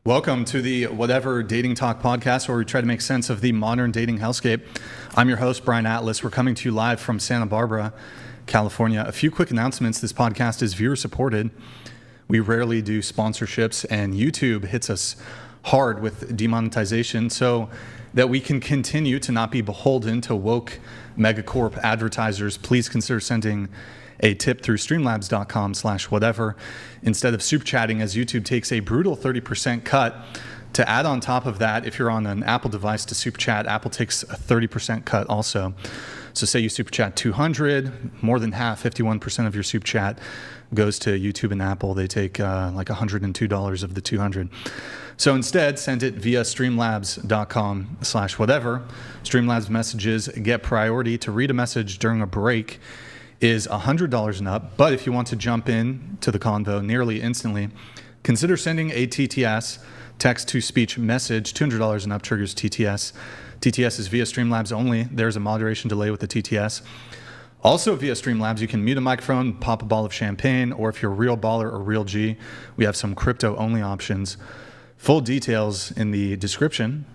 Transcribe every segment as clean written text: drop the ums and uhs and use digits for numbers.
Welcome to the Whatever Dating Talk podcast, where we try to make sense of the modern dating hellscape. I'm your host, Brian Atlas. We're coming to you live from Santa Barbara, California. A few quick announcements. This podcast is viewer supported. We rarely do sponsorships, and YouTube hits us hard with demonetization so that we can continue to not be beholden to woke megacorp advertisers. Please consider sending a tip through streamlabs.com/whatever instead of super chatting, as YouTube takes a brutal 30% cut. To add on top of that, if you're on an Apple device to super chat, Apple takes a 30% cut also. So say you super chat 200, more than half, 51% of your super chat goes to YouTube and Apple. They take like $102 of the 200. So instead, send it via streamlabs.com/whatever. Streamlabs messages get priority. To read a message during a break is $100 and up, but if you want to jump in to the convo nearly instantly, consider sending a TTS, text-to-speech message. $200 and up triggers TTS. TTS is via Streamlabs only. There's a moderation delay with the TTS. Also via Streamlabs, you can mute a microphone, pop a ball of champagne, or if you're a real baller or real G, we have some crypto-only options. Full details in the description.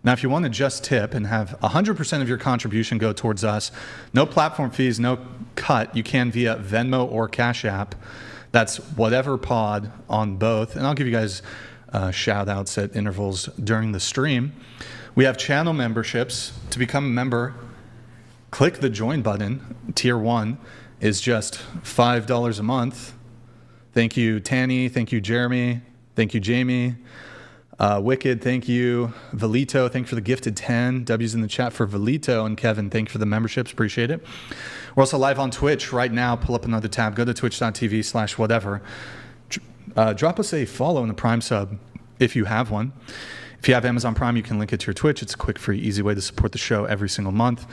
Now, if you want to just tip and have 100% of your contribution go towards us, no platform fees, no cut, you can via Venmo or Cash App. That's whatever pod on both. And I'll give you guys shout outs at intervals during the stream. We have channel memberships. To become a member, click the join button. Tier 1 is just $5 a month. Thank you, Tanny. Thank you, Jeremy. Thank you, Jamie. Wicked, thank you. Velito, thank you for the gifted 10. W's in the chat for Velito. And Kevin, thank you for the memberships. Appreciate it. We're also live on Twitch right now. Pull up another tab. Go to twitch.tv/whatever. Drop us a follow and a Prime sub if you have one. If you have Amazon Prime, you can link it to your Twitch. It's a quick, free, easy way to support the show every single month.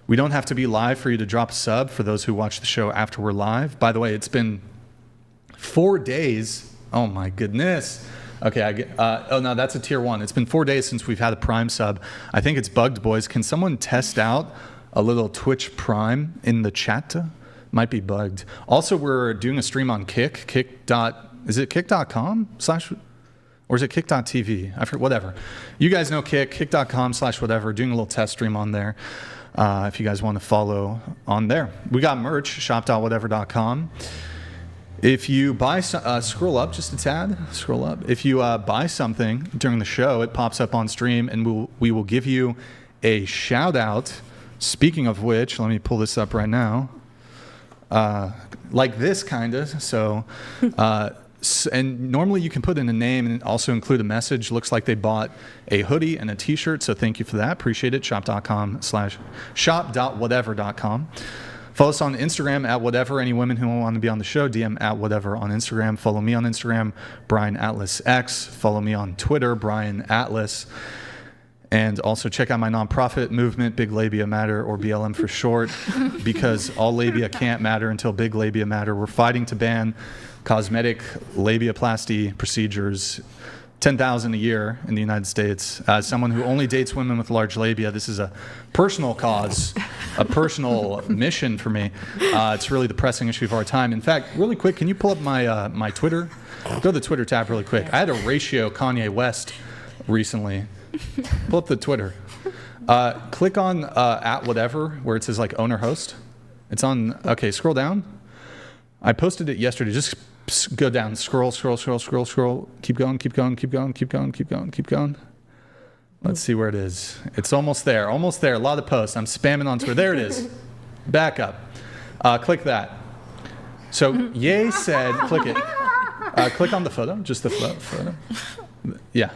We don't have to be live for you to drop a sub for those who watch the show after we're live. By the way, it's been 4 days. Oh, my goodness. Okay, oh no, that's a tier 1. It's been 4 days since we've had a Prime sub. I think it's bugged, boys. Can someone test out a little Twitch Prime in the chat? Might be bugged. Also, we're doing a stream on Kick. Is it kick.com/ or is it kick.tv? I forget, whatever. You guys know Kick, kick.com/whatever. Doing a little test stream on there. If you guys want to follow on there. We got merch, shop.whatever.com. If you buy, scroll up just a tad, scroll up. If you buy something during the show, it pops up on stream, and we will give you a shout out. Speaking of which, let me pull this up right now. Like this kind of, so, and normally you can put in a name and also include a message. Looks like they bought a hoodie and a t-shirt, so thank you for that. Appreciate it. Shop.whatever.com. Follow us on Instagram at whatever. Any women who want to be on the show, DM at whatever on Instagram. Follow me on Instagram, Brian Atlas X. Follow me on Twitter, Brian Atlas. And also check out my nonprofit movement, Big Labia Matter, or BLM for short, because all labia can't matter until big labia matter. We're fighting to ban cosmetic labiaplasty procedures. 10,000 a year in the United States. As someone who only dates women with large labia, this is a personal cause, a personal mission for me. It's really the pressing issue of our time. In fact, really quick, can you pull up my my Twitter? Go to the Twitter tab really quick. I had a ratio Kanye West recently. Pull up the Twitter. Click on at whatever, where it says like owner host. It's on, okay, scroll down. I posted it yesterday. Just go down, scroll. Keep going. Let's see where it is. It's almost there. A lot of posts. I'm spamming on Twitter. There it is. Back up. Click that. So Ye said, click it. Click on the photo, just the photo. Yeah.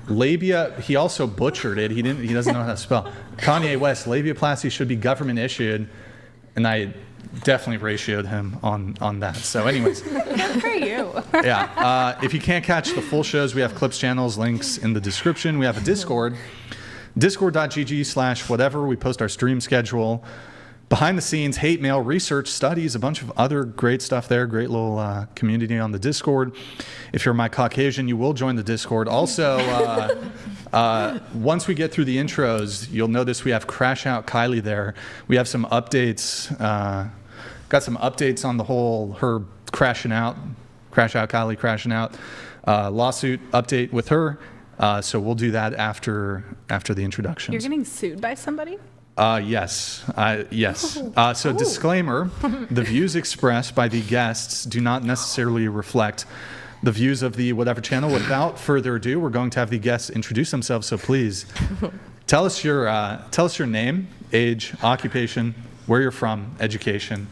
Labia, he also butchered it. He doesn't know how to spell. Kanye West, labiaplasty should be government issued. And I definitely ratioed him on that. So anyways. Good for you. Yeah. If you can't catch the full shows, we have clips channels, links in the description. We have a Discord, discord.gg/whatever. We post our stream schedule, behind the scenes, hate mail, research, studies, a bunch of other great stuff there. Great little community on the Discord. If you're my Caucasian, you will join the Discord. Also, once we get through the intros, you'll notice we have Crash Out Kylie there. We have some updates. Got some updates on the whole her crashing out, Crash Out Kylie crashing out. lawsuit update with her. So we'll do that after the introductions. You're getting sued by somebody? Yes. Yes. So disclaimer, the views expressed by the guests do not necessarily reflect the views of the whatever channel. Without further ado, we're going to have the guests introduce themselves. So please tell us your name, age, occupation, where you're from, education.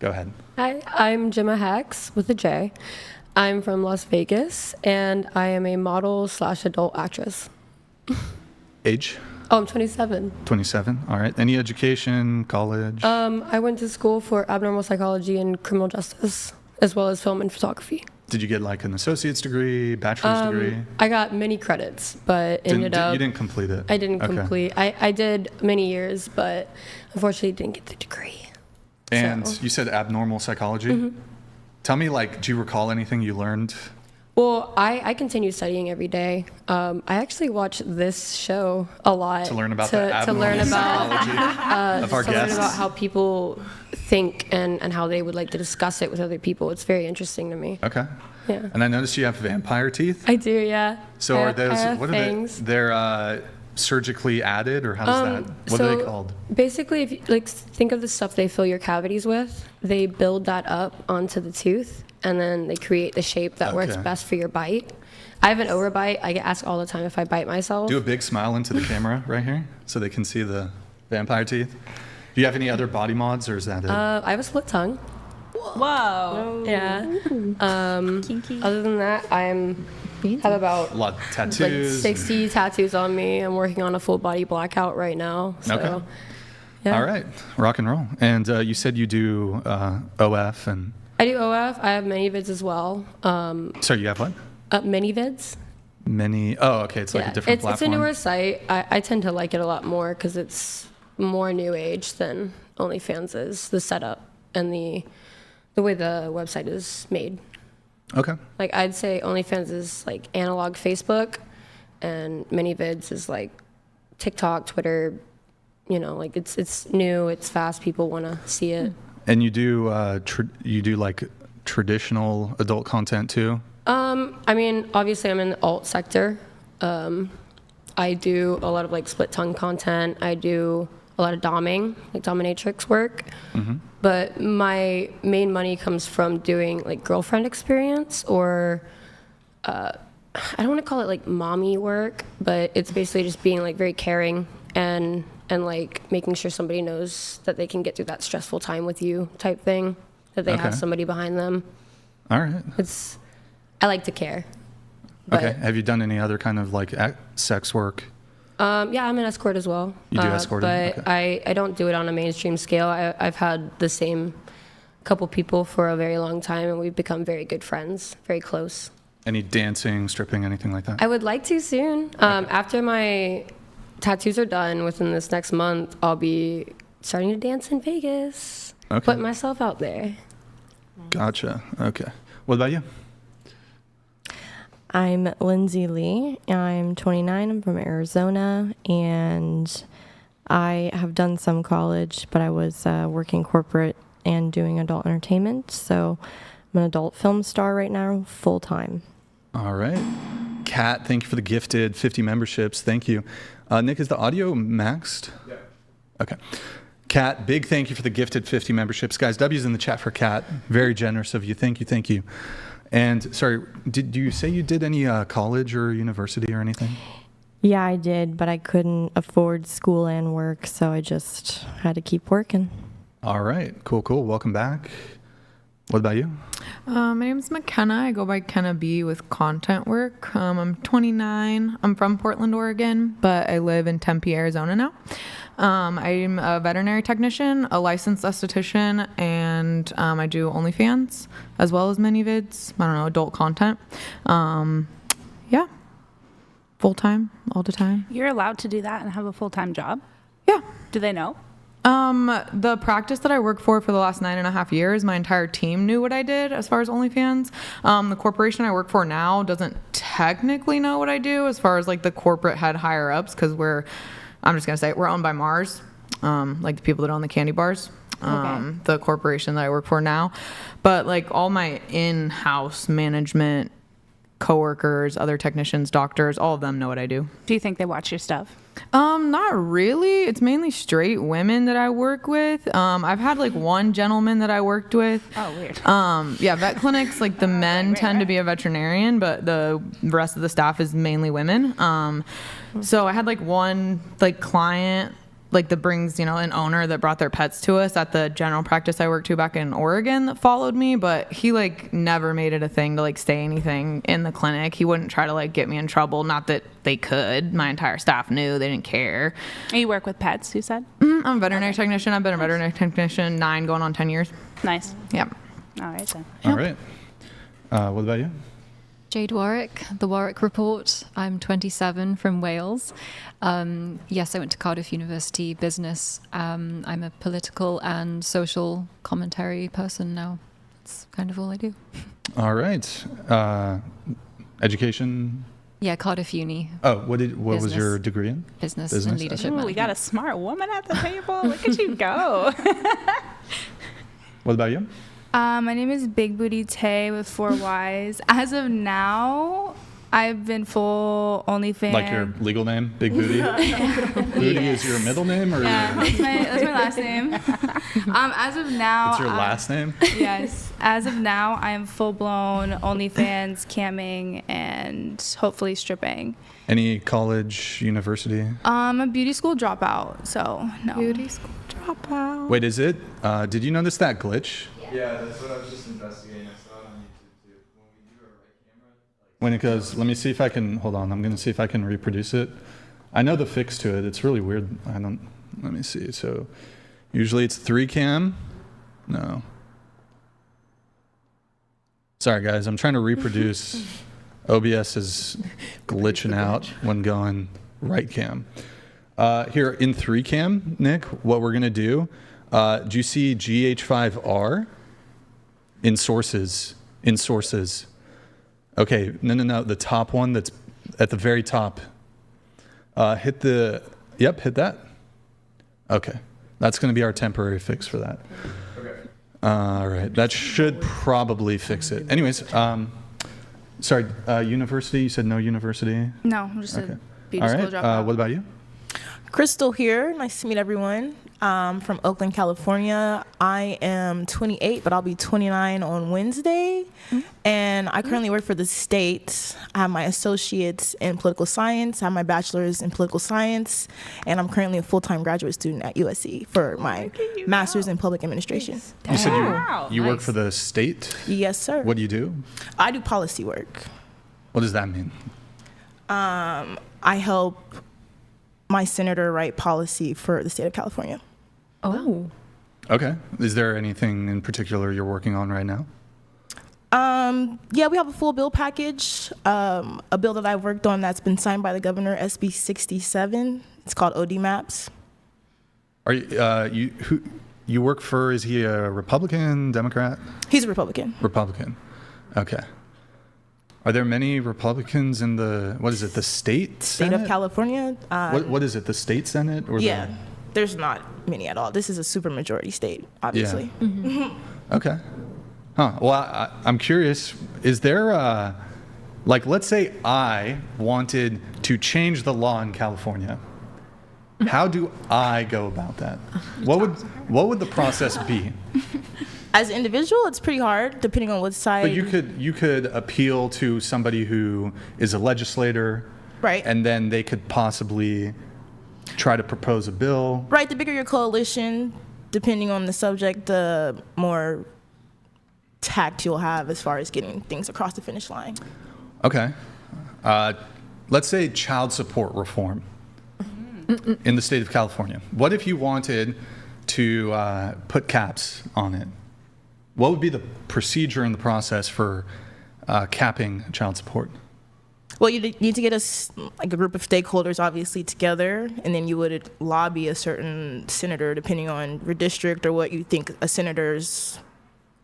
Go ahead. Hi, I'm Gemma Hex with a J. I'm from Las Vegas, and I am a model/adult actress. Age? Oh, I'm 27. 27. All right. Any education, college? I went to school for abnormal psychology and criminal justice, as well as film and photography. Did you get like an associate's degree, bachelor's degree? I got many credits, but You didn't complete it? I didn't complete. I did many years, but unfortunately didn't get the degree. And So. you said abnormal psychology? Mm-hmm. Tell me, like, do you recall anything you learned? Well, I continue studying every day. I actually watch this show a lot To learn about the to learn abnormal about psychology of our to learn guests? about how people think and how they would like to discuss it with other people. It's very interesting to me. Okay. Yeah. And I noticed you have vampire teeth. I do, yeah. So I are have- those, I have what are they? fangs. They're surgically added, or how does that, what are they called? Basically, if you like think of the stuff they fill your cavities with, they build that up onto the tooth, and then they create the shape that works Okay. best for your bite. I have an overbite. I get asked all the time if I bite myself. Do a big smile into the camera right here so they can see the vampire teeth. Do you have any other body mods, or is that it? I have a split tongue. Whoa. Yeah. Kinky. Other than that, have about A lot of like tattoos. 60 tattoos on me. I'm working on a full body blackout right now. So, Okay. yeah. All right. Rock and roll. And you said you do OF and... I do OF. I have many vids as well. Sorry, you have what? Many vids. Many... Oh, okay. It's like a different it's platform. a newer site. I tend to like it a lot more because it's more new age than OnlyFans is. The setup and the way the website is made. Okay. Like I'd say OnlyFans is like analog Facebook, and ManyVids is like TikTok, Twitter. You know, like it's new, it's fast. People want to see it. And you do like traditional adult content too? I mean, obviously, I'm in the alt sector. I do a lot of like split tongue content. I do a lot of doming, like dominatrix work. Mm-hmm. But my main money comes from doing like girlfriend experience, or I don't want to call it like mommy work, but it's basically just being like very caring and like making sure somebody knows that they can get through that stressful time with you type thing, that they have Okay. somebody behind them. All right. I like to care. But, Okay. Have you done any other kind of like sex work? Yeah, I'm an escort as well. You do escorting? But Okay. I don't do it on a mainstream scale. I've had the same couple people for a very long time, and we've become very good friends, very close. Any dancing, stripping, anything like that? I would like to soon. After my tattoos are done within this next month, I'll be starting to dance in Vegas. Okay. Put myself out there. Gotcha. Okay. What about you? I'm Lindsay Lee. I'm 29. I'm from Arizona, and I have done some college, but I was working corporate and doing adult entertainment. So I'm an adult film star right now, full time. All right. Kat, thank you for the gifted 50 memberships. Thank you. Nick, is the audio maxed? Yeah. Okay. Kat, big thank you for the gifted 50 memberships. Guys, W's in the chat for Kat. Very generous of you. Thank you. Thank you. And sorry, did you say you did any college or university or anything? Yeah, I did, but I couldn't afford school and work, so I just had to keep working. All right. Cool, cool. Welcome back. What about you? My name's McKenna. I go by Kenna B with content work. I'm 29. I'm from Portland, Oregon, but I live in Tempe, Arizona now. I'm a veterinary technician, a licensed esthetician, and I do OnlyFans as well as ManyVids. I don't know, adult content. Yeah, full time, all the time. You're allowed to do that and have a full-time job? Yeah. Do they know? The practice that I worked for the last 9.5 years, my entire team knew what I did as far as OnlyFans. The corporation I work for now doesn't technically know what I do as far as like the corporate head higher ups, because I'm just going to say it, we're owned by Mars, like the people that own the candy bars, the corporation that I work for now. But like all my in-house management coworkers, other technicians, doctors, all of them know what I do. Do you think they watch your stuff? Not really. It's mainly straight women that I work with. I've had like one gentleman that I worked with. Oh, weird. Yeah, vet clinics, like the men tend to be a veterinarian, but the rest of the staff is mainly women. So I had like one like client like that brings, an owner that brought their pets to us at the general practice I worked to back in Oregon that followed me, but he like never made it a thing to like say anything in the clinic. He wouldn't try to like get me in trouble. Not that they could. My entire staff knew. They didn't care. You work with pets, you said? I'm a veterinary technician. I've been a veterinary technician 9 going on 10 years. Nice. Yep. All right then. All right. What about you? Jade Warwick, The Warwick Report. I'm 27 from Wales. Yes, I went to Cardiff University Business. I'm a political and social commentary person now. That's kind of all I do. All right. Education? Yeah, Cardiff Uni. Oh, what was Business. your degree in? Business Business? and leadership Ooh, we management. got a smart woman at the table. Look at you go. What about you? My name is Big Booty Tay with 4 Ys. As of now, I've been full OnlyFans. Like your legal name, Big Booty? Booty is your middle name, or Yeah, that's my last name. As of now, it's your last name? Yes. As of now, I am full blown OnlyFans, camming, and hopefully stripping. Any college, university? I'm a beauty school dropout, so no. Beauty school dropout. Wait, is it? Did you notice that glitch? Yeah, that's what I was just investigating. I saw it on YouTube too. When we do our right camera, When it goes, let me see if I can, hold on, I'm going to see if I can reproduce it. I know the fix to it. It's really weird. Let me see. So usually it's 3 cam. No. Sorry, guys. I'm trying to reproduce. OBS is glitching out when going right cam. Here in 3 cam, Nick, what we're going to do, do you see GH5R in sources? Okay, no, the top one that's at the very top. Hit that. Okay, that's going to be our temporary fix for that. okay. All right, that should probably fix it. Anyways, sorry, university, you said no university? No, I'm just Okay. a beauty All school right, dropout. what about you? Crystal here. Nice to meet everyone. From Oakland, California. I am 28, but I'll be 29 on Wednesday. And I currently work for the state. I have my associates in political science. I have my bachelor's in political science. And I'm currently a full-time graduate student at USC for my master's in public administration. You said Wow. you work Nice. for the state? Yes, sir. What do you do? I do policy work. What does that mean? I help my senator write policy for the state of California. Oh. Okay. Is there anything in particular you're working on right now? Yeah, we have a full bill package. A bill that I worked on that's been signed by the governor, SB 67. It's called OD Maps. Are you work for, is he a Republican, Democrat? He's a Republican. Republican. Okay. Are there many Republicans in the, what is it, the state State Senate? of California. What is it, the state Senate? Or Yeah, there's not many at all. This is a super majority state, obviously. Okay. Huh. Well, I'm curious, is there, like, let's say I wanted to change the law in California. How do I go about that? What would the process be? As an individual, it's pretty hard, depending on what side. But you could appeal to somebody who is a legislator, Right. And then they could possibly try to propose a bill. Right, the bigger your coalition, depending on the subject, the more tact you'll have as far as getting things across the finish line. Okay. Let's say child support reform in the state of California. What if you wanted to put caps on it? What would be the procedure and the process for capping child support? Well, you need to get a group of stakeholders, obviously, together, and then you would lobby a certain senator, depending on your district or what you think a senator's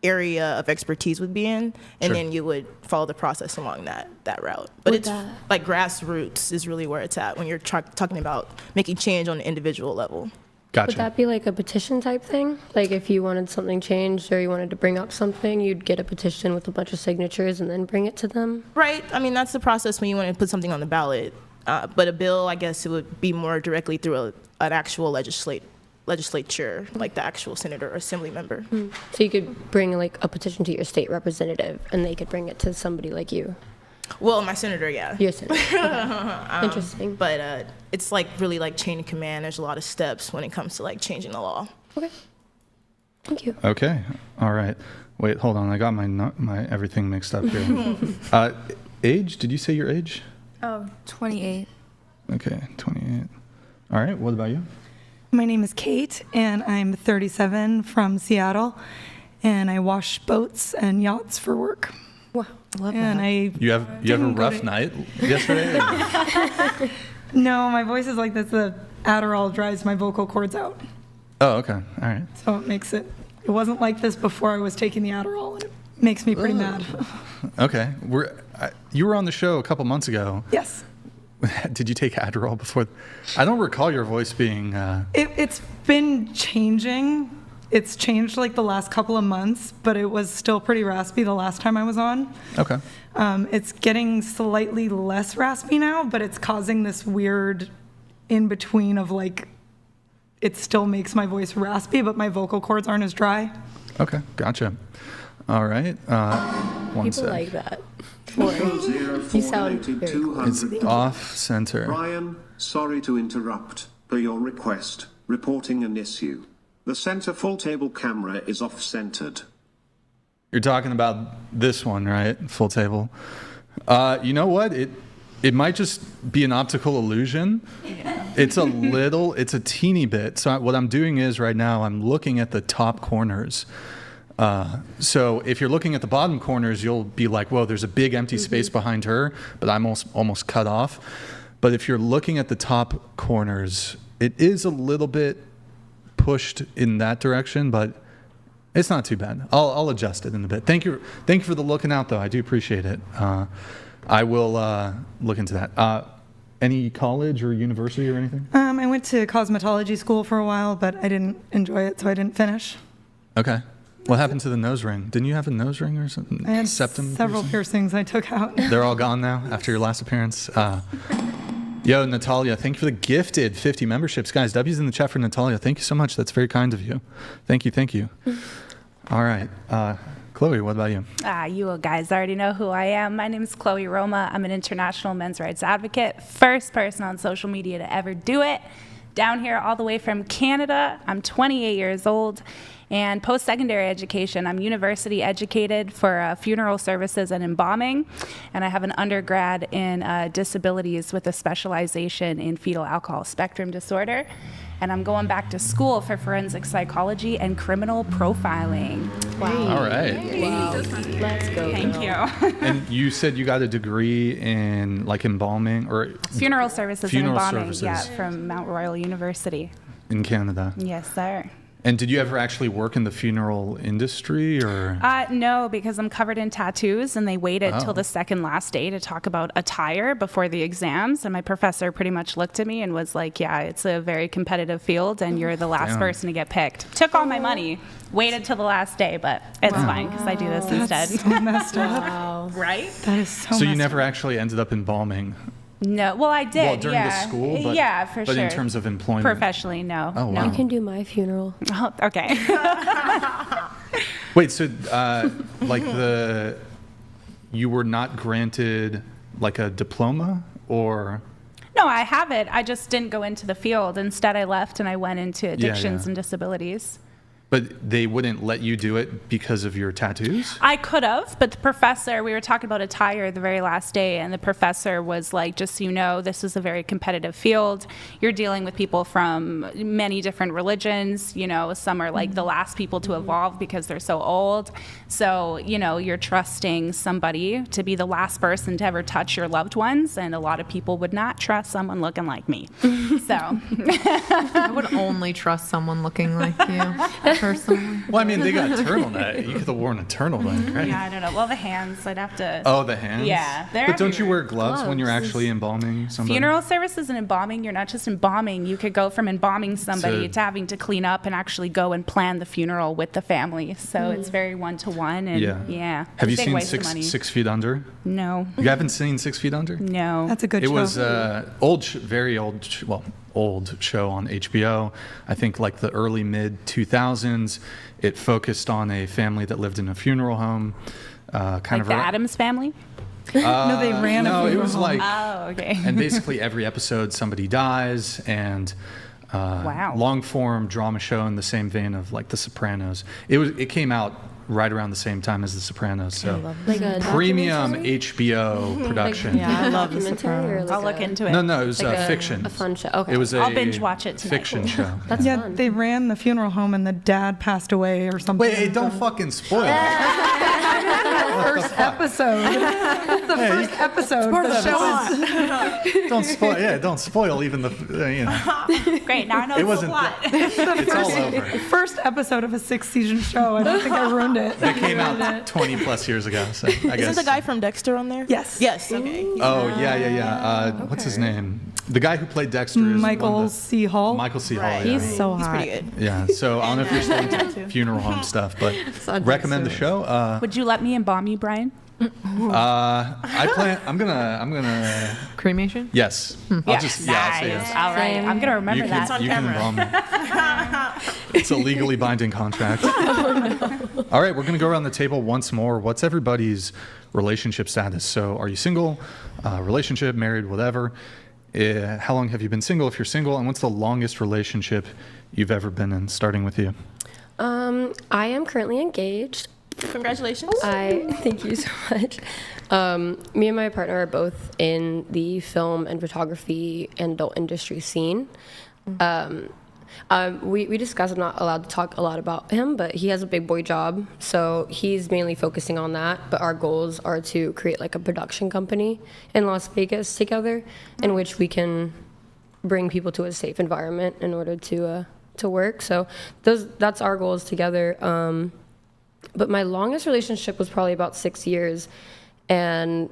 area of expertise would be in, and Sure. then you would follow the process along that route. But Would it's that- like grassroots is really where it's at when you're talking about making change on the individual level. Gotcha. Would that be like a petition type thing? Like if you wanted something changed or you wanted to bring up something, you'd get a petition with a bunch of signatures and then bring it to them? Right. I mean, that's the process when you want to put something on the ballot. But a bill, I guess it would be more directly through an actual legislature, like the actual senator or assembly member. So you could bring like a petition to your state representative and they could bring it to somebody like you. Well, my senator, yeah. Your senator. Okay. Interesting. But it's like really like chain of command. There's a lot of steps when it comes to like changing the law. Okay. Thank you. Okay. All right. Wait, hold on. I got my everything mixed up here. Age? Did you say your age? Oh, 28. Okay, 28. All right. What about you? My name is Kate, and I'm 37 from Seattle, and I wash boats and yachts for work. Wow, I love and that. You have a rough night yesterday? No, my voice is like this. The Adderall dries my vocal cords out, Oh, okay. All right. so it makes it. It wasn't like this before I was taking the Adderall, and it makes me pretty mad. Okay. You were on the show a couple months ago. Yes. Did you take Adderall before? I don't recall your voice being. It's been changing. It's changed like the last couple of months, but it was still pretty raspy the last time I was on. Okay. It's getting slightly less raspy now, but it's causing this weird in between of like, it still makes my voice raspy, but my vocal cords aren't as dry. Okay. Gotcha. All right. One People sec. like that. You sound very cool. It's off center. Ryan, sorry to interrupt. Per your request, reporting an issue. The center full table camera is off-centered. You're talking about this one, right? Full table. You know what? It might just be an optical illusion. Yeah. It's a teeny bit. So what I'm doing is right now I'm looking at the top corners. So if you're looking at the bottom corners, you'll be like, whoa, there's a big empty space behind her, but I'm almost cut off. But if you're looking at the top corners, it is a little bit pushed in that direction, but it's not too bad. I'll adjust it in a bit. Thank you for the looking out, though. I do appreciate it. I will look into that. Any college or university or anything? I went to cosmetology school for a while, but I didn't enjoy it, so I didn't finish. Okay. What happened to the nose ring? Didn't you have a nose ring or something? I had Septum several piercings I took out. They're all gone now after your last appearance. Yo, Natalia, thank you for the gifted 50 memberships. Guys, W's in the chat for Natalia. Thank you so much. That's very kind of you. Thank you. All right. Chloe, what about you? You guys already know who I am. My name is Chloe Roma. I'm an international men's rights advocate. First person on social media to ever do it. Down here all the way from Canada. I'm 28 years old. And post-secondary education, I'm university educated for funeral services and embalming, and I have an undergrad in disabilities with a specialization in fetal alcohol spectrum disorder, and I'm going back to school for forensic psychology and criminal profiling. Wow. All right. Wow. Let's go. Thank you. And you said you got a degree in like embalming or Funeral services and Funeral embalming, services. yeah, from Mount Royal University. in Canada. Yes, sir. And did you ever actually work in the funeral industry, or? No, because I'm covered in tattoos, and they waited till the second last day to talk about attire before the exams. And my professor pretty much looked at me and was like, yeah, it's a very competitive field, and you're the last person to get picked. Took all my money, waited till the last day, but it's fine because I do this instead. So messed up. Wow. Right? That is so So you never actually ended up embalming? No, well, I did. Well, during the school, but, yeah, for but sure. in terms of employment? Professionally, no. Oh, no. wow. You can do my funeral. Oh, okay. Wait, so like you were not granted like a diploma, or? No, I have it. I just didn't go into the field. Instead, I left and I went into addictions and disabilities. But they wouldn't let you do it because of your tattoos? I could have, but the professor, we were talking about attire the very last day, and the professor was like, just so you know, this is a very competitive field. You're dealing with people from many different religions. You know, some are like the last people to evolve because they're so old. So, you know, you're trusting somebody to be the last person to ever touch your loved ones, and a lot of people would not trust someone looking like me. So I would only trust someone looking like you. personally. Well, I mean, they got turtleneck. You could have worn a turtleneck, right? Yeah, I don't know. Well, the hands, I'd have to. Oh, the hands? Yeah, they're But don't you everywhere. wear gloves when you're actually embalming somebody? Funeral services and embalming, you're not just embalming. You could go from embalming somebody to having to clean up and actually go and plan the funeral with the family. So it's very one-to-one. And yeah. Have you Big seen waste of money. 6 Feet Under? No. You haven't seen 6 Feet Under? No. That's a good It show. was very old show on HBO. I think like the early mid 2000s. It focused on a family that lived in a funeral home. Like the Addams Family? No, they ran a No, it funeral was home. like. Oh, okay. And basically every episode somebody dies, and Wow. long form drama show in the same vein of like The Sopranos. It came out right around the same time as The Sopranos, so Like a premium documentary? HBO production. Yeah, I love The Documentary or Sopranos. like I'll look into it. No, it was Like fiction. a fun show. Okay. It was a I'll binge watch it tonight. fiction show. That's Yeah, fun. they ran the funeral home and the dad passed away or something. Wait, hey, don't fucking spoil it. First episode. The first episode. The show is Don't spoil. Yeah, don't spoil even the. Great, now I know It the wasn't. plot. It's all over. first episode of a 6-season show. I don't think I ruined it. It came out 20 plus years ago. So I guess. Isn't the guy from Dexter on there? Yes. Yes. Okay. Oh yeah. What's his name? The guy who played Dexter is one Michael of C. Hall. the, Michael C. Hall. Right. Yeah. He's so He's hot. pretty good. Yeah. So I don't know if you're still into funeral home stuff, but recommend the show. Would you let me embalm you, Brian? I plan. I'm gonna. Cremation? Yes. I'll just. Yeah. I'll say yes. All right, I'm gonna remember You that. can, you can embalm me. It's a legally binding contract. All right, we're going to go around the table once more. What's everybody's relationship status? So, are you single, relationship, married, whatever? How long have you been single if you're single? And what's the longest relationship you've ever been in, starting with you? I am currently engaged. Congratulations. Thank you so much. Me and my partner are both in the film and photography and adult industry scene. We discussed, I'm not allowed to talk a lot about him, but he has a big boy job, so he's mainly focusing on that. But our goals are to create like a production company in Las Vegas together, in which we can bring people to a safe environment in order to work. So that's our goals together. But my longest relationship was probably about 6 years, and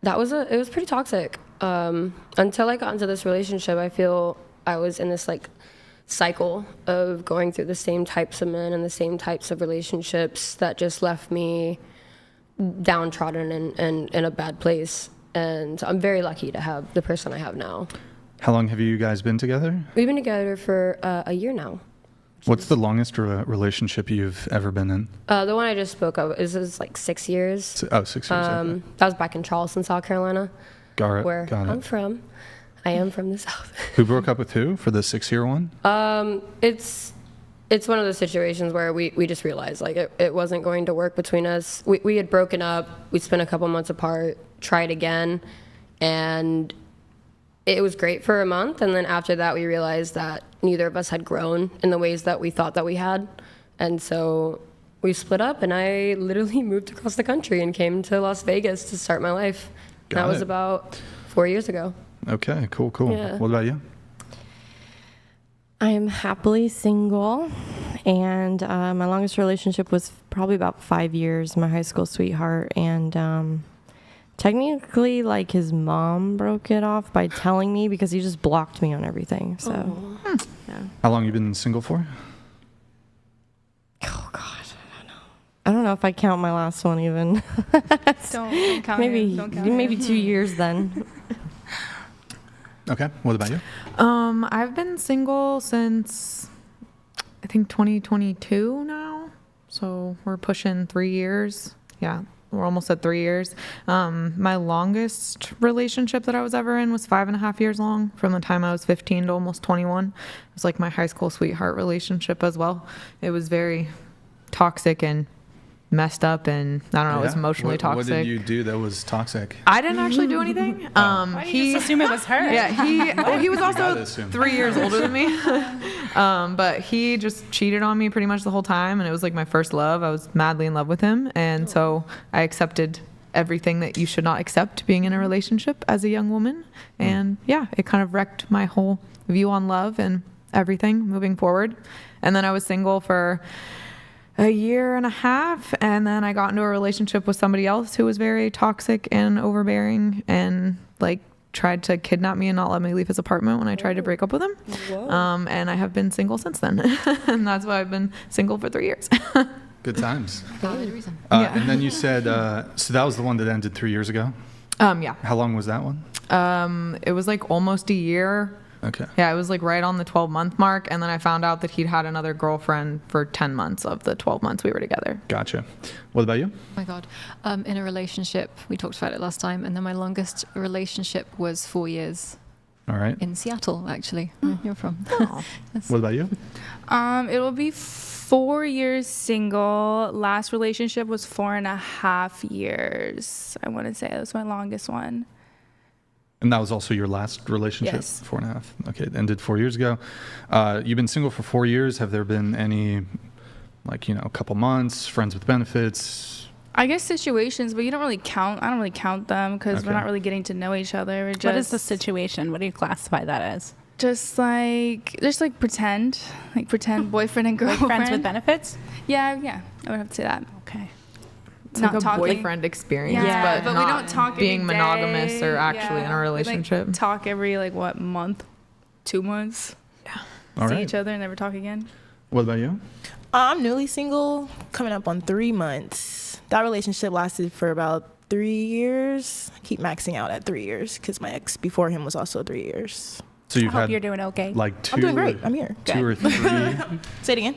it was pretty toxic. Until I got into this relationship, I feel I was in this like cycle of going through the same types of men and the same types of relationships that just left me downtrodden and in a bad place. And I'm very lucky to have the person I have now. How long have you guys been together? We've been together for a year now. What's the longest relationship you've ever been in? The one I just spoke of is like 6 years. 6 years. Okay. That was back in Charleston, South Carolina, Got I'm it. from. I am from the South. Who broke up with who for the 6-year one? It's one of those situations where we just realized like it wasn't going to work between us. We had broken up. We spent a couple months apart, tried again, and it was great for a month. And then after that, we realized that neither of us had grown in the ways that we thought that we had. And so we split up, and I literally moved across the country and came to Las Vegas to start my life. That was about 4 years ago. Okay, cool. Yeah. What about you? I'm happily single, and my longest relationship was probably about 5 years, my high school sweetheart, and technically, like, his mom broke it off by telling me because he just blocked me on everything, so, yeah. How long you been single for? Oh, God, I don't know if I count my last one even. Don't count maybe it. Don't count maybe it. 2 years then. Okay, what about you? I've been single since I think 2022 now. So we're pushing 3 years. Yeah, we're almost at 3 years. My longest relationship that I was ever in was 5.5 years long, from the time I was 15 to almost 21. It was like my high school sweetheart relationship as well. It was very toxic and messed up, and I don't know, it was emotionally toxic. What did you do that was toxic? I didn't actually do anything. Why do you just assume it was her? Yeah, he was gotta also assume. 3 years older than me. But he just cheated on me pretty much the whole time, and it was like my first love. I was madly in love with him, and so I accepted everything that you should not accept being in a relationship as a young woman. And yeah, it kind of wrecked my whole view on love, and everything moving forward. And then I was single for a year and a half, and then I got into a relationship with somebody else who was very toxic and overbearing and like tried to kidnap me and not let me leave his apartment when I tried to break up with him. And I have been single since then. And that's why I've been single for 3 years. Good times. Valid reason. And then you said, so that was the one that ended 3 years ago? Yeah. How long was that one? It was like almost a year. Okay. Yeah, it was like right on the 12-month mark, and then I found out that he'd had another girlfriend for 10 months of the 12 months we were together. Gotcha. What about you? Oh my God. In a relationship, we talked about it last time, and then my longest relationship was 4 years. All right. In Seattle, actually, where you're from. Yes. What about you? It'll be 4 years single. Last relationship was 4.5 years. I want to say that was my longest one. And that was also your last relationship? Yes. 4.5. Okay, it ended 4 years ago. You've been single for 4 years. Have there been any, like, a couple months, friends with benefits? I guess situations, but you don't really count. I don't really count them because we're not really getting to know each other. We're just, What is the situation? What do you classify that as? Just like pretend boyfriend and girlfriend. Like friends with benefits? Yeah, I would have to say that. Okay. It's like a boyfriend experience, but we not don't talk being every monogamous day. or actually in a relationship. We, like, talk every month, 2 months. Yeah. All See right. each other and never talk again. What about you? I'm newly single, coming up on 3 months. That relationship lasted for about 3 years. I keep maxing out at 3 years because my ex before him was also 3 years. So you've I hope had you're doing okay. like 2 I'm doing great. I'm here. Two or 3. Say it again.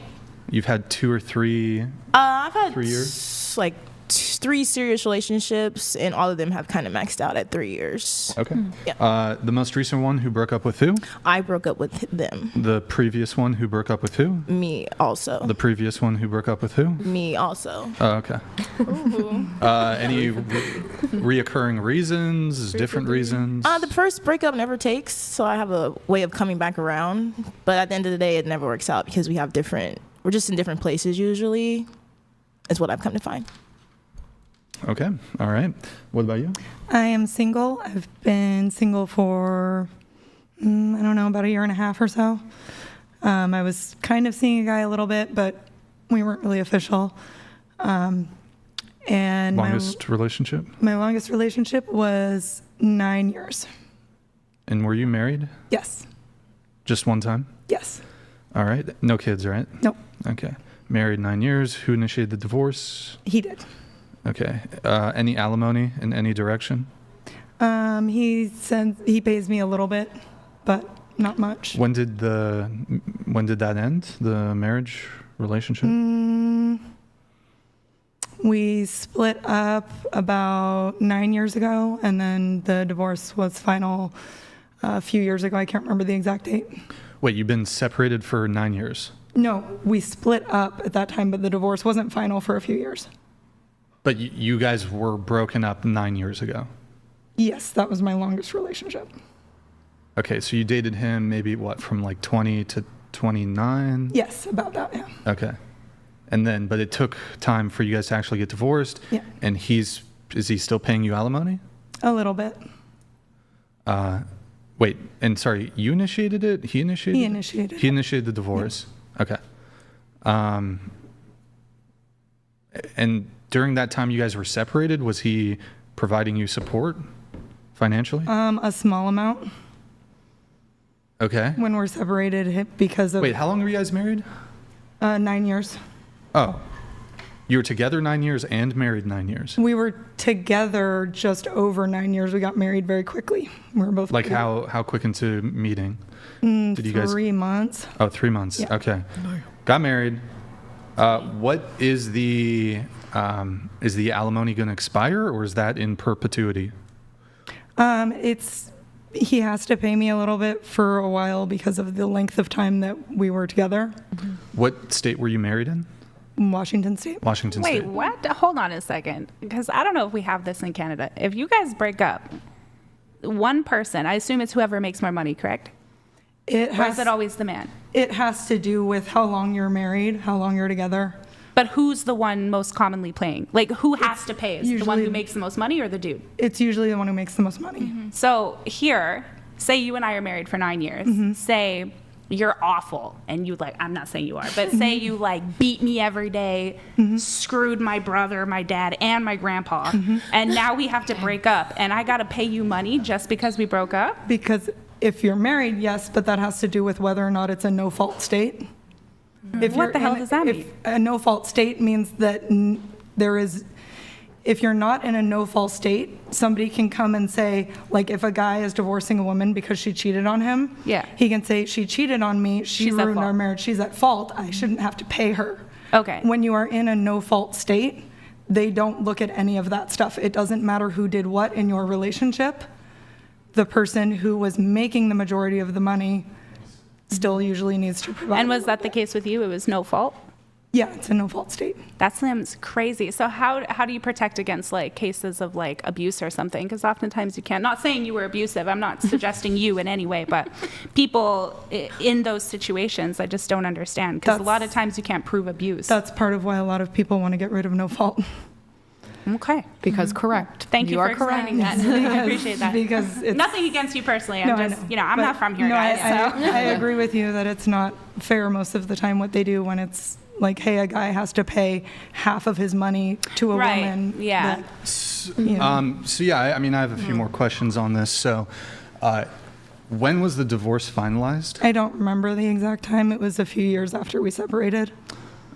You've had 2 or 3. I've had 3 years. like 3 serious relationships, and all of them have kind of maxed out at 3 years. Okay. Yeah. The most recent one who broke up with who? I broke up with them. The previous one who broke up with who? Me also. The previous one who broke up with who? Me also. Oh, okay. Any reoccurring reasons? Different reasons? The first breakup never takes, so I have a way of coming back around. But at the end of the day, it never works out because we're just in different places usually, is what I've come to find. Okay. All right. What about you? I am single. I've been single for, I don't know, about a year and a half or so. I was kind of seeing a guy a little bit, but we weren't really official. And Longest relationship? My longest relationship was 9 years. And were you married? Yes. Just one time? Yes. All right. No kids, right? Nope. Okay. Married 9 years. Who initiated the divorce? He did. Okay. Any alimony in any direction? He said he pays me a little bit, but not much. When did that end? The marriage relationship? We split up about 9 years ago, and then the divorce was final a few years ago. I can't remember the exact date. Wait, you've been separated for 9 years? No, we split up at that time, but the divorce wasn't final for a few years. But you guys were broken up 9 years ago? Yes, that was my longest relationship. Okay, so you dated him maybe, from like 20 to 29? Yes, about that, yeah. Okay. And then, but it took time for you guys to actually get divorced? Yeah. And is he still paying you alimony? A little bit. Wait, and sorry, you initiated it? He initiated it? He initiated it. He initiated the divorce? Yeah. Okay. And during that time you guys were separated, was he providing you support financially? A small amount. Okay. When we're separated because of... Wait, how long were you guys married? 9 years. Oh. You were together 9 years and married 9 years? We were together just over 9 years. We got married very quickly. We were both... Like how quick into meeting? Did you guys... 3 months. Oh, 3 months. Yeah. Okay. Got married. What is the alimony going to expire, or is that in perpetuity? He has to pay me a little bit for a while because of the length of time that we were together. Mm-hmm. What state were you married in? Washington State. Washington State. Wait, what? Hold on a second, because I don't know if we have this in Canada. If you guys break up, one person, I assume it's whoever makes more money, correct? Or is it always the man? It has to do with how long you're married, how long you're together. But who's the one most commonly paying? Like, who has to pay? Is it the one who makes the most money or the dude? It's usually the one who makes the most money. Mm-hmm. So here, say you and I are married for 9 years. Mm-hmm. Say you're awful, and you like, I'm not saying you are, but say you like beat me every day, screwed my brother, my dad, and my grandpa, and now we have to break up, and I gotta pay you money just because we broke up? Because if you're married, yes, but that has to do with whether or not it's a no-fault state. If What you're the hell in- does that if mean? A no-fault state means that if you're not in a no-fault state, somebody can come and say, like if a guy is divorcing a woman because she cheated on him, Yeah. he can say, she cheated on me, she She's at ruined our fault. marriage, she's at fault, I shouldn't have to pay her. Okay. When you are in a no-fault state, they don't look at any of that stuff. It doesn't matter who did what in your relationship. The person who was making the majority of the money still usually needs to provide. And was that the case with you? It was no fault? Yeah, it's a no-fault state. That seems crazy. So how do you protect against like cases of like abuse or something? Because oftentimes you can't. Not saying you were abusive. I'm not suggesting you in any way, but people in those situations, I just don't understand. Because a lot of times you can't prove abuse. That's part of why a lot of people want to get rid of no-fault. Okay. Because correct. Thank you for are correct. explaining that. I appreciate that. Because it's, Nothing against you personally. I'm No, I just, know. I'm But not from here, no, guys. I agree with you that it's not fair most of the time what they do when it's like, hey, a guy has to pay half of his money to a Right, woman. yeah. that, you know. So yeah, I mean, I have a few more questions on this. So, when was the divorce finalized? I don't remember the exact time. It was a few years after we separated.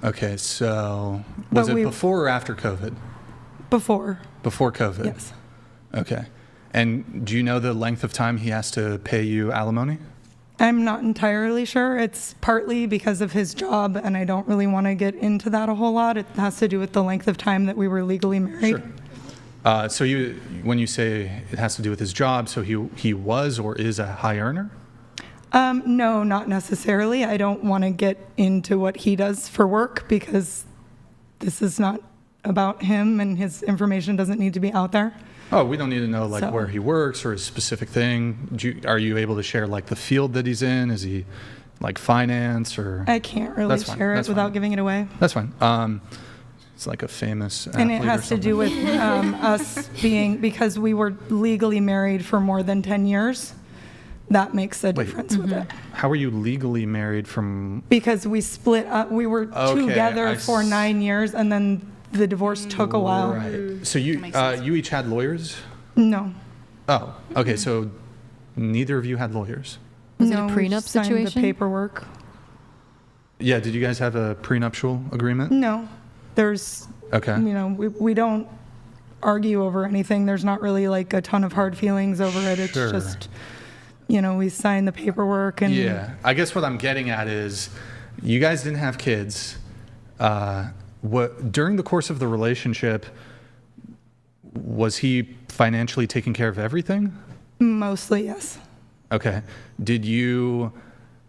Okay, so was But it before or after COVID? Before. Before COVID? Yes. Okay. And do you know the length of time he has to pay you alimony? I'm not entirely sure. It's partly because of his job, and I don't really want to get into that a whole lot. It has to do with the length of time that we were legally married. Sure. So when you say it has to do with his job, so he was or is a high earner? No, not necessarily. I don't want to get into what he does for work because this is not about him, and his information doesn't need to be out there. Oh, we don't need to know like So- where he works or a specific thing. Are you able to share like the field that he's in? Is he like finance or? I can't really That's fine. share it That's without fine. giving it away. That's fine. It's like a famous And it athlete or has to do something. with us being, because we were legally married for more than 10 years, that makes a difference with it. How are you legally married from? Because we split up, we were Okay, together I for 9 years, and then the divorce took a while. Right. So you each had lawyers? No. Oh, okay. So neither of you had lawyers. Was it No, a we prenup signed situation? the paperwork. Yeah. Did you guys have a prenuptial agreement? No. There's, Okay. you know, we don't argue over anything. There's not really like a ton of hard feelings over it. It's Sure. just, you know, we signed the paperwork and Yeah. I guess what I'm getting at is, you guys didn't have kids. During the course of the relationship, was he financially taking care of everything? mostly, yes. Okay. Did you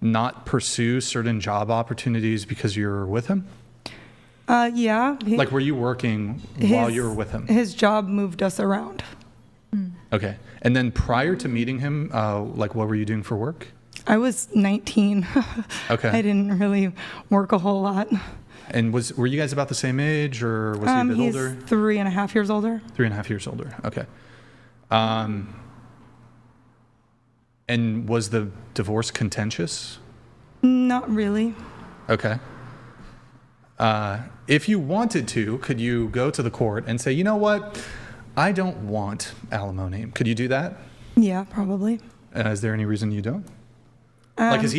not pursue certain job opportunities because you were with him? Yeah. Like, were you working while you were with him? His job moved us around. Okay. And then prior to meeting him, like, what were you doing for work? I was 19. Okay. I didn't really work a whole lot. And were you guys about the same age, or was he a bit he's older? 3.5 years older. 3.5 years older. Okay. And was the divorce contentious? Not really. Okay. If you wanted to, could you go to the court and say, you know what, I don't want alimony? Could you do that? Yeah, probably. Is there any reason you don't? Like, is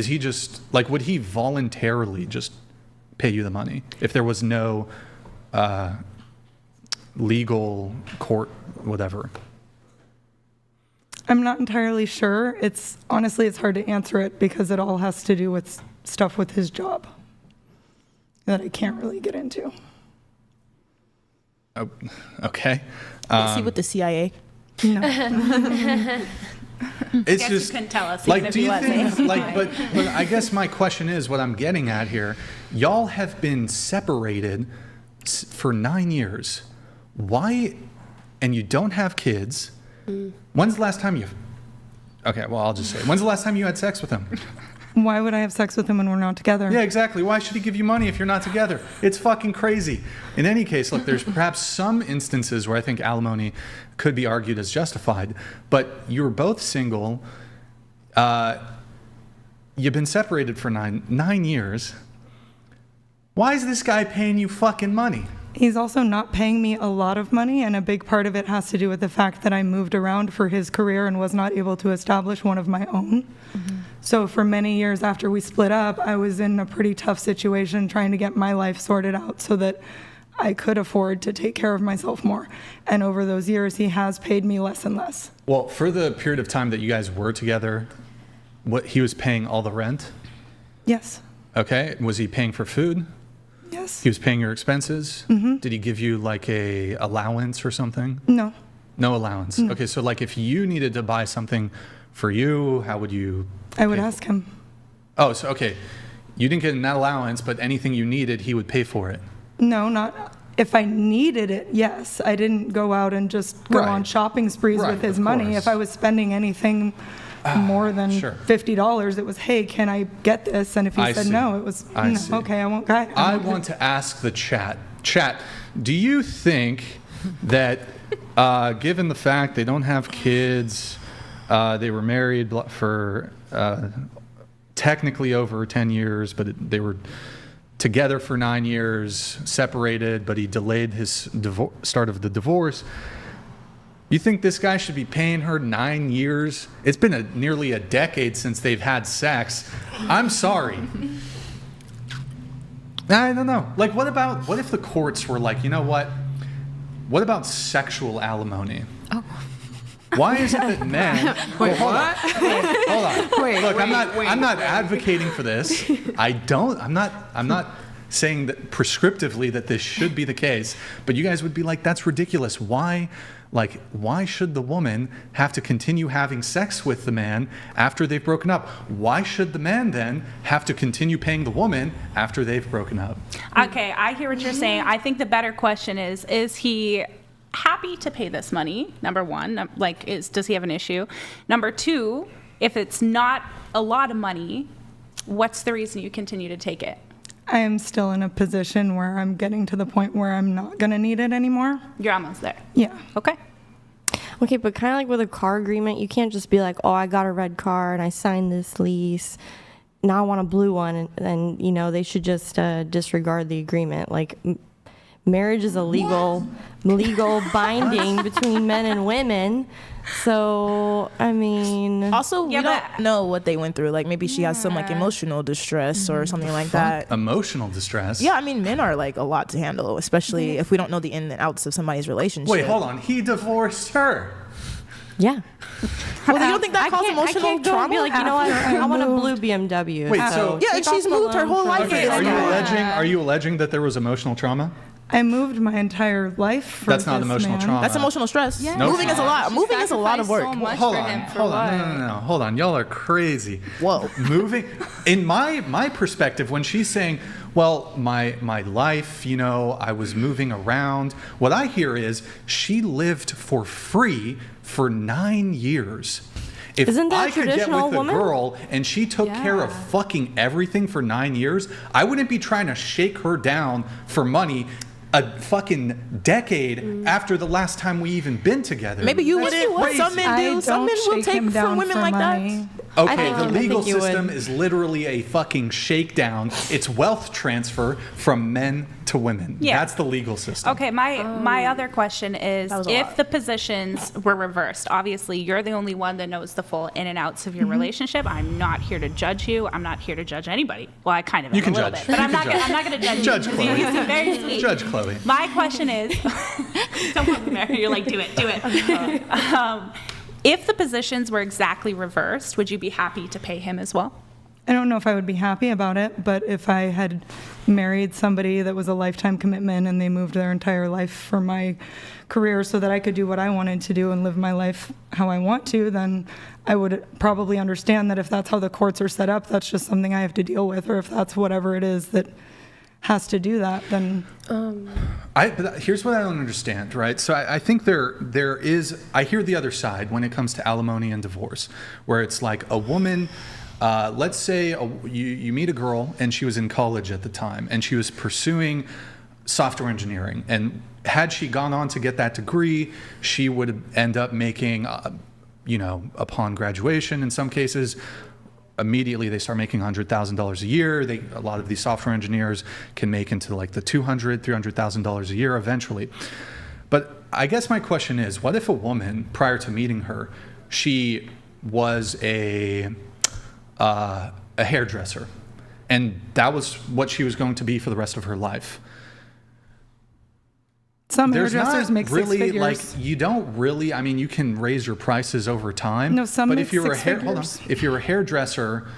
he just, like, would he voluntarily just pay you the money if there was no legal court, whatever? I'm not entirely sure. Honestly, it's hard to answer it because it all has to do with stuff with his job that I can't really get into. Oh, okay. Is he with the CIA? No. It's Guess just you couldn't tell us like, even if do he you was, think, eh? like, but I guess my question is, what I'm getting at here, y'all have been separated for 9 years. Why? And you don't have kids. When's the last time you? Okay, well, I'll just say, when's the last time you had sex with him? Why would I have sex with him when we're not together? Yeah, exactly. Why should he give you money if you're not together? It's fucking crazy. In any case, look, there's perhaps some instances where I think alimony could be argued as justified, but you're both single. you've been separated for nine years. Why is this guy paying you fucking money? He's also not paying me a lot of money, and a big part of it has to do with the fact that I moved around for his career and was not able to establish one of my own. So for many years after we split up, I was in a pretty tough situation trying to get my life sorted out so that I could afford to take care of myself more. And over those years, he has paid me less and less. Well, for the period of time that you guys were together, he was paying all the rent? Yes. Okay. Was he paying for food? Yes. He was paying your expenses? Mm-hmm. Did he give you like a allowance or something? No. No allowance? No. Okay, so like if you needed to buy something for you, how would you? I would ask him. Oh, so okay. You didn't get an allowance, but anything you needed, he would pay for it. No, not if I needed it, yes. I didn't go out and just go on shopping sprees with his money. If I was spending anything more than $50, it was, hey, can I get this? And if he said no, it was, no, okay, I won't get it. I want to ask the chat. Chat, do you think that given the fact they don't have kids, they were married for technically over 10 years, but they were together for 9 years, separated, but he delayed his start of the divorce. You think this guy should be paying her 9 years? It's been nearly a decade since they've had sex. I'm sorry. I don't know. Like, what if the courts were like, you know what? What about sexual alimony? Oh. Why is it that men? Wait, what? Hold on. Look, I'm not advocating for this. I'm not saying that prescriptively that this should be the case. But you guys would be like, that's ridiculous. Why should the woman have to continue having sex with the man after they've broken up? Why should the man then have to continue paying the woman after they've broken up? Okay, I hear what you're saying. I think the better question is he happy to pay this money? Number one, does he have an issue? Number two, if it's not a lot of money, what's the reason you continue to take it? I am still in a position where I'm getting to the point where I'm not going to need it anymore. You're almost there. Yeah. Okay. Okay, but kind of like with a car agreement, you can't just be like, oh, I got a red car and I signed this lease. Now I want a blue one. And they should just disregard the agreement. Like, marriage is a legal binding between men and women. So, I mean... Also, we don't know what they went through. Like, maybe she has some, emotional distress or something like that. Emotional distress? Yeah, I mean, men are, a lot to handle, especially if we don't know the ins and outs of somebody's relationship. Wait, hold on. He divorced her. Yeah. Well, you don't think that caused emotional I can't go trauma? and be like, I want a blue BMW. Wait, so... Yeah, and she's moved her whole life. Okay, are you alleging that there was emotional trauma? I moved my entire life for That's not emotional trauma. That's emotional stress. Yeah. No Moving is a lot. Moving is a lot of work. So much Hold for on, him for hold what? on. No. Hold on. Y'all are crazy. Whoa. Moving, in my perspective, when she's saying, well, my life, I was moving around, what I hear is she lived for free for 9 years. If Isn't that I could get traditional with a woman? girl and she took care of fucking everything for 9 years, I wouldn't be trying to shake her down for money a fucking decade after the last time we even been together. Maybe you wouldn't. What some men do. Some men will take from women like that. Okay, the legal system is literally a fucking shakedown. It's wealth transfer from men to women. Yeah. That's the legal system. Okay, my other question is, if the positions were reversed, obviously you're the only one that knows the full in and outs of your relationship. I'm not here to judge you. I'm not here to judge anybody. Well, I kind of am You can a little judge. bit, but You I'm can not going to judge you. Judge because Chloe. You seem very sweet. Judge Chloe. My question is, don't look there. You're like, do it. If the positions were exactly reversed, would you be happy to pay him as well? I don't know if I would be happy about it, but if I had married somebody that was a lifetime commitment and they moved their entire life for my career so that I could do what I wanted to do and live my life how I want to, then I would probably understand that if that's how the courts are set up, that's just something I have to deal with, or if that's whatever it is that has to do that, then... But here's what I don't understand, right? So I think there is... I hear the other side when it comes to alimony and divorce, where it's like a woman... let's say you meet a girl and she was in college at the time and she was pursuing software engineering, and had she gone on to get that degree, she would end up making, upon graduation in some cases, immediately they start making $100,000 a year. A lot of these software engineers can make into like the $200,000, $300,000 a year eventually. But I guess my question is, what if a woman, prior to meeting her, she was a hairdresser, and that was what she was going to be for the rest of her life? Some There's hairdressers not make really, six figures. like, you don't really, I mean, you can raise your prices over time. No, some but make if you're six hold on. figures. If you're a hairdresser,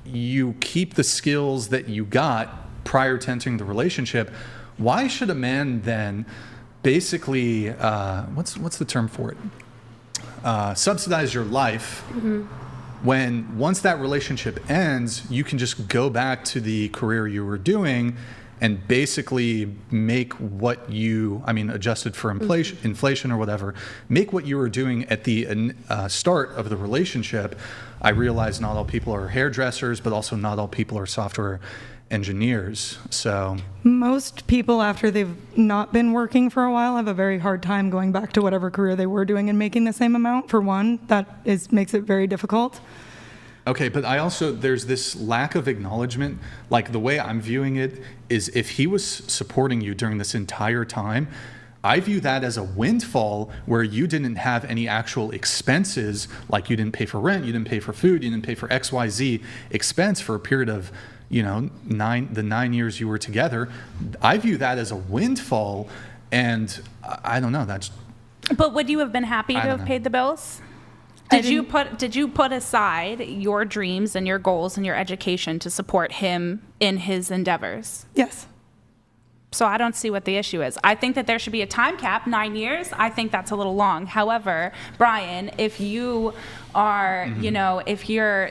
you keep the skills that you got prior to entering the relationship. Why should a man then basically, what's the term for it? Subsidize your life when once that relationship ends, you can just go back to the career you were doing and basically make what you, I mean, adjusted for inflation or whatever, make what you were doing at the start of the relationship. I realize not all people are hairdressers, but also not all people are software engineers. So Most people, after they've not been working for a while, have a very hard time going back to whatever career they were doing and making the same amount. For one, that makes it very difficult. okay, but there's this lack of acknowledgement. Like, the way I'm viewing it is, if he was supporting you during this entire time, I view that as a windfall where you didn't have any actual expenses, like you didn't pay for rent, you didn't pay for food, you didn't pay for XYZ expense for a period of, the 9 years you were together. I view that as a windfall, and I don't know, that's... But would you have been happy to have paid the bills? Did you put aside your dreams and your goals and your education to support him in his endeavors? Yes. So I don't see what the issue is. I think that there should be a time cap, 9 years. I think that's a little long. However, Brian, if you are,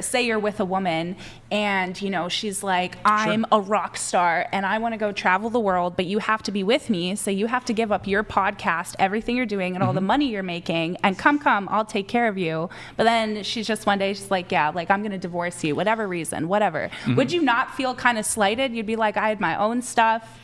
say you're with a woman and, she's like, I'm a rock star and I want to go travel the world, but you have to be with me. So you have to give up your podcast, everything you're doing and all the money you're making, and come, I'll take care of you. But then she's just one day, she's like, yeah, like, I'm going to divorce you, whatever reason, whatever. Would you not feel kind of slighted? You'd be like, I had my own stuff.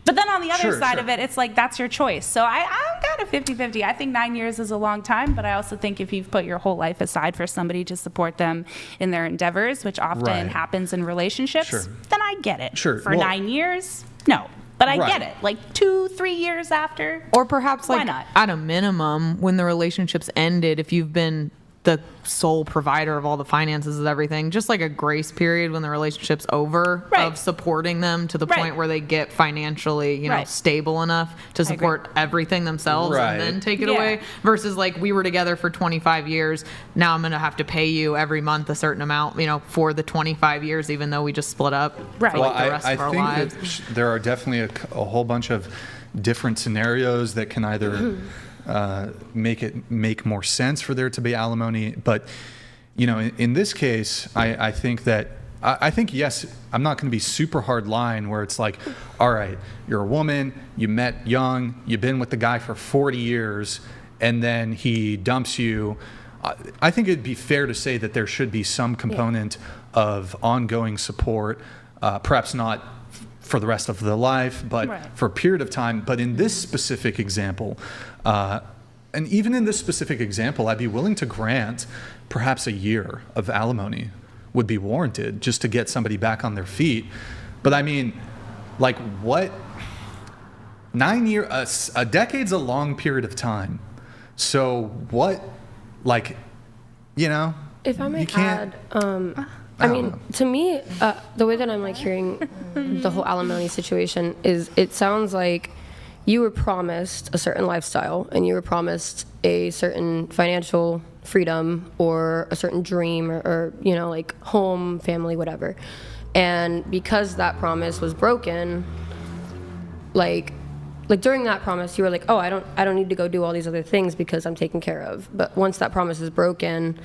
But then on the other side of it, it's like, that's your choice. So I'm kind of 50-50. I think 9 years is a long time, but I also think if you've put your whole life aside for somebody to support them in their endeavors, which often happens in relationships, then I get it. For 9 years, no. But I get it. Like 2-3 years after. Or perhaps, why like, not? at a minimum, when the relationship's ended, if you've been the sole provider of all the finances and everything, just like a grace period when the relationship's over, of supporting them to the point where they get financially, stable enough to support everything themselves and then take it away, versus like, we were together for 25 years. Now I'm going to have to pay you every month a certain amount, for the 25 years, even though we just split up for like the rest of our lives. I think there are definitely a whole bunch of different scenarios that can either make more sense for there to be alimony. But, in this case, I think that, I think, yes, I'm not going to be super hard line where it's like, all right, you're a woman, you met young, you've been with the guy for 40 years, and then he dumps you. I think it'd be fair to say that there should be some component of ongoing support, perhaps not for the rest of the life, but for a period of time. But in this specific example, and even in this specific example, I'd be willing to grant perhaps a year of alimony would be warranted just to get somebody back on their feet. But I mean, like, what? 9 years, a decade's a long period of time. So what, like, If I may add, I mean, to me, the way that I'm like hearing the whole alimony situation is, it sounds like you were promised a certain lifestyle and you were promised a certain financial freedom or a certain dream or like home, family, whatever. And because that promise was broken, like during that promise, you were like, oh, I don't need to go do all these other things because I'm taken care of. But once that promise is broken,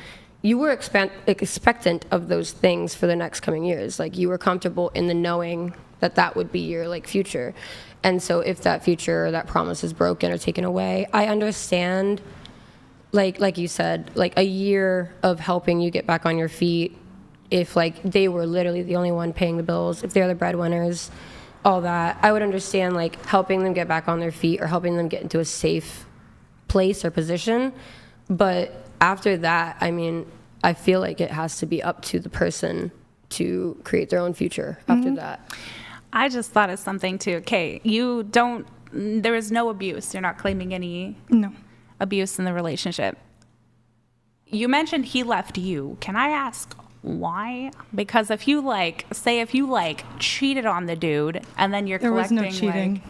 you were expectant of those things for the next coming years. Like, you were comfortable in the knowing that would be your like future. And so if that future or that promise is broken or taken away, I understand, like you said, like a year of helping you get back on your feet, if like they were literally the only one paying the bills, if they're the breadwinners, all that, I would understand like helping them get back on their feet or helping them get into a safe place or position. But after that, I mean, I feel like it has to be up to the person to create their own future after that. I just thought of something too. Okay, there was no abuse. You're not claiming any abuse in the relationship. You mentioned he left you. Can I ask why? Because if you cheated on the dude and then you're collecting, there was no cheating.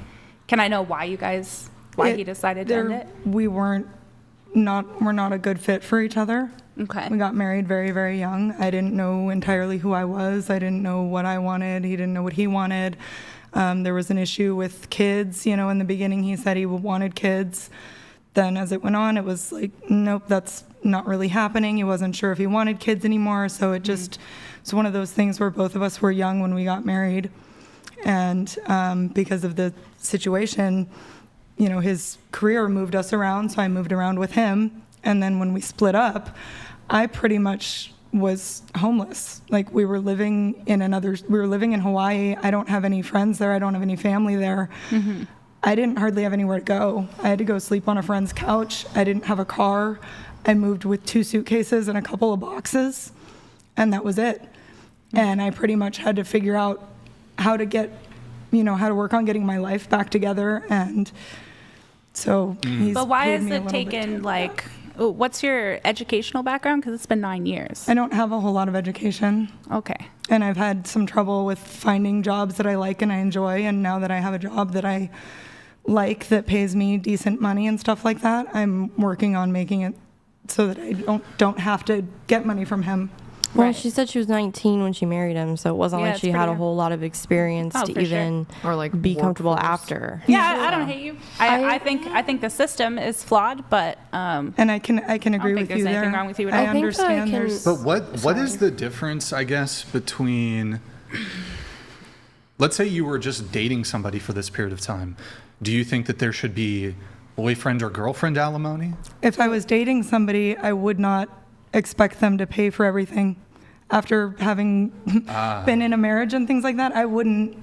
Can I know why he decided to end it? We're not a good fit for each other. Okay. We got married very, very young. I didn't know entirely who I was. I didn't know what I wanted. He didn't know what he wanted. There was an issue with kids. You know, in the beginning, he said he wanted kids. Then as it went on, it was like, nope, that's not really happening. He wasn't sure if he wanted kids anymore. So it just, it's one of those things where both of us were young when we got married. And because of the situation, you know, his career moved us around. So I moved around with him. And then when we split up, I pretty much was homeless. Like we were living in Hawaii. I don't have any friends there. I don't have any family there. Mm-hmm. I didn't hardly have anywhere to go. I had to go sleep on a friend's couch. I didn't have a car. I moved with 2 suitcases and a couple of boxes, and that was it. And I pretty much had to figure out how to work on getting my life back together. And so he's But why paid has me a it little bit taken too. what's your educational background? Because it's been 9 years. I don't have a whole lot of education. Okay. And I've had some trouble with finding jobs that I like and I enjoy. And now that I have a job that I like that pays me decent money and stuff like that, I'm working on making it so that I don't have to get money from him. Well, Right. she said she was 19 when she married him, so it wasn't Yeah, like it's she had pretty a young. whole lot of experience Oh, to for even Or like be comfortable workforce. after. Yeah, I don't hate you. I think the system is flawed, but And I can agree think with there's you anything there. wrong with you at I all. I think that I understand can- there's. But what is the difference, I guess, between, let's say you were just dating somebody for this period of time. Do you think that there should be boyfriend or girlfriend alimony? If I was dating somebody, I would not expect them to pay for everything. After having been in a marriage and things like that, I wouldn't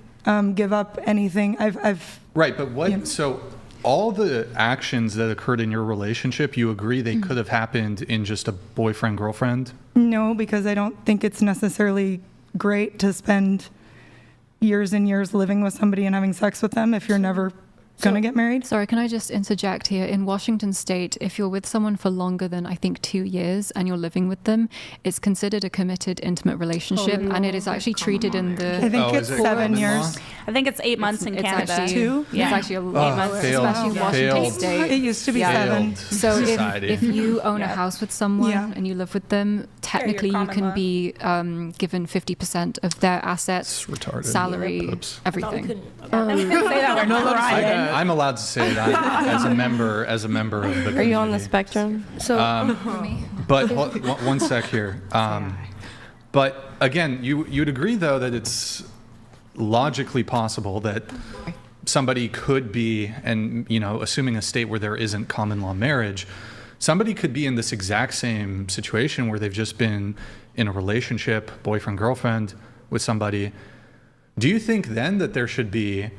give up anything. I've Right, but what, so all the actions that occurred in your relationship, you agree they could have happened in just a boyfriend-girlfriend? no, because I don't think it's necessarily great to spend years and years living with somebody and having sex with them if you're never going to get married. Sorry, can I just interject here? In Washington state, if you're with someone for longer than, I think, 2 years and you're living with them, it's considered a committed, intimate relationship, and it is actually treated in the... I think it's is it 7 common law? years. I think it's 8 months in it's Canada. actually, Two? Yeah. It's actually 8 months, failed, especially Washington failed. state. It used to be Yeah. 7. So Society. if you own a house with someone Yeah. and you live with them, technically you common can law. be given 50% of their assets, It's retarded. salary, Oops. everything. Say that word. I'm allowed to say that as a member of the community. Are you on the spectrum? So But one sec here. But again, you'd agree though that it's logically possible that somebody could be, and assuming a state where there isn't common law marriage, somebody could be in this exact same situation where they've just been in a relationship, boyfriend, girlfriend, with somebody. Do you think then that there should be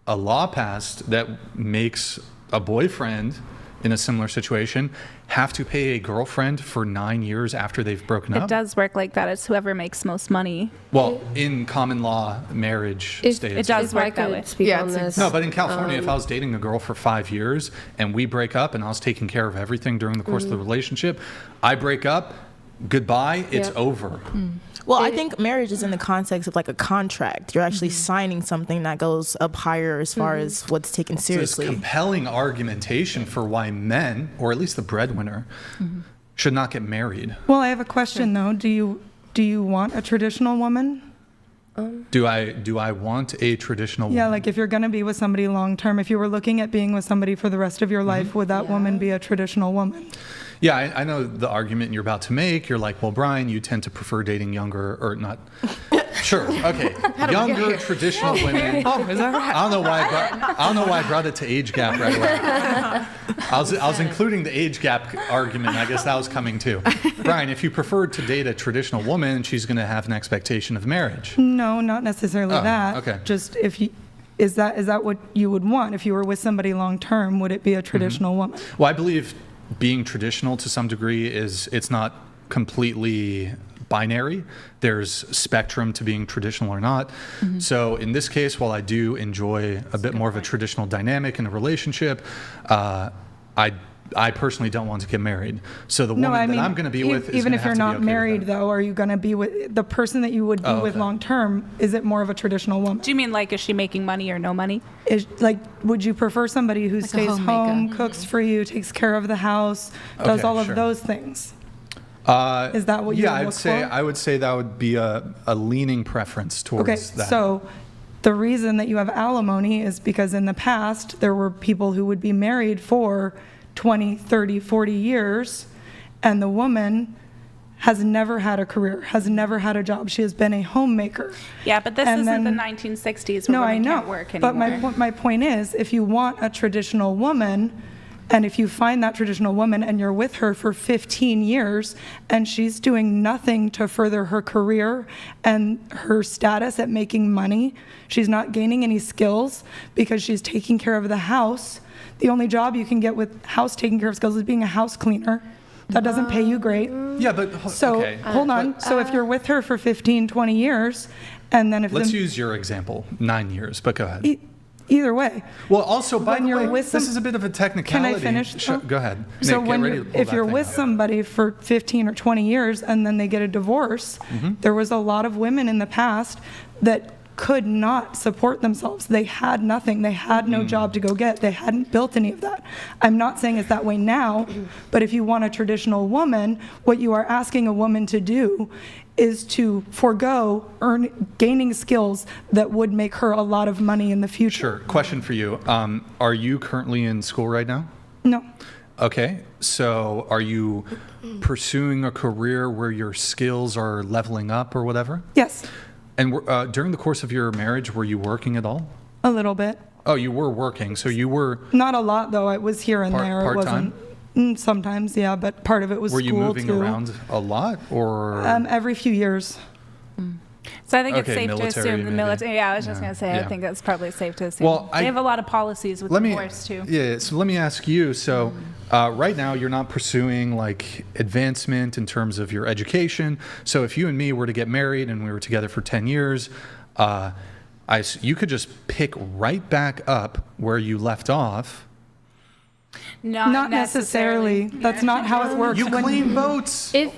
a law passed that makes a boyfriend in a similar situation have to pay a girlfriend for 9 years after they've broken It up? does work like that. It's whoever makes most money. Well, in common law marriage states. it does if I work that way. could speak Yeah, on it's this. No, but in California, if I was dating a girl for 5 years and we break up and I was taking care of everything during the course of the relationship, I break up, goodbye, it's Yep. over. Well, I think marriage is in the context of like a contract. You're actually signing something that goes up higher as far as what's taken So it's seriously. compelling argumentation for why men, or at least the breadwinner, should not get married. Well, I have a question though. Do you want a traditional woman? Do I want a traditional Yeah, woman? like if you're going to be with somebody long term, if you were looking at being with somebody for the rest of your life, would that woman be a traditional woman? Yeah, I know the argument you're about to make. You're like, well, Brian, you tend to prefer dating younger, or not. Sure, okay. Younger traditional women. Oh, is that right? I don't know why I brought it to age gap right away. I was including the age gap argument. I guess that was coming too. Brian, if you preferred to date a traditional woman, she's going to have an expectation of marriage. No, not necessarily Oh, that. okay. Just if you, is that what you would want? If you were with somebody long term, would it be a traditional woman? Well, I believe being traditional to some degree it's not completely binary. There's spectrum to being traditional or not. So in this case, while I do enjoy a bit more of a traditional dynamic in a relationship, I personally don't want to get married. So the woman that I'm going to be with is even gonna if have you're to be not okay married, with that. though, are you going to be with the person that you would be with long term? Is it more of a traditional woman? Do you mean like, is she making money or no money? Is like, would you prefer somebody who stays home, cooks for you, takes care of the house, does Okay, all of sure. those things? Is that what you would look for? I would say that would be a leaning preference towards Okay, that. so the reason that you have alimony is because in the past, there were people who would be married for 20, 30, 40 years, and the woman has never had a career, has never had a job. She has been a homemaker. Yeah, but this And isn't the then- 1960s where No, I women know. can't work anymore. But my point is, if you want a traditional woman, and if you find that traditional woman and you're with her for 15 years and she's doing nothing to further her career and her status at making money, she's not gaining any skills because she's taking care of the house. The only job you can get with house taking care of skills is being a house cleaner. That doesn't pay you great. Yeah, but So, okay. hold on. So if you're with her for 15, 20 years, and then if Let's the- use your example, 9 years, but go ahead. either way. Well, also, by when the you're way, with this some- is a bit of a Can technicality. I finish? Go ahead. So Nick, when get ready you're, to pull if that you're thing with out. somebody for 15 or 20 years and then they get a divorce, there was a lot of women in the past that could not support themselves. They had nothing. They had no job to go get. They hadn't built any of that. I'm not saying it's that way now, but if you want a traditional woman, what you are asking a woman to do is to forego gaining skills that would make her a lot of money in the future. Sure. Question for you. Are you currently in school right now? No. Okay. So are you pursuing a career where your skills are leveling up or whatever? Yes, And during the course of your marriage, were you working at all? a little bit. Oh, you were working. So you were. Not a lot, though. It was here and there. It Part-time? wasn't. Sometimes, yeah, but part of it was Were school you moving too. around a lot, or? Every few years. So I think it's Okay, safe to military, assume the maybe. military. Yeah, I was just Yeah. going to say, I Yeah. think that's probably safe to assume. Well, they have a lot of policies with divorce too. Yeah. So let me ask you. So right now, you're not pursuing like advancement in terms of your education. So if you and me were to get married and we were together for 10 years, you could just pick right back up where you left off. Not necessarily. That's not how it works. You When- clean boats. If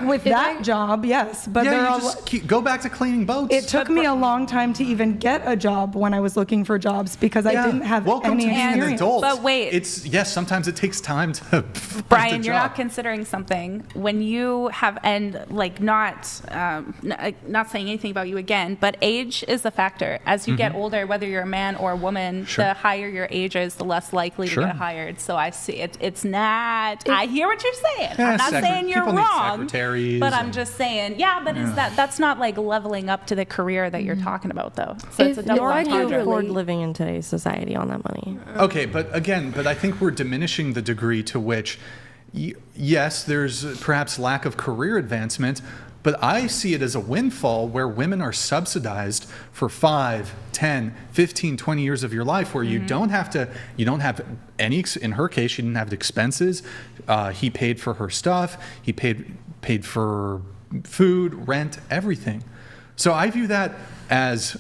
with that job, yes, but yeah, there you are. just go back to cleaning boats. It took me a long time to even get a job when I was looking for jobs because I didn't have Welcome any to being an experience. adult. But wait. It's yes. Sometimes it takes time to. find Brian, a you're job. not considering something when you have, and like not saying anything about you again, but age is a factor. As you get older, whether you're a man or a woman, Sure. the higher your age is, the less likely Sure. to get hired. So I see it. It's not. I hear what you're saying. Yeah, I'm not saying you're people need wrong, secretaries but I'm and- just saying, yeah. But is that's not like leveling up to the career that you're talking about, though? So it's a double Nor do you entendre. afford really- living in today's society on that money. Okay, but I think we're diminishing the degree to which, yes, there's perhaps lack of career advancement, but I see it as a windfall where women are subsidized for 5, 10, 15, 20 years of your life where you don't have any, in her case, she didn't have expenses. He paid for her stuff. He paid for food, rent, everything. So I view that as,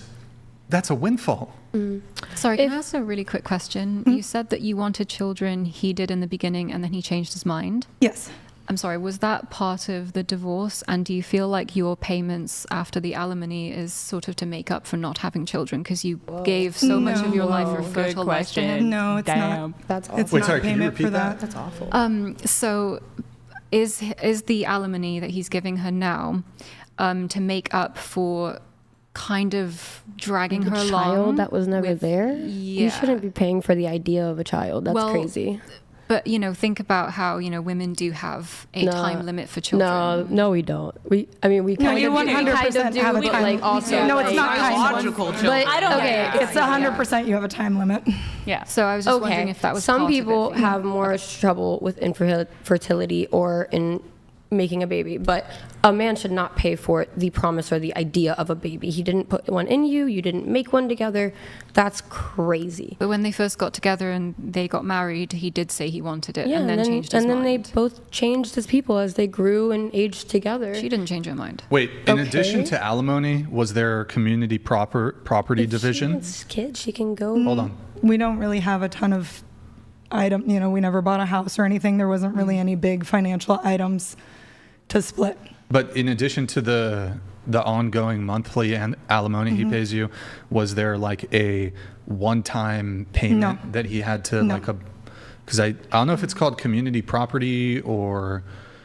that's a windfall. Sorry, can I ask a really quick question? You said that you wanted children, he did in the beginning, and then he changed his mind. Yes. I'm sorry, was that part of the divorce? And do you feel like your payments after the alimony is sort of to make up for not having children because you gave so much of your life for fertile life to him? No, it's not. That's It's Wait, not sorry, can you payment repeat for that? That's awful. So is the alimony that he's giving her now to make up for kind of dragging her along? Child that was never with- there. Yeah. You shouldn't be paying for the idea of a child. That's Well, crazy. But, think about how, women do have a time limit for children. No, we don't. We No, kind you of do. 100% have a but, time like, also, No, it's like, not kind of. Biological children. But I don't okay, get It's 100% you have a time limit. Yeah. So I was just wondering if that was Some part of people it. have more trouble with infertility or making a baby, but a man should not pay for the promise or the idea of a baby. He didn't put one in you. You didn't make one together. That's crazy. But when they first got together and they got married, he did say he wanted it, Yeah, and then changed his and then mind. they both changed as people as they grew and aged together. She didn't change her mind. Wait, in Okay. addition to alimony, was there a community property If division? She wants kids, she can go. Hold on. We don't really have a ton of item. You know, we never bought a house or anything. There wasn't really any big financial items to split. But in addition to the ongoing monthly and alimony he pays you, was there like a one-time payment that he had to because I don't know if it's called community property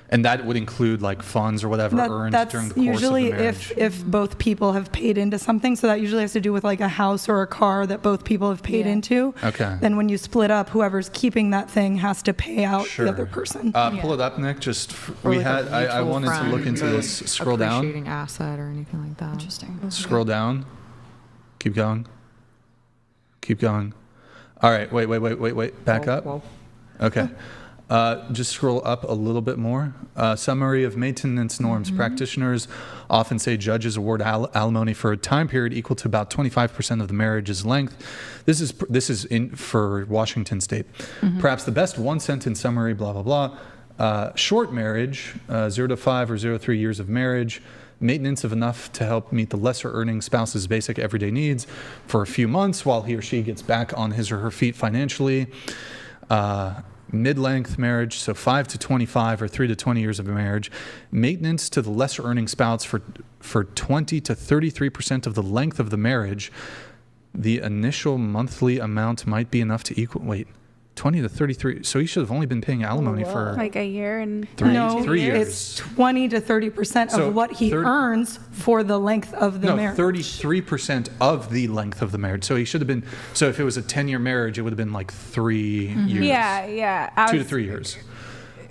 and that would include like funds or whatever earned during the course usually of the marriage. if both people have paid into something. So that usually has to do with like a house or a car that both people have paid into. Okay. Then when you split up, whoever's keeping that thing has to pay out Sure. the other person. Pull it up, Nick. Just Or we like had. a I mutual wanted to look friend into or this. Scroll down. appreciating asset or anything like that. Interesting. Scroll down. Keep going. Keep going. All right. Wait. Back up. Well, Okay. Just scroll up a little bit more. Summary of maintenance norms. Practitioners often say judges award alimony for a time period equal to about 25% of the marriage's length. This is for Washington State. Perhaps the best one-sentence summary, blah, blah, blah. Short marriage, 0 to 5 or 0 to 3 years of marriage. Maintenance of enough to help meet the lesser earning spouse's basic everyday needs for a few months while he or she gets back on his or her feet financially. Mid-length marriage, so 5 to 25 or 3 to 20 years of marriage. Maintenance to the lesser earning spouse for 20 to 33% of the length of the marriage. The initial monthly amount might be enough to equal, 20 to 33. So he should have only been paying alimony for Like a year and 3 years. It's 20 to 30% So of what he 30 earns for the length of the marriage. 33% of the length of the marriage. So he should have been, so if it was a 10-year marriage, it would have been like 3 years. Yeah. 2 to 3 years.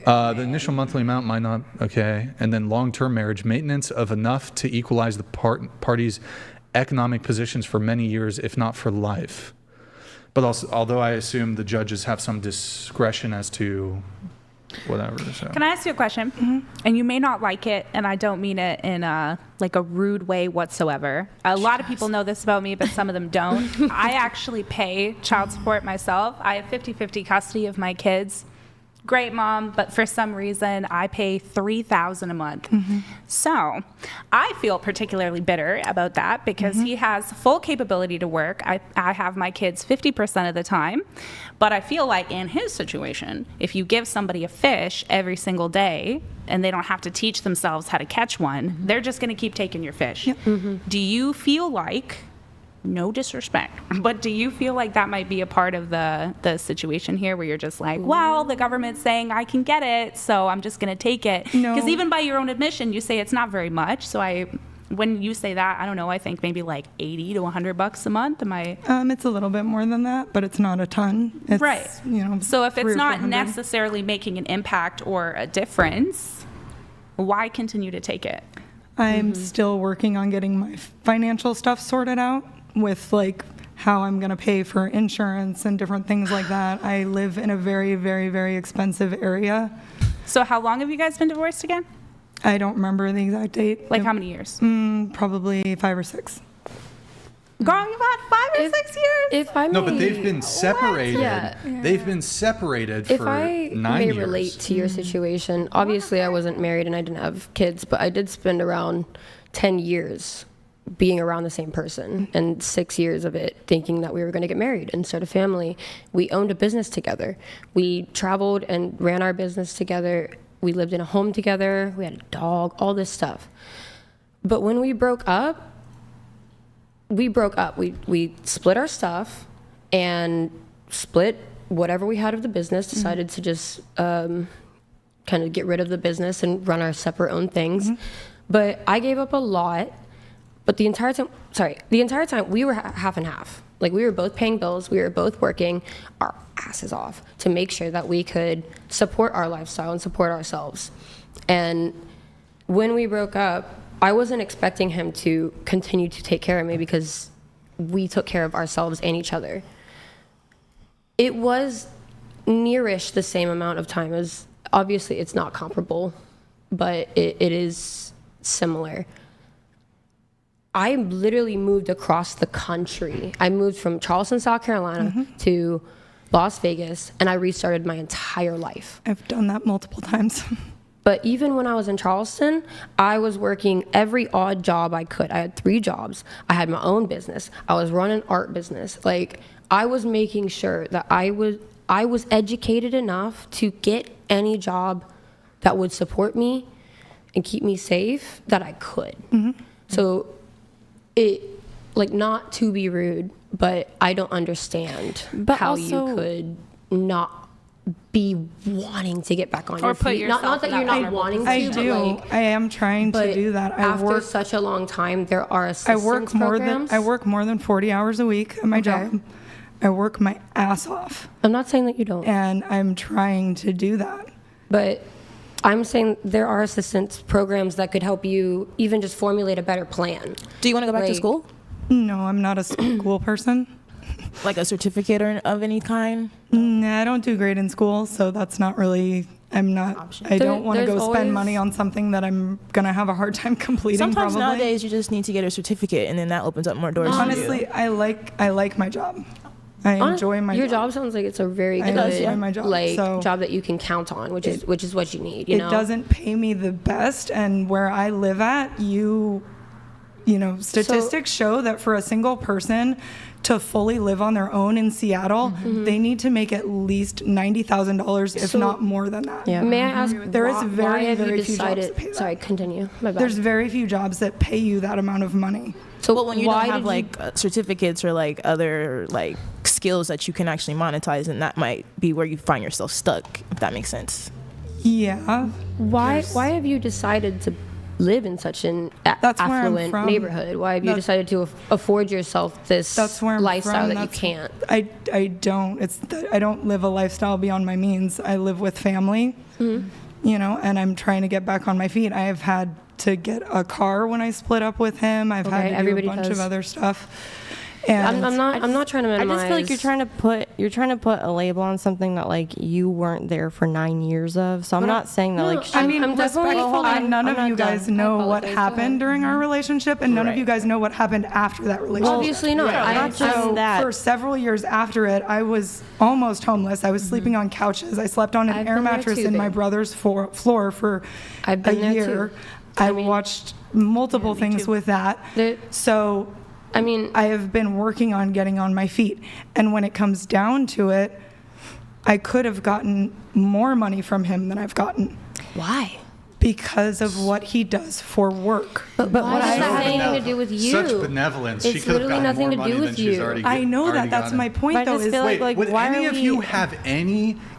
The initial monthly amount might not, okay. And then long-term marriage, maintenance of enough to equalize the parties' economic positions for many years, if not for life. But also, although I assume the judges have some discretion as to whatever. So. Can I ask you a question? And you may not like it, and I don't mean it in a rude way whatsoever. A lot of people know this about me, but some of them don't. I actually pay child support myself. I have 50-50 custody of my kids. Great mom, but for some reason I pay $3,000 a month. So I feel particularly bitter about that because he has full capability to work. I have my kids 50% of the time, but I feel like in his situation, if you give somebody a fish every single day and they don't have to teach themselves how to catch one, they're just going to keep taking your fish. Do you feel like, no disrespect, but do you feel like that might be a part of the situation here where you're just like, well, the government's saying I can get it, so I'm just going to take it? No. Because even by your own admission, you say it's not very much. So when you say that, I don't know, I think maybe like $80 to $100 a month. Am I? It's a little bit more than that, but it's not a ton. It's, Right. So if 300 it's or not 400. necessarily making an impact or a difference, why continue to take it? I'm still working on getting my financial stuff sorted out with like how I'm going to pay for insurance and different things like that. I live in a very, very, very expensive area. So how long have you guys been divorced again? I don't remember the exact date. Like how many years? Probably 5 or 6. Girl, you've had 5 or 6 years? If I may, No, but they've been separated. Yeah. They've been separated if for I 9 may years. relate to your situation, obviously I wasn't married and I didn't have kids, but I did spend around 10 years being around the same person, and 6 years of it thinking that we were going to get married and start a family. We owned a business together. We traveled and ran our business together. We lived in a home together. We had a dog, all this stuff. But when we broke up, we split our stuff and split whatever we had of the business, decided to just kind of get rid of the business and run our separate own things. But I gave up a lot. But the entire time we were half and half. Like we were both paying bills, we were both working our asses off to make sure that we could support our lifestyle and support ourselves. And when we broke up, I wasn't expecting him to continue to take care of me because we took care of ourselves and each other. It was nearish the same amount of time as, obviously it's not comparable, but it is similar. I literally moved across the country. I moved from Charleston, South Carolina to Las Vegas, and I restarted my entire life. I've done that multiple times. But even when I was in Charleston, I was working every odd job I could. I had 3 jobs. I had my own business. I was running art business. Like, I was making sure that I was educated enough to get any job that would support me and keep me safe that I could. So it, like, not to be rude, but I don't understand how you could not be wanting to get back on your put feet. yourself Not that in you're that not wanting to, I but do. like, I am trying to do that. After such a long time, there are I assistance work more than 40 hours a week at my job. I work my ass off. I'm not saying that you don't. And I'm trying to do that. But I'm saying there are assistance programs that could help you even just formulate a better plan. Do you want to go back to school? No, I'm not a school person. Like a certificate of any kind? Nah, I don't do great in school, so that's not really. I'm not. I don't want to go spend money on something that I'm gonna have a hard time completing. Sometimes probably. nowadays you just need to get a certificate, and then that opens up more doors. Honestly, I like my job. I enjoy my Your job. job sounds like it's a very I good enjoy my job, like so job that you can count on, which is what you need. You know, it doesn't pay me the best, and where I live at, you know, statistics show that for a single person to fully live on their own in Seattle, they need to make at least $90,000, if not more than that. Yeah. May I ask, There is why very have you few jobs decided? that pay that. Sorry, continue. My bad. There's very few jobs that pay you that amount of money. So well, when you why don't have did like certificates or like other like skills that you can actually monetize, and that might be where you find yourself stuck, if that makes sense. Yeah. Why have you decided to live in such an That's where I'm affluent from. neighborhood? Why have you decided to afford yourself this That's where I'm lifestyle from. that you can't? I don't. I don't live a lifestyle beyond my means. I live with family, you know, and I'm trying to get back on my feet. I have had to get a car when I split up with him. I've had to do a bunch of other stuff. And I'm not trying to minimize. I just feel like you're trying to put a label on something that like you weren't there for 9 years of. So I'm not saying that like. I mean, I'm respectfully, none of you guys know what happened during our relationship, and none of you guys know what happened after that relationship. Obviously not. Not just So that. for several years after it, I was almost homeless. I was sleeping on couches. I slept on an I've air been there mattress too, in my babe. brother's floor for I've a been there year. too. I watched multiple things with that. So I mean, I have been working on getting on my feet. And when it comes down to it, I could have gotten more money from him than I've gotten. Why? Because of what he does for work. But why does that have anything to do with you? Such benevolence. It's She could have literally gotten nothing more to money do than with she's you. already I know already that. That's gotten. my point, But I though. just Is feel like Would why any are of we? you have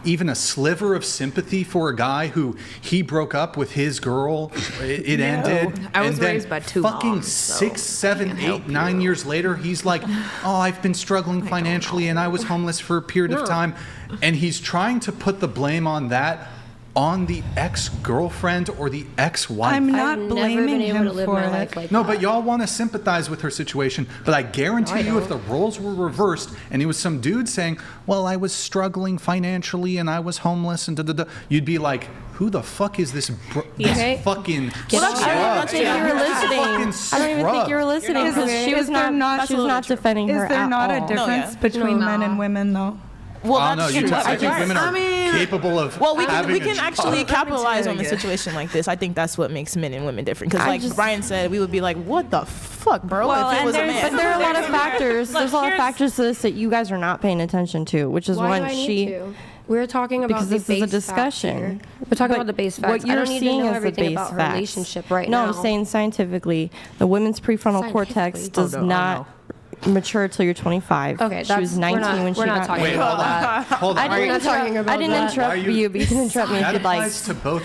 even a sliver of sympathy for a guy who he broke up with his girl? It ended. I was and then raised by two fucking moms, so 6, 7, 8, 9 years later, he's like, "Oh, I've been struggling financially, and I was homeless for a period of time," and he's trying to put the blame on that on the ex-girlfriend or the ex-wife. I'm I've not never blaming been able him to live for my it. life like No, that. but y'all want to sympathize with her situation. But I guarantee you, if the roles were reversed and it was some dude saying, "Well, I was struggling financially and I was homeless," and da da da, you'd be like, "Who the fuck is this? Okay. This fucking Well, scrub? I don't think you were listening. Fucking I don't even scrub." think you were listening because she was not defending her Is there at not all. a difference between men and women, though? Well, I don't know. I think women are capable of Well, we having can a actually job. capitalize on a situation like this. I think that's what makes men and women different. Because, like Brian said, we would be like, "What the fuck, bro?" Well, if it and was a there's- man. But there are a lot of factors. Look, There's a lot of here's- factors to this that you guys are not paying attention to, which is Why when do I need she. to? We're talking about Because the this is a base discussion. facts here. We're talking But about the base what facts. I you're don't need to seeing know is the everything base about her facts. relationship right No, now. I'm saying scientifically, the women's prefrontal cortex Scientifically. does not mature till you're 25. Okay, she was 19 when she we're not got talking married. about that. Hold on. I didn't talking about I didn't that. interrupt you, but you can interrupt me if That you'd like. applies to both.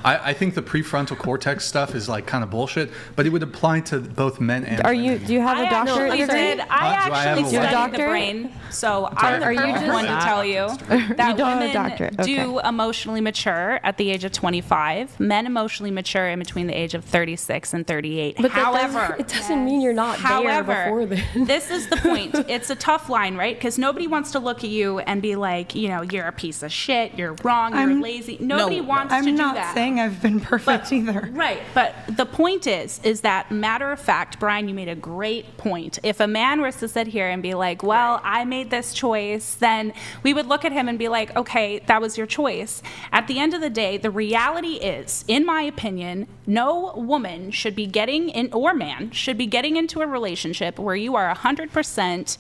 I think the prefrontal cortex stuff is like kind of bullshit, but it would apply to both men and Are women. you? Do you have a I doctorate actually degree? did. I Do I have actually a what? studied the Doctorate? brain, so I'm the Are you perfect just- one to tell you that You don't have a women doctorate, okay. do emotionally mature at the age of 25. Men emotionally mature in between the age of 36 and 38. But However, it doesn't mean you're not there before then. this is the point. It's a tough line, right? Because nobody wants to look at you and be like, you know, you're a piece of shit, you're wrong, you're lazy. Nobody wants to I'm do not that. saying saying I've been perfect either. Right, but the point is that matter of fact, Brian, you made a great point. If a man was to sit here and be like, well, I made this choice, then we would look at him and be like, okay, that was your choice. At the end of the day, the reality is, in my opinion, no woman should be getting in, or man should be getting into a relationship where you are 100%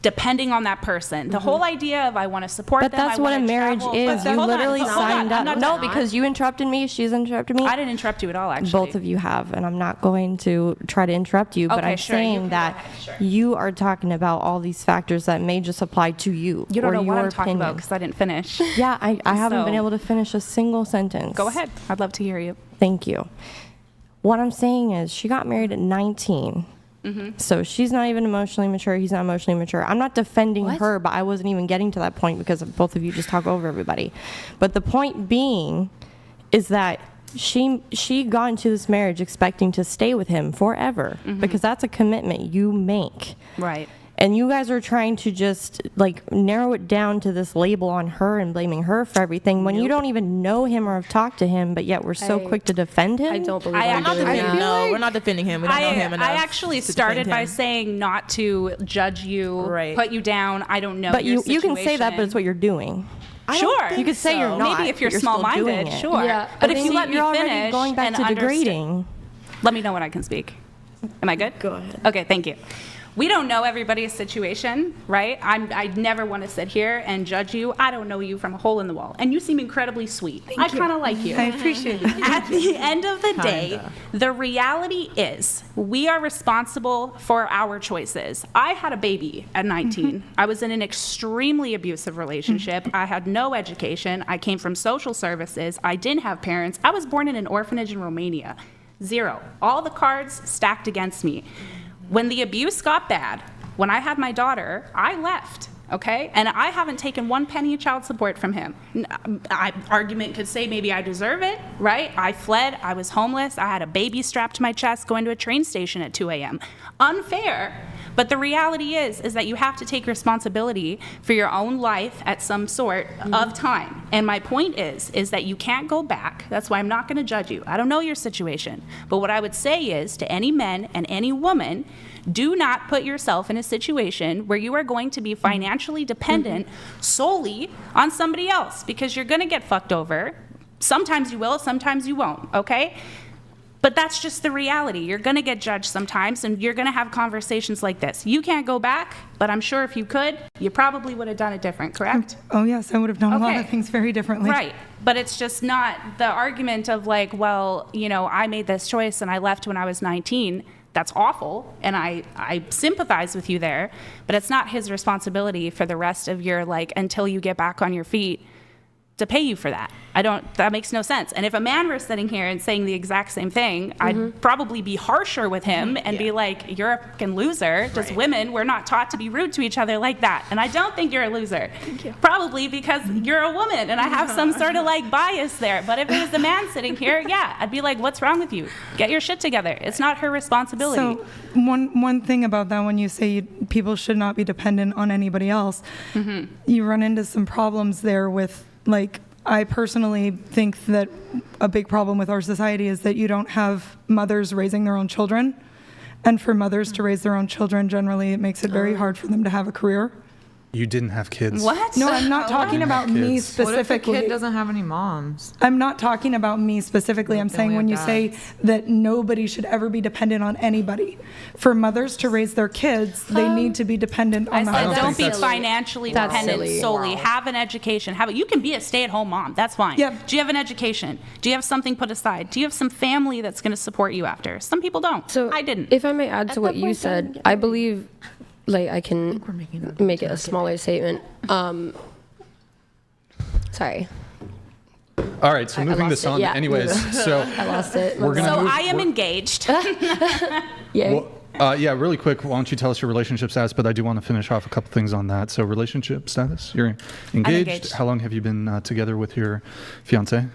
depending on that person. The whole idea of I want to support But them. that's I what a wanna marriage travel. is. But You hold on, literally hold on, signed I'm up. not No, done. because you interrupted me. She's interrupted me. I didn't interrupt you at all, actually. Both of you have, and I'm not going to try to interrupt you, but Okay, I'm sure, you saying can go that ahead, sure. you are talking about all these factors that may just apply to you. You don't or know what your I'm talking about opinion. because I didn't finish. Yeah, I haven't been So- able to finish a single sentence. Go ahead. I'd love to hear you. Thank you. What I'm saying is, she got married at 19. So she's not even emotionally mature. He's not emotionally mature. I'm not defending her, but I wasn't even getting to that point because both of you just talk over everybody. But the point being is that she got into this marriage expecting to stay with him forever because that's a commitment you make. Right. And you guys are trying to just like narrow it down to this label on her and blaming her for everything when you don't even know him or have talked to him, but yet we're so quick to defend him. I don't believe I'm I'm not doing defending- that. No, we're not defending him. We don't know him enough. I actually to started defend by him. saying not to judge you, Right. put you down. I don't know. But your you can say that, but it's situation. what you're doing. Sure. You could say you're not. Maybe if you're but still doing small-minded, it. sure. Yeah, But I if you think let me you're already finish going back and to understand- degrading. Let me know when I can speak. Am I good? Go ahead. Okay, thank you. We don't know everybody's situation, right? I never want to sit here and judge you. I don't know you from a hole in the wall. And you seem incredibly sweet. I kind of like you. I appreciate it. At the end of the day, the reality is we are responsible for our choices. I had a baby at 19. I was in an extremely abusive relationship. I had no education. I came from social services. I didn't have parents. I was born in an orphanage in Romania. Zero. All the cards stacked against me. When the abuse got bad, when I had my daughter, I left. Okay, and I haven't taken one penny of child support from him. Argument could say maybe I deserve it, right? I fled, I was homeless, I had a baby strapped to my chest going to a train station at 2 a.m. Unfair, but the reality is that you have to take responsibility for your own life at some sort of time. And my point is that you can't go back. That's why I'm not going to judge you. I don't know your situation, but what I would say is to any men and any woman, do not put yourself in a situation where you are going to be financially dependent solely on somebody else because you're going to get fucked over. Sometimes you will, sometimes you won't, okay? But that's just the reality. You're going to get judged sometimes, and you're going to have conversations like this. You can't go back, but I'm sure if you could, you probably would have done it different, correct? Oh, yes, I would have done a lot Okay. of things very differently. Right. But it's just not the argument of like, well, you know, I made this choice and I left when I was 19. That's awful, and I sympathize with you there, but it's not his responsibility for the rest of your, like, until you get back on your feet to pay you for that. That makes no sense. And if a man were sitting here and saying the exact same thing, I'd probably be harsher with him and be like, you're a fucking loser. Just women, we're not taught to be rude to each other like that. And I don't think you're a loser. Thank you. Probably because you're a woman and I have some sort of like bias there. But if it was a man sitting here, yeah, I'd be like, what's wrong with you? Get your shit together. It's not her responsibility. So one thing about that, when you say people should not be dependent on anybody else, you run into some problems there with, like, I personally think that a big problem with our society is that you don't have mothers raising their own children. And for mothers to raise their own children, generally, it makes it very hard for them to have a career. You didn't have kids. What? No, I'm not talking about me Kids. What if the specifically. kid doesn't have any moms? I'm not talking about me specifically. I'm They saying only when you have say dads. that nobody should ever be dependent on anybody. For mothers to raise their kids, they need to be dependent I on the said don't don't think be that's- financially That's dependent silly. solely. Have an education. You can be a stay-at-home mom. That's fine. Yep. Do you have an education? Do you have something put aside? Do you have some family that's going to support you after? Some people don't. So I didn't. If I may add to what you said, I believe, like, I can make it a smaller statement. Sorry, All right, so I moving lost this it, on. yeah. Anyways, so I lost it. We're gonna So move- I am engaged. Yay. yeah, really quick. Why don't you tell us your relationship status? But I do want to finish off a couple things on that. So relationship status. You're engaged. engaged. How long have you been together with your fiance?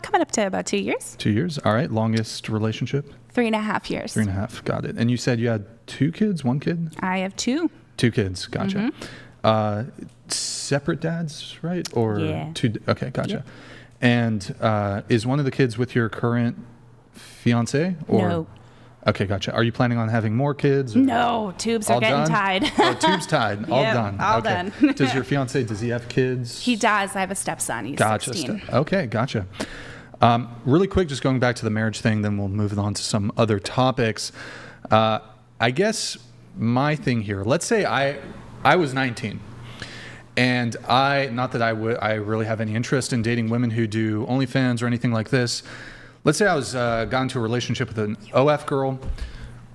Coming up to about 2 years. 2 years. All right. Longest relationship? 3.5 years. 3.5. Got it. And you said you had 2 kids, 1 kid? I have 2. 2 kids. Gotcha. Separate dads, right? Or Yeah. 2? Okay, gotcha. And is one of the kids with your current fiance? Or? No. Okay, gotcha. Are you planning on having more kids? Or? No, tubes are All getting done? tied. Oh, tubes tied. All Yep, done. all okay. done. Does your fiance, does he have kids? He does. I have a stepson. He's Gotcha. 16. Okay, gotcha. Really quick, just going back to the marriage thing, then we'll move on to some other topics. I guess my thing here, let's say I was 19. And not that I really have any interest in dating women who do OnlyFans or anything like this. Let's say I was got into a relationship with an OF girl.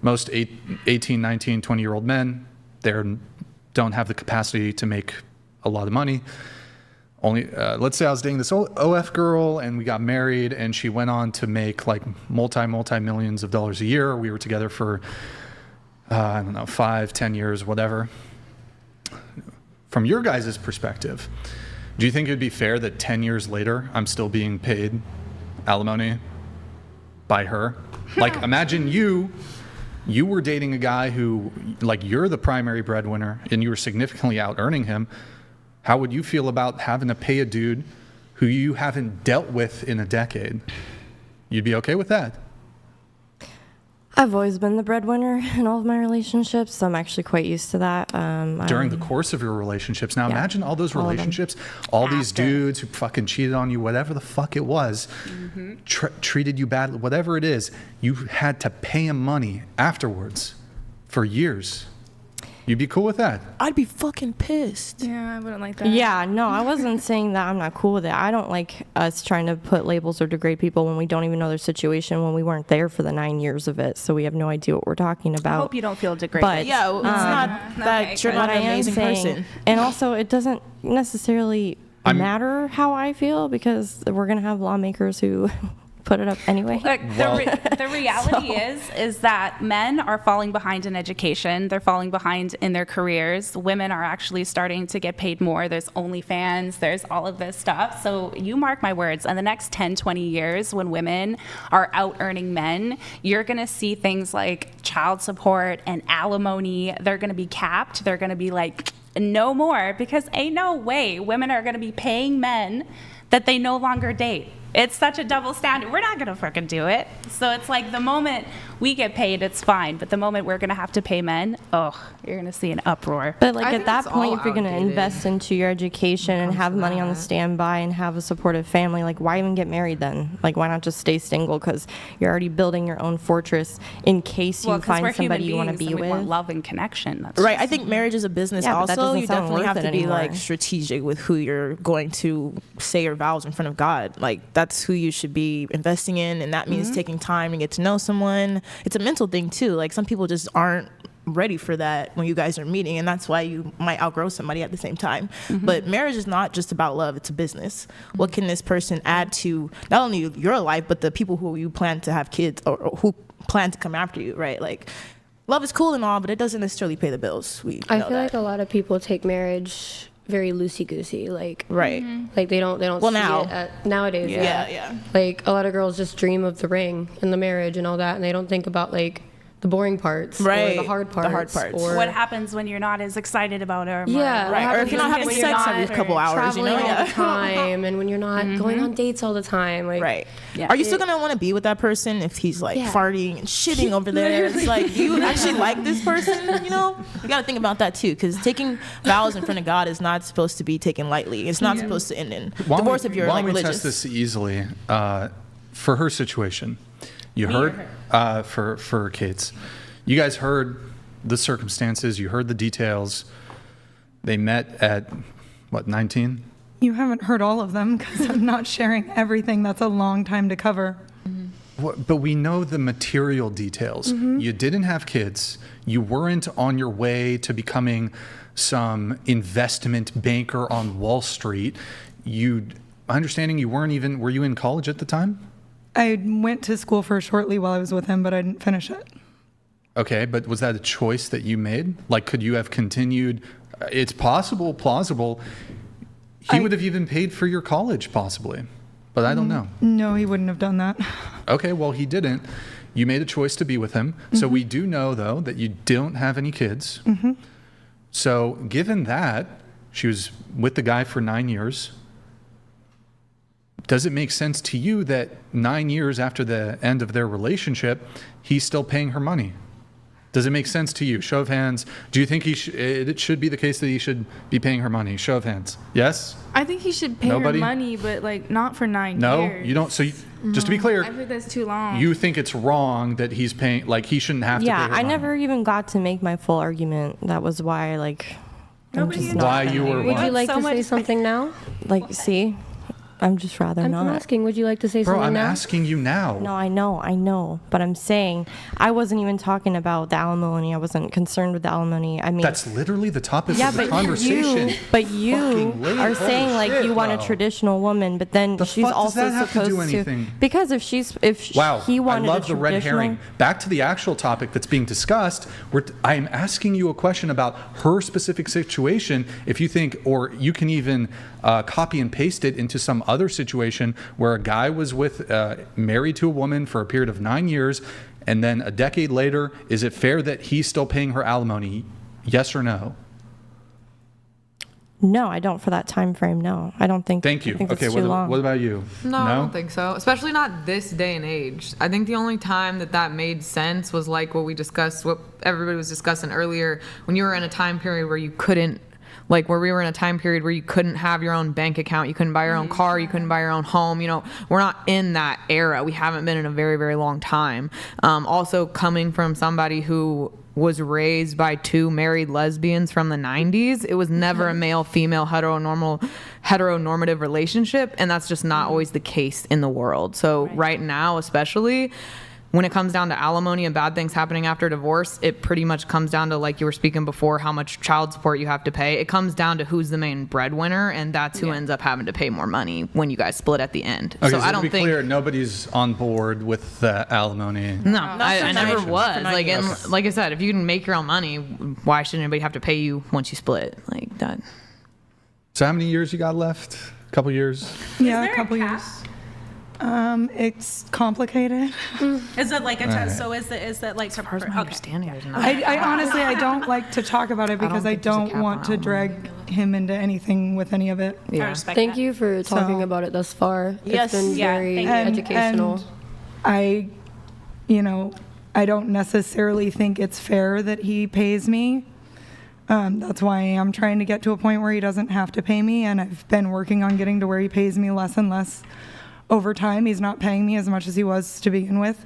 Most 18, 19, 20-year-old men, they don't have the capacity to make a lot of money. Let's say I was dating this OF girl and we got married and she went on to make like multi-millions of dollars a year. We were together for, 5, 10 years, whatever. From your guys' perspective, do you think it'd be fair that 10 years later, I'm still being paid alimony by her? Like, imagine you were dating a guy who, like, you're the primary breadwinner and you were significantly out earning him. How would you feel about having to pay a dude who you haven't dealt with in a decade? You'd be okay with that? I've always been the breadwinner in all of my relationships, so I'm actually quite used to that. During the course of your relationships. Now, Yeah, imagine all those all of them. relationships, all these dudes who fucking cheated on you, whatever the fuck it was, treated you badly, whatever it is, you had to pay him money afterwards for years. You'd be cool with that? I'd be fucking pissed. Yeah, I wouldn't like that. Yeah, no, I wasn't saying that I'm not cool with it. I don't like us trying to put labels or degrade people when we don't even know their situation, when we weren't there for the 9 years of it, so we have no idea what we're talking I about. hope you don't feel degraded. But Yeah, it's not that okay, you're good. not what an I am amazing saying, person. and also it doesn't necessarily matter how I feel because we're gonna have lawmakers who put it up anyway. Look, the reality is that men are falling behind in education. They're falling behind in their careers. Women are actually starting to get paid more. There's OnlyFans. There's all of this stuff. So you mark my words, in the next 10, 20 years, when women are out earning men, you're going to see things like child support and alimony. They're going to be capped. They're going to be like, no more, because ain't no way women are going to be paying men that they no longer date. It's such a double standard. We're not going to fucking do it. So it's like the moment we get paid, it's fine. But the moment we're going to have to pay men, oh, you're going to see an uproar. But like I at think that it's point, all if you're going to outdated invest into your education and have money on the standby and have a supportive family, like why even get married then? Like why not just stay single? Because you're already building your own fortress in case you 'cause find we're human somebody you want to beings be and we want with. love and connection. That's Right, I think marriage is a business. Yeah, but that also, doesn't you sound definitely worth have it to be like anymore. strategic with who you're going to say your vows in front of God. Like that's who you should be investing in, and that means taking time to get to know someone. It's a mental thing too. Like some people just aren't ready for that when you guys are meeting, and that's why you might outgrow somebody at the same time. But marriage is not just about love, it's a business. What can this person add to not only your life but the people who you plan to have kids or who plan to come after you, right? Like love is cool and all, but it doesn't necessarily pay the bills. I feel like a lot of people take marriage very loosey-goosey, like right. like they don't Well, see now. it nowadays. Yeah. Like a lot of girls just dream of the ring and the marriage and all that, and they don't think about like the boring parts, Right. or the hard parts, or what happens when you're not as excited about it? Or more- Yeah, Right, or if you're not having when you're sex not every couple hours, you traveling know? all Yeah. the time, and when you're not going on dates all the time, like Right. Yeah. Are you still gonna want to be with that person if he's like Yeah. farting and shitting over there? It's like, do you actually like this person? You know, you got to think about that too, because taking vows in front of God is not supposed to be taken lightly. It's not supposed to end in divorce if you're why like don't we religious. test this easily for her situation? You heard for Kate's. You guys heard the circumstances. You heard the details. They met at what, 19? You haven't heard all of them because I'm not sharing everything. That's a long time to cover. But we know the material details. You didn't have kids. You weren't on your way to becoming some investment banker on Wall Street. Understanding you weren't even, were you in college at the time? I went to school for shortly while I was with him, but I didn't finish it. Okay, but was that a choice that you made? Like, could you have continued? It's possible, plausible. He would have even paid for your college, possibly. But I don't know. No, he wouldn't have done that. Okay, well, he didn't. You made a choice to be with him. So we do know, though, that you don't have any kids. So given that, she was with the guy for 9 years. does it make sense to you that 9 years after the end of their relationship, he's still paying her money? Does it make sense to you? Show of hands. Do you think it should be the case that he should be paying her money? Show of hands. Yes? I think he should pay Nobody? her money, but like not for 9 No? years. You don't? So just to be clear, I think that's too long. you think it's wrong that he's paying, like he shouldn't have to pay her Yeah, I money. never even got to make my full argument. That was why, like, I'm Nobody just even- not Why gonna- you were Would you what? like So to say much- something now? Like, see, I'm just rather I'm not. asking, would you like to say Bro, something I'm now? asking you now. No, I know, but I'm saying I wasn't even talking about the alimony. I wasn't concerned with the alimony. I mean, That's literally the topic yeah, of the but conversation. you Fucking late. are Holy saying like shit, you want a bro. traditional woman, but then The she's fuck does also that have to do supposed anything? because if Wow, he I wanted love a the red traditional, herring. Back to the actual topic that's being discussed. I am asking you a question about her specific situation. If you think, or you can even copy and paste it into some other situation where a guy was married to a woman for a period of 9 years, and then a decade later, is it fair that he's still paying her alimony? Yes or no? No, I don't for that time frame. No, I don't think. Thank you. I think Okay, it's too long. what about you? No, I don't think so. Especially not this day and age. I think the only time that made sense was like what we discussed, what everybody was discussing earlier, when you were in a time period where you couldn't, like where we were in a time period where you couldn't have your own bank account, you couldn't buy your own car, you couldn't buy your own home. You know, we're not in that era. We haven't been in a very, very long time. Also coming from somebody who was raised by two married lesbians from the 90s. It was never a male-female heteronormative relationship, and that's just not always the case in the world. So right now, especially, when it comes down to alimony and bad things happening after divorce, it pretty much comes down to, like you were speaking before, how much child support you have to pay. It comes down to who's the main breadwinner, and that's who ends up having to pay more money when you guys split at the end. Okay, so I to don't be think clear, nobody's on board with the alimony. No, I never was. Like, and Okay. like I said, if you can make your own money, why should anybody have to pay you once you split? Like that. So how many years you got left? A couple years? Yeah, a couple years. It's complicated. Is it like a Alright. so is that like As far as my understanding, there's not. I honestly, I don't like to talk about it because I think there's a don't cap want on to alimony. drag him into anything with any of it. I Yeah. respect Thank that. you for talking So- about it thus far. Yes, It's been yeah, very thank you. educational. And I, I don't necessarily think it's fair that he pays me. That's why I am trying to get to a point where he doesn't have to pay me, and I've been working on getting to where he pays me less and less over time. He's not paying me as much as he was to begin with,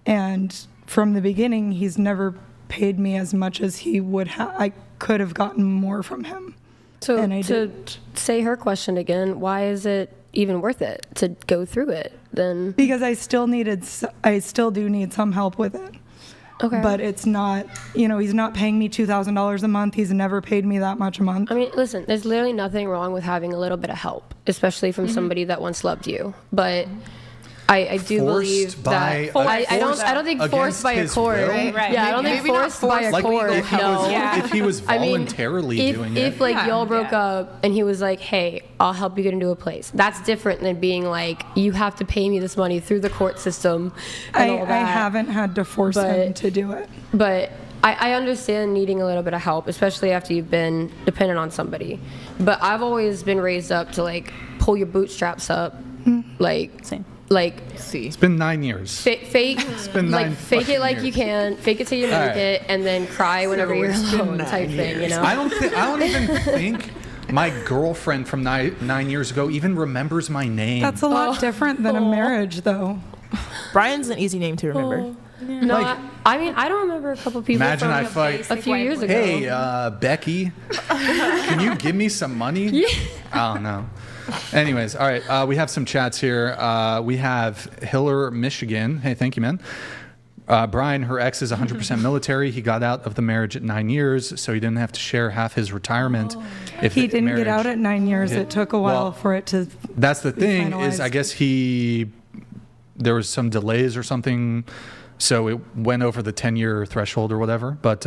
and from the beginning, he's never paid me as much as he would have. I could have gotten more from him. So And I to didn't. say her question again, why is it even worth it to go through it then? Because I still do need some help with it. Okay. But it's not, he's not paying me $2,000 a month. He's never paid me that much a month. I mean, listen, there's literally nothing wrong with having a little bit of help, especially from somebody that once loved you. But I do believe that I don't think forced by a court. Right. Yeah, I don't think Maybe not forced by a Like court. if he No. was, Yeah. if he was I mean, voluntarily doing if it. like Yeah. y'all broke up and he was like, "Hey, I'll help you get into a place," that's different than being like, "You have to pay me this money through the court system." And all I that. haven't had to force him But- to do it. But I understand needing a little bit of help, especially after you've been dependent on somebody. But I've always been raised up to like pull your bootstraps up, like Same. like See. It's been 9 years. fake been like 9 fake it fucking like you years. can, fake it till you make Alright. it, and then cry whenever you're alone type thing, you know. I don't even think my girlfriend from 9 years ago even remembers my name. That's a lot different than a marriage, though. Brian's an easy name to remember. No, like- I mean I don't remember a couple people Imagine from I fight. a few years ago. Hey, Becky, can you give me some money? I don't know. Anyways, all right. We have some chats here. We have Hiller, Michigan. Hey, thank you, man. Brian, her ex is 100% military. He got out of the marriage at 9 years, so he didn't have to share half his retirement. If He the didn't get out marriage- at 9 years. Yeah. It took a while Well, for it to. That's the thing is, finalized. I guess there was some delays or something, so it went over the 10-year threshold or whatever. But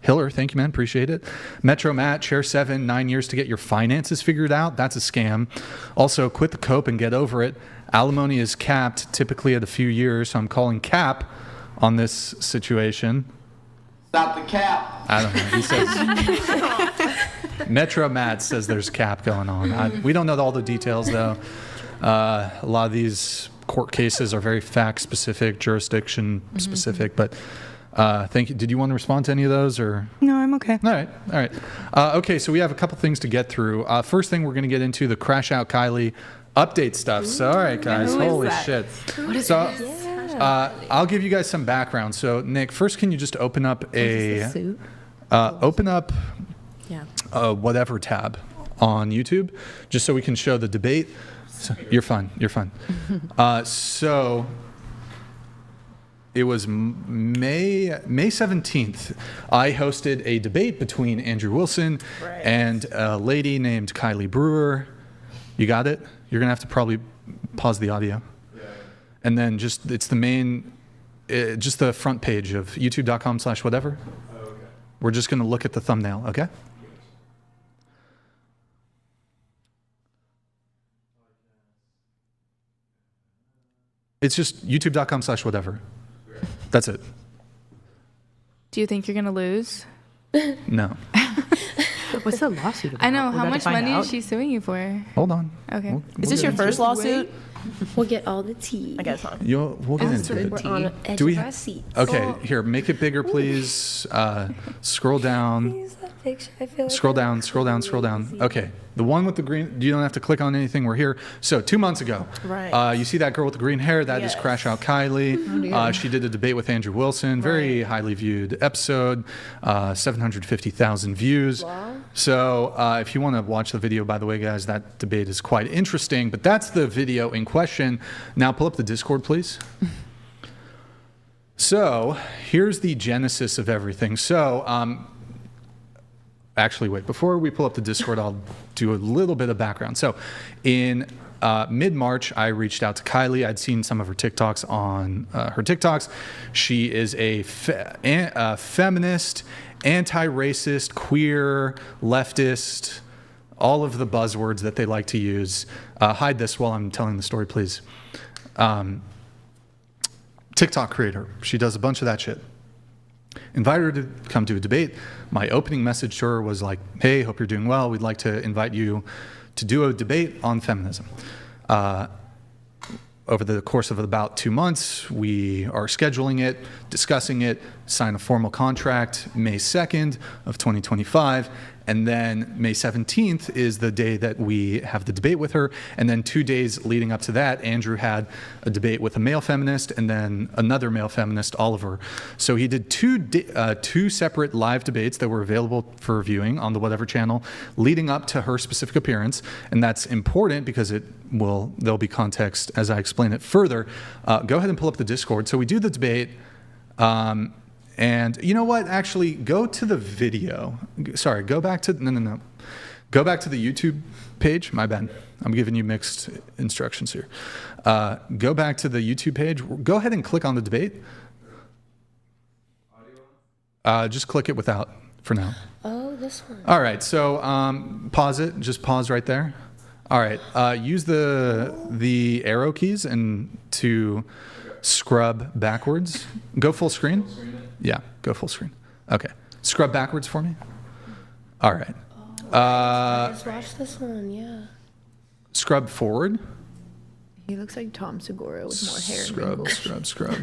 Hiller, thank you, man. Appreciate it. Metro Matt, share 7, 9 years to get your finances figured out. That's a scam. Also, quit the cope and get over it. Alimony is capped typically at a few years, so I'm calling cap on this situation. Stop the cap. I don't know. He says Metro Matt says there's cap going on. We don't know all the details though. A lot of these court cases are very fact-specific, jurisdiction-specific, but thank you. Did you want to respond to any of those, or? No, I'm okay. All right. Okay, so we have a couple things to get through. First thing, we're going to get into the Crash Out Kylie update stuff. So, all right, guys, holy shit. I'll give you guys some background. So, Nick, first, can you just open up whatever tab on YouTube, just so we can show the debate. So, you're fine. So it was May 17th. I hosted a debate between Andrew Wilson and a lady named Kylie Brewer. You got it? You're gonna have to probably pause the audio. Yeah. And then just the front page of youtube.com/whatever. Oh, okay. We're just gonna look at the thumbnail, okay? It's just youtube.com/whatever. That's it. Do you think you're going to lose? No. What's the lawsuit about? I know. How much money is she suing you for? Hold on. Okay. Is this your first lawsuit? We'll get all the tea. I guess so. We'll get into it. We're on the edge Do we? of our seats. Okay, here, make it bigger, please. Scroll down. Use that picture. I feel like Scroll down. Okay, the one with the green. You don't have to click on anything. We're here. So 2 months ago, Right. you see that girl with the green hair? That is Yes. Crash Out Kylie. She did a debate with Andrew Wilson. Very highly viewed episode. 750,000 views. Wow. So if you want to watch the video, by the way, guys, that debate is quite interesting. But that's the video in question. Now pull up the Discord, please. So here's the genesis of everything. So actually, wait, before we pull up the Discord, I'll do a little bit of background. So in mid-March, I reached out to Kylie. I'd seen some of her TikToks on her TikToks. She is a feminist, anti-racist, queer, leftist, all of the buzzwords that they like to use. Hide this while I'm telling the story, please. TikTok creator. She does a bunch of that shit. Invited her to come to a debate. My opening message to her was like, hey, hope you're doing well. We'd like to invite you to do a debate on feminism. Over the course of about 2 months, we are scheduling it, discussing it, sign a formal contract May 2nd of 2025. And then May 17th is the day that we have the debate with her. And then 2 days leading up to that, Andrew had a debate with a male feminist and then another male feminist, Oliver. So he did two separate live debates that were available for viewing on the Whatever channel leading up to her specific appearance. And that's important because there'll be context as I explain it further. Go ahead and pull up the Discord. So we do the debate. And you know what? Actually, go to the video. Sorry, go back to no. Go back to the YouTube page. My bad. I'm giving you mixed instructions here. Go back to the YouTube page. Go ahead and click on the debate. Just click it without for now. Oh, this one. All right. So pause it. Just pause right there. All right. Use the arrow keys and to scrub backwards. Go full screen. Yeah, go full screen. Okay. Scrub backwards for me. All right. I just watched this one, yeah. Scrub forward. He looks like Tom Segura with more hair and wrinkles. Scrub.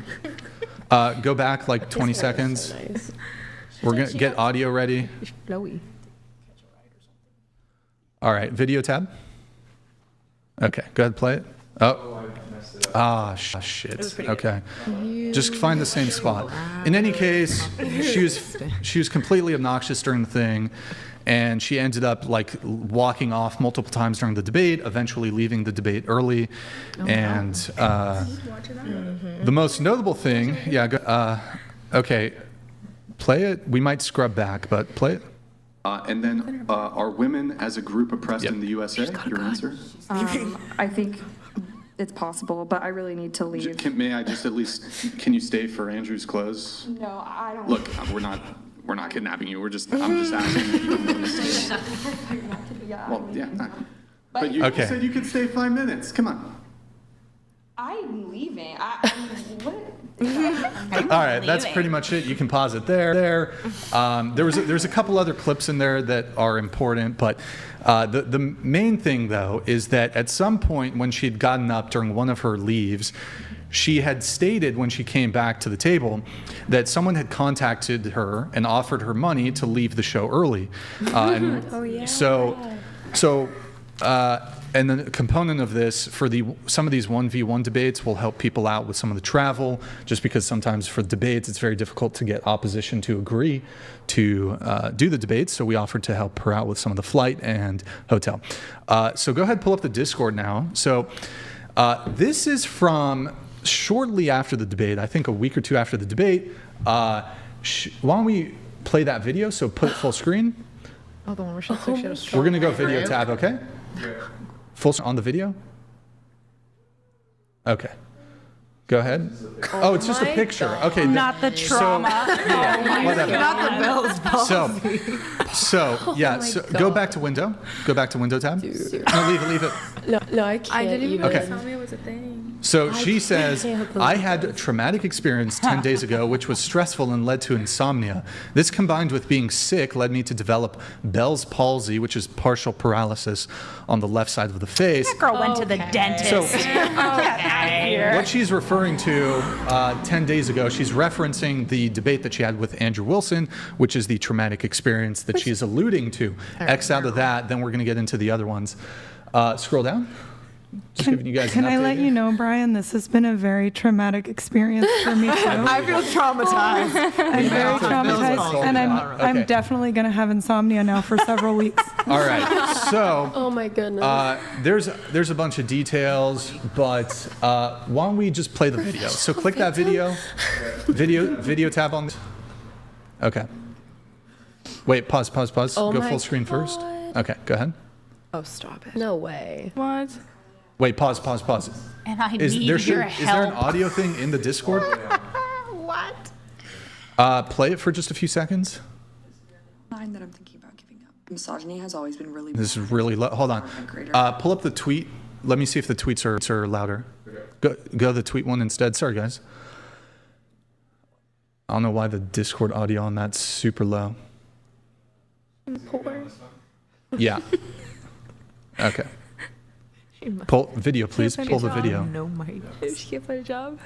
Go back like 20 seconds. So nice. We're going to get audio ready. It's flowy. All right, video tab. Okay, go ahead, play it. Oh. Shit. Okay. Just find the same spot. In any case, she was completely obnoxious during the thing, and she ended up like walking off multiple times during the debate, eventually leaving the debate early. And the most notable thing, okay, play it. We might scrub back, but play it. And then, are women as a group oppressed in the USA? Your answer? I think it's possible, but I really need to leave. May I just at least, can you stay for Andrew's close? No, I don't. Look, we're not kidnapping you. I'm just asking if you want to stay. Yeah. Well, yeah. But you Okay. said you could stay 5 minutes. Come on. I'm leaving. What? All right, that's pretty much it. You can pause it there. There's a couple other clips in there that are important, but the main thing, though, is that at some point when she'd gotten up during one of her leaves, she had stated when she came back to the table that someone had contacted her and offered her money to leave the show early. And then a component of this for some of these 1v1 debates will help people out with some of the travel, just because sometimes for debates it's very difficult to get opposition to agree to do the debates. So we offered to help her out with some of the flight and hotel. So go ahead, pull up the Discord now. So this is from shortly after the debate, I think a week or two after the debate. Why don't we play that video? So put it full screen. Oh, the one where she looks like she had a strong We're going to go video right? tab, okay? Full on the video? Okay. Go ahead. Oh, it's just a picture. God. Okay. Not the trauma. Whatever. Not the Bell's palsy. So yeah. So go back to window. Go back to window tab. Dude. No, leave it. No, I can't. I didn't even Okay. tell me it was a thing. So she says, I had a traumatic experience 10 days ago, which was stressful and led to insomnia. This combined with being sick led me to develop Bell's palsy, which is partial paralysis on the left side of the face. That girl went to the dentist. So Okay. what she's referring to 10 days ago, she's referencing the debate that she had with Andrew Wilson, which is the traumatic experience that she's alluding to. X out of that, then we're going to get into the other ones. Scroll down. Just giving you guys Can an I update let here. you know, Brian, this has been a very traumatic experience for me too. I feel traumatized. I'm very traumatized, and I'm Okay. definitely going to have insomnia now for several weeks. All right, so Oh my goodness. there's a bunch of details, but why don't we just play the video? So click that video tab on. Okay. Wait, pause. Oh Go my full screen first. Okay, go ahead. Oh, stop it. No way. What? Wait, pause. And I Is need there your is there an help. audio thing in the Discord? What? Play it for just a few seconds. That I'm thinking about giving up. Misogyny has always been really. This is really low. Hold on. Pull up the tweet. Let me see if the tweets are louder. Go the tweet one instead. Sorry, guys. I don't know why the Discord audio on that's super low. Poor. Yeah. Okay. Pull video, please. Pull the video. No, Mike. She can't find a job.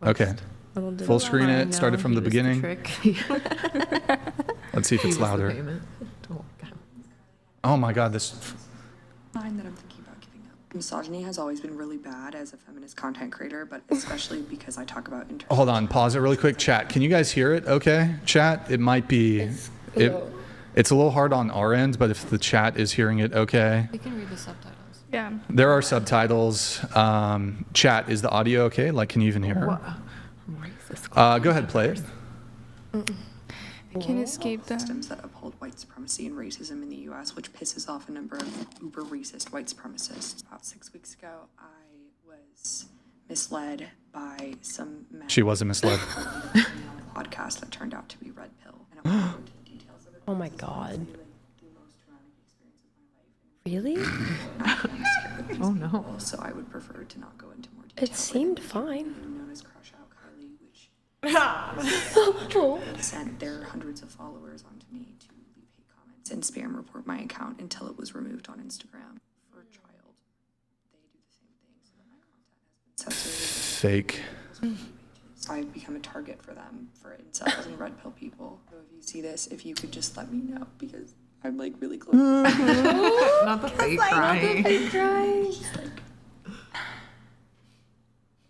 Okay. Full screen it. Started from the beginning. Let's see if it's louder. Oh my God, this. That I'm thinking about giving up. Misogyny has always been really bad as a feminist content creator, but especially because I talk about. Hold on. Pause it really quick. Chat. Can you guys hear it? Okay. Chat. It might be. It's a little hard on our end, but if the chat is hearing it, okay. You can read the subtitles. Yeah. There are subtitles. Chat, is the audio okay? Like, can you even hear her? Go ahead, play it. I can't escape them. Systems that uphold white supremacy and racism in the U.S., which pisses off a number of uber racist white supremacists. About 6 weeks ago, I was misled by some men. She wasn't misled. On a podcast that turned out to be Red Pill. And I won't go into the details of it. Oh my God. Really? Oh no. So I would prefer to not go into more detail. It seemed fine. Known as Crush Out Kylie, which sent their hundreds of followers onto me to leave hate comments and spam report my account until it was removed on Instagram. For a child, they do the same thing, so that my content has been censored. Fake. So I've become a target for them, for incels and red pill people. So if you see this, if you could just let me know, because I'm like really close. Not the fake crying.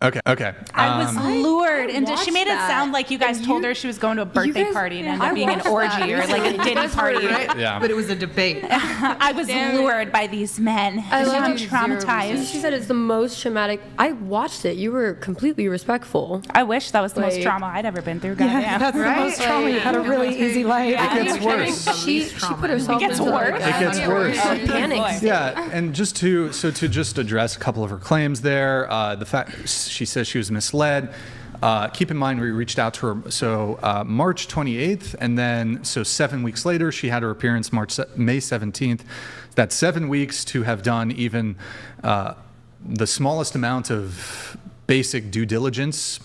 Okay. I was lured into. She watched made it that. sound like you guys told her she was going to a birthday guys- party and ended I up being an watched orgy that or like a recently. ditty party. Yeah. But it was a debate. I was lured by these men. I Now love I'm it. traumatized. She said it's the most traumatic. I watched it. You were completely respectful. I wish that was the most Like- trauma I'd ever been through. Yeah, Goddamn. that's the most trauma. You had a really easy life. It gets worse. She put herself It gets into worse? like It gets worse. a panic state. Yeah, and just to address a couple of her claims there, the fact she says she was misled. Keep in mind we reached out to her March 28th, and then 7 weeks later she had her appearance May 17th. That's 7 weeks to have done even the smallest amount of basic due diligence.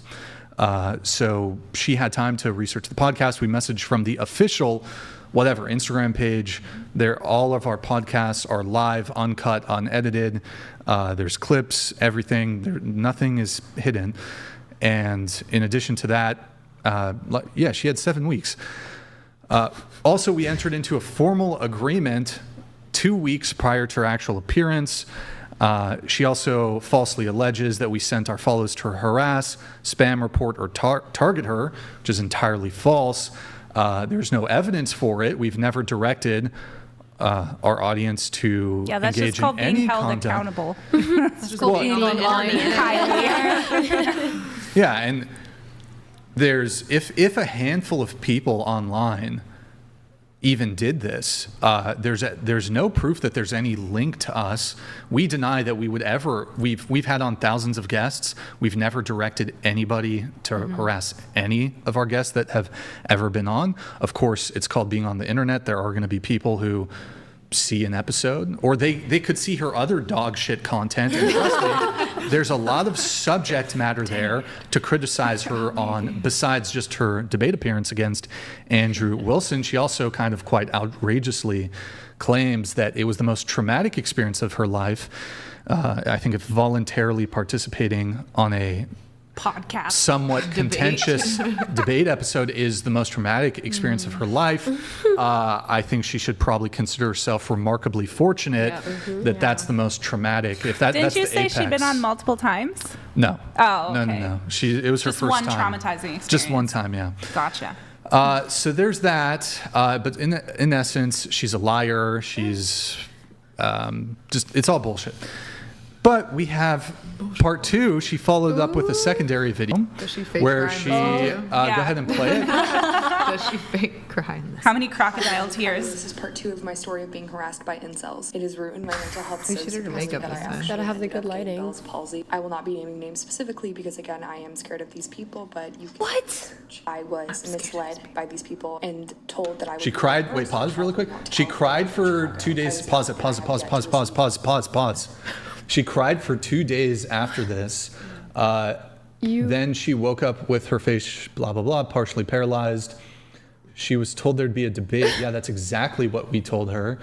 So she had time to research the podcast. We messaged from the official whatever Instagram page. All of our podcasts are live, uncut, unedited. There's clips, everything. Nothing is hidden. And in addition to that, she had 7 weeks. Also, we entered into a formal agreement 2 weeks prior to her actual appearance. She also falsely alleges that we sent our followers to harass, spam report, or target her, which is entirely false. There's no evidence for it. We've never directed our audience to that's engage just called in any being held content. accountable. It's just called being online. Kylie. Yeah, and there's if a handful of people online even did this, there's no proof that there's any link to us. We deny that we would ever. We've had on thousands of guests. We've never directed anybody to harass any of our guests that have ever been on. Of course, it's called being on the internet. There are going to be people who see an episode, or they could see her other dog shit content, and trust me, there's a lot of subject matter there to criticize her on, besides just her debate appearance against Andrew Wilson. She also kind of quite outrageously claims that it was the most traumatic experience of her life. I think if voluntarily participating on a podcast somewhat contentious debate episode is the most traumatic experience of her life, I think she should probably consider herself remarkably fortunate that's the most traumatic. If Didn't that's you the say apex. she'd been on multiple times? No. Oh, okay. No. It was her Just first one time. traumatizing experience. Just one time, yeah. Gotcha. So there's that. But in essence, she's a liar. She's it's all bullshit. But we have part 2. She followed up with a secondary video where she go ahead and play it. Does she fake cry in this? How many crocodile tears? This is part 2 of my story of being harassed by incels. It has ruined my mental health We so should have significantly makeup that I this time. actually Gotta have the ended good up getting lighting. Bell's palsy. I will not be naming names specifically because again I am scared of these people, but you can research. I was misled by these people and told that I would She cried. Wait, pause really quick. She cried for 2 days. Pause it. Pause. She cried for 2 days after this. Then she woke up with her face, blah, blah, blah, partially paralyzed. She was told there'd be a debate. Yeah, that's exactly what we told her.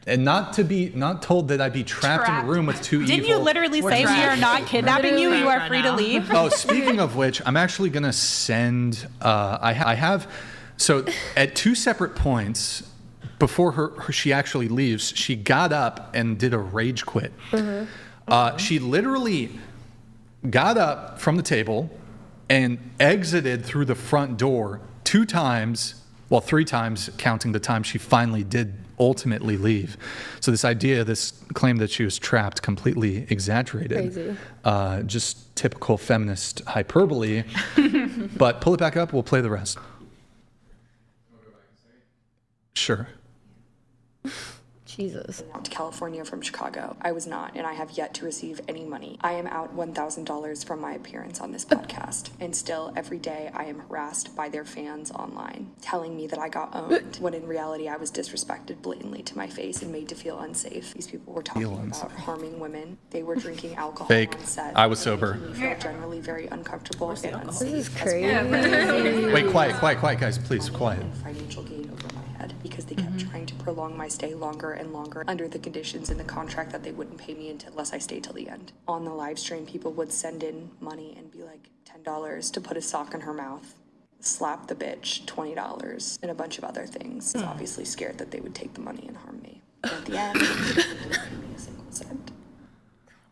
And not told that I'd be trapped in a room with two evil. Didn't you literally say we are not kidnapping you? You are free to leave. Oh, speaking of which, I'm actually going to send, I have, so at 2 separate points, before she actually leaves, she got up and did a rage quit. She literally got up from the table and exited through the front door 2 times, well, 3 times, counting the time she finally did ultimately leave. So this claim that she was trapped, completely exaggerated. Crazy. Just typical feminist hyperbole. But pull it back up, we'll play the rest. Sure. Jesus. Out to California from Chicago. I was not, and I have yet to receive any money. I am out $1,000 from my appearance on this podcast, and still every day I am harassed by their fans online, telling me that I got owned, when in reality I was disrespected blatantly to my face and made to feel unsafe. These people were talking about harming women. They were drinking alcohol Fake. on set. I was sober. Making me feel generally very uncomfortable and unsafe. This is crazy. Wait, quiet, guys, please, quiet. And financial gain over my head because they kept trying to prolong my stay longer and longer under the conditions in the contract that they wouldn't pay me unless I stayed till the end. On the live stream, people would send in money and be like $10 to put a sock in her mouth, slap the bitch, $20, and a bunch of other things. I was obviously scared that they would take the money and harm me. And at the end, they didn't pay me a single cent.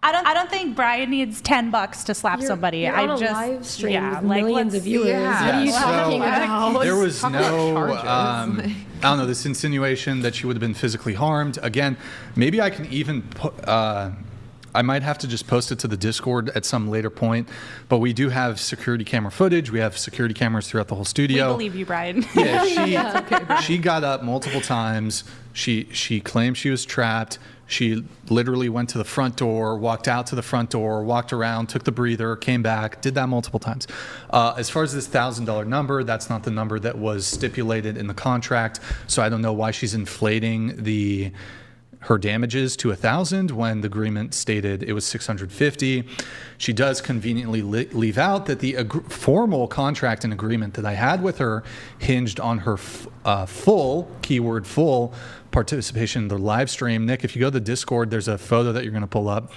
I don't think Brian needs $10 to slap somebody. You're on a live stream with millions of viewers. Yeah. What are you So talking about? there was Talk about no, charges. I don't know, this insinuation that she would have been physically harmed. Again, maybe I can even put, I might have to just post it to the Discord at some later point, but we do have security camera footage. We have security cameras throughout the whole studio. We believe you, Brian. Yeah, she got up multiple times. She claimed she was trapped. She literally went to the front door, walked out to the front door, walked around, took the breather, came back, did that multiple times. As far as this $1,000 number, that's not the number that was stipulated in the contract, so I don't know why she's inflating the her damages to $1,000 when the agreement stated it was $650. She does conveniently leave out that the formal contract and agreement that I had with her hinged on her full, keyword full, participation in the live stream. Nick, if you go to the Discord, there's a photo that you're going to pull up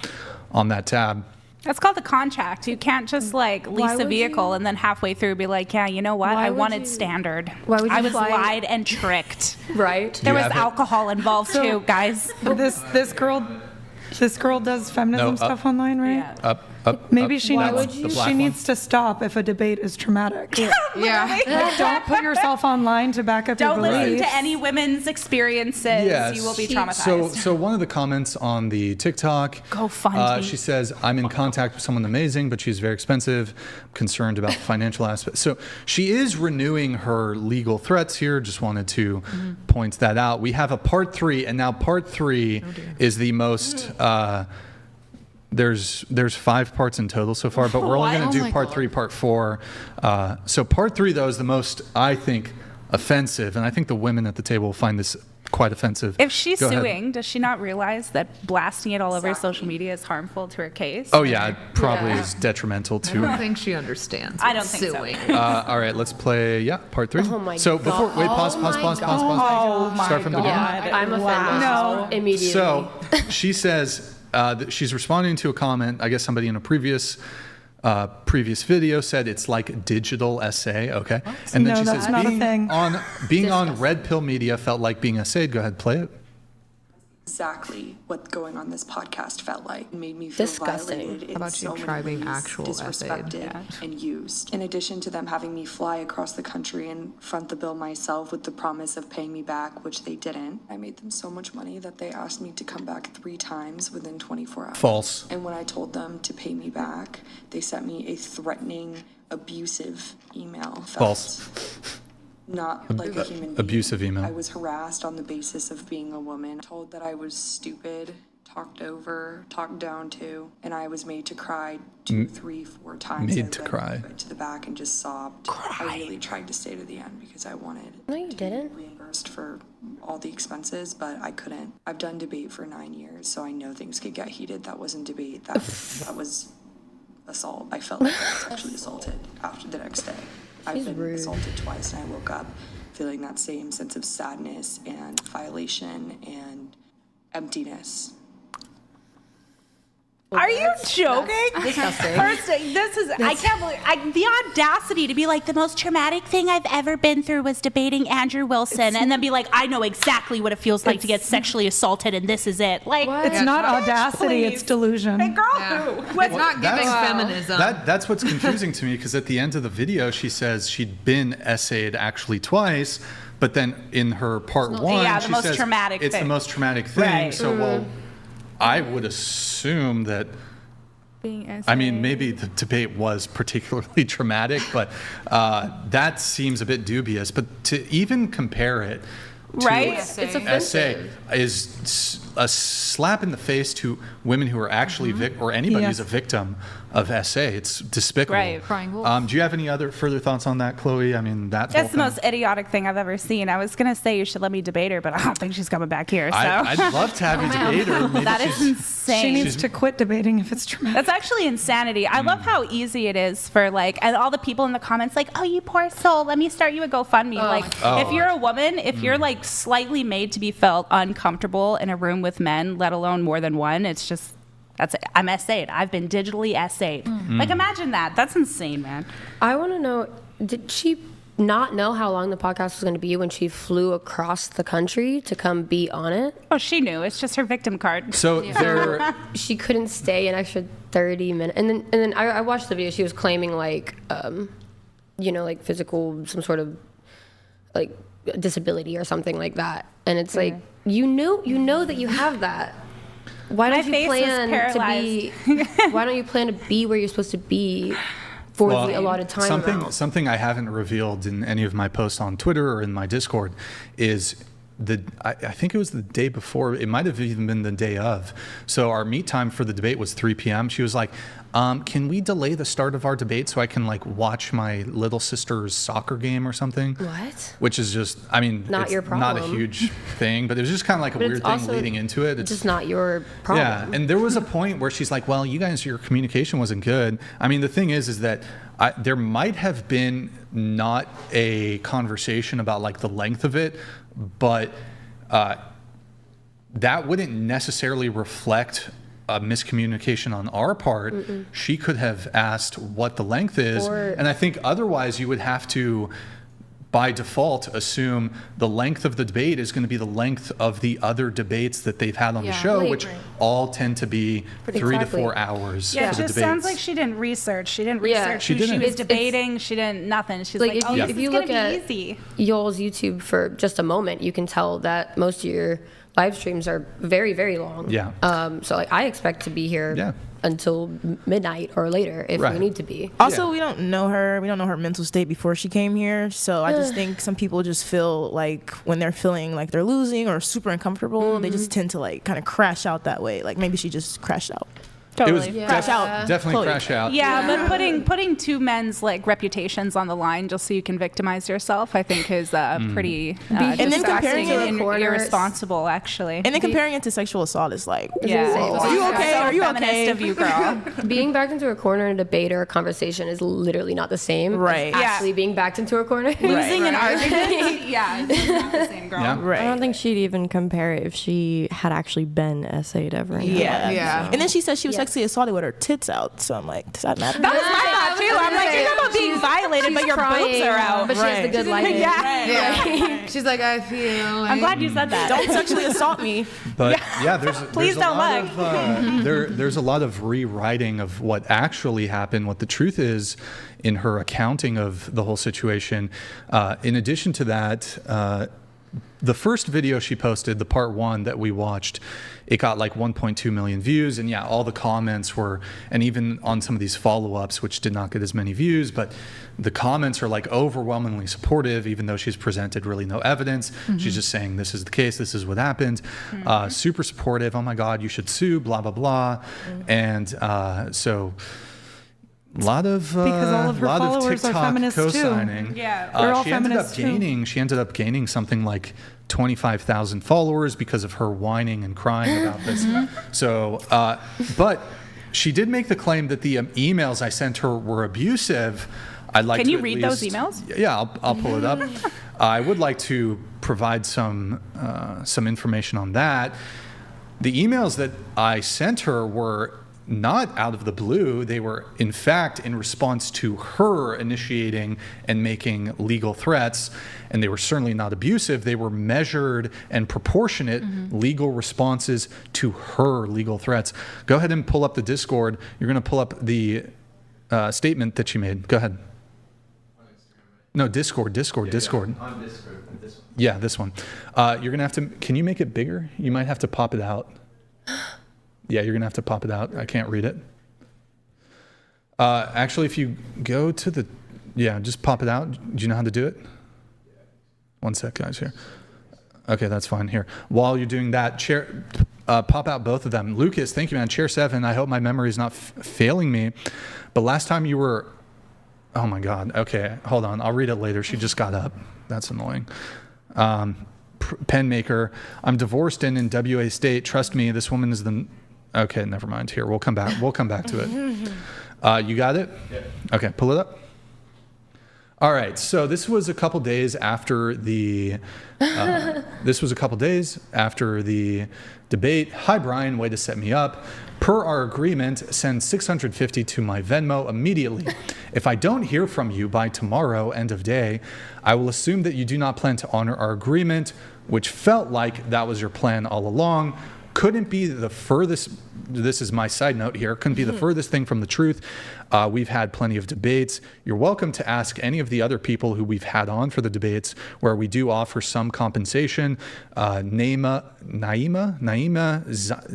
on that tab. That's called the contract. You can't just like lease a vehicle and then halfway through be like, yeah, you know what? I wanted standard. Why would you I was fly- lied and tricked. Right. There was alcohol involved too, guys. This girl does feminism stuff online, right? Yeah. Maybe up. she That's needs the black she one. needs to stop if a debate is traumatic. Yeah. Like, don't put yourself online to back up Don't your listen beliefs. to any women's experiences. Yes. You will be traumatized. So one of the comments on the TikTok, Go fund me. she says, I'm in contact with someone amazing, but she's very expensive. I'm concerned about the financial aspect. So she is renewing her legal threats here. Just wanted to point that out. We have a part 3, and now part 3 is the most... There's 5 parts in total so far, but we're only going to do part 3, part 4. So part 3, though, is the most, I think, offensive, and I think the women at the table will find this quite offensive. If she's Go ahead. suing, does she not realize that blasting it all over social media is harmful to her case? Oh, yeah, it probably is detrimental I don't to... think she understands. I don't think so. suing. All right, let's play, part 3. Oh my so before, God. wait, pause. Oh my Start from the beginning. I'm offended. No. Immediately. So she says that she's responding to a comment. I guess somebody in a previous video said it's like digital essay. Okay, and then No, she that's says not a thing. being on Red Pill Media felt like being essayed. Go ahead, play it. Exactly what going on this podcast felt like. It made me feel Disgusting. violated in How about you so try many being ways, actual disrespected and used. In addition to them having me fly across the country and front the bill myself with the promise of paying me back, which they didn't. I made them so much money that they asked me to come back 3 times within 24 hours. False. And when I told them to pay me back, they sent me a threatening, abusive email. False. Not like a human being. Abusive email. I was harassed on the basis of being a woman, told that I was stupid, talked over, talked down to, and I was made to cry 2, 3, 4 times. Made to cry. To the back and just sobbed. I really tried to stay to the end because I wanted No, you didn't. reimbursed for all the expenses, but I couldn't. I've done debate for 9 years, so I know things could get heated. That wasn't debate. That was assault. I felt like I was sexually assaulted after the next day. I've been assaulted twice, and I woke up feeling that same sense of sadness and violation and emptiness. Are you joking? Disgusting. First, I can't believe the audacity to be like, the most traumatic thing I've ever been through was debating Andrew Wilson, and then be like, I know exactly what it feels like to get sexually assaulted, and this is it. Like, It's not audacity, please. it's delusion. Hey, girl, who? It's not giving feminism. That's what's confusing to me, because at the end of the video, she says she'd been essayed actually twice, but then in her part 1, Yeah, the she most says traumatic it's thing. the most traumatic thing. Right. So, well, I would assume that. I mean, maybe the debate was particularly traumatic, but that seems a bit dubious. But to even compare it to Right? It's essay offensive. is a slap in the face to women who are actually or anybody Yeah. who's a victim of essay. It's despicable. Right. Crying wolf. Do you have any other further thoughts on that, Chloe? I mean, that whole That's the thing. most idiotic thing I've ever seen. I was gonna say you should let me debate her, but I don't think she's coming back here. So I'd love to have you debate her. Maybe that is she's- insane. She needs to quit debating if it's traumatic. That's actually insanity. I love how easy it is for and all the people in the comments like, oh, you poor soul, let me start you a GoFundMe. If you're a woman, if you're like slightly made to be felt uncomfortable in a room with men, let alone more than one, it's just, that's it. I'm essayed. I've been digitally essayed. Like, imagine that. That's insane, man. I want to know, did she not know how long the podcast was going to be when she flew across the country to come be on it? Oh, she knew. It's just her victim card. So there. She couldn't stay an extra 30 minutes. And then I watched the video. She was claiming like physical, some sort of like disability or something like that. And it's like, you know that you have that. Why don't you plan to be? Why don't you plan to be where you're supposed to be for the allotted time amount? Something I haven't revealed in any of my posts on Twitter or in my Discord is I think it was the day before. It might have even been the day of. So our meet time for the debate was 3 p.m. She was like, can we delay the start of our debate so I can like watch my little sister's soccer game or something? What? Which is just, I mean, Not it's your not a problem. huge thing, but it was just kind of like a But weird it's thing also leading into it. It's just not your problem. Yeah, and there was a point where she's like, well, you guys, your communication wasn't good. I mean, the thing is that there might have been not a conversation about like the length of it, but that wouldn't necessarily reflect a miscommunication on our part. She could have asked what the length is, and I think otherwise you would have to, by default, assume the length of the debate is going to be the length of the other debates that they've had on the show, which all tend to be 3 to 4 hours. Yeah, it for the just debates. sounds like she didn't research. She didn't research who she didn't. was debating. She didn't nothing. She's like, oh, if you look at y'all's YouTube for just a moment, you can tell that most of your live streams are very, very long. Yeah. So like I expect to be here until midnight or later if we need to be. Also, we don't know her. We don't know her mental state before she came here. So I just think some people just feel like when they're feeling like they're losing or super uncomfortable, they just tend to like kind of crash out that way. Like maybe she just crashed out. Totally. It was crash out. Definitely Chloe. crash out. Yeah, but putting two men's like reputations on the line just so you can victimize yourself, I think is pretty and then comparing it and irresponsible, actually. And then comparing it to sexual assault is like, Yeah. whoa, are you okay? Are you Feminist okay? of you, girl. Being backed into a corner in a debate or a conversation is literally not the same. Right. As actually being backed into a corner. Losing an argument, yeah, it's not the same, girl. Yeah. Right. I don't think she'd even compare it if she had actually been essayed ever. in her Yeah. life, so. And then she said she was sexually assaulted with her tits out. So I'm like, does that matter? That was my thought too. I'm like, you're talking about being violated, but your boobs are out. But she has the good lighting. Yeah. She's like, I feel. I'm glad you said that. Don't sexually assault me. But yeah, there's Please there's a don't lot lie. of there's a lot of rewriting of what actually happened, what the truth is in her accounting of the whole situation. In addition to that, the first video she posted, the part 1 that we watched, it got like 1.2 million views, and yeah, all the comments were, and even on some of these follow-ups, which did not get as many views, but the comments are like overwhelmingly supportive, even though she's presented really no evidence. She's just saying, this is the case, this is what happened. Super supportive, oh my God, you should sue, blah, blah, blah. And so a lot of Because all of her followers are TikTok feminists too. co-signing. Yeah. They're all She ended up feminists too. gaining. She ended up gaining something like 25,000 followers because of her whining and crying about this. So, but she did make the claim that the emails I sent her were abusive. I'd like Can to you at read those least- emails? Yeah, I'll pull it up. I would like to provide some information on that. The emails that I sent her were not out of the blue. They were, in fact, in response to her initiating and making legal threats, and they were certainly not abusive. They were measured and proportionate legal responses to her legal threats. Go ahead and pull up the Discord. You're going to pull up the statement that she made. Go ahead. No, Discord. On Discord, this one. Yeah, this one. You're going to have to, can you make it bigger? You might have to pop it out. Yeah, you're going to have to pop it out. I can't read it. Actually, if you go to the, just pop it out. Do you know how to do it? One sec, guys, here. Okay, that's fine. Here. While you're doing that, pop out both of them. Lucas, thank you, man. Chair 7, I hope my memory is not failing me. But last time you were, oh my God. Okay, hold on. I'll read it later. She just got up. That's annoying. Pen maker, I'm divorced and in WA state. Trust me, this woman is the... Okay, never mind. Here, we'll come back. We'll come back to it. You got it? Yeah. Okay, pull it up. All right. So this was a couple days after the. This was a couple days after the debate. Hi, Brian. Way to set me up. Per our agreement, send $650 to my Venmo immediately. If I don't hear from you by tomorrow, end of day, I will assume that you do not plan to honor our agreement, which felt like that was your plan all along. Couldn't be the furthest, this is my side note here, couldn't be the furthest thing from the truth. We've had plenty of debates. You're welcome to ask any of the other people who we've had on for the debates where we do offer some compensation. Naima,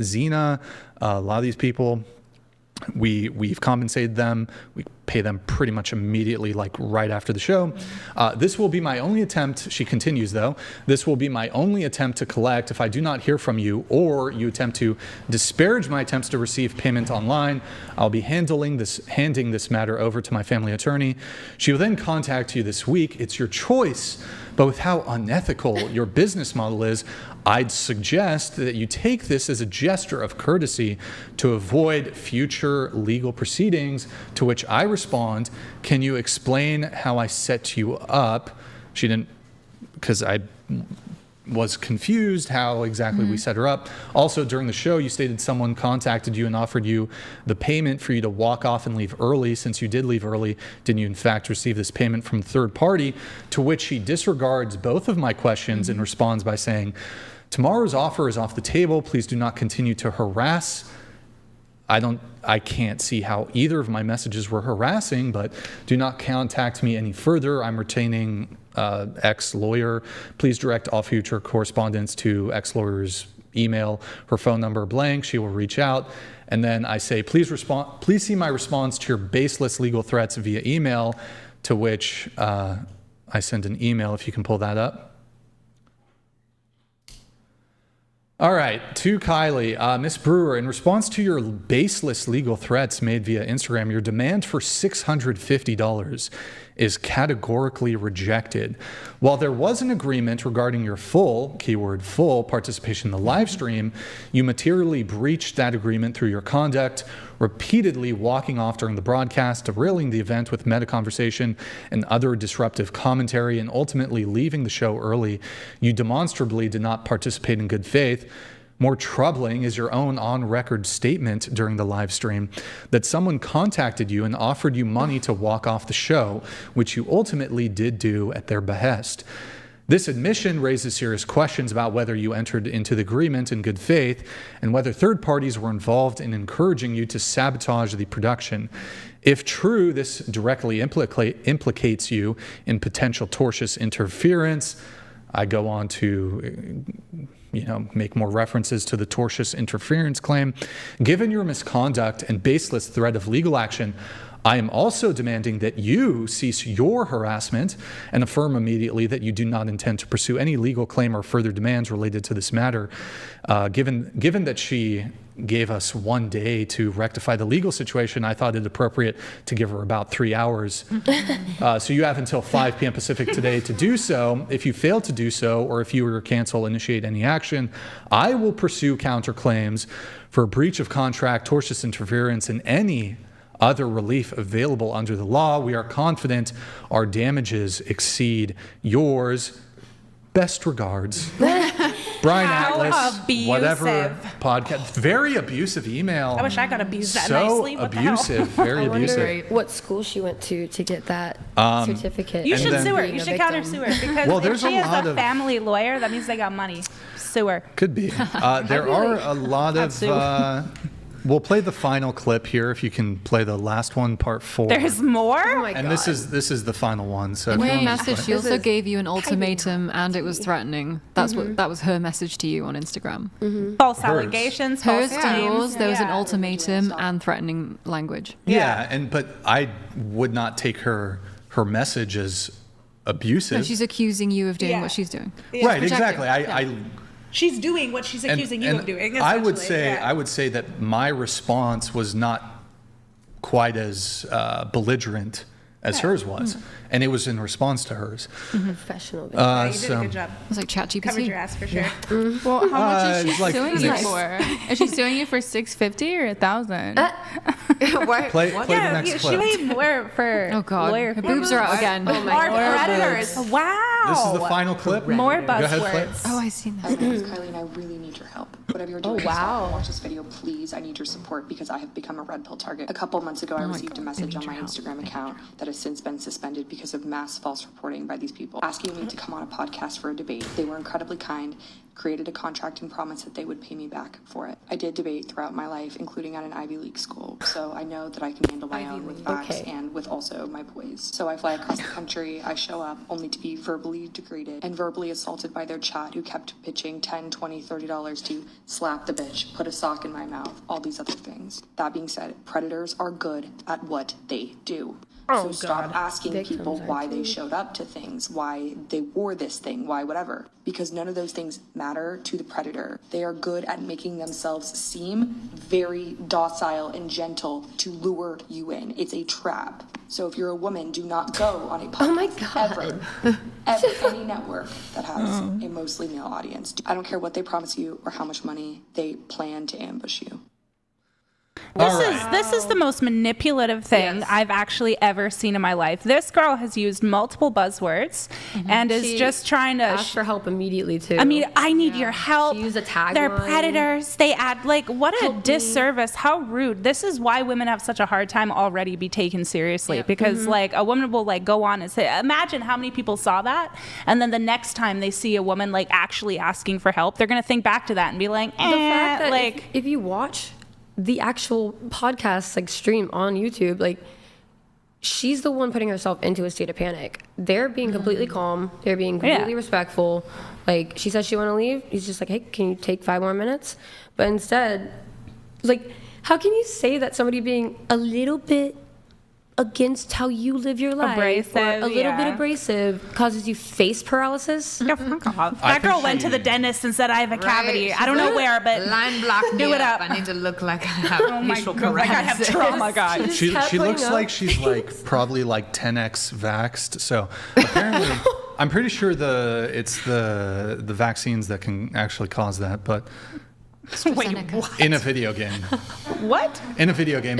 Zina, a lot of these people, we've compensated them. We pay them pretty much immediately, like right after the show. This will be my only attempt, she continues though, this will be my only attempt to collect. If I do not hear from you or you attempt to disparage my attempts to receive payment online, I'll be handing this matter over to my family attorney. She will then contact you this week. It's your choice, but with how unethical your business model is, I'd suggest that you take this as a gesture of courtesy to avoid future legal proceedings, to which I respond, can you explain how I set you up? She didn't, because I was confused how exactly we set her up. Also, during the show, you stated someone contacted you and offered you the payment for you to walk off and leave early. Since you did leave early, didn't you in fact receive this payment from a third party? To which she disregards both of my questions and responds by saying, tomorrow's offer is off the table. Please do not continue to harass. I can't see how either of my messages were harassing, but do not contact me any further. I'm retaining ex-lawyer. Please direct all future correspondence to ex-lawyer's email, her phone number blank. She will reach out. And then I say, please see my response to your baseless legal threats via email, to which I send an email, if you can pull that up. All right, to Kylie. Miss Brewer, in response to your baseless legal threats made via Instagram, your demand for $650 is categorically rejected. While there was an agreement regarding your full, keyword full, participation in the live stream, you materially breached that agreement through your conduct, repeatedly walking off during the broadcast, derailing the event with meta conversation and other disruptive commentary, and ultimately leaving the show early. You demonstrably did not participate in good faith. More troubling is your own on-record statement during the live stream that someone contacted you and offered you money to walk off the show, which you ultimately did do at their behest. This admission raises serious questions about whether you entered into the agreement in good faith and whether third parties were involved in encouraging you to sabotage the production. If true, this directly implicates you in potential tortious interference. I go on to make more references to the tortious interference claim. Given your misconduct and baseless threat of legal action, I am also demanding that you cease your harassment and affirm immediately that you do not intend to pursue any legal claim or further demands related to this matter. Given that she gave us 1 day to rectify the legal situation, I thought it appropriate to give her about 3 hours. So you have until 5 p.m. Pacific today to do so. If you fail to do so, or if you were to cancel, initiate any action, I will pursue counterclaims for breach of contract, tortious interference, and any other relief available under the law. We are confident our damages exceed yours. Best regards. Brian Atlas, abusive. Whatever podcast. Very abusive email. I wish I got abused that so nicely. What abusive, very I wonder abusive. what school she went to get that certificate. You should then- sue her. Being You a should victim. counter sue her because Well, if there's she a is lot a of- family lawyer, that means they got money. Sue her. Could be. There are a lot of. We'll play the final clip here. If you can play the last one, part 4. There's more. Oh my and God. this is the final one. So if In you her want to message, she This also is gave you an ultimatum, and it was threatening. That was her message to you on Instagram. False Hers. allegations. Hers false to claims. yours, there was an Yeah. ultimatum and threatening language. Yeah, but I would not take her message as abusive. No, she's accusing you of doing Yeah. what she's doing. right, Projecting. exactly. Yeah. She's doing what she's accusing you of doing. I would essentially. say Yeah. I would say that my response was not quite as belligerent as hers was, and it was in response to hers. Professional. Yeah, you did so- a good job. It was like ChatGPT. Covered your ass for sure. Well, how much is it's she like suing you this. for? Is she suing you for $650 or $1,000? Why? Play the next She clip. made more for Oh God, lawyer her fees. boobs are out again. Oh my Or God. predators. Wow. This is the final clip. More Go ahead, play it. buzzwords. Oh, I seen Hi, that. my name is Kylie, and I really need your help. Whatever you're doing, wow. stop. Watch this video, please. I need your support because I have become a red pill target. A couple months ago, I received a message on my Instagram account that has since been suspended because of mass false reporting by these people, asking me to come on a podcast for a debate. They were incredibly kind, created a contract and promised that they would pay me back for it. I did debate throughout my life, including at an Ivy League school, so I know that I can handle my own with facts and with also my poise. So I fly across the country, I show up only to be verbally degraded and verbally assaulted by their chat, who kept pitching $10, $20, $30 to slap the bitch, put a sock in my mouth, all these other things. That being said, predators are good at what they do. So stop asking people why they showed up to things, why they wore this thing, why whatever. Because none of those things matter to the predator. They are good at making themselves seem very docile and gentle to lure you in. It's a trap. So if you're a woman, do not go on a podcast ever any network that has a mostly male audience. I don't care what they promise you or how much money they plan to ambush you. This is the most manipulative thing I've actually ever seen in my life. This girl has used multiple buzzwords and is just trying to ask for help immediately too. I mean, I need your help. She used a tagline. They're predators. They add what a disservice. How rude. This is why women have such a hard time already be taken seriously because a woman will go on and say, imagine how many people saw that, and then the next time they see a woman actually asking for help, they're gonna think back to that and be like, the fact that if you watch the actual podcast stream on YouTube, she's the one putting herself into a state of panic. They're being completely calm. They're being completely respectful. She says she want to leave. He's just like, hey, can you take 5 more minutes? But instead, how can you say that somebody being a little bit against how you live your life, abrasive, or a little bit abrasive, causes you face paralysis? That girl went to the dentist and said, I have a cavity. I don't know where, but line block do it up. I need to look like I have facial paralysis. I have trauma, guys. She looks like she's probably 10x vaxxed. So apparently, I'm pretty sure it's the vaccines that can actually cause that, but. Wait, what? In a video game. What? In a video game.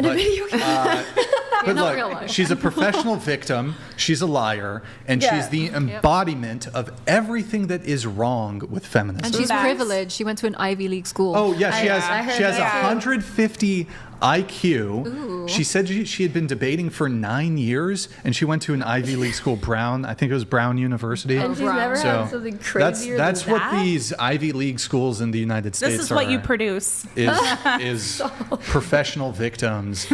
But look, she's a professional victim. She's a liar, and she's the embodiment of everything that is wrong with feminism. And she's privileged. She went to an Ivy League school. Oh yeah, she has 150 IQ. Ooh. She said she had been debating for 9 years, and she went to an Ivy League school, I think it was Brown University. And she's never had something crazier that's than what that? These Ivy League schools in the United States This is what you produce. Is professional victims.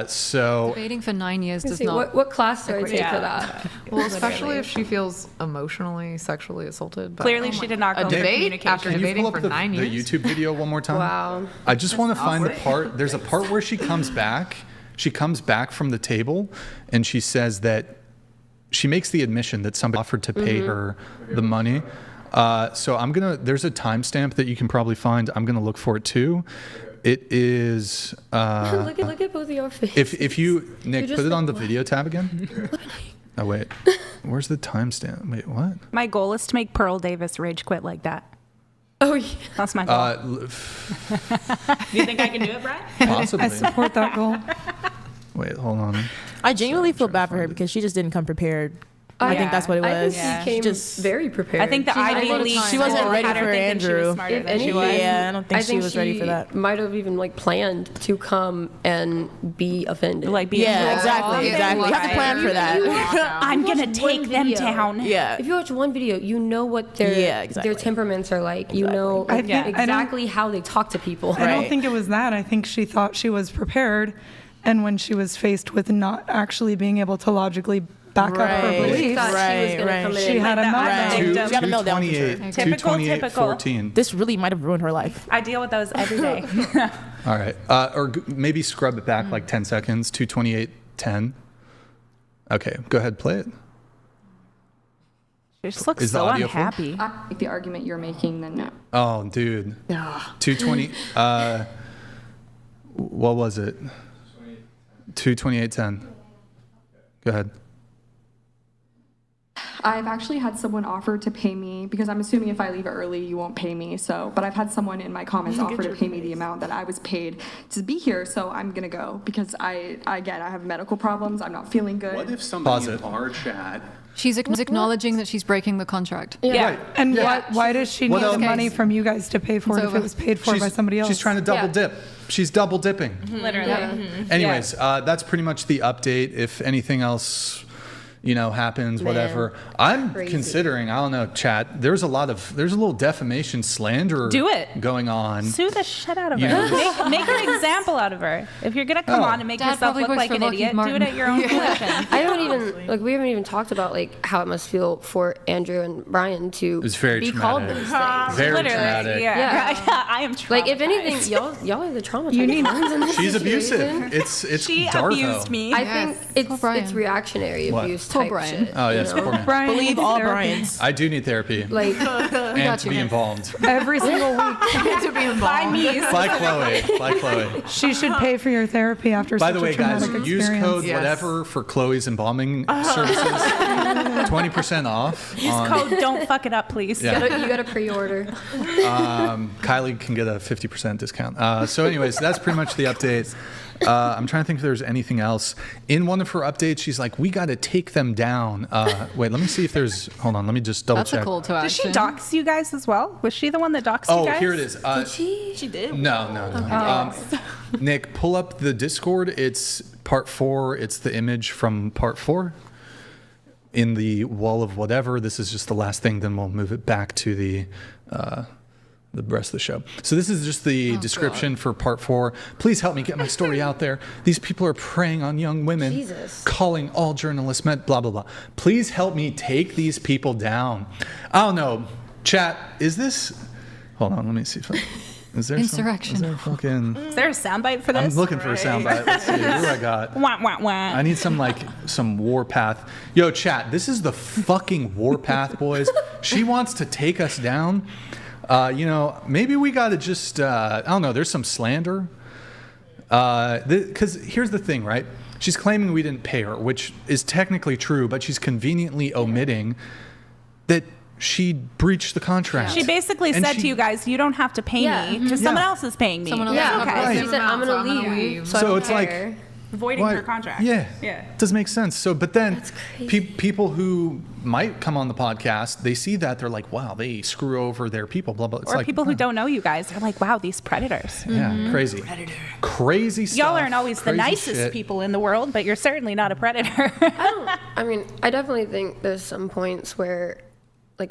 So debating for 9 years does not. What class do I take for that? Well, especially if she feels emotionally, sexually assulted. Clearly, she did not go through communication. after debating for 9 years. The YouTube video one more time. Wow. I just want to find the part. There's a part where she comes back. She comes back from the table, and she says that she makes the admission that somebody offered to pay her the money. So there's a timestamp that you can probably find. I'm gonna look for it too. It is. Look at both of your faces. If you, Nick, put it on the video tab again. Oh wait, where's the timestamp? Wait, what? My goal is to make Pearl Davis rage quit like that. Oh yeah, that's my goal. Do you think I can do it, Brad? Possibly. I support that goal. Wait, hold on. I genuinely feel bad for her because she just didn't come prepared. I think that's what it was. I think she came very prepared. I think the Ivy League. She wasn't ready for Andrew. If anything, I don't think she was ready for that. Might have even planned to come and be offended. Exactly. You have to plan for that. I'm gonna take them down. Yeah. If you watch one video, you know what their temperaments are like. You know exactly how they talk to people. I don't think it was that. I think she thought she was prepared, and when she was faced with not actually being able to logically back up her beliefs, she had a meltdown. She got a meltdown. Typical. 14. This really might have ruined her life. I deal with those every day. All right. Or maybe scrub it back 10 seconds. 2:28:10. Okay, go ahead, play it. She just looks so unhappy. Like the argument you're making, then no. Oh, dude. 2:20. What was it? 2:28:10. Go ahead. I've actually had someone offer to pay me, because I'm assuming if I leave early, you won't pay me. But I've had someone in my comments offer to pay me the amount that I was paid to be here. So I'm going to go because I have medical problems. I'm not feeling good. What if somebody in our chat... She's acknowledging that she's breaking the contract. Yeah. Right. And why does she need the money from you guys to pay for it if it was paid for by somebody else? She's trying to double dip. She's double dipping. Literally. Anyways, that's pretty much the update. If anything else happens, whatever. I'm considering, I don't know, chat, there's a little defamation slander going on. Sue the shit out of her. Make an example out of her. If you're going to come on and make yourself look like an idiot, do it at your own volition. We haven't even talked about how it must feel for Andrew and Brian to be called those things. Very traumatic. Yeah. I am traumatized. If anything, y'all are the traumatized ones in this She's situation. abusive. It's she Darvo. abused me. I think it's reactionary abuse type shit. Oh, yes, poor man. Brian Believe needs all therapy. Bryans. I do need therapy. And to be involved. Every single week. To be involved. By me. Like Chloe. She should pay for your therapy after By such the way, a traumatic guys, experience. use code whatever for Chloe's embalming services. 20% off. Use code don't fuck it up, please. You got to pre-order. Kylie can get a 50% discount. So anyways, that's pretty much the update. I'm trying to think if there's anything else. In one of her updates, she's like, we got to take them down. Wait, let me see if there's, hold on, let me just double check. That's a call to action. Did she dox you guys as well? Was she the one that doxed you guys? Oh, here it is. Did she? She did. No. Nick, pull up the Discord. It's part 4. It's the image from part 4 in the wall of whatever. This is just the last thing. Then we'll move it back to the rest of the show. So this is just the description for part 4. Please help me get my story out there. These people are preying on young women, calling all journalists blah, blah, blah. Please help me take these people down. I don't know. Chat, is this... Hold on, let me see if I... Is there insurrection? Is there a soundbite for this? I'm looking for a soundbite. Let's see. Who do I got? Wah, wah, wah. I need some warpath. Yo, chat, this is the fucking warpath, boys. She wants to take us down. Maybe we got to just, I don't know, there's some slander. Because here's the thing, right? She's claiming we didn't pay her, which is technically true, but she's conveniently omitting that she breached the contract. She basically said to you guys, you don't have to pay me because someone else is paying me. Someone else okay. Right. She said, I'm going to leave. So it's like... Voiding her contract. Yeah. It doesn't make sense. So, but then people who might come on the podcast, they see that, they're like, wow, they screw over their people, blah, blah. It's or like, people who don't know you guys are like, wow, these predators. Yeah, crazy. Crazy stuff. Y'all aren't always the crazy nicest shit. people in the world, but you're certainly not a predator. I definitely think there's some points where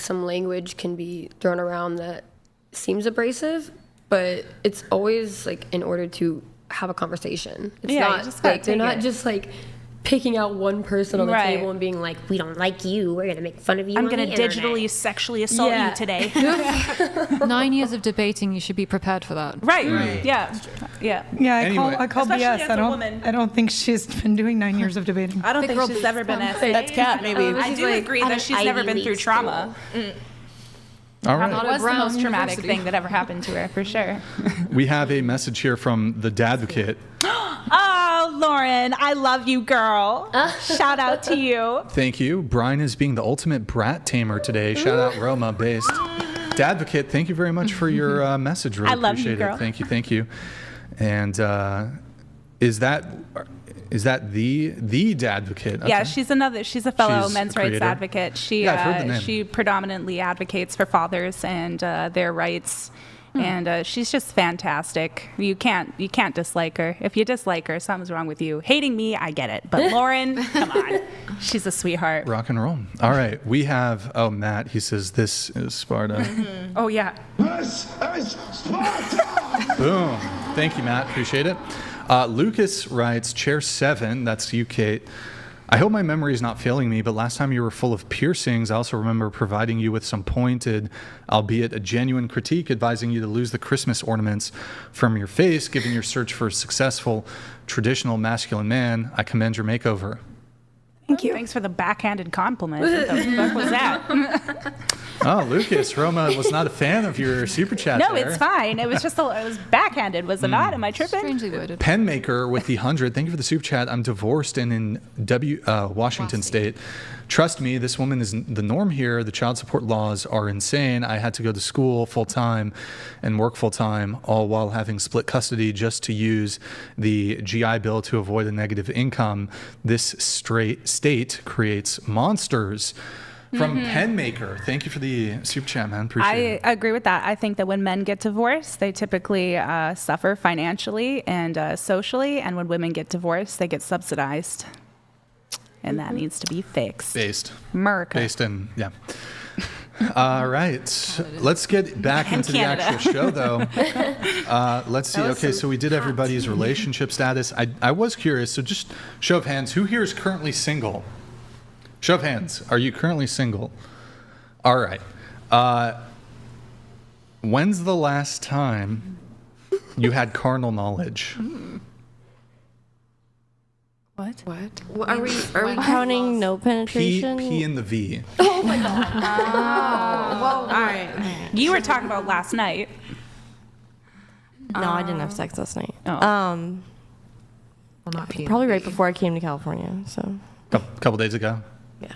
some language can be thrown around that seems abrasive, but it's always in order to have a conversation. It's not they're not just picking out one person on the table and being like, we don't like you, we're gonna make fun of you. I'm gonna digitally sexually assault you today. 9 years of debating, you should be prepared for that. Right. Yeah. I call Especially BS. as a woman. I don't think she's been doing 9 years of debating. I don't think she's ever been SA. That's Kat, maybe. I do agree that she's never been through trauma. All right. That was the most traumatic thing that ever happened to her, for sure. We have a message here from the Dadvocate. Oh, Lauren, I love you, girl. Shout out to you. Thank you. Brian is being the ultimate brat tamer today. Shout out Roma based. Dadvocate, thank you very much for your message. Really I love you, appreciate girl. it. Thank you. And is that the Dadvocate? Okay. Yeah, she's a fellow She's men's a rights creator? advocate. She Yeah, I've heard the name. she predominantly advocates for fathers and their rights. And she's just fantastic. You can't dislike her. If you dislike her, something's wrong with you. Hating me, I get it. But Lauren, come on. She's a sweetheart. Rock and roll. All right. We have, Matt, he says, this is Sparta. Oh, yeah. This is Sparta! Boom. Thank you, Matt. Appreciate it. Lucas writes, Chair 7, that's you, Kate. I hope my memory is not failing me, but last time you were full of piercings, I also remember providing you with some pointed, albeit a genuine critique, advising you to lose the Christmas ornaments from your face, given your search for a successful, traditional masculine man. I commend your makeover. Thank you. Thanks for the backhanded compliment. What the fuck was that? Oh, Lucas, Roma was not a fan of your super chat No, there. it's fine. It was just it was backhanded, was it not? Am I tripping? Strangely worded. Penmaker with the 100. Thank you for the super chat. I'm divorced and in Washington State. Trust me, this woman is the norm here. The child support laws are insane. I had to go to school full time and work full time, all while having split custody just to use the GI Bill to avoid a negative income. This state creates monsters. From Penmaker, thank you for the super chat, man. Appreciate it. I agree with that. I think that when men get divorced, they typically suffer financially and socially, and when women get divorced, they get subsidized. and that needs to be fixed. Based. America. Based in, yeah. All right. Let's get back into the actual show, though. Let's see. Okay, so we did everybody's relationship status. I was curious, so just show of hands. Who here is currently single? Show of hands. Are you currently single? All right. When's the last time you had carnal knowledge? What? Well, are we counting no penetration? P in the V. Oh my god. Well, all right. You were talking about last night. No, I didn't have sex last night. Oh. Well, not P. Probably right before I came to California. So. Couple days ago. Yeah.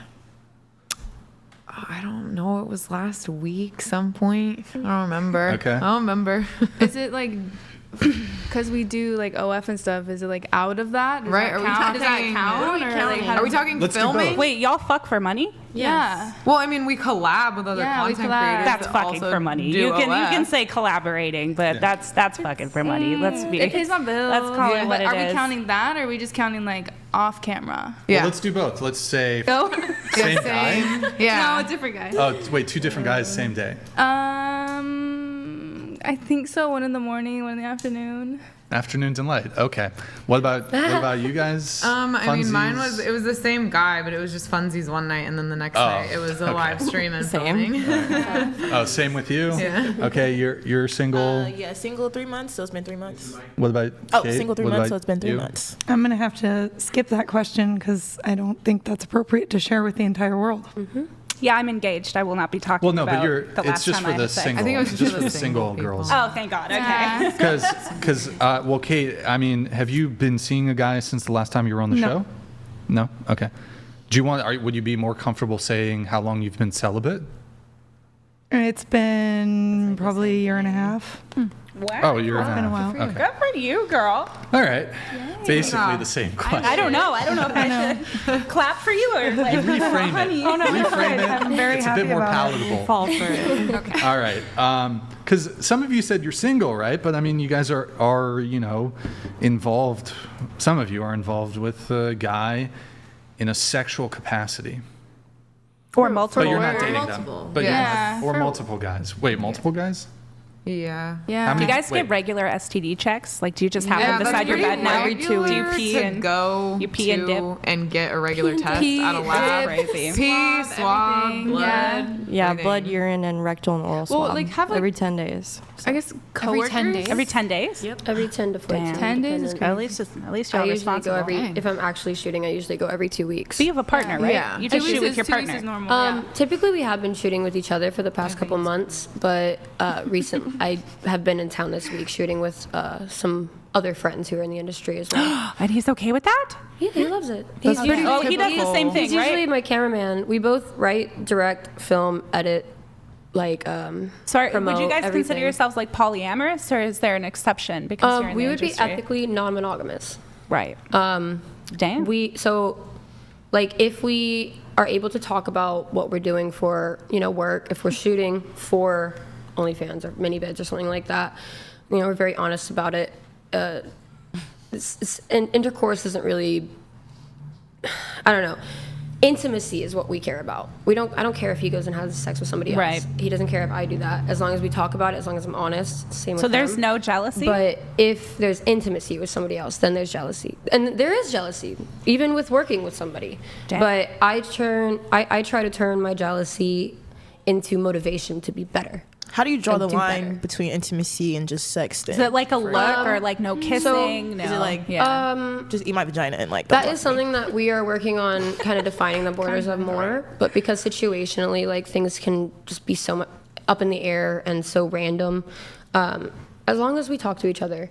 I don't know. It was last week, some point. I don't remember. Okay. I don't remember. Is it like, because we do like OF and stuff, is it like out of that? Does Right, that are we count? Does that talking- count? what are we Or, counting? how Are we does- talking Let's do filming? both. Wait, y'all fuck for money? Yeah. Well, I mean, we collab with other Yeah, we content collab. creators. That's that fucking also for money. do You can OF. say collaborating, but that's fucking for money. Let's be. It pays my bills. Let's call it what But it are we is. counting that, or are we just counting like off camera? Yeah. Well, let's do both. Let's say Go. same guy. Yeah. No, a different guy. Oh, wait, two different guys, same day. I think so. One in the morning, one in the afternoon. Afternoons and light. Okay. What about you guys? I mean, mine Funsies? was the same guy, but it was just funsies one night, and then the next night it was a okay. live stream and Same. filming. Oh, same with you. Yeah. Okay, you're single. Yeah, single 3 months, so it's been 3 months. What about? Oh, Kate? single 3 What months, about so it's been 3 you? months. I'm going to have to skip that question because I don't think that's appropriate to share with the entire world. Yeah, I'm engaged. I will not be talking Well, no, about but you're. the It's last just time for I the had sex. single. I think it was just just for for the the single single girls. Oh, thank God. Okay. Yeah. Because well, Kate, I mean, have you been seeing a guy since the last time you were on the No. show? No. Okay. Do you want? Would you be more comfortable saying how long you've been celibate? It's been probably a year and a half. Wow. Oh, you're It's been a while. Okay. Good for you, girl. All right. Basically the same question. I don't know. I don't know if I should clap for you or like Reframe honey. it. Oh, no. Reframe it. I'm very it's a happy bit more about it. palatable. Fall for it. Okay. All right. Because some of you said you're single, right? But I mean, you guys are involved. Some of you are involved with a guy in a sexual capacity. Or multiple. But you're not Or dating multiple. them. But Yeah. you're not, or multiple guys. Wait, multiple guys? Yeah. Yeah. How Do many- you guys wait. get regular STD checks? Like, do you just have Yeah, them that's beside your pretty bed now? regular Do you pee to and go you pee and dip? and get a regular test Pee, at a lab? crazy. Pee, swab, everything, blood. yeah. Yeah, everything. blood, urine, and rectal and oral swab. like, have, like- every 10 days. I guess Every coworkers. 10 days? Every 10 days? Yep. Every 10 to 14. Damn. 10 days is depending. At least I you're usually go responsible. every, if I'm actually shooting, I usually go every 2 weeks. So you have a partner, right? Yeah. You just shoot with your 2 weeks partner. is normal. Yeah. Typically, we have been shooting with each other for the past couple months, but recently I have been in town this week shooting with some other friends who are in the industry as well. And he's okay with that? Yeah, he loves it. That's pretty Oh, he does the same thing, He's usually right? my cameraman. We both write, direct, film, edit, Sorry, promote would you guys consider everything. yourselves like polyamorous, or is there an exception because you're in we the would industry? be ethically non-monogamous. Right. Damn. If we are able to talk about what we're doing for work, if we're shooting for OnlyFans or mini bids or something like that, we're very honest about it. And intercourse isn't really. I don't know. Intimacy is what we care about. I don't care if he goes and has sex with somebody else. Right. He doesn't care if I do that. As long as we talk about it, as long as I'm honest. Same with So there's him. no jealousy? But if there's intimacy with somebody else, then there's jealousy. And there is jealousy, even with working with somebody. Damn. But I try to turn my jealousy into motivation to be better. How do you draw and the do line better. between intimacy and just sex? Then? Is it like a look or like no kissing? No. Is it like just eat my vagina and like That is something that we are working on, kind of defining the borders of more. But because situationally, like things can just be so much up in the air and so random. As long as we talk to each other,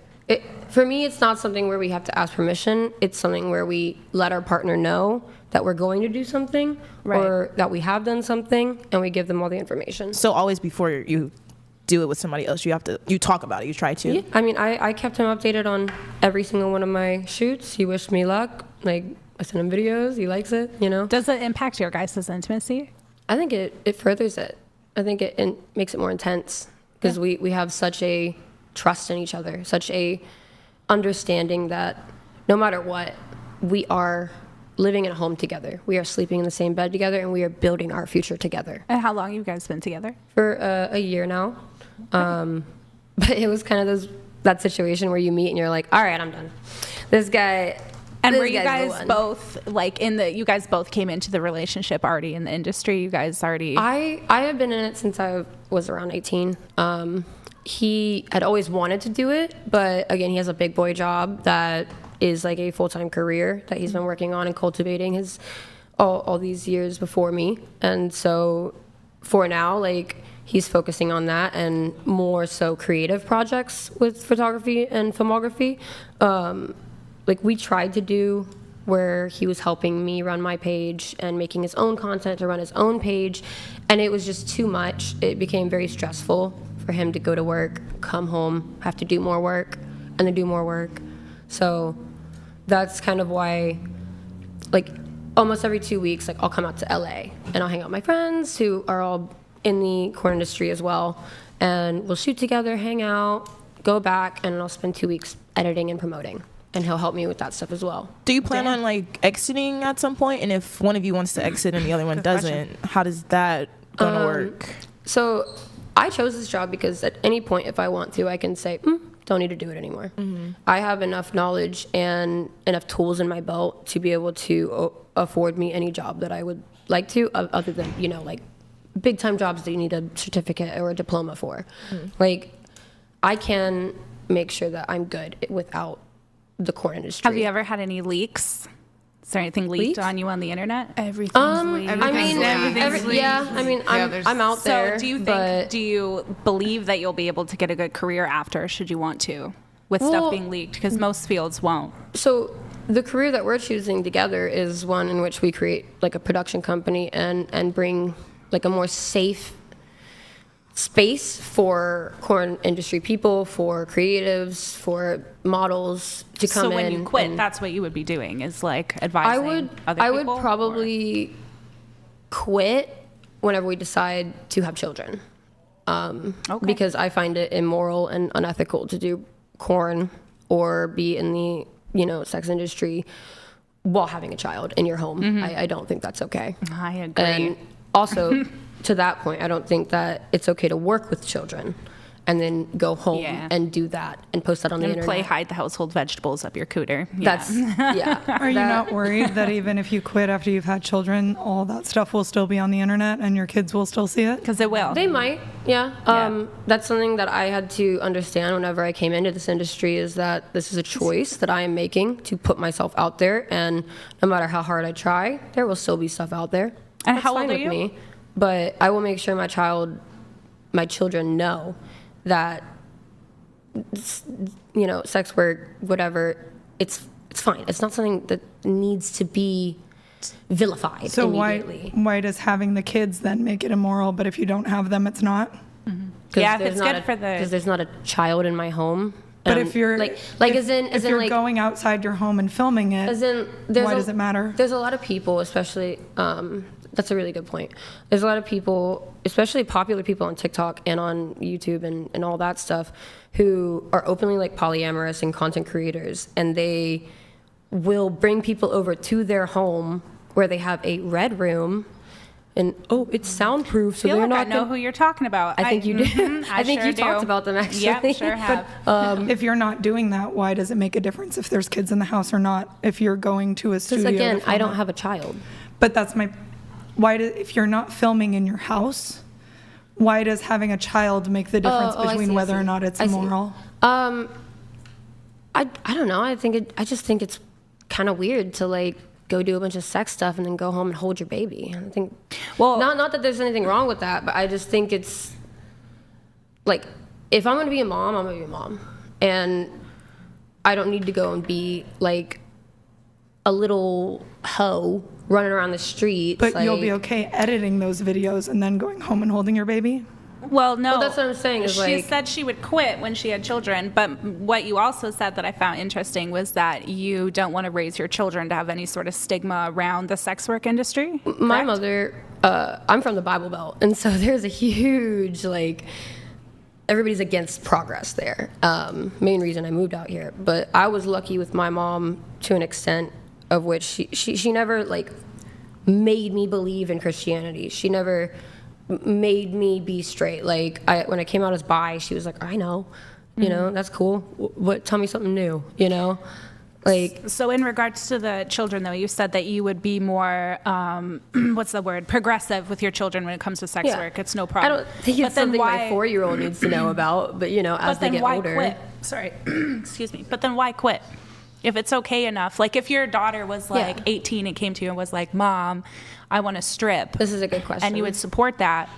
for me, it's not something where we have to ask permission. It's something where we let our partner know that we're going to do something or that we have done something, and we give them all the information. So always before you do it with somebody else, you talk about it. You try to. Yeah, I mean, I kept him updated on every single one of my shoots. He wished me luck. Like, I sent him videos. He likes it, Does it impact your guys' intimacy? I think it furthers it. I think it makes it more intense because we have such a trust in each other, such a understanding that no matter what, we are living in a home together. We are sleeping in the same bed together, and we are building our future together. And how long have you guys been together? For a year now. But it was kind of that situation where you meet and you're like, all right, I'm done. This guy. And were you guys both like you guys both came into the relationship already in the industry? You guys already. I have been in it since I was around 18. He had always wanted to do it, but again, he has a big boy job that is like a full-time career that he's been working on and cultivating his all these years before me. And so for now, like, he's focusing on that and more so creative projects with photography and filmography. Like, we tried to do where he was helping me run my page and making his own content to run his own page, and it was just too much. It became very stressful for him to go to work, come home, have to do more work, and then do more work. So that's kind of why, like, almost every 2 weeks, like, I'll come out to LA and I'll hang out with my friends who are all in the corn industry as well, and we'll shoot together, hang out, go back, and I'll spend 2 weeks editing and promoting. And he'll help me with that stuff as well. Do you plan on like exiting at some point? And if one of you wants to exit and the other one doesn't, how does that gonna work? So I chose this job because at any point, if I want to, I can say, don't need to do it anymore. I have enough knowledge and enough tools in my belt to be able to afford me any job that I would like to, other than, you know, like big time jobs that you need a certificate or a diploma for. Like, I can make sure that I'm good without the corn industry. Have you ever had any leaks? Is there anything leaked on you on the internet? Everything's leaked. I mean, I'm out there. So do you believe that you'll be able to get a good career after, should you want to, with stuff being leaked? Because most fields won't. So the career that we're choosing together is one in which we create like a production company and bring like a more safe space for corn industry people, for creatives, for models to come in. So when you quit, that's what you would be doing, is like advising other people? I would probably quit whenever we decide to have children. Because I find it immoral and unethical to do corn or be in the, you know, sex industry while having a child in your home. I don't think that's okay. I agree. And also, to that point, I don't think that it's okay to work with children and then go home and do that and post that on the internet. Play hide the household vegetables up your cooter. Are you not worried that even if you quit after you've had children, all that stuff will still be on the internet and your kids will still see it? Because it will. They might, That's something that I had to understand whenever I came into this industry, is that this is a choice that I am making to put myself out there, and no matter how hard I try, there will still be stuff out there. And That's how fine old are with you? me. But I will make sure my children know that, you know, sex work, whatever, it's fine. It's not something that needs to be vilified immediately. Why does having the kids then make it immoral, but if you don't have them, it's not? Yeah, if it's good for the... Because there's not a child in my home. But if you're if you're going outside your home and filming it, why does it matter? There's a lot of people, especially, that's a really good point. There's a lot of people, especially popular people on TikTok and on YouTube and all that stuff, who are openly like polyamorous and content creators, and they will bring people over to their home where they have a red room. And it's soundproof, so they're not. I know who you're talking about. I think you do. I think you talked about them actually. Yeah, sure have. But if you're not doing that, why does it make a difference if there's kids in the house or not? If you're going to a studio. Because again, I don't have a child. But that's my. If you're not filming in your house, why does having a child make the difference between whether or not it's immoral? I don't know. I just think it's kind of weird to like go do a bunch of sex stuff and then go home and hold your baby. I think, not that there's anything wrong with that, but I just think it's like, if I'm gonna be a mom, I'm gonna be a mom, and I don't need to go and be like a little hoe running around the streets. But you'll be okay editing those videos and then going home and holding your baby? Well, no. Well, that's what I'm saying. Is she said she would quit when she had children, but what you also said that I found interesting was that you don't want to raise your children to have any sort of stigma around the sex work industry. Correct? My mother, I'm from the Bible Belt, and so there's a huge, like, everybody's against progress there. Main reason I moved out here. But I was lucky with my mom to an extent of which she never like made me believe in Christianity. She never made me be straight. Like when I came out as bi, she was like, I know, you know, that's cool. What? Tell me something new, you know? Like, so in regards to the children, though, you said that you would be more, what's the word, progressive with your children when it comes to sex work. It's no problem. I don't think it's something my 4-year-old needs to know about, but you know, as they get older. Quit? Sorry, excuse me. But then why quit? If it's okay enough, like if your daughter was like 18 and came to you and was like, Mom, I want to strip. This is a good question. And you would support that.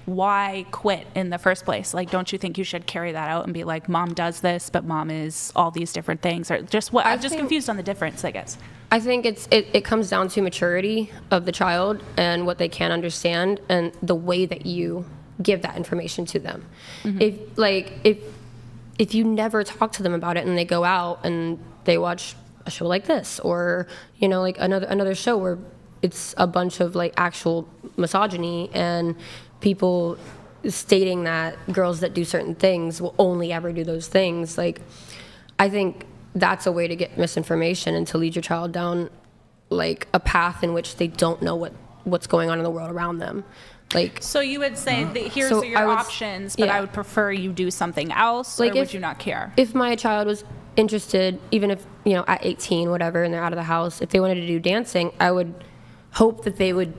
Why quit in the first place? Like, don't you think you should carry that out and be like, Mom does this, but Mom is all these different things? Or just what? I'm just confused on the difference, I guess. I think it comes down to maturity of the child and what they can understand and the way that you give that information to them. If you never talk to them about it and they go out and they watch a show like this, or you know, like another show where it's a bunch of like actual misogyny and people stating that girls that do certain things will only ever do those things, like I think that's a way to get misinformation and to lead your child down like a path in which they don't know what's going on in the world around them. Like, so you would say that here's your options, but I would prefer you do something else, like, or would you not care? If my child was interested, even if, you know, at 18, whatever, and they're out of the house, if they wanted to do dancing, I would hope that they would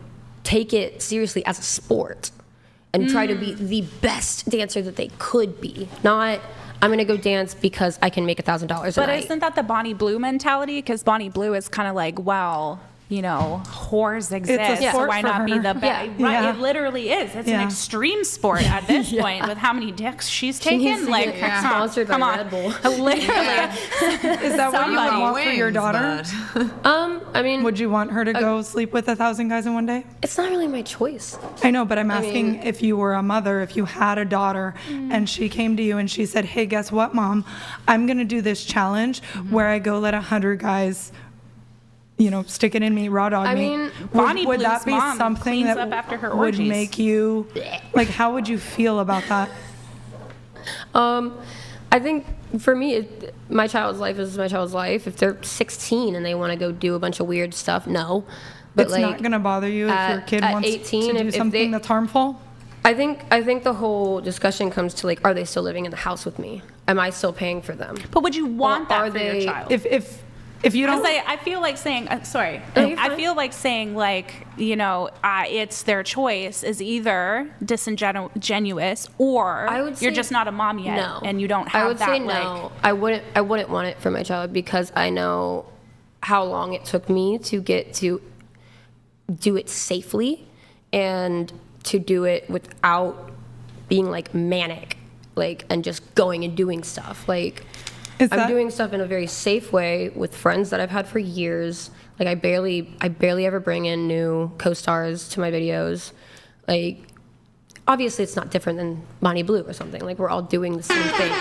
take it seriously as a sport and try to be the best dancer that they could be. Not, I'm going to go dance because I can make $1,000 a night. But isn't that the Bonnie Blue mentality? Because Bonnie Blue is kind of like, well, you know, whores exist, so why not be the best? Right, it literally is. It's an extreme sport at this point with how many dicks she's taken. Like, sponsored by Red Bull. Literally. Is that what you would want for your daughter? I mean, would you want her to go sleep with 1,000 guys in one day? It's not really my choice. I know, but I'm asking if you were a mother, if you had a daughter, and she came to you and she said, hey, guess what, Mom? I'm going to do this challenge where I go let 100 guys, you know, stick it in me, raw dog me. I mean, would that be something that up after her would orgies. make you, like, how would you feel about that? I think for me, my child's life is my child's life. If they're 16 and they want to go do a bunch of weird stuff, no. But it's like, not going to bother you if your kid wants 18, to do something that's harmful? I think the whole discussion comes to like, are they still living in the house with me? Am I still paying for them? But would you want that for your child? If you don't, I feel like saying, I feel like saying, like, you know, it's their choice is either disingenuous or you're just not a mom yet, and you don't have I would that. say no. I wouldn't want it for my child because I know how long it took me to get to do it safely and to do it without being like manic, like, and just going and doing stuff like. I'm doing stuff in a very safe way with friends that I've had for years. Like I barely ever bring in new co-stars to my videos. Like obviously it's not different than Bonnie Blue or something. Like we're all doing the same things.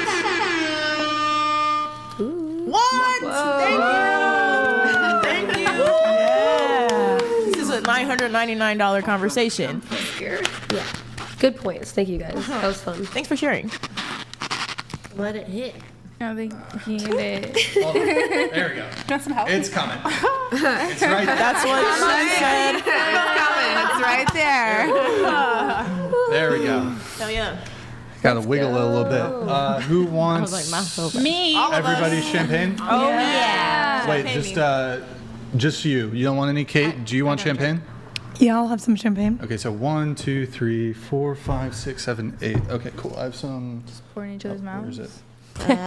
Ooh. What? Whoa. Thank you. Yeah. This is a $999 conversation. Yeah. Good points. Thank you guys. That was fun. Thanks for sharing. Let it hit. I think he did. Hold on. There we go. Want some help? It's coming. It's right there. That's what she said. It's right there. There we go. Oh yeah. Got to wiggle it a little bit. Who wants? I was like, mouth open. Me. Everybody champagne? Oh yeah. Wait, just you. You don't want any, Kate? Do you want champagne? Yeah, I'll have some champagne. Okay, so 1, 2, 3, 4, 5, 6, 7, 8. Okay, cool. I have some. Pouring each other's mouths. Where is it? Spit it You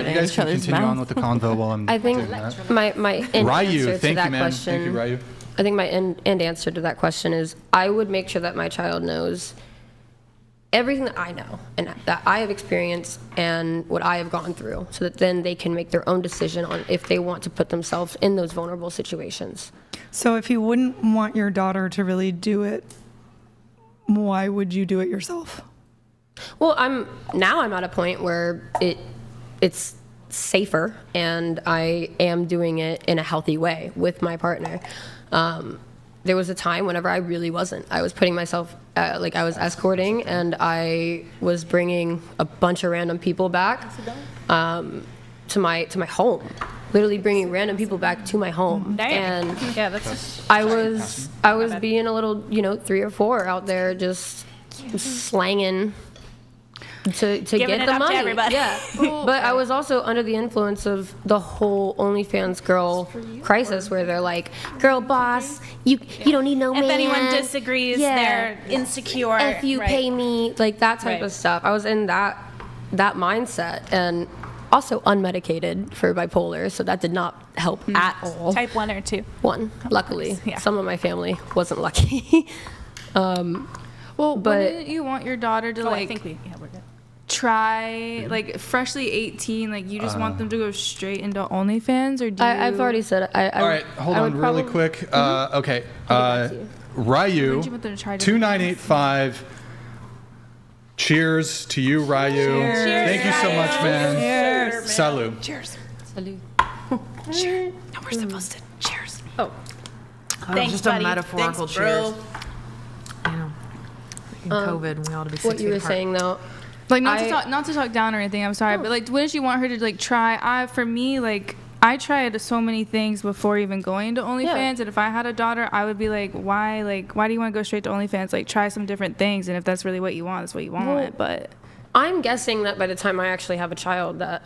in guys each can other's continue mouth. on with the convo while I'm I think doing that. my end Ryu, answer to thank that you, man. question. Thank you, Ryu. I think my end answer to that question is I would make sure that my child knows everything that I know and that I have experienced and what I have gone through so that then they can make their own decision on if they want to put themselves in those vulnerable situations. So if you wouldn't want your daughter to really do it, why would you do it yourself? Well, I'm at a point where it's safer and I am doing it in a healthy way with my partner. There was a time whenever I really wasn't. I was putting myself, like I was escorting and I was bringing a bunch of random people back my home, literally bringing random people back to my home. Damn. And Yeah, that's. I was being a little, 3 or 4 out there just slanging to Giving get it the up to money. everybody. Yeah. But I was also under the influence of the whole OnlyFans girl crisis, where they're like, "Girl boss, you don't need no man. If anyone disagrees, they're insecure. If you pay me," like that type of stuff. I was in that mindset, and also unmedicated for bipolar, so that did not help at all. Type 1 or 2? 1, luckily. Yeah. Some of my family wasn't lucky. Well, but wouldn't you want your daughter to I think we're good. try, like, freshly 18, like, you just want them to go straight into OnlyFans, or do you? I've already said it. All right, hold on really quick. Okay. Ryu, Wouldn't you want them to try different 2985. Cheers to you, Ryu. Cheers. Thank you so much, man. Cheers. Salut. Cheers. Salute. Cheers. No, we're supposed to. Cheers. Oh. Thanks, just buddy. a metaphorical Thanks, cheers. bro. You know, in COVID, we ought to be 6 What you feet were apart. saying though, Like, not to talk down or anything, I'm sorry, but, like, wouldn't you want her to, like, try? For me, like, I tried so many things before even going to OnlyFans, and if I had a daughter, I would be like, why do you want to go straight to OnlyFans? Like, try some different things, and if that's really what you want, that's what you want. Well, But I'm guessing that by the time I actually have a child, that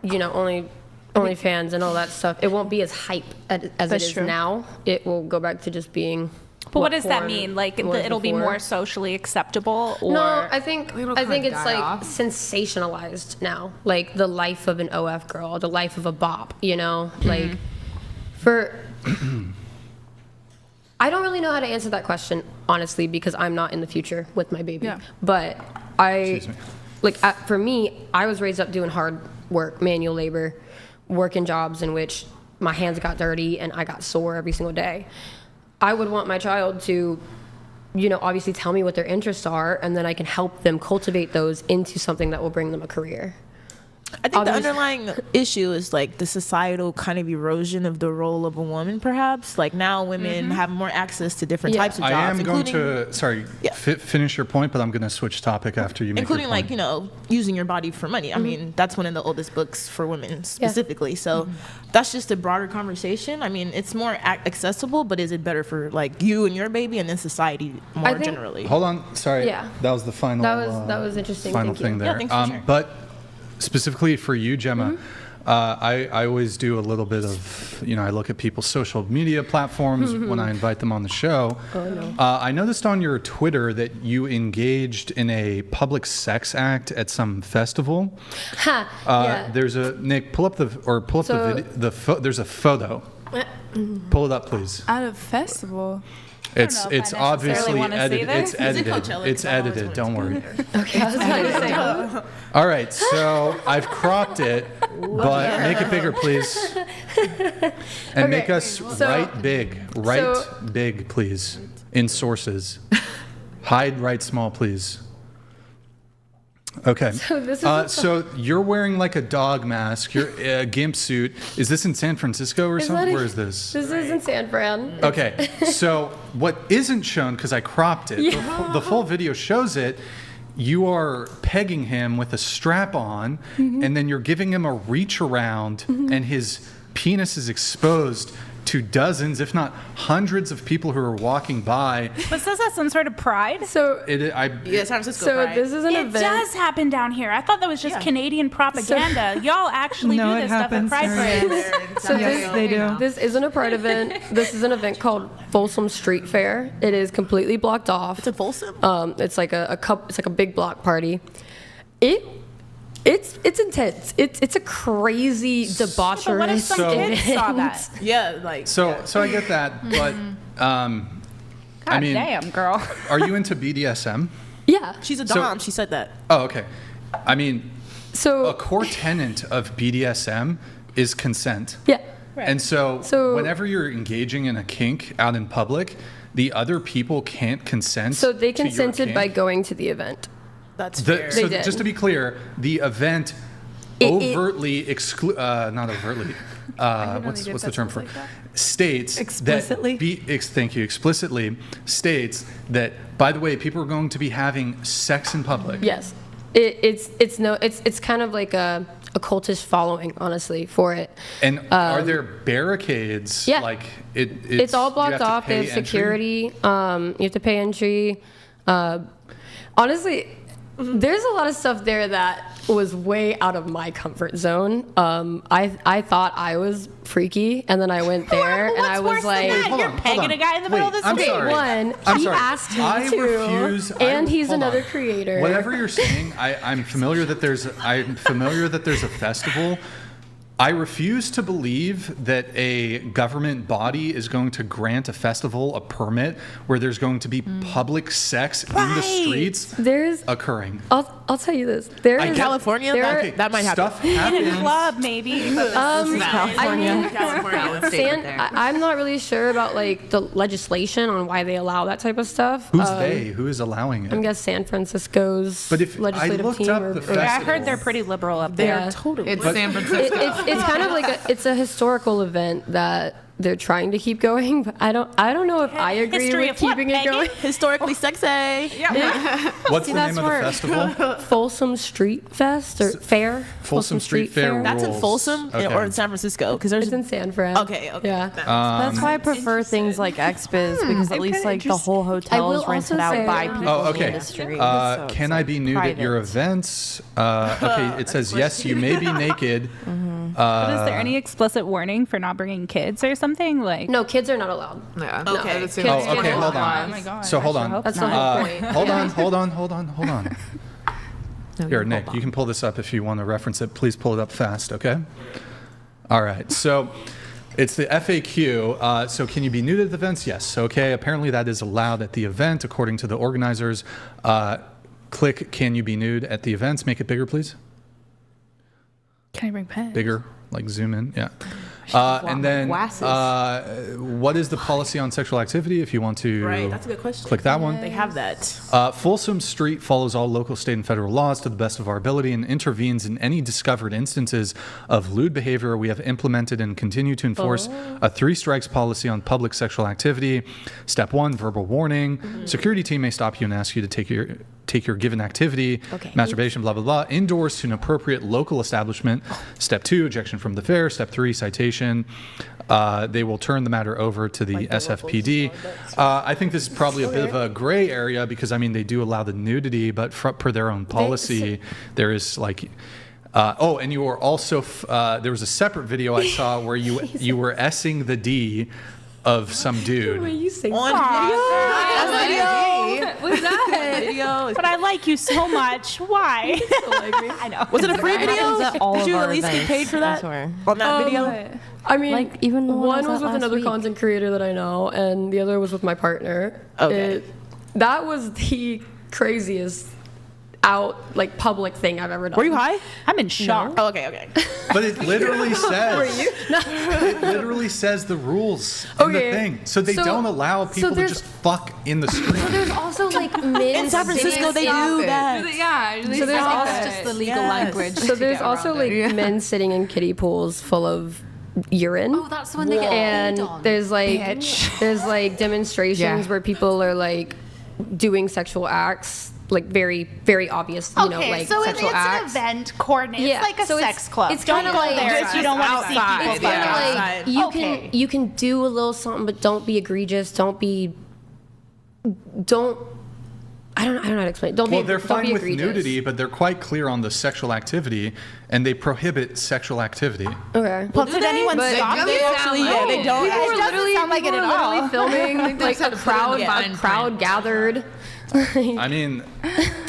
OnlyFans and all that stuff, it won't be as hype as it That's is true. now. It will go back to just being. But what does that mean? Like, was it'll be before. more socially acceptable? Or No, I think It'll it's kinda like die off. sensationalized now, like the life of an OF girl, the life of a bop. Like for. I don't really know how to answer that question honestly, because I'm not in the future with my baby. Yeah. But for me, I was raised up doing hard work, manual labor, working jobs in which my hands got dirty and I got sore every single day. I would want my child to, obviously tell me what their interests are, and then I can help them cultivate those into something that will bring them a career. I think the underlying issue is like the societal kind of erosion of the role of a woman, perhaps. Like now women have more access to different types of jobs. I am going to, finish your point, but I'm going to switch topic after you make including your point. like, using your body for money. I mean, that's one of the oldest books for women specifically. So that's just a broader conversation. I mean, it's more accessible, but is it better for like you and your baby and then society more generally? Hold on. Sorry. Yeah. That was the final. That was interesting. Final Thank thing you. there. Yeah, thanks for sharing. But specifically for you, Gemma, I always do a little bit of, I look at people's social media platforms when I invite them on the show. Oh, no. I noticed on your Twitter that you engaged in a public sex act at some festival. Yeah. There's Nick, pull up the video. There's a photo. Pull it up, please. at a festival. It's obviously edited. It's edited. It's edited. Don't worry. Okay, I was going to say. All right, so I've cropped it, but make it bigger, please, and make us write big, big, please, in sources. Hide right small, please. Okay. So you're wearing like a dog mask. You're a gimp suit. Is this in San Francisco or something? Where is this? This is in San Fran. Okay. So what isn't shown, because I cropped it, the full video shows it. You are pegging him with a strap on, and then you're giving him a reach around, and his penis is exposed to dozens, if not hundreds, of people who are walking by. But says that some sort of pride? So San Francisco so pride. this is an It event. does happen down here. I thought that was just Canadian propaganda. Y'all actually No, do it this stuff at happens Pride very Parades. So Yes, they do. This isn't a Pride event. This is an event called Folsom Street Fair. It is completely blocked off. It's a Folsom? It's like it's like a big block party. It's intense. It's a crazy debaucherous But what if some kids saw that? Yeah, like. So I get that, but God damn, girl. are you into BDSM? Yeah. She's a dom. She said that. Oh, okay. I mean, So a core tenet of BDSM is consent. yeah. And so whenever you're engaging in a kink out in public, the other people can't consent. So they to your consented by kink. going to the event. That's fair. So They did. just to be clear, the event overtly not overtly. What's the term for? States Explicitly? Thank you. Explicitly states that. By the way, people are going to be having sex in public. Yes. It's kind of like a a cultish following, honestly, for it. And are there barricades? Yeah. Like it's all blocked off. They have security. You have to pay entry. Honestly, there's a lot of stuff there that was way out of my comfort zone. I thought I was freaky, and then I went there, and I was like, "You're pegging a guy in the middle of the street." He asked me to, and he's another creator. Whatever you're saying, I'm familiar that there's a festival. I refuse to believe that a government body is going to grant a festival a permit where there's going to be public sex in the streets occurring. I'll tell you this. There in California, that might happen. Stuff happens. In a club, maybe. I'm not really sure about like the legislation on why they allow that type of stuff. Who's they? Who is allowing it? I guess San Francisco's But if legislative I looked team. up the festival, I heard they're pretty liberal up there. Yeah. Totally. It's San Francisco. It's kind of like it's a historical event that they're trying to keep going, but I don't know if I agree History with of what, keeping it going. Historically sexy. What's the name of the festival? Folsom Street Fest or Fair? Folsom Street Fair. That's in rules. Folsom Okay. or in San Francisco? Because there's It's in San Fran. Okay. Yeah. That's why I prefer things like XBiz because at least like the whole hotel is rented out by people in the industry. So it's, can I be nude at your events? Okay, it says yes, you may be naked. But is there any explicit warning for not bringing kids or something? Like, No, kids are not allowed. Yeah. No. Okay. Kids Okay, are hold not on. Oh my God. So hold on. That's the whole point. Hold on. Here, Nick, you can pull this up if you want to reference it. Please pull it up fast, okay? All right. So it's the FAQ. So can you be nude at the events? Yes. Okay. Apparently that is allowed at the event according to the organizers. Click can you be nude at the events. Make it bigger, please. Can I bring pets? Bigger, like zoom in. Yeah. And then what is the policy on sexual activity if you want to right. That's a good question. click that one? They have that. Folsom Street follows all local, state, and federal laws to the best of our ability and intervenes in any discovered instances of lewd behavior. We have implemented and continue to enforce a 3 strikes policy on public sexual activity. Step 1, verbal warning. Security team may stop you and ask you to take your given activity, masturbation, blah, blah, blah, indoors to an appropriate local establishment. Step 2, ejection from the fair. Step 3, citation. They will turn the matter over to the SFPD. I think this is probably a bit of a gray area because, I mean, they do allow the nudity, but per their own policy, there is like... and you were also... there was a separate video I saw where you were S-ing the D of some dude. What are you saying? On video. was that? Video. But I like you so much. Why? I know. Was it a free video? Did you at least get paid for that? On that video? I mean, Like, even the one one was with last another week. content creator that I know, and the other was with my partner. Okay. That was the craziest like public thing I've ever done. Were you high? I'm in shock. Oh, okay. But it literally says... it literally says the rules in the thing. So they don't allow people to just fuck in the street. So there's also like men In San Francisco, they do that. Yeah. So there's also just the legal language. So there's also like men sitting in kiddie pools full of urine. Oh, that's the one they get and paid on. there's like demonstrations where people are like doing sexual acts, like very, very obvious, you know, like so sexual it's acts. an event coordinated. Yeah, It's like a so sex club. it's Don't kinda go like- there it's if you don't want to see outside. people. It's kind of Yeah. like you can do a little something, but don't be egregious. I don't know how to explain it. Well, they're don't fine be with egregious. nudity, but they're quite clear on the sexual activity, and they prohibit sexual activity. Okay. Well, did anyone stop They it? actually, yeah, they don't. People were literally all. filming like a crowd gathered. I mean,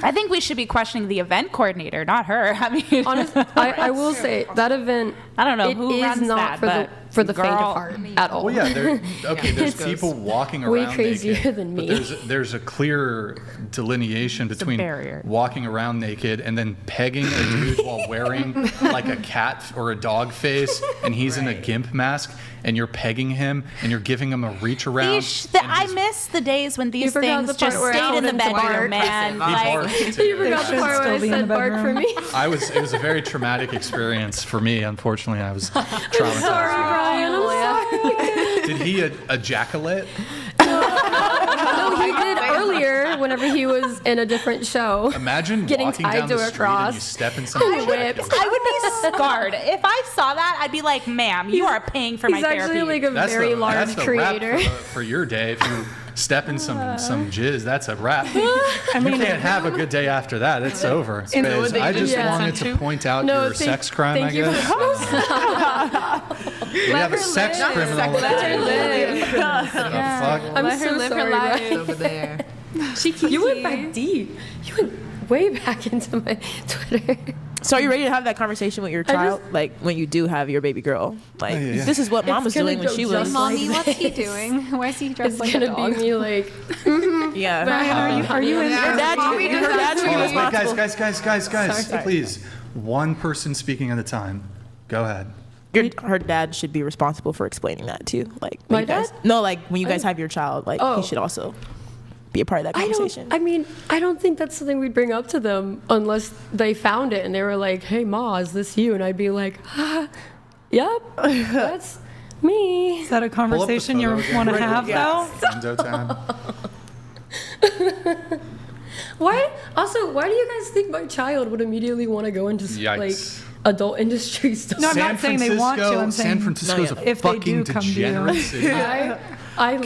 I think we should be questioning the event coordinator, not her. I mean, honestly, I will say that event. I don't know it who is runs not that, for the faint girl- of heart at all. well, yeah, there's people walking way around crazier naked, than but me. there's a clear delineation between barrier. walking around naked and then pegging a dude while wearing like a cat or a dog face, and he's in a gimp mask, and you're pegging him, and you're giving him a reach around. I miss the days when these forgot things the part just where I stayed in told the him to bark. bedroom, man. He Like, barked. You forgot the part where I still be in said the bark for bedroom. me. It was a very traumatic experience for me. Unfortunately, I was traumatized. Sorry, Brian. I'm sorry. Did he ejaculate? No, he did earlier whenever he was in a different show. Imagine Getting walking tied down to the a street cross. and you step in some And whipped. I would be scarred. If I saw that, I'd be like, ma'am, you are paying for my He's therapy. actually like a very large creator. For your day. If you step in some jizz, that's a wrap. You can't have a good day after that. It's over. Space. I just wanted to point out your sex crime, I guess. We have a sex criminal. Let her live. I'm Let her so live her sorry, life. guys. Over there. You went back deep. You went way back into my Twitter. So are you ready to have that conversation with your child, like when you do have your baby girl? Like this is what mom was doing when she was. Mommy, what's he doing? Why is he dressed like a dog? It's gonna be me like. Yeah. Brian, are you in Her dad should be responsible. Guys, Sorry. please. One person speaking at a time. Go ahead. Her dad should be responsible for explaining that too. Like My when you guys, dad? no, like when you guys have your child, like he should also be a part of that conversation. I don't think that's something we'd bring up to them unless they found it and they were like, "Hey, Ma, is this you?" And I'd be like, "Yep, that's me." Is that a conversation you want to have, though? Window time. Why do you guys think my child would immediately want to go into like adult industry stuff? No, I'm not saying they want to. I'm saying San Francisco's a if they fucking do come to you. degenerate city.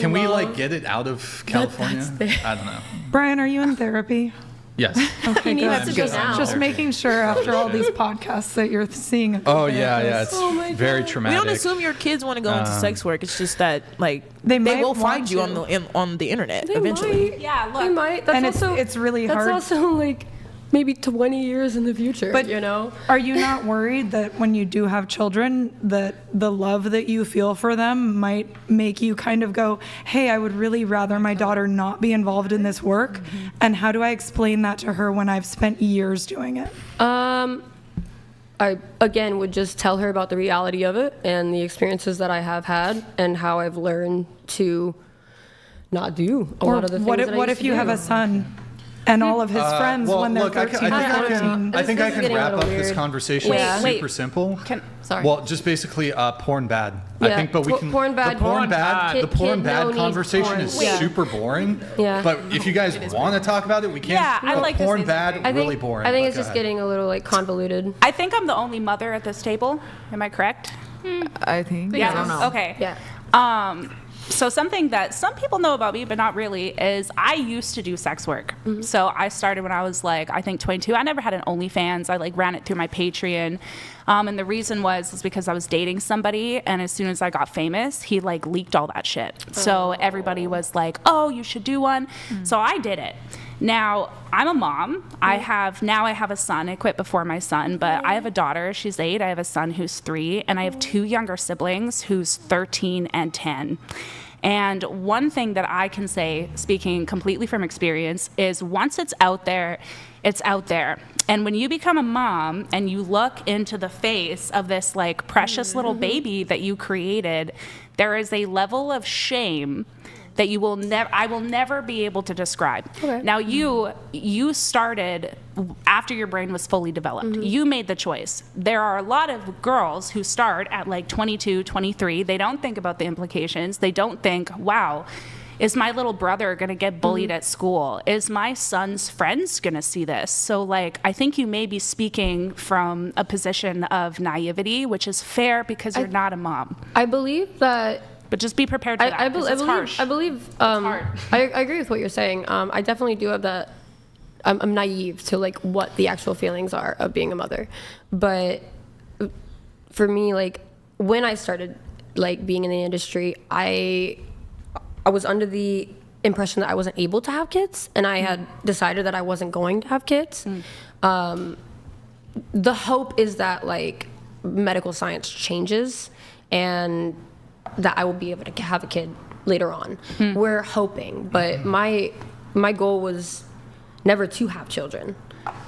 Can we like get it out of California? I don't know. Brian, are you in therapy? Yes. Okay, He good. needs to go now. Just making sure after all these podcasts that you're seeing. A Oh yeah, it's my very God. We traumatic. don't assume your kids want to go into sex work. It's just that like They they might will find want you to. on the internet They eventually. might. Yeah, look. They might. That's And also it's really that's hard. also like maybe 20 years in the future. But you know, are you not worried that when you do have children, that the love that you feel for them might make you kind of go, "Hey, I would really rather my daughter not be involved in this work," and how do I explain that to her when I've spent years doing it? I again would just tell her about the reality of it and the experiences that I have had and how I've learned to not do a lot of the things that I what used if you to have do. a son and all of his friends well, when they're look, 13 or 14? I think I can getting a wrap little up this weird. conversation super simple. Sorry. Well, just basically porn bad. I Yeah, think, but we can porn bad. the porn bad. Kid- The porn kid no bad needs conversation porn. is Yeah. super boring. Yeah. But if you guys want to talk about it, we can. Yeah, I'd but like to porn say bad, something. really boring. I think but it's go just ahead. getting a little like convoluted. I think I'm the only mother at this table. Am I correct? I think. Yeah. I don't know. Okay. Yeah. So something that some people know about me, but not really, is I used to do sex work. So I started when I was like, I think 22. I never had an OnlyFans. I like ran it through my Patreon. And the reason was because I was dating somebody, and as soon as I got famous, he like leaked all that shit. So everybody was like, "Oh, you should do one." So I did it. Now I'm a mom. I have a son. I quit before my son, but I have a daughter. She's 8. I have a son who's 3, and I have 2 younger siblings who's 13 and 10. And one thing that I can say, speaking completely from experience, is once it's out there, it's out there. And when you become a mom and you look into the face of this like precious little baby that you created, there is a level of shame that I will never be able to describe. Okay. Now you started after your brain was fully developed. You made the choice. There are a lot of girls who start at like 22, 23. They don't think about the implications. They don't think, wow, is my little brother gonna get bullied at school? Is my son's friends gonna see this? So like, I think you may be speaking from a position of naivety, which is fair because you're not a mom. I believe that. But just be prepared for that. I 'cause believe. it's harsh. I believe. I agree with what you're saying. I definitely do have that. I'm naive to like what the actual feelings are of being a mother, but for me, like when I started like being in the industry, I was under the impression that I wasn't able to have kids, and I had decided that I wasn't going to have kids. The hope is that like medical science changes and that I will be able to have a kid later on. We're hoping, but my goal was never to have children.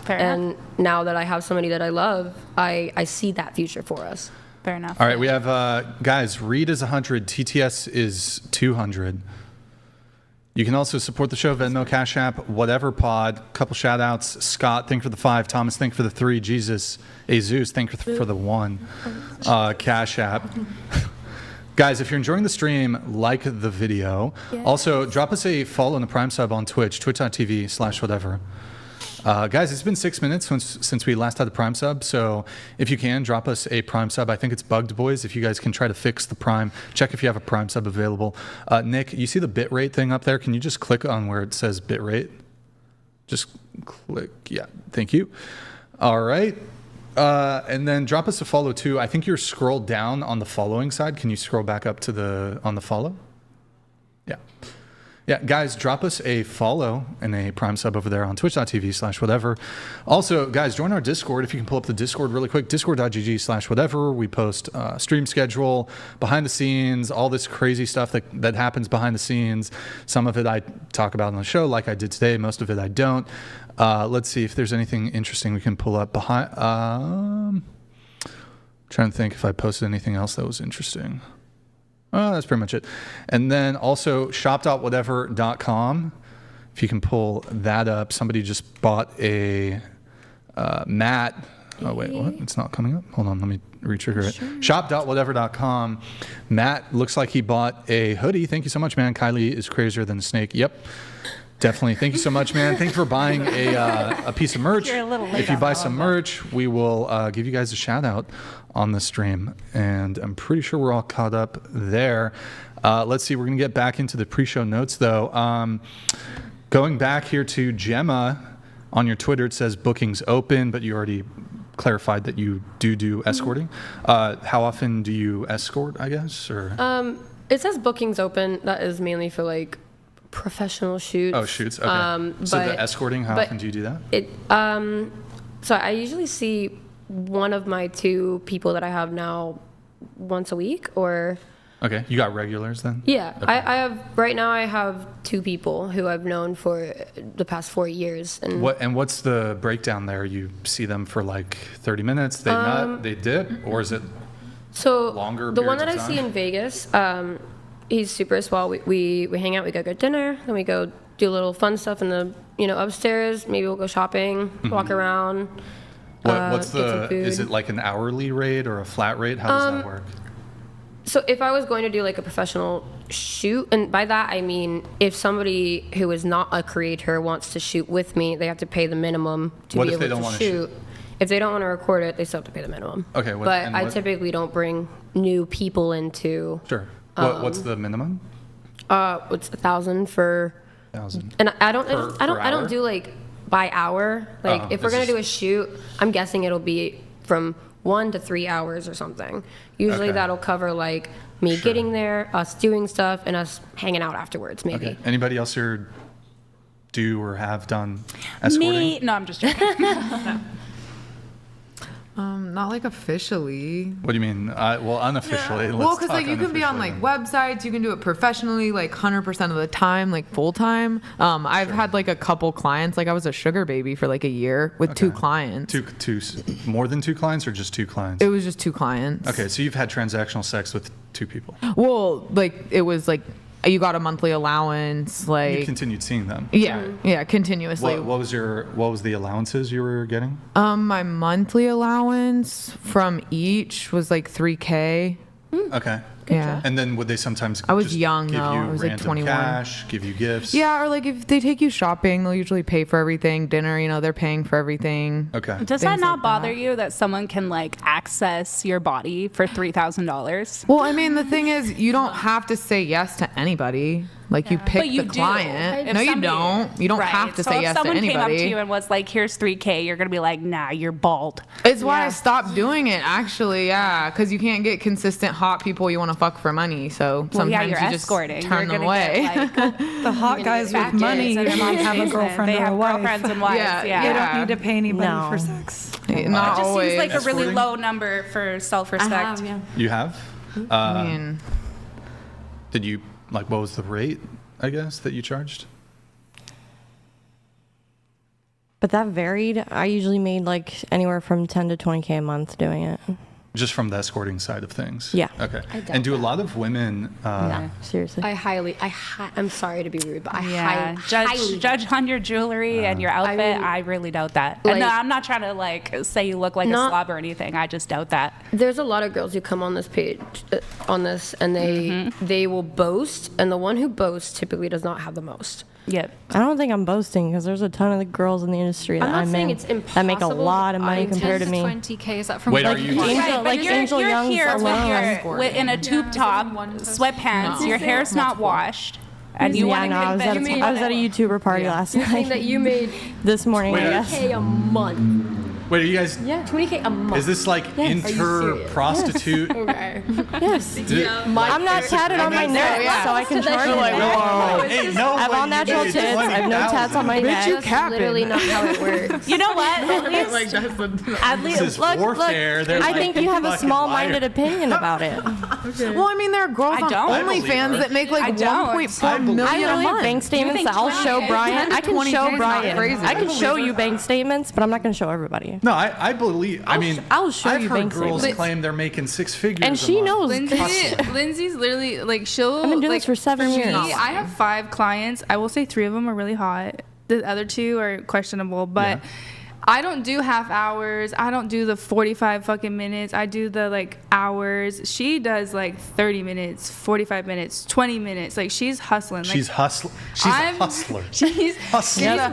Fair and enough. now that I have somebody that I love, I see that future for us. Fair enough. All right, we have guys. Reed is 100. TTS is 200. You can also support the show, Venmo, Cash App, whatever pod. Couple shout outs. Scott, thank for the 5. Thomas, thank for the 3. Jesus, Jesus, thank for the 1. Cash App. Guys, if you're enjoying the stream, like the video. Yes. Also, drop us a follow and a Prime sub on Twitch, twitch.tv/whatever. Guys, it's been 6 minutes since we last had the Prime sub, so if you can, drop us a Prime sub. I think it's bugged, boys. If you guys can try to fix the Prime, check if you have a Prime sub available. Nick, you see the bitrate thing up there? Can you just click on where it says bitrate? Just click. Yeah, thank you. All right. And then drop us a follow, too. I think you're scrolled down on the following side. Can you scroll back up to on the follow? Yeah. Yeah, guys, drop us a follow and a Prime sub over there on twitch.tv/whatever. Also, guys, join our Discord. If you can pull up the Discord really quick, discord.gg/whatever. We post stream schedule, behind the scenes, all this crazy stuff that happens behind the scenes. Some of it I talk about on the show like I did today. Most of it I don't. Let's see if there's anything interesting we can pull up behind. Trying to think if I posted anything else that was interesting. That's pretty much it. And then also shop.whatever.com. If you can pull that up. Somebody just bought a mat. Oh, wait, what? It's not coming up? Hold on, let me re-trigger it. Sure. Shop.whatever.com. Matt looks like he bought a hoodie. Thank you so much, man. Kylie is crazier than a snake. Yep. Definitely. Thank you so much, man. Thank you for buying a piece of merch. You're a little late if you buy some merch, we will give you guys a shout out on the stream. And I'm pretty sure we're all caught up there. Let's see. We're going to get back into the pre-show notes, though. Going back here to Gemma, on your Twitter, it says bookings open, but you already clarified that you do escorting. How often do you escort, I guess? Or it says bookings open. That is mainly for like professional shoots. Oh, shoots. Okay. So the escorting, how often do you do that? So I usually see one of my two people that I have now once a week, or. Okay, you got regulars then? Yeah, okay. I have two people who I've known for the past 4 years. And what's the breakdown there? You see them for like 30 minutes, they nut, they dip, or is it longer? The one that I see in Vegas, he's super swell. We hang out, we go get dinner, then we go do a little fun stuff in the upstairs. Maybe we'll go shopping, walk around. What's is it like an hourly rate or a flat rate? How does that work? So if I was going to do like a professional shoot, and by that I mean if somebody who is not a creator wants to shoot with me, they have to pay the minimum to be able to shoot. If they don't want to record it, they still have to pay the minimum. Okay. But I typically don't bring new people into. Sure. What's the minimum? It's $1,000 for. 1,000. And I don't do like by hour. Like if we're gonna do a shoot, I'm guessing it'll be from 1 to 3 hours or something. Usually that'll cover like me getting there, us doing stuff, and us hanging out afterwards, maybe. Okay. Anybody else here do or have done escorting? Me? No, I'm just joking. No. Not like officially. What do you mean? Well, unofficially. Yeah. Well, because like you can be on like websites, you can do it professionally, like 100% of the time, like full time. I've had like a couple clients. Like I was a sugar baby for like a year with 2 clients. Two, more than 2 clients, or just 2 clients? It was just 2 clients. Okay, so you've had transactional sex with 2 people. Well, like it was like. You got a monthly allowance, like you continued seeing them. Yeah, continuously. What was the allowances you were getting? My monthly allowance from each was like $3,000. Okay. Yeah. And then would they sometimes I was just young give though. you I was random like 21. cash, give you gifts? Yeah, or like if they take you shopping, they'll usually pay for everything. Dinner, they're paying for everything. Okay. Does that not bother you that someone can like access your body for $3,000? Well, I mean, the thing is, you don't have to say yes to anybody. Like you pick the client. No, you don't. You don't have to say yes to anybody. If someone came up to you and was like, "Here's $3,000," you're gonna be like, "Nah, you're bald." It's why I stopped doing it, actually. Yeah, because you can't get consistent hot people you want to fuck for money. So sometimes you're you just escorting. turn them away. Get, like, the hot guys with money usually have a girlfriend or a wife. Girlfriends and wives. Yeah. You don't need to pay anybody for sex. Not it just always. seems like a really low number for self-respect. You have? I mean, did you what was the rate, I guess, that you charged? But that varied. I usually made like anywhere from 10 to 20K a month doing it. Just from the escorting side of things? Yeah. Okay. And do a lot of women... no, seriously. I'm sorry to be rude, but judge on your jewelry and your outfit. I really doubt that. Like, no, I'm not trying to like say you look like a slob or anything. I just doubt that. There's a lot of girls who come on this page, and they will boast, and the one who boasts typically does not have the most. Yep. I don't think I'm boasting because there's a ton of the girls in the industry that I'm not I'm saying in it's that make a impossible. lot of money compared to me. 20K, is that from Wait, are like you- Angel, like Angel you're Young's here alone. with in a tube top, sweatpants, your hair's not washed, and you Yeah, want no, to I was at a YouTuber party last You're saying night. that you made This morning, I 20K guess. a month. Wait, are you guys? Yeah, 20K a month. Is this like inter-prostitute? Okay. Yes. I'm not tatted on my neck, so I can charge Like, it. whoa, hey, no I have way all you natural made tits. I have no 20,000. tats on my neck. That's literally not how it works. You know what? At This is warfare. They're I like, think you have a fucking small-minded liar. opinion about it. Well, I mean, there are girls I on don't. I believe her. OnlyFans that make like I don't. 1.4 million I a really have month. bank statements that I'll show Brian. I can 20K show is not Brian. crazy. I can show you bank statements, but I'm not going to show everybody. No, I believe. I mean, I'll show I've you heard bank girls statements. claim they're making 6 figures. And a she month. knows. Lindsay's literally like she'll. I've been doing like, this for 7 me, years. I have 5 clients. I will say 3 of them are really hot. The other 2 are questionable, but. Yeah. I don't do half hours. I don't do the 45 fucking minutes. I do the like hours. She does like 30 minutes, 45 minutes, 20 minutes. Like she's hustling. Like, She's a hustler. She's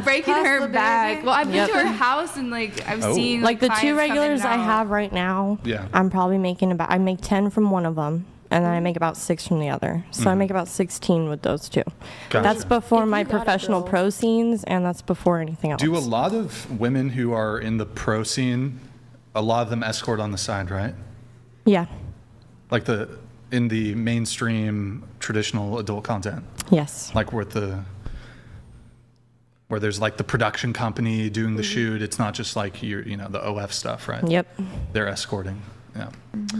breaking her Hustler, back. baby. Well, I've been to her house and like I've seen Like the 2 clients come in regulars and I out. have right now, Yeah. I'm probably making about, I make 10 from one of them. And then I make about 6 from the other. So I make about 16 with those 2. Gotcha. That's before If my you got it, professional girl. pro scenes, and that's before anything else. Do a lot of women who are in the pro scene, a lot of them escort on the side, right? Yeah. Like in the mainstream traditional adult content. Yes. Like where there's like the production company doing the shoot. It's not just like the OF stuff, right? Yep. They're escorting. Yeah.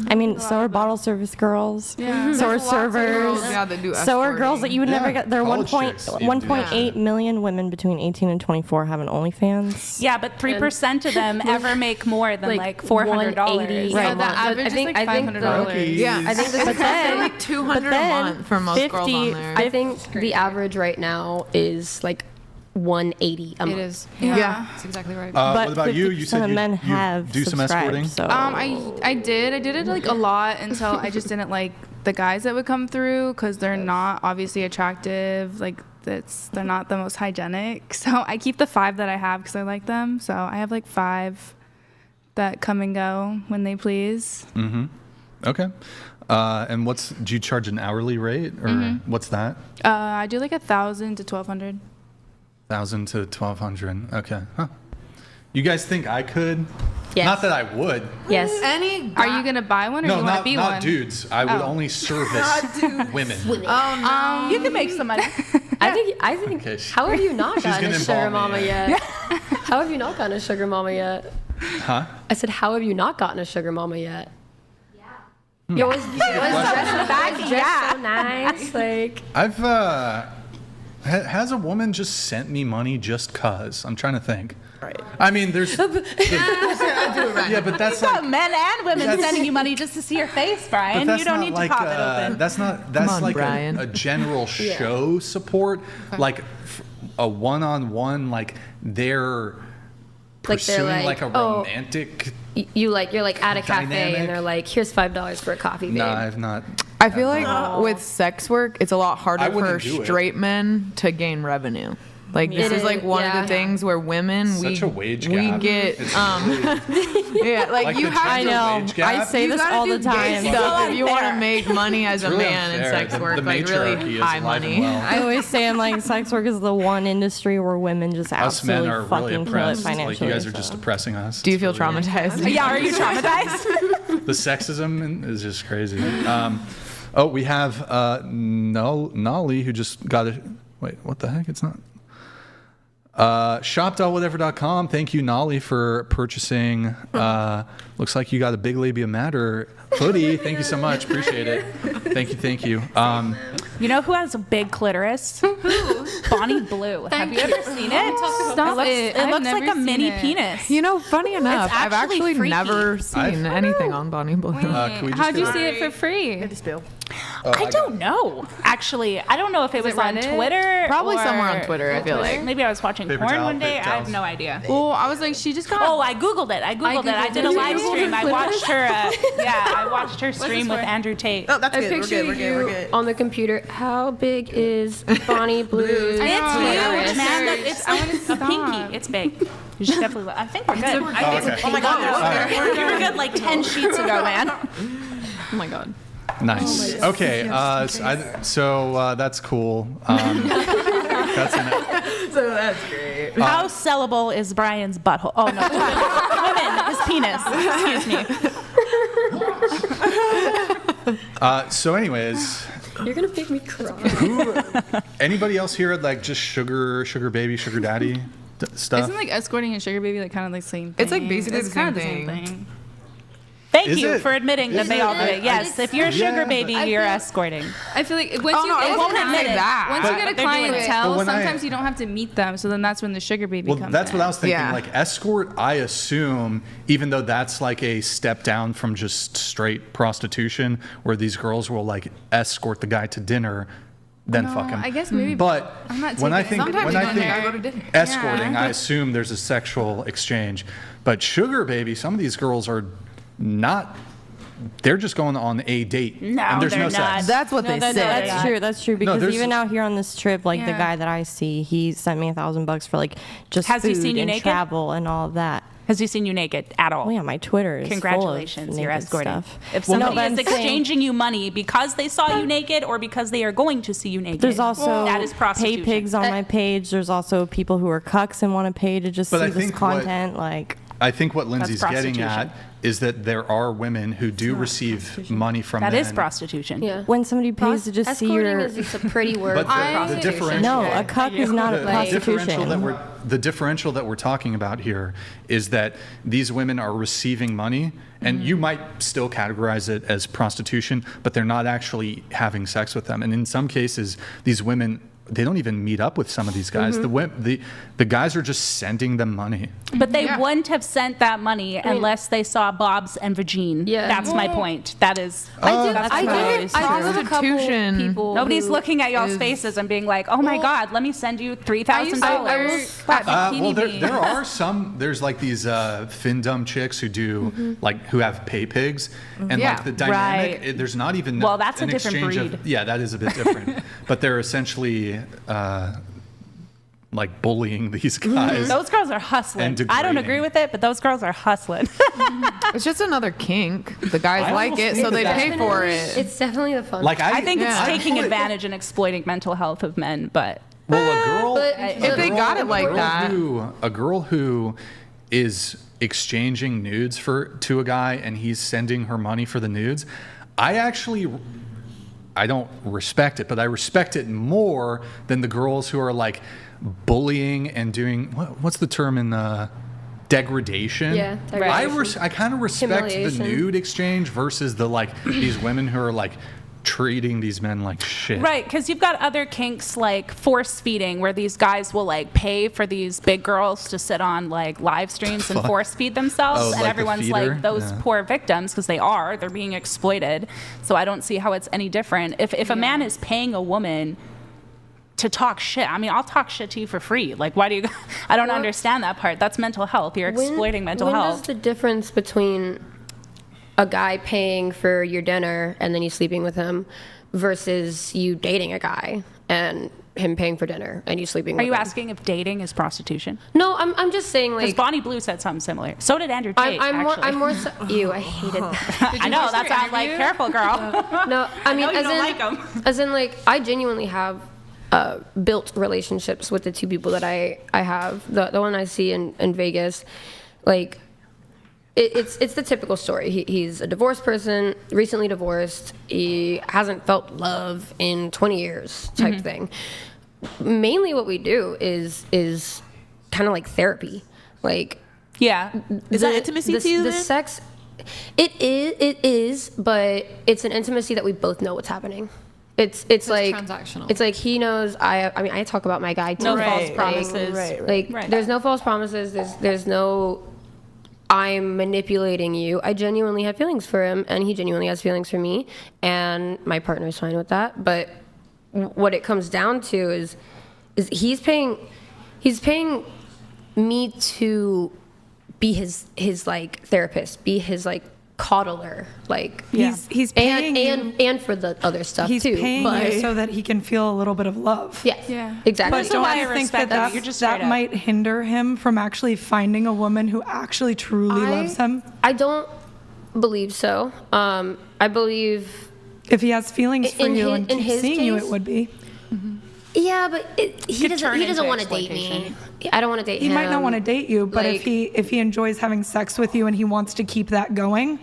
I mean, so are bottle service girls. Yeah. So are There's lots of servers. girls, yeah, that do So are girls that you would never Yeah, get. There are college chicks even do 1.8 million women between 18 and 24 have an OnlyFans. Yeah, but 3% of them ever make more than like $400. $180 Yeah, a the month. average is like $500. Yeah, I think this it's like 200 a month for most girls on there. I think the average right now is like 180 a month. It is. Yeah. That's exactly right. What about you? You 50% said of men you have do some subscribed, escorting. So. I did it like a lot until I just didn't like the guys that would come through because they're not obviously attractive. Like they're not the most hygienic. So I keep the 5 that I have because I like them. So I have like 5 that come and go when they please. Mm-hmm. Okay. And do you charge an hourly rate or what's that? I do like 1,000 to 1,200. 1,000 to 1,200. Okay. Huh. You guys think I could? Yes. Not that I would. Yes. Are you gonna buy one or No, you want to not, be not one? dudes. I would only service women. Oh no. You can make some money. I think. Okay, How have you not she's gotten gonna a sugar involve me, mama yeah. yet? How have you not gotten a sugar mama yet? Huh? I said, how have you not gotten a sugar mama yet? You always dress so nice. Like I've has a woman just sent me money just cause? I'm trying to think. Right. I mean, there's. Yeah, but that's You've got like. men and women That's- sending you money just to see your face, But Brian. that's You don't not need like, to pop it open. That's not. Come That's on, like Brian. a general show support, like a one-on-one, like they're Like they're pursuing like, like a oh, romantic. you're like at a cafe Dynamic. and they're like, here's $5 for a coffee, babe. No, I've not. I feel like with sex work, it's a lot harder I for wouldn't do it. straight men to gain revenue. Like this It is like is, one of yeah. the things where women Such a wage we gap. get It's yeah, like Like you the have I gender know. wage gap. I say you this gotta all do the gay time. stuff if you want to unfair. make money as a really man in unfair. sex The- work, the like matriarchy really is high alive and money. well. I always say I'm like sex work is the one industry where women just Us men absolutely are really fucking kill it oppressed. financially. Like you guys are just so. oppressing us. Do you It's feel really- traumatized? Yeah, are you traumatized? The sexism is just crazy. We have Nolly who just got a. Wait, what the heck? It's not. Shop.whatever.com. Thank you, Nolly, for purchasing. Looks like you got a Big Labia Matter hoodie. Thank you so much. Appreciate it. Thank you. You know who has a big clitoris? Bonnie Blue. Have you ever seen it? Stop It I've looks never like a seen mini it. penis. You know, funny enough, I've actually actually freaky. never seen anything on Bonnie Blue. Can we just How'd get you a- see it for free? I don't know. Actually, I don't know if it was on Twitter. Probably or somewhere on Twitter, I feel like. Maybe I was watching Paper porn towel, one day. paper I have towels. no idea. Well, I was like, she just got. Oh, I googled it. I did a live stream. I watched her. I watched her stream with Andrew Tate. Oh, that's I good. picture We're you good. on the computer. How big is Bonnie Blue's? It's uterus? huge, man. It's like a pinky. It's big. You should definitely. I think we're good. I think Oh my God. you were good like 10 sheets ago, man. Oh my God. Nice. Okay. So that's cool. That's So that's great. How sellable is Brian's butthole? Oh no, women, his penis. Excuse me. so anyways, You're gonna make me cry. anybody else here like just sugar baby, sugar daddy stuff? Isn't like escorting and sugar baby like kind of like same thing? It's like basically It's the kind same of the same thing. thing. Thank Is you it? for admitting that Is they it? all do it. Yes, if you're a sugar baby, you're feel- escorting. I feel like once Oh, you no, get I won't admit that. once But- you get a They're doing it. clientele, But when sometimes you don't have to meet them. So then that's when the sugar baby Well, comes. that's what I was thinking. Yeah. Like escort, I assume, even though that's like a step down from just straight prostitution, where these girls will like escort the guy to dinner, then fuck him. I guess maybe. But I'm not when I taking think it. when Sometimes I you think don't go to dinner. escorting, Yeah. I assume there's a sexual exchange. But sugar baby, some of these girls are not. They're just going on a date, No, and there's they're no not. sex. That's what they they're say. not. That's true because there's- even out here on this trip, like the Yeah. guy that I see, he sent me $1,000 for like just Has he food seen you and naked? travel and all of that. Has he seen you naked at all? Oh yeah, my Twitter is Congratulations, full of you're naked escorting. stuff. If Well, no, somebody but is I'm saying- exchanging you money because they saw you naked or because they are going to see you naked, There's also that is pay prostitution. pigs on my page. There's also people who are cucks and want to pay to just But see I this think what- content. Like, I think what Lindsay's getting prostitution. at is that there are women who do receive money from That men. is prostitution. Yeah. when somebody pays to just see Escorting your. is just a pretty word But for the prostitution. differential. No, a cuck is not a the differential that prostitution. the differential that we're talking about here is that these women are receiving money, and you might still categorize it as prostitution, but they're not actually having sex with them. And in some cases, these women, they don't even meet up with some of these guys. The guys are just sending them money. But they wouldn't have sent that money unless they saw Bob's and Vagine. Yeah. That's my point. That is. I that's do my have a couple Prostitution. people. Nobody's who- looking at y'all's faces and being like, "Oh my God, let me send you $3,000." Well, there are some. There's like these findom chicks who do like who have pay pigs, and Yeah. like the dynamic. Right. There's not even Well, that's a an different exchange breed. of yeah, that is a bit different. But they're essentially like bullying these guys. Those girls are hustling. And I don't degrading. agree with it, but those girls are hustling. It's just another kink. The guys I like almost it, think so they that pay for it. It's definitely the fun. Like I think Yeah. it's taking fully- advantage and exploiting mental health of men, but Well, a girl. But If they got it like that. A girl who is exchanging nudes to a guy and he's sending her money for the nudes, I don't respect it, but I respect it more than the girls who are like bullying and doing what's the term in degradation. Yeah, degradation. I kind of respect the Humiliation. nude exchange versus the like these women who are like treating these men like shit. right, because you've got other kinks like force feeding, where these guys will like pay for these big girls to sit on like live streams and force feed themselves, Oh, and like the everyone's feeder? like those Yeah. poor victims because they're being exploited. So I don't see how it's any different. If a man is paying a woman to talk shit, I mean, I'll talk shit to you for free. Like, why do you? I don't understand that part. That's mental health. You're exploiting mental when health. Does the difference between a guy paying for your dinner and then you sleeping with him versus you dating a guy and him paying for dinner and you sleeping Are with you him? asking if dating is prostitution? No, I'm just saying Because like Bonnie Blue said something similar. So did Andrew Tate. I'm more so, ew, I hated that. I know, that's why I'm like, careful, girl. No, I mean know you as don't in like 'em. as in like I genuinely have built relationships with the two people that I have. The one I see in Vegas, like it's the typical story. He's a divorced person, recently divorced. He hasn't felt love in 20 years type thing. Mainly what we do is kind of like therapy. Like Yeah. Is that intimacy to you the then? sex it is, but it's an intimacy that we both know what's happening. It's like transactional. It's like he knows I mean I talk about my guy too. No Like, false promises. Like Right. there's no false promises. There's no I'm manipulating you. I genuinely have feelings for him, and he genuinely has feelings for me, and my partner's fine with that. But what it comes down to is he's paying me to be his like therapist, be his like coddler, like he's paying and for the other stuff he's too. Paying you so that he can feel a little bit of love. Yes, yeah, exactly. But don't you think that might hinder him from actually finding a woman who actually truly loves him? I don't believe so. I believe if he has feelings for you and keeps seeing case, you, it would be. Yeah, but he doesn't want to date me. I don't want to date him. He might not want to date you, but like, if he enjoys having sex with you and he wants to keep that going,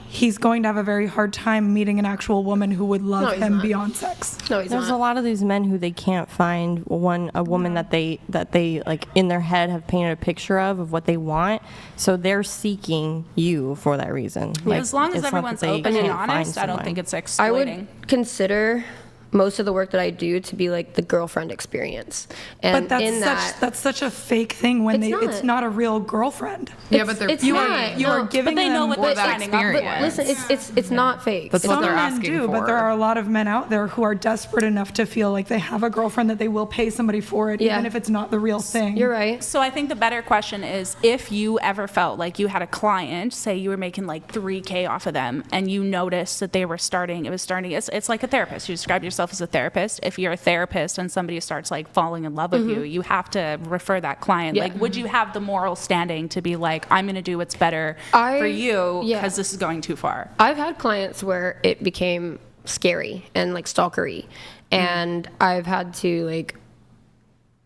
he's going to have a very hard time meeting an actual woman who would love him beyond sex. No, he's There's not. a lot of these men who they can't find a woman that they like in their head have painted a picture of what they want, so they're seeking you for that reason. Like, as long as everyone's open and honest, I don't think it's exploiting. I would consider most of the work that I do to be like the girlfriend experience. And but that's such a fake thing when it's not a real girlfriend. Yeah, but they're you are giving them what they're signing up for. But listen, it's not fake. That's what they're men asking do, for. but there are a lot of men out there who are desperate enough to feel like they have a girlfriend that they will pay somebody for it, even if it's not the real thing. You're right. So I think the better question is, if you ever felt like you had a client, say you were making like $3,000 off of them, and you noticed that they were starting, it's like a therapist. You describe yourself as a therapist. If you're a therapist and somebody starts like falling in love with you, you have to refer that client. Like, would you have the moral standing to be like, I'm going to do what's better for you because this is going too far? I've had clients where it became scary and like stalkery, and I've had to like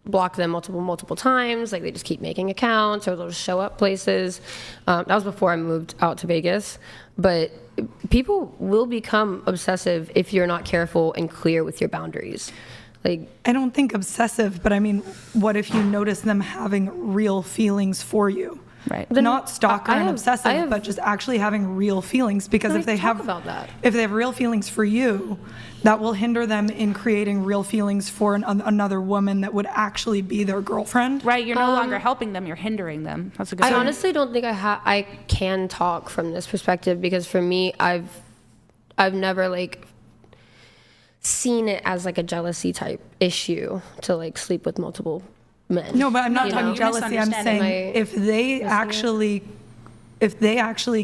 block them multiple times. Like, they just keep making accounts, or they'll just show up places. That was before I moved out to Vegas. But people will become obsessive if you're not careful and clear with your boundaries. Like, I don't think obsessive, but I mean, what if you notice them having real feelings for you? Right. Not stalker and obsessive, but just actually having real feelings. Because if they have real feelings for you, that will hinder them in creating real feelings for another woman that would actually be their girlfriend. Right. You're no longer helping them. You're hindering them. That's a good. I honestly don't think I can talk from this perspective, because for me, I've never like seen it as like a jealousy type issue to like sleep with multiple men. No, but I'm not talking jealousy. I'm saying if they actually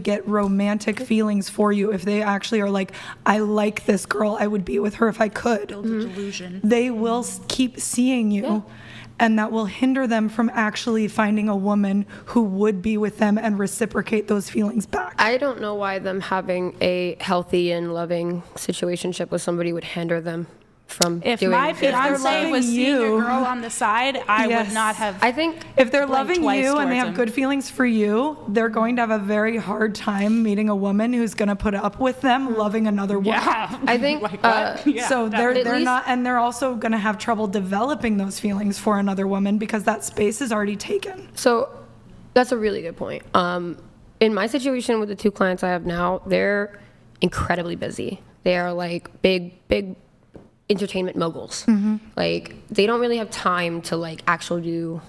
get romantic feelings for you, if they actually are like, I like this girl, I would be with her if I could. Build a delusion. They will keep seeing you, and that will hinder them from actually finding a woman who would be with them and reciprocate those feelings back. I don't know why them having a healthy and loving situationship with somebody would hinder them from if doing my fiance was seeing a girl on the side, I would not have. I think if they're loving you and they have good feelings for you, they're going to have a very hard time meeting a woman who's going to put up with them loving another woman. Yeah, I think so. They're not, and they're also going to have trouble developing those feelings for another woman because that space is already taken. So that's a really good point. In my situation with the 2 clients I have now, they're incredibly busy. They are like big entertainment moguls. Like, they don't really have time to like actually do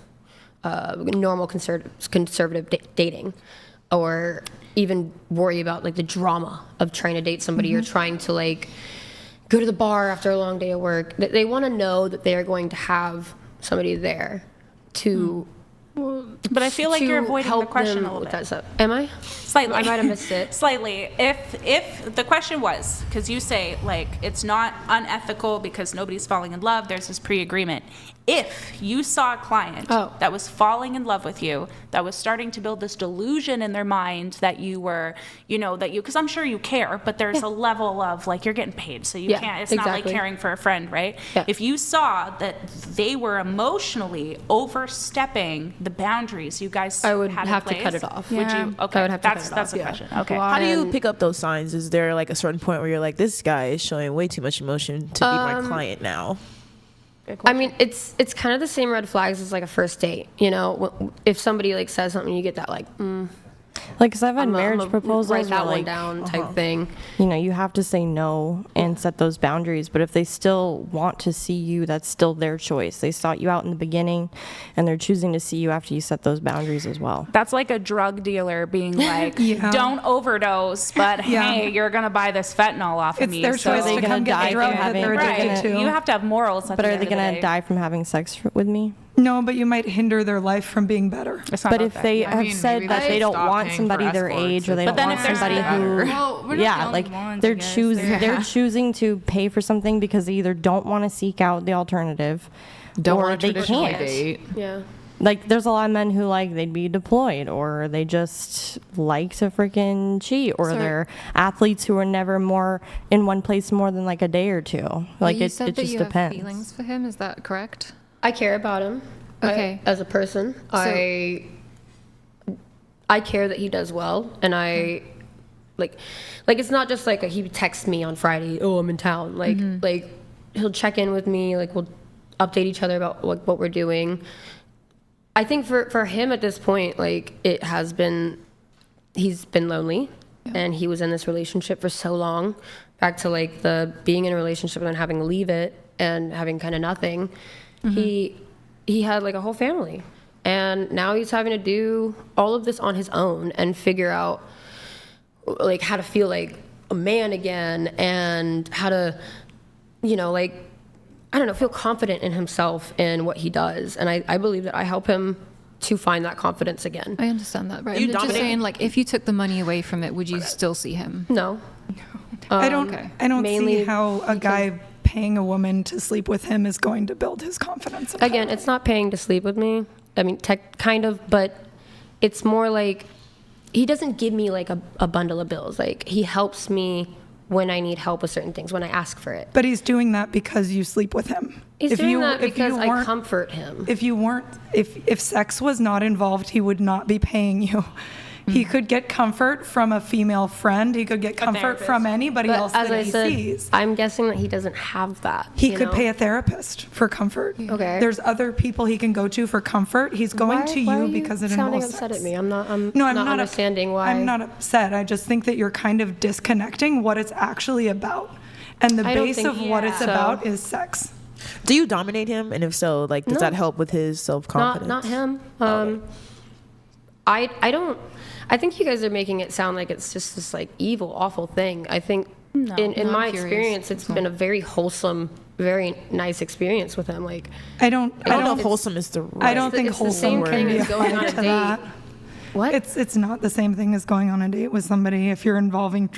normal conservative dating, or even worry about like the drama of trying to date somebody or trying to like go to the bar after a long day of work. They want to know that they are going to have somebody there to but I feel like you're avoiding the question a little bit. Am I? Slightly. I might have missed it. Slightly. If the question was, because you say like it's not unethical because nobody's falling in love, there's this pre-agreement. If you saw a client that was falling in love with you, that was starting to build this delusion in their mind that you were, because I'm sure you care, but there's a level of like you're getting paid, so you can't. It's not like caring for a friend, right? Yeah. If you saw that they were emotionally overstepping the boundaries you guys I would had have in place, to cut it off. Would you? Okay, I would have to cut it that's off. the question. Okay. How do you pick up those signs? Is there like a certain point where you're like, this guy is showing way too much emotion to be my client now? I mean, it's kind of the same red flags as like a first date. If somebody like says something, you get that like, Like, because I've had marriage I'm a proposals write that where, one like, down type thing. You know, you have to say no and set those boundaries. But if they still want to see you, that's still their choice. They sought you out in the beginning, and they're choosing to see you after you set those boundaries as well. That's like a drug dealer being like, don't overdose, but hey, you're going to buy this fentanyl off of me. It's their choice to come get the drug that they're addicted to. You have to have morals. But are they going to die from having sex with me? No, but you might hinder their life from being better. But if they have said that they don't want somebody their age, or they don't want somebody who, they're choosing to pay for something because they either don't want to seek out the alternative, or they can't. Date. Yeah. Like, there's a lot of men who, like, they'd be deployed, or they just like to freaking cheat, or they're athletes who are never more in one place more than like a day or two. Like, you it said that just you depends. have feelings for him. Is that correct? I care about him. Okay. As a person, I care that he does well, and I like it's not just like he texts me on Friday, oh, I'm in town. Like he'll check in with me, like we'll update each other about like what we're doing. I think for him at this point, like he's been lonely, and he was in this relationship for so long, back to like the being in a relationship and then having to leave it and having kind of nothing. He had like a whole family, and now he's having to do all of this on his own and figure out like how to feel like a man again, and how to, you know, like, I don't know, feel confident in himself and what he does. And I believe that I help him to find that confidence again. I understand that, right? I'm just saying, like, if you took the money away from it, would you still see him? No. I don't see how a guy paying a woman to sleep with him is going to build his confidence. Again, it's not paying to sleep with me. I mean, kind of, but it's more like he doesn't give me like a bundle of bills. Like, he helps me when I need help with certain things, when I ask for it. But he's doing that because you sleep with him. He's doing that because I comfort him. If sex was not involved, he would not be paying you. He could get comfort from a female friend. He could get comfort from anybody else that he sees. I'm guessing that he doesn't have that. He could pay a therapist for comfort. Okay. There's other people he can go to for comfort. He's going to you because it involves sex. Sounding upset at me. I'm not understanding why. I'm not upset. I just think that you're kind of disconnecting what it's actually about. And the base of what it's about is sex. Do you dominate him? And if so, like, does that help with his self-confidence? Not him. I think you guys are making it sound like it's just this like evil, awful thing. I think in my experience, it's been a very wholesome, very nice experience with him. Like, I don't know if wholesome is the right. I don't think wholesome can be going on a date. What? It's not the same thing as going on a date with somebody if you're involving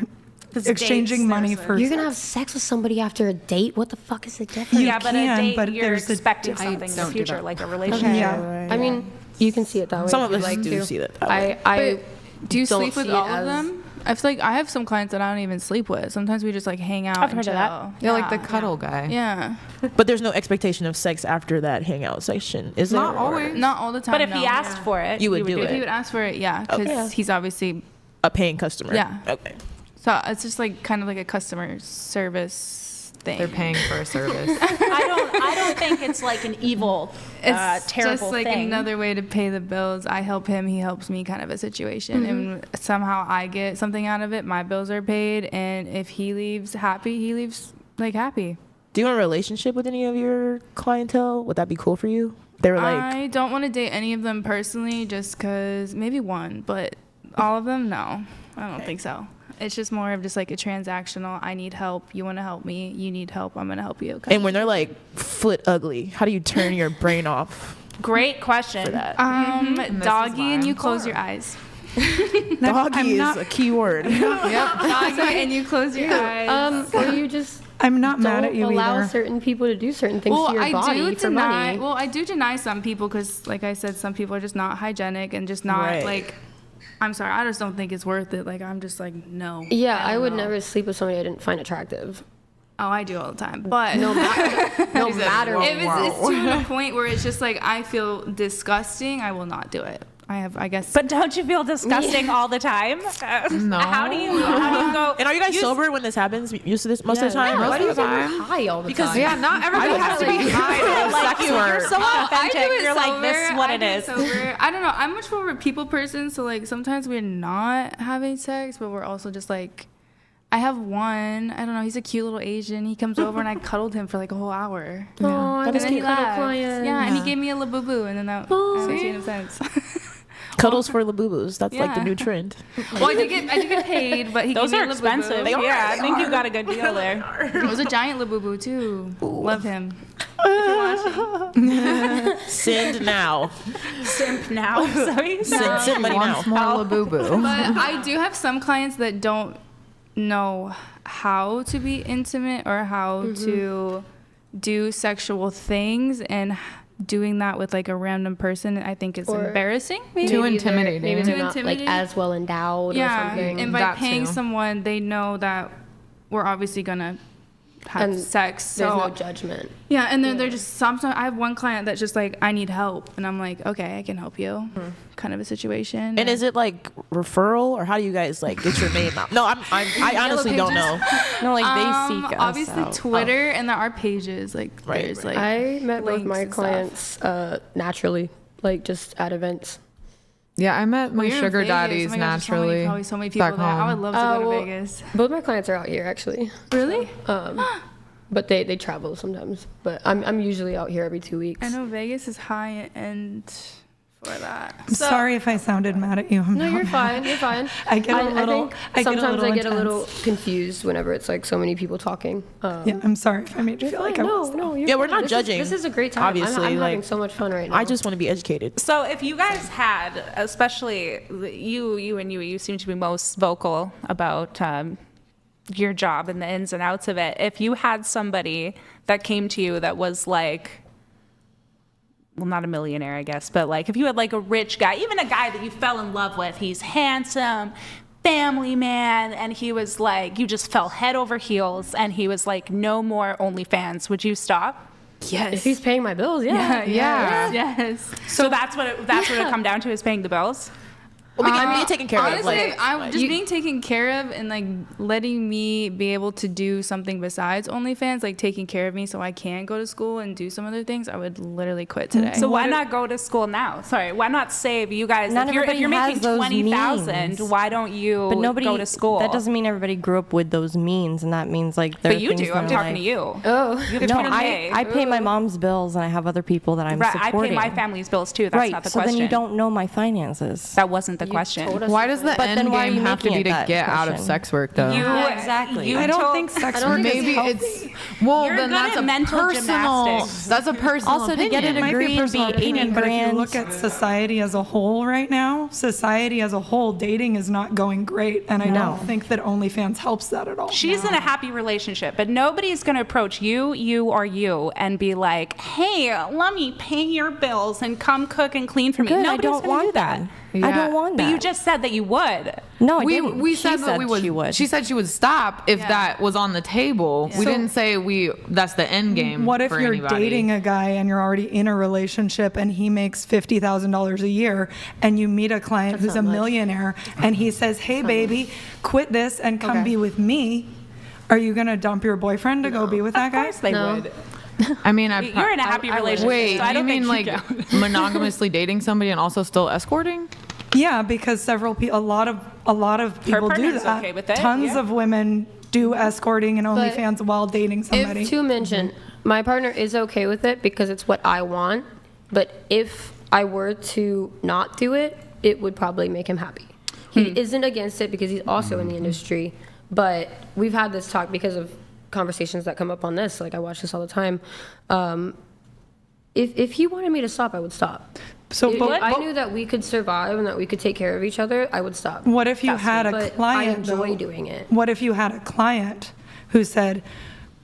exchanging money for You're gonna have sex with somebody after a date? What the fuck is the difference? But a date, you're expecting something in the future, like a relationship. Yeah. I mean, you can see it that way. Some of us do see it that way. I do you sleep with all of them? I feel like I have some clients that I don't even sleep with. Sometimes we just like hang out. I've heard of that. Yeah, like the cuddle guy. Yeah. But there's no expectation of sex after that hangout session, is there? Not always. Not all the time. But if he asked for it, you would do it. If he would ask for it, yeah, because he's obviously a paying customer. Yeah. Okay. So it's just like kind of like a customer service thing. They're paying for a service. I don't think it's like an evil, it's terrible just like thing. another way to pay the bills. I help him, he helps me, kind of a situation, and somehow I get something out of it. My bills are paid, and if he leaves happy, he leaves like happy. Do you want a relationship with any of your clientele? Would that be cool for you? They were like, I don't want to date any of them personally, just because maybe one, but all of them, no, I don't think so. It's just more of just like a transactional. I need help. You want to help me. You need help. I'm going to help you. And when they're like foot ugly, how do you turn your brain off? Great question. For that? Doggy and you close your eyes. Doggy is a key word. Yep. Doggy and you close your eyes. Or you just I'm not mad at you allow either. certain people to do certain things to your body for money. Well, I do deny some people because, like I said, some people are just not hygienic and just not like. I'm sorry, I just don't think it's worth it. Like, I'm just like, no. Yeah, I would never sleep with somebody I didn't find attractive. Oh, I do all the time. But no matter if it's to the point where it's just like I feel disgusting, I will not do it. I guess. But don't you feel disgusting all the time? No. How do you go? And are you guys sober when this happens? Used to this most of the time? Why do you guys high all the time? Yeah, not everybody has to be high to Like you're so authentic. You're like, this is what it is. I don't know. I'm much more of a people person, so like sometimes we're not having sex, but we're also just like. I have one. I don't know. He's a cute little Asian. He comes over and I cuddled him for like a whole hour. Oh, and then he left. client. Yeah, and he gave me a labubu, and then that made sense. Cuddles for labubus. That's like the new trend. Well, I did get paid, but he Those gave are me a expensive. Labubu. Yeah, I think you got a good deal there. It was a giant labubu too. Love him. Send now. Simp now. Send money now. Once more Labubu. But I do have some clients that don't know how to be intimate or how to do sexual things, and doing that with like a random person I think is embarrassing. Maybe. Too intimidating. Maybe they're Too not intimidating. like as well endowed or something. And by That paying too. someone, they know that we're obviously gonna have And sex. There's So no judgment. yeah, and then they're just sometimes I have one client that's just like, I need help, and I'm like, okay, I can help you, kind of a situation. And is it like referral, or how do you guys like get your name out? No, I honestly don't know. No, like they seek us obviously out. Twitter, and there are pages like Right, there's right. like I met both links my and stuff. clients naturally, like just at events. Yeah, I met my Well, you're in sugar Vegas. daddies Oh my gosh, there's naturally. probably so many people back there. I would home. love to go to well, Vegas. Both my clients are out here actually. Really? But they travel sometimes. But I'm usually out here every 2 weeks. I know Vegas is high end for that. I'm sorry if I sounded mad at you. I'm No, not you're mad. fine. You're fine. I get a little. I think sometimes I get a little intense. confused whenever it's like so many people talking. Yeah, I'm sorry if I made you feel like I was. No, you're Yeah, we're fine. not judging. This is a great time. Obviously, I'm like having so much fun right now. I just want to be educated. So if you guys had, especially you seem to be most vocal about your job and the ins and outs of it. If you had somebody that came to you that was like, well, not a millionaire, I guess, but like if you had like a rich guy, even a guy that you fell in love with, he's handsome, family man, and he was like, you just fell head over heels, and he was like, no more OnlyFans, would you stop? Yes. If he's paying my bills, yeah. Yes. So that's what it come down to, is paying the bills? Well, we can be taken care Honestly, of. I'm just being taken care of and like letting me be able to do something besides OnlyFans, like taking care of me so I can go to school and do some other things. I would literally quit today. So why not go to school now? Sorry, why not save you guys? Not If you're everybody making has those 20,000, means. why don't you But nobody go to school? That doesn't mean everybody grew up with those means, and that means like there But are you things do. that I'm are talking like- to you. Oh. You have No, to pay. I pay my mom's bills, and I have other people that I'm Right, I supporting. pay my family's bills too. That's right, not the so question. then you don't know my finances. That wasn't the question. Why does the But end then why are game you have to making be it to that get out of question? sex work though? Exactly. You I don't told- think sex I don't work think is Maybe healthy. it's well You're then good that's at a mental personal. gymnastics. That's a personal Also, to get a It might degree be and be personal 80 opinion, but if you grand. look at society as a whole right now, society as a whole, dating is not going great, and I don't think that OnlyFans helps that at all. She's in a happy relationship, but nobody's going to approach you and be like, hey, let me pay your bills and come cook and clean for me. Good, I Nobody's don't gonna want do that. that. I don't want that. But you just said that you would. No, I didn't. We She said that she would. She said she would stop if that was on the table. We So- didn't say that's the end game. What if for you're anybody. dating a guy and you're already in a relationship and he makes $50,000 a year, and you meet a client who's a millionaire and he says, hey baby, quit this and come be with me? Are you gonna dump your boyfriend to go be with that guy? Of course they would. I mean, You're in a happy relationship. Wait, so I do you don't mean think like you count. monogamously dating somebody and also still escorting? Yeah, because several people, a lot of people do partner's that. okay with it, Tons yeah. of women do escorting and OnlyFans while dating somebody. If to mention, my partner is okay with it because it's what I want. But if I were to not do it, it would probably make him happy. He isn't against it because he's also in the industry. But we've had this talk because of conversations that come up on this. Like I watch this all the time. If he wanted me to stop, I would stop. So, If I knew that we could survive and that we could take care of each other, I would stop. What if you That's had me. a But client? I enjoy though? doing it. What if you had a client who said,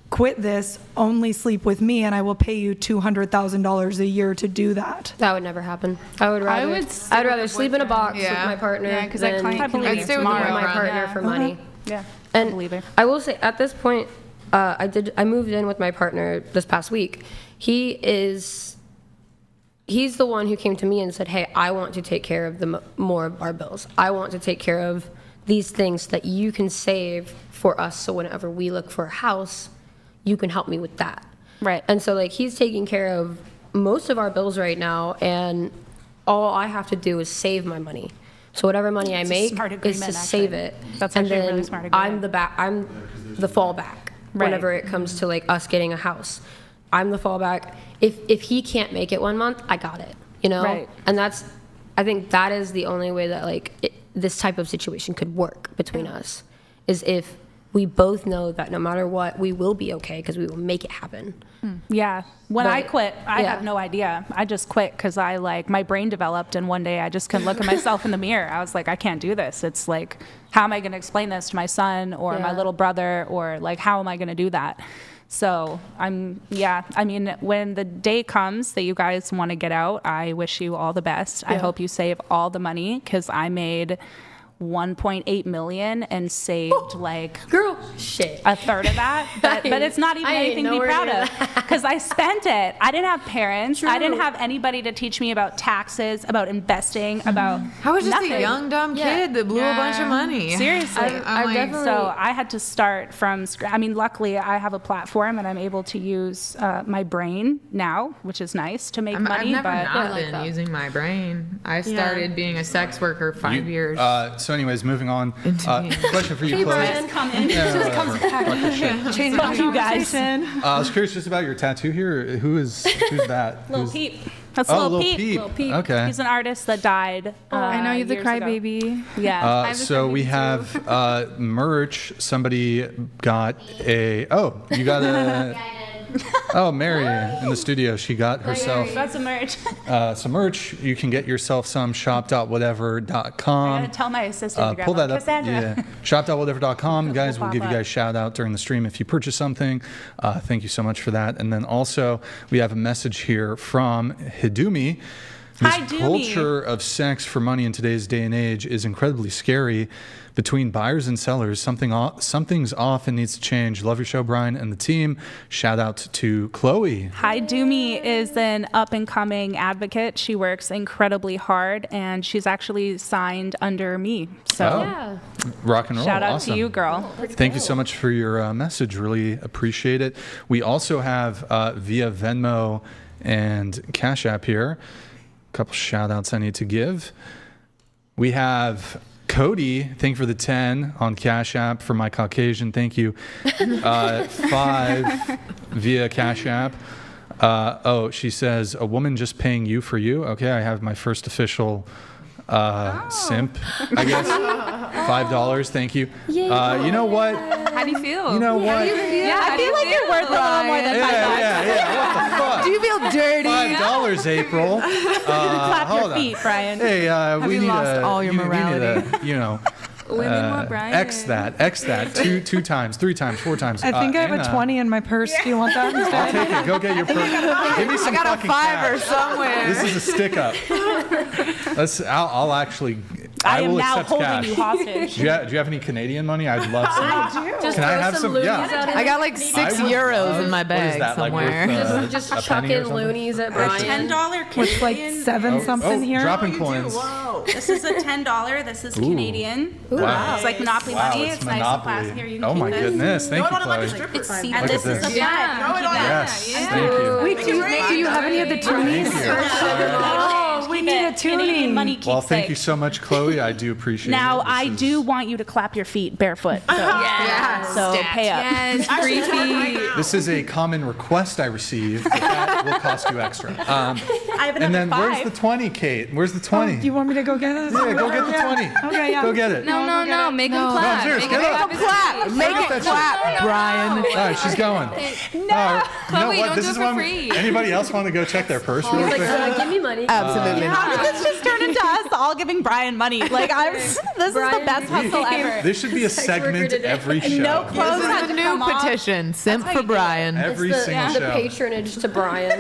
quit this, only sleep with me, and I will pay you $200,000 a year to do that? That would never happen. I'd rather sleep in a box with my partner Yeah, 'cause that than client can I'd leave stay with tomorrow. my partner Yeah. for money. Yeah, And believe it. I will say, at this point, I moved in with my partner this past week. He is he's the one who came to me and said, hey, I want to take care of more of our bills. I want to take care of these things that you can save for us, so whenever we look for a house, you can help me with that. Right. And so, like, he's taking care of most of our bills right now, and all I have to do is save my money. So whatever money I make is to save it. That's and actually then a really smart agreement. I'm the fallback whenever it comes to, like, us getting a house. I'm the fallback. If he can't make it 1 month, I got it, you know? Right. And I think that is the only way that, like, this type of situation could work between us, is if we both know that no matter what, we will be okay because we will make it happen. Yeah. When I quit, I yeah. have no idea. I just quit because my brain developed, and one day I just couldn't look at myself in the mirror. I was like, I can't do this. It's like, how am I going to explain this to my son or my little brother, or like, how am I going to do that? So I mean, when the day comes that you guys want to get out, I wish you all the best. I hope you save all the money, because I made 1.8 million and saved a third of that, but it's not even anything to be proud of, because I spent it. I didn't have parents. True. I didn't have anybody to teach me about taxes, about investing, about I was just nothing. a young dumb kid that blew a bunch of money. Seriously. So I had to start from scratch. I mean, luckily I have a platform and I'm able to use my brain now, which is nice to make money. I've never not been using my brain. I started being a sex worker 5 years. So anyways, moving on. Question for you, Hey, Chloe. Brian, come in. Change you guys. I was curious just about your tattoo here. Who's that? Lil Who's- Peep. That's Oh, Lil Lil Peep. Peep. Okay. He's an artist that died. I know you're the years ago. crybaby. Yeah. So we have merch. Somebody got a. Oh, you got a. Oh, Mary in the studio. She got herself That's a merch. some merch. You can get yourself some shop.whatever.com. I'm gonna tell my assistant to grab Pull that one. up. Cassandra. Yeah. Shop.whatever.com. Guys, we'll pop give you up. guys shout out during the stream if you purchase something. Thank you so much for that. And then also, we have a message here from Hidumi. This Hi, Doomy. culture of sex for money in today's day and age is incredibly scary. Between buyers and sellers, something's off and needs to change. Love your show, Brian and the team. Shout out to Chloe. Hi, Doomy is an up-and-coming advocate. She works incredibly hard, and she's actually signed under me. So Rock and roll. shout out Awesome. to you, girl. Thank you so much for your message. Really appreciate it. We also have via Venmo and Cash App here a couple shout outs I need to give. We have Cody, thank you for the 10 on Cash App for my Caucasian. Thank you. 5 via Cash App. She says, a woman just paying you for you. Okay, I have my first official simp, I guess. $5, thank you. You know what? How do you feel? You know what? Yeah, I feel like you're worth a little more than $5. Yeah. What the fuck? Do you feel dirty? $5, April. Clap hold your on. feet, Brian. Hey, we you need lost all your morality? We need Women want Brian. X that. Two times, 3 times, 4 times. I think I have Anna, a 20 in my purse. Do you want that I'll instead? take it. Go get your purse. Give me some I got a fucking fiver cash. somewhere. This is a stick up. I'll actually. I am will now accept holding cash. you hostage. Do you have any Canadian money? I'd love some. I do. Just Can I throw have some? loonies Yeah. out in I got the- like 6 I would euros love- in my what is bag that, like, somewhere. worth, Just a chuck penny or in something? loonies at Brian. $10 Canadian. With like 7 something here. Dropping coins. This is a $10. This is Canadian. Wow. It's like Monopoly Wow, money. it's It's nice and Monopoly. classy. Here, you can Oh keep my this. goodness. Thank you, Chloe. It's Look and at this is this. the bag. Yes. Thank you. Wait, do you have any of the toonies? Oh, we need a toonie. Money Well, thank keepsake. you so much, Chloe. I do appreciate it. Now, This I is- do want you to clap your feet barefoot. So, so pay up. Yes, free feet. This is a common request I received, but that will cost you extra. I have another And then 5. where's the 20, Kate? Where's the 20? Do you want me to go get it? Yeah, go get the 20. Okay, yeah. Go get it. No. Make them No, clap. I'm serious. Make Get them up. clap. Make Get it that clap, Brian. All right, she's going. No. You know Chloe, what? don't This do is it for when free. anybody else want to go check their purse real He's quick? like, give me money. Absolutely How not. did this just turn into us all giving Brian money? Like, this is the best hustle ever. This should be a segment today. every show. No clothes This had is to a new come off. petition. Simp for Brian. Every It's single the show. patronage to Brian.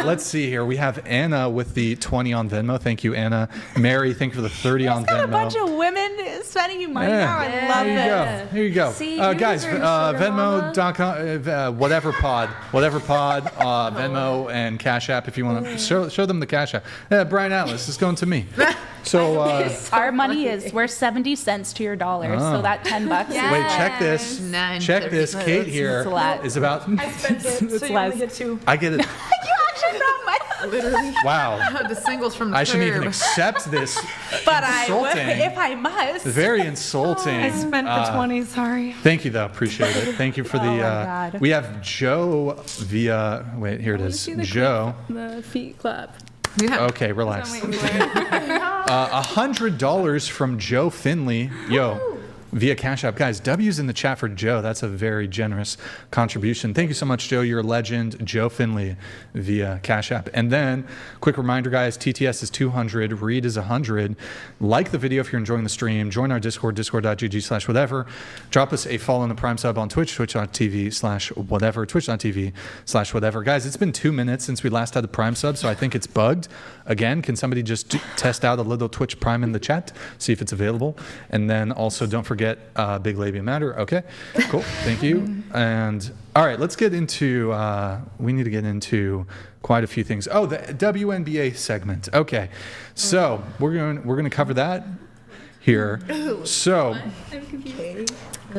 Let's see here. We have Anna with the 20 on Venmo. Thank you, Anna. Mary, thank you for the 30 on Got a Venmo. bunch of women Sending you money now. I love it. Here you go. See, Guys, Venmo.com, whatever pod, Venmo and Cash App if you want to show them the Cash App. Brian Atlas is going to me. So our money is we're 70 cents to your dollar, so that $10. Wait, check this. Check this. Kate here is about. I spent it, so you only get 2. I get it. You actually got my. Literally. Wow. The singles from the I shouldn't even accept this. But insulting. I would if I must. Very insulting. I spent the 20, sorry. Thank you, though. Appreciate it. Thank you for the. God. We have Joe via. Wait, here it is. Joe. The feet clap. Yeah. Okay, relax. $100 from Joe Finley. Yo. Via Cash App. Guys, W's in the chat for Joe. That's a very generous contribution. Thank you so much, Joe. You're a legend. Joe Finley via Cash App. And then, quick reminder, guys, TTS is 200. Read is 100. Like the video if you're enjoying the stream. Join our Discord, discord.gg/whatever. Drop us a follow and a Prime sub on Twitch, twitch.tv/whatever, twitch.tv/whatever. Guys, it's been 2 minutes since we last had the Prime sub, so I think it's bugged. Again, can somebody just test out a little Twitch Prime in the chat, see if it's available? And then also, don't forget Big Labia Matter. Okay, cool. Thank you. And all right, let's get into. We need to get into quite a few things. Oh, the WNBA segment. Okay, so we're going to cover that here. So,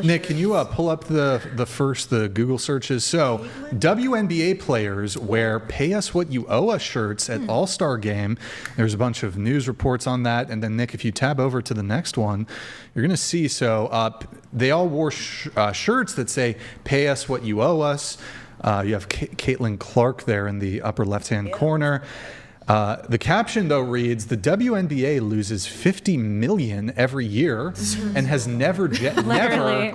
Nick, can you pull up the Google searches? So, WNBA players wear "Pay Us What You Owe Us" shirts at All-Star Game. There's a bunch of news reports on that. And then, Nick, if you tab over to the next one, you're going to see. So, they all wore shirts that say "Pay Us What You Owe Us." You have Caitlin Clark there in the upper left-hand corner. The caption, though, reads, "The WNBA loses $50 million every year and has never generated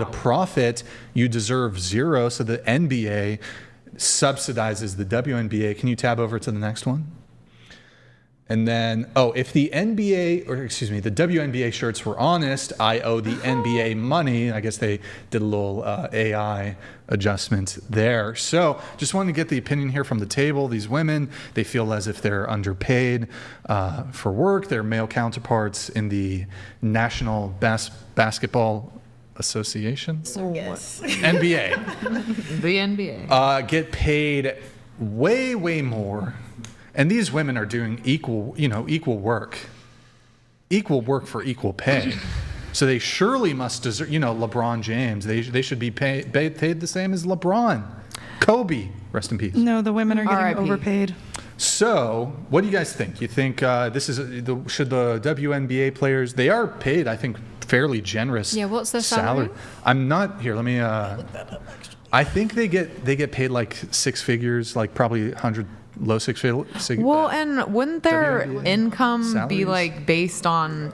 a profit. You deserve zero." So the NBA subsidizes the WNBA. Can you tab over to the next one? And then, if the the WNBA shirts were honest, I owe the NBA money. I guess they did a little AI adjustment there. So just wanted to get the opinion here from the table. These women, they feel as if they're underpaid for work. Their male counterparts in the National Basketball Association? Yes. NBA. The NBA. Get paid way, way more. And these women are doing equal work for equal pay. So they surely must deserve, LeBron James, they should be paid the same as LeBron. Kobe, rest in peace. No, the women are getting overpaid. So what do you guys think? You think should the WNBA players, they are paid, I think, fairly generous. Yeah, what's their salary? I'm not, here, let me, I think they get paid like six figures, like probably 100, low six figures. Well, and wouldn't their income salaries be like based on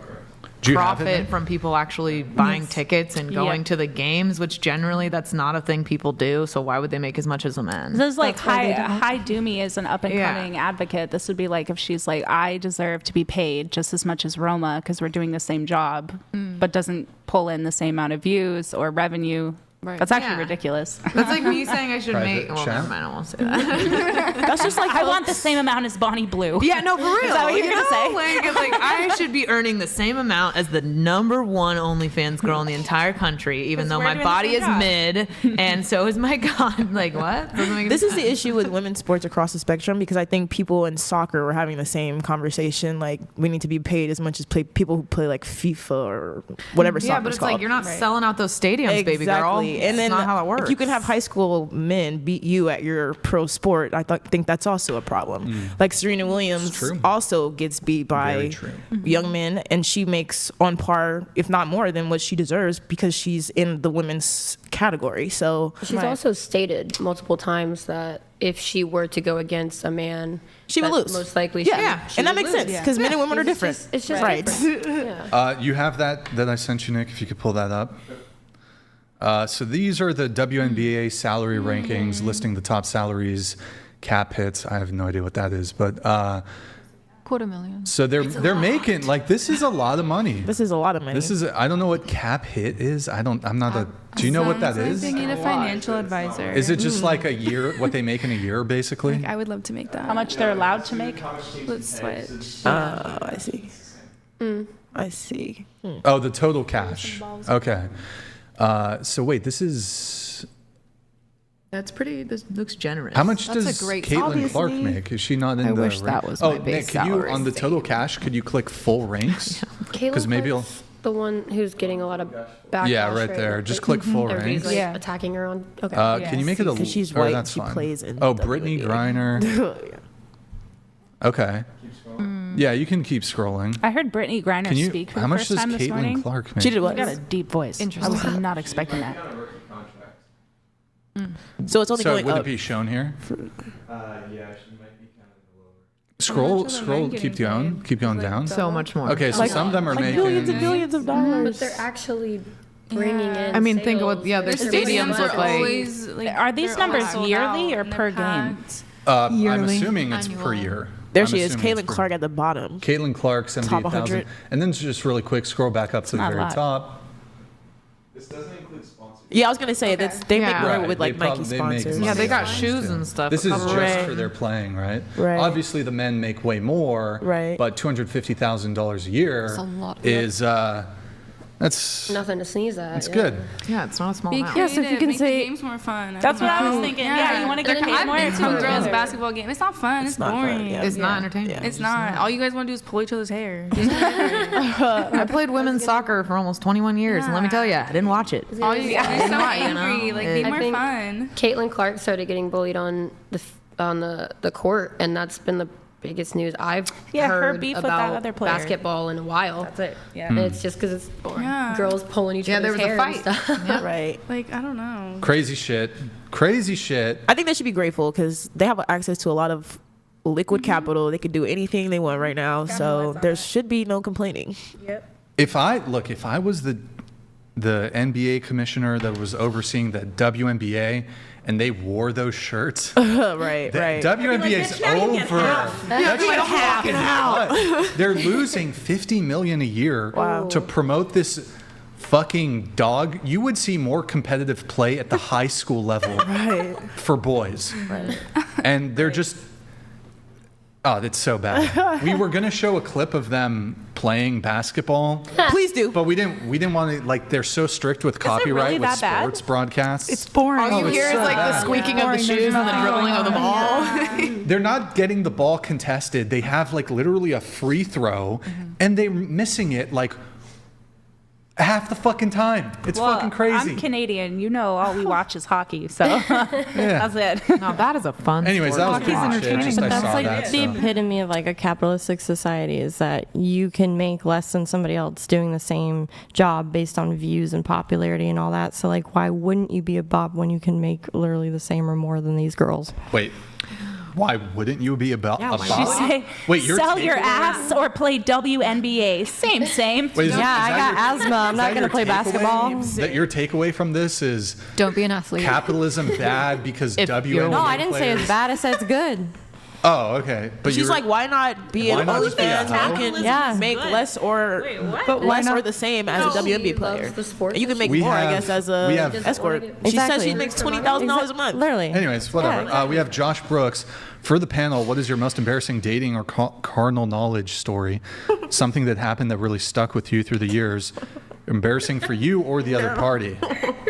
profit from people actually buying tickets and going to the games, which generally that's not a thing people do. So why would they make as much as a man? This is like Hi Doomy is an up and coming advocate. This would be like if she's like, I deserve to be paid just as much as Roma because we're doing the same job, but doesn't pull in the same amount of views or revenue. Right. That's actually ridiculous. That's like me saying I should make. Well, never mind. I won't say that. That's just like I want the same amount as Bonnie Blue. Yeah, no, for real. Is that what you're gonna say? Like I should be earning the same amount as the number one OnlyFans girl in the entire country, even though my body is mid, and so is my god. Like what? This is the issue with women's sports across the spectrum because I think people in soccer were having the same conversation. Like we need to be paid as much as people who play like FIFA or whatever. Yeah, but it's like you're not selling out those stadiums, baby girl. And then not how it works. If you can have high school men beat you at your pro sport, I think that's also a problem. Like Serena Williams also gets beat by young men, and she makes on par, if not more, than what she deserves because she's in the women's category. So she's also stated multiple times that if she were to go against a man, she would lose. Most likely, she and that makes sense because men and women are different. It's just right. You have that I sent you, Nick. If you could pull that up. So these are the WNBA salary rankings listing the top salaries, cap hits. I have no idea what that is, but $250,000. So they're making like this is a lot of money. This is a lot of money. This is I don't know what cap hit is. I'm not a. Do you know what that is? They need a financial advisor. Is it just like a year? What they make in a year, basically? Like, I would love to make that. How much they're allowed to make? Let's switch. I see. I see. Oh, the total cash. Okay. So wait, this is... That's pretty. This looks generous. How much That's does a great Caitlin Clark make? Is she not in I the... wish that was my base Nick, could you, salary. on the total cash, could you click full ranks? Because maybe you'll... The one who's getting a lot of backlash. Yeah, right there. Just click full Everybody's ranks. like attacking her on. Okay. Can you make it a... Because she's or white, that's she fine. plays in Brittany Griner. Okay. Yeah, you can keep scrolling. I heard Brittany Griner Can you- speak for how the much first does time this Caitlin morning. Clark make? She did what? She got a deep voice. I was not expecting that. So it's only So going would up. it be shown here? Yeah, she might be kind of lower. Scroll, keep going down. So much more. Okay, so some of them are making... millions and millions of dollars. But they're actually bringing in. I mean, think of what. sales. Yeah, their stadiums look like. Are these numbers yearly or per game? I'm Yearly. assuming it's per year. There I'm she is, assuming it's Caitlin per- Clark at the bottom. Caitlin Clark, 78,000. 100. And then just really quick, scroll back up to the Not a very lot. top. This doesn't include sponsors. Yeah, I was gonna say that's they make Yeah. more Right, with like they Nike they make sponsors. money Yeah, they got off shoes too. and stuff. This is just Right. for their playing, right? Right. Obviously, the men make way more. Right. But $250,000 a year That's a lot. is that's Nothing to sneeze at. that's yeah. good. Yeah, it's not a small Be amount. creative. Yes, if you can make say- the games more fun. That's what I was know. thinking. Yeah, you want to get And paid I've more. been It's to a fun. Girls basketball game. It's not fun. It's not fun, boring. yeah. It's not entertaining. It's not. All you guys want to do is pull each other's hair. I played women's soccer for almost 21 years, and let me tell you, I didn't watch it. All you guys are so not, you angry. know? Like, be I more think fun. Caitlin Clark started getting bullied on the court, and that's been the biggest news I've Yeah, her heard beef with about that other player. basketball in a while. That's it. Yeah. And it's just because it's Yeah. girls pulling each Yeah, there other's was a hair and fight. stuff. Right. Like, I don't know. Crazy shit. Crazy shit. I think they should be grateful because they have access to a lot of liquid capital. They can do anything they want right now. So there should be no complaining. If I was the NBA commissioner that was overseeing the WNBA and they wore those shirts, Right. Right. WNBA's over. That's fucking out. They're losing $50 million a year to promote this fucking dog. You would see more competitive play at the high school level for boys, and they're just. Oh, that's so bad. We were gonna show a clip of them playing basketball. Please do. But we didn't want to, like, they're so strict with copyright really with that bad? sports broadcasts. It's boring. All you it's hear is so like the bad. squeaking of the Boring, there's shoes and the nothing dribbling going of the on. ball. They're not getting the ball contested. They have like literally a free throw and they're missing it like half the fucking time. It's fucking crazy. I'm Canadian. You know, all we watch is hockey. So that's it. No, that is a fun. Anyways, that was sport. pretty much it. Just But I that's saw like that. the So. epitome of like a capitalistic society is that you can make less than somebody else doing the same job based on views and popularity and all that. So like, why wouldn't you be a Bob when you can make literally the same or more than these girls? Wait, why wouldn't you be about a She boss? say, Wait, you're sell your taking- ass or play WNBA. Same. Wait, is Yeah, I that got your- asthma. I'm is not that gonna your play takeaway? basketball. That your takeaway from this is Don't be an athlete. capitalism bad because If WNBA you're- No, I didn't say players- it's bad. I said it's good. Oh, okay. But She's you're- like, why not be Why an not just be a OnlyFans? hoe? You can Yeah. make less or But why less not? or the same as a WNBA player. Loves the sport. And you can make We more, I have- guess, as we have- a escort. She Exactly. says she makes $20,000 a month. Literally. Anyways, whatever. We have Josh Brooks. For the panel, what is your most embarrassing dating or carnal knowledge story? Something that happened that really stuck with you through the years. Embarrassing for you or the other party.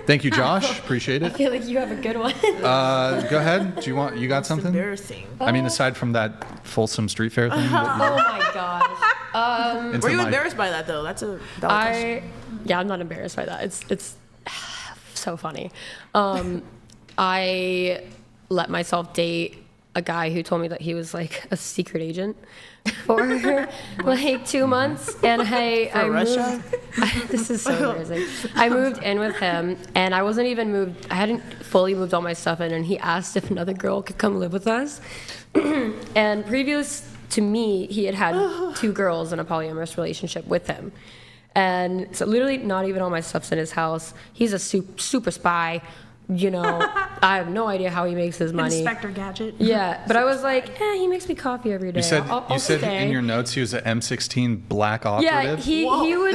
Thank you, Josh. Appreciate I it. feel like you have a good one. Go ahead. You got something? Embarrassing. I mean, aside from that Folsom Street Fair thing. Oh my gosh. Into Were you my- embarrassed by that though? That's a valid question. Yeah, I'm not embarrassed by that. It's so funny. I let myself date a guy who told me that he was like a secret agent for like 2 months, and I Russia? moved. This is so embarrassing. I moved in with him, and I wasn't even moved. I hadn't fully moved all my stuff in, and he asked if another girl could come live with us. And previous to me, he had 2 girls in a polyamorous relationship with him. And so literally not even all my stuff's in his house. He's a super spy. You know, I have no idea how he makes his money. Inspector Gadget. Yeah, but I was like, he makes me coffee every day. You said I'll said stay. in your notes he was an M16 black operative. Yeah, he would.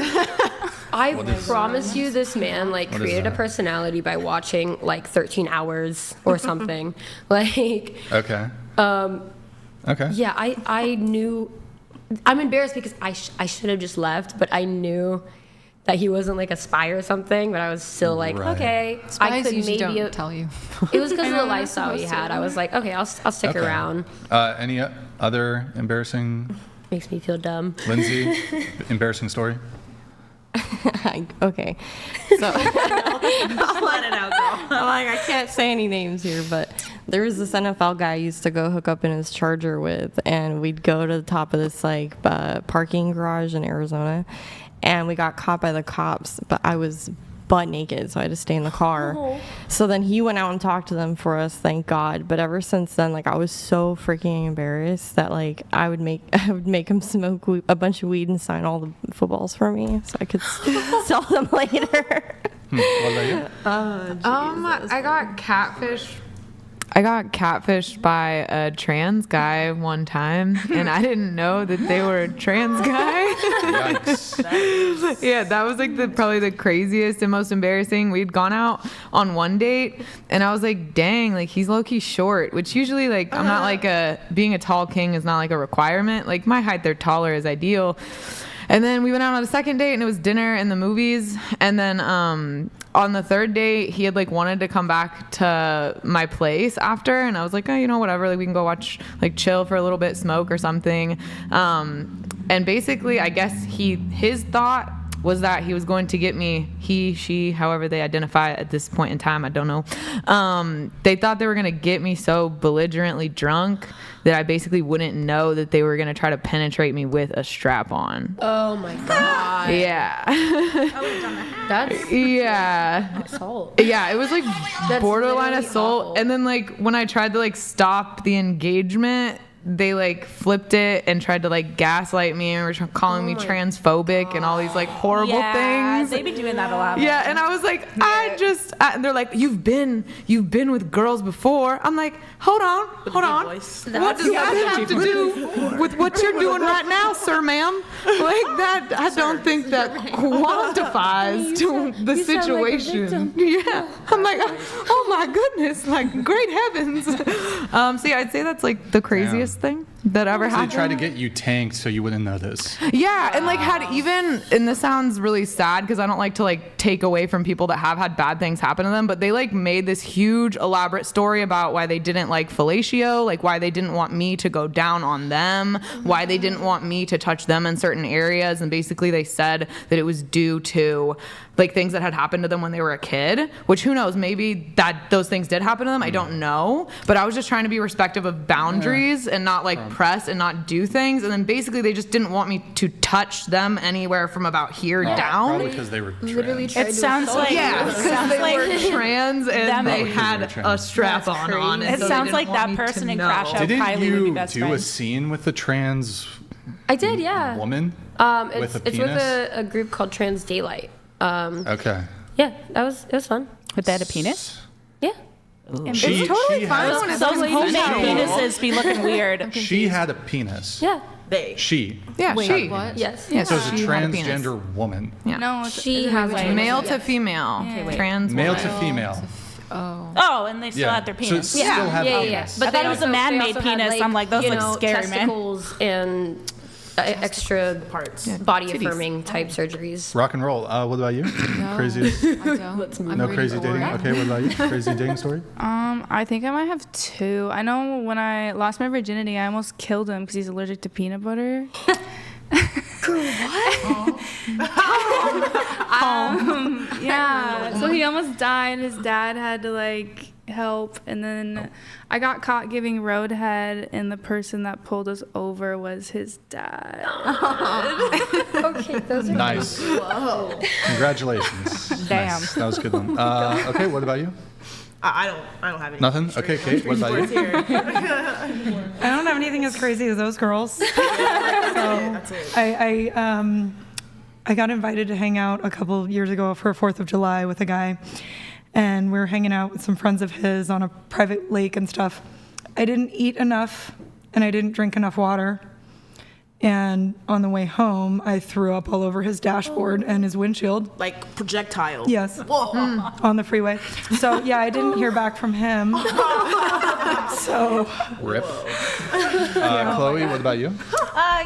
I promise you, this man like What is created a that? personality by watching like 13 Hours or something. Like, Okay. Okay. yeah, I knew I'm embarrassed because I should have just left, but I knew that he wasn't like a spy or something, but I was still like, okay, I could usually maybe don't tell you. It was because of the lifestyle he had. I was like, okay, I'll stick around. Any other embarrassing? Makes me feel dumb. Lindsay, embarrassing story? Okay. So I'll let it out, girl. I'm like, I can't say any names here, but there was this NFL guy I used to go hook up in his Charger with, and we'd go to the top of this like parking garage in Arizona, and we got caught by the cops, but I was butt naked, so I had to stay in the car. Oh. So then he went out and talked to them for us, thank God. But ever since then, like, I was so freaking embarrassed that like I would make him smoke a bunch of weed and sign all the footballs for me so I could sell them later. What about you? I got catfished by a trans guy one time, and I didn't know that they were a trans guy. Yeah, that was like probably the craziest and most embarrassing. We'd gone out on one date, and I was like, dang, like he's low-key short, which usually like I'm not like being a tall king is not like a requirement. Like my height, they're taller is ideal. And then we went out on a second date, and it was dinner and the movies. And then on the third date, he had like wanted to come back to my place after, and I was like, oh, you know, whatever. Like we can go watch, like chill for a little bit, smoke or something. And basically, I guess his thought was that he was going to get me, he, she, however they identify at this point in time, I don't know. They thought they were going to get me so belligerently drunk that I basically wouldn't know that they were going to try to penetrate me with a strap on. Oh my God. Yeah. That's assault. Yeah, it was like borderline assault. Awful. And then like when I tried to like stop the engagement, they like flipped it and tried to like gaslight me and were calling me transphobic and all these like horrible things. They be doing that a lot. Yeah, and I was like, and they're like, you've been with girls before. I'm like, hold on. What does that have to do with what you're doing right now, sir, ma'am? Like that, I don't think that quantifies to the situation. Yeah, I'm like, oh my goodness, like great heavens. So yeah, I'd say that's like the craziest thing that ever happened. They tried to get you tanked so you wouldn't notice. Yeah, and like and this sounds really sad because I don't like to like take away from people that have had bad things happen to them, but they like made this huge elaborate story about why they didn't like fellatio, like why they didn't want me to go down on them, why they didn't want me to touch them in certain areas, and basically they said that it was due to like things that had happened to them when they were a kid, which who knows, maybe that those things did happen to them, I don't know, but I was just trying to be respectful of boundaries and not like press and not do things, and then basically they just didn't want me to touch them anywhere from about here down. Probably because they were trans. Literally It sounds like were trans and they had a strap on. It sounds like that person in Crash Out Kylie would be best Didn't you do a friends. scene with the trans I did, yeah. woman? It's with a with penis? a group called Trans Daylight. Okay. Yeah, it was fun. With that a penis? Yeah. It's totally fine when it's Those like homemade homemade. penises be looking weird. She had a penis. Yeah. She. Yeah, she. What? Yes. Yeah, So it's a she had a penis. transgender woman. Yeah. No, She has a Male to female. Trans Male woman. to female. Oh, and they still had their penis. So it still had yeah. penis. But I thought it was a man-made penis. I'm like, those look scary, man. testicles and extra parts, body affirming type surgeries. Rock and roll. What about you? Craziest? I don't. I'm No really crazy bored. dating? Okay, what about you? Crazy dating story? I think I might have two. I know when I lost my virginity, I almost killed him because he's allergic to peanut butter. Yeah. So he almost died. His dad had to like help, and then I got caught giving roadhead, and the person that pulled us over was his dad. Okay, those are Nice. Whoa. Congratulations. Damn. Nice. That was a good one. Okay, what about you? I don't have any. Nothing? Okay, Kate, what about you? I don't have anything as crazy as those girls. That's it. I got invited to hang out a couple of years ago for 4th of July with a guy, and we were hanging out with some friends of his on a private lake and stuff. I didn't eat enough, and I didn't drink enough water, And on the way home, I threw up all over his dashboard and his windshield. Like projectile. Yes. On the freeway. So yeah, I didn't hear back from him. So. Rip. Chloe, what about you?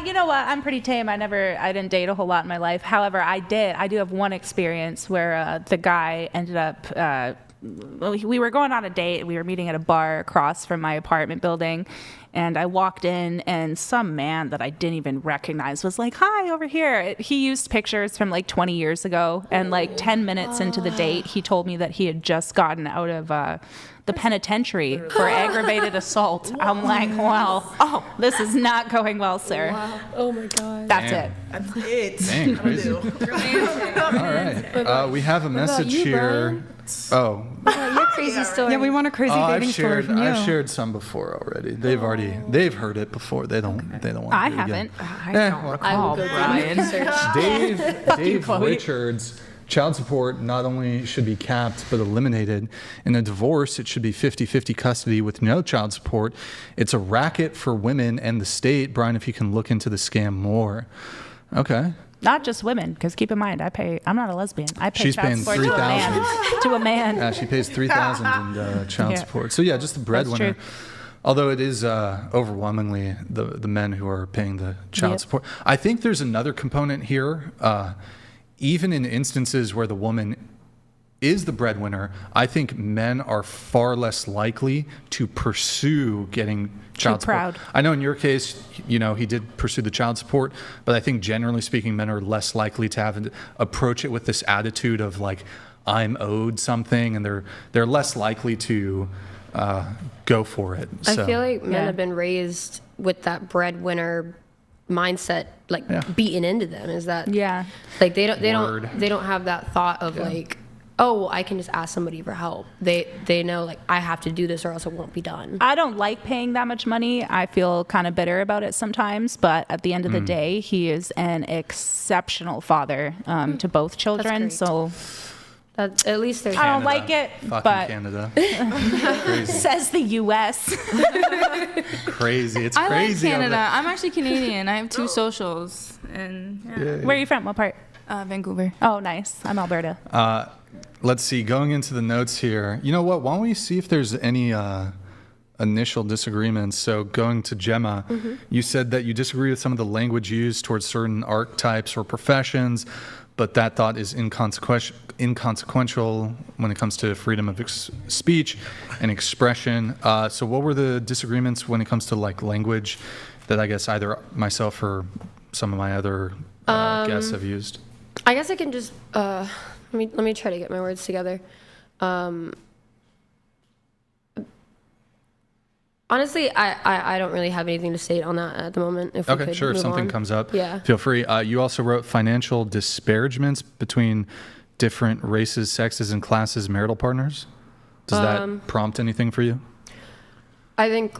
You know what? I'm pretty tame. I didn't date a whole lot in my life. However, I do have one experience where the guy ended up. We were going on a date. We were meeting at a bar across from my apartment building, and I walked in, and some man that I didn't even recognize was like, "Hi, over here." He used pictures from like 20 years ago, and like 10 minutes into the date, he told me that he had just gotten out of the penitentiary for aggravated assault. I'm like, well, this is not going well, sir. Wow. Oh my God. That's it. That's it. Dang, crazy. All right. We have a message here. Oh. Your crazy story. Yeah, we want a crazy dating story from you. I've shared some before already. They've heard it before. They don't want to do it I again. haven't. I don't recall, Brian. Dave Richards. Child support not only should be capped but eliminated. In a divorce, it should be 50-50 custody with no child support. It's a racket for women and the state. Brian, if you can look into the scam more. Okay. Not just women, because keep in mind, I'm not a lesbian. I pay She's child paying support to a man. Yeah, she pays $3,000 in child support. So yeah, just the breadwinner. That's true. Although it is overwhelmingly the men who are paying the child support. I think there's another component here. Even in instances where the woman is the breadwinner, I think men are far less likely to pursue getting child support. I know in your case, he did pursue the child support, but I think generally speaking, men are less likely to approach it with this attitude of like, I'm owed something, and they're less likely to go for it. I feel like men have been raised with that breadwinner mindset, beaten into them. Is that like they don't have that thought of like, oh, I can just ask somebody for help. They know like I have to do this or else it won't be done. I don't like paying that much money. I feel kind of bitter about it sometimes, but at the end of the day, he is an exceptional father to both children. So at least there's. I don't like it, but Canada. Says the U.S. Crazy. It's I crazy. like Canada. I'm actually Canadian. I have 2 socials, and Where are you from? What part? Vancouver. Oh, nice. I'm Alberta. Let's see. Going into the notes here. You know what? Why don't we see if there's any initial disagreements? So going to Gemma, you said that you disagree with some of the language used towards certain archetypes or professions, but that thought is inconsequential when it comes to freedom of speech and expression. So what were the disagreements when it comes to like language that I guess either myself or some of my other guests have used? I guess I can just let me try to get my words together. Honestly, I don't really have anything to state on that at the moment. If okay, sure. If something comes up, yeah, feel free. You also wrote financial disparagements between different races, sexes, and classes, marital partners. Does that prompt anything for you? I think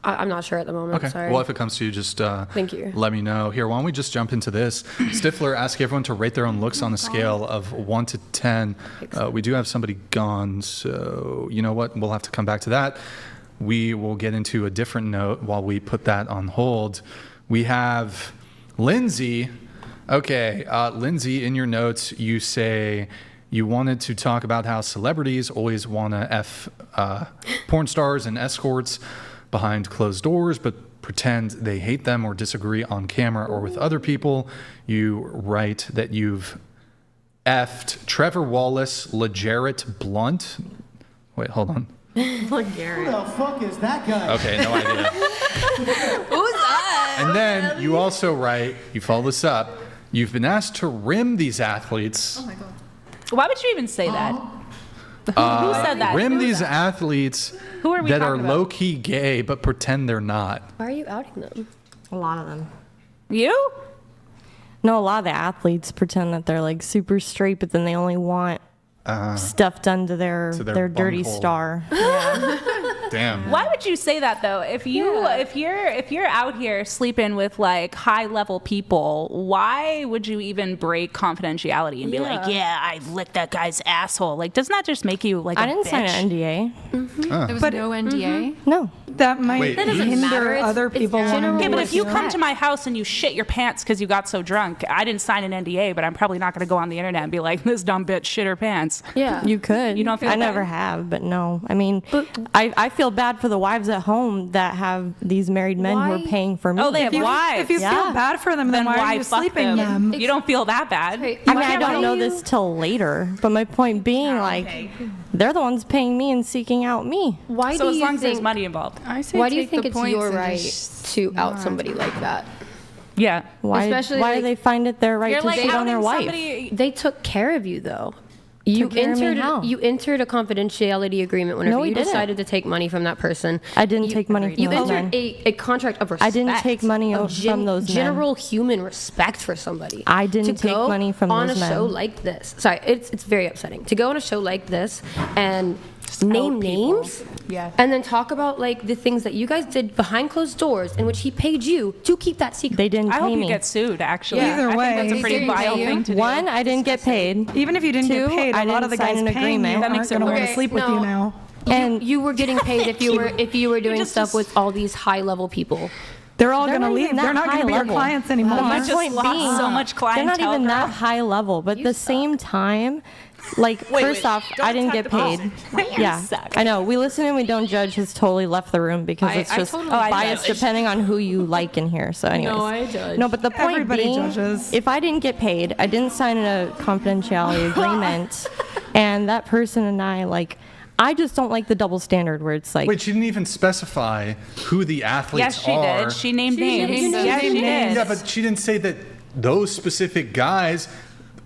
I'm not sure at the moment. Okay. Sorry. Well, if it comes to you, just thank you. Let me know. Here, why don't we just jump into this? Stifler asks everyone to rate their own looks on a scale of 1 to 10. We do have somebody gone, so you know what? We'll have to come back to that. We will get into a different note while we put that on hold. We have Lindsay. Okay, Lindsay, in your notes, you say you wanted to talk about how celebrities always want to F porn stars and escorts behind closed doors, but pretend they hate them or disagree on camera or with other people. You write that you've F'd Trevor Wallace, LeGarrette Blunt. Wait, hold on. LeGarrette. Who the fuck is that guy? Okay, no idea. Who's that? And then you also write, you follow this up, you've been asked to rim these athletes. Oh my God. Why would you even say that? Who said that? Rim these athletes Who are we that are talking about? low-key gay but pretend they're not. Why are you outing them? A lot of them. You? No, a lot of the athletes pretend that they're like super straight, but then they only want stuff done to their dirty bunghole. star. Damn. Why would you say that though? If you're out here sleeping with like high level people, why would you even break confidentiality and be like, yeah, I licked that guy's asshole? Like, doesn't that just make you like I a didn't bitch? sign an NDA. There was no NDA? No. that might Wait, that doesn't hinder matter. other people. Okay, but if you come to my house and you shit your pants because you got so drunk, I didn't sign an NDA, but I'm probably not going to go on the internet and be like, this dumb bitch shit her pants. Yeah. You could. You don't feel I bad? never have, but no. I mean, I feel bad for the wives at home that have these married men who are paying for me. Oh, they have wives. If you feel bad for them, then why are you fuck sleeping them? You don't feel that bad. I mean, I don't know this till later, but my point being, they're the ones paying me and seeking out me. Why So do as you long as there's think? money involved. I say Why do you take think the it's points your and right just to out somebody like that? Yeah. Why? Especially, why like, do they find it their right You're to like cheat on their outing wife? somebody. They took care of you though. You Took care of me entered how? you entered a confidentiality agreement whenever No, we you didn't. decided to take money from that person. I didn't take money from You those entered men. a contract of respect. I didn't take money of from those men. general human respect for somebody. I didn't To take go money from on those a men. show like this. Sorry, it's very upsetting to go on a show like this and name names, and then talk about like the things that you guys did behind closed doors, in which he paid you to keep that secret. They didn't I pay hope me. you get sued, actually. Either I way. think that's a pretty Didn't vile pay you? thing to do. One, I didn't get paid. Even if you didn't Two, get paid, I a lot didn't of the sign guys an paying you agreement. That aren't makes it going to want worse. to sleep with you now. And you were getting paid if you were doing stuff with all these high level people. They're all They're going to not leave. even They're that not going high to be your level. clients anymore. My just point lost being, so much they're not clientele, even girl. that high level. But at the same time, like, first off, I didn't get paid. Yeah, suck. I know. We listen and we don't judge has totally left the room because it's just biased depending on who you like in here. So anyways. No, I judge. No, but the point Everybody being, judges. if I didn't get paid, I didn't sign a confidentiality agreement, and that person and I, like, I just don't like the double standard where it's like. Wait, she didn't even specify who the athletes Yes, she are. did. She named names. named Yes, she names. did. Yeah, but she didn't say that those specific guys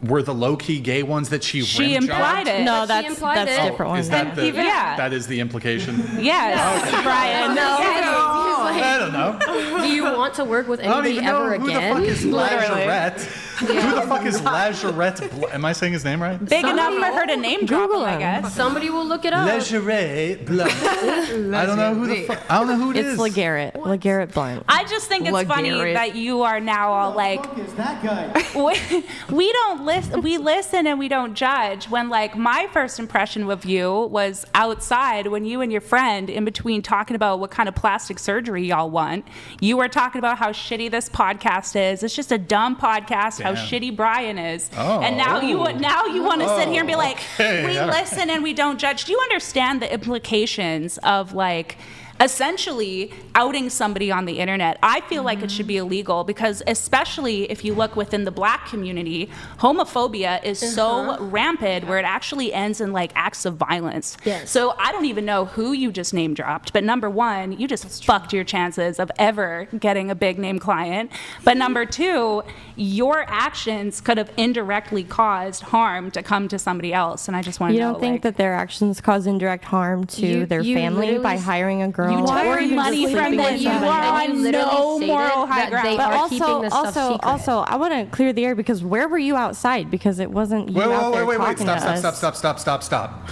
were the low-key gay ones that she She rim implied jobbed? it. No, She that's implied it. a different one. Is that the, Yeah. that is the implication? Yes, Brian. I don't know. Do you want to work with I don't anybody even know ever who again? the fuck is Lazarette. Who the fuck is Lazarette? Am I saying his name right? Big enough for her to name drop him, I guess. Somebody will look it up. Lazarette Blunt. I don't know who the fuck. I don't know who it It's is. LeGarrette Blunt. I just think it's funny that you are now all like, Who is that guy? we don't listen, we listen and we don't judge. When like my first impression of you was outside when you and your friend, in between talking about what kind of plastic surgery y'all want, you were talking about how shitty this podcast is. It's just a dumb podcast. How Damn. shitty Brian is. Oh. And now you want to sit here and be like, Okay, we all right. listen and we don't judge. Do you understand the implications of like essentially outing somebody on the internet? I feel like it should be illegal because especially if you look within the black community, homophobia is so rampant where it actually ends in like acts of violence. Yes. So I don't even know who you just name dropped, but number one, you just fucked your chances of ever getting a big name client. But number two, your actions could have indirectly caused harm to come to somebody else. And I just want to You know, don't think that their actions cause indirect harm to their you family literally by hiring a girl? you Why took are money you from sleeping them. with You somebody? are And you on literally no stated moral high that ground. they But are keeping this stuff secret. also, I want to clear the air because where were you outside? Because it wasn't you out there talking to us. Stop.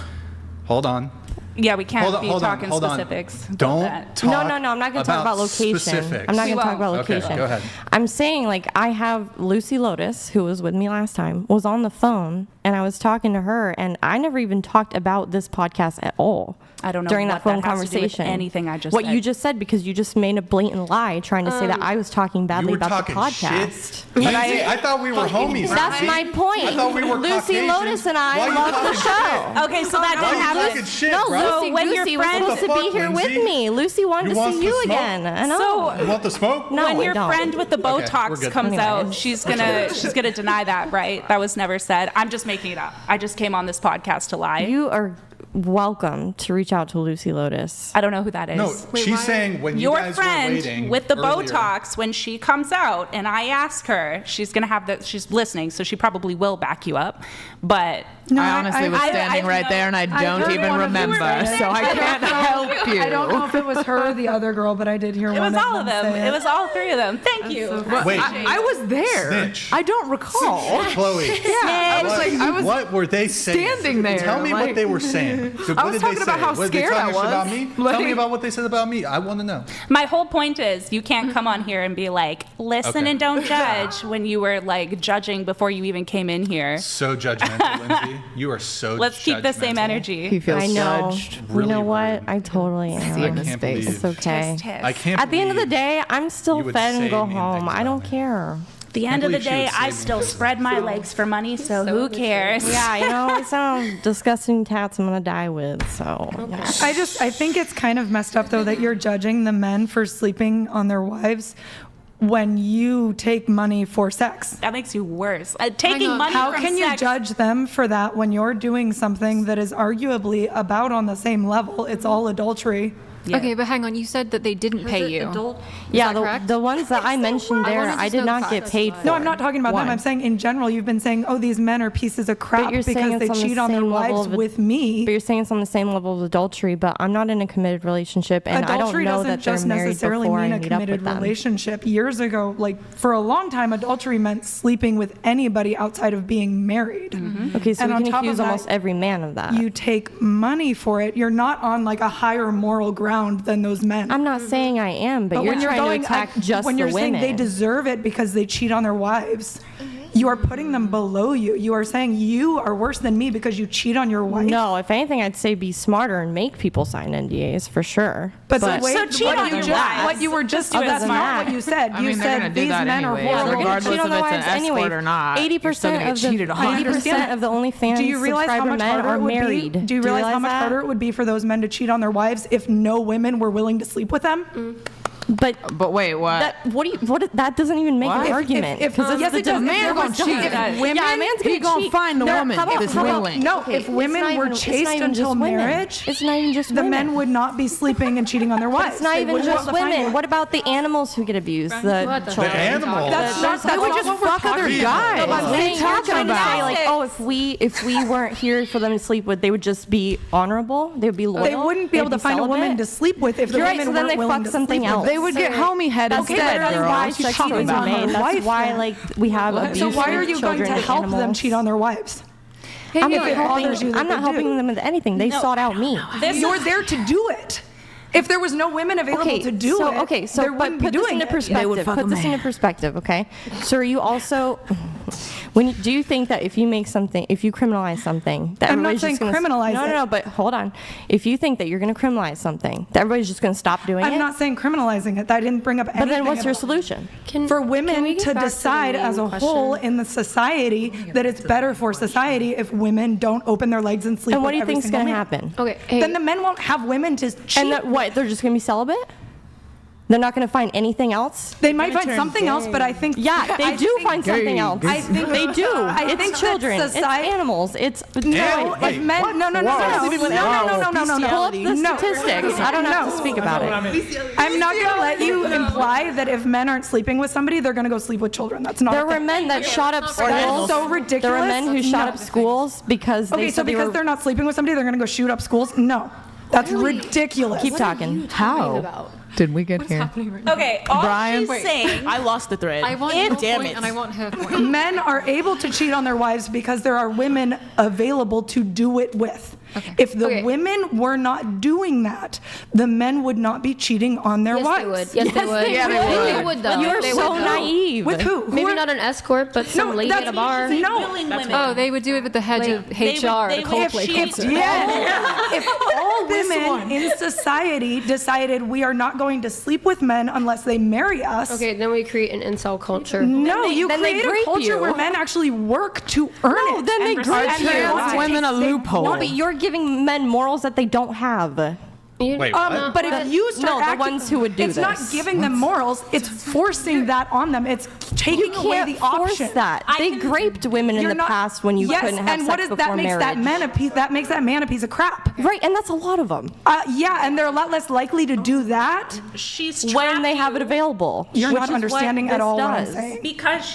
Hold on. Yeah, we can't be Hold on, talking hold on. specifics. about Don't that. talk. No, I'm not going to talk about location. Specifics. I'm not We going to talk won't. about Okay, location. go ahead. I'm saying, like, I have Lucy Lotus, who was with me last time, was on the phone, and I was talking to her, and I never even talked about this podcast at all. I don't know during what that phone that has to do with conversation. anything I just what said. you just said, because you just made a blatant lie trying to say that I was talking badly You were about the talking podcast. shit. Lindsay, I thought we were homies. That's Lindsay. my point. I thought we were Lucy Caucasian. Lotus and I Why you love the talking show. shit? Okay, so that Why didn't you happen. talking shit, No, bro? Lucy, when your Lucy was friend- supposed to What be the here fuck, with Lindsay? me. Lucy wanted You to want see the you smoke? again. I know. You want the smoke? No, when I your don't. friend with the Okay, we're Botox good. comes out, Anyways. she's gonna deny that, right? That was never said. I'm just making it up. I just came on this podcast to lie. You are welcome to reach out to Lucy Lotus. I don't know who that is. No, she's saying when you Your guys friend were waiting with the earlier, Botox, when she comes out and I ask her, she's listening, so she probably will back you up. But I honestly was standing right there and I don't heard even one of you remember, say it. so I can't help you. I don't know if it was her or the other girl, but I did hear it one was all of them. say It was all three of them. Thank you. Wait, I was there. Snitch. I don't recall. Chloe. Yeah, I was What were they saying? standing there, Tell me what like- they were saying. So I what was did talking they about say? how What, they scared talking I shit about was. me? Like- Tell me about what they said about me. I want to know. My whole point is you can't come on here and be like, listen Okay. and don't judge when you were like judging before you even came in here. So judgmental, Lindsay. Kylie, you are so Let's keep the same judgmental. energy. He feels I know. judged. Really you know what? rude. I totally am. See in his can't face. believe- It's okay. Tisk, tisk. I can't At the end of the believe day, I'm still you would fed say and go mean home. things I about don't me. care. The end of the believe she day, would I say still mean spread my legs for money, so who cares? Yeah, you know, it's some disgusting tats I'm gonna die with. So I think it's kind of messed up though that you're judging the men for sleeping on their wives when you take money for sex. That makes you worse. Taking money How from can you sex, judge them for that when you're doing something that is arguably about on the same level? It's all adultery. Yeah. Okay, but hang on. You said that they didn't pay you. yeah, that correct? the ones that I mentioned there, I did not get paid for. No, I'm not talking about them. One. I'm saying in general, you've been saying, oh, these men are pieces of crap But you're saying because they it's on the cheat on their same level wives of with me. But you're saying it's on the same level of adultery, but I'm not in a committed relationship, and I don't Adultery know doesn't that they're just married necessarily before mean I a meet up committed with them. relationship. Years ago, like for a long time, adultery meant sleeping with anybody outside of being married. Okay, so And we on can top of accuse that, almost every man of that. You take money for it. You're not on like a higher moral ground than those men. I'm not saying I am, but, you're when trying going to attack just when the you're women. saying they deserve it because they cheat on their wives, you are putting them below you. You are saying you are worse than me because you cheat on your wife. No, if anything, I'd say be smarter and make people sign NDAs for sure. But the way So cheat what on you your just, wives. what you were just Other that's than not that. what you said. I You mean, they're gonna said do these that men are anyway, horrible. regardless cheat on if their it's an wives anyway. escort or not. 80% you're still gonna of get the cheated on. 80% of the OnlyFans Do you realize how subscriber much men harder are it would married. be? Do you realize how much that? harder it would be for those men to cheat on their wives if no women were willing to sleep with them? But wait, what? That doesn't even make What? an argument. If Because yes, it does. A man gonna cheat. If women, yeah, a man's He gonna gonna cheat. find the woman how about- that's how about- willing. No, Okay, if women were chaste until marriage, it's not even just the women. men would not be sleeping and cheating on their wives. It's not They even wouldn't be just able to find women. one. What about the animals who get abused? The children. animals? That's They would not just what we're fuck other talking guys. about. No, but I'm What are you saying you're talking trying to say, about? like, oh, if we weren't here for them to sleep with, they would just be honorable. They would be loyal. They wouldn't be able to find a woman to sleep with if the You're right, women so then weren't they willing fuck to something sleep with else. them. They would get homie head That's instead, literally girl. why What you sex talking toys are about? made. That's Wife, why, then. like, we have So abuse why are of you going children to and help them animals. cheat on their wives? I'm If not it bothers you helping. that I'm not they helping do. them with anything. They sought out me. You're there to do it. If there was no women available to do it, okay, so they but wouldn't be put this doing into it. perspective. Put this into perspective, okay? So are you also, do you think that if you make something, if you criminalize something, that I'm not everybody's saying just gonna, criminalize no, it. no, but hold on. If you think that you're going to criminalize something, that everybody's just going to stop doing it. I'm not saying criminalizing it. I didn't bring up anything. But then what's your about- solution? For women we get to back to the decide as a main whole question? in the society that it's better for society if women don't open their legs and sleep And what with do you every think's single going to man. happen? Okay, hey, Then the men won't have women to cheat. And that, what, they're just going to be celibate? They're not going to find anything else? They might find something else, but I think Yeah, they I do think- find something else. I think they do. I It's think that children. society- It's animals. It's No, Wait, if men, no, no, no, no, Whoa. no, no, no, no, no, no. Pull up the No. statistics. I don't have to speak about it. I'm not going to let you imply that if men aren't sleeping with somebody, they're going to go sleep with children. That's not. There a were thing. men that shot up That's schools. so ridiculous. There were men who shot No. up schools because they Okay, so said they because were. they're not sleeping with somebody, they're going to go shoot up schools? No. That's ridiculous. Keep talking. How did we get here? Okay, all Brian? she's saying. I lost the thread. I want your point and I want her point. Men are able to cheat on their wives because there are women available to do it with. If the women were not doing that, the men would not be cheating on their Yes, wives. they would. Yes, they would. Yeah, they would. They would, though. You're They so would, though. naive. With who? Maybe are- not an escort, but some lady at a bar. No. Oh, they would do it with the head of HR at a Coldplay concert. If all women in society decided we are not going to sleep with men unless they marry us. Okay, then we create an incel culture. No, you then they create a grape culture you. where men actually work to earn No, it. then they and grape and you. they want Trans to women take- a they loophole. want- But you're giving men morals that they don't have. Wait, what? But if you start No, the acting, ones who would do it's not this. giving them morals. It's forcing that on them. It's taking You away can't the force option. that. They graped women in You're the not- past when you yes, couldn't have and sex what is before that makes marriage. that man a piece? That makes that man a piece of crap. Right, and that's a lot of them. Yeah, and they're a lot less likely to do that When they have it available. You're which not is understanding what at this all what I'm does. saying.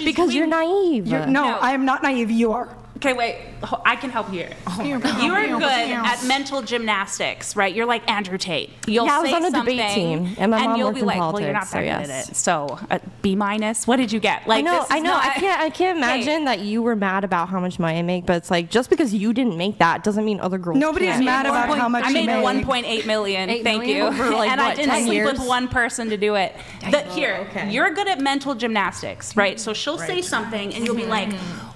Because you're naive. No, I am not naive. You are. Okay, wait. I can help here. You are good at mental gymnastics, right? You're like Andrew Tate. You'll Yeah, I was say on a debate something, team, and my mom you'll worked be in like, "Well, you're not politics, that so good yes. at it." So, B minus. What did you get? Like, I know, this is I know. not- I can't imagine that you were mad about how much money I make, but it's like just because you didn't make that doesn't mean other girls. Nobody's can't. mad about how much I you made make. 1.8 million. 8 Thank million? you. Over, like, and I what, didn't 10 sleep years? with one person to do it. You're good at mental gymnastics, right? So she'll say something, and you'll be like,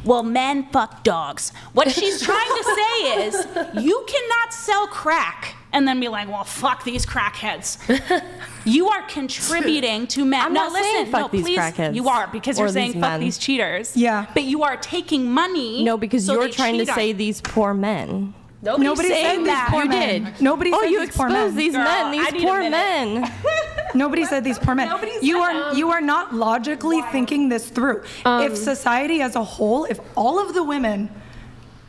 well, men fuck dogs. What she's trying to say is, you cannot sell crack and then be like, well, fuck these crackheads. You are contributing to men. I'm not saying fuck these crackheads. You are, because you're saying fuck these cheaters. Yeah. But you are taking money. No, because so you're they trying to cheat on say you. these poor men. Nobody said that. Poor You men. did. Nobody said you these poor men. exposed these Girl, men, I these need a poor minute. men. Nobody said these poor men. Nobody said You are not logically thinking this through. If society as a whole, if all of the women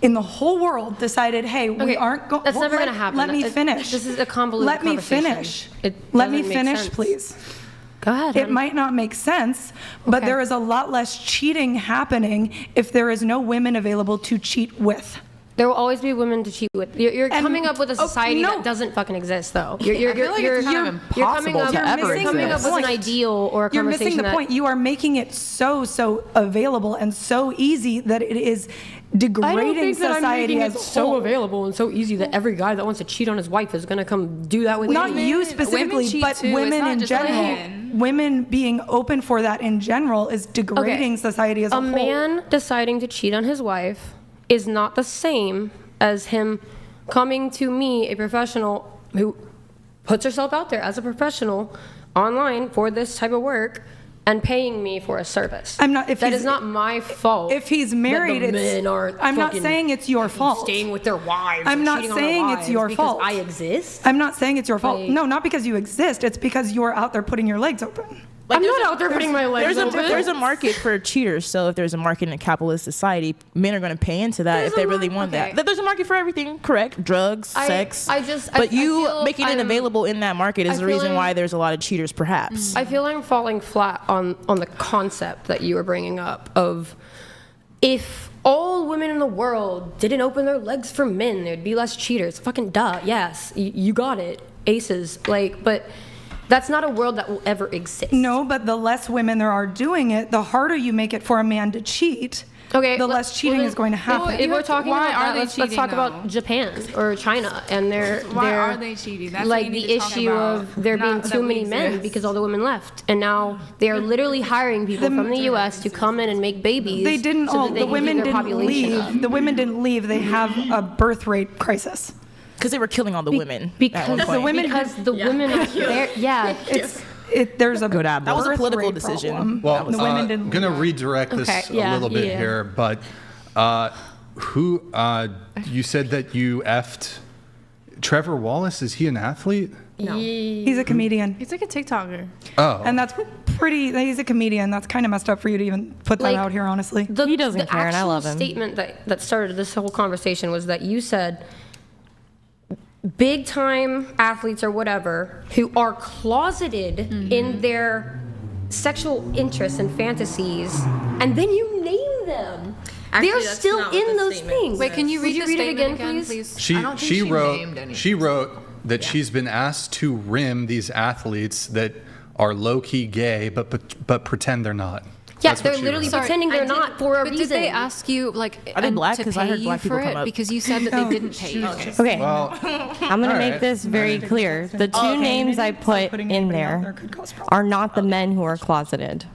in the whole world decided, hey, we aren't going. That's never going to happen. Let me finish. This is a convoluted Let me conversation. finish. It Let me doesn't make finish, sense. please. Go ahead. It might not make sense, but there is a lot less cheating happening if there is no women available to cheat with. There will always be women to cheat with. You're coming up with a society that doesn't fucking exist, though. You're coming up with an ideal or a You're conversation missing the that- point. You are making it so available and so easy that it is degrading society as a whole. available and so easy that every guy that wants to cheat on his wife is going to come do that with Not me. you specifically, cheat but too. It's women not in just general. women. Women being open for that in general is degrading society as a whole. A man deciding to cheat on his wife is not the same as him coming to me, a professional who puts herself out there as a professional online for this type of work, and paying me for a service. I'm not. That is not my fault. If he's married, that the men are I'm not fucking saying it's your fault. Staying with their wives. I'm or not cheating on their saying it's wives your because fault. I exist. I'm not saying it's your fault. Like- No, not because you exist. It's because you're out there putting your legs open. I'm not out there putting my legs open. There's a market for cheaters. So if there's a market in a capitalist society, men are going to pay into that if they really want that. There's a market for everything, correct? Drugs, sex. But you making it available in that market is the reason why there's a lot of cheaters, perhaps. I feel I'm falling flat on the concept that you were bringing up of if all women in the world didn't open their legs for men, there'd be less cheaters. Fucking duh. Yes, you got it. Aces. But that's not a world that will ever exist. No, but the less women there are doing it, the harder you make it for a man to cheat. Okay, the less cheating is going to happen. If we're talking why about are that, they let's cheating, talk though? about Japan or China and Why are they cheating? That's like what you the need to talk issue about. of there being Not too that we many men exist. because all the women left, and now they are literally hiring people from the U.S. to come in and make babies. They didn't so all. that they The can women keep their didn't population leave. up. The women didn't leave. They have a birth rate crisis. Because they were killing all the women. Because the women. because the women are there. Yeah, there's a Good ad. That was a birth political rate decision. problem. Well, the women didn't I'm going to leave. redirect this Okay, a yeah, little bit yeah. here, but who you said that you effed Trevor Wallace? Is he an athlete? No. He's a comedian. He's like a TikToker. Oh. And that's pretty. He's a comedian. That's kind of messed up for you to even put that Like, out here, honestly. He doesn't care, and I love him. The statement that started this whole conversation was that you said big time athletes or whatever who are closeted in their sexual interests and fantasies, and then you name them. Actually, They're that's still not what in the those statement things. Wait, can you Would read you the read it statement again, please? She I don't think she wrote named any. she wrote that she's been asked to rim these athletes that are low key gay, but pretend they're not. Yeah, That's what they're she literally wrote. pretending they're not for a But reason. did they ask you like Are they black? to 'Cause I pay heard you black people for come it? up. Because you said that they didn't pay you. Okay, Well, I'm going to all make right. this very clear. The two names I put in there are not the men who are closeted.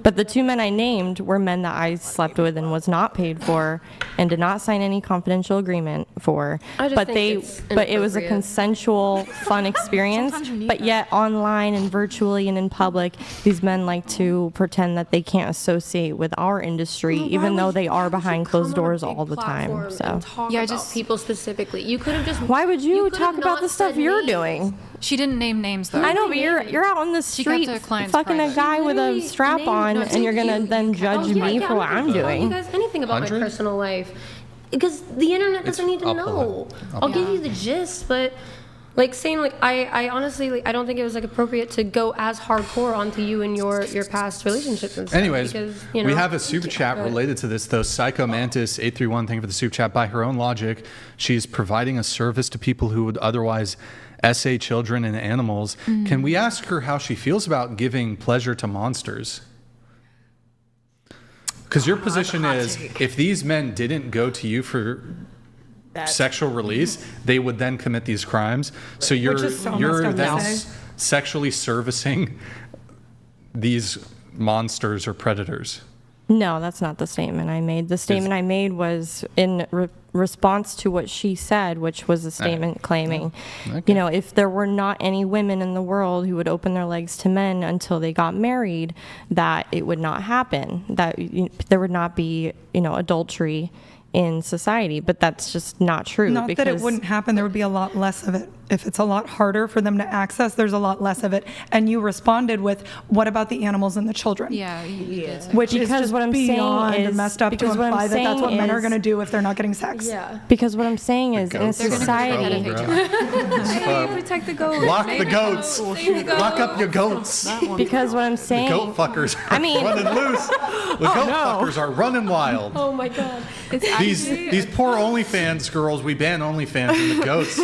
But the two men I named were men that I slept with and was not paid for and did not sign any confidential agreement for. I just But think it's but it was a inappropriate. consensual, fun experience. But yet online and virtually and in public, these men like to pretend that they can't associate with our industry, even though they are behind closed doors all the time. So Yeah, just people specifically. You could have just. why would you could talk have about not the stuff said you're names. doing? She didn't name names though. I know, but you're out on the She kept street her clients fucking a private. guy with a Literally strap named- on, no, and you're gonna then judge me for what I'm You doing. guys anything about my 100? personal life because the internet doesn't need to I'll pull know. it. I'll give you the gist, but like saying like I honestly like, I don't think it was like appropriate to go as hardcore onto you and your past relationships and stuff. Anyways, because, you know, we have a super chat related to this, though. Psycho Mantis 831, thank you for the super chat. By her own logic, she's providing a service to people who would otherwise essay children and animals. Can we ask her how she feels about giving pleasure to monsters? Because your position is, if these men didn't go to you for sexual release, they would then commit these crimes. So you're Which is so you're messed up then to say. sexually servicing these monsters or predators. No, that's not the statement I made. The statement I made was in response to what she said, which was a statement claiming, you know, if there were not any women in the world who would open their legs to men until they got married, that it would not happen, that there would not be, you know, adultery in society. But that's just not true. Not that it wouldn't happen. There would be a lot less of it. If it's a lot harder for them to access, there's a lot less of it. And you responded with, what about the animals and the children? Yeah. Which because is just what I'm beyond saying is, messed up to imply that that's what men are going to do if they're not getting sex. Yeah. Because what I'm saying is, in a society, Protect the goats. Lock the goats. Lock up your goats. Because what I'm saying, The goat fuckers are I mean- running loose. The goat fuckers are running wild. Oh my God. These poor OnlyFans girls, we ban OnlyFans and the goats.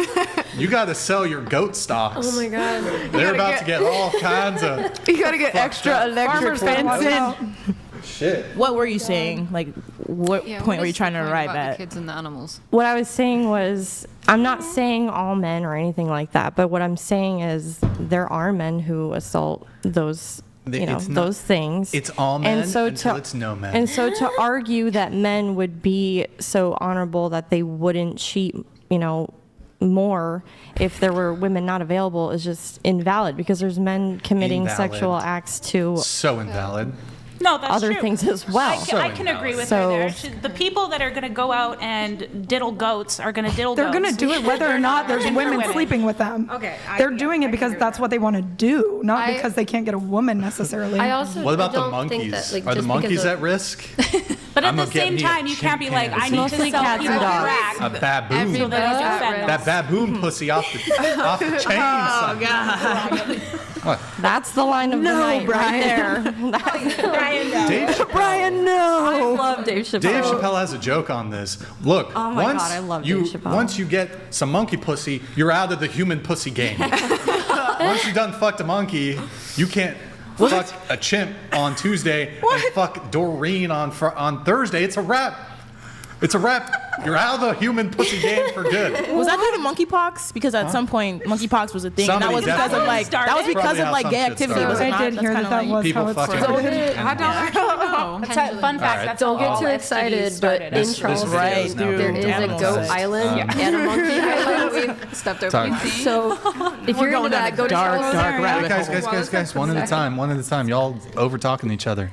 You got to sell your goat stocks. Oh my God. They're about to get all kinds of. You gotta get extra electric fencing. Shit. What were you saying? Like, what point were you trying to arrive The at? kids and the animals. what I was saying was, I'm not saying all men or anything like that, but what I'm saying is there are men who assault those, you know, It's not- those things. It's all men until it's no men. And so to argue that men would be so honorable that they wouldn't cheat, you know, more if there were women not available is just invalid, because there's men committing Invalid. sexual acts to So invalid. No, that's other true. things as well. I can agree with her there. The people that are going to go out and diddle goats are going to diddle They're goats. going to do it whether or not there's looking for women sleeping with them. Okay, They're doing it because that's what they want to do, not because they can't get a woman necessarily. I also What about the don't think monkeys? that, like, Are the just monkeys because of- at risk? But at I'm the gonna get same me a time, you can't be like, I need to Mostly sell cats people and dogs. crack. A baboon. So that I can fend That baboon pussy off the chain. Oh, God. What? That's the line of the night right there. Dave Chappelle. Brian, no. I love Dave Chappelle. Dave Chappelle has a joke on this. Look, Oh my once God, I love you Dave Chappelle. once you get some monkey pussy, you're out of the human pussy game. Once you done fucked a monkey, you can't fuck a chimp on Tuesday and fuck Doreen on Thursday. It's a wrap. It's a wrap. You're out of the human pussy game for good. Was that due to monkeypox? Because at some point, monkeypox was a thing, and that was because of like gay activity. Was it not? I did hear that was People how it fucking- started. I don't actually know. That's a fun fact. right. That's Don't all get too STDs excited, but started in as. This Charleston, video is now there being is a animal goat sex. island and a monkey island. We've stepped over. Sorry. So if you're into that, go to Charleston. Guys, one at a time. Y'all over talking each other.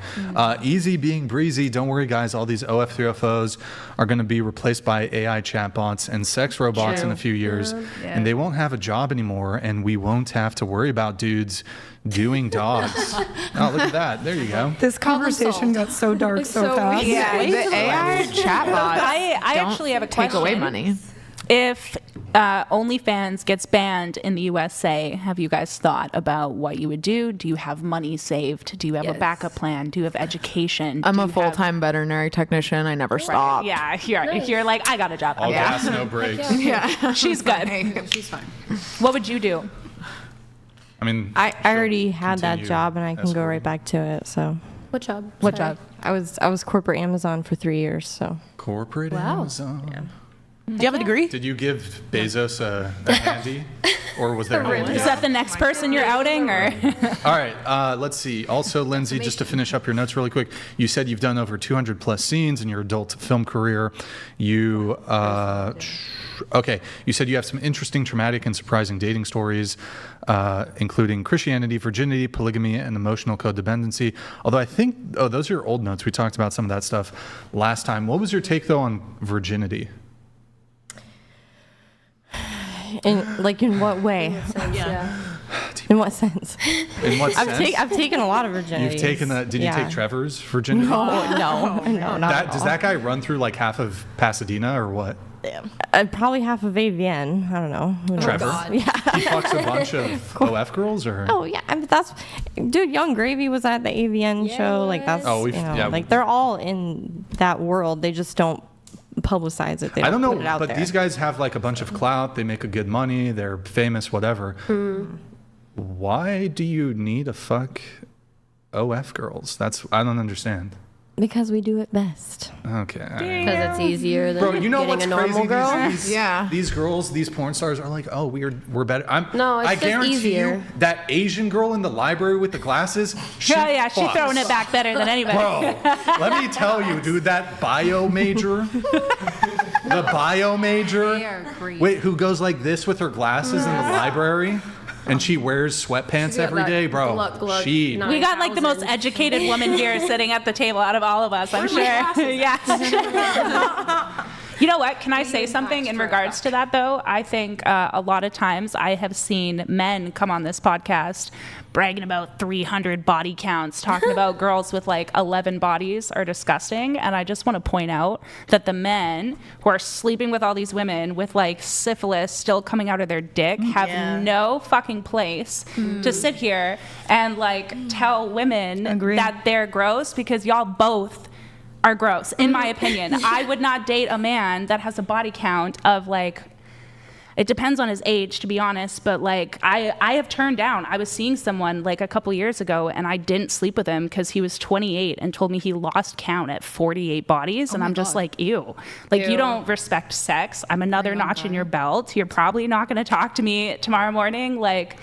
Easy being breezy. Don't worry, guys. All these OF3FOs are going to be replaced by AI chatbots and sex robots in a few years, and they won't have a job anymore, and we won't have to worry about dudes doing dogs. Oh, look at that. There you go. This conversation got so dark so fast. Yeah, the AI chatbots I don't actually have a take away question. money. If OnlyFans gets banned in the USA, have you guys thought about what you would do? Do you have money saved? Do you have a backup plan? Do you have education? I'm Do a you full-time veterinary technician. I never have- stop. Yeah, you're like, I got a job. All Yeah. gas, no brakes. Yeah. She's good. She's fine. What would you do? I mean, I already had that continue job, and I can go escorting. right back to it. So What job? what Sorry. job? I was corporate Amazon for 3 years. So corporate Amazon. Do you have a degree? Did you give Bezos a handy, or was there? Is that the next person you're outing, or? All right, let's see. Also, Lindsay, just to finish up your notes really quick, you said you've done over 200 plus scenes in your adult film career. You, okay, you said you have some interesting, traumatic, and surprising dating stories, including Christianity, virginity, polygamy, and emotional codependency. Although I think, those are your old notes. We talked about some of that stuff last time. What was your take, though, on virginity? in what way? In what sense? In what sense? I've taken a lot of virginities. You've taken a. Did you take Trevor's virginity? No, not at all. Does that guy run through like half of Pasadena or what? Probably half of AVN. I don't know. Who knows? Trevor? Yeah. He fucks a bunch of OF girls, or? Oh yeah, I mean, that's dude. Young Gravy was at the AVN show. Like that's. Oh, like they're all in that world. They just don't publicize it. They I don't know, put it out but there. these guys have like a bunch of clout. They make a good money. They're famous, whatever. Why do you need to fuck OF girls? I don't understand. Because we do it best. Okay. Because it's easier than Bro, you know what's getting a normal crazy? girl. These girls, these porn stars are like, oh, we're better. No, it's I just guarantee easier. you that Asian girl in the library with the glasses. She's throwing it back better than anybody. Bro, let me tell you, dude, that bio major, the bio major, wait, who goes like this with her glasses in the library? And she wears sweatpants every day, bro. We got like the most educated woman here sitting at the table out of all of us, I'm sure. Yeah. You know what? Can I say something in regards to that, though? I think a lot of times I have seen men come on this podcast bragging about 300 body counts, talking about girls with like 11 bodies are disgusting. And I just want to point out that the men who are sleeping with all these women with like syphilis still coming out of their dick have no fucking place to sit here and like tell women that they're gross, because y'all both are gross, in my opinion. I would not date a man that has a body count of like, it depends on his age, to be honest, but like I have turned down. I was seeing someone like a couple years ago and I didn't sleep with him because he was 28 and told me he lost count at 48 bodies. And I'm just like, ew. Like, you don't respect sex. I'm another notch in your belt. You're probably not going to talk to me tomorrow morning. Like,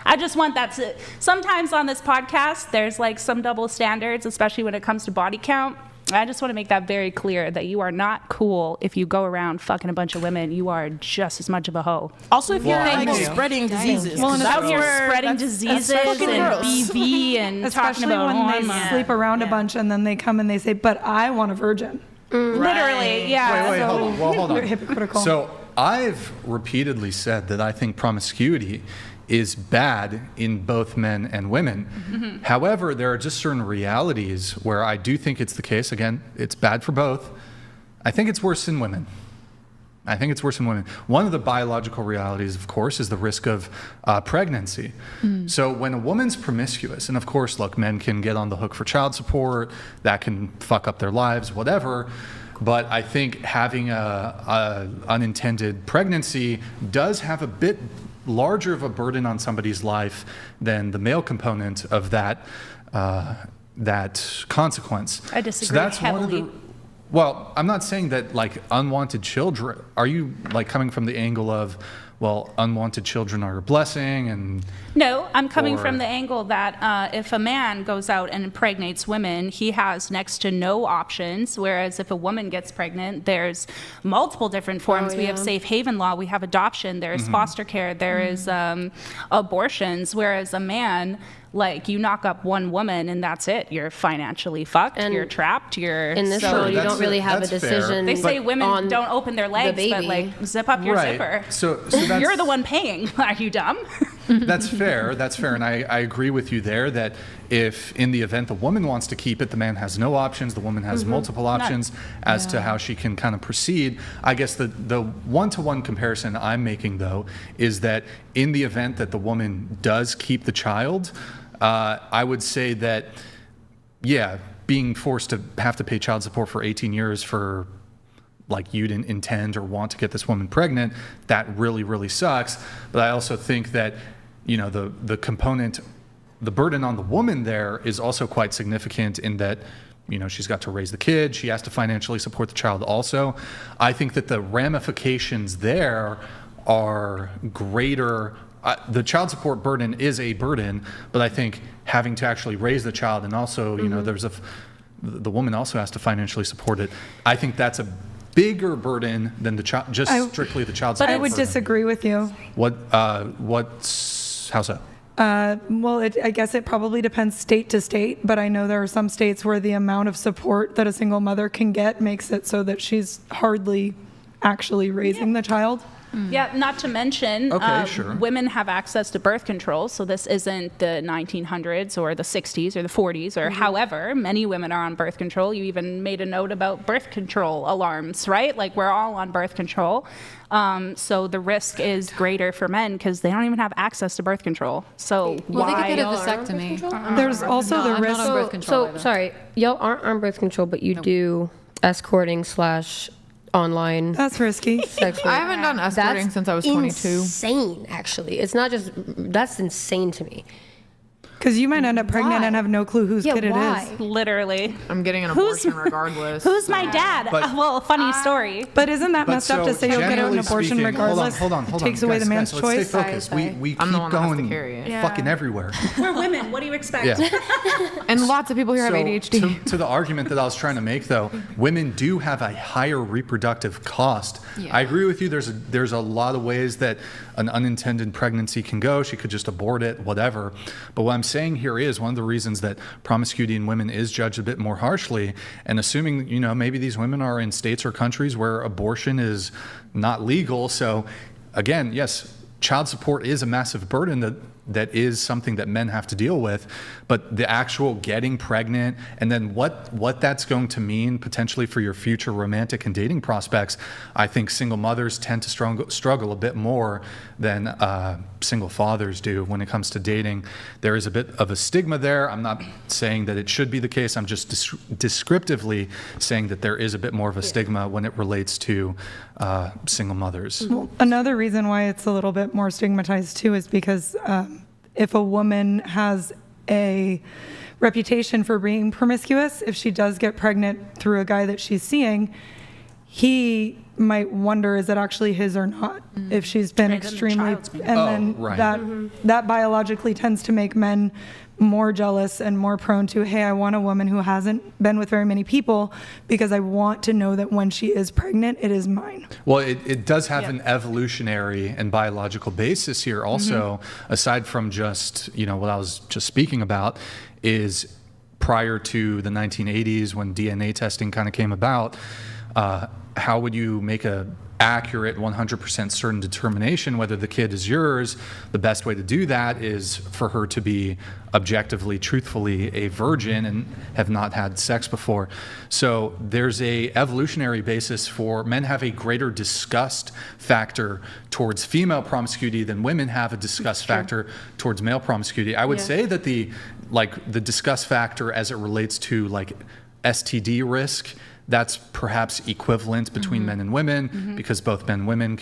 I just want that to, sometimes on this podcast, there's like some double standards, especially when it comes to body count. I just want to make that very clear that you are not cool if you go around fucking a bunch of women. You are just as much of a hoe. Also, if you're like spreading diseases. Well, out here spreading diseases and BV and especially talking about when they sleep around a bunch and then they come and they say, "But I want a virgin." Literally, yeah. Wait, hold on. Well, hold on. You're hypocritical. So I've repeatedly said that I think promiscuity is bad in both men and women. Mm-hmm. However, there are just certain realities where I do think it's the case. Again, it's bad for both. I think it's worse in women. One of the biological realities, of course, is the risk of pregnancy. So when a woman's promiscuous, and of course, look, men can get on the hook for child support, that can fuck up their lives, whatever. But I think having a unintended pregnancy does have a bit larger of a burden on somebody's life than the male component of that consequence. I disagree So that's heavily. one of the. Well, I'm not saying that like unwanted children. Are you like coming from the angle of, well, unwanted children are a blessing and? No, I'm coming from the angle that if a man goes out and impregnates women, he has next to no options. Whereas if a woman gets pregnant, there's multiple different forms. We have safe haven law, we have adoption, there's foster care, there is abortions. Whereas a man, like, you knock up one woman and that's it. You're financially fucked. And you're trapped. You're in this world. You don't really have a decision. They say women don't open their legs, but like zip up your zipper. So that's, you're the one paying. Are you dumb? That's fair, and I agree with you there that if in the event the woman wants to keep it, the man has no options, the woman has multiple options as to how she can kind of proceed. I guess the one-to-one comparison I'm making, though, is that in the event that the woman does keep the child, I would say that, being forced to have to pay child support for 18 years for like you didn't intend or want to get this woman pregnant, that really, really sucks. But I also think that, you know, the component, the burden on the woman there is also quite significant in that, you know, she's got to raise the kid, she has to financially support the child also. I think that the ramifications there are greater. The child support burden is a burden, but I think having to actually raise the child and also, you know, the woman also has to financially support it. I think that's a bigger burden than strictly the child support. But I would disagree with you. How so? Well, I guess it probably depends state to state, but I know there are some states where the amount of support that a single mother can get makes it so that she's hardly actually raising the child. Yeah, not to mention, sure. Women have access to birth control, so this isn't the 1900s or the 60s or the 40s or however. Many women are on birth control. You even made a note about birth control alarms, right? Like, we're all on birth control. So the risk is greater for men because they don't even have access to birth control. So well, why? they could get a vasectomy. There's also the risk. I'm not on birth control either. Sorry, y'all aren't on birth control, but you do escorting / online. That's risky. Sex work. I haven't done escorting since I was 22. Insane, actually. It's not just, that's insane to me. Because you might end up pregnant and have no clue whose kid it is. Literally. I'm getting an abortion regardless. Who's my dad? But- Well, funny story. But isn't that But messed up to so say you'll get an generally abortion speaking- regardless? Hold on. It takes away the man's Let's choice. stay focused. We I'm the keep one that has to going carry it. Yeah. fucking everywhere. We're women. What do you expect? Yeah. And lots of people here have ADHD. To the argument that I was trying to make, though, women do have a higher reproductive cost. Yeah. I agree with you. There's a lot of ways that an unintended pregnancy can go. She could just abort it, whatever. But what I'm saying here is one of the reasons that promiscuity in women is judged a bit more harshly. And assuming, maybe these women are in states or countries where abortion is not legal. So again, yes, child support is a massive burden that is something that men have to deal with, but the actual getting pregnant and then what that's going to mean potentially for your future romantic and dating prospects, I think single mothers tend to struggle a bit more than single fathers do when it comes to dating. There is a bit of a stigma there. I'm not saying that it should be the case. I'm just descriptively saying that there is a bit more of a stigma when it relates to single mothers. Well, another reason why it's a little bit more stigmatized too is because if a woman has a reputation for being promiscuous, if she does get pregnant through a guy that she's seeing, he might wonder, is it actually his or not? If she's been extremely, that biologically tends to make men more jealous and more prone to, hey, I want a woman who hasn't been with very many people because I want to know that when she is pregnant, it is mine. Well, it does have an evolutionary and biological basis here also, aside from just, what I was just speaking about, is prior to the 1980s when DNA testing kind of came about, how would you make a accurate 100% certain determination whether the kid is yours? The best way to do that is for her to be objectively, truthfully a virgin and have not had sex before. So there's a evolutionary basis for men have a greater disgust factor towards female promiscuity than women have a disgust factor towards male promiscuity. I would say that the disgust factor as it relates to STD risk, that's perhaps equivalent between men and women because both men and women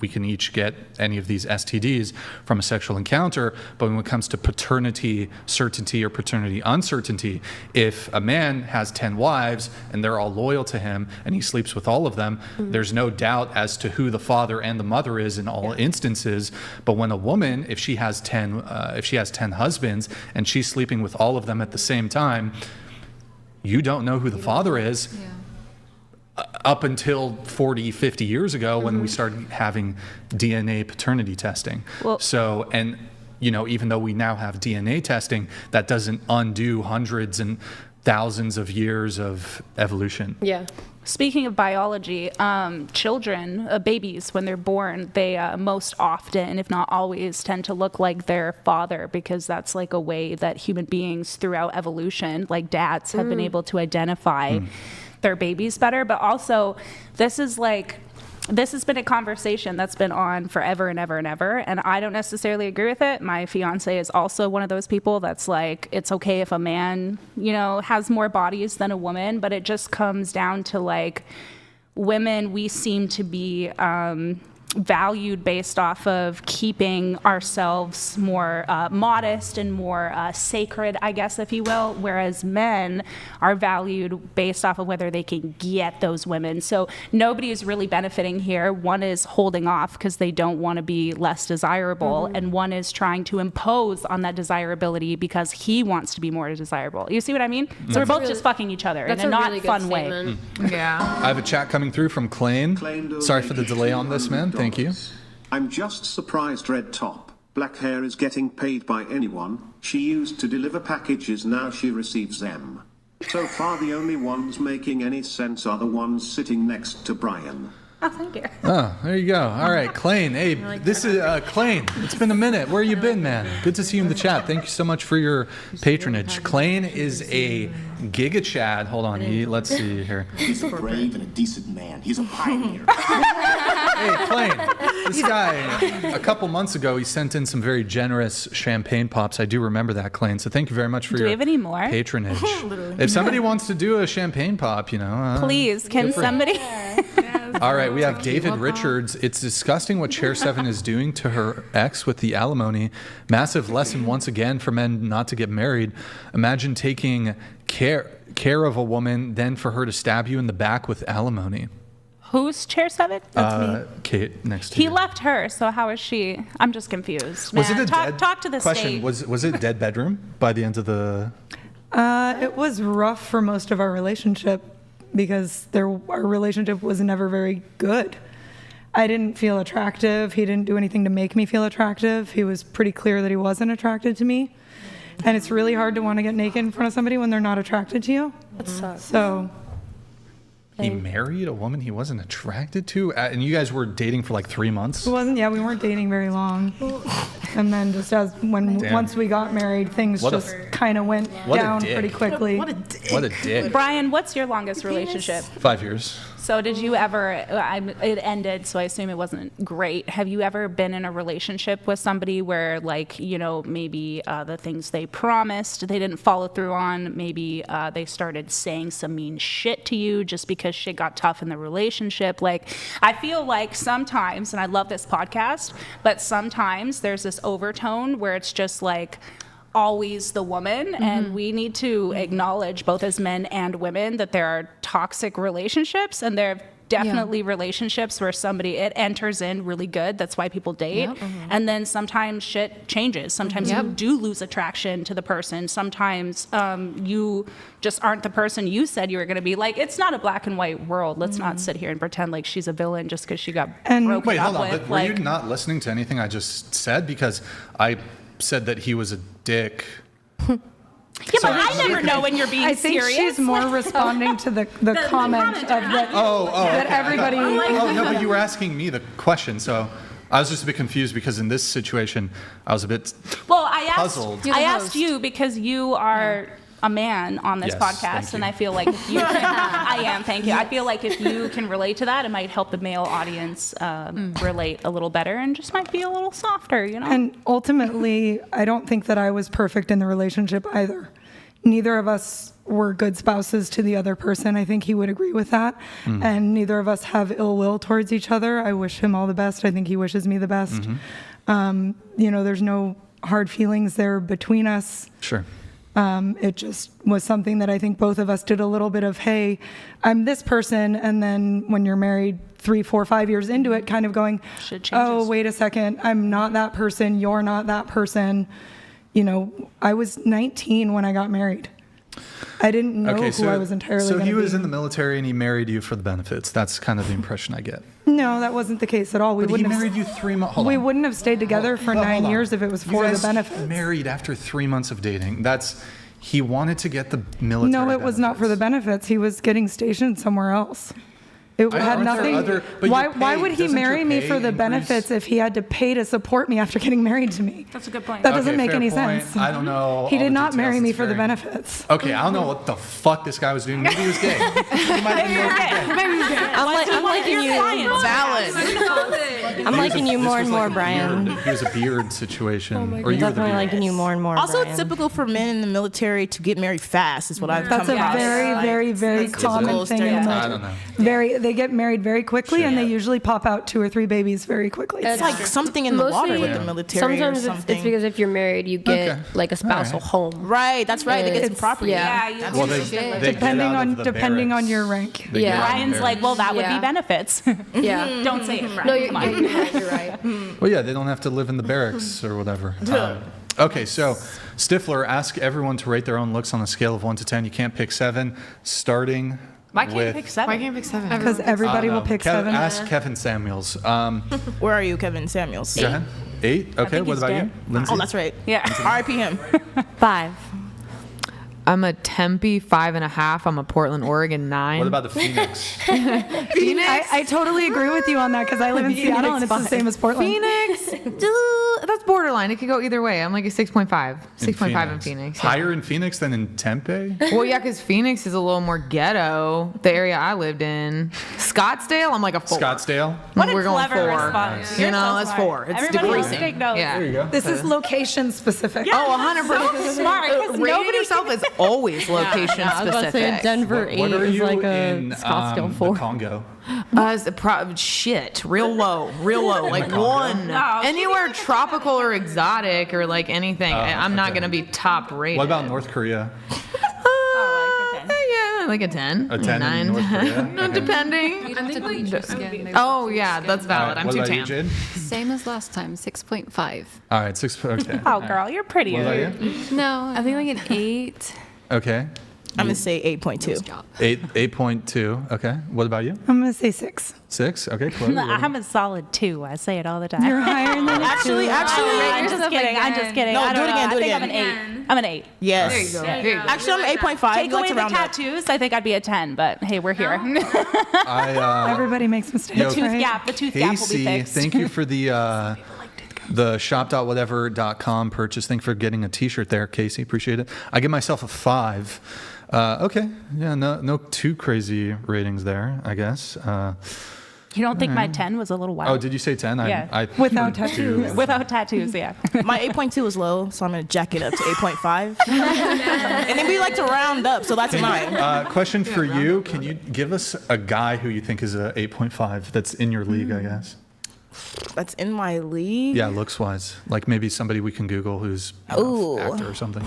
we can each get any of these STDs from a sexual encounter. But when it comes to paternity certainty or paternity uncertainty, if a man has 10 wives and they're all loyal to him and he sleeps with all of them, there's no doubt as to who the father and the mother is in all instances. But when a woman, if she has 10 husbands and she's sleeping with all of them at the same time, you don't know who the father is up until 40, 50 years ago when we started having DNA paternity testing. So, and, even though we now have DNA testing, that doesn't undo hundreds and thousands of years of evolution. Yeah. Speaking of biology, children, babies, when they're born, they most often, if not always, tend to look like their father because that's a way that human beings throughout evolution, like dads, have been able to identify their babies better. But also, this has been a conversation that's been on forever and ever and ever, and I don't necessarily agree with it. My fiance is also one of those people that's it's okay if a man, has more bodies than a woman, but it just comes down to women, we seem to be valued based off of keeping ourselves more modest and more sacred, I guess, if you will, whereas men are valued based off of whether they can get those women. So nobody is really benefiting here. One is holding off because they don't want to be less desirable, and one is trying to impose on that desirability because he wants to be more desirable. You see what I mean? So we're both just fucking each other in a not really fun way. Yeah. I have a chat coming through from Clane. Sorry for the delay on this, man. Thank you. I'm just surprised Red Top. Black hair is getting paid by anyone. She used to deliver packages, now she receives them. So far the only ones making any sense are the ones sitting next to Brian. Oh, thank you. Oh, there you go. All right, Clane. Hey, this is Clane. It's been a minute. Where you been, man? Good to see you in the chat. Thank you so much for your patronage. Clane is a Giga Chad. Hold on. Let's see here. He's a brave and a decent man. He's a pioneer. Hey, Clane. This guy, a couple months ago, he sent in some very generous champagne pops. I do remember that, Clane. So thank you very much for your patronage. If somebody wants to do a champagne pop, please, can somebody... All right, we have David Richards. It's disgusting what Chair 7 is doing to her ex with the alimony. Massive lesson once again for men not to get married. Imagine taking care of a woman, then for her to stab you in the back with alimony. Who's Chair 7? That's me. Kate, next to He you. left her, so how is she? I'm just confused. Was Man, it a dead talk to the question? state. Was it dead bedroom by the end of the? It was rough for most of our relationship because our relationship was never very good. I didn't feel attractive. He didn't do anything to make me feel attractive. He was pretty clear that he wasn't attracted to me. And it's really hard to want to get naked in front of somebody when they're not attracted to you. That sucks. So He married a woman he wasn't attracted to, and you guys were dating for like 3 months. it wasn't. Yeah, we weren't dating very long. And then just once we got married, things just kind of went down pretty quickly. What a dick. What a dick. Brian, what's your longest relationship? 5 years. So did you ever, it ended, so I assume it wasn't great. Have you ever been in a relationship with somebody where, like, you know, maybe the things they promised they didn't follow through on, maybe they started saying some mean shit to you just because shit got tough in the relationship? Like, I feel like sometimes, and I love this podcast, but sometimes there's this overtone where it's just like, always the woman, and we need to acknowledge, both as men and women, that there are toxic relationships, and there are definitely relationships where it enters in really good. That's why people date. And then sometimes shit changes. Sometimes you do lose attraction to the person. Sometimes you just aren't the person you said you were going to be. Like, it's not a black and white world. Let's not sit here and pretend like she's a villain just because she got broken Wait, up hold on. with. But were you not listening to anything I just said? Because I said that he was a dick. Yeah, but I never know when you're being serious. I think she's more responding to the comment of that, that everybody... Oh, no, but you were asking me the question, so I was just a bit confused because in this situation, I was a bit puzzled. I asked you because you are a man on this podcast, and I feel like if you I am, thank you. I feel like if you can relate to that, it might help the male audience relate a little better and just might be a little softer, you know? And ultimately, I don't think that I was perfect in the relationship either. Neither of us were good spouses to the other person. I think he would agree with that. And neither of us have ill will towards each other. I wish him all the best. I think he wishes me the best. You know, there's no hard feelings there between us. Sure. It just was something that I think both of us did a little bit of, hey, I'm this person. And then when you're married 3, 4, 5 years into it, kind of going, oh, wait a second, I'm not that person. You're not that person. You know, I was 19 when I got married. I didn't know who I was entirely going to be. So he was in the military and he married you for the benefits. That's kind of the impression I get. No, that wasn't the case at all. But he married you 3 months. We wouldn't have stayed together for 9 years if it was for the benefits. Married after 3 months of dating. He wanted to get the military. No, it was not for the benefits. He was getting stationed somewhere else. It had nothing. Why would he marry me for the benefits if he had to pay to support me after getting married to me? That's a good point. That doesn't make any sense. I don't know. He did not marry me for the benefits. Okay, I don't know what the fuck this guy was doing. Maybe he was gay. He might be gay. Maybe he's gay. I'm liking you. Valid. I'm liking you more and more, Brian. He was a beard situation. Or you were the definitely beard. liking you more and more. Also, Brian. it's typical for men in the military to get married fast. Is what I've come That's a across. very common thing in the military. I don't know. They get married very quickly, and they usually pop out 2 or 3 babies very quickly. It's like something in the water with the military. Sometimes or something. it's because if you're married, you get like a spousal home. Right, that's right. They get some property. Yeah. Well, they depending on your rank. Brian's like, well, that would be benefits. Yeah. Don't say it, Brian. No, you're right. Well, yeah, they don't have to live in the barracks or whatever. Okay, so Stifler, ask everyone to rate their own looks on a scale of 1 to 10. You can't pick 7, starting Why can't you pick 7? Why can't you pick 7? Because everybody will pick 7. Ask Kevin Samuels. Where are you, Kevin Samuels? Go ahead. 8? Okay, what about you? Lindsay? Oh, that's right. Yeah. R.I.P. him. 5. I'm a Tempe 5.5. I'm a Portland, Oregon 9. What about the Phoenix? Phoenix? I totally agree with you on that because I live in Seattle and it's the same as Portland. Phoenix? That's borderline. It could go either way. I'm like a 6.5. 6.5 in Phoenix. Yeah. Higher in Phoenix than in Tempe? Well, yeah, because Phoenix is a little more ghetto, the area I lived in. Scottsdale, I'm like a 4. Scottsdale? What a We're going clever 4. response. You know, that's 4. It's Everybody else decreasing. take notes. Yeah. There you go. This is location specific. Yeah, Oh, 100%. So smart. 'Cause Rating nobody yourself is always location I was about to say specific. Denver What 8 are is you like a in Scottsdale the 4. Congo? Shit, real low, like one. Anywhere tropical or exotic or like anything. I'm not gonna be top rated. What about North Korea? Yeah, like a 10. A 10 9. in North Korea? No, Okay. depending. You'd have to bleach your skin. Maybe Oh bleach yeah, skin. that's valid. I'm What too about you, tan. Jade? Same as last time, 6.5. All right, 6. Okay. Oh, girl, you're prettier. What about you? No, I think like an 8. Okay. I'm gonna say 8.2. 8.2. Okay. What about you? I'm going to say 6. 6. Okay. Chloe, what I'm a solid 2. I say it all the time. You're higher than a Actually, I'm just kidding. I'm just kidding. No, I do don't it know. again, do I it think again. I'm an 8. I'm an 8. Yes. There you go. There you go. Actually, I'm 8.5. Take You like away to the round up. tattoos, I think I'd be a 10, but hey, we're here. Everybody makes mistakes. Yo, The tooth right? gap will be Casey, fixed. thank you for the shop.whatever.com purchase. Thank you for getting a t-shirt there, Casey. Appreciate it. I give myself a 5. Okay. Yeah, no too crazy ratings there, I guess. You don't think my 10 was a little wild? Oh, did you say 10? Yeah. I Without do. tattoos. Without tattoos, yeah. My 8.2 is low, so I'm gonna jack it up to 8.5. And then we like to round up, so that's mine. Question for you. Can you give us a guy who you think is a 8.5 that's in your league, I guess? That's in my league. Yeah, looks-wise. Like maybe somebody we can Google who's Ooh. actor or something.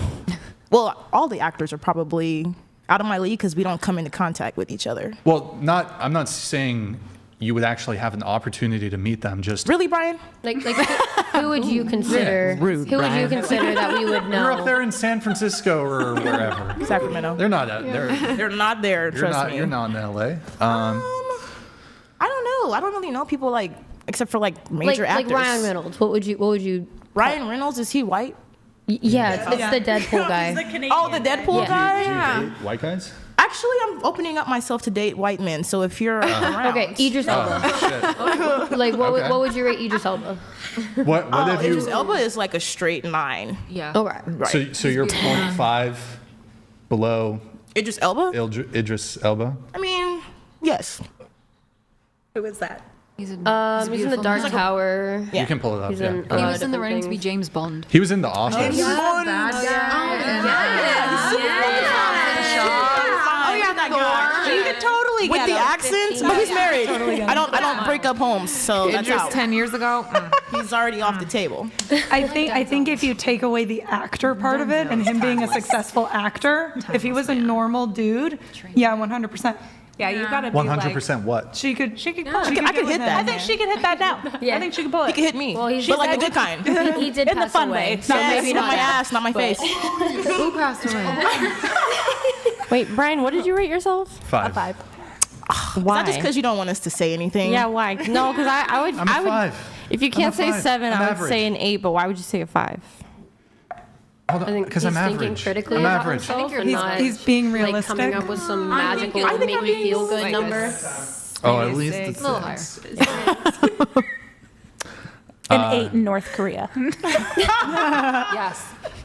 Well, all the actors are probably out of my league because we don't come into contact with each other. Well, I'm not saying you would actually have an opportunity to meet them. Just Really, Brian? Like who would you consider? Rude, who would you Brian. consider that we would know? You're up there in San Francisco or wherever. Sacramento. They're not out there. They're not there. Trust me. You're not in LA. I don't know. I don't really know people like except for like major actors. Like Ryan Reynolds. What would you? Ryan Reynolds, is he white? Yeah, it's the Deadpool guy. Oh, the Deadpool guy? Do you date white guys? Actually, I'm opening up myself to date white men. So if you're around, Okay, Idris Elba. Like what would you rate Idris Elba? What have you? Idris Elba is like a straight 9. Yeah. Oh, right. So you're 0.5 below Idris Elba? Idris Elba. I mean, yes. Who is that? He's in the Dark Tower. You can pull it up. He's Yeah. in, He was in the different running to be things. James Bond. He was in The Office. James Bond. Oh yeah, that guy. You could totally With get the him. accents, but he's married. I don't break up homes, so that's Idris out. 10 years ago. He's already off the table. I think if you take away the actor part of it and him being a successful actor, if he was a normal dude, yeah, 100%. Yeah, you gotta be 100% what? She could. I could hit that. I think she could hit that now. Yeah. I think she could pull it. He could hit me. Well, he's but like the good kind. He did In the pass fun away. way. So Yes, maybe not not my that. ass, not my face. Who passed away? Wait, Brian, what did you rate yourself? 5. A 5. Is that just because you don't want us to say anything? Yeah, why? No, because I would. I'm a I would. 5. If you can't say 5. 7, I'm I would average. say an 8. But why would you say a 5? Hold I on, think because he's I'm thinking average. critically I'm about average. himself and not He's being like realistic. coming up with some magical make me feel good number. Oh, at least it's A little higher. An 8 in North Korea. Yes.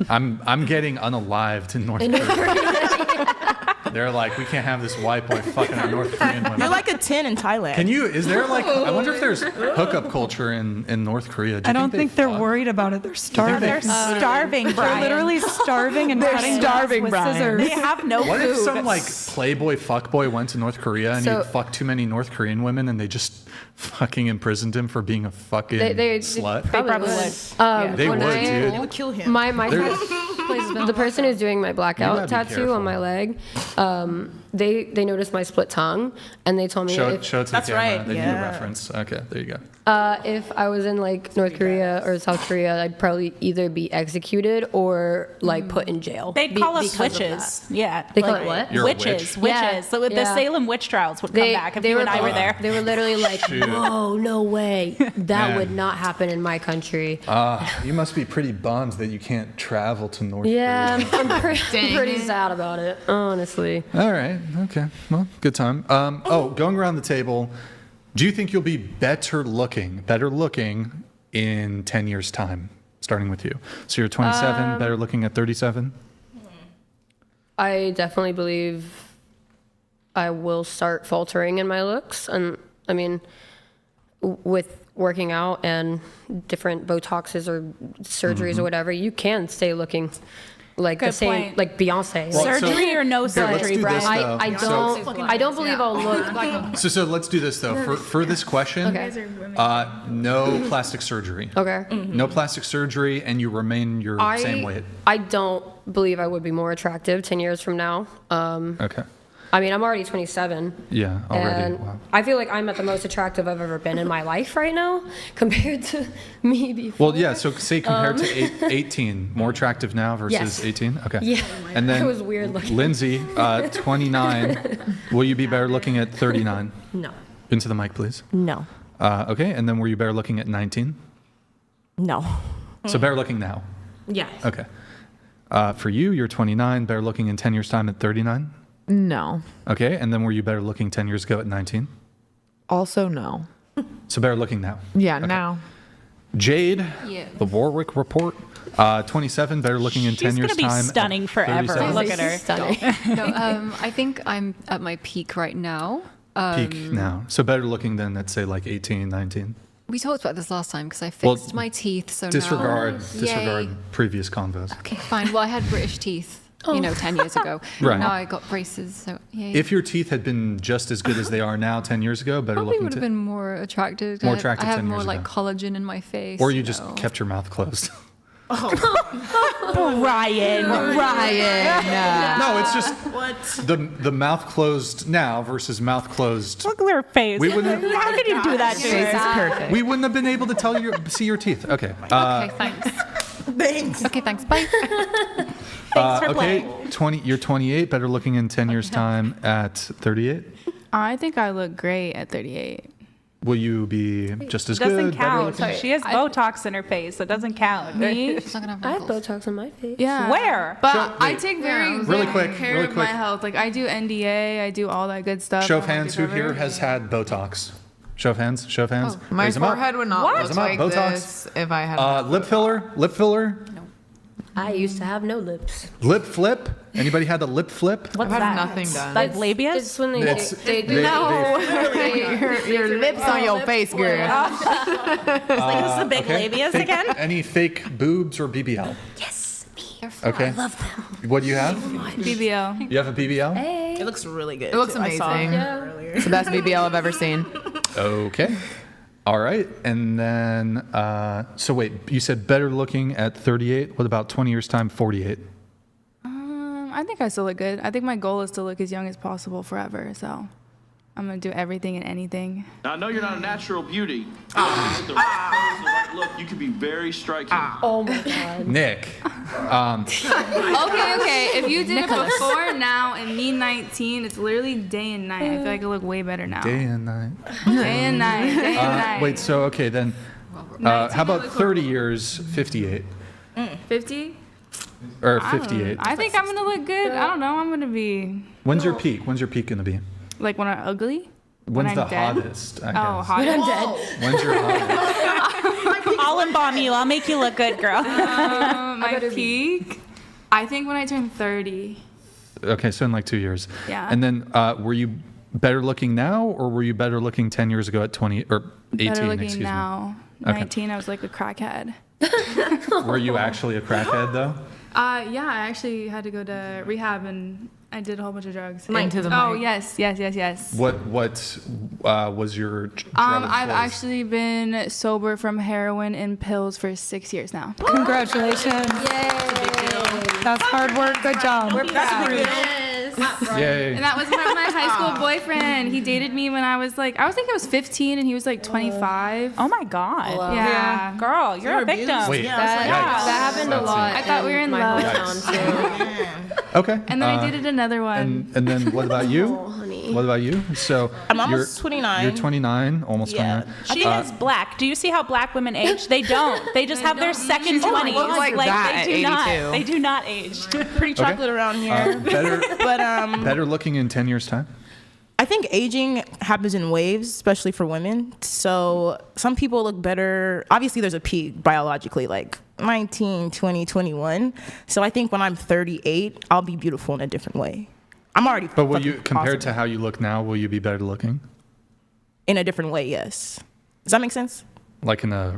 I'm getting unalived in North Korea. They're like, we can't have this white boy fucking a North Korean woman. You're like a 10 in Thailand. Is there like, I wonder if there's hookup culture in North Korea. Do I you don't think they're fuck? worried about it. They're starving. They're starving, They're Brian. literally starving and cutting glass with scissors. They have no What food. if some like playboy fuckboy went to North Korea and So- he fucked too many North Korean women and they just fucking imprisoned him for being a fucking slut? They probably would. They when would, I- dude. You would kill him. My Places the person who's doing my You blackout gotta be tattoo careful. on my leg, they noticed my split tongue and they told me Show if, it to the That's camera. right, They need yeah. a reference. Okay, there you go. if I was in like North Korea or South Korea, I'd probably either be executed or like put in jail. They call us because of witches. that. Yeah. They call Like, it what? You're a witches. witch? Witches. Yeah, So the yeah. Salem witch trials would come back if you and I were there. They were literally like, Shoot. "Whoa, no way! That Man. would not happen in my country." You must be pretty bummed that you can't travel to North Yeah, Korea. I'm pretty sad about it, honestly. All right. Okay. Well, good time. Going around the table, do you think you'll be better looking in 10 years' time, starting with you? So you're 27, better looking at 37? I definitely believe I will start faltering in my looks, and I mean, with working out and different Botoxes or surgeries or whatever, you can stay looking like the Good same, point. like Beyonce. Well, Like, Surgery or no let's surgery, do this, Brian? though. I don't believe I'll look. So let's do this though. For this question, Okay. no plastic surgery. Okay. No plastic surgery, and you remain your same weight. I don't believe I would be more attractive 10 years from now. Okay. I mean, I'm already 27. Yeah, already. And Wow. I feel like I'm at the most attractive I've ever been in my life right now compared to me before. Well, yeah. So say compared to 18, more attractive now versus Yes. 18. Okay. Yeah. And then That was weird looking. Lindsay, 29. Will you be better looking at 39? No. Into the mic, please. No. Okay. And then were you better looking at 19? No. So better looking now. Yes. Okay. For you, you're 29. Better looking in 10 years' time at 39. No. Okay. And then were you better looking 10 years ago at 19? Also no. So better looking now. Yeah, Okay. now. Jade, Yeah. the Warwick Report, 27, better looking in 10 She's years' gonna be time. stunning forever. 37. Look at her. Stunning. No, I think I'm at my peak right now. Peak now. So better looking than, let's say, like 18, 19. We talked about this last time because I Well, fixed my teeth. So Disregard now, disregard Yay. previous convos. Okay, fine. Well, I had British teeth, 10 years ago. Right. Now I got braces. So yay. If your teeth had been just as good as they are now 10 years ago, better Probably looking would have been more attractive. More I had- attractive I have 10 more years like ago. collagen in my face. Or you just kept your mouth closed. Brian. No, it's just the mouth closed now versus mouth closed. Look at her face. We wouldn't have- How could you do that to Face is her? perfect. We wouldn't have been able to see your teeth. Okay. Okay, thanks. Thanks. Okay, thanks. Bye. Thanks for Okay, playing. you're 28, better looking in 10 years' time at 38. I think I look great at 38. Will you be just as Doesn't good? better count. looking? She has Botox in her face. So it doesn't count. Me? She's not gonna have I have wrinkles. Botox on my face. Yeah. Where? But Show- I wait. take very Really good quick, care really of my quick. health. Like I do NDA, I do all that good stuff. Show of I'm hands, who covered. here has had Botox? Show of hands, show of hands. My Raise 'em up. forehead would not What? look Raise 'em up. like Botox. this if I had. Lip filler, I used to have no lips. lip flip. Anybody had a lip flip? What's I've had that? nothing done. Like labias? It's when they, It's- they do. your lips on your face, girl. Like this is the big labias Fake- again? Any fake boobs or BBL? Yes, me. Okay. I love them. What do you have? BBL. You have a BBL? It looks really good. It looks too. I saw amazing. it earlier. It's the best BBL I've ever seen. Okay. All right. And then, so wait, you said better looking at 38. What about 20 years' time, 48? I think I still look good. I think my goal is to look as young as possible forever. So I'm gonna do everything and anything. Now, I know you're not a natural beauty. With the right pose, the right look, you could be very striking. Oh my god. Nick. Okay. If you did it before now and me 19, it's literally day and night. I feel like I look way better now. Day and night. Day and night. Day and night. Wait, so, okay, then, 19, how about 30 years, 58? 50? Or 58? I think I'm gonna look good. I don't know. I'm gonna be When's your peak? When's your peak going to be? like when I'm ugly. When's I'm the dead? hottest, I Oh, guess? hot. When I'm dead. When's your hottest? I'll embalm you. I'll make you look good, girl. My peak. I think when I turn 30. Okay, so in like 2 years. Yeah. And then, were you better looking now, or were you better looking 10 years ago at 20, or 18, Better looking excuse now. me? Okay. 19, I was like a crackhead. Were you actually a crackhead, though? Yeah, I actually had to go to rehab and I did a whole bunch of drugs. Into the Oh, mic. yes. What was your drug I've choice? actually been sober from heroin and pills for 6 years now. Congratulations. That's hard work. Good job. We're proud. Yay. And that was my high school boyfriend. He dated me when I was like, I think I was 15 and he was like 25. Oh my God. Yeah. Girl, you're a victim. Wait, That happened a lot. I thought we were in my love. hometown too. Okay. And then I dated another one. And then what about you? honey. What about you? So I'm almost 29. You're 29, almost Yeah. 29. She is black. Do you see how black women age? They don't. They just have their second 20s. looks like that they do at not. 82. They do not age. Pretty chocolate around here. Better, But better looking in 10 years' time? I think aging happens in waves, especially for women. So some people look better. Obviously, there's a peak biologically, like 19, 20, 21. So I think when I'm 38, I'll be beautiful in a different way. I'm already. But will you, fucking compared awesome. to how you look now, will you be better looking? In a different way, yes. Does that make sense? Like in a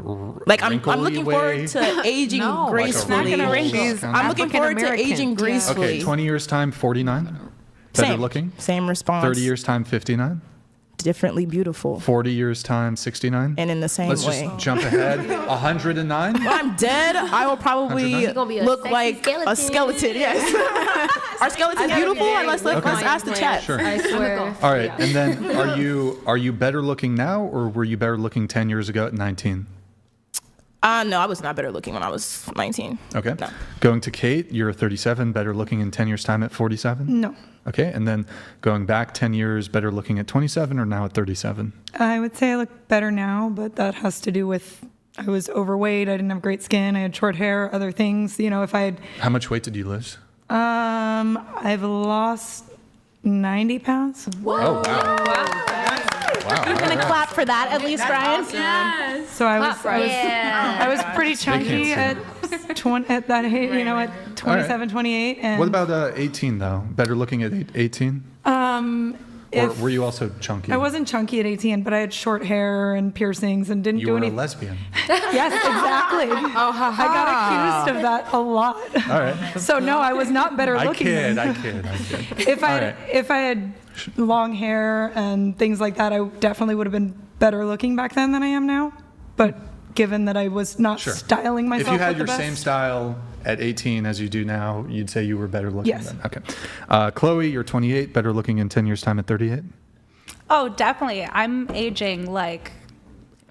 I'm looking forward to aging gracefully. I'm looking forward to aging gracefully. Okay, 20 years time, 49. Better looking. Same response. 30 years time, 59. Differently beautiful. 40 years time, 69. And in the same way. Let's just jump ahead. 109. When I'm dead, I will probably look like a skeleton. Yes. Are skeletons beautiful? Let's ask the chat. Sure. I swear. All right, and then are you better looking now, or were you better looking 10 years ago at 19? No, I was not better looking when I was 19. Okay. No. Going to Kate, you're 37, better looking in 10 years time at 47? No. Okay, and then going back 10 years, better looking at 27 or now at 37? I would say I look better now, but that has to do with I was overweight. I didn't have great skin. I had short hair, other things. You know, if I had... How much weight did you lose? I've lost 90 pounds. Whoa. Oh, wow. Wow. You're going to clap for that at least, Brian? Awesome. Yes. So I was pretty chunky at that age, you know, at 27, right. 28. And what about 18 though? Better looking at 18? Or were you also chunky? I wasn't chunky at 18, but I had short hair and piercings and didn't do anything. You were a lesbian. Yes, exactly. I got accused of that a lot. All right. So no, I was not better looking. I kid. If I had long hair and things like that, I definitely would have been better looking back then than I am now. But given that I was not styling myself, if you had with your the same best, style at 18 as you do now, you'd say you were better looking Yes. then. Okay. Chloe, you're 28, better looking in 10 years time at 38? Oh, definitely. I'm aging like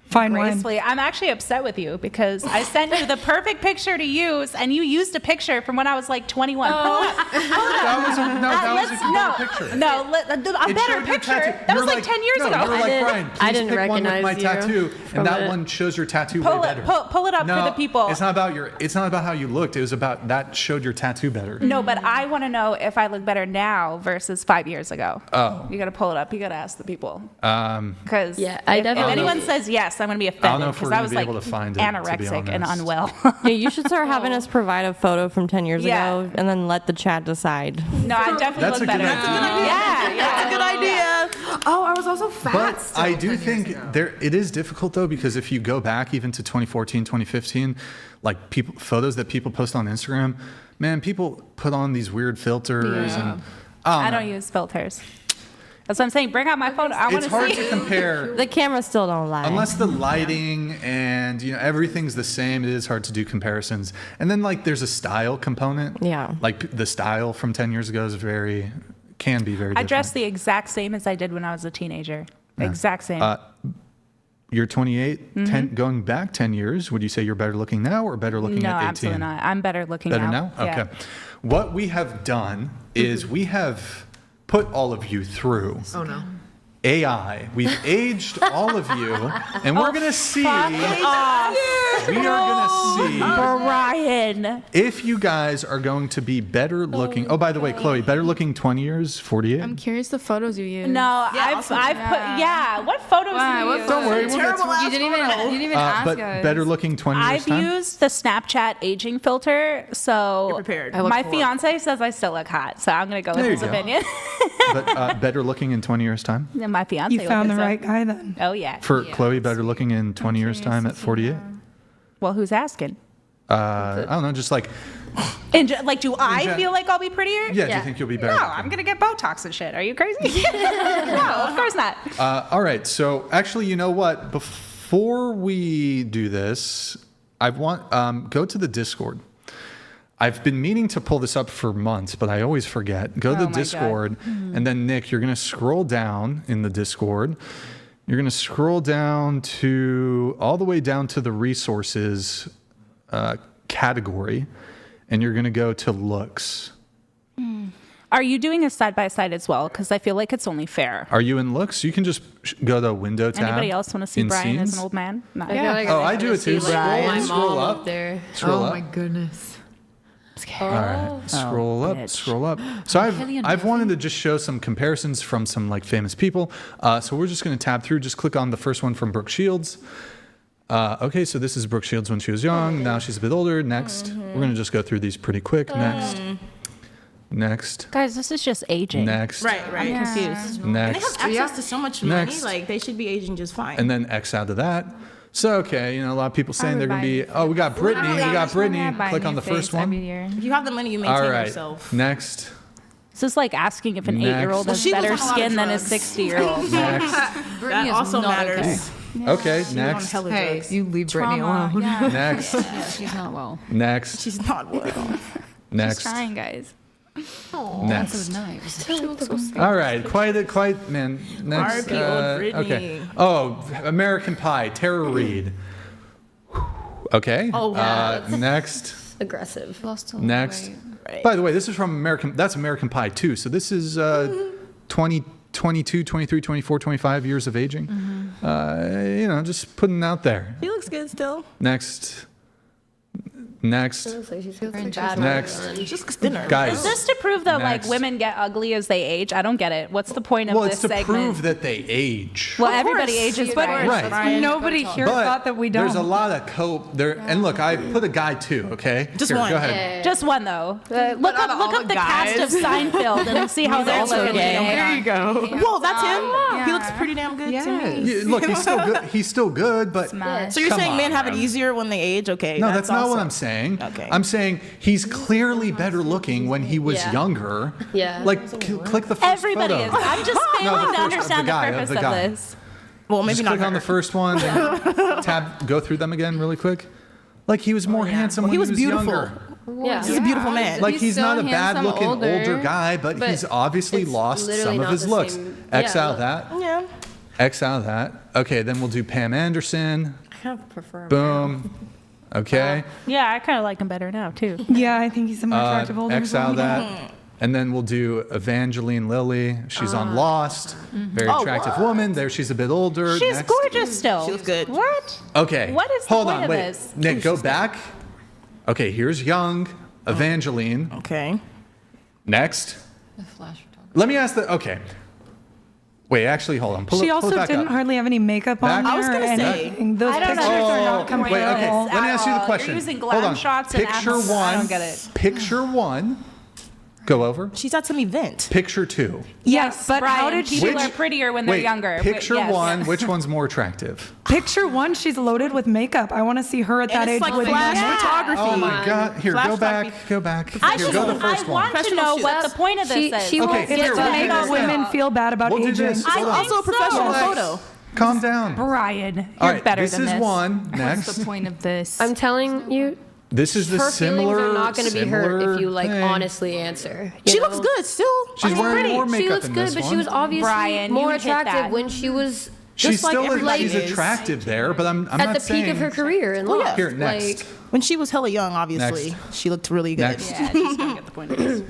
fine wine. gracefully. I'm actually upset with you because I sent you the perfect picture to use, and you used a picture from when I was like 21. Pull it up. That was a picture. A better picture. That was like 10 years ago. You were like, Brian, I please didn't pick one with my recognize tattoo, from and that it. one shows your tattoo way better. Pull it up for the people. It's not about how you looked. It was about that showed your tattoo better. No, but I want to know if I look better now versus 5 years ago. Oh. You got to pull it up. You got to ask the people. Because if anyone says yes, I'm going to be offended because I was like anorexic and unwell. Yeah, you should start having us provide a photo from 10 years ago and then let the chat decide. No, I definitely look better. That's a good idea. That's a good idea. Oh, I was also fat. But I do think it is difficult though, because if you go back even to 2014, 2015, like photos that people post on Instagram, man, people put on these weird filters and I don't use filters. That's what I'm saying. Bring out my phone. I want to see. It's hard to compare. The cameras still don't lie. Unless the lighting and everything's the same, it is hard to do comparisons. And then like there's a style component. Yeah. Like the style from 10 years ago can be very different. I dress the exact same as I did when I was a teenager. Yeah. Exact same. You're 28, going back 10 years. Would you say you're better looking now or better looking at 18? No, absolutely not. I'm better looking now. now. Okay. What we have done is we have put all of you through AI. We've aged all of you, and we're going to see. Brian. If you guys are going to be better looking. Oh, by the way, Chloe, better looking 20 years, 48? I'm curious the photos you use. No, I've put. What photos do you use? Don't worry, we'll get to it. You didn't even ask but us. Better looking 20 years I've time? used the Snapchat aging filter, so You're prepared. my fiance says I still look hot, so I'm gonna go with his opinion. But better looking in 20 years time? And my fiance. You found the right guy then. Oh yeah. For Chloe, better looking in 20 years time at 48? Well, who's asking? I don't know, just like. And do I feel like I'll be prettier? Yeah, do you think you'll be better? No, I'm gonna get Botox and shit. Are you crazy? No, of course not. All right, so actually, you know what? Before we do this, I want go to the Discord. I've been meaning to pull this up for months, but I always forget. Go to the Discord, and then Nick, you're gonna scroll down in the Discord. You're gonna scroll down all the way down to the resources category, and you're gonna go to looks. Are you doing a side-by-side as well? Because I feel like it's only fair. Are you in looks? You can just go to window tab. Anybody else want to see Brian scenes? as an old man? No. I do it too. Scroll up. Scroll up. Oh my goodness. All right, scroll up. So I've wanted to just show some comparisons from some like famous people. So we're just going to tab through. Just click on the first one from Brooke Shields. Okay, so this is Brooke Shields when she was young. Now she's a bit older. Next, we're going to just go through these pretty quick. Next. Guys, this is just aging. Next. Right. I'm confused. Next. And they have access to so much money. Next. Like they should be aging just fine. And then X out of that. So, okay, you know, a lot of people saying they're going to be, we got Brittany. We got Brittany. Click on the first one. If you have the money, you maintain All right. yourself. Next. This is like asking if an Next. 8-year-old has She better lives on a lot of skin than a drugs. 60-year-old. Next. That also matters. Okay, next. Hey, you leave Brittany alone. Next. Yeah, she's not well. Next. She's not well. Next. She's trying, guys. Next. That's nice. All right, quite, man. Next. R.I.P. old Brittany. Okay. Oh, American Pie, Tara Reid. Okay. Oh, wow. Next. Aggressive. Lost all the Next. weight. By the way, this is from American Pie too. So this is 20, 22, 23, 24, 25 years of aging. You know, just putting it out there. He looks good still. Next. Next. Next. Just thinner. Guys. Is this to prove that Next. like women get ugly as they age? I don't get it. What's the point of Well, this it's to segment? prove that they age. Well, everybody ages, but Right. Nobody here But thought that we don't. there's a lot of cope there. And look, I put a guy too, okay? Just Here, one. Go ahead. Just one though. Look up the cast of Seinfeld and see how they're looking. There you go. Whoa, that's him. He looks pretty damn good to me. Yeah, look, he's still good. He's still good, but So you're come saying on, men have it bro. easier when they age? Okay. No, that's not what awesome. I'm saying. Okay. I'm saying he's clearly better looking when he was younger. Yeah. Like, click the first Everybody photo. is. I'm just No, failing the to first- understand the guy, purpose the of guy. this. Well, maybe Just not click on the first one. Then go through them again really quick. Like, he was more handsome when he was beautiful. younger. Yeah. He's a beautiful man. Like, he's so not a handsome, bad-looking older guy, but but he's obviously it's lost literally some of not his the looks. same- X yeah, out look. that. Yeah. X out that. Okay, then we'll do Pam Anderson. I kind of prefer him. Boom. Okay. Yeah, I kind of like him better now too. Yeah, I think he's a more attractive older X out that. And then we'll do Evangeline Lilly. She's on Lost. Very attractive woman. There, she's a bit older. She's Next. gorgeous still. She looks good. What? Okay. What is the Hold point on, of wait. this? Nick, go back. Okay, here's young Evangeline. Okay. Next. The flash photography. Let me ask the. Okay. Wait, actually, hold on. Pull She it, pull also it back didn't up. hardly have any makeup on Back. there. I was gonna and say. anything. Those I don't pictures are not Wait, comparable. okay. Let me ask you the You're question. using Hold glam on. shots and Picture abs. one. I don't get it. Picture one. Go over. She's at some event. Picture two. Yes, but Brian, how did she? people are prettier when they're Wait, younger. Picture Yes. one. Which one's more attractive? Picture one, she's loaded with makeup. I want to see her at that And age it's like with flash no makeup. photography. Oh my God! Here, Flash go back. photography. Go back. I Here, just go to the first I one. want to know what the point of this is. She Okay, won't here, get It's we'll to do make this. women feel bad about We'll do aging. this. I Hold on. think Also a professional so. photo. Calm down. Brian, you're All right, better this than is this. one. Next. What's the point of this? I'm telling you, This is the her similar. feelings are not going to be hurt similar if you like thing. honestly answer. you She know? looks good still. She's wearing more makeup She looks in good, this but one. she was obviously Brian, more you hit attractive that. when she was She just like still is. everybody She's is. attractive there, but I'm at not the saying. peak of her career in Well, Lost. yeah. Here, next. Like, When she was hella young, obviously, she looked really good. Next. Yeah, I just don't get the point of this.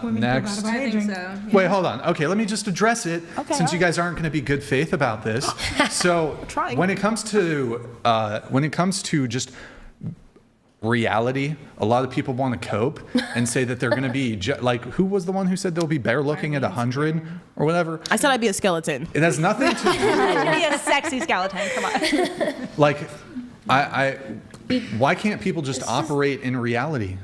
Next. I think so. Wait, hold on. Okay, let me just address it since you guys aren't going to be good faith about this. So Trying. when it comes to just reality, a lot of people want to cope and say that they're going to be like, who was the one who said they'll be better looking at 100 or whatever? I said I'd be a skeleton. It has nothing to do. Be a sexy skeleton. Come on. Like, why can't people just operate in reality?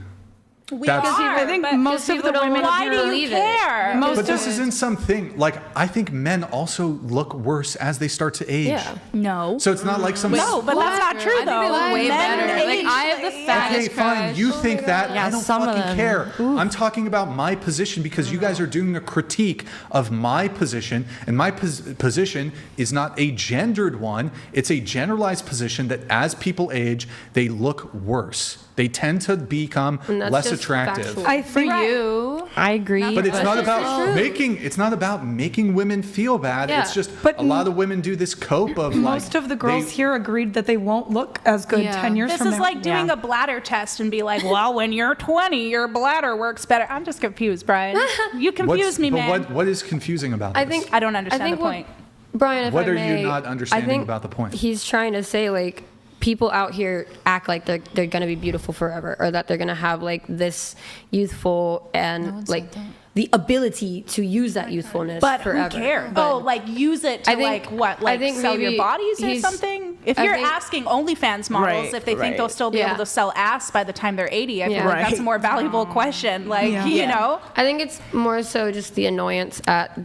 I think most of the women Why here do you believe it. care? But this isn't something like I think men also look worse as they start to age. yeah. No. So it's not like some. No, but that's not true I think they though. look way Men better. Like age- I have the fattest Okay, fine. crush. You think that. Yeah, I don't some of fucking them. care. I'm talking about my position because you guys are doing a critique of my position, and my position is not a gendered one. It's a generalized position that as people age, they look worse. They tend to become And that's less just attractive. factual. I For think you. I agree. But it's not That's about true. making. It's not about making women feel bad. Yeah. It's just But a lot of women do this cope of most like, of the girls they- here agreed that they won't look as good Yeah. 10 years This from is now. like doing a bladder test and be like, well, when you're 20, your bladder works better. I'm just confused, Brian. You confuse me, man. What is confusing about I this? think I don't understand I think the point. Brian, if What I are may, you not understanding I think about the point? He's trying to say like people out here act like they're going to be beautiful forever, or that they're going to have like this youthful and like the ability to use that youthfulness But forever. who cares? But Oh, like use it to I think- like what? I Like think sell your maybe bodies or he's- something? If I you're think- asking OnlyFans models Right, if they think right. they'll still be Yeah. able to sell ass by the time they're 80, I feel Yeah. like that's a Right. more valuable question. Like, Yeah. you know? I think it's more so just the annoyance at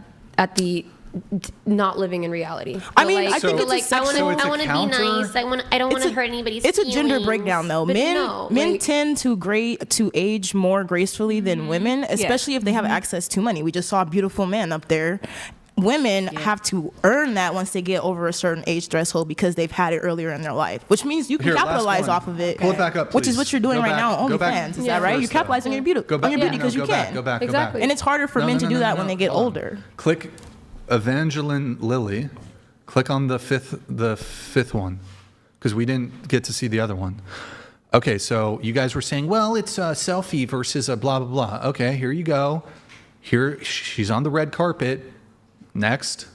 the not living in reality. I mean, I think it's like, a sexual. I want to be nice. I don't want to hurt anybody's It's a gender feelings. breakdown, though. But Men no, men tend to age more gracefully than women, especially if they have access to money. We just saw a beautiful man up there. Women have to earn that once they get over a certain age threshold because they've had it earlier in their life, which means you can capitalize off of it. Pull it back up, which is please. what you're doing Go right back. now on Go back. OnlyFans. Is that right? You're capitalizing on your beauty, Go back. on your beauty because No, you go back, can. go back, go Exactly. back. And it's harder for men to do that when they get older. Click Evangeline Lily. Click on the fifth one, because we didn't get to see the other one. Okay, so you guys were saying, well, it's a selfie versus a blah, blah, blah. Okay, here you go. Here, she's on the red carpet. Next.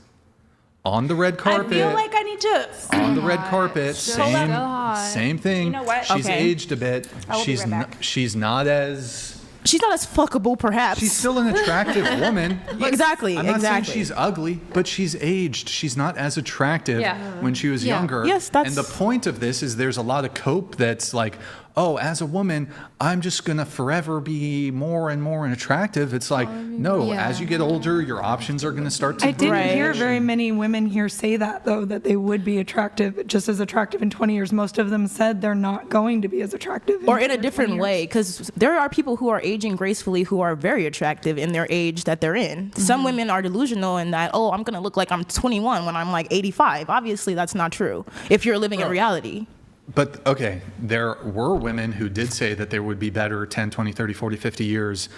On the red carpet. I feel like I need to. On the red carpet. So hot. Same thing. You know what? She's Okay. aged a bit. I will be right back. She's not as... She's not as fuckable, perhaps. She's still an attractive woman. Exactly. I'm not saying exactly. she's ugly, but she's aged. She's not as attractive when she was younger. Yes, that's. And the point of this is there's a lot of cope that's like, oh, as a woman, I'm just gonna forever be more and more attractive. It's like, no, as you get older, your options are gonna start to. I didn't hear very many women here say that, though, that they would be attractive, just as attractive in 20 years. Most of them said they're not going to be as attractive. Or in a different way, because there are people who are aging gracefully who are very attractive in their age that they're in. Some women are delusional in that, oh, I'm going to look like I'm 21 when I'm like 85. Obviously, that's not true if you're living in reality. But okay, there were women who did say that there would be better 10, 20, 30, 40, 50 years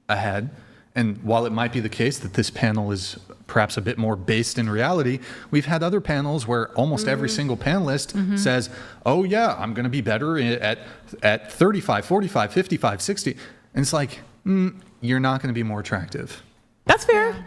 ahead. And while it might be the case that this panel is perhaps a bit more based in reality, we've had other panels where almost every single panelist says, oh yeah, I'm going to be better at 35, 45, 55, 60. And it's like, you're not going to be more attractive. That's fair.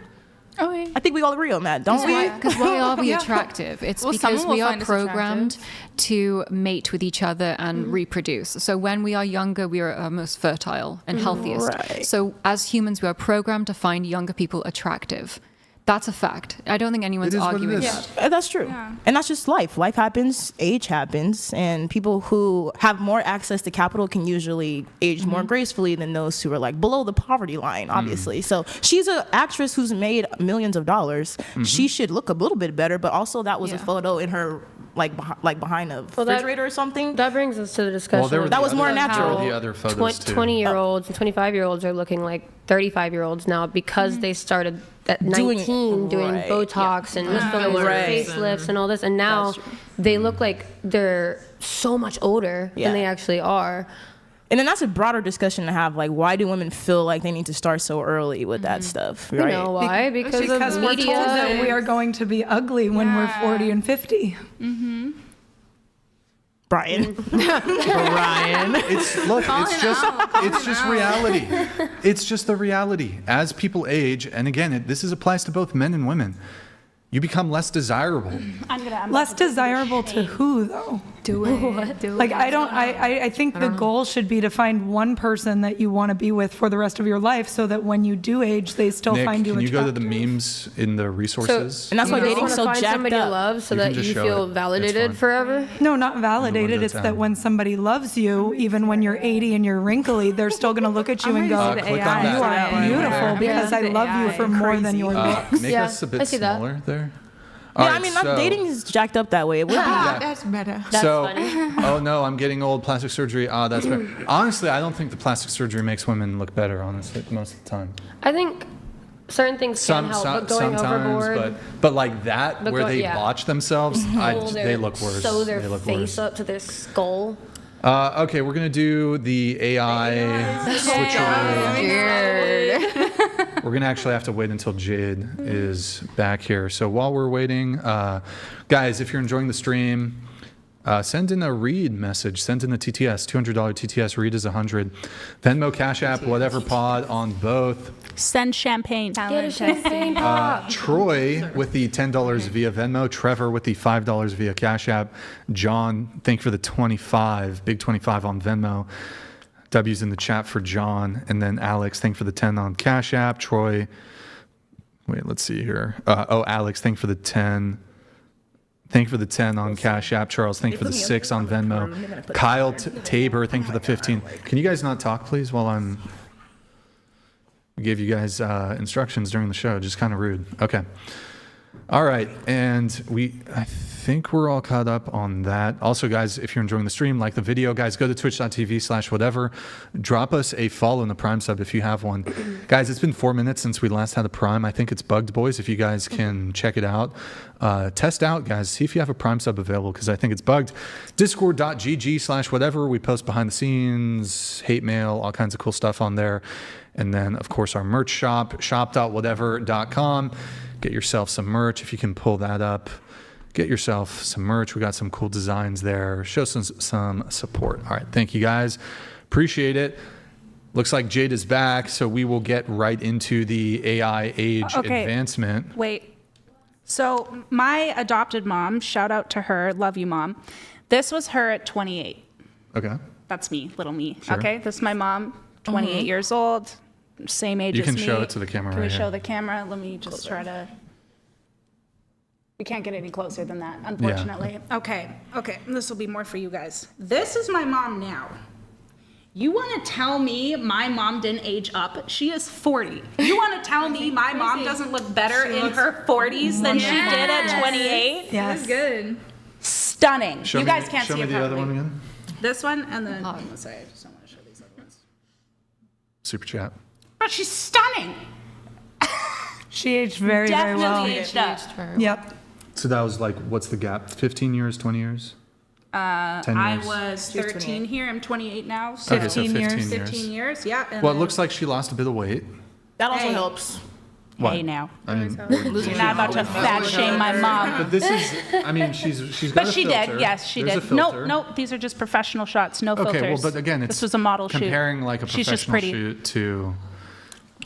Okay. I think we all agree on that, don't we? Because why are we attractive? It's because we are programmed to mate with each other and reproduce. So when we are younger, we are most fertile and healthiest. Right. So as humans, we are programmed to find younger people attractive. That's a fact. I don't think anyone's arguing that. Yeah, that's true. Yeah. And that's just life. Life happens, age happens, and people who have more access to capital can usually age more gracefully than those who are like below the poverty line, obviously. So she's an actress who's made millions of dollars. She should look a little bit better, but also that was a photo in her like behind a refrigerator or something. That brings us to the discussion. That was more natural. The other photos 20-year-olds and 25-year-olds are looking like 35-year-olds now because they started at 19 doing Botox and fillers, facelifts and all this, and now they look like they're so much older than they actually are. And then that's a broader discussion to have. Like, why do women feel like they need to start so early with that stuff? Right? You know why? Because we're media told that we are going to be ugly when we're 40 and 50. Brian. Brian. It's just reality. It's just the reality. As people age, and again, this applies to both men and women. You become less desirable. Less desirable to who, though? Do it. Like, I think the goal should be to find one person that you want to be with for the rest of your life so that when you do age, they still Nick, find you can you attractive. go to the memes in the resources? And that's why dating's so find jacked somebody up. you love so You can that just you show feel it. It's validated fine. forever. No, not validated. It's that when somebody loves you, even when you're 80 and you're wrinkly, they're still going to look at you and go, click on that. you are beautiful because I love you for more than your looks. Make us a bit smaller there. Yeah, I mean, dating is jacked up that way. It would be. That's better. Oh no, I'm getting old. Plastic surgery. That's better. Honestly, I don't think the plastic surgery makes women look better. Honestly, most of the time. I think certain things can help, but going overboard. But like that, where they botch themselves, they look worse. Sew their they look face worse. up to their skull. Okay, we're gonna do the AI switcheroo. We're gonna actually have to wait until Jade is back here. So while we're waiting, guys, if you're enjoying the stream, send in a read message. Send in a TTS, $200 TTS. Read is 100. Venmo, Cash App, whatever pod on both. Send champagne. Get a champagne pop. Troy with the $10 via Venmo. Trevor with the $5 via Cash App. John, thank you for the 25, big 25 on Venmo. W's in the chat for John. And then Alex, thank you for the 10 on Cash App. Troy, wait, let's see here. Alex, thank you for the 10. Thank you for the 10 on Cash App. Charles, thank you for the 6 on Venmo. Kyle Tabor, thank you for the 15. Can you guys not talk, please, while I give you guys instructions during the show? Just kind of rude. Okay. All right, and I think we're all caught up on that. Also, guys, if you're enjoying the stream, like the video, guys, go to twitch.tv/whatever. Drop us a follow in the Prime sub if you have one. Guys, it's been 4 minutes since we last had a Prime. I think it's bugged, boys. If you guys can check it out, test out, guys. See if you have a Prime sub available because I think it's bugged. Discord.gg/whatever. We post behind the scenes, hate mail, all kinds of cool stuff on there. And then, of course, our merch shop, shop.whatever.com. Get yourself some merch if you can pull that up. Get yourself some merch. We got some cool designs there. Show some support. All right. Thank you, guys. Appreciate it. Looks like Jade is back, so we will get right into the AI age advancement. Wait. So my adopted mom, shout out to her. Love you, Mom. This was her at 28. Okay. That's me, little me. Sure. Okay. This is my mom, 28 years old. Same age as me. You can show it to the camera. Can we right show here. the camera? Let me just try to. We can't get any closer than that, unfortunately. Yeah. Okay. This will be more for you guys. This is my mom now. You want to tell me my mom didn't age up? She is 40. You want to tell me my mom doesn't look better in her 40s than she did at 28? Yes. That's good. Stunning. You guys can't see Show me it the other properly. one again. This one, and then, sorry, I just don't want to show these other ones. Super chat. But she's stunning. She aged very, very well. Definitely aged up. Yep. So that was like, what's the gap? 15 years, 20 years? 10 I years. was 13 here. I'm 28 now. Okay, so 15 years. 15 years, yeah. And Well, it looks like she lost a bit of weight. That also Hey. helps. What? Hey, now. I mean, You're not about to fat shame my mom. But this is, I mean, she's got But a she filter. did, yes, she There's did. a filter. Nope, these are just professional shots, no filters. Okay, well, but again, it's this was a model shoot. comparing like a She's just professional pretty. shoot to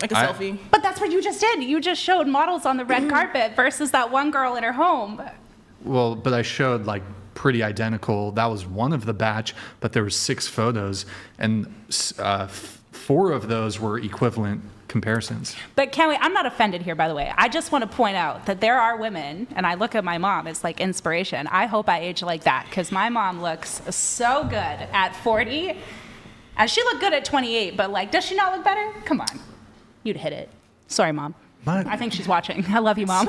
Like a selfie. But that's what you just did. You just showed models on the red carpet versus that one girl in her home. Well, but I showed like pretty identical. That was one of the batch, but there were 6 photos, and 4 of those were equivalent comparisons. But Kelly, I'm not offended here, by the way. I just want to point out that there are women, and I look at my mom as like inspiration. I hope I age like that because my mom looks so good at 40. And she looked good at 28, but like, does she not look better? Come on. You'd hit it. Sorry, Mom. I think she's watching. I love you, Mom.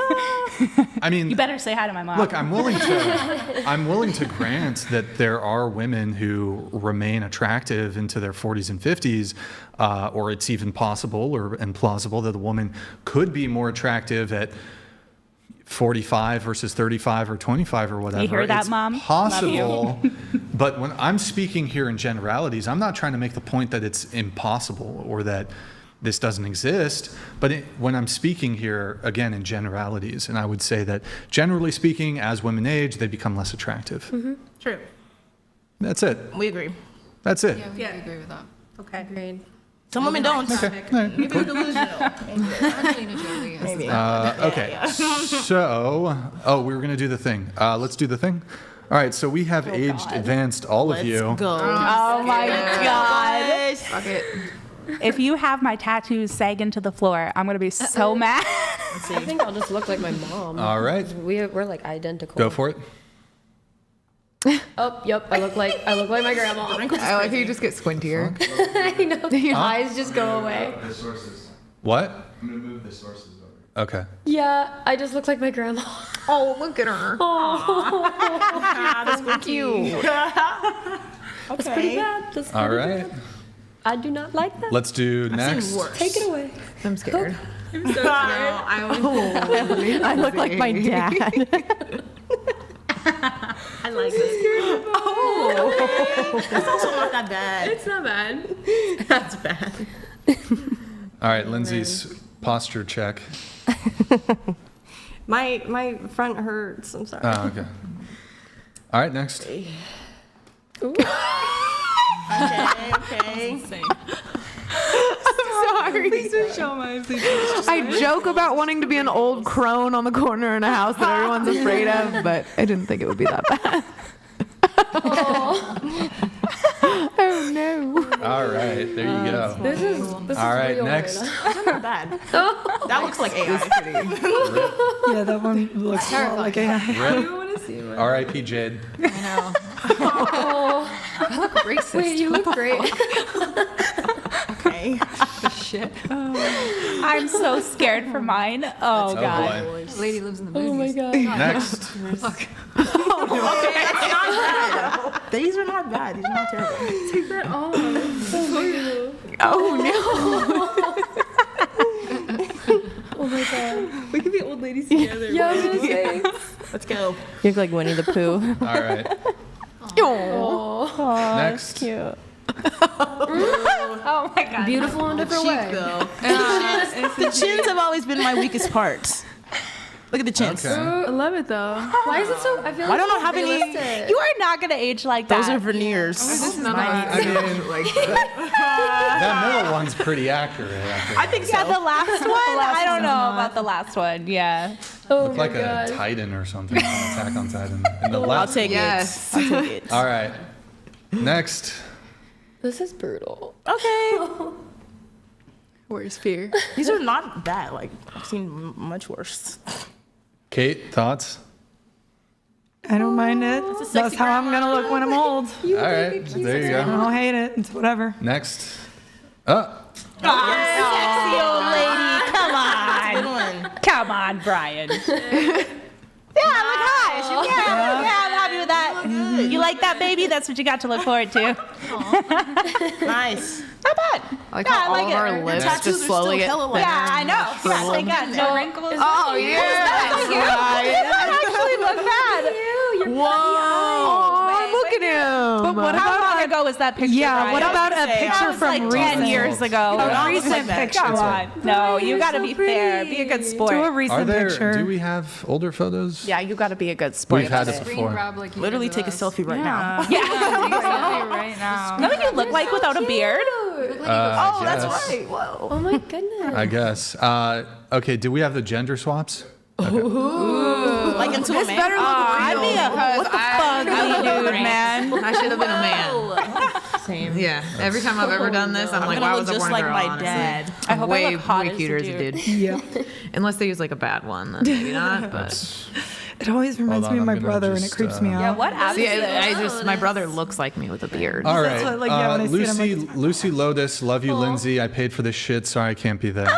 I mean, you better say hi to my mom. Look, I'm willing to grant that there are women who remain attractive into their 40s and 50s, or it's even possible and plausible that a woman could be more attractive at 45 versus 35 or 25 or whatever. You hear that, it's Mom? possible. But when I'm speaking here in generalities, I'm not trying to make the point that it's impossible or that this doesn't exist, but when I'm speaking here, again, in generalities, and I would say that generally speaking, as women age, they become less attractive. Mm-hmm. True. That's it. We agree. That's it. Yeah, we agree with that. Okay. Agreed. Some women don't. Okay. All right. Maybe we're delusional. Okay, so, we were going to do the thing. Let's do the thing. All right, so we have aged advanced all of you. Let's go. Oh my God. Fuck it. If you have my tattoos sagging to the floor, I'm going to be so mad. I think I'll just look like my mom. All right. We're like identical. Go for it. Oh, yep. I look like my grandma. I like how you just get squintier. I know. Your eyes just go away. The sources. What? I'm gonna move the sources over. Okay. Yeah, I just look like my grandma. Oh, look at her. Oh, That's cute. that's pretty bad. That's All pretty right. bad. I do not like that. Let's do next. Take it away. I'm scared. I'm so scared. I look like my dad. I like this. Oh, that's also not that bad. It's not bad. That's bad. All right, Lindsay's posture check. My front hurts. I'm sorry. Oh, okay. All right, next. Okay. Sorry. Please don't show my. I joke about wanting to be an old crone on the corner in a house that everyone's afraid of, but I didn't think it would be that bad. Oh no. All right, there you go. This is All right, real next. That's not bad. That looks like AI. Yeah, that one looks like AI. Rip. R.I.P. Jade. I know. Oh, I look racist. wait, you look great. Okay. shit. I'm so scared for mine. Oh, God. boy. Lady lives in the movies. Oh my god. Next. Fuck. Okay, that's not bad. These are not bad. These are not terrible. Take that off. Oh Oh my god. We could be old ladies together. Yeah, I was gonna say. Let's go. You look like Winnie the Pooh. All right. Oh, Next. Cute. Oh, my God. beautiful in a different way. The chins have always been my weakest part. Look at the chins. Okay. I love it though. Why is it so? I feel I like don't know it's how many- realistic. You are not going to age like that. Those are veneers. I mean, that middle one's pretty accurate. I think so. Yeah, the last one? I don't know about the last one. Yeah. Oh Looked my like god. a Titan or something. Attack on Titan. And the I'll left. take Yes. it. I'll take it. All right. Next. This is brutal. Okay. Where's fear? These are not bad. Like, I've seen much worse. Kate, thoughts? I don't mind it. That's how I'm going to look when I'm old. All right. There you I go. don't hate it. It's whatever. Next. Oh. Sexy old lady. Come on. Good one. Come on, Brian. Yeah, look high. Yeah, I'm happy with that. You like that, baby? That's what you got to look forward to. Nice. Not bad. I like Yeah, how I all like of it. our lips Tattoos just are slowly still get hella thinner. Yeah, I know. Yeah, they got no wrinkles. Oh, You yeah. don't actually look bad. Whoa. Look at him. But what How about long ago was that picture? Yeah, Brian? what about a That picture was from like recent? 10 years ago. A recent recent picture. Come on. No, you you're got to so be fair. Be a good sport. Do a Are recent there? picture. Do we have older photos? Yeah, you got to be a good sport. We've had it Screen before. grab like you Literally did take a with us. selfie right now. Yeah. right now. Know what you look like without a beard? Oh, that's Yes. right. Whoa. Oh my goodness. I guess. Okay, do we have the gender swaps? Like into a man. I'd be a ugly dude, man. I should have been a man. Same. Yeah. Every time I've ever done this, I'm like, gonna why look was I just born a like girl, my honestly. dad. I hope I way, look hot way as a cuter as a dude. dude. Yeah. Unless they use like a bad one, then maybe not. But It always reminds Hold me on, of my I'm gonna brother and it just, creeps me out. Yeah, what app see, is this? my brother looks like me with a beard. All That's right. what, like, yeah, when I see it, I'm Lucy, like- Lucy Lotus, love you, Lindsay. I paid for this shit. Sorry, I can't be there.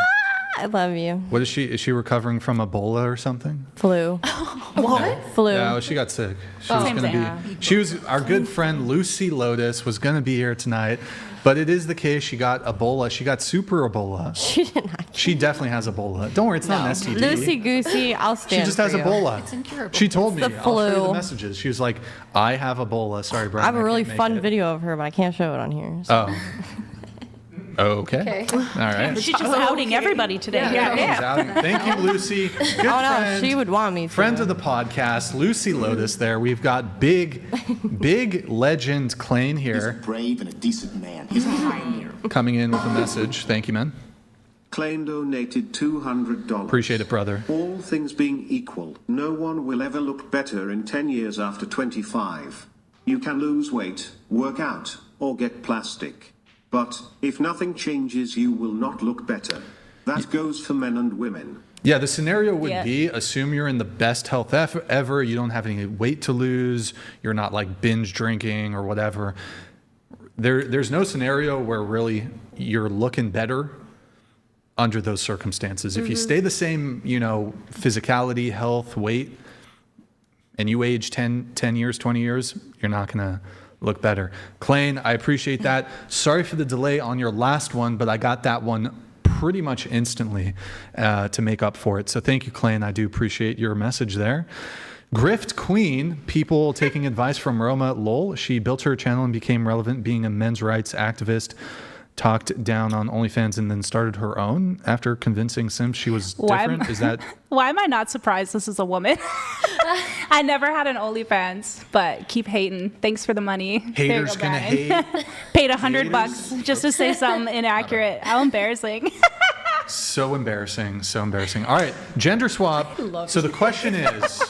I love you. What is she? Is she recovering from Ebola or something? Flu. What? Flu. Yeah, she got sick. She was gonna be. She was our good friend Lucy Lotus was gonna be here tonight, but it is the case. She got Ebola. She got super Ebola. She did not. She definitely has Ebola. Don't worry, it's not an STD. Lucy Goosey, I'll She stand just for has you. Ebola. It's incurable. She told me. It's the I'll show you the flu. messages. She was like, "I have Ebola. Sorry, Brian. I have a really can't make fun it." video of her, but I can't show it on here. So. Oh. Okay. All right. She's just outing everybody today. She's outing. Thank you, Lucy. Good Oh no, friend. she would want me to. Friend of the podcast, Lucy Lotus. There, we've got big legend Klain He's here brave and a decent man. He's a pioneer. coming in with a message. Thank you, man. Klain donated $200. Appreciate it, brother. All things being equal, no one will ever look better in 10 years after 25. You can lose weight, work out, or get plastic. But if nothing changes, you will not look better. That goes for men and women. Yeah, the scenario would Yeah. be assume you're in the best health ever. You don't have any weight to lose. You're not like binge drinking or whatever. There's no scenario where really you're looking better under those circumstances. If you stay the same, physicality, health, weight, and you age 10 years, 20 years, you're not going to look better. Klain, I appreciate that. Sorry for the delay on your last one, but I got that one pretty much instantly to make up for it. So thank you, Klain. I do appreciate your message there. Grift Queen, people taking advice from Roma, lol. She built her channel and became relevant being a men's rights activist. Talked down on OnlyFans and then started her own after convincing Sims she was different. Is that... Why am I not surprised this is a woman? I never had an OnlyFans, but keep hating. Thanks for the money. Haters gonna hate. Paid $100 just to say something inaccurate. How embarrassing. So embarrassing. So embarrassing. All right, gender swap. So the question is,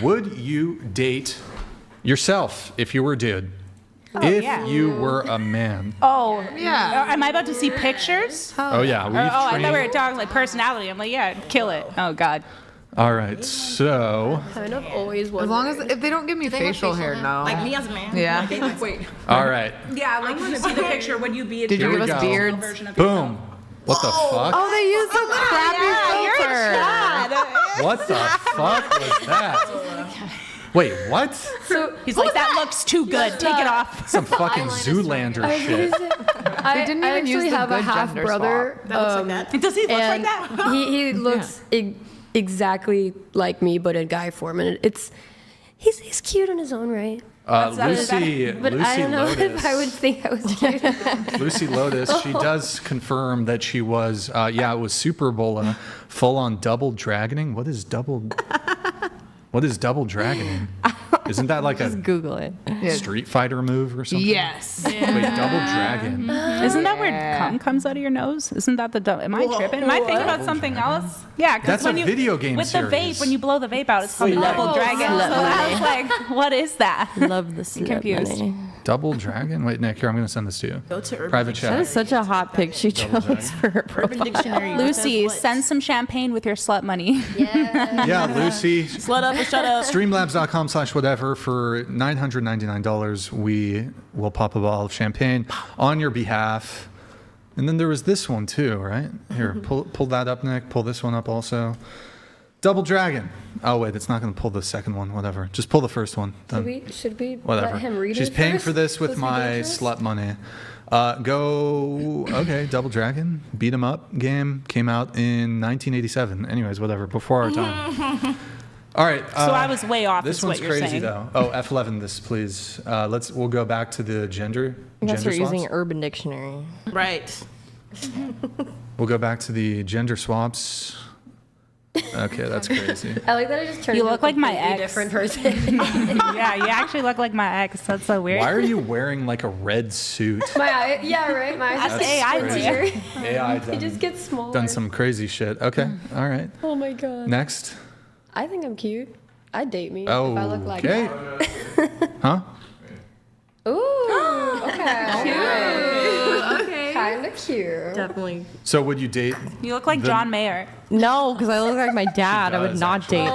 would you date yourself if you were a dude? If you were a man. Oh, yeah. Am I about to see pictures? Oh, yeah. I thought we were talking like personality. I'm like, yeah, kill it. Oh, God. All right, so. Kind of always As wondering. long as if they don't give me facial hair, no. Like me as a man. Yeah. Wait. All right. Yeah, like you see the picture. Would you be a Did you Here give we us go. beards? Boom. What the fuck? Oh, they used some crappy filter. What the fuck was that? Wait, what? So He's like, that looks too good. Take it off. Some fucking Zoolander shit. I didn't I even use actually the have a good half gender brother. That looks like that. Does he look like and that? he looks exactly like me, but in guy form, and he's cute in his own right. Lucy But I don't know Lotus. if I would think I was cute. Lucy Lotus, she does confirm that she was, it was Super Bowl, full-on double dragoning. What is double dragoning? Isn't that like Just Google it. a Street Fighter move or something? Yes. Wait, double dragon. Isn't that where cum comes out of your nose? Isn't that the? Am I tripping? Am I thinking about something else? Yeah, because That's when a you video game with series. the vape, when you blow the vape out, it's called double dragon. So I was like, what is that? Love the slut Confused. money. Double dragon? Wait, Nick, here, I'm going to send this to you. Go to Urban Private That is chat. such a hot pic she chose for her Urban profile. Dictionary. Lucy, send some champagne with your slut money. Yeah, Lucy. Slut up or shut up. Streamlabs.com/whatever for $999. We will pop a bottle of champagne on your behalf. And then there was this one too, right? Here, pull that up, Nick. Pull this one up also. Double Dragon. Oh wait, it's not going to pull the second one. Whatever. Just pull the first one. Done. Should we Whatever. let him read She's it paying first? for this with Let's be my dangerous. slut money. Okay, Double Dragon, beat 'em up game came out in 1987. Anyways, whatever, before our time. All right. So I was way off. This is one's what you're crazy saying. though. Oh, F11, this please. We'll go back to the gender. I guess gender we're using swaps. Urban Dictionary. Right. We'll go back to the gender swaps. Okay, that's crazy. I like that I just turned You into look a like my completely ex. different person. Yeah, you actually look like my ex. That's so weird. Why are you wearing like a red suit? My eye, yeah, right. My eyes That's are AI crazy. for you. AI It just gets smaller. done some crazy shit. Okay, all right. Oh my god. Next. I think I'm cute. I'd date me if I look like Okay. that. Huh? Ooh. Okay. Cute. Okay. Kinda cute. Definitely. So would you date? You look like The- John Mayer. No, because I look like my dad. I would does, not actually. date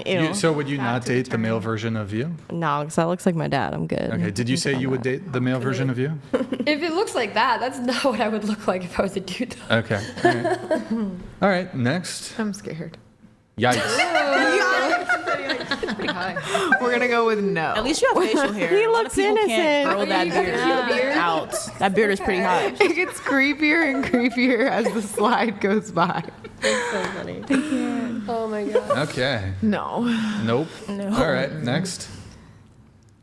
that. Ew. So would you not date the male version of you? No, because that looks like my dad. I'm good. Okay. Did you say you would date the male version of you? If it looks like that, that's not what I would look like if I was a dude. Though. Okay. All right. All right. Next. I'm scared. Yikes. Pretty high. We're gonna go with no. At least you have facial hair. He A lot of looks people innocent. can't grow that beard out. That beard is pretty hot. It gets creepier and creepier as the slide goes by. That's so funny. Oh my god. Okay. No. Nope. All right. Next.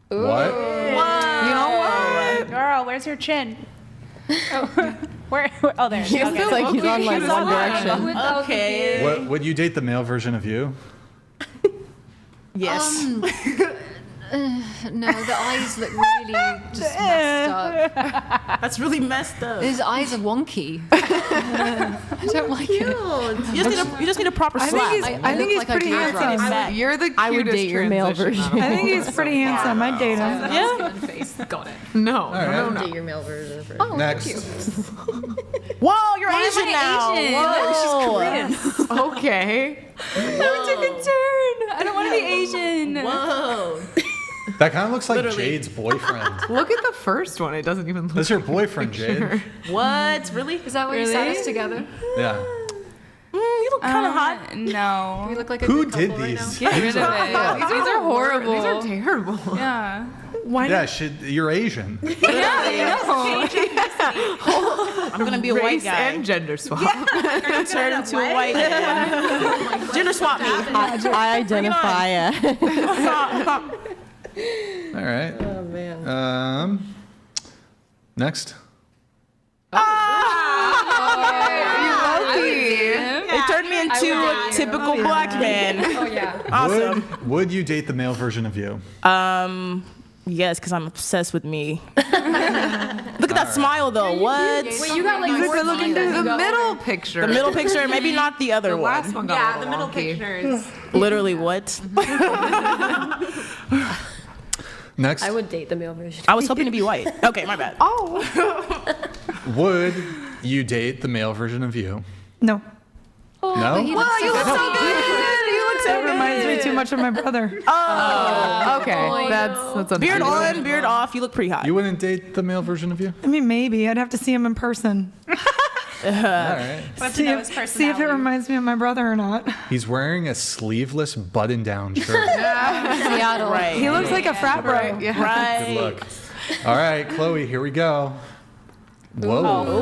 What? You know what? Girl, where's your chin? Where? Oh, there. He looks like he's on like One Direction. Okay. What? Would you date the male version of you? Yes. No, the eyes look really just messed up. That's really messed up. His eyes are wonky. I don't like it. You just need a proper slap. I think he's pretty handsome. You're the cutest I would date your male transition version. out of I think all he's of pretty us. handsome. I'd date him. Yeah. Face. Got it. No. right. No. Date your male version. Oh, Next. Whoa, you're Why am Asian I now. Asian? Whoa. She's Korean. Okay. That took a turn. I don't want to be Asian. Whoa. That kind of looks like Literally. Jade's boyfriend. Look at the first one. It doesn't even look. That's her boyfriend, Jade. What? Really? Is that why you sat us together? Yeah. You look kind of hot. No. We look like a Who good did couple right these? now. Get rid of it. These are horrible. These are terrible. Yeah. Yeah, you're Asian. Yeah, I'm gonna be a white Race guy. and gender swap. I'm gonna turn into a white guy. Gender swap me. I identify All right. Oh man. Next. It turned me into a typical black man. Oh yeah. Awesome. Would you date the male version of you? Yes, because I'm obsessed with me. Look at that smile though. What? Wait, you got like more teeth than The you got middle hair. picture. The middle picture, maybe not the other The one. last one got a Yeah, little the middle wonky. picture is. Literally what? Next. I would date the male version. I was hoping to be white. Okay, my bad. Would you date the male version of you? No. Oh, No? but he looks so good. It reminds me too much of my brother. Oh, okay. That's beard on, beard off. You look pretty hot. You wouldn't date the male version of you? I mean, maybe. I'd have to see him in person. All right. See if it reminds me of my brother or not. He's wearing a sleeveless button-down shirt. Seattle. Right. He looks like a frat bro. Right. Good look. All right, Chloe, here we go. Whoa.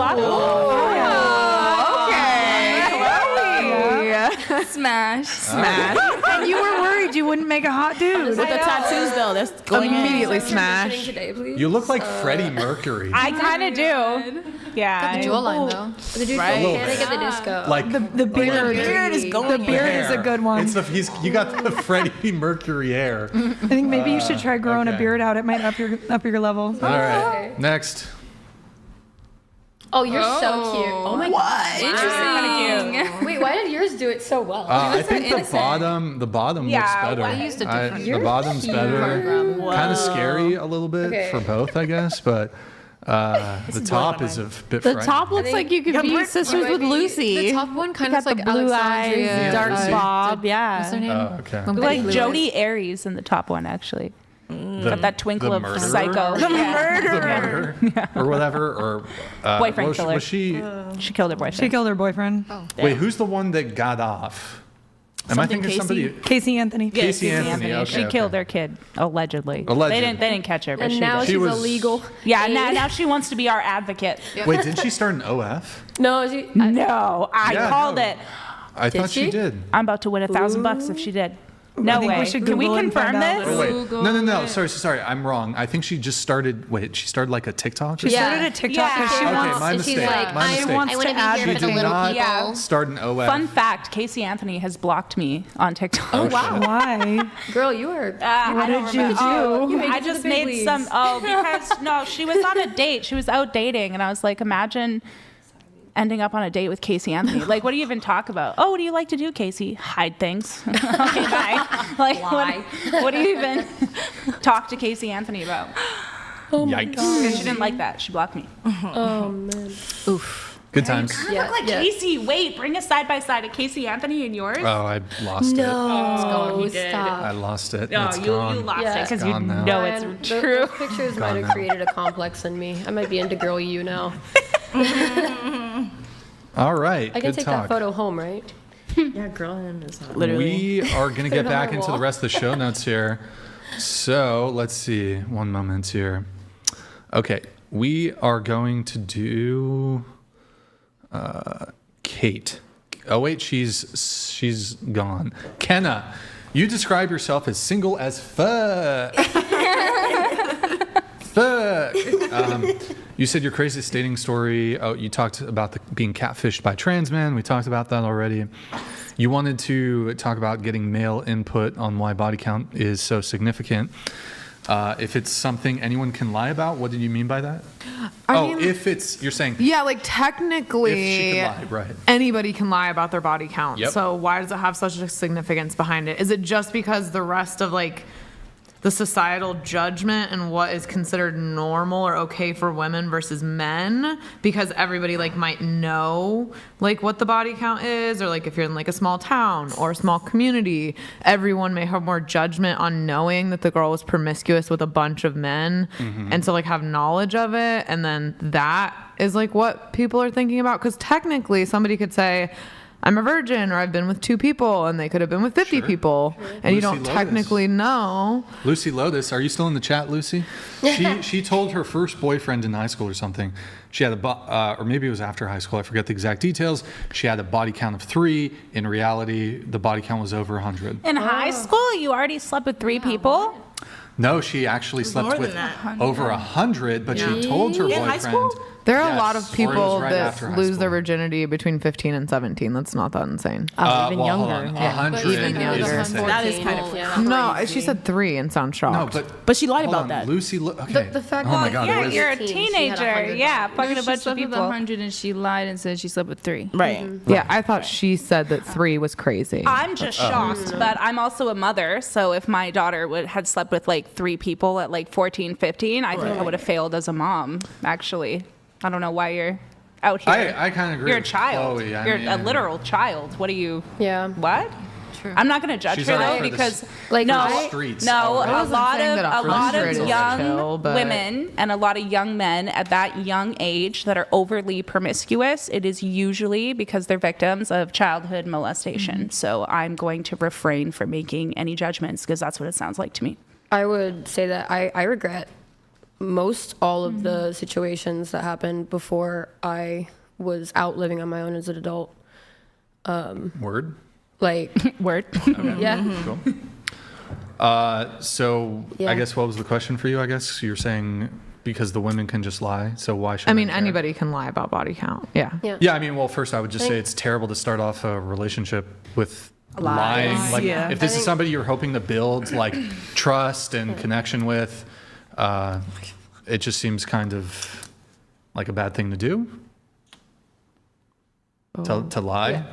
Smash. And you were worried you wouldn't make a hot dude. With the tattoos, though, that's going immediately smash. Today, please. You look like Freddie Mercury. I kind of do. Yeah. Got the jawline though. The dude Right. from Panic at the Disco. Like The beard. beard is going. The beard is a good one. It's you got the Freddie Mercury hair. I think maybe you should try growing a okay. beard out. It might up your level. All right, next. Oh, you're so cute. Oh my god. Interesting. Wait, why did yours do it so well? I think the bottom Yeah, looks better. I used a different the bottom's better. Kind of scary a little bit Okay. for both, I guess, but the top is a bit The frightening. top looks like you could be sisters with Lucy. The top one kind You of got like the blue Alexandria. eyes, dark Lucy? bob. What's her Yeah. name? Oh, okay. When Like Blue Jody Eyes. Aries in the top one, actually. The- Got that twinkle the of murderer? psycho. The murderer. Or whatever. Or Boyfriend killer. Was she? She killed her boyfriend. She killed her boyfriend. Wait, who's the one that got off? Am I thinking somebody? Casey Anthony. Casey Anthony. Okay, She okay. killed their kid, allegedly. Allegedly. They didn't catch her, but And she now did. she's was- illegal. Yeah, now she wants to be our advocate. Wait, didn't she start an OF? No, No, I Yeah, called no. it. I thought she did. I'm about to win $1,000 if she did. No think we way. should Can we Google it and confirm find out. this? Wait, no. Sorry. I'm wrong. I think she just started. Wait, she started like a TikTok. She started a TikTok because she Okay, wants. my and she's mistake. like, my I mistake. wants I want to to be add here She for the did little not people. start an OF. Fun fact: Casey Anthony has blocked me on TikTok. Oh, wow. Why? Girl, you were. What did you do? You made I it to just the big made leagues. some. Oh, because no, she was on a date. She was out dating, and I was like, imagine ending up on a date with Casey Anthony. Like, what do you even talk about? Oh, what do you like to do, Casey? Hide things. Okay, bye. Like, what do you even talk to Casey Anthony about? Yikes. Because she didn't like that. She blocked me. Oh man. Oof. Good times. You look like Casey. Wait, bring us side by side of Casey Anthony and yours. Oh, I lost it. No, you did. stop. I lost it. No, It's you gone. lost Yeah. it because you Gone now. know Man, it's true. Those pictures might have now. created a complex in me. I might be into girl you now. All right. I can good take talk. that photo home, right? Yeah, girl him is hot. We are going to get on back our into the wall. rest of the show notes here. So let's see. One moment here. Okay. We are going to do Kate. Oh, wait. She's gone. Kenna, you describe yourself as single as fuck. Fuck. You said your craziest dating story. Oh, you talked about being catfished by trans men. We talked about that already. You wanted to talk about getting male input on why body count is so significant. If it's something anyone can lie about, what did you mean by that? You're saying. Yeah, like technically, If she could lie, right. anybody can lie about their body count. Yep. So why does it have such a significance behind it? Is it just because the rest of like the societal judgment and what is considered normal or okay for women versus men, because everybody like might know like what the body count is, or like if you're in like a small town or a small community, everyone may have more judgment on knowing that the girl was promiscuous with a bunch of men, and so like have knowledge of it, and then that is like what people are thinking about, because technically somebody could say, I'm a virgin, or I've been with 2 people, and they could have been with 50 people, and you Lucy don't Lotus. technically know. Lucy Lotus, are you still in the chat, Lucy? She told her first boyfriend in high school or something. She had or maybe it was after high school. I forget the exact details. She had a body count of 3. In reality, the body count was over 100. In high school, you already slept with 3 people? No, she actually slept more with than that. over 100, but she told her In boyfriend. high school? There are Yes, a lot of or it was people right after that high lose school. their virginity between 15 and 17. That's not that insane. Even well, hold younger. on. Yeah. 100 Even is younger. insane. That is kind of Yeah. No, she said 3 and sound shocked. No, But she lied hold about on, that. Lucy. Okay. The fact oh my that God, yeah, it was- you're a 15, she had teenager. 100 Yeah, bodies. fucking a She bunch of slept with people. 100 and she lied and said she slept with 3. Right. Yeah, I thought she said that 3 was crazy. I'm just shocked, but I'm also a mother, so if my daughter had slept with like 3 people at like 14, 15, I think I would have failed as a mom, actually. I don't know why you're out here. I kind of agree. You're a with child. Chloe. I You're mean, a literal child. What are you? Yeah. What? True. I'm not going to judge She's her out though for the because for the streets already. a lot of is young chill, but- women and a lot of young men at that young age that are overly promiscuous, it is usually because they're victims of childhood molestation. So I'm going to refrain from making any judgments because that's what it sounds like to me. I would say that I regret most all of the situations that happened before I was out living on my own as an adult. Word? Like, word. Okay. Yeah. Cool. So Yeah. I guess what was the question for you? I guess you're saying because the women can just lie, so why should I mean, anybody can lie about body count. Yeah. Yeah, I mean, well, first I would just say it's terrible to start off a relationship with lying. Like, if this is somebody you're hoping to build like trust and connection with, it just seems kind of like a bad thing to do. To lie. Yeah.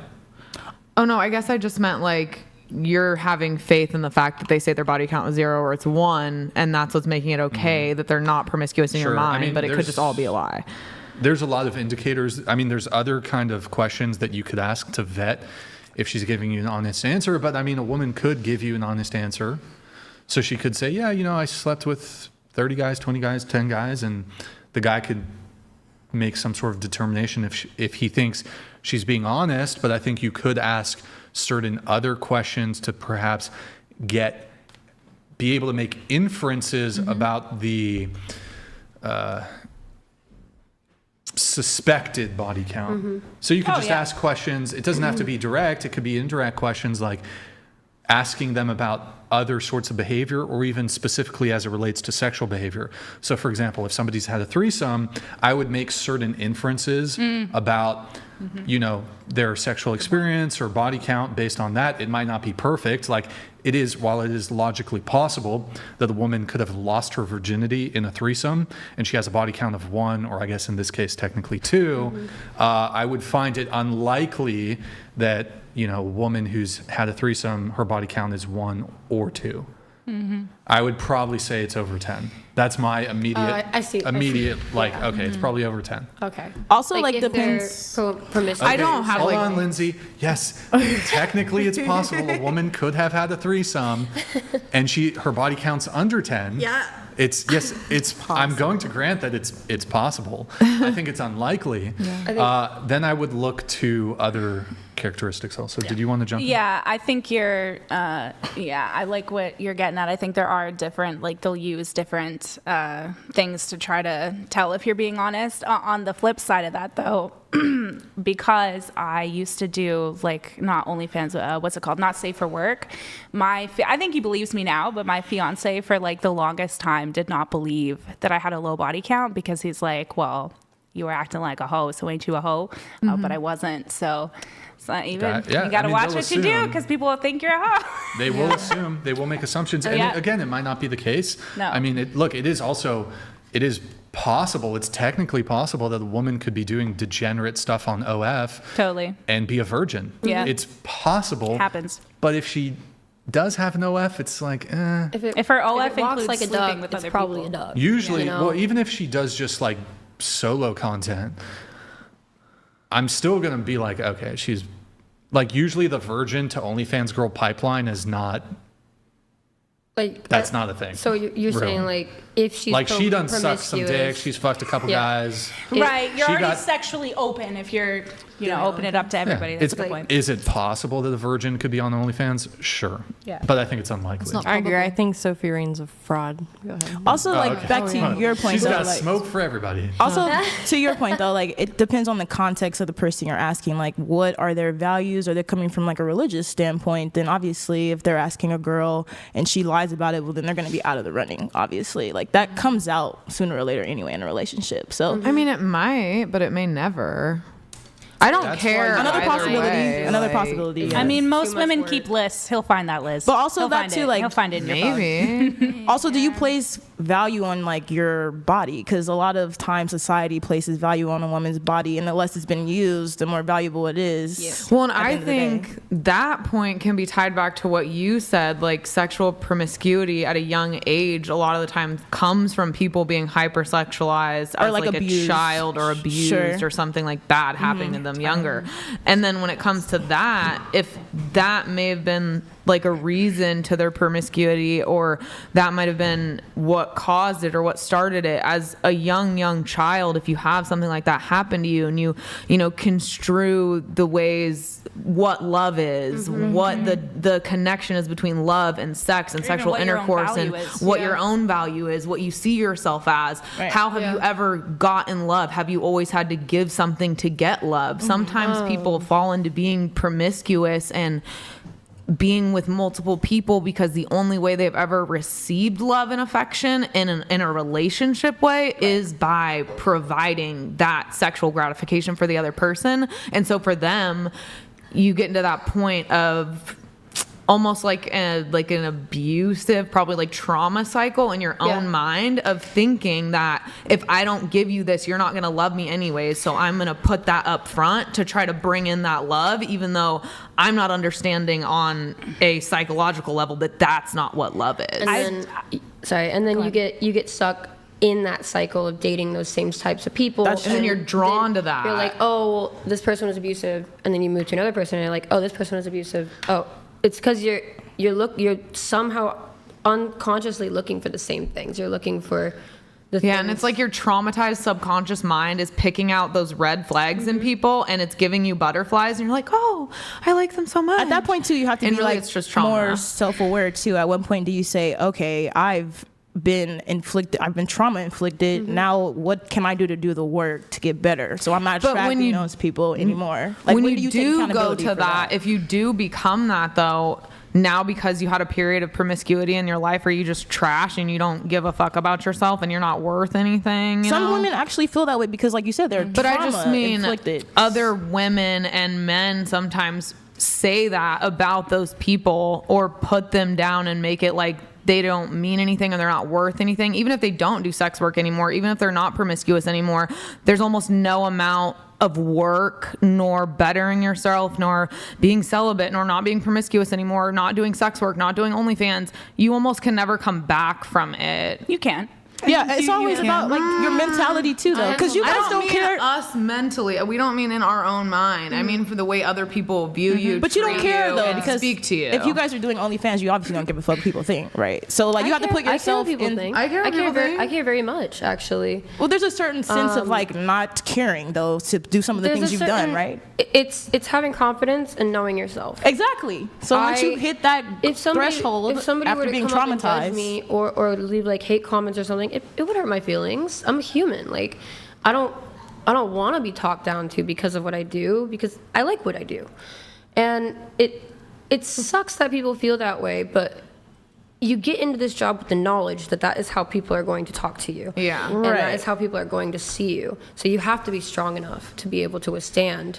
Oh no, I guess I just meant like you're having faith in the fact that they say their body count was 0 or it's 1, and that's what's making it okay that they're not promiscuous in your mind, I mean, but it could just all be a lie. There's a lot of indicators. I mean, there's other kind of questions that you could ask to vet if she's giving you an honest answer. But I mean, a woman could give you an honest answer. So she could say, yeah, I slept with 30 guys, 20 guys, 10 guys, and the guy could make some sort of determination if he thinks she's being honest. But I think you could ask certain other questions to perhaps be able to make inferences about the suspected body count. So you could just ask questions. It doesn't have to be direct. It could be indirect questions, like asking them about other sorts of behavior, or even specifically as it relates to sexual behavior. So for example, if somebody's had a threesome, I would make certain inferences about their sexual experience or body count based on that. It might not be perfect. Like while it is logically possible that a woman could have lost her virginity in a threesome and she has a body count of 1, or I guess in this case technically 2, I would find it unlikely that a woman who's had a threesome, her body count is 1 or 2. I would probably say it's over 10. That's my immediate. Okay, it's probably over 10. Okay. Also, like depends. I don't have. Hold on, Lindsay. Yes, technically it's possible a woman could have had a threesome, and her body count's under 10. Yeah. It's I'm going to grant that it's possible. I think it's unlikely. Then I would look to other characteristics also. Did you want to jump in? Yeah, I think I like what you're getting at. I think there are different, they'll use different things to try to tell if you're being honest. On the flip side of that, though, because I used to do not OnlyFans, what's it called? Not safe for work. I think he believes me now, but my fiance for the longest time did not believe that I had a low body count, because he's like, well, you were acting like a hoe, so ain't you a hoe? But I wasn't. So it's not even. You got to watch what you do, because people will think you're a hoe. They will assume. They will make assumptions. And again, it might not be the case. No. I mean, it is possible. It's technically possible that a woman could be doing degenerate stuff on OF. Totally. And be a virgin. Yeah. It's possible. It happens. But if she does have an OF, it's like, eh. If her OF includes like a sleeping dog, with it's other probably people. a dog. Usually, well, even if she does just solo content, I'm still going to be like, okay, she's usually the virgin to OnlyFans girl pipeline is not, that's not a thing. So you're saying if she's she done sucked some dick, she's fucked a couple guys. Right, you're already sexually open if you're, open it up to everybody. That's a good point. Is it possible that a virgin could be on OnlyFans? Sure. Yeah. But I think it's unlikely. I agree. I think Sophie Reen's a fraud. Go ahead. Also, back to your point, She's though, got smoke for everybody. Also, to your point, though, it depends on the context of the person you're asking. What are their values? Are they coming from a religious standpoint? Then obviously, if they're asking a girl and she lies about it, well, then they're going to be out of the running. Obviously, that comes out sooner or later anyway in a relationship. So I mean, it might, but it may never. I don't care. Another possibility. Yes. I mean, most women keep lists. He'll find that list. But also that too, he'll find it in your phone. Maybe. Also, do you place value on your body? Because a lot of times society places value on a woman's body, and the less it's been used, the more valuable it is. Yes. Well, and I think that point can be tied back to what you said, sexual promiscuity at a young age. A lot of the time comes from people being hypersexualized, or like a abused. child, or abused, or something like that happening in them younger. And then when it comes to that, if that may have been like a reason to their promiscuity, or that might have been what caused it or what started it, as a young child, if you have something like that happen to you and you know, construe the ways what love is, what the connection is between love and sex and sexual intercourse, and what your own value is, what you see yourself as. How have you ever gotten love? Have you always had to give something to get love? Sometimes people fall into being promiscuous and being with multiple people because the only way they've ever received love and affection in a relationship way is by providing that sexual gratification for the other person. And so for them, you get into that point of almost like an abusive, probably like trauma cycle in your own mind of thinking that if I don't give you this, you're not going to love me anyways. So I'm going to put that up front to try to bring in that love, even though I'm not understanding on a psychological level that that's not what love is. And then you get stuck in that cycle of dating those same types of people. And then you're drawn to that. You're like, oh, well, this person was abusive. And then you move to another person and you're like, oh, this person was abusive. Oh, it's because you're somehow unconsciously looking for the same things. You're looking for the things. And it's like your traumatized subconscious mind is picking out those red flags in people, and it's giving you butterflies, and you're like, oh, I like them so much. At that point too, you have to be really, like it's just trauma. More self-aware too. At one point do you say, okay, I've been trauma inflicted. Now what can I do to do the work to get better? So I'm not attracting those people anymore. Like, when do you take do go accountability to for that, if you do become that though, now because you had a period of promiscuity in your life where you just trash and you don't give a fuck about yourself and you're not worth anything. Some women actually feel that way because, like you said, they're but I just mean inflicted. Other women and men sometimes say that about those people or put them down and make it like they don't mean anything and they're not worth anything. Even if they don't do sex work anymore, even if they're not promiscuous anymore, there's almost no amount of work, nor bettering yourself, nor being celibate, nor not being promiscuous anymore, not doing sex work, not doing OnlyFans. You almost can never come back from it. You can. Yeah, it's always about like your mentality too, though, because you guys don't care. Us mentally, we don't mean in our own mind. I mean for the way other people view you, but you don't care though, because speak to you. If you guys are doing OnlyFans, you obviously don't give a fuck what people think, right? So like you have to put yourself in. I care very much, actually. Well, there's a certain sense of like not caring though to do some of the things you've done, right? It's having confidence and knowing yourself. Exactly. So once you hit that threshold, if somebody after were to being come up and traumatized, judge me or leave like hate comments or something, it would hurt my feelings. I'm a human. Like, I don't want to be talked down to because of what I do, because I like what I do. And it sucks that people feel that way, but you get into this job with the knowledge that that is how people are going to talk to you. Yeah. And that is how people are going to see you. So you have to be strong enough to be able to withstand.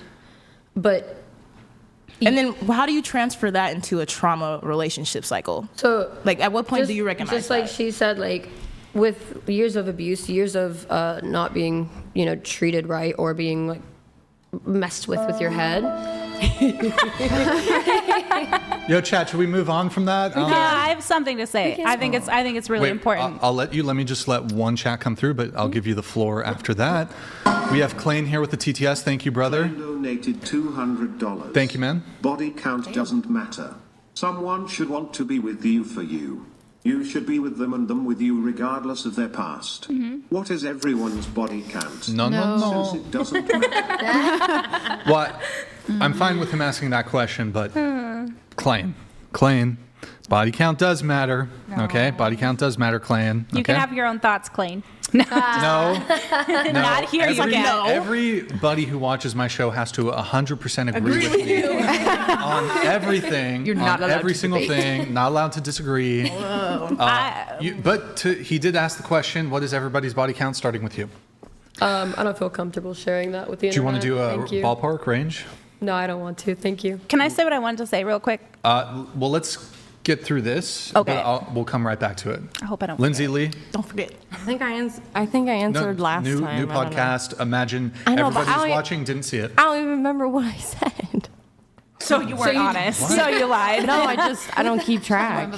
But and then how do you transfer that into a trauma relationship cycle? So like at what point do you recognize just like she said, like with years of abuse, years of not being, treated right or being like messed with your head. Yo, chat, should we move on from that? I have something to say. I think it's really important. Let me just let one chat come through, but I'll give you the floor after that. We have Klain here with the TTS. Thank you, brother. Donated $200. Thank you, man. Body count doesn't matter. Someone should want to be with you for you. You should be with them and them with you regardless of their past. What is everyone's body count? No. Since it doesn't matter. Well, I'm fine with him asking that question, but Klain, body count does matter. No. Okay, body count does matter, Klain. You can have your own thoughts, Klain. No. Not here again. Everybody who watches my show has to 100% agree with me on everything. You're not allowed every single thing. Not allowed to disagree. He did ask the question, what is everybody's body count, starting with you? I don't feel comfortable sharing that with the internet. Do you want to do a ballpark range? No, I don't want to. Thank you. Can I say what I wanted to say real quick? Well, let's get through this. Okay. But we'll come right back to it. I hope I don't. Lindsay forget. Lee. Don't forget. I think I answered last time. New podcast. Imagine everybody's watching didn't see it. I don't even remember what I said. So you weren't honest. So you lied. No, I don't keep track.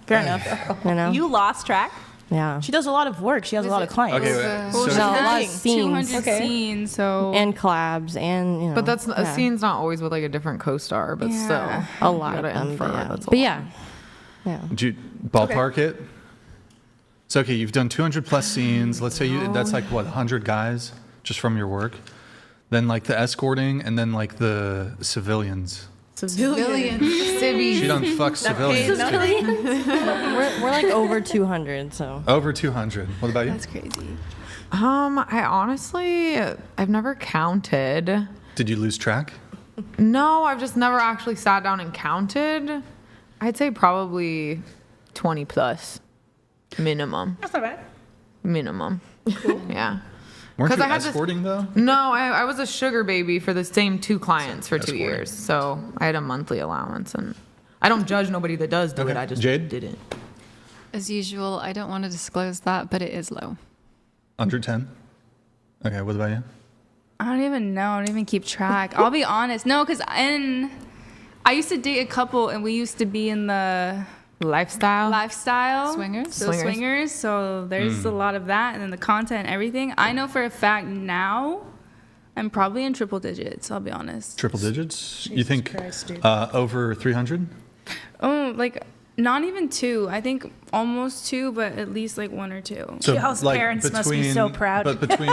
Fair enough. You lost track. Yeah. She does a lot of work. She has a lot of clients. Okay, Well, she's a lot of had scenes. 200 scenes, so. And collabs and, you know. But that's a yeah. scene's not always with like a different co-star, but Yeah. still a lot of gotta them. infer, But yeah. that's a But lot. yeah. Yeah. Did you ballpark it? So, okay, you've done 200 plus scenes. Let's say that's like, what, 100 guys just from your work? Then like the escorting and then like the civilians. Civilians. She done fuck civilians. we're like over 200, so. Over 200. What about you? That's crazy. I honestly, I've never counted. Did you lose track? No, I've just never actually sat down and counted. I'd say probably 20 plus minimum. That's not bad. Minimum. Cool. Yeah. Weren't you I had escorting though? No, I was a sugar baby for the same 2 clients for 2 years. So I had a monthly allowance, and I don't judge nobody that does do it. I just didn't. As usual, I don't want to disclose that, but it is low. Under 10? Okay, what about you? I don't even know. I don't even keep track. I'll be honest. No, because I used to date a couple, and we used to be in the lifestyle swingers. So there's a lot of that, and then the content and everything. I know for a fact now I'm probably in triple digits. I'll be honest. Triple digits? You Jesus think Christ, dude. over 300? Oh, like not even 2. I think almost 2, but at least like 1 or 2. So Y'all's parents must be so proud. But between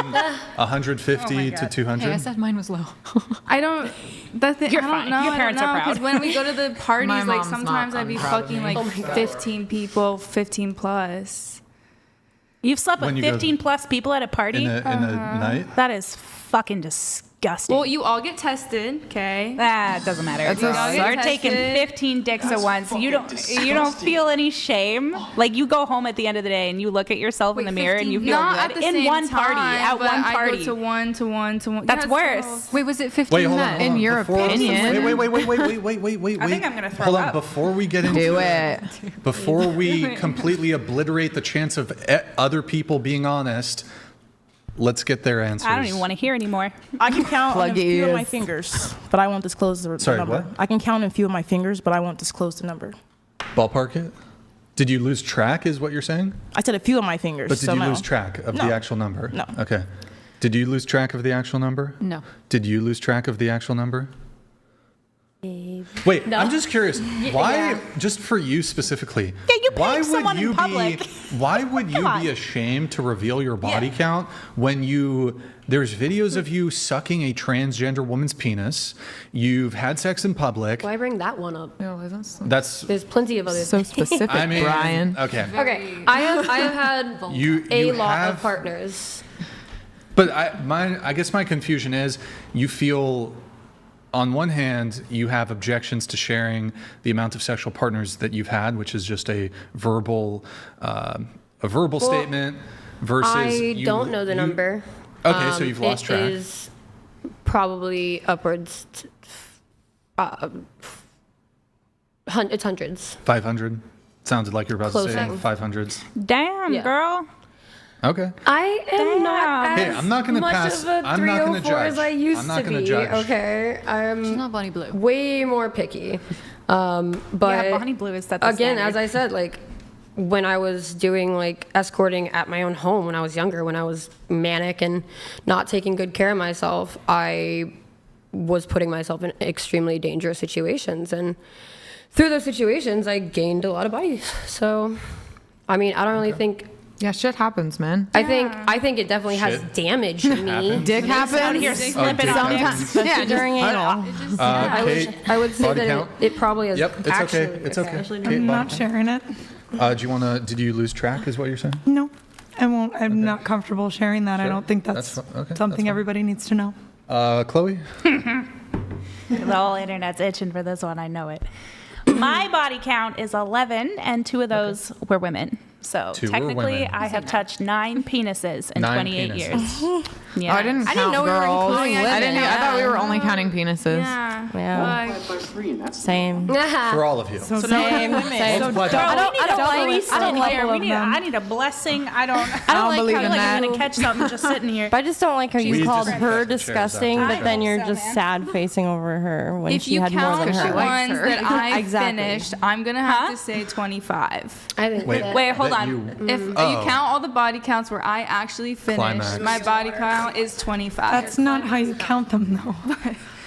150 to 200? Hey, I said mine was low. I don't. That's the, You're I don't fine. know. Your I parents don't are know, proud. because when we go to the parties, My like mom's sometimes not I'd be unproud of fucking me. like 15 people, 15 plus. You've slept When with you go 15 plus people at a party? In a night? That is fucking disgusting. Well, you all get tested, okay? That doesn't matter. That's You a start sight. taking 15 dicks at once. You don't feel any shame. Like you go home at the end of the day and you look at yourself in the mirror and you feel Not good at the in same one party. time, At but one I party. go to one to one to one. That's Yeah, worse. Wait, was it 15 Wait, hold on. men? hold on. In your Before- opinion. Wait. I think I'm gonna throw Hold on. up. Before we get into Do it. Before we completely obliterate the chance of other people being honest, let's get their answers. I don't even want to hear anymore. I can count on a Plug few of my ears. fingers, but I won't disclose the Sorry, number. what? I can count on a few of my fingers, but I won't disclose the number. Ballpark it? Did you lose track, is what you're saying? I said a few of my fingers. But did so you no. lose track of No. the actual number? No. Okay. Did you lose track of the actual number? No. Did you lose track of the actual number? Wait, No. I'm just curious. Why, yeah. just for you specifically, Yeah, you why paying someone in public. Why would you on. be ashamed to reveal your body count when there's videos of you sucking a transgender woman's penis, you've had sex in public? Why bring that one up? No, isn't so That's, There's plenty of other so specific, I mean, Brian. okay. Okay, I have had You a lot have, of partners. But I guess my confusion is you feel, on one hand, you have objections to sharing the amount of sexual partners that you've had, which is just a verbal statement, versus I don't know the number. Okay, so you've lost track. It is probably upwards. It's hundreds. 500. Sounded like you're about to say Close. 500s. Damn, Yeah. girl. Okay. I am not Hey, as I'm not gonna much pass- of a I'm not gonna 304 as judge. I used I'm not to gonna be. judge. Okay, She's I'm not Bonnie Blue. way more picky. But Yeah, Bonnie Blue is set the again, standard. as I said, like when I was doing like escorting at my own home when I was younger, when I was manic and not taking good care of myself, I was putting myself in extremely dangerous situations, and through those situations, I gained a lot of bodies. So, I mean, I don't really think. Yeah, shit happens, man. I think it definitely has Shit damaged me. Dick happens. Out here slipping dick on happens. dicks. Yeah, During anal. Kate, I would say body that count? it probably has Yep, it's actually. okay. It's okay. actually Kate, I'm body not count? sharing it. Did you lose track, is what you're saying? No, I won't. I'm not comfortable sharing that. I Sure. don't think That's that's, fi- okay, something that's fine. everybody needs to know. Chloe? The whole internet's itching for this one. I know it. My body count is 11, and 2 of those were women. So 2 were technically, women. I have touched 9 penises in 9 28 penises. years. Yeah. Oh, I didn't count didn't know we were girls. including I didn't. women. I thought we were only counting penises. Yeah. Yeah. Like, Same. For all of you. So Same. Same. Bro, Multiply that. I don't like here. We need. I need a blessing. I don't don't like believe how in like I'm that. gonna catch something just sitting here. But I just don't like how We you called just her shared that. disgusting, but then you're just sad facing over her when if she you had more count than the her. ones that I Exactly. finished, I'm gonna have to say 25. I think Wait, that- Wait, hold hold let on. you. If you count all the body counts where I actually finished, Climax. my body count is 25. That's not how you count them, though.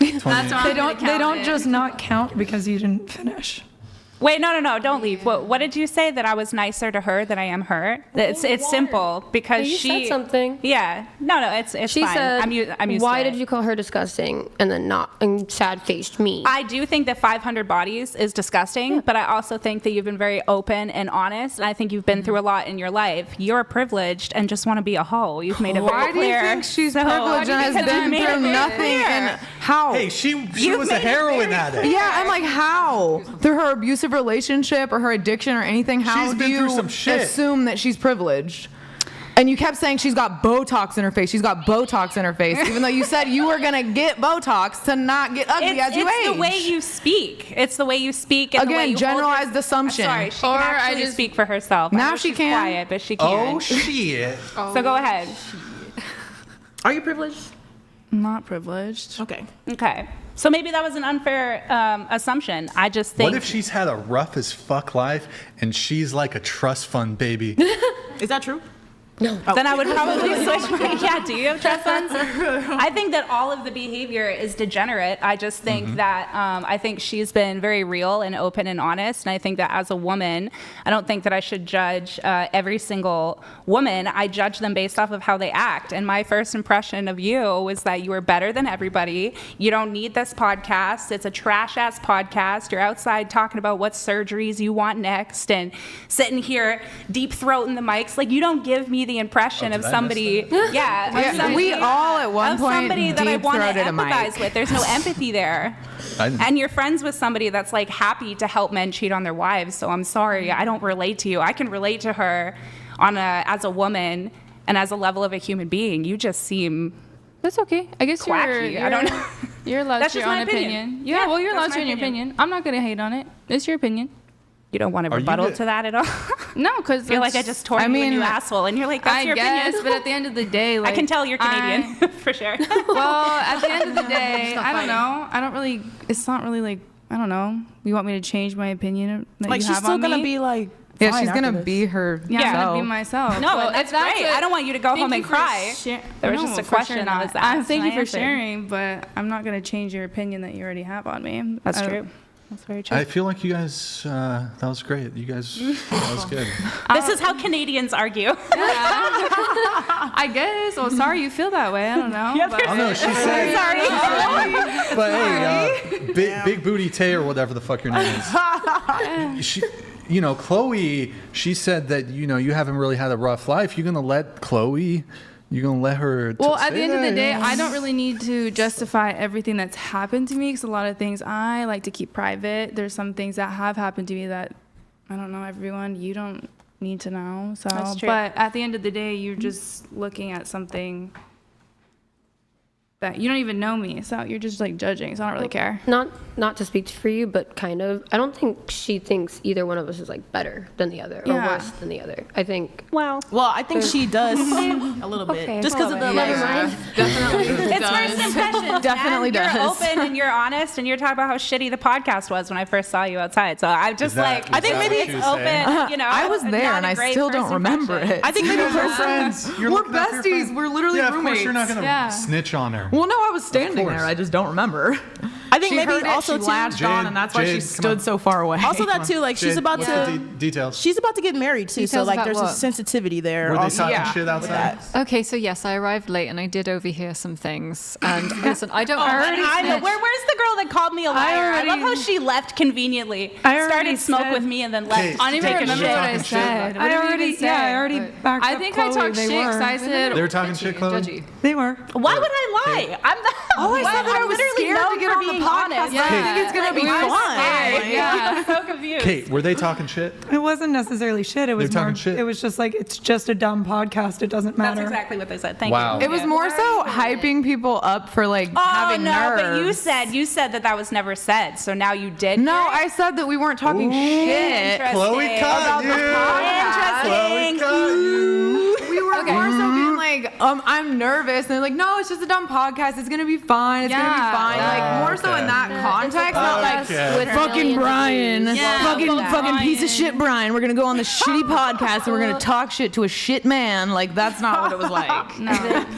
That's how They I'm don't. gonna They don't count it. just not count because you didn't finish. Wait, no, don't leave. What did you say, that I was nicer to her than I am her? It's simple because You she said something. Yeah, no, it's She fine. said, I'm used "Why to did it. you call her disgusting?" And then sad-faced me. I do think that 500 bodies is disgusting, but I also think that you've been very open and honest, and I think you've been through a lot in your life. You're privileged and just want to be a hoe. You've made it very Why do you clear. think she's So- privileged and has Because you been made it through very nothing? clear. And how? Hey, she You've was a made it heroin very addict. Yeah, I'm like, how? Through her abusive relationship or her addiction or anything, how She's do been you through some shit. assume that she's privileged? And you kept saying she's got Botox in her face. She's got Botox in her face, even though you said you were going to get Botox to not get ugly as you age. It's the way you speak. It's the way you speak. And the way Again, you generalized hold your, assumption. I'm sorry, she Or can I actually just- speak for herself. I Now know she she's can. quiet, but she can. Oh shit. So go ahead. Are you privileged? Not privileged. Okay. Okay. So maybe that was an unfair assumption. I just think. What if she's had a rough as fuck life and she's like a trust fund baby? Is that true? No. Then I would probably switch my. Yeah, do you have trust funds? I think that all of the behavior is degenerate. I just think that I think she's been very real and open and honest. And I think that as a woman, I don't think that I should judge every single woman. I judge them based off of how they act. And my first impression of you was that you were better than everybody. You don't need this podcast. It's a trash ass podcast. You're outside talking about what surgeries you want next and sitting here deep throating the mics. Like, you don't give me the impression of did I miss somebody, of somebody, we all at one of point somebody that I want to deep-throated a mic. empathize with. There's no empathy there. And you're friends with somebody that's like happy to help men cheat on their wives. So I'm sorry, I don't relate to you. I can relate to her as a woman and as a level of a human being. You just seem That's okay. I guess quacky. I don't know. You're allowed That's to your just my own opinion. Yeah, well, you're that's allowed to my your opinion. opinion. I'm not going to hate on it. It's your opinion. You don't want a Are you rebuttal the- to that at all? No, because I feel like I just tore you a new asshole, and you're like, that's I your guess, opinion. but at the end of the day, like, I can tell you're Canadian for sure. Well, at the end of the day, I don't know. I don't really. It's not really like, I don't know. You want me to change my opinion that Like you she's have still on gonna me? be like. Yeah, fine she's after gonna this. be her. Yeah, I'm gonna be self. myself. No, Well, that's if great. I don't want you to go home and cry. There was just a question that was asked. Thank and you I for answered. sharing, but I'm not gonna change your opinion that you already have on me. That's I don't- true. That's very true. I feel like you guys, that was great. You guys, that was good. This is how Canadians argue. I guess. Well, sorry you feel that way. I don't know. But Oh no, she said. Sorry. But hey, big booty Tay or whatever the fuck your name is. She, you know, Chloe. She said that you haven't really had a rough life. You're gonna let Chloe. You're gonna let her. Well, at say the end of that, the day, you know? I don't really need to justify everything that's happened to me because a lot of things I like to keep private. There's some things that have happened to me that I don't know everyone. You don't need to know. So, That's true. but at the end of the day, you're just looking at something that you don't even know me. So you're just like judging. So I don't really care. Not to speak for you, but kind of. I don't think she thinks either one of us is like better than the other or Yeah. worse than the other. I think. Well, I think she does a little bit. Okay, Just because of the never like, mind. Definitely It's does. first impressions. Definitely man. does. You're open and you're honest, and you're talking about how shitty the podcast was when I first saw you outside. So I'm just that- like, I is think that maybe what it's she was saying? open. You know, I was there not and a I great still first don't remember impression. it. I think maybe We're friends. You're We're looking out for your besties. friend. We're literally yeah, roommates. Of course, you're not gonna Yeah. snitch on her. Well, no, I was standing course. there. I just don't remember. I think She maybe heard it, also she too. latched on, and that's why she Jade, come stood on. so far away. Also that too, like she's Jade, about what's to. the details. She's about to get married too, so Details like about there's a what? sensitivity there. Were they also. talking Yeah. shit outside? Okay, so yes, I arrived late and I did overhear some things. And listen, I don't. I know. Where's the girl that called me a liar? I love how she left conveniently. I already Started smoke said- with me and then left. Okay, I don't even Take a remember shit. what I Talking shit. said. What I did we already, even say? yeah, I already backed I up think Chloe. I talked They shit 'cause were. I said. They were talking shit, Chloe. Judgy. They were. Why would I lie? I'm the. Oh, I Well, said that I I'm was literally scared known to get for on the being podcast. honest. I think it's gonna be We were fun. scared. Yeah. I'm so confused. Kate, were they talking shit? It wasn't necessarily shit. It was They're more. talking shit? It was just like it's just a dumb podcast. It doesn't That's matter. exactly what they said. Thank Wow. you. It was more so hyping people up for like Oh having no! nerves. But you said that was never said. So now you did. No, hear it? I said that we weren't talking shit. Chloe Interesting. cut you. Interesting. Chloe cut you. We were more so being like, like, I'm nervous. And they're like, no, it's just a dumb podcast. It's going to be fine. It's going to be fine. Like, more so in that context. Not like, with fucking Brian. Fucking piece of shit Brian. We're going to go on the shitty podcast and we're going to talk shit to a shit man. Like, that's not what it was like. No.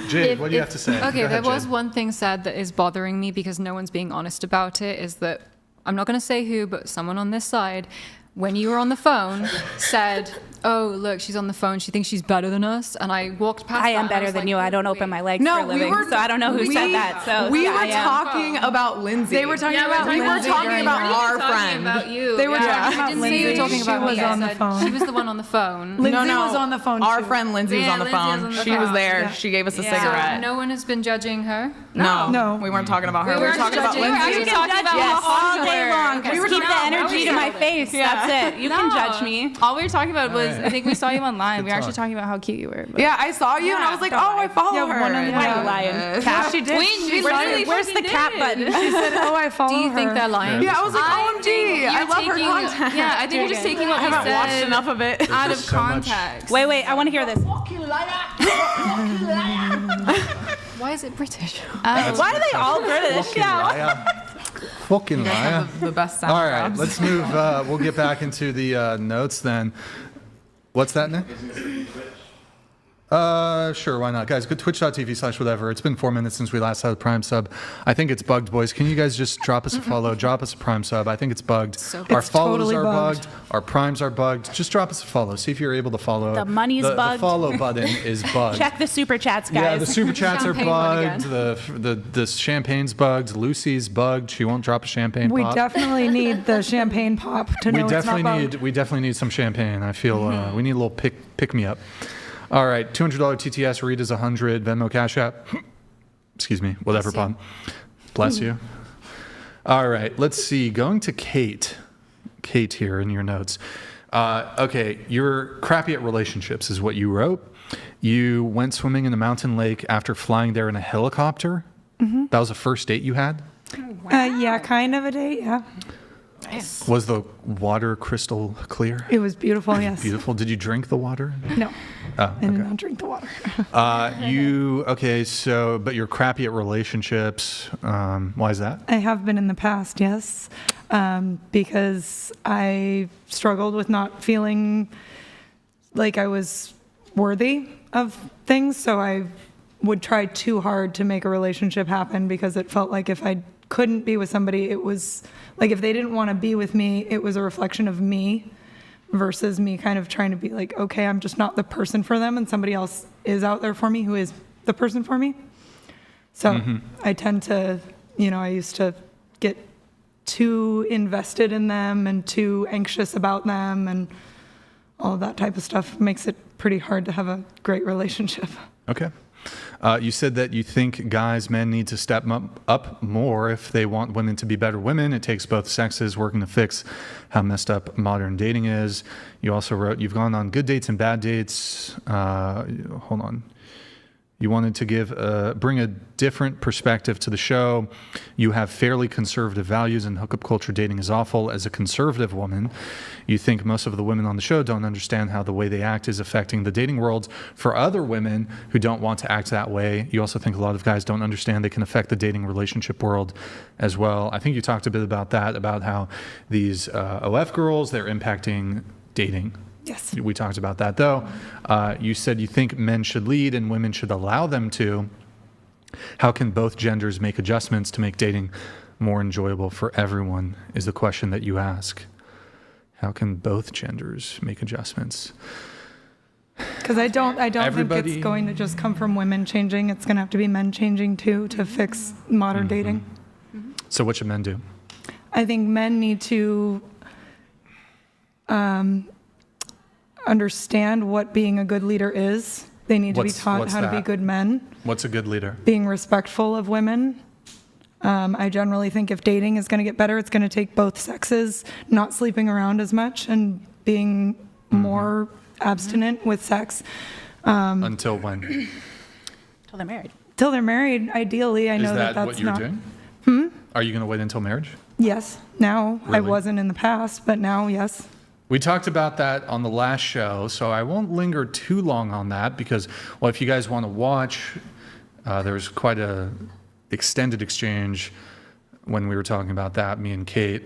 Jade, what do you have to say? Okay, Go there ahead, was Jade. one thing said that is bothering me because no one's being honest about it, is that, I'm not going to say who, but someone on this side, when you were on the phone, said, oh, look, she's on the phone. She thinks she's better than us. And I walked past I that am and better was than like, you. I don't open my legs for a living, so I don't know who said that. So we yeah, were I am. talking about Lindsay. They were talking about we were Lindsay talking during about that. our talking friend. about you. They were Yeah. talking I about didn't Lindsay. say you were talking She about was me. I on the said phone. She was the one on the phone. Lindsay was on the phone, Our too. friend Lindsay was Yeah, on the Lindsay was phone. on the She was phone. there. Yeah. She gave us a So cigarette. no one has been judging her. No, we weren't talking about her. We were talking about judging her. Lindsay. You can judge Yes, how hot all you day were. long. Just We keep were the not- energy to my face. Yeah. That's it. You can judge me. All we were talking about was, Right. I think we saw you online. We were actually talk. talking about how cute you were. But. Yeah, I saw you and I was like, oh, I follow her. Why are you lying? Cat, she did. We Where's the cat button? She said, "Oh, I follow Do you her." think they're lying? Yeah, I was like, I OMG, think I you're love her taking- content. Yeah, I think you're just taking what I we haven't watched said enough of it. out of just so much- context. Wait, I want to hear this. Why is it British? Why are they all British? Fucking liar. Fucking liar. The best sound All right, drops. let's move. We'll get back into the notes then. What's that, Nick? Sure, why not? Guys, go twitch.tv/whatever. It's been 4 minutes since we last had a Prime sub. I think it's bugged, boys. Can you guys just drop us a follow, drop us a Prime sub? I think it's bugged. Our It's follows totally are bugged. bugged. Our Primes are bugged. Just drop us a follow. See if you're able to follow. The money's The bugged. follow button is bugged. Check the super chats, guys. Yeah, the super chats are Champagne one bugged. The champagne's bugged. Lucy's bugged. She won't drop a champagne We pop. definitely need the champagne pop to know it's not bugged. We definitely need some champagne. I feel we need a little pick me up. All right, $200 TTS. Rita's 100. Venmo Cash App. Excuse me. Whatever, Bob. Bless you. All right, let's see. Going to Kate. Kate here in your notes. Okay, you're crappy at relationships is what you wrote. You went swimming in a mountain lake after flying there in a helicopter. Mm-hmm. That was the first date you had? Yeah, kind of a date, yeah. Was the water crystal clear? It was beautiful, yes. Beautiful. Did you drink the water? No, Oh, I did okay. not drink the water. But you're crappy at relationships. Why is that? I have been in the past, yes, because I struggled with not feeling like I was worthy of things. So I would try too hard to make a relationship happen because it felt like if I couldn't be with somebody, it was like if they didn't want to be with me, it was a reflection of me versus me kind of trying to be like, okay, I'm just not the person for them and somebody else is out there for me who is the person for me. So I tend to, I used to get too invested in them and too anxious about them and all of that type of stuff makes it pretty hard to have a great relationship. Okay. You said that you think men need to step up more if they want women to be better women. It takes both sexes working to fix how messed up modern dating is. You also wrote, you've gone on good dates and bad dates. Hold on. You wanted to bring a different perspective to the show. You have fairly conservative values and hookup culture dating is awful. As a conservative woman, you think most of the women on the show don't understand how the way they act is affecting the dating world for other women who don't want to act that way. You also think a lot of guys don't understand they can affect the dating relationship world as well. I think you talked a bit about that, about how these OF girls, they're impacting dating. Yes. We talked about that, though. You said you think men should lead and women should allow them to. How can both genders make adjustments to make dating more enjoyable for everyone is the question that you ask. How can both genders make adjustments? Because I don't think it's going to just come from women changing. It's going to have to be men changing too to fix modern dating. So what should men do? I think men need to understand what being a good leader is. They need to be taught how to be good men. What's a good leader? Being respectful of women. I generally think if dating is going to get better, it's going to take both sexes not sleeping around as much and being more abstinent with sex. Until when? Till they're married. Till they're married, ideally. I know Is that that's what you're not. doing? Are you going to wait until marriage? Yes. Now. I Really? wasn't in the past, but now, yes. We talked about that on the last show, so I won't linger too long on that because, well, if you guys want to watch, there's quite a extended exchange when we were talking about that, me and Kate.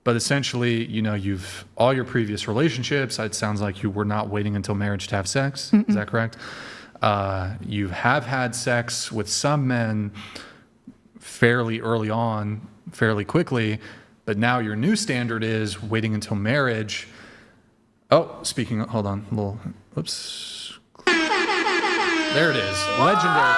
But essentially, you know, you've all your previous relationships, it sounds like you were not waiting until marriage to have sex. Mm-mm. Is that correct? You have had sex with some men fairly early on, fairly quickly, but now your new standard is waiting until marriage. Oh, speaking of, hold on, a little, oops. There it is, legendary.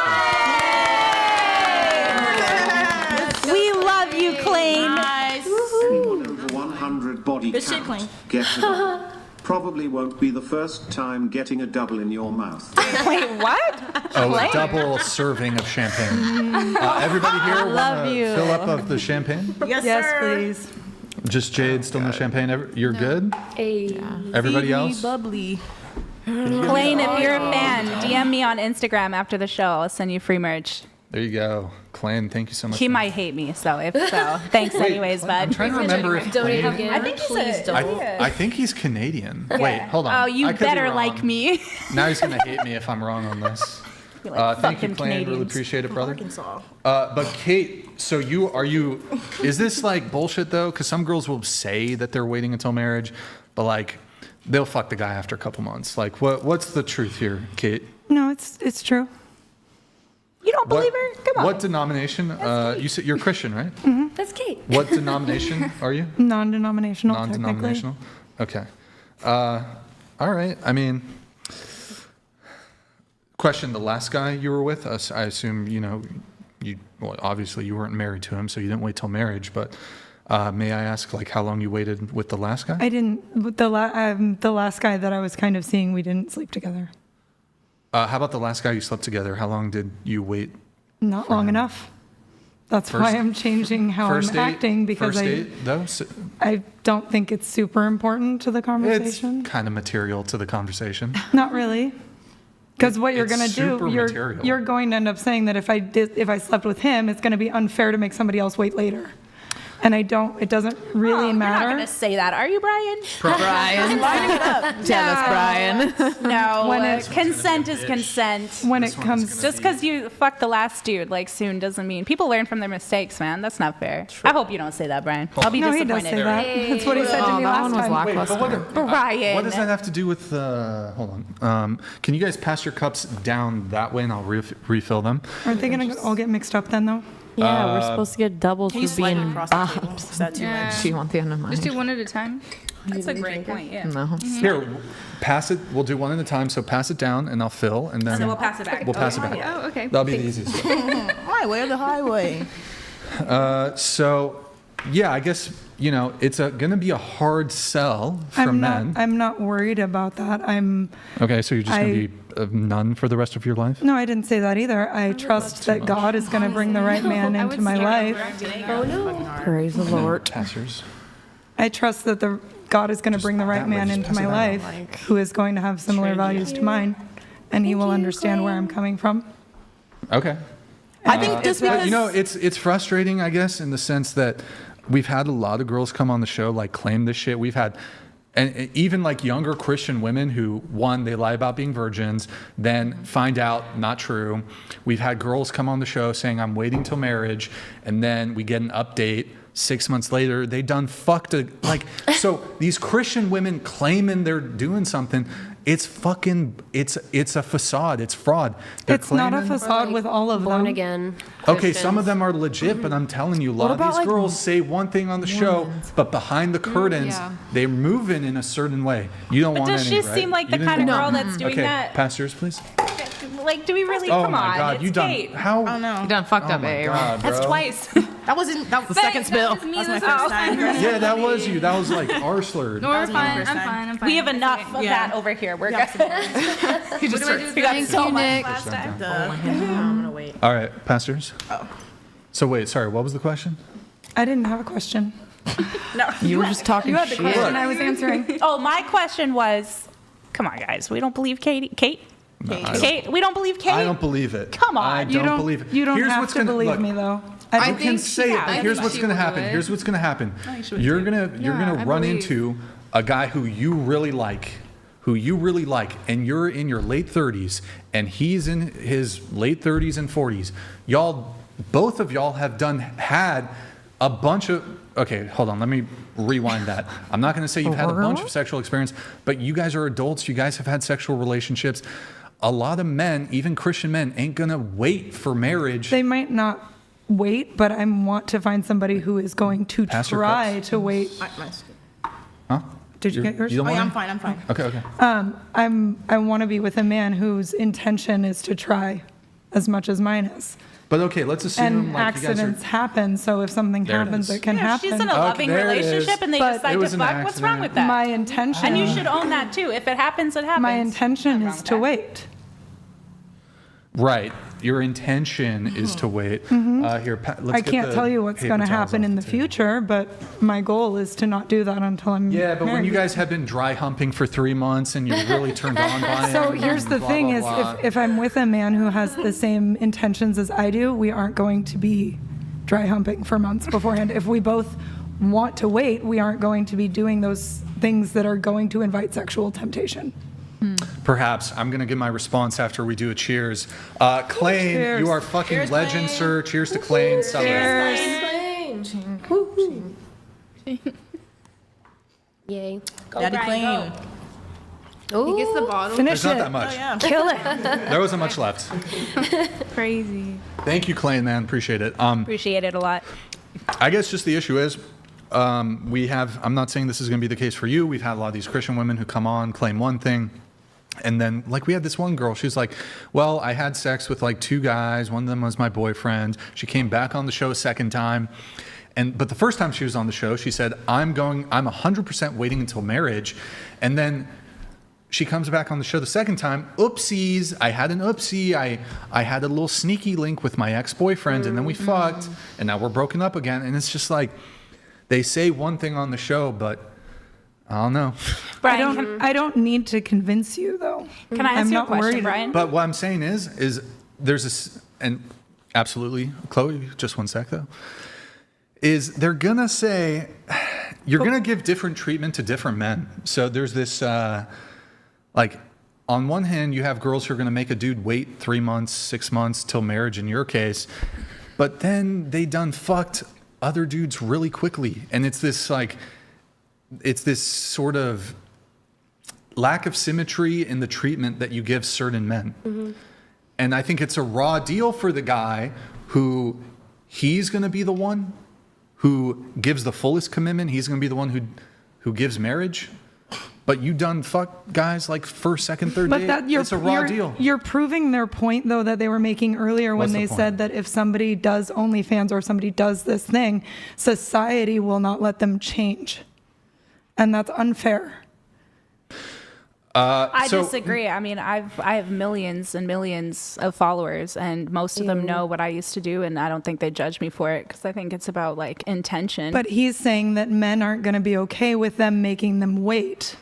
We love you, Clayne. Nice. Anyone over 100 body Good shit, count Clayne. gets a double. Probably won't be the first time getting a double in your mouth. Wait, what? Oh, a double serving of champagne. Everybody here want to fill up of the champagne? Yes, please. Just Jade, still no champagne? You're good? Hey. Everybody else? Bubbly. Clayne, if you're a fan, DM me on Instagram after the show. I'll send you free merch. There you go. Clayne, thank you so much. He might hate me, so if so, thanks anyways, bud. I'm trying to remember if Clayne, I think he's I think he's Canadian. Yeah. Wait, hold on. Oh, you I could be better wrong. like me. Now he's going to hate me if I'm wrong on this. Thank you, Clayne. Really appreciate it, brother. Arkansas. But Kate, so is this like bullshit though? Because some girls will say that they're waiting until marriage, but like they'll fuck the guy after a couple months. Like what's the truth here, Kate? No, it's true. You don't believe her? Come on. What denomination? You said you're Christian, right? Mm-hmm. That's Kate. What denomination are you? Non-denominational. Non-denominational. Okay. All right. I mean, question: the last guy you were with, I assume obviously you weren't married to him, so you didn't wait till marriage. But may I ask, like, how long you waited with the last guy? I didn't. With the last guy that I was kind of seeing, we didn't sleep together. How about the last guy you slept together? How long did you wait? Not long enough. That's why I'm changing how I'm acting, because first date, though? I don't think it's super important to the conversation. It's kind of material to the conversation. Not really. Because what you're going to do, material. you're going to end up saying that if I slept with him, it's going to be unfair to make somebody else wait later. And it doesn't really matter. You're not going to say that, are you, Brian? Brian. Lining it up. Tell us, Brian. No, consent is consent. When it comes, just because you fucked the last dude like soon doesn't mean people learn from their mistakes, man. That's not fair. I hope you don't say that, Brian. I'll be disappointed. He does say that. That's what he said to me last time. Brian. What does that have to do with? Hold on. Can you guys pass your cups down that way, and I'll refill them? Aren't they going to all get mixed up then, though? Yeah, we're supposed to get doubles for being Bobs. Is that too much? Do you want the end of mine? Just do one at a time. That's a great point. Yeah. No. Here, pass it. We'll do one at a time. So pass it down, and I'll fill, and then we'll pass it back. We'll pass it back. Oh, okay. That'll be the easiest. My way or the highway. So, yeah, I guess it's going to be a hard sell for men. I'm not worried about that. Okay, so you're just going to be a nun for the rest of your life? No, I didn't say that either. I trust that God is going to bring the right man into my life. Oh no! Praise the Lord. Pastors. I trust that God is going to bring the right man into my life who is going to have similar values to mine, and he will understand where I'm coming from. Okay. I think just because it's frustrating, I guess, in the sense that we've had a lot of girls come on the show like claim this shit. We've had, and even like younger Christian women who, one, they lie about being virgins, then find out not true. We've had girls come on the show saying I'm waiting till marriage, and then we get an update 6 months later they done fucked so these Christian women claiming they're doing something. It's a facade. It's fraud. It's not a facade with all of them. Born again. Okay, some of them are legit, but I'm telling you, a lot of these girls say one thing on the show, but behind the curtains, they're moving in a certain way. You don't want any, does she seem like the kind of girl that's doing that? Pass yours, please. Like, do we really? Oh Come my on, God, it's you done? Kate. How? Oh no. You done fucked up, my God, That's bro. twice. That was the second spill. That was my first time. Yeah, that was you. That was like our slurred. No, we're fine. I'm fine. We have enough of that over here. We're good. He just Thank you, Nick. I'm gonna wait. All right, pastors. Oh. So wait, sorry. What was the question? I didn't have a question. No, you were just talking You had the shit. question. I was answering. Oh, my question was, come on, guys. We don't believe Kate. No, Kate. We don't believe Kate. I don't believe it. Come on. I don't believe it. You don't Here's have what's to gonna, believe look, me, though. I can say it, but here's what's going to happen. would. Here's what's going to happen. You're gonna run into a guy who you really like, and you're in your late 30s, and he's in his late 30s and 40s, both of y'all have had a bunch of, okay, hold on, let me rewind that. I'm not going to say you've had a bunch of sexual experience, but you guys are adults, you guys have had sexual relationships. A lot of men, even Christian men, ain't going to wait for marriage. They might not wait, but I want to find somebody who is going to try to wait. Huh? Did you get yours? You don't want I'm it? fine. I'm fine. Okay. I want to be with a man whose intention is to try as much as mine is. But okay, let's assume And like you guys accidents are. happen, so if something There it happens, is. it can Yeah, if happen. she's in a loving there it is. relationship and they But decide it to was an fuck, what's wrong with that? My intention. And you should own that too. If it happens, it happens. My intention What's is wrong to with wait. Right. Your intention is to wait. Here, let's I get can't the tell you what's paper going to towels happen off in the table. future, but my goal is to not do that until I'm Yeah, but when married. you guys have been dry humping for 3 months and you're really turned on by So him, here's the blah, thing blah, is blah. if I'm with a man who has the same intentions as I do, we aren't going to be dry humping for months beforehand. If we both want to wait, we aren't going to be doing those things that are going to invite sexual temptation. Perhaps. I'm going to give my response after we do a cheers. Clane, Cheers. you are fucking legend, sir. Cheers to Clane. Yay. Daddy clean. Oh, He gets the bottle. Finish There's not it. that much. Yeah. Kill it. There wasn't much left. Crazy. Thank you, Clane, man. Appreciate it. Appreciate it a lot. I guess just the issue is, I'm not saying this is going to be the case for you. We've had a lot of these Christian women who come on, claim one thing. And then, like, we had this one girl, she's like, well, I had sex with like 2 guys. One of them was my boyfriend. She came back on the show a second time. But the first time she was on the show, she said, I'm 100% waiting until marriage. And then she comes back on the show the second time. Oopsies. I had an oopsie. I had a little sneaky link with my ex-boyfriend, and then we fucked, and now we're broken up again. And it's just like, they say one thing on the show, but I don't know. Brian, I don't need to convince you, though. can I ask I'm you a not question, worried. Brian? But what I'm saying is there's this, and absolutely, Chloe, just one sec though, is they're gonna say, you're gonna give different treatment to different men. So there's this, like, on one hand, you have girls who are gonna make a dude wait 3 months, 6 months till marriage in your case, but then they done fucked other dudes really quickly. And it's this sort of lack of symmetry in the treatment that you give certain men. And I think it's a raw deal for the guy who he's going to be the one who gives the fullest commitment. He's going to be the one who gives marriage. But you done fuck guys like first, second, third date. It's a raw deal. You're proving their point, though, that they were making earlier when What's the they point? said that if somebody does OnlyFans or somebody does this thing, society will not let them change. And that's unfair. I disagree. I mean, I have millions and millions of followers, and most of them know what I used to do, and I don't think they judge me for it because I think it's about like intention. But he's saying that men aren't going to be okay with them making them wait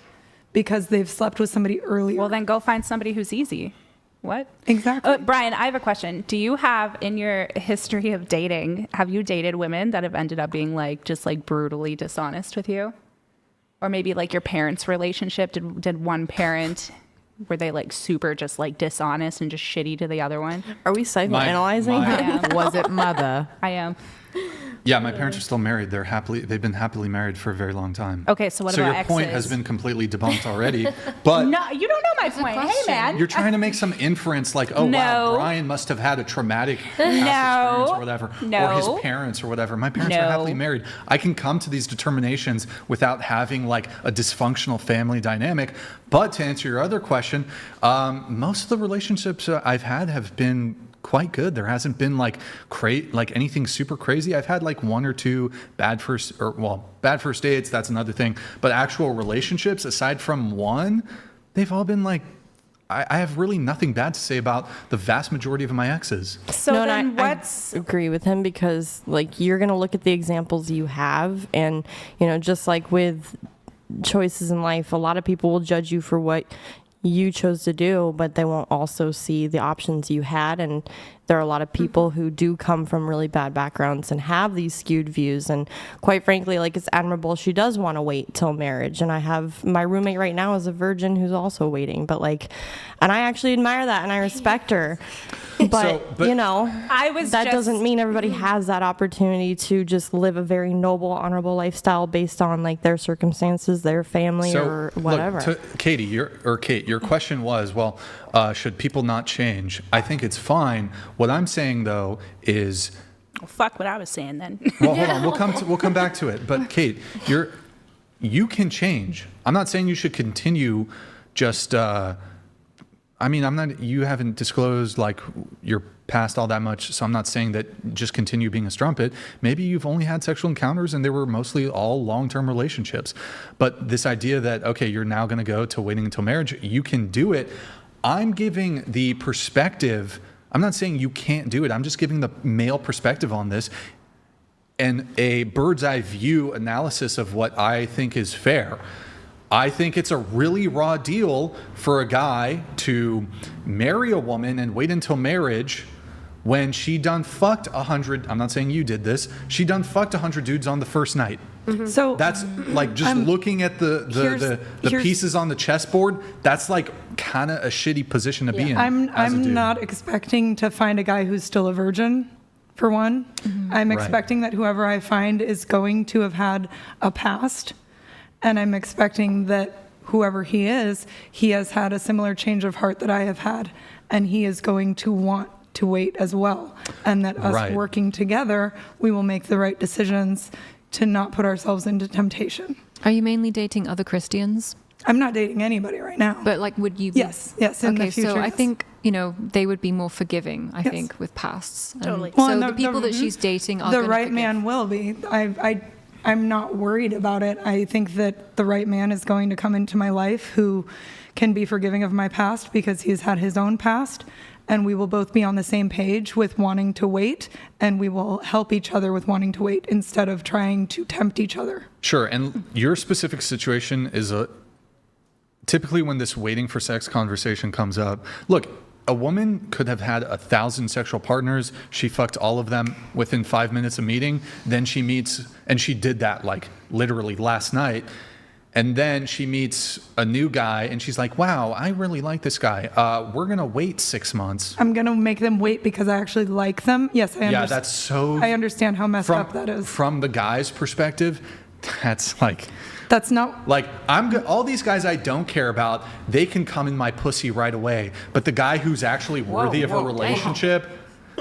because they've slept with somebody earlier. Well, then go find somebody who's easy. What? Exactly. Brian, I have a question. Do you have in your history of dating, have you dated women that have ended up being like just like brutally dishonest with you? Or maybe like your parents' relationship, did one parent, were they like super just like dishonest and just shitty to the other one? Are we psychoanalyzing? Was it mother? I am. Yeah, my parents are still married. They've been happily married for a very long time. Okay, so what about your point has exes? been completely debunked already. But No, you don't know my point. Hey, man. you're trying to make some inference like, oh, wow, No. Brian must have had a traumatic past No. experience or whatever. No. Or his parents or whatever. My parents are No. happily married. I can come to these determinations without having like a dysfunctional family dynamic. But to answer your other question, most of the relationships I've had have been quite good. There hasn't been like anything super crazy. I've had like 1 or 2 bad first dates. That's another thing. But actual relationships, aside from one, they've all been like, I have really nothing bad to say about the vast majority of my exes. So No, then and I what's agree with him because like you're going to look at the examples you have and, you know, just like with choices in life, a lot of people will judge you for what you chose to do, but they won't also see the options you had. And there are a lot of people who do come from really bad backgrounds and have these skewed views. And quite frankly, like, it's admirable she does want to wait till marriage. And I have my roommate right now is a virgin who's also waiting, but like, and I actually admire that and I respect her. But you know, that doesn't mean everybody has that opportunity to just live a very noble, honorable lifestyle based on like their circumstances, their family, or whatever. Look, Kate, your question was, well, should people not change? I think it's fine. What I'm saying though is, well, fuck what I was saying then. Well, hold on, we'll come back to it. But Kate, you can change. I'm not saying you should continue just. You haven't disclosed like your past all that much, so I'm not saying that just continue being a strumpet. Maybe you've only had sexual encounters and they were mostly all long-term relationships. But this idea that, okay, you're now going to go to waiting until marriage, you can do it. I'm giving the perspective. I'm not saying you can't do it. I'm just giving the male perspective on this and a bird's eye view analysis of what I think is fair. I think it's a really raw deal for a guy to marry a woman and wait until marriage when she done fucked 100, I'm not saying you did this, she done fucked 100 dudes on the first night. Mm-hmm. So that's like just looking at the pieces on the chessboard, that's like kind of a shitty position to be in. I'm not expecting to find a guy who's still a virgin, for one. Mm-hmm. I'm expecting that whoever I find is going to have had a past. And I'm expecting that whoever he is, he has had a similar change of heart that I have had. And he is going to want to wait as well. And that us working together, we will make the right decisions to not put ourselves into temptation. Are you mainly dating other Christians? I'm not dating anybody right now. But like, would you be? Yes, in the future. So I think, they would be more forgiving, I think, with pasts. Totally. So the people that she's dating are the right man will be. I'm not worried about it. I think that the right man is going to come into my life who can be forgiving of my past because he's had his own past, and we will both be on the same page with wanting to wait, and we will help each other with wanting to wait instead of trying to tempt each other. Sure, and your specific situation is typically when this waiting for sex conversation comes up. Look, a woman could have had 1,000 sexual partners. She fucked all of them within 5 minutes of meeting. Then she meets, and she did that like literally last night. And then she meets a new guy and she's like, wow, I really like this guy. We're going to wait 6 months. I'm going to make them wait because I actually like them. Yes, I understand. Yeah, that's so... I understand how messed up that is. From the guy's perspective, that's like... That's not... Like, all these guys I don't care about, they can come in my pussy right away. But the guy who's actually worthy of a relationship...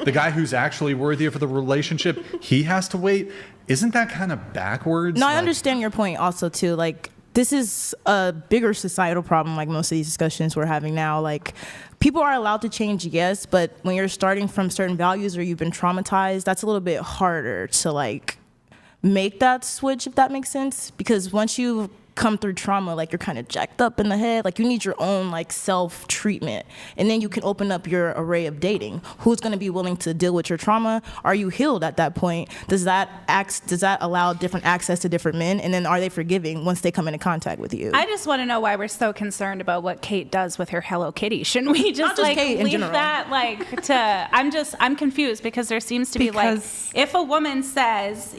The guy who's actually worthy of the relationship, he has to wait. Isn't that kind of backwards? No, I understand your point also, too. Like, this is a bigger societal problem, like most of these discussions we're having now. Like, people are allowed to change, yes, but when you're starting from certain values or you've been traumatized, that's a little bit harder to, like, make that switch, if that makes sense. Because once you come through trauma, like, you're kind of jacked up in the head. Like, you need your own, like, self-treatment. And then you can open up your array of dating. Who's going to be willing to deal with your trauma? Are you healed at that point? Does that allow different access to different men? And then are they forgiving once they come into contact with you? I just want to know why we're so concerned about what Kate does with her Hello Kitty. Shouldn't we just like leave that like to... I'm confused because there seems to be like, if a woman says,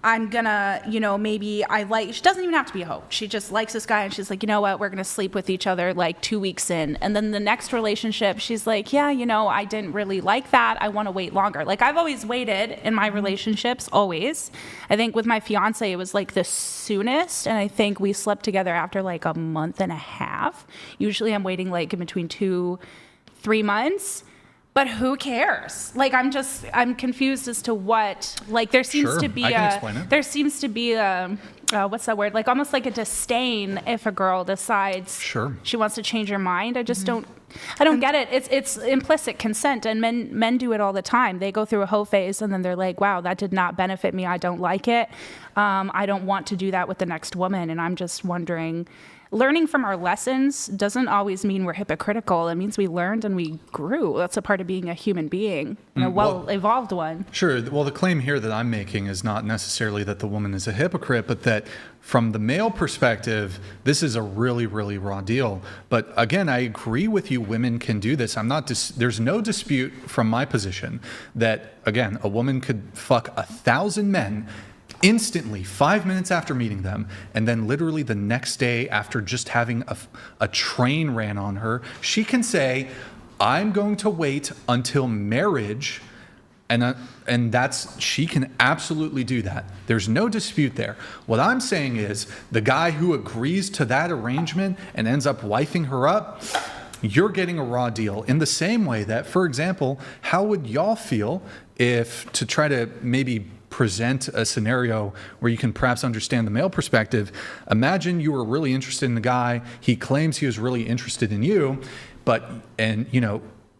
I'm gonna, maybe she doesn't even have to be a hoe. She just likes this guy and she's like, you know what, we're gonna sleep with each other like 2 weeks in. And then the next relationship, she's like, yeah, I didn't really like that. I wanna wait longer. Like, I've always waited in my relationships, always. I think with my fiance, it was like the soonest. And I think we slept together after like a month and a half. Usually I'm waiting like in between 2-3 months. But who cares? Like, I'm confused as to what, like, there seems to be what's that word? Like, almost like a disdain if a girl decides she wants to change her mind. I just I don't get it. It's implicit consent, and men do it all the time. They go through a hoe phase, and then they're like, wow, that did not benefit me. I don't like it. I don't want to do that with the next woman. And I'm just wondering, learning from our lessons doesn't always mean we're hypocritical. It means we learned and we grew. That's a part of being a human being, and a well-evolved one. Sure. Well, the claim here that I'm making is not necessarily that the woman is a hypocrite, but that from the male perspective, this is a really, really raw deal. But again, I agree with you. Women can do this. There's no dispute from my position that, again, a woman could fuck 1,000 men instantly, 5 minutes after meeting them, and then literally the next day after just having a train ran on her, she can say, I'm going to wait until marriage, and she can absolutely do that. There's no dispute there. What I'm saying is the guy who agrees to that arrangement and ends up wifing her up, you're getting a raw deal. In the same way that, for example, how would y'all feel if, to try to maybe present a scenario where you can perhaps understand the male perspective, imagine you were really interested in the guy, he claims he was really interested in you, and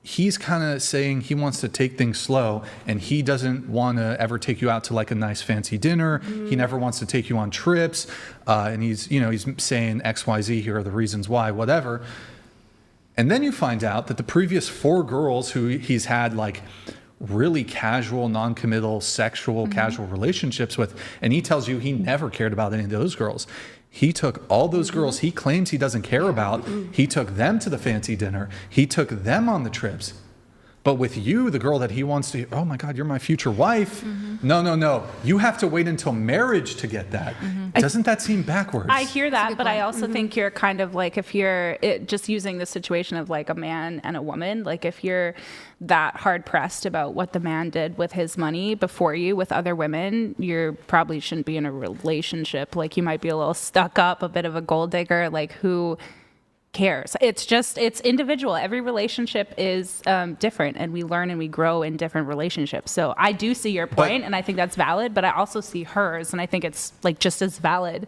he's kind of saying he wants to take things slow, and he doesn't want to ever take you out to like a nice fancy dinner. He never wants to take you on trips, and he's saying XYZ, here are the reasons why, whatever. And then you find out that the previous 4 girls who he's had like really casual, non-committal, sexual, casual relationships with, and he tells you he never cared about any of those girls. He took all those girls he claims he doesn't care about, he took them to the fancy dinner, he took them on the trips. But with you, the girl that he wants to, oh my God, you're my future wife. No. You have to wait until marriage to get that. Doesn't that seem backwards? I hear that, but I also think you're kind of like, if you're just using the situation of like a man and a woman, like if you're that hard pressed about what the man did with his money before you with other women, you probably shouldn't be in a relationship. Like you might be a little stuck up, a bit of a gold digger, like who cares? It's individual. Every relationship is different, and we learn and we grow in different relationships. So I do see your point, and I think that's valid, but I also see hers, and I think it's like just as valid.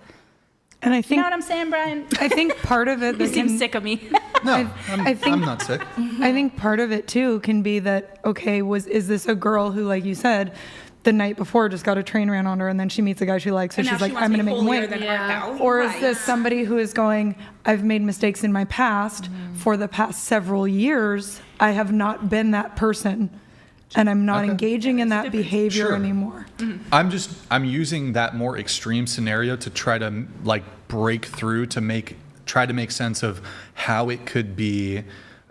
And I think, you know what I'm saying, Brian? I think part of it, you seem sick of me. No, I'm not sick. I think part of it too can be that, okay, is this a girl who, like you said, the night before just got a train ran on her, and then she meets a guy she likes, so she's like, I'm going to make him wait. Or is this somebody who is going, I've made mistakes in my past. For the past several years, I have not been that person, and I'm not engaging in that behavior anymore. I'm using that more extreme scenario to try to like break through to try to make sense of how it could be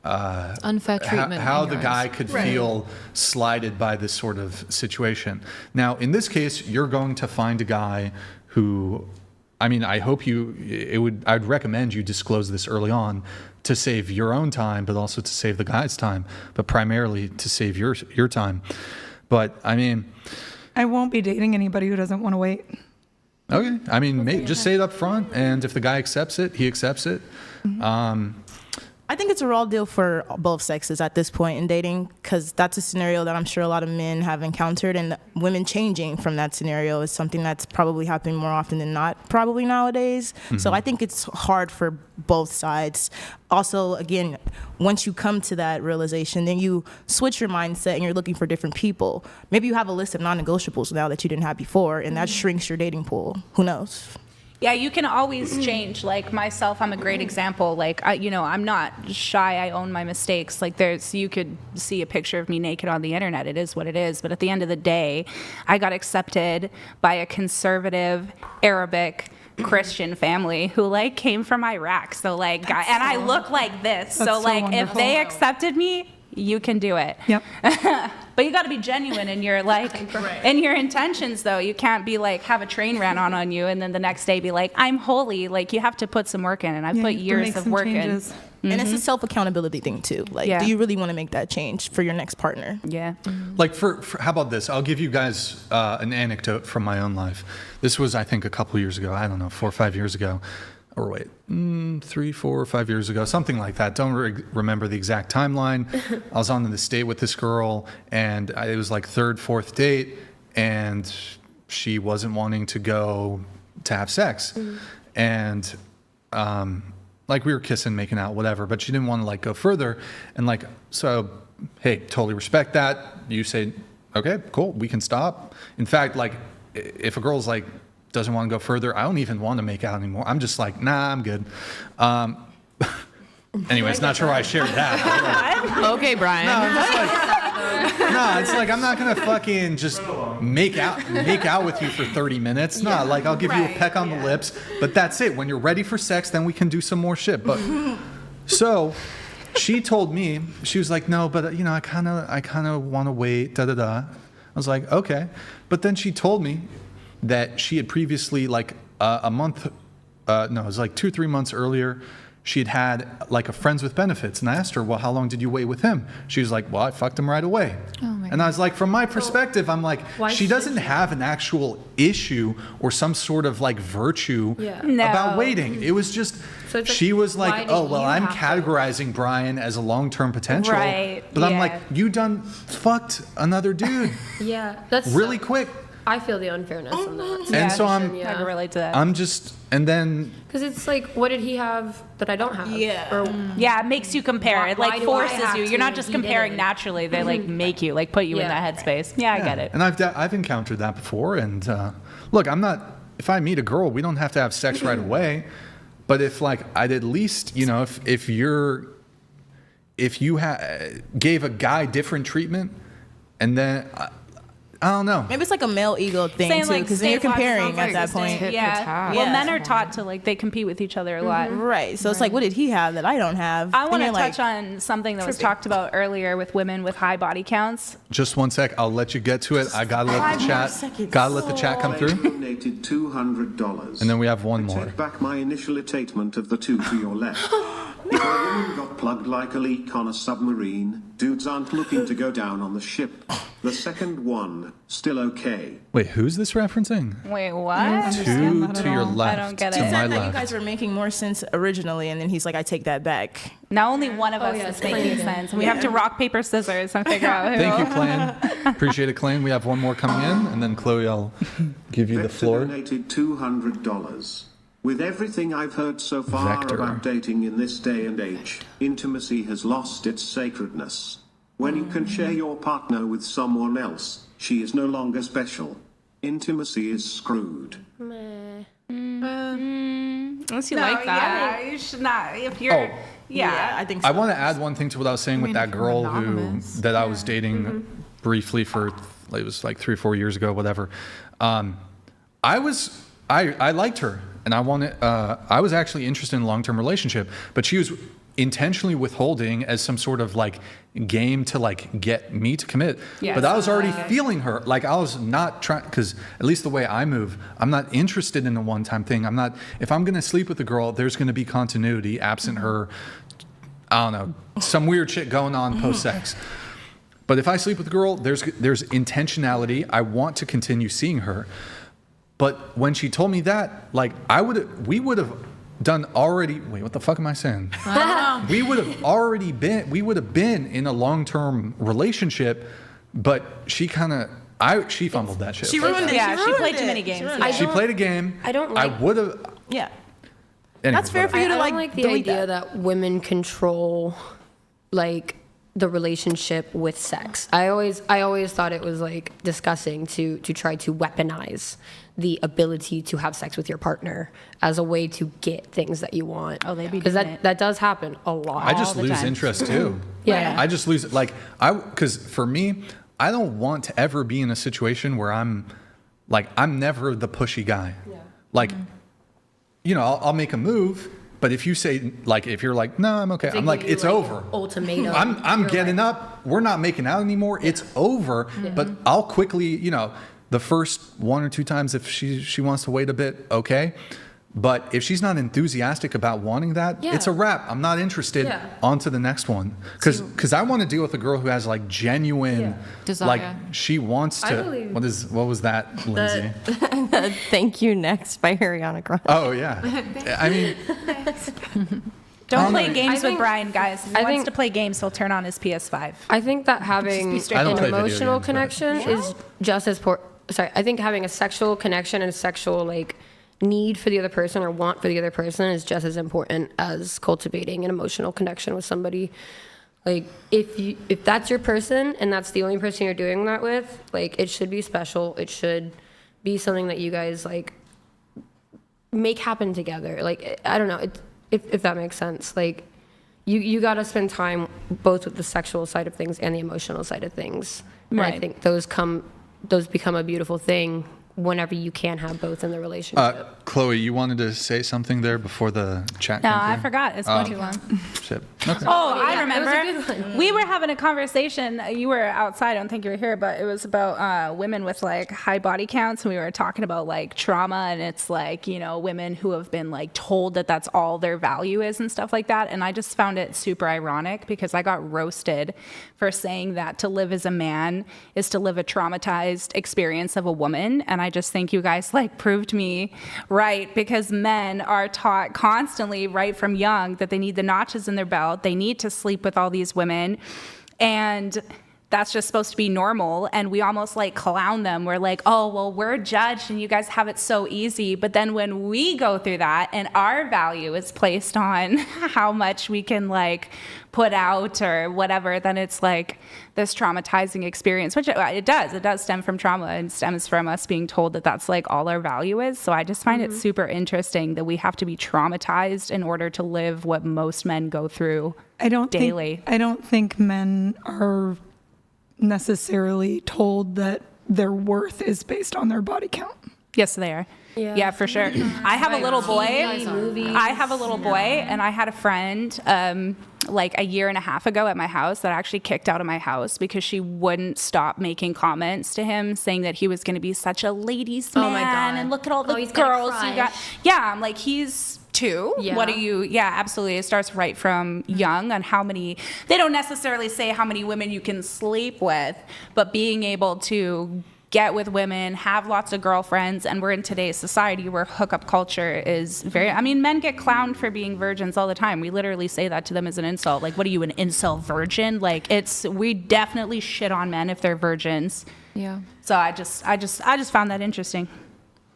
unfair treatment. How the guy could feel slighted by this sort of situation. Now, in this case, you're going to find a guy who, I mean, I hope I'd recommend you disclose this early on to save your own time, but also to save the guy's time, but primarily to save your time. But I mean, I won't be dating anybody who doesn't want to wait. Okay. I mean, just say it up front, and if the guy accepts it, he accepts it. I think it's a raw deal for both sexes at this point in dating, because that's a scenario that I'm sure a lot of men have encountered, and women changing from that scenario is something that's probably happening more often than not probably nowadays. So I think it's hard for both sides. Also, again, once you come to that realization, then you switch your mindset and you're looking for different people. Maybe you have a list of non-negotiables now that you didn't have before, and that shrinks your dating pool. Who knows? Yeah, you can always change. Like myself, I'm a great example. Like, I'm not shy. I own my mistakes. Like you could see a picture of me naked on the internet. It is what it is. But at the end of the day, I got accepted by a conservative Arabic Christian family who like came from Iraq. So like, and I look like this. So like, wonderful. If they accepted me, you can do it. Yep. But you got to be genuine in your in your intentions, though. You can't be like have a train ran on you and then the next day be like, I'm holy. Like you have to put some work in, and I put years of work in. And it's a self-accountability thing too. Like, do you really want to make that change for your next partner? Yeah. Like for how about this? I'll give you guys an anecdote from my own life. This was, I think, a couple years ago. I don't know, 4 or 5 years ago. Or wait, 3, 4, or 5 years ago, something like that. Don't remember the exact timeline. I was on this date with this girl, and it was like 3rd, 4th date, and she wasn't wanting to go to have sex. And like we were kissing, making out, whatever, but she didn't want to like go further. And like, so, hey, totally respect that. You say, okay, cool, we can stop. In fact, like if a girl's like, doesn't want to go further. I don't even want to make out anymore. I'm just like, nah, I'm good. Anyways, not sure why I shared that. Okay, Brian. No, I'm just like, no, it's like I'm not gonna fucking just make out with you for 30 minutes. No, like I'll give you a peck on the lips, but that's it. When you're ready for sex, then we can do some more shit. But so she told me, she was like, no, but I kind of want to wait. Da da da. I was like, okay, but then she told me that she had previously, like a month, it was like 2-3 months earlier. She'd had like a friends with benefits, and I asked her, well, how long did you wait with him? She was like, well, I fucked him right away. Oh my and I was like, from my perspective, I'm like, she doesn't have an actual issue or some sort of like virtue about waiting. It was just, she was like, oh, well, I'm categorizing Brian as a long-term potential. Right. But I'm like, you done fucked another dude. That's really quick. I feel the unfairness on that. And so I can relate to that. I'm just, and then. Because it's like, what did he have that I don't have? Yeah. It makes you compare. It like forces you. You're not just comparing naturally. They like make you, like put you in that headspace. Yeah, I get it. And I've encountered that before. And look, I'm not, if I meet a girl, we don't have to have sex right away. But if like, I'd at least, if you gave a guy different treatment and then, I don't know. Maybe it's like a male ego thing too, because then you're comparing at that point. Yeah. Well, men are taught to like they compete with each other a lot. Right. So it's like, what did he have that I don't have? I want to touch on something that was talked about earlier with women with high body counts. Just one sec. I'll let you get to it. I gotta let the chat come through. Donated $200. And then we have one more. Take back my initial attainment of the two to your left. If a woman got plugged like a leak on a submarine, dudes aren't looking to go down on the ship. The second one, still okay. Wait, who's this referencing? Wait, what? Two to your left. I don't get it. To He my said that left. you guys were making more sense originally, and then he's like, I take that back. Now only one of us is making sense. And we have to rock, paper, scissors and figure out who. Thank you, Clan. Appreciate it, Clan. We have one more coming in, and then Chloe, I'll give you the floor. Donated $200. With everything I've heard so far about dating in this day and age, intimacy has lost its sacredness. When you can share your partner with someone else, she is no longer special. Intimacy is screwed. Unless you like that. Yeah, you should not. If you're, I think so. I want to add one thing to what I was saying with that girl that I was dating briefly for, it was like 3 or 4 years ago, whatever. I liked her. And I was actually interested in a long-term relationship, but she was intentionally withholding as some sort of like game to like get me to commit. Yes. But I was already feeling her. Like I was not trying, because at least the way I move, I'm not interested in a one-time thing. If I'm going to sleep with a girl, there's going to be continuity absent her, I don't know, some weird shit going on post-sex. But if I sleep with a girl, there's intentionality. I want to continue seeing her. But when she told me that, like we would have done already. Wait, what the fuck am I saying? We would have been in a long-term relationship, but she fumbled that shit. She ruined it. Yeah, she played too many games. She played a game. I would have. Yeah. Anyway, that's fair for you to I don't like the idea that women control, like, the relationship with sex. I always thought it was like disgusting to try to weaponize the ability to have sex with your partner as a way to get things that you want. Oh, they be because that does happen a lot. I just lose interest too. Yeah. I just lose because for me, I don't want to ever be in a situation where I'm never the pushy guy. Yeah. Like, I'll make a move. But if you say, like, if you're like, no, I'm okay. I'm like, it's over. Ultimatum. I'm getting up. We're not making out anymore. Yeah. It's over. Yeah. But I'll quickly, the first 1 or 2 times if she wants to wait a bit, okay. But if she's not enthusiastic about wanting that, it's a wrap. I'm not interested. Yeah. On to the next one. Because I want to deal with a girl who has like genuine desire. Like she wants to. What was that, Lindsay? Thank You Next by Ariana Grande. Oh yeah. I mean. Don't play games with Brian, guys. If he wants to play games, he'll turn on his PS5. I think that having an emotional connection is just as important. I think having a sexual connection and a sexual need for the other person or want for the other person is just as important as cultivating an emotional connection with somebody. Like if that's your person and that's the only person you're doing that with, like it should be special. It should be something that you guys make happen together. Like, I don't know, if that makes sense. Like, you got to spend time both with the sexual side of things and the emotional side of things. And I think those become a beautiful thing whenever you can have both in the relationship. Chloe, you wanted to say something there before the chat? No, came I through? forgot. It's been too long. Shit. Okay. Oh, I remember. We were having a conversation. You were outside. I don't think you were here, but it was about women with like high body counts. And we were talking about like trauma, and it's like, you know, women who have been like told that that's all their value is and stuff like that. And I just found it super ironic because I got roasted for saying that to live as a man is to live a traumatized experience of a woman. And I just think you guys like proved me right, because men are taught constantly right from young that they need the notches in their belt. They need to sleep with all these women. And that's just supposed to be normal. And we almost like clown them. We're like, oh, well, we're judged and you guys have it so easy. But then when we go through that and our value is placed on how much we can like put out or whatever, then it's like this traumatizing experience, which it does stem from trauma and stems from us being told that that's like all our value is. So I just find it super interesting that we have to be traumatized in order to live what most men go through daily. I don't think men are necessarily told that their worth is based on their body count. Yes, they are. Yeah, for sure. I have a little boy. And I had a friend like a year and a half ago at my house that actually kicked out of my house because she wouldn't stop making comments to him saying that he was going to be such a ladies' man. Oh my God. And look at all the girls you got. Yeah, I'm like, he's 2. Yeah. What are you? Yeah, absolutely. It starts right from young on how many, they don't necessarily say how many women you can sleep with, but being able to get with women, have lots of girlfriends, and we're in today's society where hookup culture is very, I mean, men get clowned for being virgins all the time. We literally say that to them as an insult. Like, what are you, an incel virgin? Like, we definitely shit on men if they're virgins. Yeah. So I just found that interesting.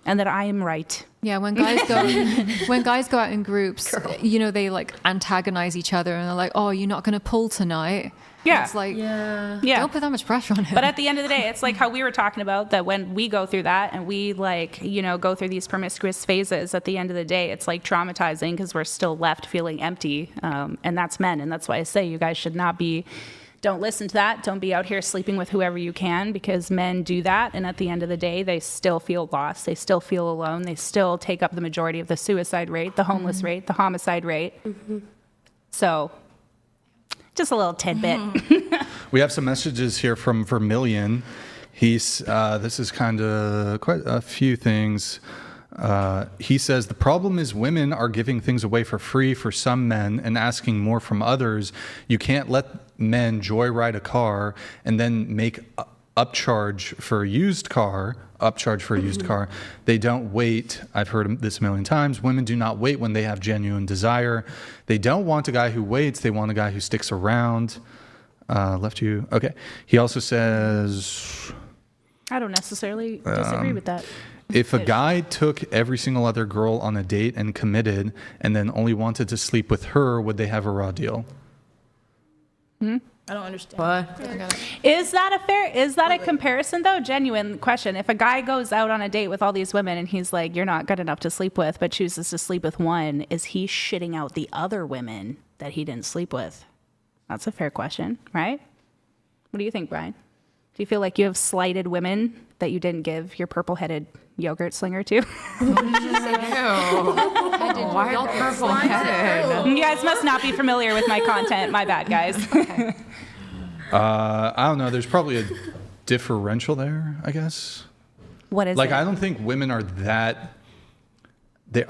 And that I am right. Yeah, when guys go out in groups, you know, they like antagonize each other and they're like, "Oh, you're not going to pull tonight." Yeah. It's like, don't put that much pressure on him. But at the end of the day, it's like how we were talking about that when we go through that and we like, you know, go through these promiscuous phases, at the end of the day, it's like traumatizing because we're still left feeling empty. And that's men. And that's why I say you guys should not be, don't listen to that. Don't be out here sleeping with whoever you can, because men do that. And at the end of the day, they still feel lost. They still feel alone. They still take up the majority of the suicide rate, the homeless rate, the homicide rate. So just a little tidbit. We have some messages here from Vermilion. This is kind of quite a few things. He says, the problem is women are giving things away for free for some men and asking more from others. You can't let men joyride a car and then make upcharge for a used car. They don't wait. I've heard this a million times. Women do not wait when they have genuine desire. They don't want a guy who waits. They want a guy who sticks around. Left you. Okay. He also says, I don't necessarily disagree with that. If a guy took every single other girl on a date and committed and then only wanted to sleep with her, would they have a raw deal? I don't understand. Is that a comparison though? Genuine question. If a guy goes out on a date with all these women and he's like, you're not good enough to sleep with, but chooses to sleep with one, is he shitting out the other women that he didn't sleep with? That's a fair question, right? What do you think, Brian? Do you feel like you have slighted women that you didn't give your purple-headed yogurt slinger to? Why purple-headed? You guys must not be familiar with my content. My bad, guys. I don't know. There's probably a differential there, I guess. What is like, it? I don't think women are I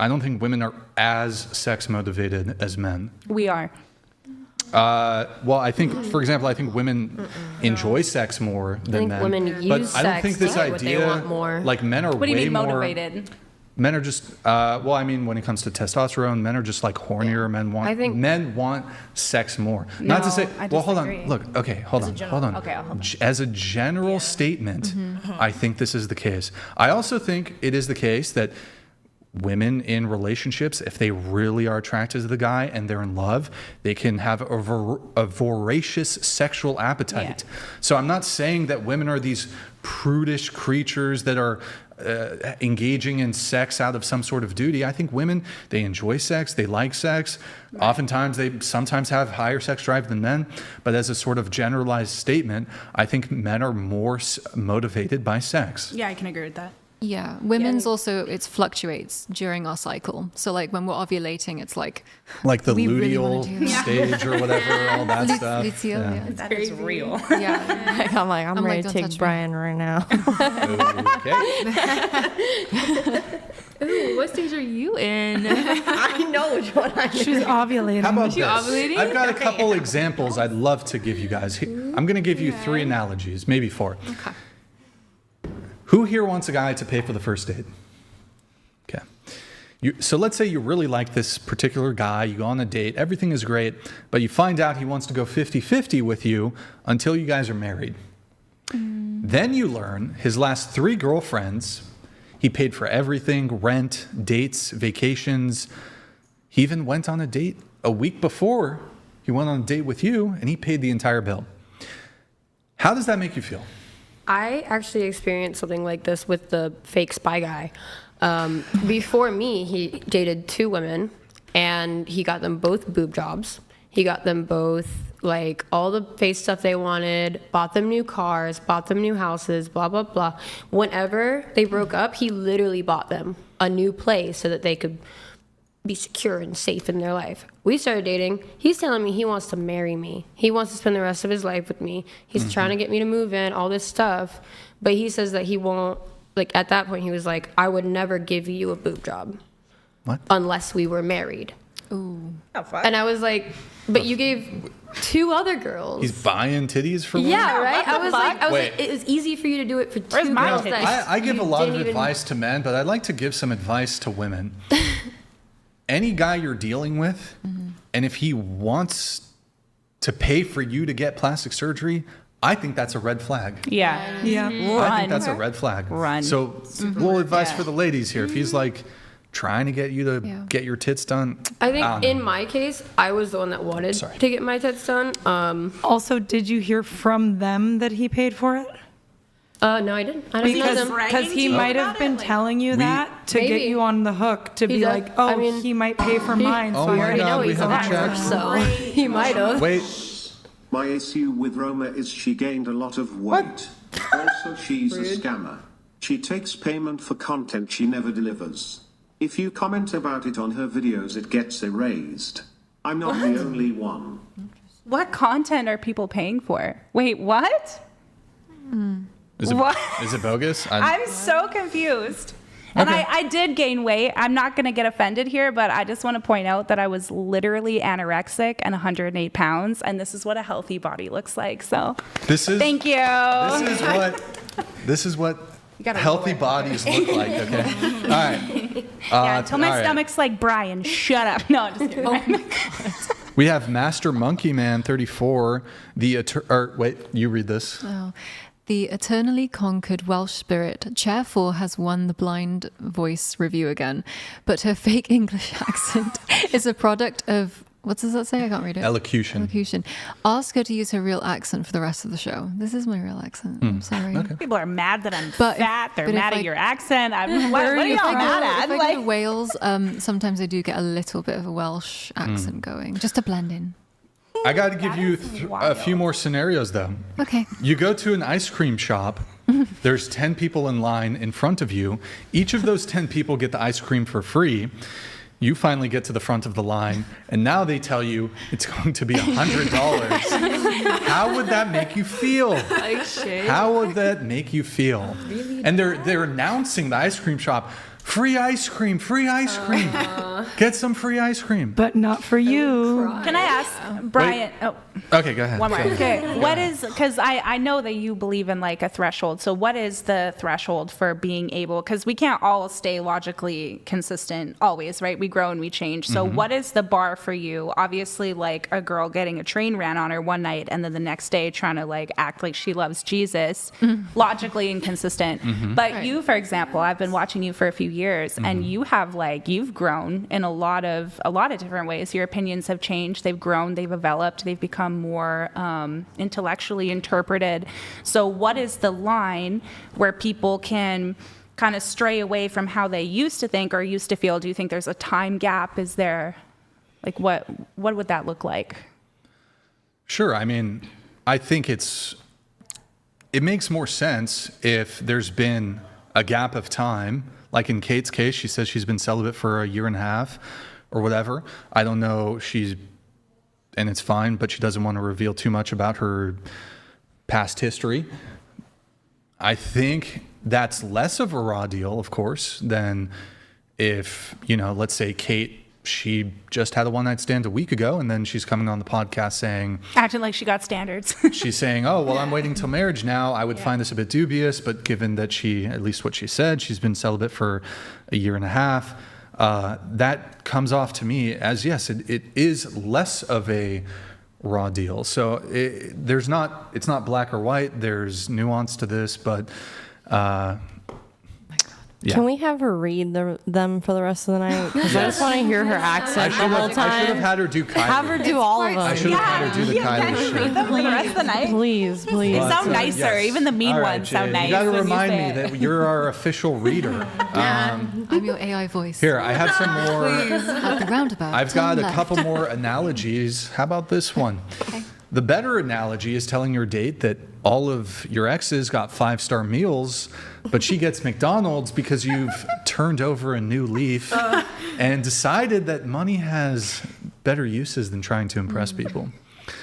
don't think women are as sex motivated as men. We are. Well, I think, for example, women enjoy sex more than men. Women use but I don't think sex this to get what they idea, want more. like men are What do you way mean more motivated? Men are just, well, I mean, when it comes to testosterone, men are just like hornier. Men want sex more. Not to say, well, hold on. Look, okay, hold on. Okay, hold on. As a general statement, I think this is the case. I also think it is the case that women in relationships, if they really are attracted to the guy and they're in love, they can have a voracious sexual appetite. Yeah. So I'm not saying that women are these prudish creatures that are engaging in sex out of some sort of duty. I think women, they enjoy sex, they like sex. Right. Oftentimes, they sometimes have higher sex drive than men. But as a sort of generalized statement, I think men are more motivated by sex. Yeah, I can agree with that. Yeah, women's also, it fluctuates during our cycle. So like when we're ovulating, it's like the luteal stage or whatever, all that stuff. Luteal, yeah. That is real. Yeah. I'm ready to take Brian right now. Okay. Ooh, what stage are you in? I know which one I'm in. She's ovulating. How about this? Ovulating? I've got a couple examples I'd love to give you guys. I'm going to give you 3 analogies, maybe 4. Okay. Who here wants a guy to pay for the first date? Okay. So let's say you really like this particular guy. You go on a date. Everything is great. But you find out he wants to go 50-50 with you until you guys are married. Then you learn his last 3 girlfriends, he paid for everything, rent, dates, vacations. He even went on a date a week before he went on a date with you, and he paid the entire bill. How does that make you feel? I actually experienced something like this with the fake spy guy. Before me, he dated 2 women, and he got them both boob jobs. He got them both like all the face stuff they wanted, bought them new cars, bought them new houses, blah, blah, blah. Whenever they broke up, he literally bought them a new place so that they could be secure and safe in their life. We started dating. He's telling me he wants to marry me. He wants to spend the rest of his life with me. He's trying to get me to move in, all this stuff. But he says that he won't, like at that point he was like, I would never give you a boob job. What? Unless we were married. Ooh. Oh, fuck. And I was like, but you gave 2 other girls. He's buying titties for women? Yeah, right? I was Wait. like, it was easy for you to do it for 2 girls. That I give a lot of didn't even- advice to men, but I'd like to give some advice to women. Any guy you're dealing with, and if he wants to pay for you to get plastic surgery, I think that's a red flag. Yeah. Yeah. I think that's a red flag. Run. So, a little advice for the ladies here. If he's like trying to get you to get your tits done, I think in my case, I was the one that wanted to get my tits done. Also, did you hear from them that he paid for it? No, I didn't. I don't know them. Because he might have been telling you that to get you on the hook to be like, oh, he might pay for mine. Oh So my I already God, know we he's have a a check. So he might have. Wait. My issue with Roma is she gained a lot of weight. Also, she's a scammer. She takes payment for content she never delivers. If you comment about it on her videos, it gets erased. I'm not the only one. What content are people paying for? Wait, what? Is it bogus? I'm so confused. And I did gain weight. I'm not going to get offended here, but I just want to point out that I was literally anorexic and 108 pounds, and this is what a healthy body looks like. So thank you. This is what healthy bodies look like, okay? All right. Yeah, until my stomach's like, Brian, shut up. No, I'm just kidding. Oh my God. We have Master Monkey Man 34. Wait, you read this. Oh. The eternally conquered Welsh spirit, Chair 4 has won the blind voice review again, but her fake English accent is a product of, what does that say? I can't read it. Elocution. Ask her to use her real accent for the rest of the show. This is my real accent. I'm sorry. Okay. People are mad that I'm fat. They're mad at your accent. What are If y'all I mad at? go to Wales, sometimes I do get a little bit of a Welsh accent going, just to blend in. I got to give you a few more scenarios, though. Okay. You go to an ice cream shop. There's 10 people in line in front of you. Each of those 10 people get the ice cream for free. You finally get to the front of the line, and now they tell you it's going to be $100. How would that make you feel? How would that make you feel? And they're announcing the ice cream shop. Free ice cream, free ice cream. Get some free ice cream. But not for you. Can I ask Brian? Okay, go ahead. One more. Okay. What is, because I know that you believe in like a threshold. So what is the threshold for being able, because we can't all stay logically consistent always, right? We grow and we change. So what is the bar for you? Obviously, like a girl getting a train ran on her one night and then the next day trying to like act like she loves Jesus, logically inconsistent. But you, for example, I've been watching you for a few years, and you have you've grown in a lot of different ways. Your opinions have changed. They've grown. They've developed. They've become more intellectually interpreted. So what is the line where people can kind of stray away from how they used to think or used to feel? Do you think there's a time gap? Is there, what would that look like? Sure. I mean, I think it makes more sense if there's been a gap of time. Like in Kate's case, she says she's been celibate for a year and a half or whatever. I don't know. And it's fine, but she doesn't want to reveal too much about her past history. I think that's less of a raw deal, of course, than if, let's say Kate, she just had a one-night stand a week ago, and then she's coming on the podcast saying... Acting like she got standards. She's saying, oh, well, I'm waiting till marriage now. I would find this a bit dubious, but given that at least what she said, she's been celibate for a year and a half, that comes off to me as, yes, it is less of a raw deal. So it's not black or white. There's nuance to this, but... Yeah. Can we have her read them for the rest of the night? Because I just want to hear her accent the whole time. I should have had her do Kylie. Have her do all of them. I should have had her do the Kylie shit. Read them for the rest of the night. Please. They sound nicer. Yes. Even the mean ones sound nice. You got to remind me that you're our official reader. I'm your AI voice. Here, I have some more. At the roundabout. I've got a couple more analogies. How about this one? Okay. The better analogy is telling your date that all of your exes got 5-star meals, but she gets McDonald's because you've turned over a new leaf and decided that money has better uses than trying to impress people.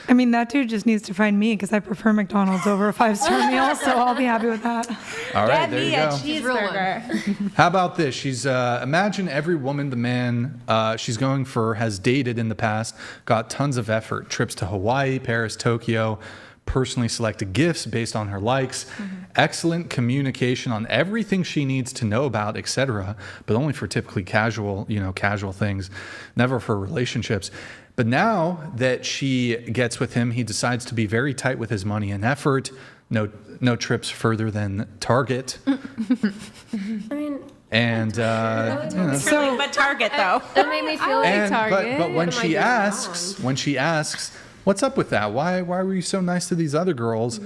I mean, that dude just needs to find me because I prefer McDonald's over a 5-star meal, so I'll be happy with that. All right, there you go. Cheeseburger. How about this? She's imagine every woman the man she's going for has dated in the past, got tons of effort, trips to Hawaii, Paris, Tokyo, personally selected gifts based on her likes, excellent communication on everything she needs to know about, etc., but only for typically casual things, never for relationships. But now that she gets with him, he decides to be very tight with his money and effort. No trips further than Target. I mean, and so, but Target though. That made me feel like Target. But when she asks, what's up with that? Why were you so nice to these other girls?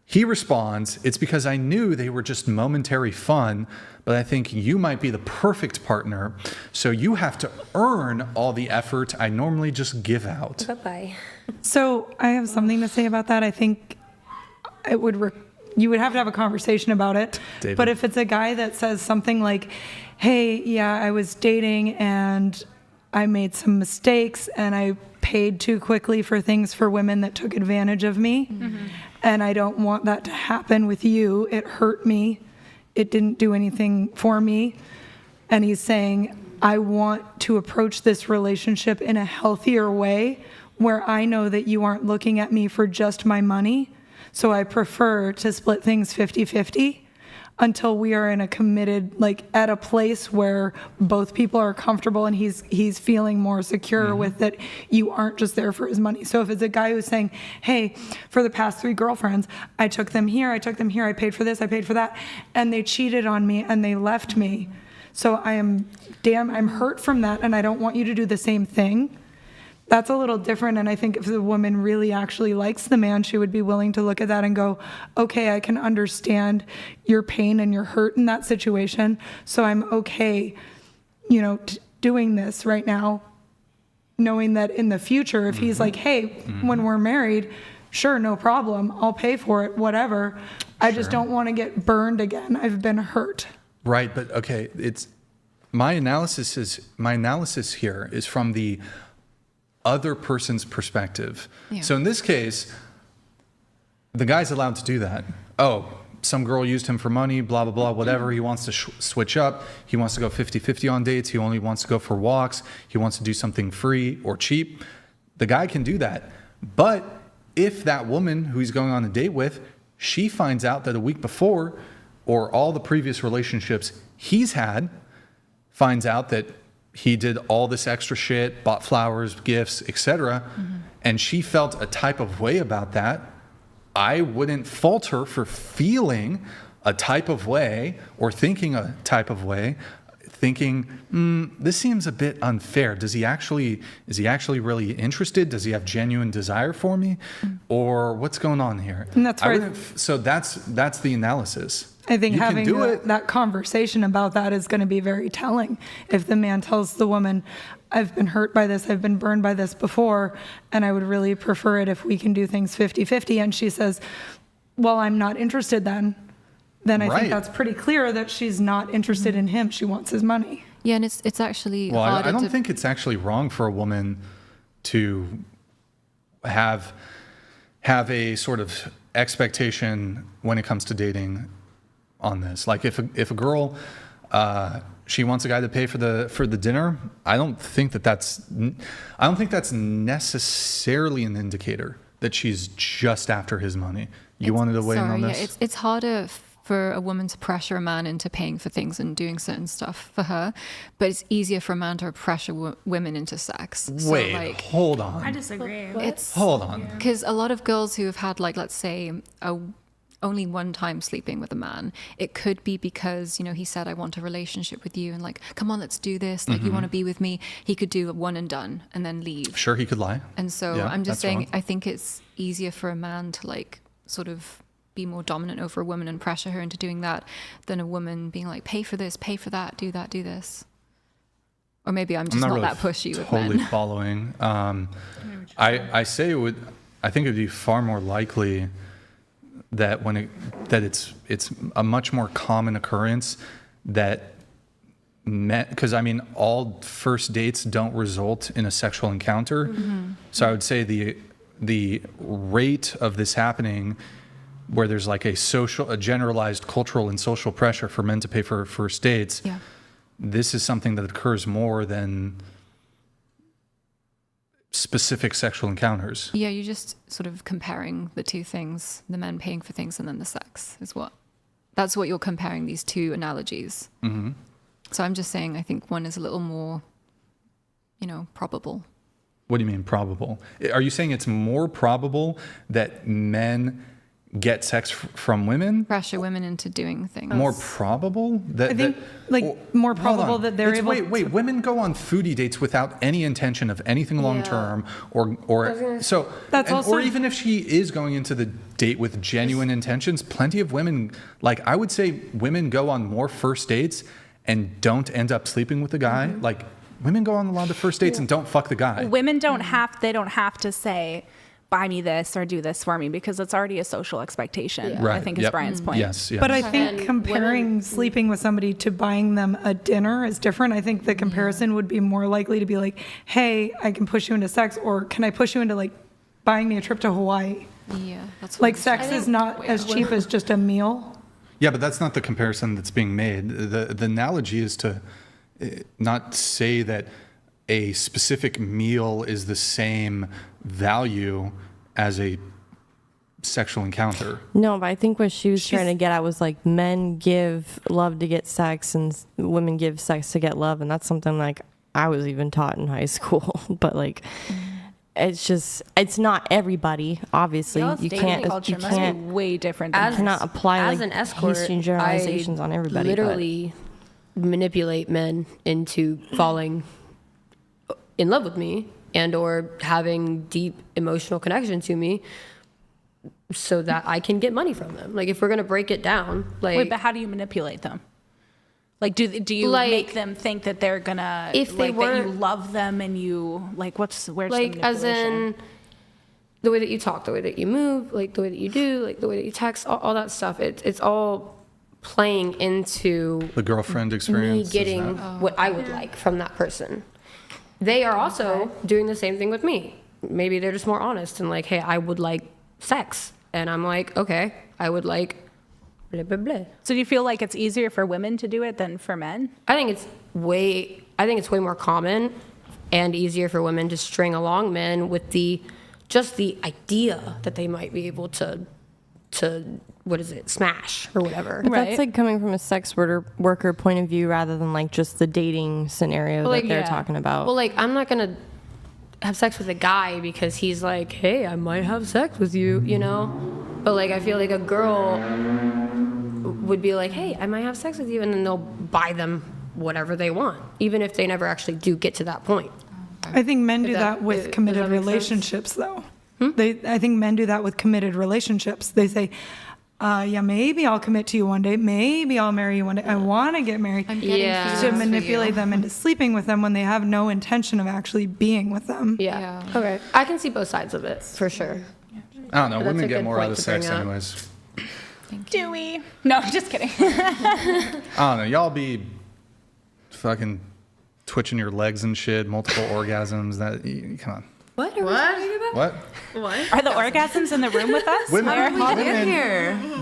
He responds, it's because I knew they were just momentary fun, but I think you might be the perfect partner, so you have to earn all the effort I normally just give out. Bye-bye. So I have something to say about that. I think you would have to have a conversation about it. David. But if it's a guy that says something like, hey, yeah, I was dating and I made some mistakes and I paid too quickly for things for women that took advantage of me. And I don't want that to happen with you. It hurt me. It didn't do anything for me. And he's saying, I want to approach this relationship in a healthier way where I know that you aren't looking at me for just my money. So I prefer to split things 50-50 until we are in a committed, at a place where both people are comfortable and he's feeling more secure with that you aren't just there for his money. So if it's a guy who's saying, hey, for the past 3 girlfriends, I took them here, I paid for this, I paid for that, and they cheated on me and they left me. So I'm hurt from that and I don't want you to do the same thing. That's a little different, and I think if the woman really actually likes the man, she would be willing to look at that and go, okay, I can understand your pain and your hurt in that situation, so I'm okay, doing this right now, knowing that in the future, if he's like, hey, when we're married, sure, no problem, I'll pay for it, whatever. I just don't want to get burned again. I've been hurt. Right, but okay, my analysis here is from the other person's perspective. Yeah. So in this case, the guy's allowed to do that. Oh, some girl used him for money, blah, blah, blah, whatever. He wants to switch up. He wants to go 50-50 on dates. He only wants to go for walks. He wants to do something free or cheap. The guy can do that. But if that woman who he's going on a date with, she finds out that a week before, or all the previous relationships he's had, finds out that he did all this extra shit, bought flowers, gifts, etc., and she felt a type of way about that, I wouldn't fault her for feeling a type of way or thinking a type of way, thinking, this seems a bit unfair. Is he actually really interested? Does he have genuine desire for me? Or what's going on here? And that's right. So that's the analysis. I think You can having do it. that conversation about that is going to be very telling. If the man tells the woman, I've been hurt by this, I've been burned by this before, and I would really prefer it if we can do things 50-50, and she says, well, I'm not interested then I Right. think that's pretty clear that she's not interested in him. She wants his money. Yeah, and it's actually Well, harder I don't to... think it's actually wrong for a woman to have a sort of expectation when it comes to dating on this. Like if a girl she wants a guy to pay for the dinner, I don't think that's necessarily an indicator that she's just after his money. You wanted to weigh in on this? It's harder for a woman to pressure a man into paying for things and doing certain stuff for her, but it's easier for a man to pressure women into sex. Wait, hold on. I disagree. Hold on. Because a lot of girls who have had, like, let's say, only one time sleeping with a man, it could be because, he said, I want a relationship with you, and like, come on, let's do this. Like, you want to be with me. He could do a one and done and then leave. Sure, he could lie. And so Yeah, I'm just that's saying, wrong. I think it's easier for a man to, like, sort of be more dominant over a woman and pressure her into doing that than a woman being like, pay for this, pay for that, do this. Or maybe I'm just not really that pushy with totally men. following. I think it would be far more likely that it's a much more common occurrence that because all first dates don't result in a sexual encounter. Mm-hmm. So I would say the rate of this happening, where there's like a generalized cultural and social pressure for men to pay for first dates, Yeah. this is something that occurs more than specific sexual encounters. Yeah, you're just sort of comparing the two things, the men paying for things and then the sex that's what you're comparing, these two analogies. Mm-hmm. So I'm just saying, I think one is a little more, probable. What do you mean probable? Are you saying it's more probable that men get sex from women? Pressure women into doing things. More probable? I think, more probable that they're able to... Wait, women go on foodie dates without any intention of anything long term, or even if she is going into the date with genuine intentions, plenty of women, like I would say women go on more first dates and don't end up sleeping with the guy. Mm-hmm. Like women go on a lot of first dates and don't fuck the guy. Women don't have to say, buy me this or do this for me, because it's already a social expectation. Yeah. Right. I think is Brian's point. Yes. But I think comparing sleeping with somebody to buying them a dinner is different. I think the comparison would be more likely to be like, hey, I can push you into sex, or can I push you into like buying me a trip to Hawaii? Yeah, that's like sex is not as cheap as just a meal. Yeah, but that's not the comparison that's being made. The analogy is to not say that a specific meal is the same value as a sexual encounter. No, but I think what she was trying to get at was like men give love to get sex and women give sex to get love, and that's something like I was even taught in high school. But like, it's not everybody. Obviously, you can't. Culture must be way different. You cannot apply as like an escort, hasty generalizations on everybody. Literally manipulate men into falling in love with me and or having deep emotional connection to me so that I can get money from them. Like if we're going to break it down, like... Wait, but how do you manipulate them? Like, do you make them think that they're gonna, if they that you love them and you, like, where's the manipulation? As in the way that you talk, the way that you move, like the way that you do, like the way that you text, all that stuff. It's all playing into the girlfriend experience. Me getting what I would like from that person. They are also doing the same thing with me. Maybe they're just more honest and like, hey, I would like sex. And I'm like, okay, I would like blah, blah, blah. So do you feel like it's easier for women to do it than for men? I think it's way more common and easier for women to string along men with the idea that they might be able to smash or whatever. But that's like coming from a sex worker point of view rather than like just the dating scenario that they're talking about. Well, like I'm not gonna have sex with a guy because he's like, hey, I might have sex with you, you know? But like I feel like a girl would be like, hey, I might have sex with you, and then they'll buy them whatever they want, even if they never actually do get to that point. I think men do that with committed relationships, though. I think men do that with committed relationships. They say, yeah, maybe I'll commit to you one day. Maybe I'll marry you one day. I want to get married. To manipulate them into sleeping with them when they have no intention of actually being with them. Yeah. Okay. I can see both sides of it, for sure. I don't know. But Women that's a get good more out point of to sex bring up. anyways. Do we? No, just kidding. I don't know. Y'all be fucking twitching your legs and shit, multiple orgasms. Come on. What? What? What? Are the orgasms in the room with us?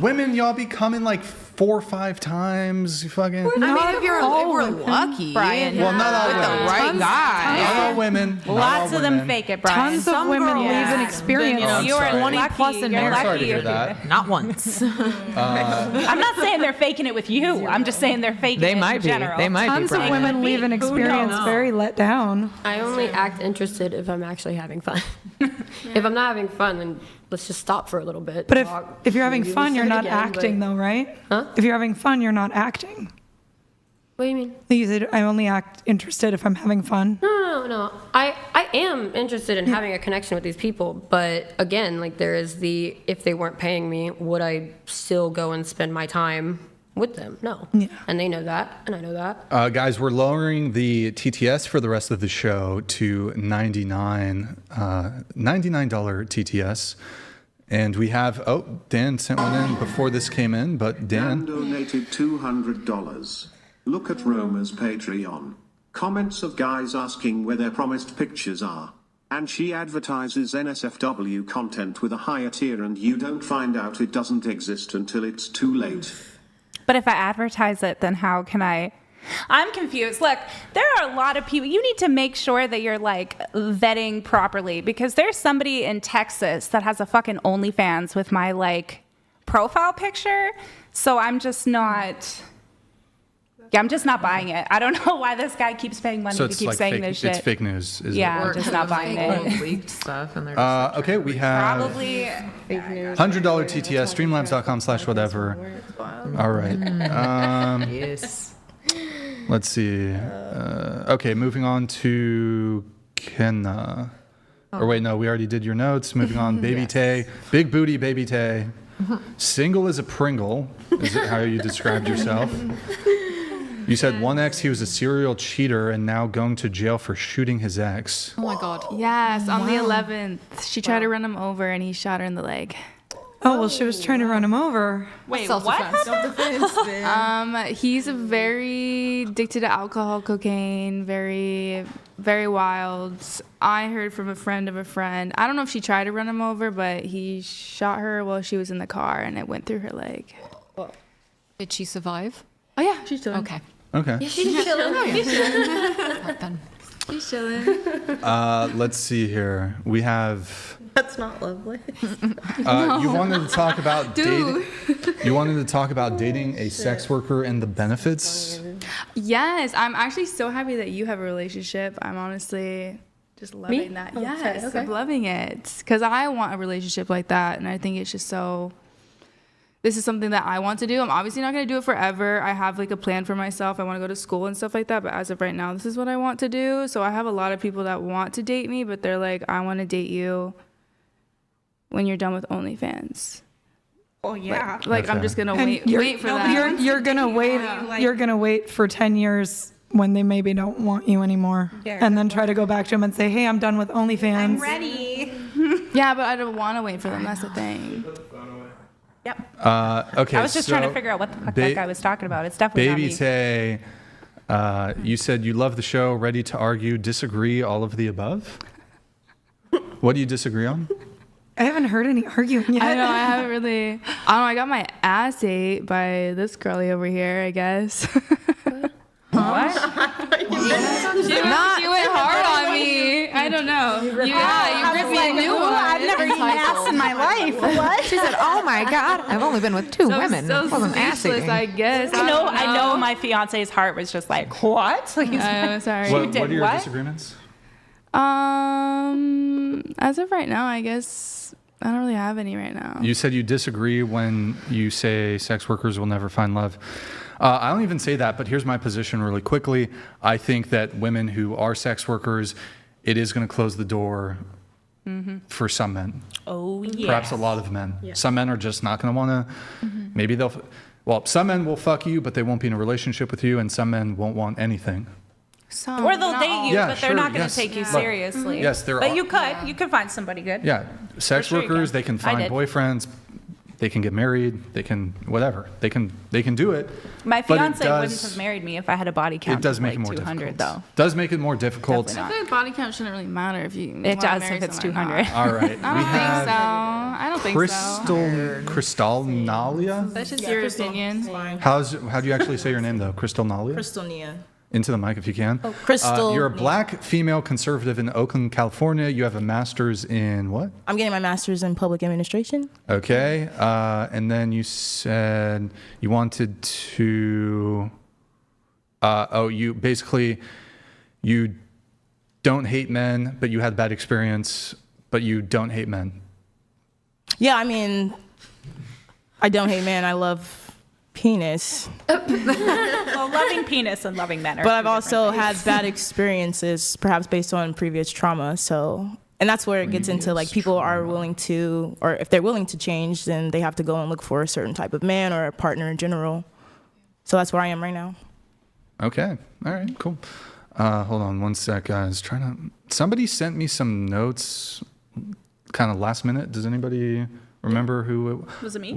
Women, y'all be coming like 4 or 5 times. You fucking. I mean, if we're lucky, Brian. Well, not all with women. the right guy. Not all women. Not Lots all of them women. fake it, Brian. Tons of women leave an experience. I'm you are sorry. 20 plus in You're I'm marriage. sorry to lucky hear if that. Not once. I'm not saying they're faking it with you. I'm just saying they're faking They it might in be. general. They might be. Tons of Brian. women leave an experience very let down. I only act interested if I'm actually having fun. If I'm not having fun, then let's just stop for a little bit. But talk, if you're having maybe fun, you're listen not again, acting, but- though, right? Huh? If you're having fun, you're not acting. What do you mean? You said I only act interested if I'm having fun. No. I am interested in having a connection with these people, but again, like there is the, if they weren't paying me, would I still go and spend my time with them? No. Yeah. And they know that, and I know that. Guys, we're lowering the TTS for the rest of the show to $99 TTS. And we have, Dan sent one in before this came in, but Dan donated $200. Look at Roma's Patreon. Comments of guys asking where their promised pictures are. And she advertises NSFW content with a higher tier, and you don't find out it doesn't exist until it's too late. But if I advertise it, then how can I? I'm confused. Look, there are a lot of people. You need to make sure that you're like vetting properly, because there's somebody in Texas that has a fucking OnlyFans with my like profile picture. So I'm just not. Yeah, I'm just not buying it. I don't know why this guy keeps paying money to keep saying fake, this shit. It's fake news. Is Yeah, it? I'm just not buying it. Leaked stuff, and they're just Okay, we have Probably. $100 TTS, streamlabs.com/whatever. All right. yes. Let's see. Okay, moving on to Kenna. Or wait, no, we already did your notes. Moving on, Baby Tay. Big booty, Baby Tay. Single as a Pringle. Is it how you described yourself? You said one ex, he was a serial cheater and now going to jail for shooting his ex. Oh my God. Yes, on the 11th, she tried to run him over and he shot her in the leg. Oh, well, she was trying to run him over. Wait, what happened? He's a very addicted to alcohol, cocaine, very, very wild. I heard from a friend of a friend. I don't know if she tried to run him over, but he shot her while she was in the car and it went through her leg. Did she survive? Oh yeah, she's still okay. Okay. Yeah, she's chilling. Right then. She's chilling. Let's see here. We have. That's not lovely. You wanted to talk about dating. You wanted to talk about dating a sex worker and the benefits. Yes, I'm actually so happy that you have a relationship. I'm honestly just loving Me? that. Oh, Yes, okay. I'm loving it because I want a relationship like that, and I think it's just so. This is something that I want to do. I'm obviously not going to do it forever. I have like a plan for myself. I want to go to school and stuff like that. But as of right now, this is what I want to do. So I have a lot of people that want to date me, but they're like, I want to date you when you're done with OnlyFans. Oh yeah. Like I'm just going to And wait for that. You're gonna wait. You're gonna wait for 10 years when they maybe don't want you anymore, and then try to go back to them and say, "Hey, I'm done with OnlyFans." I'm ready. Yeah, but I don't want to wait for them. That's the thing. Yep. Okay. I was just trying to figure out what the fuck that guy was talking about. It's definitely Baby not me. Tay. You said you love the show. Ready to argue, disagree, all of the above. What do you disagree on? I haven't heard any arguing yet. I know, I haven't really. I don't know, I got my ass ate by this girlie over here, I guess. What? She went hard on me. I don't know. You ripped me a new one. I've never eaten ass in my life. What? She said, "Oh my God, I've only been with 2 women. So It wasn't ass speechless, eating." I guess. I know my fiance's heart was just like, what? I'm sorry. What are your disagreements? As of right now, I guess I don't really have any right now. You said you disagree when you say sex workers will never find love. I don't even say that, but here's my position really quickly. I think that women who are sex workers, it is going to close the door for some men. Oh, yeah. Perhaps a lot of men. Yeah. Some men are just not going to want to, maybe they'll, well, some men will fuck you, but they won't be in a relationship with you, and some men won't want anything. Or they'll date you, Yeah, but they're sure, not going to yes. take you Look, seriously. yes, there But are- you could find somebody good. Yeah, sex For sure you workers, can. they can I find did. boyfriends, they can get married, they can, whatever. They can do it. My but it fiance wouldn't does- have married me if I had a body count It does of make like it more 200, difficult. though. Does make it more difficult. Definitely I feel like body count shouldn't really matter if you. It wanna does marry if it's someone or 200. not. All right, I we don't have think so. I don't think so. Crystal Nalia. That's just your opinion. How do you actually say your name though? Crystal Nalia. Crystal Nia. Into the mic if you can. Oh, Crystal You're a Nia. black female conservative in Oakland, California. You have a master's in what? I'm getting my master's in public administration. Okay. And then you said you wanted to. You basically you don't hate men, but you had bad experience, but you don't hate men. Yeah, I mean, I don't hate men. I love penis. Well, loving penis and loving men are But two I've also different had things. bad experiences, perhaps based on previous trauma. So, and that's where it gets into like people are willing to, or if they're willing to change, then they have to go and look for a certain type of man or a partner in general. So that's where I am right now. Okay. All right. Cool. Hold on one sec, guys. Somebody sent me some notes, kind of last minute. Does anybody remember who? Was it me?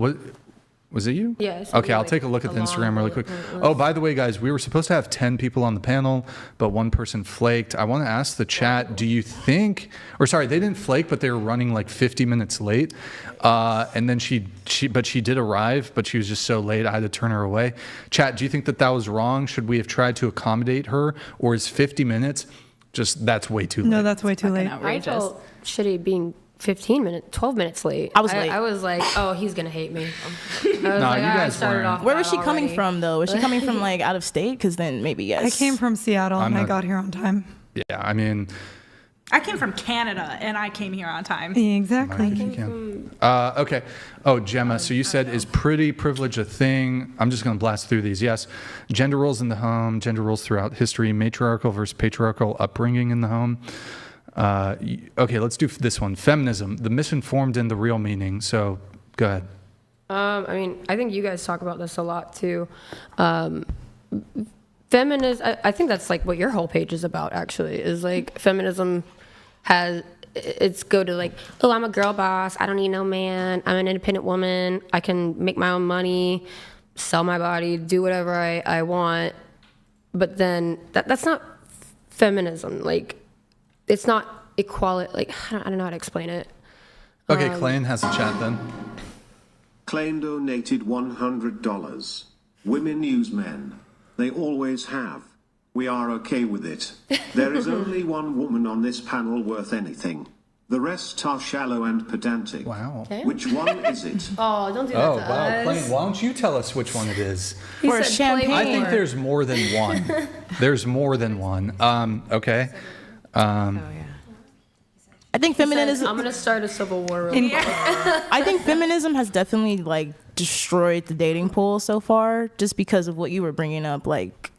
Was it you? Yeah, it's Okay, me, I'll like, take a look at the a Instagram long really bullet quick. point list. Oh, by the way, guys, we were supposed to have 10 people on the panel, but one person flaked. I want to ask the chat, do you think, or sorry, they didn't flake, but they were running like 50 minutes late. And then she did arrive, but she was just so late, I had to turn her away. Chat, do you think that was wrong? Should we have tried to accommodate her? Or is 50 minutes that's way too late? No, that's way too late. I felt shitty being 12 minutes late. I was late. I was like, oh, he's gonna hate me. I was No, like, you I guys started weren't. off Where bad was she coming already. from, though? Was she coming from like out of state? Because then maybe yes. I came from Seattle and I got here on time. Yeah, I mean, I came from Canada and I came here on time. Exactly. okay. Oh, Gemma, so you said, is pretty privilege a thing? I'm just going to blast through these. Yes. Gender roles in the home, gender roles throughout history, matriarchal versus patriarchal upbringing in the home. Okay, let's do this one. Feminism, the misinformed and the real meaning. So go ahead. I mean, I think you guys talk about this a lot too. Feminism, I think that's like what your whole page is about, actually, is like feminism it's go to like, oh, I'm a girl boss. I don't need no man. I'm an independent woman. I can make my own money, sell my body, do whatever I want. But then that's not feminism. Like, it's not equality. Like, I don't know how to explain it. Okay, Clayton has a chat then. Klein donated $100. Women use men. They always have. We are okay with it. There is only one woman on this panel worth anything. The rest are shallow and pedantic. Wow. Which one is it? Oh, don't do that Oh, to wow. us. Clayton, why don't you tell us which one it is? He Or said champagne. play I think more. there's more than one. There's more than one. Okay. I think feminism. I'm gonna start a civil war. Real quick. I think feminism has definitely like destroyed the dating pool so far, just because of what you were bringing up. Like,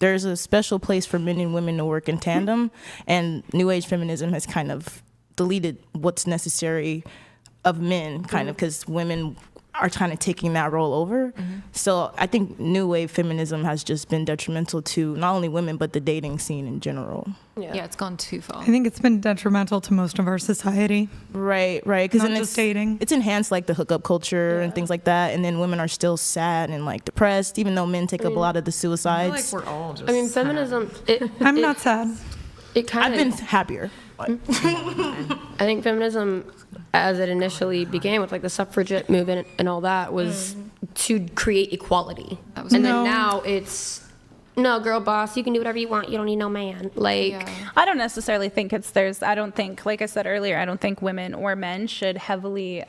there's a special place for men and women to work in tandem, and New Age feminism has kind of deleted what's necessary of men, kind of, because women are kind of taking that role over. So I think New Wave feminism has just been detrimental to not only women but the dating scene in general. Yeah, it's gone too far. I think it's been detrimental to most of our society. Right. Because Not just dating. It's enhanced like the hookup culture and things like that, and then women are still sad and like depressed, even though men take up a lot of the suicides. I feel like we're all just. I mean, feminism. I'm not sad. It kind I've of. been happier. I think feminism, as it initially began with like the suffragette movement and all that, was to create equality. And then now it's, no, girl boss, you can do whatever you want. You don't need no man. Like, I don't necessarily think I don't think, like I said earlier, I don't think women or men should heavily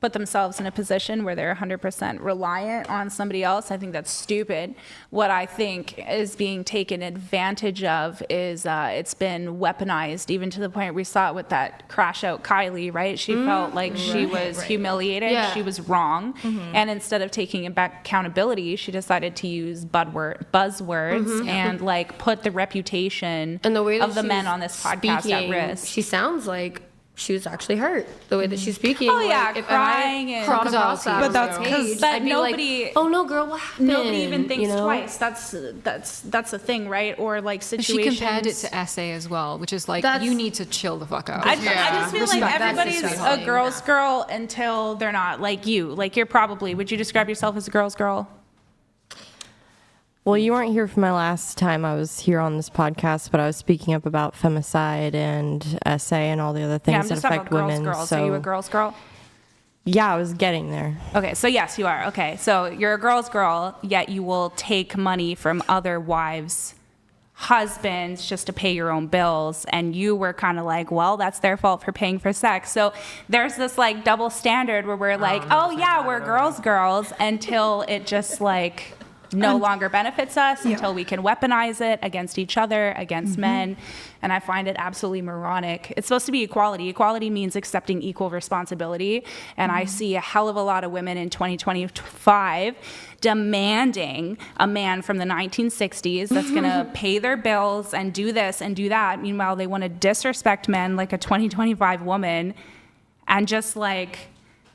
put themselves in a position where they're 100% reliant on somebody else. I think that's stupid. What I think is being taken advantage of is it's been weaponized, even to the point we saw it with that crash out Kylie, right? She felt like she was humiliated. Yeah. She was wrong. And instead of taking accountability, she decided to use buzzwords and like put the reputation And the way that of the she men was on this podcast speaking, at risk. She sounds like she was actually hurt. The way that she's speaking. Oh, yeah, like, if crying I and crossed across that But that's page, 'cause- But I'd be nobody- like, oh no, girl, what happened? Nobody even thinks You know? twice. That's the thing, right? Or like She situations. compared it to essay as well, which is like, That's- you need to chill the fuck out. I just feel like Respect. That's everybody's a disrespectful. girl's girl until they're not. Like you. Like you're probably. Would you describe yourself as a girl's girl? Well, you weren't here for my last time I was here on this podcast, but I was speaking up about femicide and SA and all the other things Yeah, I'm that just talking affect about girls. women. Girls. So Are you a girl's girl? yeah, I was getting there. Okay, so yes, you are. Okay, so you're a girl's girl, yet you will take money from other wives' husbands just to pay your own bills, and you were kind of like, well, that's their fault for paying for sex. So there's this like double standard where we're like, oh yeah, we're girls until it just like no longer benefits us, until we can weaponize it against each other, against men. And I find it absolutely moronic. It's supposed to be equality. Equality means accepting equal responsibility. And I see a hell of a lot of women in 2025 demanding a man from the 1960s that's going to pay their bills and do this and do that. Meanwhile, they want to disrespect men like a 2025 woman and just like,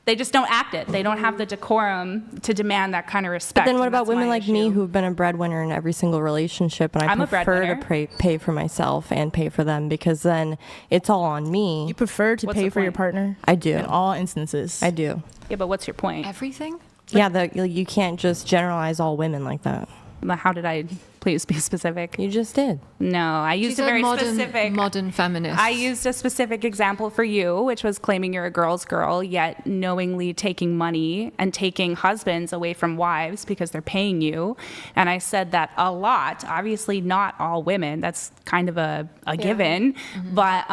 they just don't act it. They don't have the decorum to demand that kind of respect. But then what and about that's women my like me who've been a breadwinner in every single relationship, and I'm I a prefer to breadwinner. pay for myself and pay for them, because then it's all on me. You prefer to What's pay the for your point? partner? I do. In all instances. I do. Yeah, but what's your point? Everything? Yeah, you can't just generalize all women like that. How did I please be specific? You just did. No, I used She's a very modern, specific. modern feminist. I used a specific example for you, which was claiming you're a girl's girl, yet knowingly taking money and taking husbands away from wives because they're paying you. And I said that a lot. Obviously, not all women. That's kind of a given. But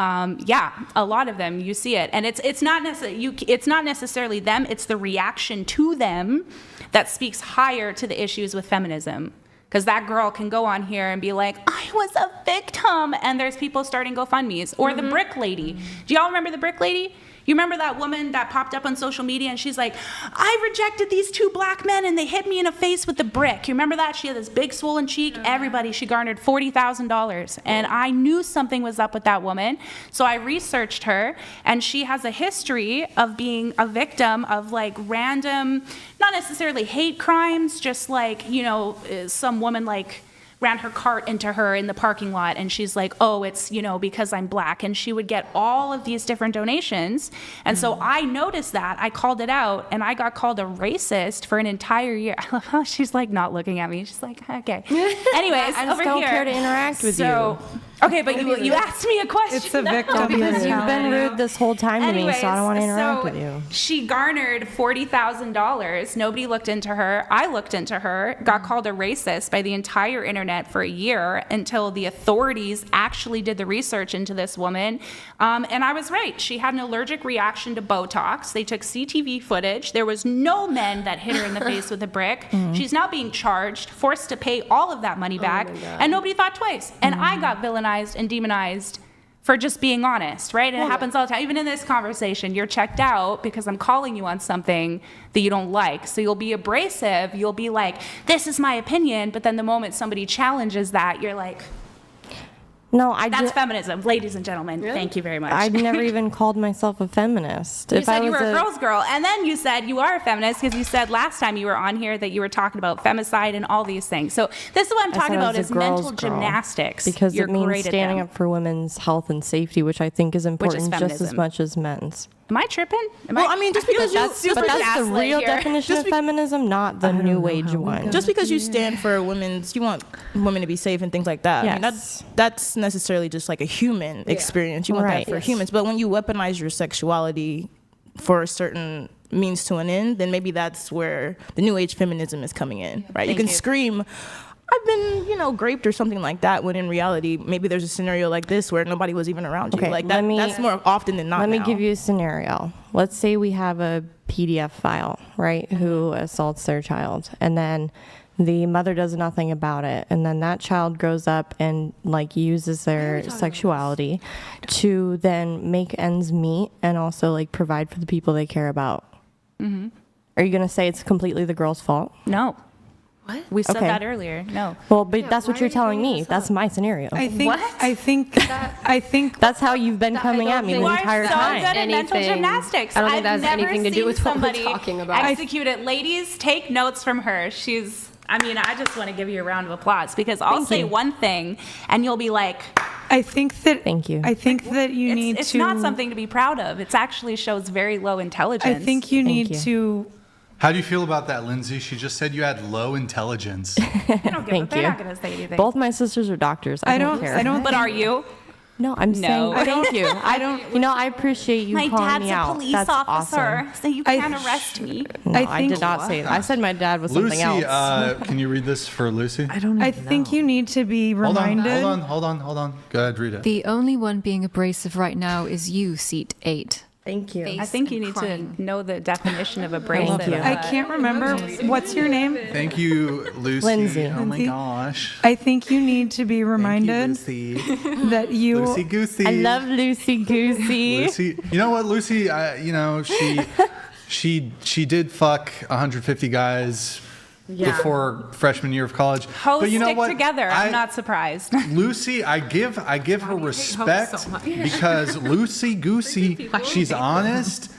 yeah, a lot of them. You see it, and it's not necessarily them. It's the reaction to them that speaks higher to the issues with feminism. Because that girl can go on here and be like, I was a victim. And there's people starting GoFundMes. Or the brick lady. Do y'all remember the brick lady? You remember that woman that popped up on social media and she's like, I rejected these 2 black men and they hit me in the face with the brick. You remember that? She had this big swollen cheek. Everybody, she garnered $40,000. And I knew something was up with that woman. So I researched her, and she has a history of being a victim of like random, not necessarily hate crimes, just like, you know, some woman like ran her cart into her in the parking lot, and she's like, oh, it's, you know, because I'm black. And she would get all of these different donations. And so I noticed that. I called it out, and I got called a racist for an entire year. I love how she's like not looking at me. She's like, okay. Anyways, I just over don't here. care to interact with you. Okay, but you asked me a question. It's a victim No, because you've been mentality. rude this whole time to me, so I don't want to interact so with you. She garnered $40,000. Nobody looked into her. I looked into her, got called a racist by the entire internet for a year until the authorities actually did the research into this woman. And I was right. She had an allergic reaction to Botox. They took CTV footage. There was no men that hit her in the face with a brick. She's now being charged, forced to pay all of that money back, and nobody thought twice. And I got villainized and demonized for just being honest, right? And it happens all the time. Even in this conversation, you're checked out because I'm calling you on something that you don't like. So you'll be abrasive. You'll be like, this is my opinion. But then the moment somebody challenges that, you're like, No, that's feminism. Ladies and gentlemen, thank you very much. I've never even called myself a feminist. You said you were a girl's girl, and then you said you are a feminist because you said last time you were on here that you were talking about femicide and all these things. So this is what I'm talking about is mental gymnastics. Because You're it means great at standing them. up for women's health and safety, which I think is important just as feminism. much as men's. Am I tripping? Well, I mean, just because That's the real definition of feminism, not the new age one. Just because you stand for women's, you want women to be safe and things like that. I mean, that's necessarily just like a human experience. You want that for humans. But when you weaponize your sexuality for a certain means to an end, then maybe that's where the new age feminism is coming in, right? You can scream, I've been, raped or something like that, when in reality, maybe there's a scenario like this where nobody was even around you. Okay, Like that's more often than not. Let me now. give you a scenario. Let's say we have a PDF file, right, who assaults their child, and then the mother does nothing about it, and then that child grows up and like uses their sexuality to then make ends meet and also like provide for the people they care about. Mm-hmm. Are you gonna say it's completely the girl's fault? No. What? We said that earlier. No. Well, but that's what you're telling me. That's my scenario. I think that's how you've been coming at me the entire time. Good at mental gymnastics. I don't think I've that has never anything to do seen with what we're somebody talking about. execute it. Ladies, take notes from her. I just want to give you a round of applause because I'll say one thing and you'll be like, I think that. Thank you. I think that you need it's to. not something to be proud of. It actually shows very low intelligence. I think you need to. How do you feel about that, Lindsay? She just said you had low intelligence. They're not going Thank to say anything. Both my sisters are doctors. I don't care. But are you? No, I'm saying thank you. I don't. I appreciate you My calling dad's me a out. police That's officer, awesome. so you can't arrest me. No, I did not say that. I said my dad was something Lucy, else. can you read this for Lucy? I think you need to be reminded. Hold on. Go ahead, read it. The only one being abrasive right now is you, seat 8. Thank you. I think you need to know the definition of abrasive. I can't remember. What's your name? Thank you, Lucy. Lindsay. Oh my Lindsay. gosh. I think you need to be reminded that you. Lucy Goosey. I love Lucy Goosey. Lucy, you know what, Lucy? She did fuck 150 guys before freshman year of college. Hoes but you know stick what? together. I'm not surprised. Lucy, I give her respect so much. because Lucy Goosey, she's honest,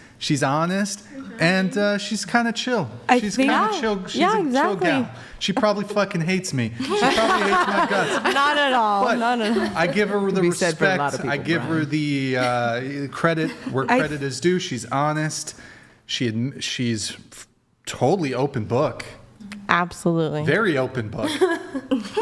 and she's kind of chill. She's kind of chill. She's a chill gal. She probably fucking hates me. She probably hates my guts. Not at all. But Not at all. I give her the Be said for a lot respect. of people, I give her the credit where credit is due. She's honest. She's totally open book. Absolutely. Very open book.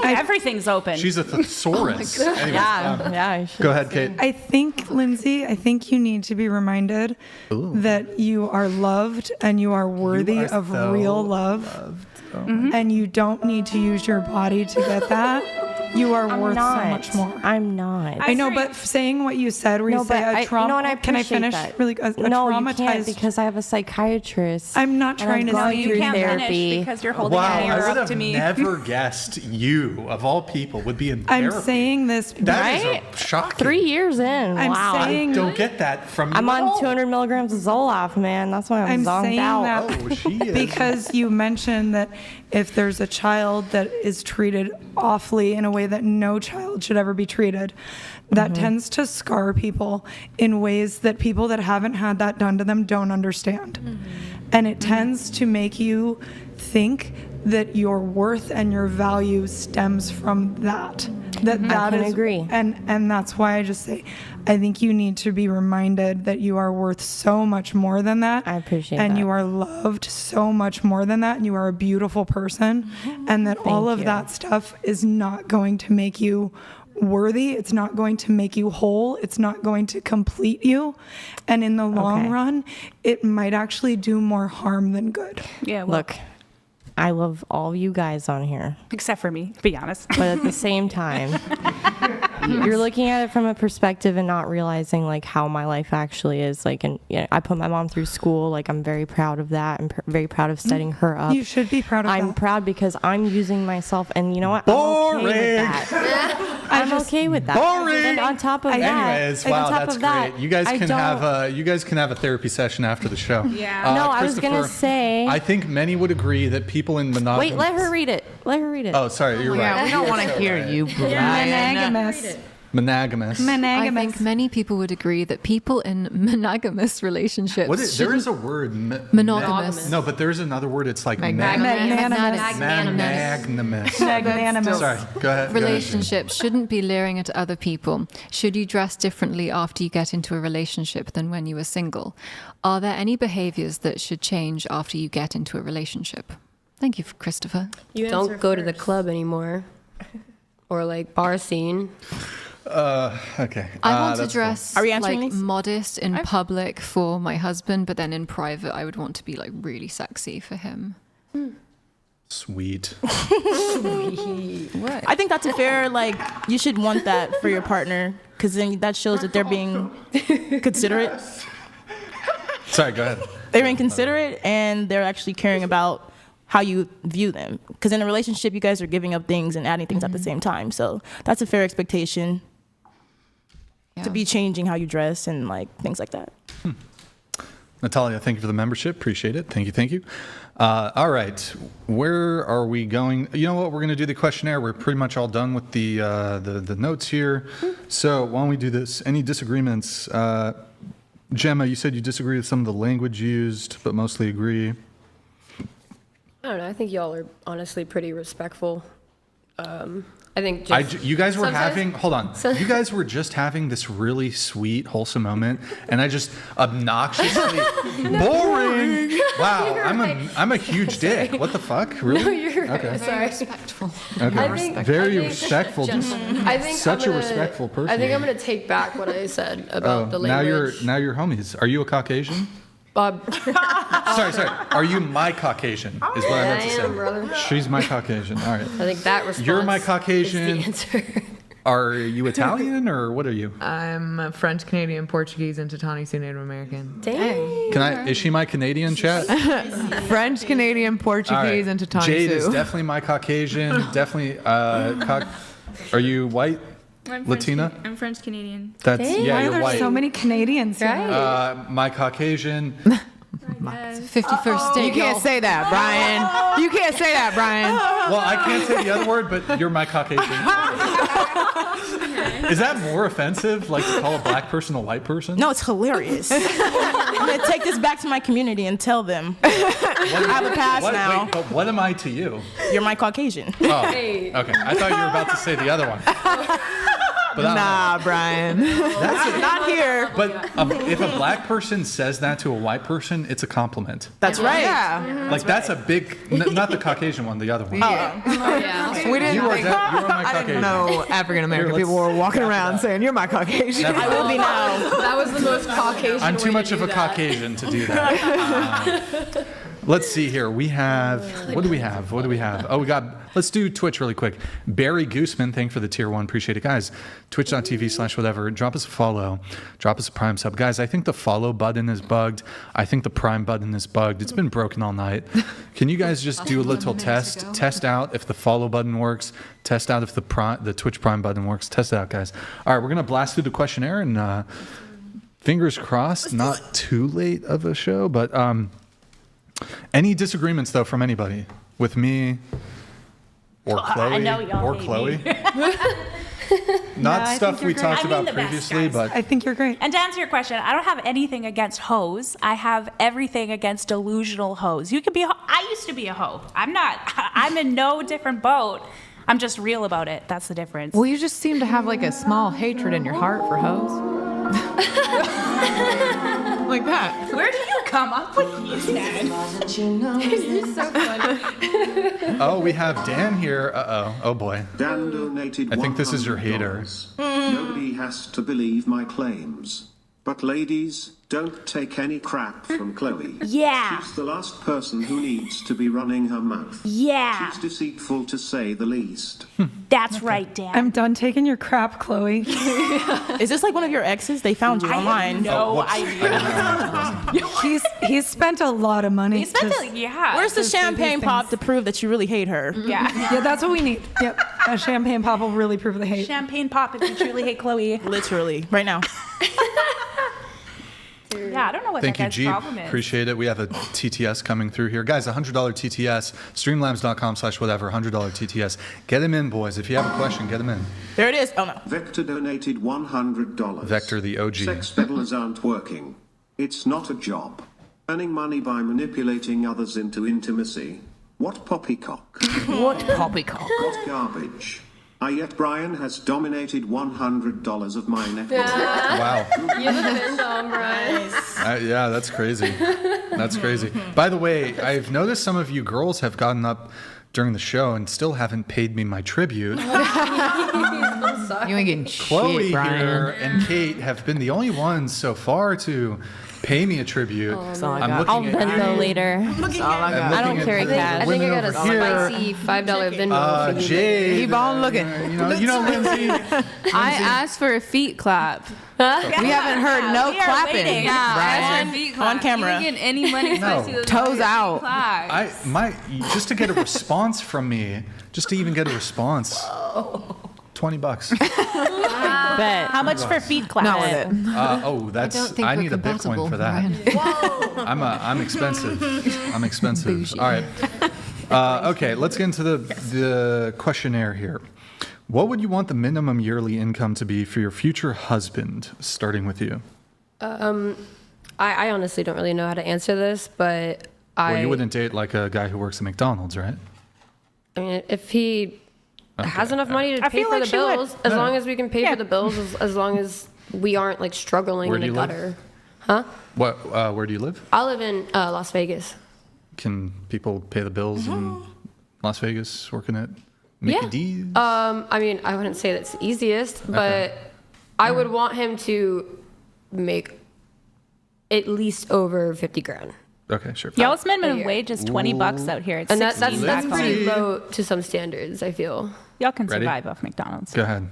Everything's open. She's a thesaurus. Oh my God. Anyways, yeah. Go ahead, Kate. I think, Lindsay, you need to be reminded that you are loved and you are worthy of so real love. And you don't need to use your body to get that. You are worth so much more. I'm not. I know, but saying what you said, where you say a trauma. and I can I appreciate finish? that. Really, a no, you traumatized. can't because I have a psychiatrist. I'm not and trying I've to gone say you through can't therapy. finish because you're holding Wow, a I mirror would up to have me. never guessed you, of all people, would be in I'm therapy. saying this. That is right? a shocking. 3 years in. I'm wow. saying- I don't get that from you. I'm at on all. 200 milligrams of Zoloft, man. That's why I'm zonked saying out. that Oh, she is. because you mentioned that if there's a child that is treated awfully in a way that no child should ever be treated, that tends to scar people in ways that people that haven't had that done to them don't understand. And it tends to make you think that your worth and your value stems from that. That I can is, agree. And that's why I just say, I think you need to be reminded that you are worth so much more than that. I appreciate and that. you are loved so much more than that. And you are a beautiful person. And that all of you. that stuff is not going to make you worthy. It's not going to make you whole. It's not going to complete you. And in the long run, it might actually do more harm than good. Yeah, well, Look, I love all you guys on here. except for me, be honest. But at the same time, you're looking at it from a perspective and not realizing like how my life actually is. Like, and I put my mom through school. Like, I'm very proud of that. I'm very proud of setting her up. You should be proud of I'm that. proud because I'm using myself, and you know what? I'm okay with that. I'm okay with that. Boring. And on top of that, Anyways, wow, on top that's of that, great. You guys I can don't- have a therapy session after the show. Yeah. No, I was gonna Christopher, say. I think many would agree that people in monogamous. Wait, let her read it. Let her read it. Oh, sorry, you're right. Yeah, we don't want to hear you, Brian. Monogamous. Monogamous. I think many people would agree that people in monogamous relationships. What is, there is a word. Monogamous. No, but there is another word. It's like Magnanimous. magnanimous. Magnanimous. Sorry, go ahead. Relationships shouldn't be leering at other people. Should you dress differently after you get into a relationship than when you were single? Are there any behaviors that should change after you get into a relationship? Thank you, Christopher. You don't go to the club anymore, or like bar scene. Okay. I want to that's dress Are we answering like these? modest in public for my husband, but then in private, I would want to be like really sexy for him. Sweet. I think that's a fair, like, you should want that for your partner, because then that shows that they're being considerate. Sorry, go ahead. They're being considerate, and they're actually caring about how you view them. Because in a relationship, you guys are giving up things and adding things at the same time. So that's a fair expectation to be changing how you dress and, like, things like that. Natalia, thank you for the membership. Appreciate it. Thank you. Thank you. All right. Where are we going? You know what? We're going to do the questionnaire. We're pretty much all done with the notes here. So why don't we do this? Any disagreements? Gemma, you said you disagree with some of the language used, but mostly agree. I don't know. I think y'all are honestly pretty respectful. I think just you guys were sometimes- having, hold on. You guys were just having this really sweet, wholesome moment, and I just obnoxiously boring. Wow, I'm a huge dick. What the fuck? Really? No, you're right. Okay. Sorry. Respectful. Okay. I think- Very I think respectful. just- I think Such I'm a gonna- respectful person. I think I'm gonna take back what I said about the language. Now you're homies. Are you a Caucasian? Sorry. Are you my Caucasian? Is what I meant to I say. am, brother. She's my Caucasian. All right. I think that response You're my is Caucasian. the answer. Are you Italian or what are you? I'm French, Canadian, Portuguese, and Tatani Sioux Native American. Dang. Is she my Canadian, chat? French, Canadian, Portuguese, and Tatani Jade Sioux. is definitely my Caucasian. Definitely. Are you white? Latina? I'm French Canadian. That's yeah. Why You're are there white. so many Canadians here? My Caucasian. 51st date. You can't say that, Brian. You can't say that, Brian. Well, I can't say the other word, but you're my Caucasian. Is that more offensive, like to call a black person a white person? No, it's hilarious. I'm going to take this back to my community and tell them. I have a pass now. Wait, but what am I to you? You're my Caucasian. Oh, okay. I thought you were about to say the other one. But Nah, Brian. That's Not here. But if a black person says that to a white person, it's a compliment. That's right. Yeah. Like that's a big, not the Caucasian one, the other one. Yeah. We didn't You are think, you are my I Caucasian. didn't know African American Here, people let's were walking scrap around that. saying, "You're my Caucasian." Never I will be now. That was the most Caucasian. I'm too way much to of do a that. Caucasian to do that. Let's see here. We have, what do we have? Oh, let's do Twitch really quick. Barry Gooseman, thank you for the tier 1. Appreciate it. Guys, twitch.tv/whatever. Drop us a follow. Drop us a Prime sub. Guys, I think the follow button is bugged. I think the Prime button is bugged. It's been broken all night. Can you guys just do a little test? Test out if the follow button works. Test out if the Twitch Prime button works. Test it out, guys. All right, we're going to blast through the questionnaire and fingers crossed, not too late of a show, but any disagreements though from anybody with me or Chloe I know y'all or hate Chloe? me. Not I stuff think we you're talked great. about the best, previously, guys. but I think you're great. And to answer your question, I don't have anything against hoes. I have everything against delusional hoes. You could be I used to be a hoe. I'm in no different boat. I'm just real about it. That's the difference. Well, you just seem to have like a small hatred in your heart for hoes. Like that. Where do you come up with these, man? You're so funny. oh, we have Dan here. Oh boy. Dan donated I think this is your hater. $100. Nobody has to believe my claims. But ladies, don't take any crap from Chloe. Yeah. She's the last person who needs to be running her mouth. Yeah. She's deceitful to say the least. That's right, Dan. I'm done taking your crap, Chloe. Is this like one of your exes? They found you online. No idea. He's spent a lot of money. He spent yeah. Where's the Just do champagne these pop things. to prove that you really hate her? Yeah. Yeah, that's what we need. Yep. A champagne pop will really prove the hate. Champagne pop if you truly hate Chloe. Literally, right now. Yeah, I don't know what Thank that you, guy's Jeep. problem is. Appreciate it. We have a TTS coming through here. Guys, $100 TTS, streamlabs.com/whatever, $100 TTS. Get them in, boys. If you have a question, get them in. There it is. Oh, no. Vector donated $100. Vector, the OG. Sex peddlers aren't working. It's not a job. Earning money by manipulating others into intimacy. What poppycock? What poppycock? What garbage? Yet Brian has dominated $100 of my net worth. Wow. You're the Vendom, Brian. Yeah, that's crazy. That's crazy. By the way, I've noticed some of you girls have gotten up during the show and still haven't paid me my tribute. You ain't getting Chloe shit, Brian. here and Kate have been the only ones so far to pay me a tribute. I'm I'll looking at Venmo you. later. I don't carry cash. I think I got a spicy $5 Venmo. Jade. Keep on looking. You know, Lindsay. I asked for a feet clap. We haven't heard no we are clapping. waiting. Yeah, I Right. asked for a feet clap. On camera. You ain't getting any money if I see those Toes feet out. clap. Just to get a response from me, just to even get a response. $20. Bet. How much for feet clap? Not with it. That's. don't think I we're need a compatible, Bitcoin for that. I'm expensive. I'm expensive. Bougie. All right. Okay, let's get into the questionnaire here. What would you want the minimum yearly income to be for your future husband? Starting with you. I honestly don't really know how to answer this, but Well, you wouldn't date like a guy who works at McDonald's, right? I mean, if he has enough money to I pay feel for like the she would. bills, as long as we can pay for the bills, as long as we aren't like struggling Where in do the you live? gutter. Huh? What? Where do you live? I live in Las Vegas. Can people pay the bills in Las Vegas working at Mickey D's? I mean, I wouldn't say that's the easiest, but I would want him to make at least over 50 grand. Okay, sure. Y'all's A minimum year. wage is $20 out here. It's And 16 that's back pretty home. low to some standards, I feel. Y'all can Ready? survive off McDonald's. Go ahead.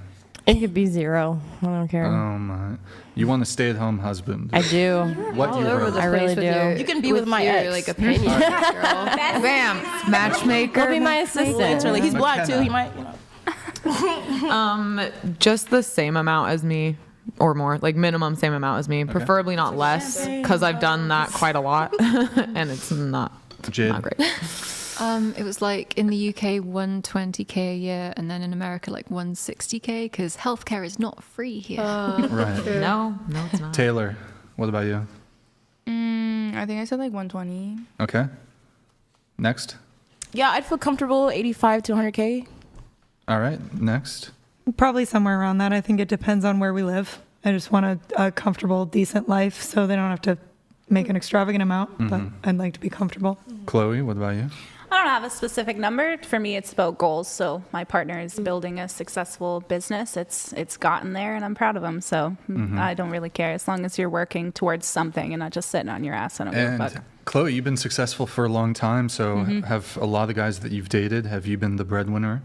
It could be 0. I don't care. Oh my! You want a stay-at-home husband? I do. What All you over wrote? the I really place with do. your- You can be with my your, ex. like opinion, girl. Bam. Matchmaker. He'll be my assistant. Literally, he's black too. McKenna. He might, Just the same amount as me or more, like minimum same amount as me, preferably not less, because I've done that quite a lot and it's not Jade. great. It was like in the UK 120k a year, and then in America like 160k, because healthcare is not free here. Right. No, it's not. Taylor, what about you? I think I said like 120. Okay. Next. Yeah, I'd feel comfortable 85 to 100K. All right. Next. Probably somewhere around that. I think it depends on where we live. I just want a comfortable, decent life so they don't have to make an extravagant amount, but I'd like to be comfortable. Chloe, what about you? I don't have a specific number. For me, it's about goals. So my partner is building a successful business. It's gotten there, and I'm proud of him. So I don't really care as long as you're working towards something and not just sitting on your ass. I don't give a And fuck. Chloe, you've been successful for a long time. So have a lot of the guys that you've dated, have you been the breadwinner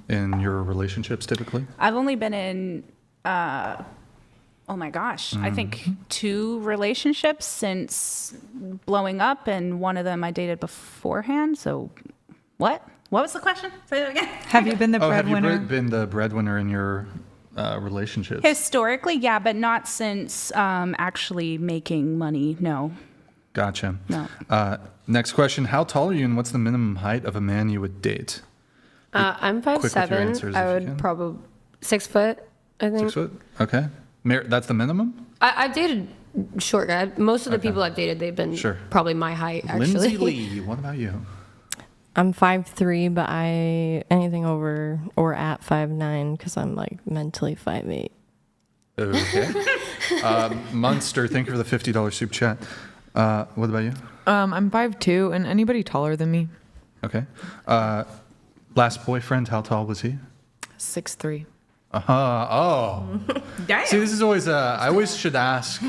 in your relationships typically? I've only been in, oh my gosh, I think 2 relationships since blowing up, and one of them I dated beforehand. So, what? What was the question? Say it again. Have you been the Have breadwinner? you been the breadwinner in your relationships? Historically, yeah, but not since actually making money. No. Gotcha. No. Next question. How tall are you, and what's the minimum height of a man you would date? I'm Quick with your answers 5'7". I if you can. would probably 6 foot, I think. 6 foot? Okay. That's the minimum? I've dated short guys. Most of the people I've dated, they've been Sure. probably my height, actually. Lindsay Lee, what about you? I'm 5'3", but anything over or at 5'9", because I'm like mentally 5'8". Okay. Munster, thank you for the $50 super chat. What about you? I'm 5'2", and anybody taller than me? Okay. Last boyfriend, how tall was he? 6'3". Oh. Damn. See, this is always, I always should ask.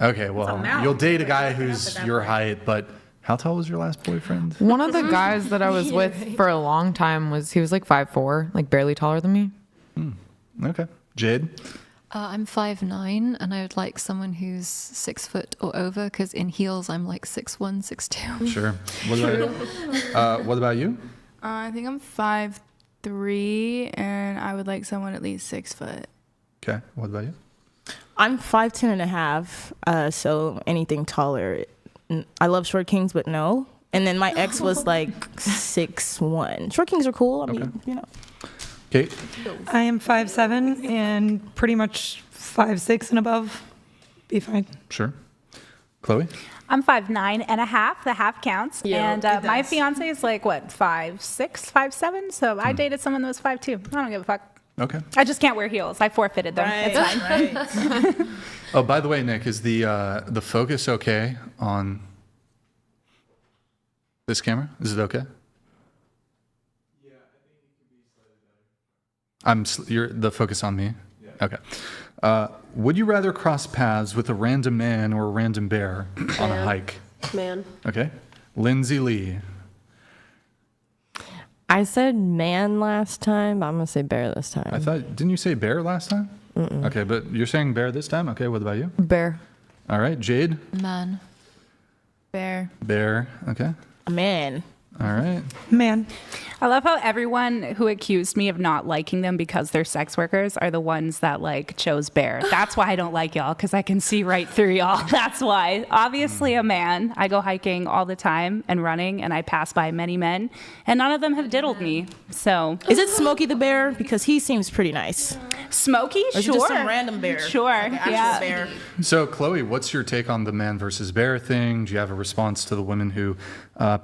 Okay, well, you'll date a guy who's your height, but how tall was your last boyfriend? One of the guys that I was with for a long time he was like 5'4", like barely taller than me. Okay. Jade? I'm 5'9", and I would like someone who's 6 foot or over, because in heels I'm like 6'1", 6'2". Sure. What about you? I think I'm 5'3", and I would like someone at least 6 foot. Okay. What about you? I'm 5'10" and a half, so anything taller. I love short kings, but no. And then my ex was like 6'1". Short kings are cool. I mean, you know. Kate? I am 5'7", and pretty much 5'6" and above. Be fine. Sure. Chloe? I'm 5'9" and a half. The half counts. Yeah, and it my does. fiance is like, what, 5'6", 5'7"? So I dated someone that was 5'2". I don't give a fuck. Okay. I just can't wear heels. I forfeited them. It's fine. Right. Oh, by the way, Nick, is the focus okay on this camera? Is it okay? Yeah, I think it could be slightly better. You're the focus on me. Yeah. Okay. Would you rather cross paths with a random man or a random bear on a hike? Man. Okay. Lindsay Lee. I said man last time, but I'm gonna say bear this time. Didn't you say bear last time? Mm-mm. Okay, but you're saying bear this time? Okay, what about you? Bear. All right, Jade? Man. Bear. Bear, okay. Man. All right. Man. I love how everyone who accused me of not liking them because they're sex workers are the ones that like chose bear. That's why I don't like y'all, because I can see right through y'all. That's why. Obviously a man. I go hiking all the time and running, and I pass by many men, and none of them have diddled me. So Is it Smokey the bear? Because he seems pretty nice. Smokey? Or is it Sure. just some random bear? Sure. Like an actual Yeah. bear? So, Chloe, what's your take on the man versus bear thing? Do you have a response to the women who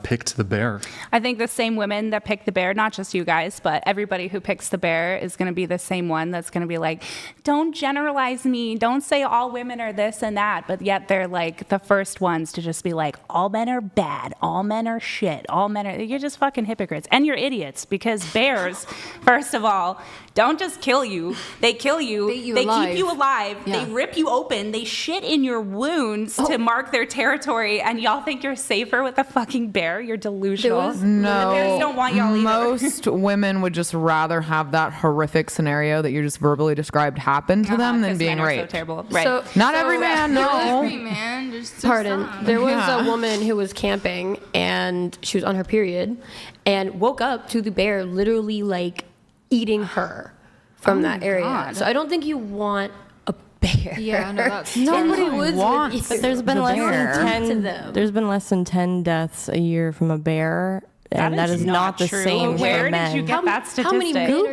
picked the bear? I think the same women that pick the bear, not just you guys, but everybody who picks the bear is going to be the same one that's going to be like, don't generalize me. Don't say all women are this and that. But yet they're like the first ones to just be like, all men are bad. All men are shit. All men are, you're just fucking hypocrites. And you're idiots, because bears, first of all, don't just kill you. They kill you. They keep you alive. Yeah. They rip you open. They shit in your wounds to mark their territory. And y'all think you're safer with a fucking bear? You're delusional. No, The bears don't want y'all either. most women would just rather have that horrific scenario that you just verbally described happen to them than 'cause being men are so raped. terrible. Right. So, Not every man, no. Every man, just Pardon. some. There was Yeah. a woman who was camping and she was on her period and woke up to the bear literally like eating her from that area. God. So I don't think you want a bear. Yeah, no, that's Nobody terrifying. would wants with you. But there's been the less bear. than To 10. them. There's been less than 10 deaths a year from a bear, and that is not the true. same Where for men. did you get that statistic? How many men are you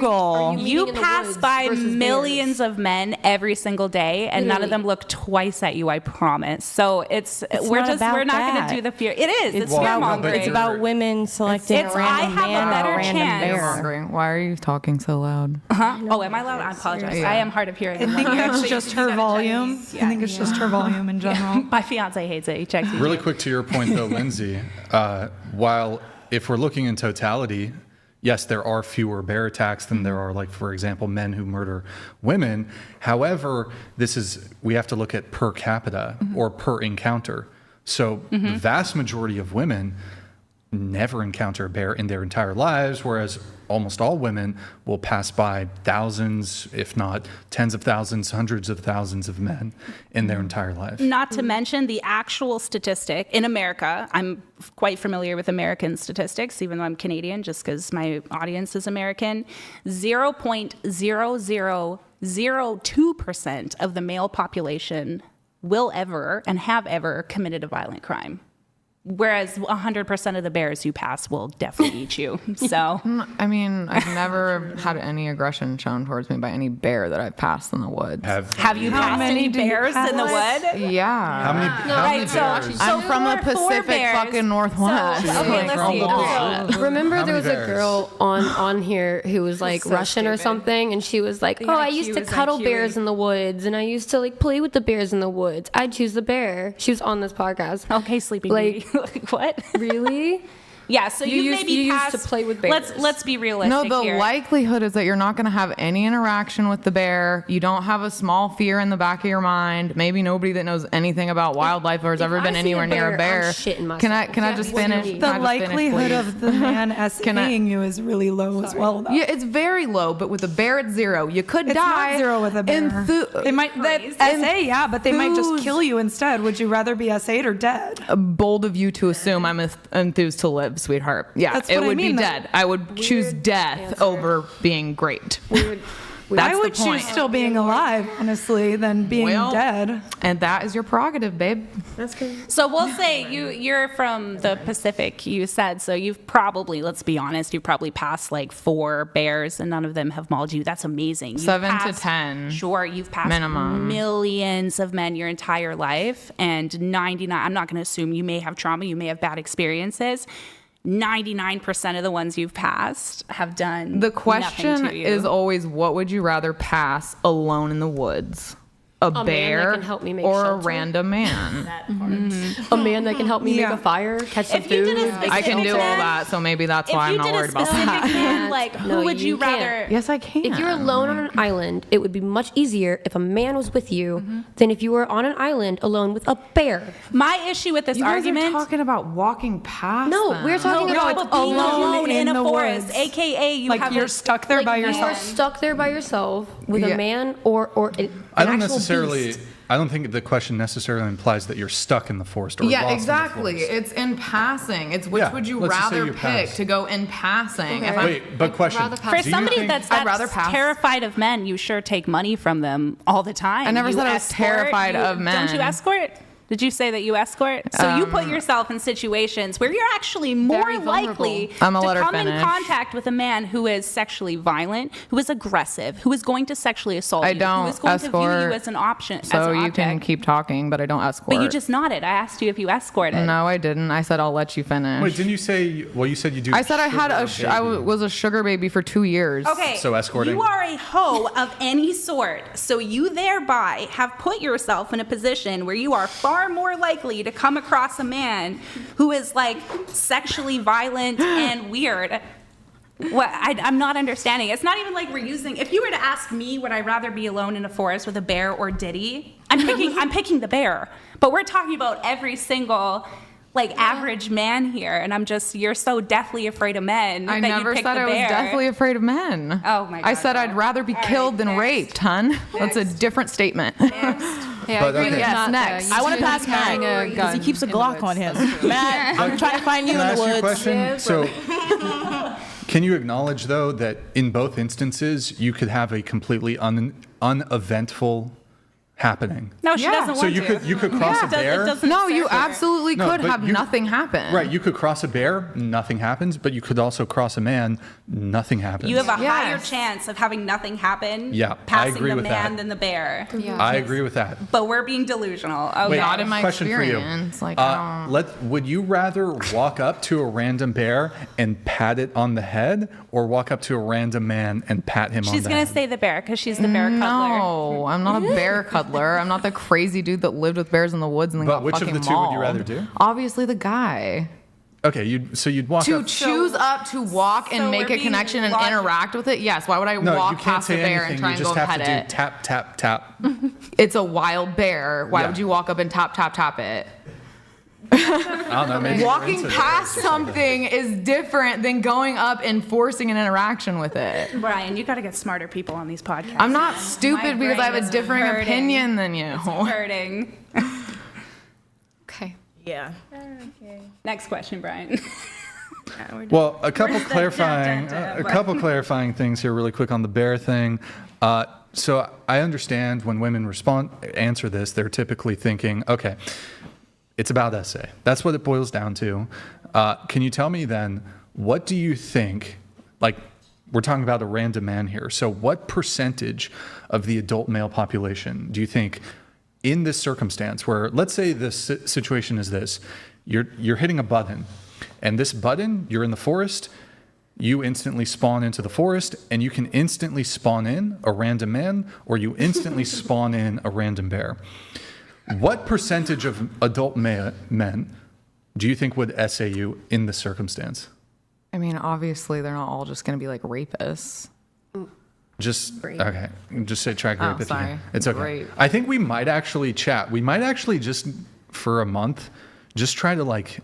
You meeting in the pass woods by versus millions bears? of men every single day, and none of Literally. them look twice at you. I promise. So It's we're not not about going that. to do the fear. It is. It's Well, fear no, but mongering. It's about women selecting It's- a random I have a man or better a random chance. bear. Mongering. Why are you talking so loud? Huh? Oh, am I loud? I apologize. Yeah. I am hard of hearing. I think it's just her volume. I think it's just her volume in general. My fiance hates it. He checks me. Really quick to your point, though, Lindsay, while if we're looking in totality, yes, there are fewer bear attacks than there are, like, for example, men who murder women. However, we have to look at per capita or per encounter. So the vast majority of women never encounter a bear in their entire lives, whereas almost all women will pass by thousands, if not tens of thousands, hundreds of thousands of men in their entire life. Not to mention the actual statistic in America. I'm quite familiar with American statistics, even though I'm Canadian, just because my audience is American. 0.0002% of the male population will ever and have ever committed a violent crime. Whereas 100% of the bears you pass will definitely eat you. So, I mean, I've never had any aggression shown towards me by any bear that I've passed in the woods. have you passed any bears in the wood? Yeah. How many bears? I'm from the Pacific fucking Northwest. Okay, let's see. Remember How there many was bears? a girl on here who was like So Russian or stupid. something, and she was like, "Oh, I used to IQ is cuddle IQ. bears in the woods, and I used to like play with the bears in the woods. I'd choose the bear." She was on this podcast. Okay, Sleeping Like- Beauty. Like, what? Really? Yeah, so you used- maybe you used passed, to play with bears. Let's be realistic No, the here. likelihood is that you're not going to have any interaction with the bear. You don't have a small fear in the back of your mind. Maybe nobody that knows anything about wildlife or has ever I been see a anywhere near a bear, I'm bear. shitting myself. Can I just What do you finish? mean? Can I The just finish, likelihood please? of the man essaying you is really low as well, though. Yeah, it's very low, but with a bear, it's zero. You could It's die. not zero with a bear. They might essay, yeah, but they might just kill you instead. Would you rather be essayed or dead? Bold of you to assume I'm enthused to live, sweetheart. Yeah, That's it what I would mean, be though. dead. I would choose death over being great. I would choose still being alive, honestly, than being dead. And that is your prerogative, babe. That's good. So we'll say you're from the Pacific, you said, so you've probably, let's be honest, you probably passed like 4 bears and none of them have mauled you. That's amazing. You've 7 to passed- 10. Sure, you've passed minimum. millions of men your entire life, and 99, I'm not going to assume you may have trauma, you may have bad experiences. 99% of the ones you've passed have done The nothing question to you. is always, what would you rather pass alone in the woods? a man bear that can help me make or a shelter. random man. A man that can help me make a fire, catch some If you food. did a specific I can do all man- that, so maybe that's If why I'm you not did a worried about specific that. man, like No, who would you can't. rather? Yes, I can. If you're alone on an island, it would be much easier if a man was with you than if you were on an island alone with a bear. My issue with this You guys argument. are talking about walking past. No, them. we're talking No, about but being alone in a the forest, woods. aka you Like have you're a, stuck there by You're yourself. stuck there by yourself with Yeah. a man or an I don't actual necessarily. beast. I don't think the question necessarily implies that you're stuck in the forest or Yeah, lost exactly. In the forest. It's in passing. It's which Yeah, would you let's just say rather you pick pass. to go in passing? If Wait, but question. for do you somebody think- that's rather pass. terrified of men, you sure take money from them all the time. I never You said I was escort, terrified of Don't men. you escort? Did you say that you escort? So you put yourself in situations where you're actually more Very likely I'm gonna to let her come in finish. contact with a man who is sexually violent, who is aggressive, who is going to sexually assault I you, don't who is going to view escort, you as an option. So as an you object. can keep talking, but I don't escort. But you just nodded. I asked you if you escorted. No, I didn't. I said I'll let you finish. Wait, didn't you say? Well, you said you do. I said I had sugar I baby. was a sugar baby for 2 years. Okay. So escorting. You are a hoe of any sort. So you thereby have put yourself in a position where you are far more likely to come across a man who is like sexually violent and weird. What I'm not understanding. It's not even like we're using. If you were to ask me, would I rather be alone in a forest with a bear or Diddy? I'm picking the bear. But we're talking about every single like average man here, and you're so deathly afraid of men I that never you pick said the I was bear. deathly afraid of men. Oh my God. I said I'd rather be killed than raped, hun. That's a different statement. Yeah, I But agree okay. with Yes, Matt next. there. I want to You pass two carrying Matt a because he gun keeps a in the Glock on woods. him. Matt, I'm trying to find you Can I in the ask you a woods. question? So, can you acknowledge though that in both instances you could have a completely uneventful happening? No, she doesn't So want you to. could cross a bear. No, you absolutely No, could but have nothing happen. Right, you could cross a bear, nothing happens, but you could also cross a man, nothing happens. You have a higher Yes. chance of having nothing happen Yeah, I passing agree the with man that. than the bear. I agree with that. But we're being delusional. Okay. Wait, Not in my question experience. for you. Like, I don't- Would you rather walk up to a random bear and pat it on the head, or walk up to a random man and pat him on She's the going head? to say the bear because she's the bear cuddler. No, I'm not a bear cuddler. I'm not the crazy dude that lived with bears in the woods and then But got which of fucking the two would you mauled. rather do? Obviously the guy. Okay, you'd walk To up. choose up to walk and so make we're a being connection and logical. interact with it. Yes. Why would I No, you walk can't past a say bear anything. and try You and just go have pet to it? do tap, tap, tap. It's a wild bear. Why Yeah. would you walk up and tap, tap, tap it? I don't know. Maybe you're Walking into past bears. something is different than going up and forcing an interaction with it. Brian, you got to get smarter people on these podcasts. I'm not stupid because I have a different opinion than you. Hurting. Okay. Yeah. Next question, Brian. Well, a couple Where's the clarifying things here, really quick on the bear thing. So I understand when women answer this, they're typically thinking, okay, it's about essay. That's what it boils down to. Can you tell me then, what do you think? Like, we're talking about a random man here. So, what percentage of the adult male population do you think, in this circumstance, where let's say this situation is this, you're hitting a button. And this button, you're in the forest, you instantly spawn into the forest, and you can instantly spawn in a random man, or you instantly spawn in a random bear. What percentage of adult men do you think would essay you in this circumstance? I mean, obviously, they're not all just going to be like rapists. Just, okay, just say track Oh, rape if you sorry. can. It's okay. Rape. I think we might actually chat. We might actually just, for a month, just try to like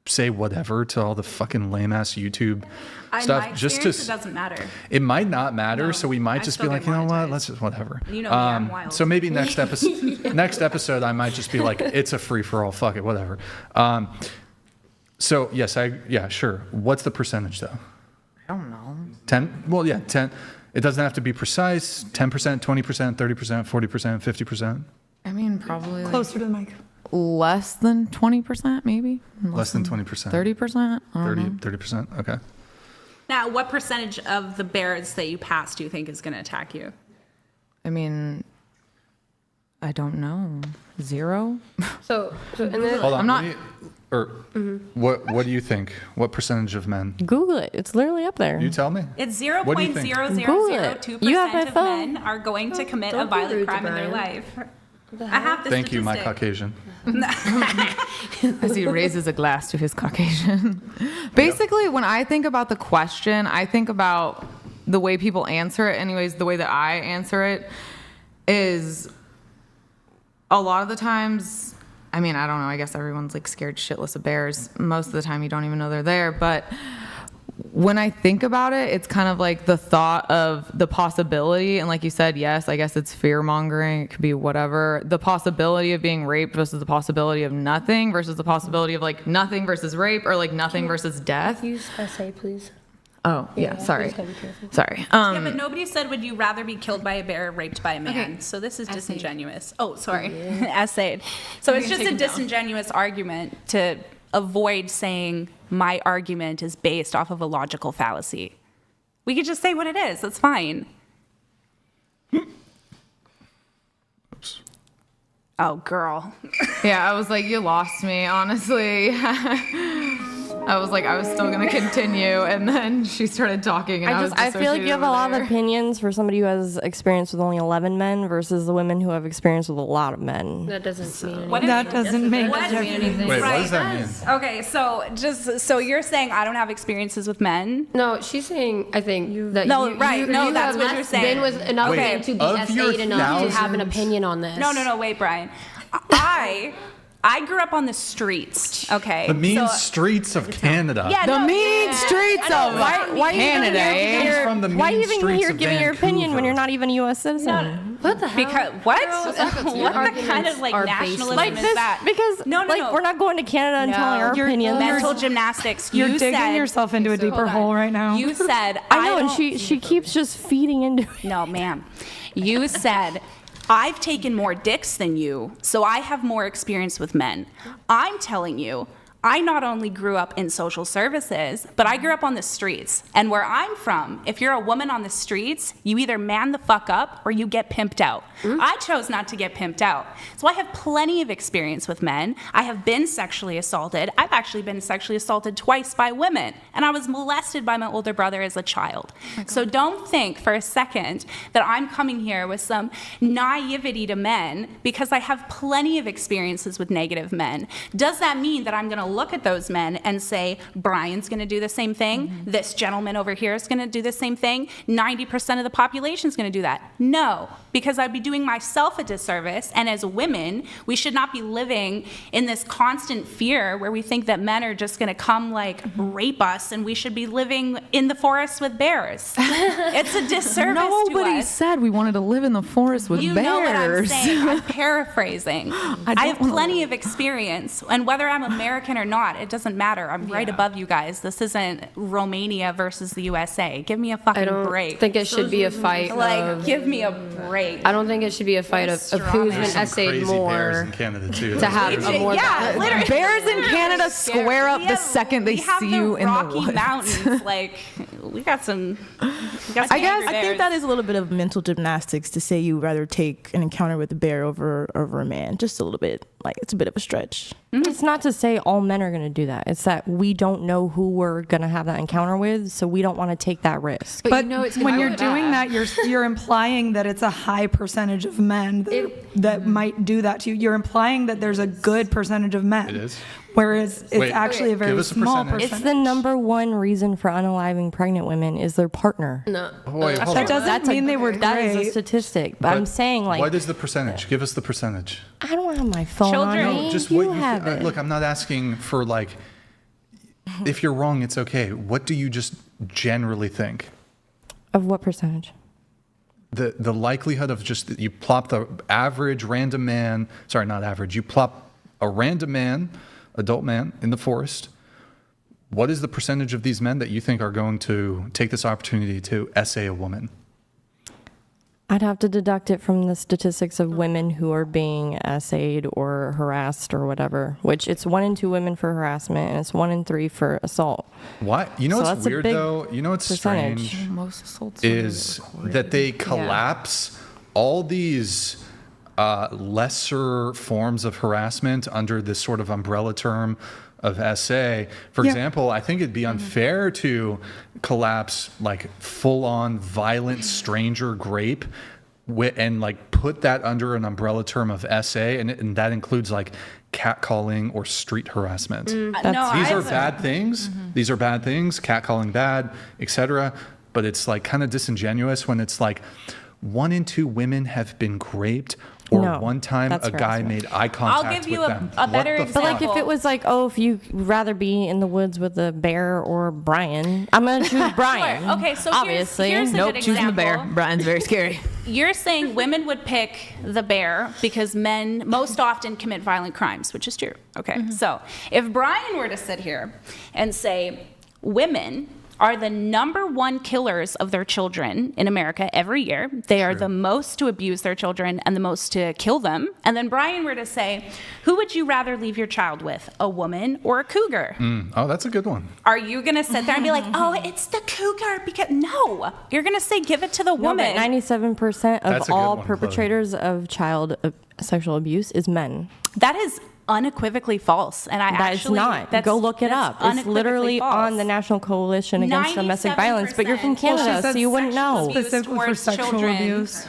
say whatever to all the fucking lame ass YouTube stuff. My Just to, experience, it doesn't matter. it might not matter, No, so we might I just still be get like, you know what, monetized. let's just whatever. You know me, I'm wild. So maybe next episode, I might just be like, it's a free for all, fuck it, whatever. So yes, yeah, sure. What's the percentage though? I don't know. 10? Well, yeah, 10. It doesn't have to be precise. 10%, 20%, 30%, 40%, 50%. I mean, probably like Closer to the mic. less than 20%, maybe. Less than 20%. 30%. 30%. Okay. Now, what percentage of the bears that you pass do you think is going to attack you? I mean, I don't know. 0? So and then Hold on. I'm not. What do you think? What percentage of men? Google it. It's literally up there. You tell me. It's What do you think? 0.0002% You have my of phone. men are going to commit a Don't be rude violent to crime in their Brian. life. I have the Thank you, my statistic. Caucasian. As he raises a glass to his Caucasian. Basically, when I think about the question, I think about the way people answer it. Anyways, the way that I answer it is a lot of the times, I mean, I don't know, I guess everyone's like scared shitless of bears. Most of the time you don't even know they're there. But when I think about it, it's kind of like the thought of the possibility. And like you said, yes, I guess it's fear mongering. It could be whatever. The possibility of being raped versus the possibility of nothing versus the possibility of like nothing versus rape or like nothing versus death. use essay, please. Oh, yeah, sorry. Please gotta be careful. Sorry. Yeah, but nobody said, would you rather be killed by a bear or raped by a man? So this is disingenuous. Oh, sorry. Essayed. So it's just a disingenuous argument to avoid saying my argument is based off of a logical fallacy. We could just say what it is. That's fine. Oops. Oh, girl. Yeah, I was like, you lost me, honestly. I was like, I was still going to continue. And then she started talking. And I feel like you have a lot of opinions for somebody who has experience with only 11 men versus the women who have experience with a lot of men. That doesn't mean anything. What That doesn't make What? a difference. Wait, what does that mean? Okay, so you're saying I don't have experiences with men? No, she's saying, I think, that No, you, right, you, no, you that's have what you're saying. been with enough Wait, men to be of your essayed enough to have an thousands- opinion on this. No, wait, Brian. I grew up on the streets, okay? The mean So- streets of Canada. Yeah, The no, mean yeah. streets I know, of Why Canada, eh? From the why are you mean even streets here of giving your opinion when Vancouver. you're not even a U.S. citizen? What the hell? Because what? your What the kind of like arguments are nationalism baseless. is that? Because No, we're not going to Canada and telling our You're- opinions. mental gymnastics. You're You digging said, yourself into a deeper hold on. hole right now. You said I know, and don't- she keeps just feeding into it. No, ma'am. You said, I've taken more dicks than you, so I have more experience with men. I'm telling you, I not only grew up in social services, but I grew up on the streets. And where I'm from, if you're a woman on the streets, you either man the fuck up or you get pimped out. I chose not to get pimped out. So I have plenty of experience with men. I have been sexually assaulted. I've actually been sexually assaulted twice by women. And I was molested by my older brother as a child. So don't think for a second that I'm coming here with some naivety to men because I have plenty of experiences with negative men. Does that mean that I'm going to look at those men and say, Brian's going to do the same thing? This gentleman over here is going to do the same thing? 90% of the population is going to do that? No, because I'd be doing myself a disservice. And as women, we should not be living in this constant fear where we think that men are just going to come like rape us and we should be living in the forest with bears. It's a disservice Nobody to us. said we wanted to live in the forest with You bears. know what I'm saying. I'm paraphrasing. I have plenty of experience. And whether I'm American or not, it doesn't matter. I'm right above you guys. This isn't Romania versus the USA. Give me a fucking I don't break. think it should be a fight Like, of... give me a break. I don't think it should be a fight of who's been There's some essayed crazy bears more in Canada too. to have a more... Yeah, literally. Bears in Canada square up We the have- second they we have see you in the Rocky woods. Mountains. Like, we got some. I think that is a little bit of mental gymnastics to say you'd rather take an encounter with a bear over a man. Just a little bit. Like, it's a bit of a stretch. It's not to say all men are going to do that. It's that we don't know who we're going to have that encounter with, so we don't want to take that risk. But when you're doing that, you're implying that it's a high percentage of men that might do that to you. You're implying that there's a good percentage of men. It is. Whereas it's Wait, actually a give very us a small percentage. percentage. It's the number one reason for unaliving pregnant women is their partner. No. Wait, hold That on. doesn't mean they were That is a great. statistic. But I'm saying, like, what is the percentage? Give us the percentage. I don't have my phone Children. on No, me. just you what you have it. look. I'm not asking for like. If you're wrong, it's okay. What do you just generally think? Of what percentage? The likelihood of just you plop the average random man. Sorry, not average. You plop a random man, adult man, in the forest. What is the percentage of these men that you think are going to take this opportunity to essay a woman? I'd have to deduct it from the statistics of women who are being essayed or harassed or whatever, which it's 1 in 2 women for harassment and it's 1 in 3 for assault. What? You know So what's that's a weird big though? You know what's percentage. strange? Most assaults Is that they collapse all these lesser forms of harassment under this sort of umbrella term of SA. For example, I think it'd be unfair to collapse like full-on violent stranger grape and like put that under an umbrella term of SA, and that includes like catcalling or street harassment. These are bad things. These are bad things. Catcalling bad, etc. But it's like kind of disingenuous when it's like 1 in 2 women have been raped, or one time a guy made eye contact I'll give you with them. a better example. But like if it was like, oh, if you'd rather be in the woods with a bear or Brian, I'm gonna choose Brian. Sure. Okay, so obviously, here's a good choosing the bear. example. Brian's very scary. You're saying women would pick the bear because men most often commit violent crimes, which is true. Okay, so if Brian were to sit here and say women are the #1 killers of their children in America every year. They are the most to abuse their children and the most to kill them. And then Brian were to say, who would you rather leave your child with, a woman or a cougar? Oh, that's a good one. Are you going to sit there and be like, oh, it's the cougar? Because no, you're going to say give it to the woman. 97% That's of a good all one, perpetrators of child sexual abuse is men. That is unequivocally false, and That is not. Go look it up. It's literally on the National Coalition Against Domestic Violence, but you're from Canada, so you wouldn't know. Specifically for sexual abuse.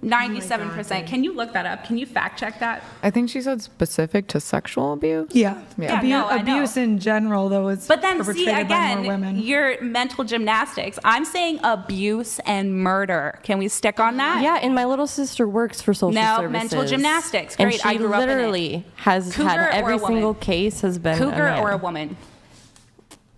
97%. Can you look that up? Can you fact check that? I think she said specific to sexual abuse. Yeah. Yeah, no, I know. Abuse in general, though, is But then, see, perpetrated by more again, women. your mental gymnastics. I'm saying abuse and murder. Can we stick on that? Yeah, and my little sister works for social services. mental gymnastics. And Great, she I grew up in it. literally has Cougar had or every a woman? single case has been Cougar a man. or a woman?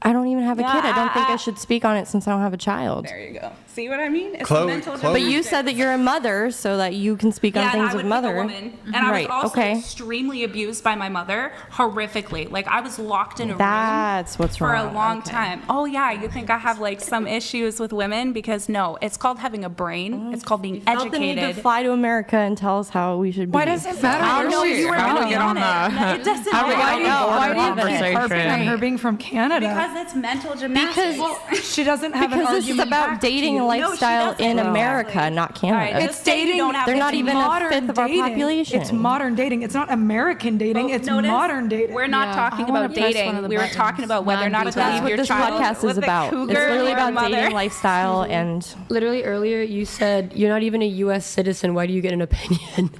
I don't even have a Yeah, kid. I don't think I should speak on it since I don't have a child. There you go. See what I mean? It's Chloe- mental Chloe- But you said that you're a mother, so that you can speak on and things I would of mother. pick a woman. And I Right, was also okay. extremely abused by my mother, horrifically. Like I was locked in a room That's what's for wrong. a long Okay. time. Oh yeah, you think I have like some issues with women? Because no, it's called having a brain. It's called being Felt the need to educated. fly to America and tell us how we should be. Why does it matter? I where know she is? you were How do we not get on on it. the- It doesn't how do we matter. get on the Why do you keep conversation? harping on her being from Canada? Because it's mental gymnastics. She doesn't have an Because this argument is about back to dating you. and No, she lifestyle doesn't. in No. America, not Canada. All right, It's dating. They're not even a modern fifth of our dating. population. It's modern dating. It's not American dating. Oh, it's notice modern dating. We're not Yeah. talking I wanna about press one dating. of the We were buttons. talking about whether or not to Non-detail. leave That's what your this child podcast with is a about. It's cougar literally or a about mother. dating, lifestyle, and Literally earlier, you said you're not even a U.S. citizen. Why do you get an opinion?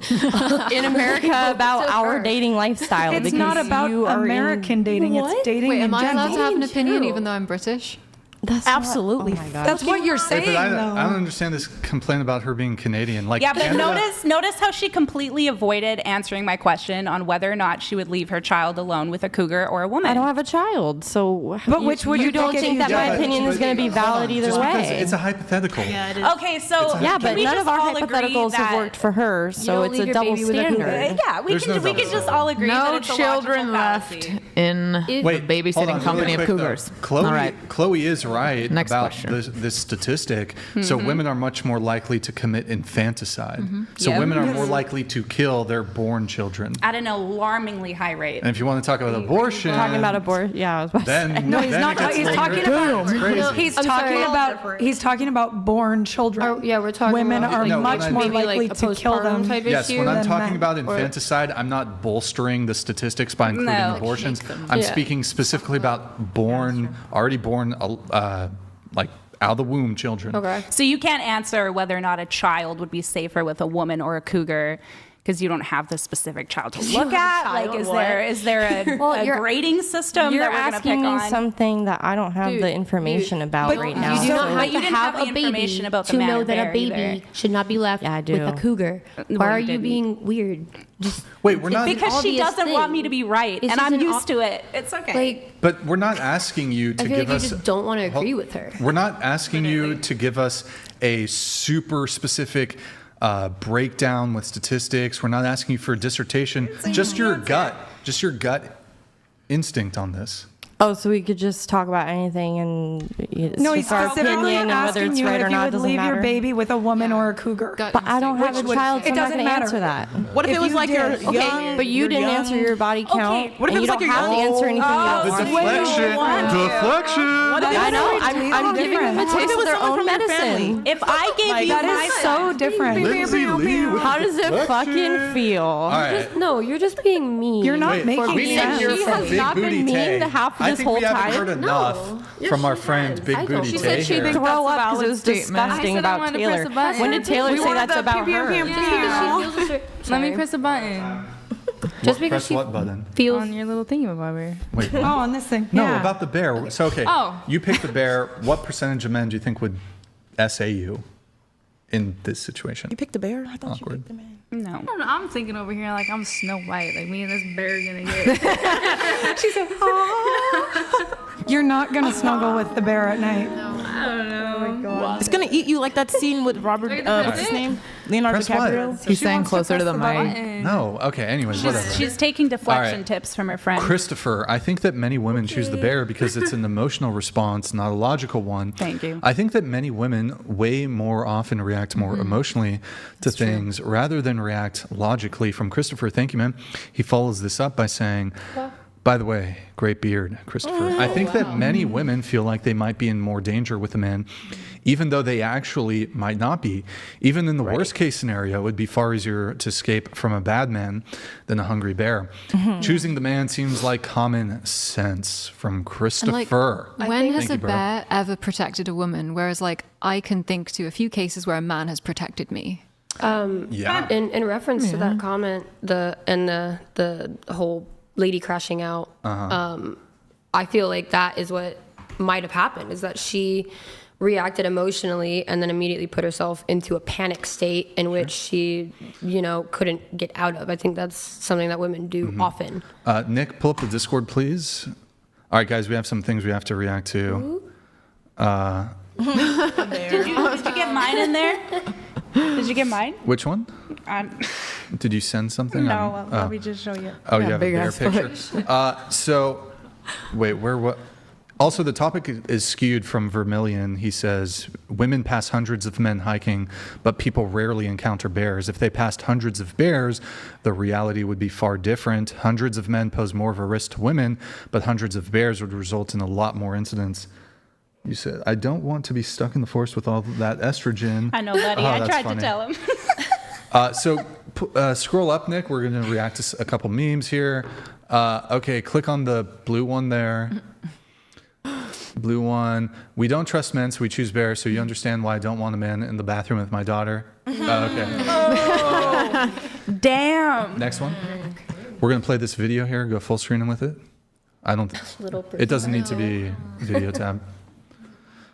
in America about our dating lifestyle. It's because not about you are American dating. What? It's dating Wait, in am I general. allowed to have an opinion too. even though I'm British? That's Absolutely. Not, oh my God. That's what you're Wait, saying, but I though. don't understand this complaint about her being Canadian. Like Yeah, but Canada, notice how she completely avoided answering my question on whether or not she would leave her child alone with a cougar or a woman. I don't have a child, so. But which would you don't pick if think you that did? my but- opinion is but- going to be hold on, valid either just because way? it's a hypothetical. Okay, so Yeah, can but we none just of our all agree hypotheticals have that- worked for her, so don't it's leave a your double baby with a cougar. standard. Yeah, we There's can no we could double just all agree that No it's a children logical left fallacy. in Wait, the hold babysitting on, company really of quick, though. cougars. Chloe, All right. Chloe is right Next about question. this statistic. So women are much more likely to commit infanticide. So Yep. women are more likely to kill their born children. At an alarmingly high rate. And if you want to talk about abortion, Talking about abortion, yeah, I was about to say. then No, he's then not. it gets a He's little talking bit- about. it's crazy. He's I'm talking sorry. about. He's talking about born children. Oh, yeah, we're talking Women about- are No, much when I- more Maybe, likely like, to a kill postpartum them. type Yes, when I'm than talking men. about infanticide, I'm not bolstering the statistics by including No. abortions. I'm Yeah. speaking specifically about already born, like out of the womb children. Okay. So you can't answer whether or not a child would be safer with a woman or a cougar because you don't have the specific child to look at. child, Like, is what? there a, Well, a you're- grading system You're that we're going to pick asking me on? something that I don't have Dude, the information about But right now. you do not so- have But to you didn't have have the a baby information about the to man know or that a bear baby either. should not be left Yeah, I with do. a cougar. Well, Why are you you didn't. being weird? Just Wait, we're not. Because she obvious doesn't want me thing. to be right, It's and just I'm an used to it. It's okay. like But we're not asking you to I feel give like you us. just don't want to agree Hold- with her. We're not asking you to give us a super specific breakdown with statistics. We're not asking you for a dissertation. Just your gut instinct on this. Oh, so we could just talk about anything and it's No, he's just our specifically opinion and whether asking it's you right or if you not would doesn't leave matter. your baby with a woman or a cougar. But I don't have a child, so it I'm not doesn't going to matter. answer that. What if it was like you're Okay, young? but you didn't answer your body count. What if and it was you like don't you're have to young? answer anything you don't The want to. deflection. What if it I was know. like- I'm giving them a What if taste it of was their someone own from your medicine. family? If I gave Like, you That my is so different. Lindsay Lee with How does it deflection. fucking feel? All right. No, you're just being mean. You're not Wait, making we need to sense. hear She from has Big not been Booty mean Tay. the half I this think whole we haven't time. heard enough from our friend Big I Booty don't. Tay She said She'd here. throw up That's a because it was valid statement. disgusting I said I about wanted to press Taylor. a button. When did Taylor We say wanted that's the about pew, her? pew, pew, pew. Let me press a button Just because Press she what button? feels on your little thingamabobber. Wait. Oh, on this thing. No, Yeah. about the bear. So, okay, Oh. you picked the bear. What percentage of men do you think would SA you in this situation? You picked the bear? I thought Awkward. you picked the man. No. I don't know, I'm thinking over here like I'm Snow White. Like me and this bear gonna get. She said, You're not going to snuggle with the bear at night. I don't know. It's gonna eat you like that scene with Robert. What's his name? Leonardo Press what? DiCaprio. He's saying closer to the mic. No. Okay. Anyways, whatever. She's taking deflection All right. tips from her friend. Christopher, I think that many women choose the bear because it's an emotional response, not a logical one. Thank you. I think that many women way more often react more emotionally to things rather than react logically. From Christopher, thank you, man. He follows this up by saying, by the way, great beard, Christopher. I think that many women feel like they might be in more danger with a man, even though they actually might not be. Even in the worst case scenario, it would be far easier to escape from a bad man than a hungry bear. Choosing the man seems like common sense. From Christopher. When has Thank a you, bro. bear ever protected a woman? Whereas, like, I can think to a few cases where a man has protected me. Yeah. in reference to that comment, the whole lady crashing out. I feel like that is what might have happened. Is that she reacted emotionally and then immediately put herself into a panic state in which she, couldn't get out of. I think that's something that women do often. Nick, pull up the Discord, please. All right, guys, we have some things we have to react to. Did you get mine in there? Did you get mine? Which one? Um, Did you send something? no, let me just show you. Oh, you have a big bear ass picture. So, wait, what? Also, the topic is skewed from Vermilion. He says, women pass hundreds of men hiking, but people rarely encounter bears. If they passed hundreds of bears, the reality would be far different. Hundreds of men pose more of a risk to women, but hundreds of bears would result in a lot more incidents. You said, I don't want to be stuck in the forest with all that estrogen. I know, buddy. Oh, I that's tried funny. to tell him. Scroll up, Nick. We're going to react to a couple memes here. Okay, click on the blue one there. Blue one. We don't trust men, so we choose bears. So you understand why I don't want a man in the bathroom with my daughter. Okay. Damn. Next one. We're going to play this video here. Go full screen with it. It doesn't need to be video tab.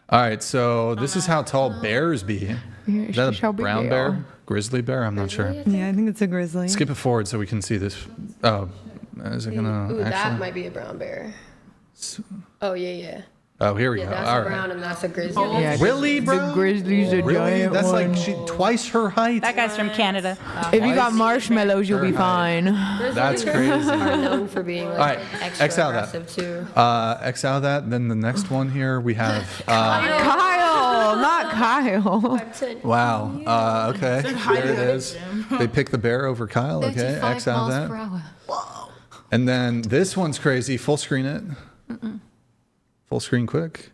All right, so this is how tall bears be. Is that a brown bear? Grizzly bear? I'm not sure. Yeah, I think it's a grizzly. Skip it forward so we can see this. Oh, is it gonna Ooh, actually? that might be a brown bear. Oh yeah. Oh, here we go. That's All a right. brown and that's a grizzly. Yeah, Really, bro? The grizzly's a Really? giant That's one. like she twice her height. That guy's from Canada. If you got marshmallows, you'll be Her fine. That's crazy. Are known for being like All right, extra X out that. aggressive too. X out that. Then the next one here we have. Kyle, not Kyle. Wow. Okay. There it is. They picked the bear over Kyle. Okay. 35 X out miles that. per hour. And then this one's crazy. Full screen it. Full screen quick.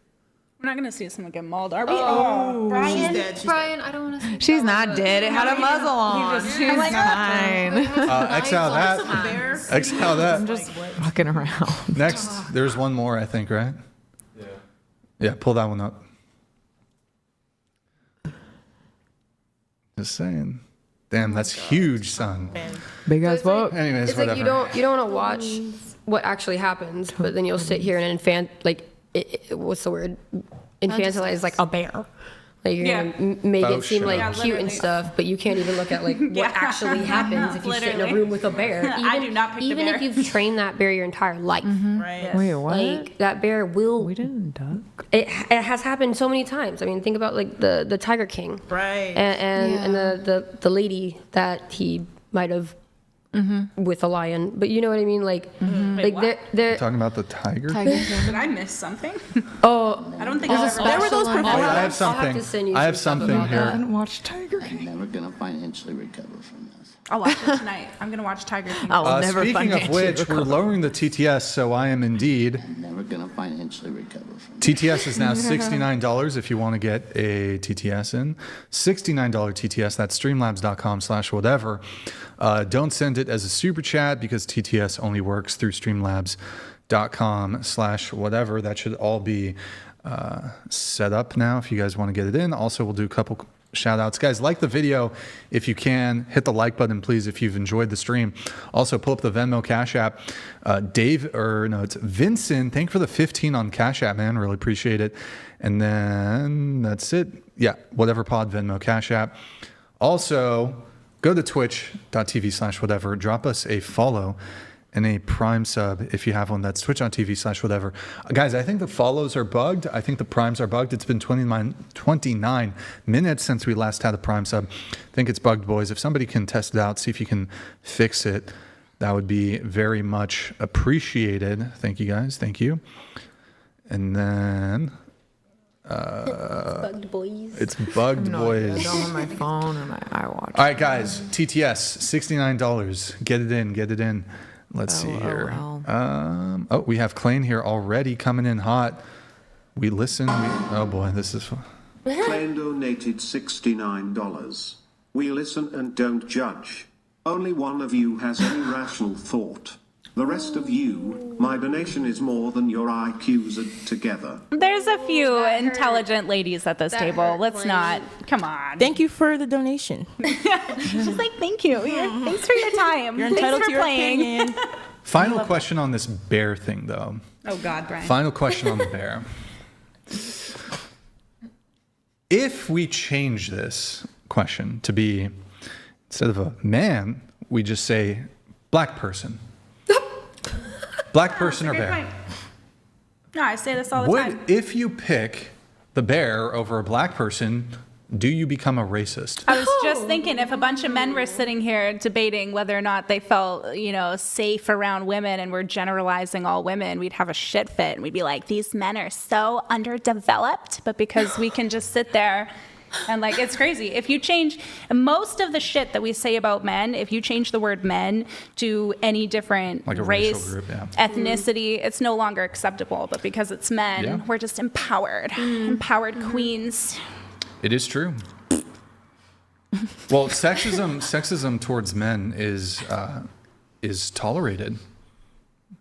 We're not gonna see someone get mauled, are we? Oh, Brian. Brian, I don't want to see. She's not dead. It had a muzzle on. She's fine. X out that. X out that. I'm just fucking around. Next, there's one more, I think, right? Yeah. Yeah, pull that one up. Just saying. Damn, that's huge, son. Big ass fuck. Anyways, It's whatever. like you don't want to watch what actually happens, but then you'll sit here and what's the word? Infantilize like a bear. Like you're gonna make it seem like cute and stuff, but you can't even look at like what actually happens if you sit in a room with a bear. I do not pick the bear. Even if you've trained that bear your entire life. Right. Wait, what? Like that bear will. We didn't duck. It has happened so many times. I mean, think about like the Tiger King, Right. and the lady that he might have with a lion. But you know what I mean? Like, Wait, what? they're Talking about the tiger? Did I miss something? oh, I don't think There's I a ever special those on Oh, Netflix. yeah, I have I'll something. have to send you I have some stuff something about here. that. haven't watched Tiger I'm King. never gonna financially recover from this. I'll watch it tonight. I'm gonna watch Tiger King. I'll never Speaking of financially which, we're recover. lowering the TTS, so I am indeed. I'm never gonna financially recover from this. TTS is now $69 if you want to get a TTS in. $69 TTS, that's streamlabs.com/whatever. Don't send it as a super chat because TTS only works through streamlabs.com/whatever. That should all be set up now if you guys want to get it in. Also, we'll do a couple shout outs. Guys, like the video if you can. Hit the like button, please, if you've enjoyed the stream. Also, pull up the Venmo Cash App. It's Vincent. Thank you for the 15 on Cash App, man. Really appreciate it. And then that's it. Yeah, whatever pod, Venmo Cash App. Also, go to twitch.tv/whatever. Drop us a follow and a Prime sub if you have one. That's twitch.tv/whatever. Guys, I think the follows are bugged. I think the Primes are bugged. It's been 29 minutes since we last had a Prime sub. I think it's bugged, boys. If somebody can test it out, see if you can fix it, that would be very much appreciated. Thank you, guys. Thank you. And then... bugged boys. It's bugged, boys. I don't have my phone or my iWatch. All right, guys. TTS, $69. Get it in. Get it in. Let's see here. We have Klain here already coming in hot. We listen. Oh, boy. This is fun. Klain donated $69. We listen and don't judge. Only one of you has any rational thought. The rest of you, my donation is more than your IQs together. There's a few intelligent ladies at this table. Let's not. Come on. Thank you for the donation. She's like, thank you. Thanks for your time. You're Thanks entitled for to your playing. opinion. Final question on this bear thing, though. Oh, God, Brian. Final question on the bear. If we change this question to be, instead of a man, we just say black person. Black person or bear? No, I say this all the time. If you pick the bear over a black person, do you become a racist? I was just thinking if a bunch of men were sitting here debating whether or not they felt, safe around women and we're generalizing all women, we'd have a shit fit and we'd be like, these men are so underdeveloped. But because we can just sit there and it's crazy. If you change most of the shit that we say about men, if you change the word men to any different Like a race, racial group, yeah. ethnicity, it's no longer acceptable. But because it's men, we're just empowered, empowered queens. It is true. Well, sexism towards men is tolerated.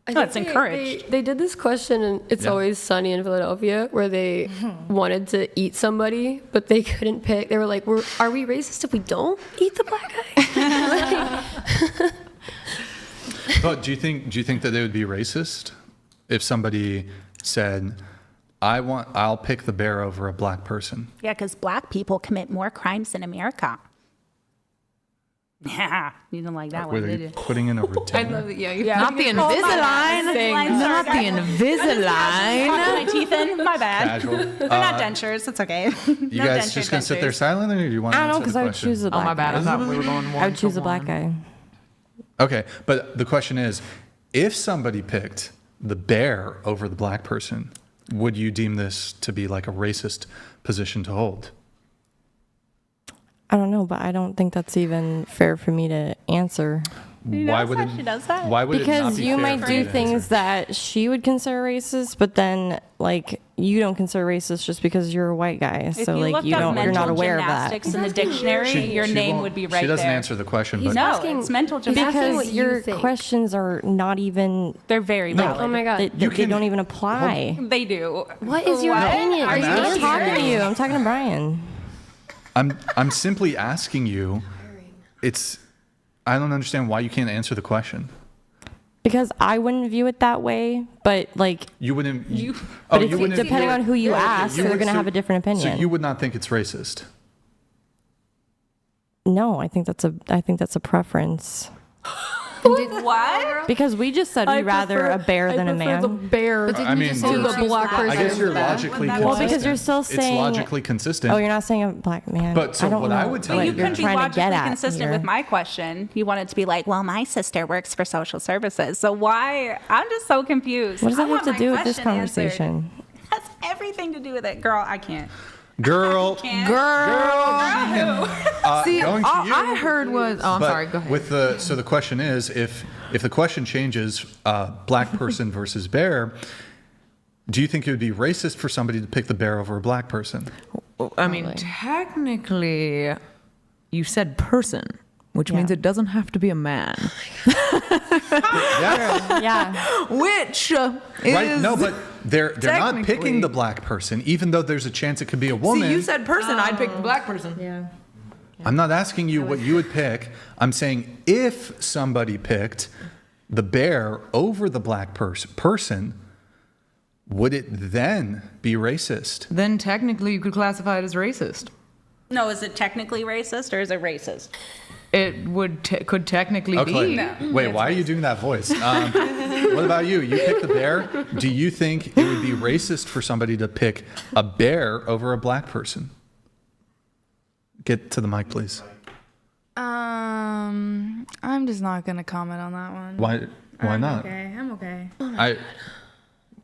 It's encouraged. They did this question in It's Always Sunny in Philadelphia where they wanted to eat somebody, but they couldn't pick. They were like, are we racist if we don't eat the black guy? But do you think that they would be racist if somebody said, I'll pick the bear over a black person? Yeah, because black people commit more crimes in America. Yeah, you didn't like that Were one, they did you? putting in a retainer? Not the Invisalign. Not the Invisalign. My teeth in. My bad. Casual. They're not dentures. It's okay. You guys just gonna sit there silent, or do you want to I don't know, answer because the I would question? choose a black Oh, my bad. I thought we were going one I would choose to a black one. guy. Okay, but the question is, if somebody picked the bear over the black person, would you deem this to be like a racist position to hold? I don't know, but I don't think that's even fair for me to answer. Why would it? She does that? Why would it not Because be you fair might for you do to things answer? that she would consider racist, but then you don't consider racist just because you're a white guy. If So you looked up you're mental not aware of that. gymnastics in the dictionary, your name won't- would be right She doesn't there. answer the question, He's but No, asking- it's mental he's asking gymnastics. what Because you your think. questions are not even. They're very No. valid. Oh my God. They don't even apply. They do. What is your What? opinion? Are I'm you asking I'm talking to you. I'm talking to Brian. I'm simply asking you. I don't understand why you can't answer the question. Because I wouldn't view it that way, but You wouldn't. but you wouldn't. depending on who you ask, you they're would- going to so- have a different opinion. So you would not think it's racist. No, I think that's a preference. What? Because we just said we'd rather a bear than a man. The bear. I mean, the black person? I guess you're logically consistent. Well, because you're still saying it's logically consistent. Oh, you're not saying a black man. But so I don't what know I would tell what you, You you're couldn't be trying to get logically at consistent here. with my question. You wanted to be like, well, my sister works for social services. So why? I'm just so confused. What does that I have want to my do with this question answered. conversation? Has everything to do with it. Girl, I can't. girl. Can't. See, going to all you. I heard was. Oh, I'm But sorry. Go ahead. With the question is, if the question changes, black person versus bear, do you think it would be racist for somebody to pick the bear over a black person? I mean, technically, you said person, which means it doesn't have to be a man. Yeah. Which Right? is No, but they're not technically- picking the black person, even though there's a chance it could be a See, woman. you said person. I'd pick the black person. Yeah. I'm not asking you what you would pick. I'm saying if somebody picked the bear over the black person, would it then be racist? Then technically, you could classify it as racist. No, is it technically racist or is it racist? It could technically Okay. be. Wait, why are you doing that voice? What about you? You pick the bear. Do you think it would be racist for somebody to pick a bear over a black person? Get to the mic, please. I'm just not gonna comment on that one. Why not? Okay, I'm okay.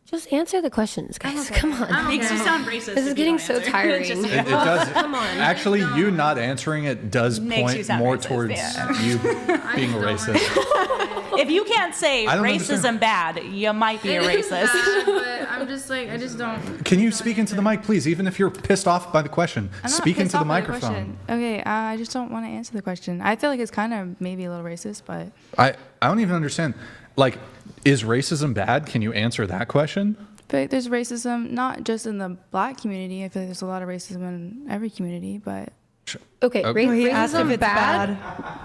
Just answer the questions, guys. Come on. Makes you sound racist. This is getting so tiring. It does. Come on. Actually, you not answering it does Makes you point sound more racist, towards yeah. you being a racist. If you can't say I don't racism understand. bad, you might be a racist. But I'm just like, I just don't. Can you speak into the mic, please? Even if you're pissed off by the question, I'm not speak pissed into the off by microphone. question. Okay, I just don't want to answer the question. I feel like it's kind of maybe a little racist, but I don't even understand. Like, is racism bad? Can you answer that question? there's racism not just in the black community. I feel like there's a lot of racism in every community, but Okay, He asked if racism it's bad,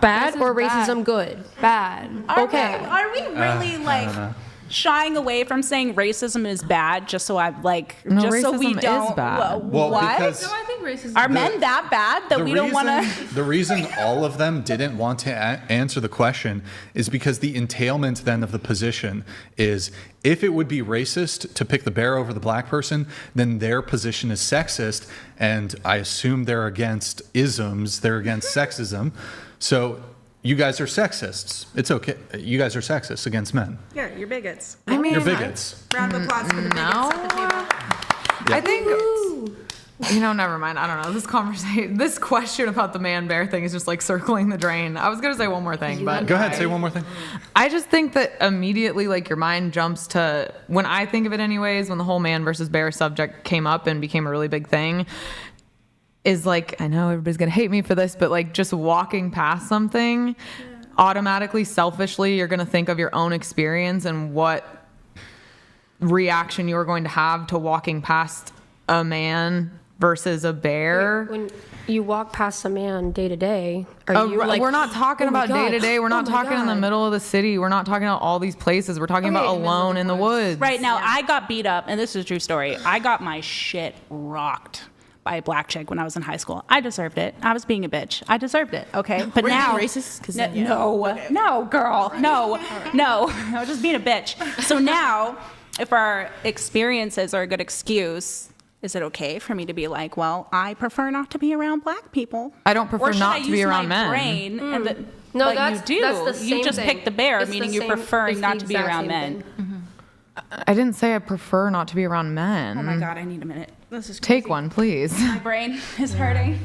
Racism or bad. racism good? bad. Okay. Are we really like shying away from saying racism is bad just so I'm like No, just so we racism is don't bad. Well, what? because No, I think racism. Are men that bad that we don't want to The reason all of them didn't want to answer the question is because the entailment then of the position is if it would be racist to pick the bear over the black person, then their position is sexist, and I assume they're against isms, they're against sexism. So you guys are sexists. It's okay. You guys are sexist against men. Yeah, you're bigots. I mean, You're bigots. Round of applause for the bigots at the table. I think, never mind. I don't know. This conversation, this question about the man bear thing is just like circling the drain. I was going to say one more thing, but Go ahead, say one more thing. I just think that immediately, like, your mind jumps to, when I think of it anyways, when the whole man versus bear subject came up and became a really big thing, is like, I know everybody's going to hate me for this, but like just walking past something, automatically, selfishly, you're going to think of your own experience and what reaction you're going to have to walking past a man versus a bear. When you walk past a man day to day, are you like, we're not talking "Oh my about day to God, day. We're not oh my talking in the God." middle of the city. We're not talking about all these places. We're talking about alone in the woods. Right now, I got beat up, and this is a true story. I got my shit rocked by a black chick when I was in high school. I deserved it. I was being a bitch. I deserved it. Okay, but Were you now being racist? 'Cause then, no, girl, no. I was just being a bitch. So now, if our experiences are a good excuse, is it okay for me to be like, well, I prefer not to be around black people? I don't prefer Or should not I to be use around my men. brain and No, but that's- you do. that's the You same just thing. picked the bear, It's the meaning you're same- preferring it's not the to be exact around same men. thing. I didn't say I prefer not to be around men. Oh my god, I need a minute. This is Take crazy. one, please. My brain is hurting.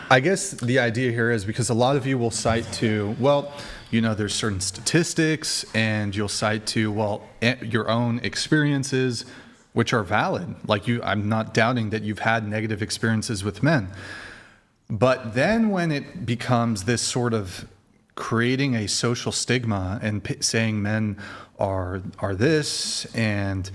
I guess the idea here is because a lot of you will cite to, well, there's certain statistics, and you'll cite to, well, your own experiences, which are valid. Like I'm not doubting that you've had negative experiences with men. But then when it becomes this sort of creating a social stigma and saying men are this, and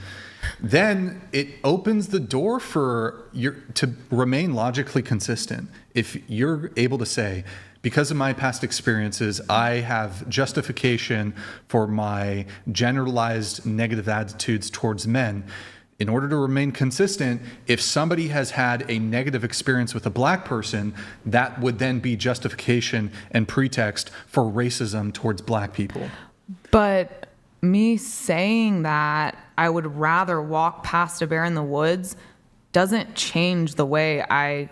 then it opens the door for you to remain logically consistent. If you're able to say, because of my past experiences, I have justification for my generalized negative attitudes towards men, in order to remain consistent, if somebody has had a negative experience with a black person, that would then be justification and pretext for racism towards black people. But me saying that I would rather walk past a bear in the woods doesn't change the way I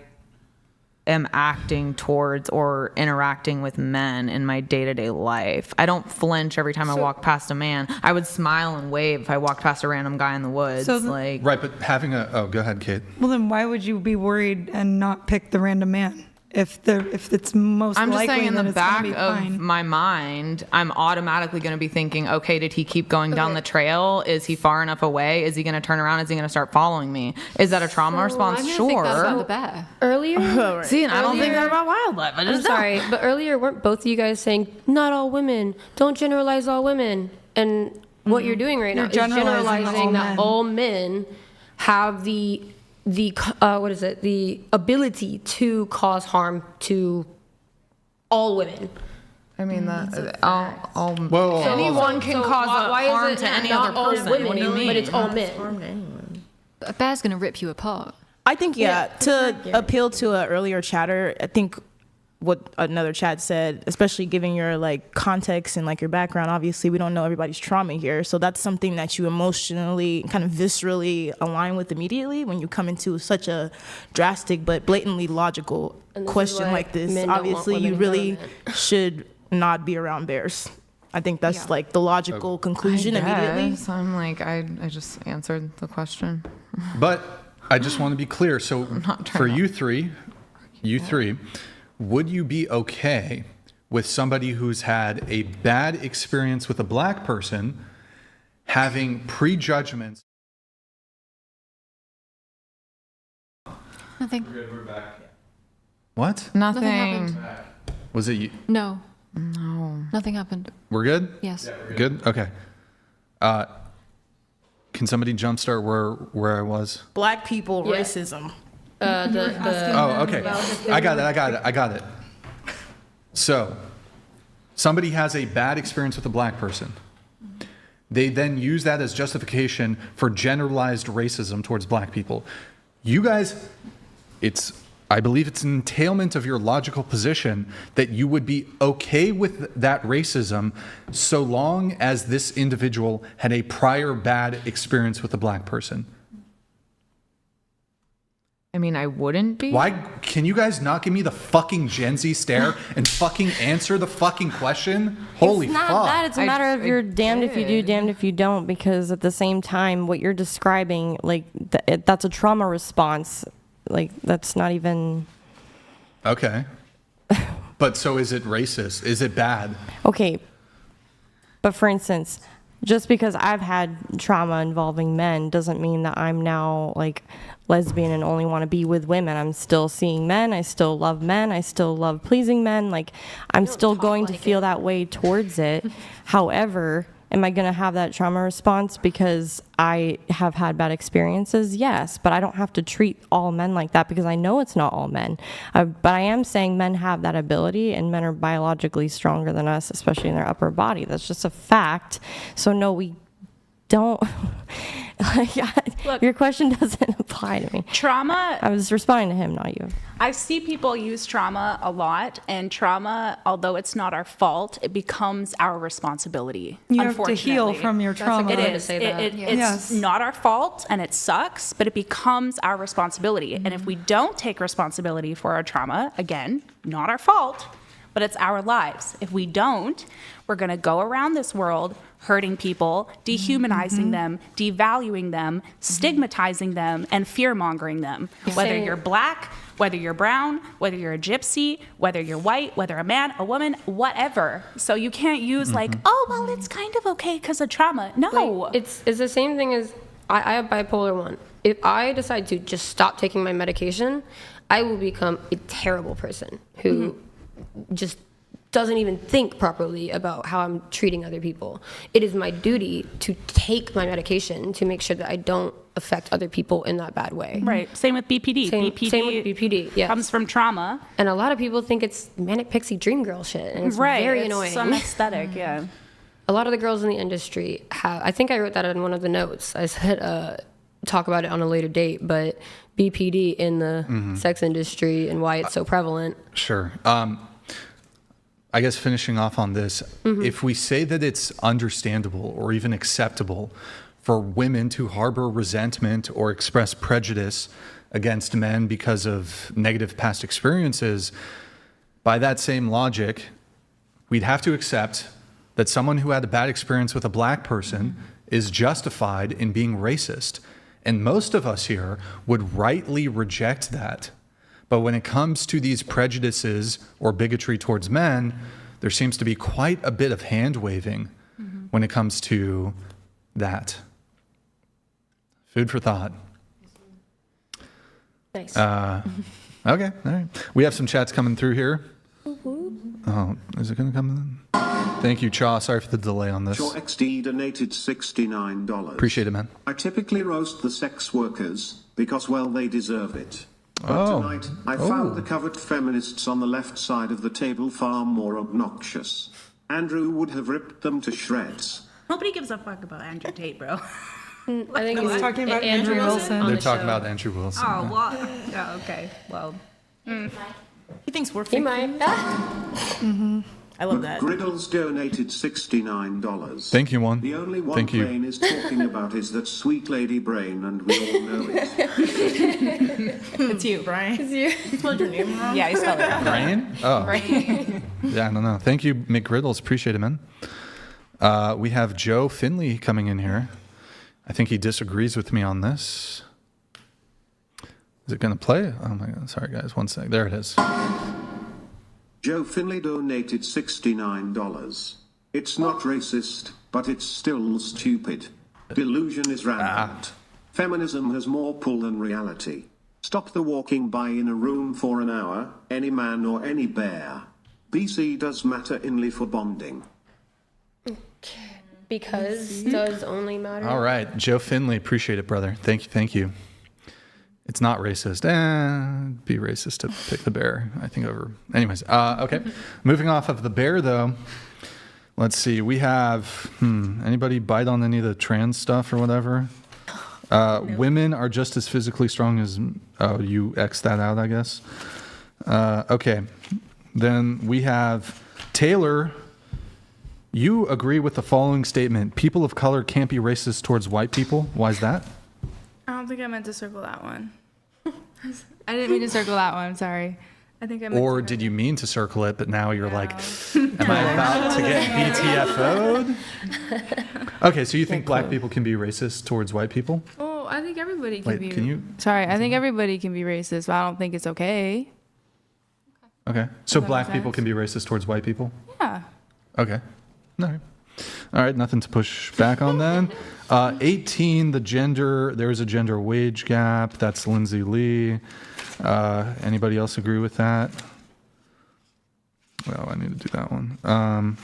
am acting towards or interacting with men in my day-to-day life. I don't flinch every time I walk past a man. I would smile and wave if I walked past a random guy in the woods. Right, but having oh, go ahead, Kate. Well, then why would you be worried and not pick the random man? If it's most I'm just likely saying in that the it's gonna back be of fine. my mind, I'm automatically going to be thinking, okay, did he keep going down the trail? Is he far enough away? Is he going to turn around? Is he going to start following me? Is that a trauma response? I'm gonna Sure. think that's about the bear. Earlier, See, and I don't think that about wildlife. I I'm just sorry, but earlier weren't both of you guys saying not all women? Don't generalize all women. And what you're doing right now You're is generalizing generalizing all that men. all men have the ability to cause harm to all women. I mean, that Whoa, anyone can cause harm to any other person. Women, What do you mean? But it's all men. A bear's gonna rip you apart. I think, to appeal to an earlier chatter, I think what another chat said, especially given your like context and like your background, obviously we don't know everybody's trauma here. So that's something that you emotionally kind of viscerally align with immediately when you come into such a drastic but blatantly logical question like this. men don't want Obviously women you in really government. should not be around bears. I think that's like the logical conclusion immediately. Guess. I'm like, I just answered the question. But I just want to be clear. So for you three, would you be okay with somebody who's had a bad experience with a black person having prejudgments? Nothing. We're back. What? Nothing happened. Was it you? No. No. Nothing happened. We're good? Yes. Good? Okay. Can somebody jumpstart where I was? Black people, racism. Oh, okay. I got it. So, somebody has a bad experience with a black person. They then use that as justification for generalized racism towards black people. You guys, I believe it's an entailment of your logical position that you would be okay with that racism so long as this individual had a prior bad experience with a black person. I mean, I wouldn't be. Why can you guys not give me the fucking Gen Z stare and fucking answer the fucking question? Holy It's not fuck. that. It's a matter of you're damned if you do, damned if you don't. Because at the same time, what you're describing, like that's a trauma response. Like that's not even. Okay. But so is it racist? Is it bad? Okay. But for instance, just because I've had trauma involving men doesn't mean that I'm now like lesbian and only want to be with women. I'm still seeing men. I still love men. I still love pleasing men. Like I'm still going to feel that way towards it. However, am I going to have that trauma response because I have had bad experiences? Yes, but I don't have to treat all men like that because I know it's not all men. But I am saying men have that ability and men are biologically stronger than us, especially in their upper body. That's just a fact. So no, we don't. Look, your question doesn't apply to me. Trauma. I was responding to him, not you. I see people use trauma a lot, and trauma, although it's not our fault, it becomes our responsibility. You have to heal from your trauma. It is. It's not our fault, and it sucks, but it becomes our responsibility. And if we don't take responsibility for our trauma, again, not our fault, but it's our lives. If we don't, we're going to go around this world hurting people, dehumanizing them, devaluing them, stigmatizing them, and fear-mongering them. Whether you're black, whether you're brown, whether you're a gypsy, whether you're white, whether a man, a woman, whatever. So you can't use like, oh, well, it's kind of okay because of trauma. No. Like, it's the same thing as I have bipolar 1. If I decide to just stop taking my medication, I will become a terrible person who just doesn't even think properly about how I'm treating other people. It is my duty to take my medication to make sure that I don't affect other people in that bad way. Right. Same with BPD. Same with BPD, yes. Comes from trauma. And a lot of people think it's manic pixie dream girl shit, and it's very annoying. Some aesthetic, yeah. A lot of the girls in the industry have, I think I wrote that in one of the notes. I said, talk about it on a later date, but BPD in the sex industry and why it's so prevalent. Sure. I guess finishing off on this, if we say that it's understandable or even acceptable for women to harbor resentment or express prejudice against men because of negative past experiences, by that same logic, we'd have to accept that someone who had a bad experience with a black person is justified in being racist. And most of us here would rightly reject that. But when it comes to these prejudices or bigotry towards men, there seems to be quite a bit of hand-waving when it comes to that. Food for thought. Nice. Okay, all right. We have some chats coming through here. Oh, is it going to come in? Thank you, Chaw. Sorry for the delay on this. Your XD donated $69. Appreciate it, man. I typically roast the sex workers because, well, they deserve it. But tonight, I found the covered feminists on the left side of the table far more obnoxious. Andrew would have ripped them to shreds. Nobody gives a fuck about Andrew Tate, bro. I think he's talking about Andrew Wilson. They're talking about Andrew Wilson. Oh, yeah. well, yeah, okay. Well, He thinks we're He fake. might. I love that. Griddles donated $69. Thank you, Juan. The only one Thank you. Brain is talking about is that sweet lady Brain, and we all know it. It's you, Brian. It's you. You spelled your name wrong? yeah, he spelled it wrong. Brain? Oh. Yeah, I don't know. Thank you, McGriddles. Appreciate it, man. We have Joe Finley coming in here. I think he disagrees with me on this. Is it going to play? Oh, my God. Sorry, guys. One sec. There it is. Joe Finley donated $69. It's not racist, but it's still stupid. Delusion is rampant. Feminism has more pull than reality. Stop the walking by in a room for an hour, any man or any bear. BC does matter inly for bonding. Because does only matter. All right. Joe Finley. Appreciate it, brother. Thank you. Thank you. It's not racist. It'd be racist to pick the bear, I think, over. Anyways, okay. Moving off of the bear, though, let's see. We have, anybody bite on any of the trans stuff or whatever? Women are just as physically strong as, you X that out, I guess. Okay. Then we have Taylor. You agree with the following statement. People of color can't be racist towards white people. Why is that? I don't think I meant to circle that one. I didn't mean to circle that one. Sorry. I think I meant Or did you mean to circle it, but now you're like, am I about to get BTFO'd? Okay, so you think black people can be racist towards white people? Oh, I think everybody can Wait, be. can you? Sorry, I think everybody can be racist, but I don't think it's okay. Okay, so that black make people sense? can be racist towards white people? Yeah. Okay. All right. All right, nothing to push back on then. 18, there is a gender wage gap. That's Lindsay Lee. Anybody else agree with that? Well, I need to do that one.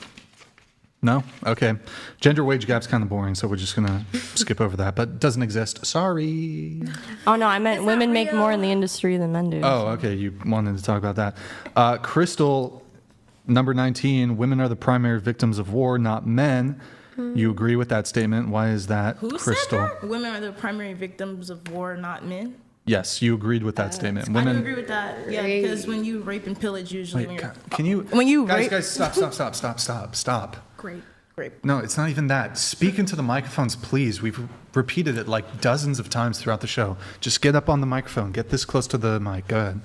No? Okay. Gender wage gap's kind of boring, so we're just going to skip over that. But it doesn't exist. Sorry. Oh, no, I meant women make more in the industry than men do. Oh, okay. You wanted to talk about that. Crystal, number 19, women are the primary victims of war, not men. You agree with that statement? Why is that, Who Crystal? said that? Women are the primary victims of war, not men. Yes, you agreed with that statement. I do agree with that. Yeah, because when you rape and pillage, usually Wait, when you're can you? when you guys, rape. guys, stop. Great. No, it's not even that. Speak into the microphones, please. We've repeated it like dozens of times throughout the show. Just get up on the microphone. Get this close to the mic. Go ahead.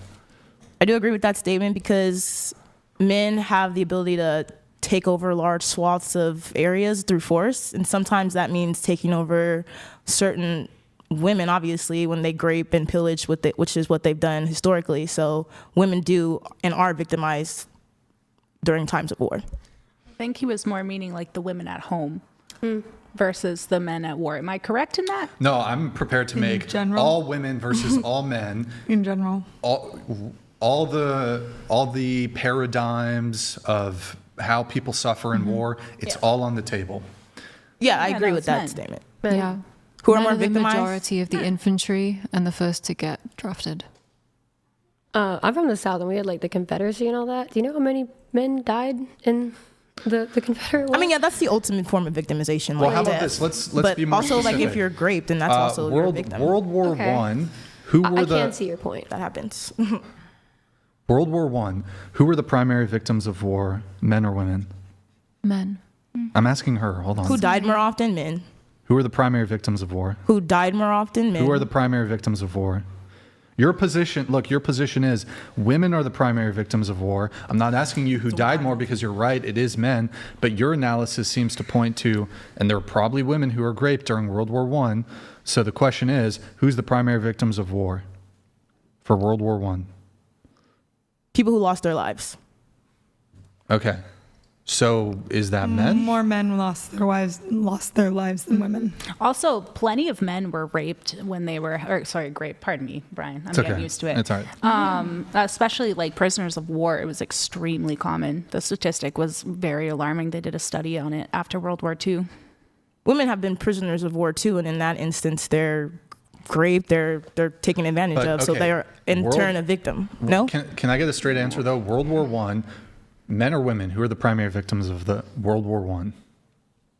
I do agree with that statement because men have the ability to take over large swaths of areas through force, and sometimes that means taking over certain women, obviously, when they grape and pillage, which is what they've done historically. So women do and are victimized during times of war. I think he was more meaning like the women at home versus the men at war. Am I correct in that? No, I'm prepared to make general? all women versus all men. In general. All the paradigms of how people suffer in war, it's all on the table. Yeah, I Yeah, agree no, with it's that men. statement. Yeah. Who are Men more the victimized? majority of the infantry and the first to get drafted. I'm from the South, and we had like the Confederacy and all that. Do you know how many men died in The Confederate war? I mean, yeah, that's the ultimate form of victimization. Well, like how about death. this? Let's but be more also, specific. like, if you're raped, then that's also you're a victim. World War Okay. One. Who were I the can see your point. That happens. World War One? Who were the primary victims of war? Men or women? Men. I'm asking her. Hold on. Who died more often? Men. Who are the primary victims of war? Who died more often? Men. Who are the primary victims of war? Your position is women are the primary victims of war. I'm not asking you who died more because you're right, it is men, but your analysis seems to point to, and there are probably women who were raped during World War I. So the question is, who's the primary victims of war for World War I? People who lost their lives. Okay. So is that men? More men lost their lives than women. Also, plenty of men were raped when they were, pardon me, Brian. I'm It's okay. getting used to it. It's all right. Especially like prisoners of war, it was extremely common. The statistic was very alarming. They did a study on it after World War II. Women have been prisoners of war too, and in that instance, they're raped, they're taken advantage of, so okay, they are in turn a victim. No? Can I get a straight answer though? World War I, men or women, who are the primary victims of the World War I?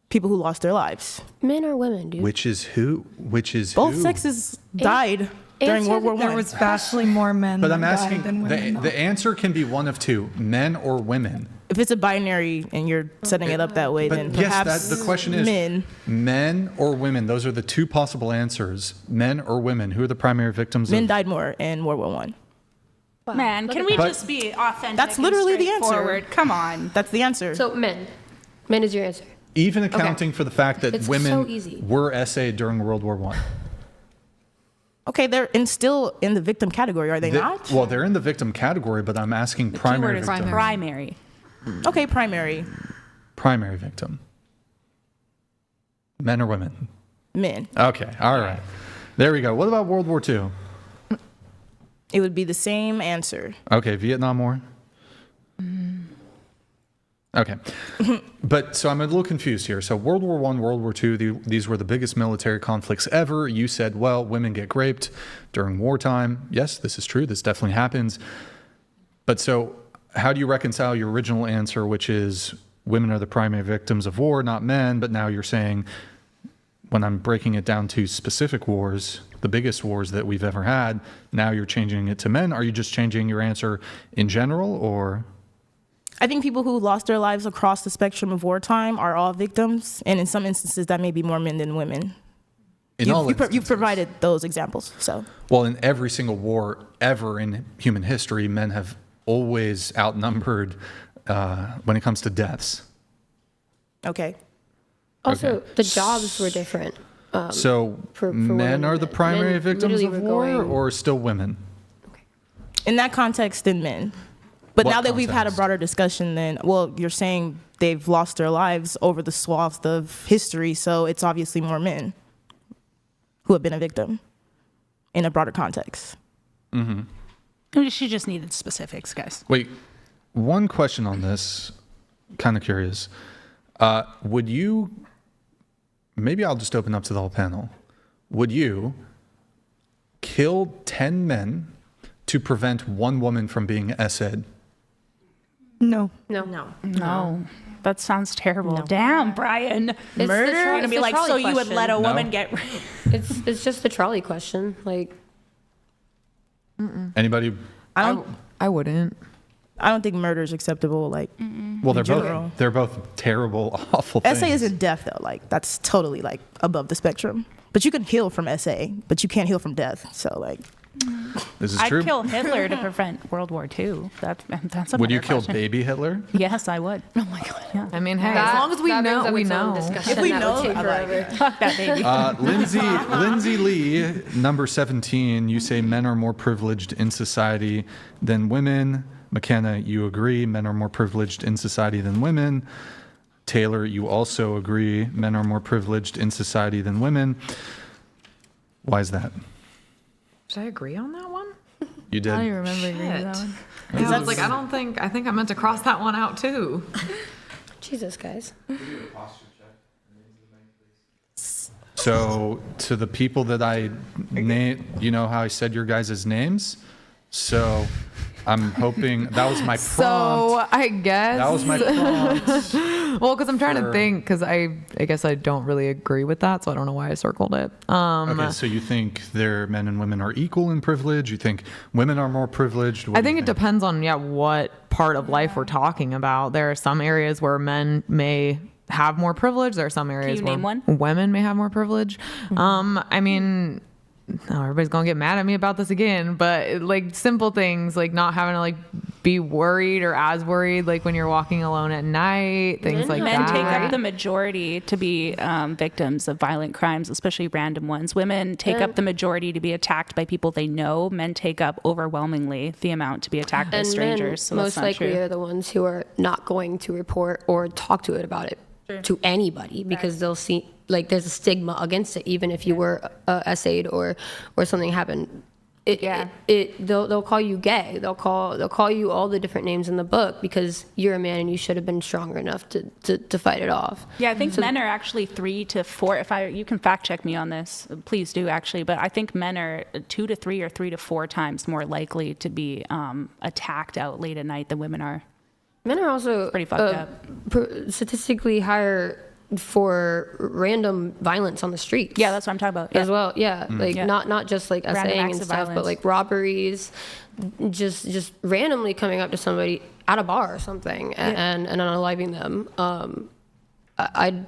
People who lost their lives. Men or women, dude? Which is who? Both sexes died during World War I. There was vastly more men But that I'm died asking, than women. the answer can be one of two, men or women. If it's a binary and you're setting it up that way, then perhaps the question is men or women. Those are the two possible answers. Men or women. Who are the primary victims Men of? died more in World War I. Man, can we just be authentic? That's literally the answer. Forward? Come on. That's the answer. So men. Men is your answer. Even accounting for the fact that It's women so easy. were SA during World War I. Okay, they're still in the victim category, are they not? Well, they're in the victim category, but I'm asking primary victim. Primary. Okay, primary. Primary victim. Men or women? Men. Okay, all right. There we go. What about World War II? It would be the same answer. Okay, Vietnam War? Okay. But so I'm a little confused here. So World War I, World War II, these were the biggest military conflicts ever. You said, well, women get raped during wartime. Yes, this is true. This definitely happens. But so how do you reconcile your original answer, which is women are the primary victims of war, not men, but now you're saying when I'm breaking it down to specific wars, the biggest wars that we've ever had, now you're changing it to men. Are you just changing your answer in general, or? I think people who lost their lives across the spectrum of wartime are all victims, and in some instances that may be more men than women. You've provided those examples. So. Well, in every single war ever in human history, men have always outnumbered when it comes to deaths. Okay. Also, the jobs were different. So for men women are the and primary men victims literally of were war, going- or still women? In that context, then men. But What now that we've had a context? broader discussion, then, well, you're saying they've lost their lives over the swath of history, so it's obviously more men who have been a victim in a broader context. Mm-hmm. She just needed specifics, guys. Wait, one question on this, kind of curious. Would you, maybe I'll just open up to the whole panel. Would you kill 10 men to prevent one woman from being SA'd? No. No. That sounds terrible. Damn, Brian. Murder? You're going to be like, so you would let a woman get... It's just the trolley question. Like, Anybody? I wouldn't. I don't think murder is acceptable. Like, Well, in general. they're both terrible, awful things. SA isn't death though. Like, that's totally like above the spectrum. But you can heal from SA, but you can't heal from death. So like, This is I'd true. kill Hitler to prevent World War II. That's a Would you better kill question. baby Hitler? Yes, I would. Oh my God. Yeah. I mean, hey, as long as we know, we know. If we know, Fuck that baby. Lindsay Lee, number 17, you say men are more privileged in society than women. McKenna, you agree, men are more privileged in society than women. Taylor, you also agree, men are more privileged in society than women. Why is that? Did I agree on that one? You did. I don't even remember agreeing with that one. Yeah, I was like, I think I meant to cross that one out too. Jesus, guys. So to the people that I name, you know how I said your guys' names? So I'm hoping that was my prompt. So I guess That was my prompt. Well, because I'm trying to think, because I guess I don't really agree with that, so I don't know why I circled it. Okay, so you think men and women are equal in privilege? You think women are more privileged? What I do you think it depends on what part of life we're talking about. There are some areas where men may have more privilege. There are some areas where women may have more privilege. I mean, everybody's gonna get mad at me about this again, but like simple things like not having to like be worried or as worried like when you're walking alone at night, things like Men that. take up the majority to be victims of violent crimes, especially random ones. Women take up the majority to be attacked by people they know. Men take up overwhelmingly the amount to be attacked by strangers. So most that's not likely true. are the ones who are not going to report or talk to it about it to anybody because they'll see like there's a stigma against it, even if you were essayed or something happened. They'll call you gay. They'll call you all the different names in the book because you're a man and you should have been stronger enough to fight it off. Yeah, I think men are actually 3 to 4. You can fact check me on this, please do actually. But I think men are 2 to 3 or 3 to 4 times more likely to be attacked out late at night than women are. Men are also pretty fucked up. Statistically higher for random violence on the streets. Yeah, that's what I'm talking about. As well. Yeah, like not just like Random essaying acts and of stuff, but violence. like robberies, just randomly coming up to somebody at a bar or something and unaliving them. I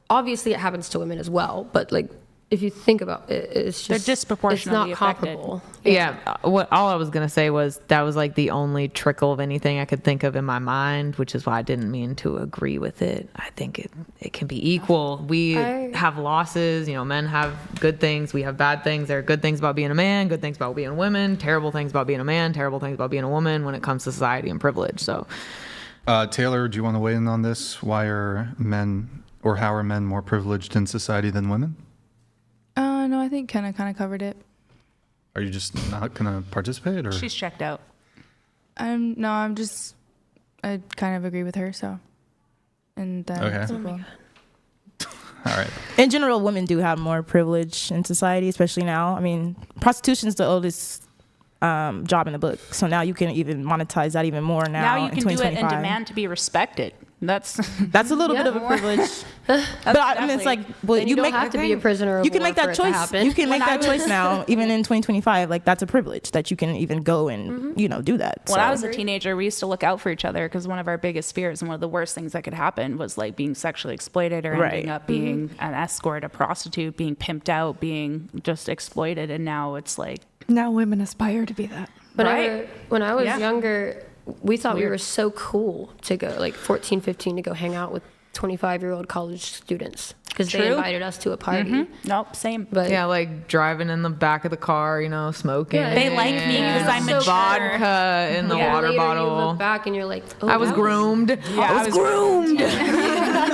obviously it happens to women as well, but like if you think about it, it's just they're disproportionately it's not affected. comparable. All I was gonna say was that was like the only trickle of anything I could think of in my mind, which is why I didn't mean to agree with it. I think it can be equal. We have losses, men have good things, we have bad things. There are good things about being a man, good things about being a woman, terrible things about being a man, terrible things about being a woman when it comes to society and privilege. So Taylor, do you want to weigh in on this? Why are men or how are men more privileged in society than women? No, I think Kenna kind of covered it. Are you just not gonna participate, or She's checked out. I kind of agree with her. So, and that Okay. it's equal. all right? In general, women do have more privilege in society, especially now. I mean, prostitution's the oldest job in the book, so now you can even monetize that even more now. Now you in can do it 2025. and demand to be respected. That's a little bit of a privilege. But I mean, it's like, well, And you don't have to be a prisoner of You can war make that for it to choice. happen. You can make When I that choice was- now, even in 2025. Like that's a privilege that you can even go and do that. When I was a teenager, we used to look out for each other because one of our biggest fears and one of the worst things that could happen was like being sexually exploited or ending up being an escort, a prostitute, being pimped out, being just exploited. And now it's like Now women aspire to be that. When I was younger, we thought we were so cool to go, like 14, 15, to go hang out with 25-year-old college students because they True. invited us to a party. Nope, same. But yeah, like driving in the back of the car, smoking. Yeah, They like me because I'm mature. Vodka in the water later you bottle. look back and you're like, oh, I was groomed. Yeah, I was groomed.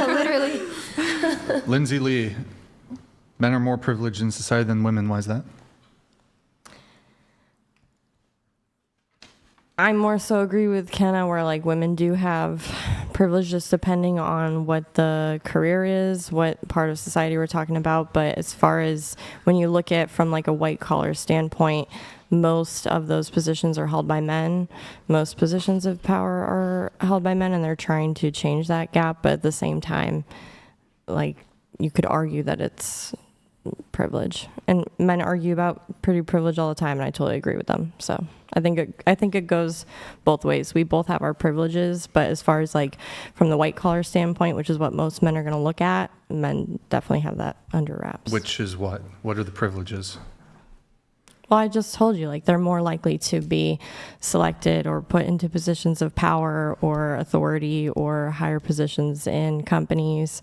Literally. Lindsay Lee, men are more privileged in society than women. Why is that? I more so agree with Kenna where like women do have privilege just depending on what the career is, what part of society we're talking about. But as far as when you look at from like a white collar standpoint, most of those positions are held by men. Most positions of power are held by men, and they're trying to change that gap. But at the same time, like you could argue that it's privilege, and men argue about pretty privilege all the time, and I totally agree with them. So I think it goes both ways. We both have our privileges, but as far as like from the white collar standpoint, which is what most men are going to look at, men definitely have that under wraps. Which is what? What are the privileges? Well, I just told you, like they're more likely to be selected or put into positions of power or authority or higher positions in companies.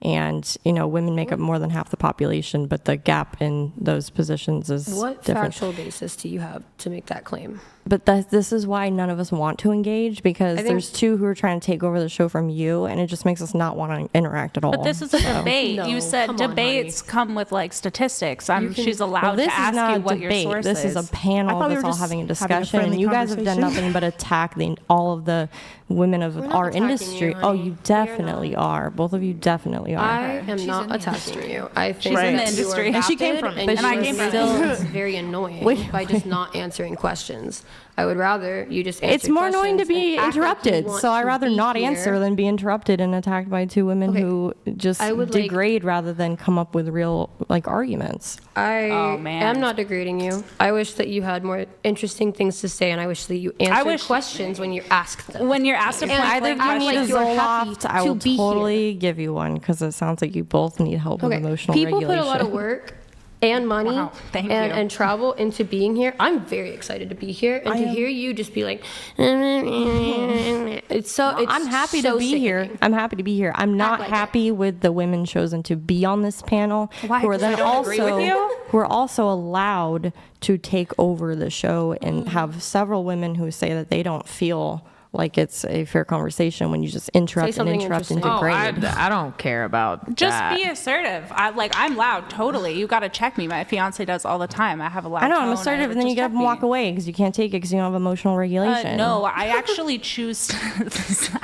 And, women make up more than half the population, but the gap in those positions is What different. factual basis do you have to make that claim? But this is why none of us want to engage, because there's two who are trying to take over the show from you, and it just makes us not want to interact at all. But this is a debate. No, you said come on, debates come with like statistics. She's allowed Well, this to is ask not you a what your debate. source This is a panel thought we that's were all just having a having a discussion, and friendly you guys have done conversation. nothing but attack all of the women of We're not our attacking industry. you, Oh, honey. you We are definitely not. are. Both of you definitely definitely are. I am not attacking you. I think She's in the that you industry. are And she came vapid from it. and And I you came are from still it. very annoying by just not answering questions. I would rather you just answer It's more annoying to questions be and act like you interrupted, want so I'd to rather be not here. answer than be interrupted and attacked by two women who just I would, like- degrade rather than come up with real arguments. I Oh, man. am not degrading you. I wish that you had more interesting things to say, and I wish that you answered wish- questions when you're asked them. When you're asked a And point Either blank of you need like a you're happy Zoloft, I to will be here. totally give you one because it sounds like you both need help with emotional People regulation. put a lot of work and money Wow, thank you. and travel into being here. I'm very excited to be here and to hear you just be like, it's so. It's I'm happy so to be here. sickening. I'm happy to be here. I'm not like happy with the women chosen to be on this panel Why? who are 'Cause then they don't agree with also you? who are also allowed to take over the show and have several women who say that they don't feel like it's a fair conversation when you just interrupt and something interrupt and interesting. degrade. I don't care about Just that. be assertive. I'm loud, totally. You got to check me. My fiance does all the time. I have a loud I know, tone. I'm assertive, and then you just get up check and me. walk away because you can't take it because you don't have emotional regulation. No, I actually choose.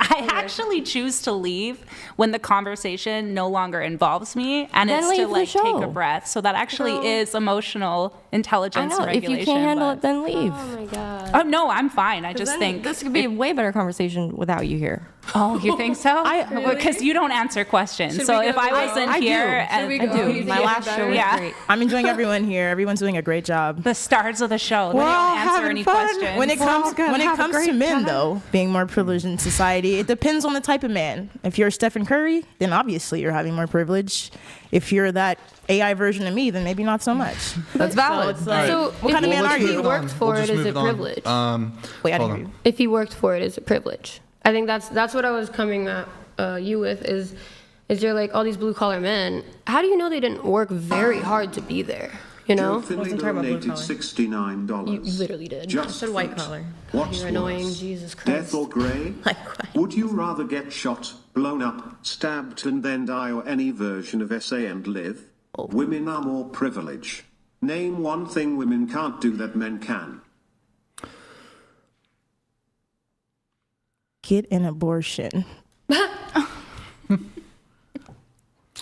I actually choose to leave when the conversation no longer involves me, and Then it's leave to the like take show. a breath. So that actually Girl. is emotional I intelligence know. and If regulation. you can't handle but- it, then leave. Oh my god. Oh no, I'm fine. I just Then think this could be a way better conversation without you here. Oh, you think so? Because you don't answer questions. Should so we if go? I wasn't I do. here, Should and we I go? do. You think My it's last show better? was Yeah. great. I'm enjoying everyone here. Everyone's doing a great job. the stars of the show, they We're all don't answer having any fun. questions. When it comes to men, though, being more privileged in society, it depends on the type of man. If you're Stephen Curry, then obviously you're having more privilege. If you're that AI version of me, then maybe not so much. That's valid. it's like, So what kind of man if are you you? worked for it, is it privilege? Wait, I hold didn't on. hear you. If you worked for it, is it privilege? I think that's what I was coming at you with is there like all these blue collar men? How do you know they didn't work very hard to be there? You know, Joe Finley donated $69. you literally did. Just said white vote. collar. What's You're annoying, worse, Jesus death Christ. or grey? Would you rather get shot, blown up, stabbed and then die, or any version of SA and live? Women are more privileged. Name one thing women can't do that men can. Get an abortion.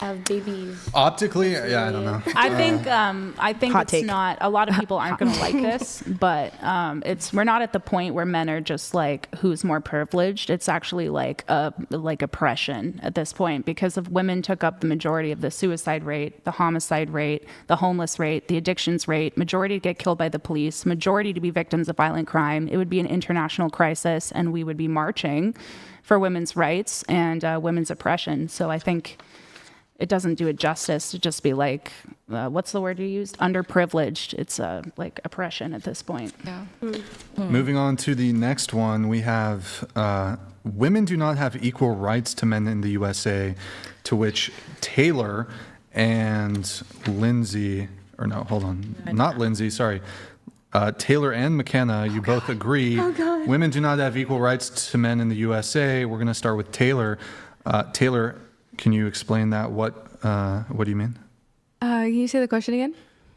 Have babies. Optically, yeah, I don't know. I think Hot it's take. not. A lot of people aren't going to like this, but we're not at the point where men are just like who's more privileged. It's actually like oppression at this point because if women took up the majority of the suicide rate, the homicide rate, the homeless rate, the addictions rate, majority to get killed by the police, majority to be victims of violent crime, it would be an international crisis, and we would be marching for women's rights and women's oppression. So I think it doesn't do it justice to just be like, what's the word you used? Underprivileged. It's like oppression at this point. Yeah. Moving on to the next one, we have women do not have equal rights to men in the USA, to which Taylor and Lindsay, or no, hold on, not Lindsay, sorry. Taylor and McKenna, you both agree. Women do not have equal rights to men in the USA. We're going to start with Taylor. Taylor, can you explain that? What do you mean? Can you say the question again?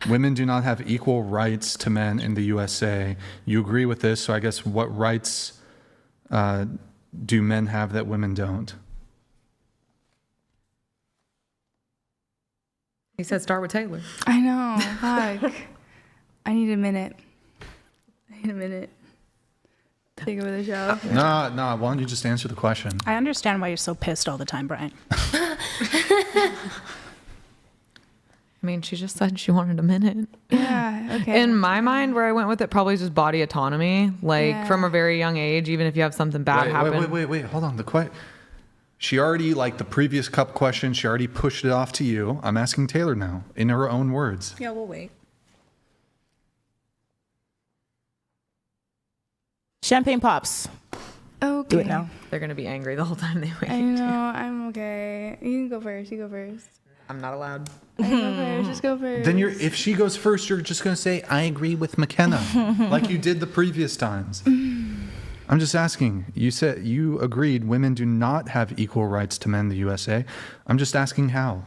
Women do not have equal rights to men in the USA. You agree with this, so I guess what rights do men have that women don't? He said start with Taylor. I know. Fuck. I need a minute. Take over the show. No, why don't you just answer the question? I understand why you're so pissed all the time, Brian. I mean, she just said she wanted a minute. Yeah, okay. In my mind, where I went with it, probably just body autonomy. Like from a very young age, even if you have something bad happen. Wait, hold on. She already, like the previous cup question, she already pushed it off to you. I'm asking Taylor now, in her own words. Yeah, we'll wait. Champagne pops. Okay. Do it now. They're going to be angry the whole time they wait. I know. I'm okay. You can go first. You go first. I'm not allowed. I can go first. Just go first. Then if she goes first, you're just going to say, I agree with McKenna, like you did the previous times. I'm just asking. You said you agreed women do not have equal rights to men in the USA. I'm just asking how.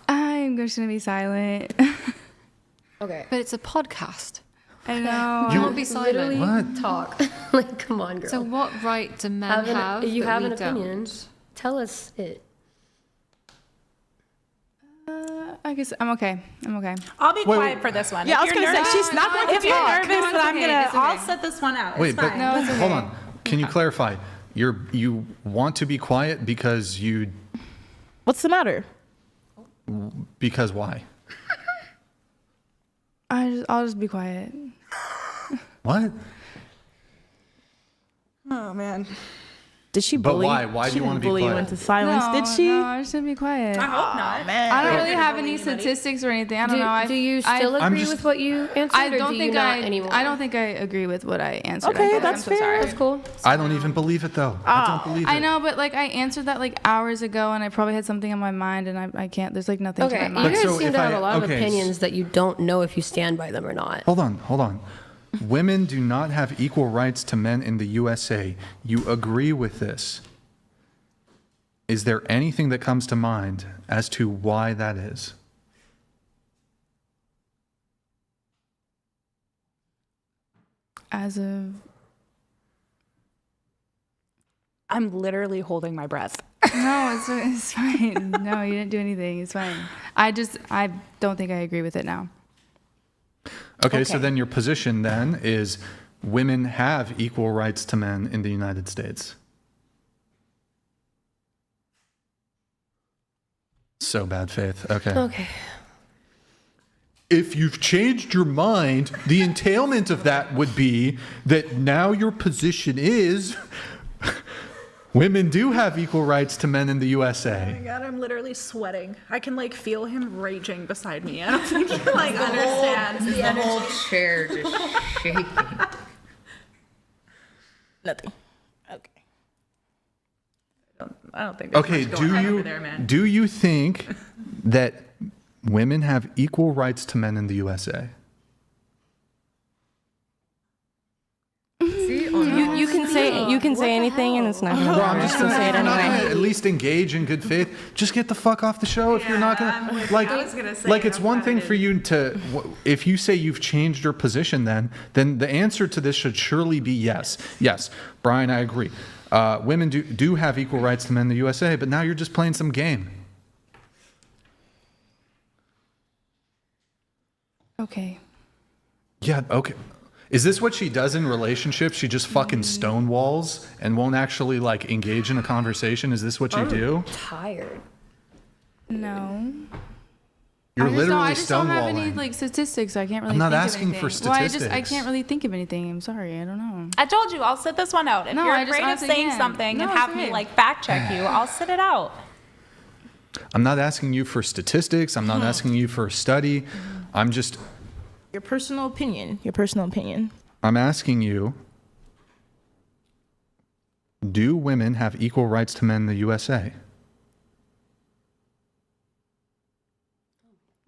I'm just gonna be silent. Okay. But it's a podcast. I know. Don't be silent. Literally What? talk. Like, come on, girl. So what right do men have You that have we an opinion. don't? Tell us it. I guess I'm okay. I'll be Wait, quiet wait. for this one. Yeah, I If was you're gonna say, nervous- she's not going to If you're talk. nervous, No, it's then I'm okay, gonna. it's okay. I'll sit this one out. Wait, It's but fine. No, it's hold okay. on. Can you clarify? You want to be quiet because What's the matter? because why? I'll just be quiet. What? Oh man. Did she But bully? why? Why do She you wanna didn't be bully you quiet? into silence? No, did she? No, I just gonna be quiet. I hope not. Man. I don't really have any statistics or anything. I don't know. Do you still I'm agree just- with what you answered, I or don't do you think not anymore? I don't think I agree with what I answered. Okay, I guess. that's I'm so fair. sorry. That's cool. I don't even believe it though. I don't believe it. I know, but like I answered that like hours ago, and I probably had something on my mind, and I can't. There's like nothing Okay, to you my mind. guys so seem if to have I- a lot of okay, opinions that you don't know if you stand by them or not. Hold on. Women do not have equal rights to men in the USA. You agree with this? Is there anything that comes to mind as to why that is? As of I'm literally holding my breath. no, it's fine. No, you didn't do anything. It's fine. I don't think I agree with it now. Okay, so then your position then is women have equal rights to men in the United States. So bad faith. Okay. Okay. If you've changed your mind, the entailment of that would be that now your position is women do have equal rights to men in the Oh my USA. god, I'm literally sweating. I can like feel him raging beside me. I don't think he like understands the energy. whole chair just shaking. Nothing. Okay. I don't think. There's Okay, much going on over there, man. do you think that women have equal rights to men in the USA? You can say anything, and it's not going to Well, I'm just gonna say it if you're not anyway. gonna at least engage in good faith. Just get the fuck off the show if you're not I'm gonna with like. you. I was gonna say, Like it's I'm one fine thing with for it. you to, if you say you've changed your position, then the answer to this should surely be yes. Yes, Brian, I agree. Women do have equal rights to men in the USA, but now you're just playing some game. Okay. Yeah. Okay. Is this what she does in relationships? She just fucking stonewalls and won't actually like engage in a conversation? Is this what you do? Tired. No. You're literally I just don't have any stonewalling. like statistics. So I can't really. I'm not think asking of for anything. Well, I statistics. can't really think of anything. I'm sorry. I don't know. I told you I'll sit this one out. If No, you're I just afraid of honestly saying can't. something No, and it's have me okay. like fact check you, I'll sit it out. I'm not asking you for statistics. I'm not asking you for a study. I'm just, Your personal opinion. Your personal opinion. I'm asking you, do women have equal rights to men in the USA?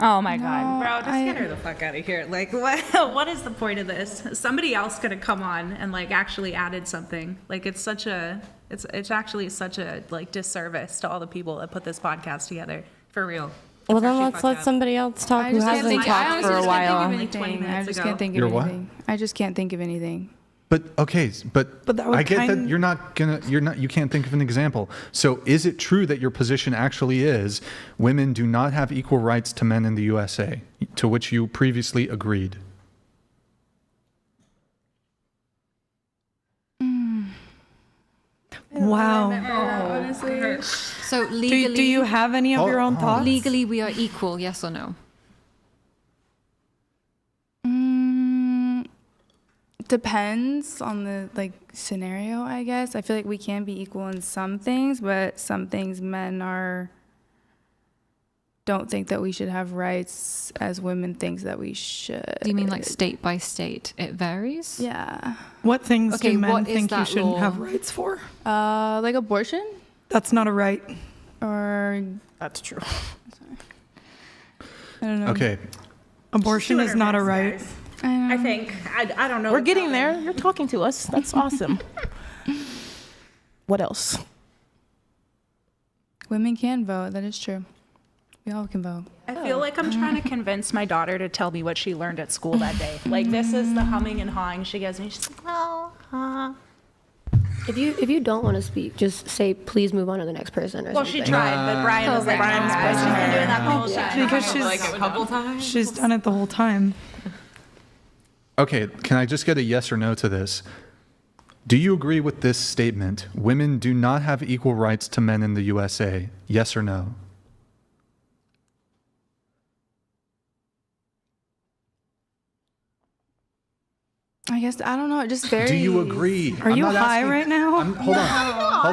Oh my god, bro, just I- get her the fuck out of here. Like, what is the point of this? Somebody else could have come on and like actually added something. Like, it's actually such a like disservice to all the people that put this podcast together. For real. Well, then She let's fucked let up. somebody else talk I who just can't hasn't think. talked for a while. Like 20 I minutes just ago. can't think of You're what? anything. I just can't think of anything. But okay, but But that would I get that kind- you can't think of an example. So is it true that your position actually is women do not have equal rights to men in the USA, to which you previously agreed? Wow. Honestly. So legally, Do you have any of your own thoughts? legally we are equal? Yes or no? Depends on the like scenario, I guess. I feel like we can be equal in some things, but some things men don't think that we should have rights as women thinks that we should. Do you mean like state by state? It varies. Yeah. What things Okay, do men what is think you that shouldn't law? have rights for? Like abortion That's not a right. or That's true. I don't know. Okay, Abortion is not a right. I think. I don't know. We're what's getting happening. there. You're talking to us. That's awesome. What else? Women can vote. That is true. We all can vote. I feel like I'm trying to convince my daughter to tell me what she learned at school that day. Like, this is the humming and hawing she gives me. She's like, well, If you don't want to speak, just say, please move on to the next person or Well, something. she tried, but Brian was like, Brian was supposed to be doing that the whole time. Because she's Like a couple times. she's done it the whole time. Okay, can I just get a yes or no to this? Do you agree with this statement? Women do not have equal rights to men in the USA. Yes or no? I guess, I don't know, it just varies. Do you agree? Are you high right now? Hold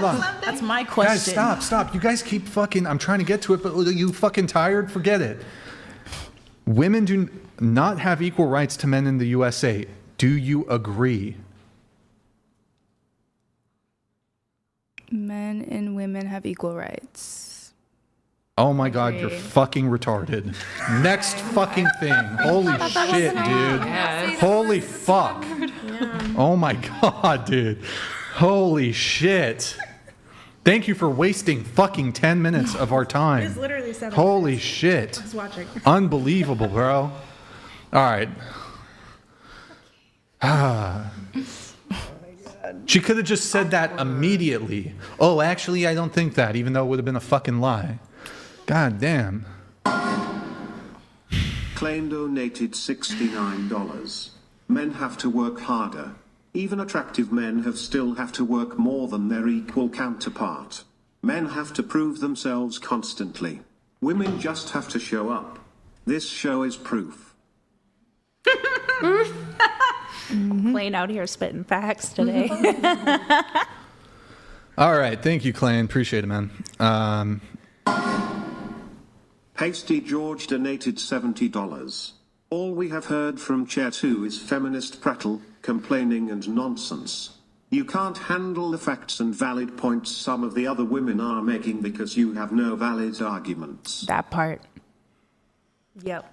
on. That's my question. Guys, stop. You guys keep fucking, I'm trying to get to it, but you fucking tired? Forget it. Women do not have equal rights to men in the USA. Do you agree? Men and women have equal rights. Oh my God, you're fucking retarded. Next fucking thing. Holy shit, dude. Holy fuck. Oh my God, dude. Holy shit. Thank you for wasting fucking 10 minutes of our time. It's literally 7 Holy minutes. shit. I was watching. Unbelievable, bro. All right. She could have just said that immediately. Oh, actually, I don't think that, even though it would have been a fucking lie. God damn. Klein donated $69. Men have to work harder. Even attractive men still have to work more than their equal counterpart. Men have to prove themselves constantly. Women just have to show up. This show is proof. Playing out here spitting facts today. All right. Thank you, Clayton. Appreciate it, man. Pasty George donated $70. All we have heard from Chair 2 is feminist prattle, complaining and nonsense. You can't handle the facts and valid points some of the other women are making because you have no valid arguments. That part. Yep.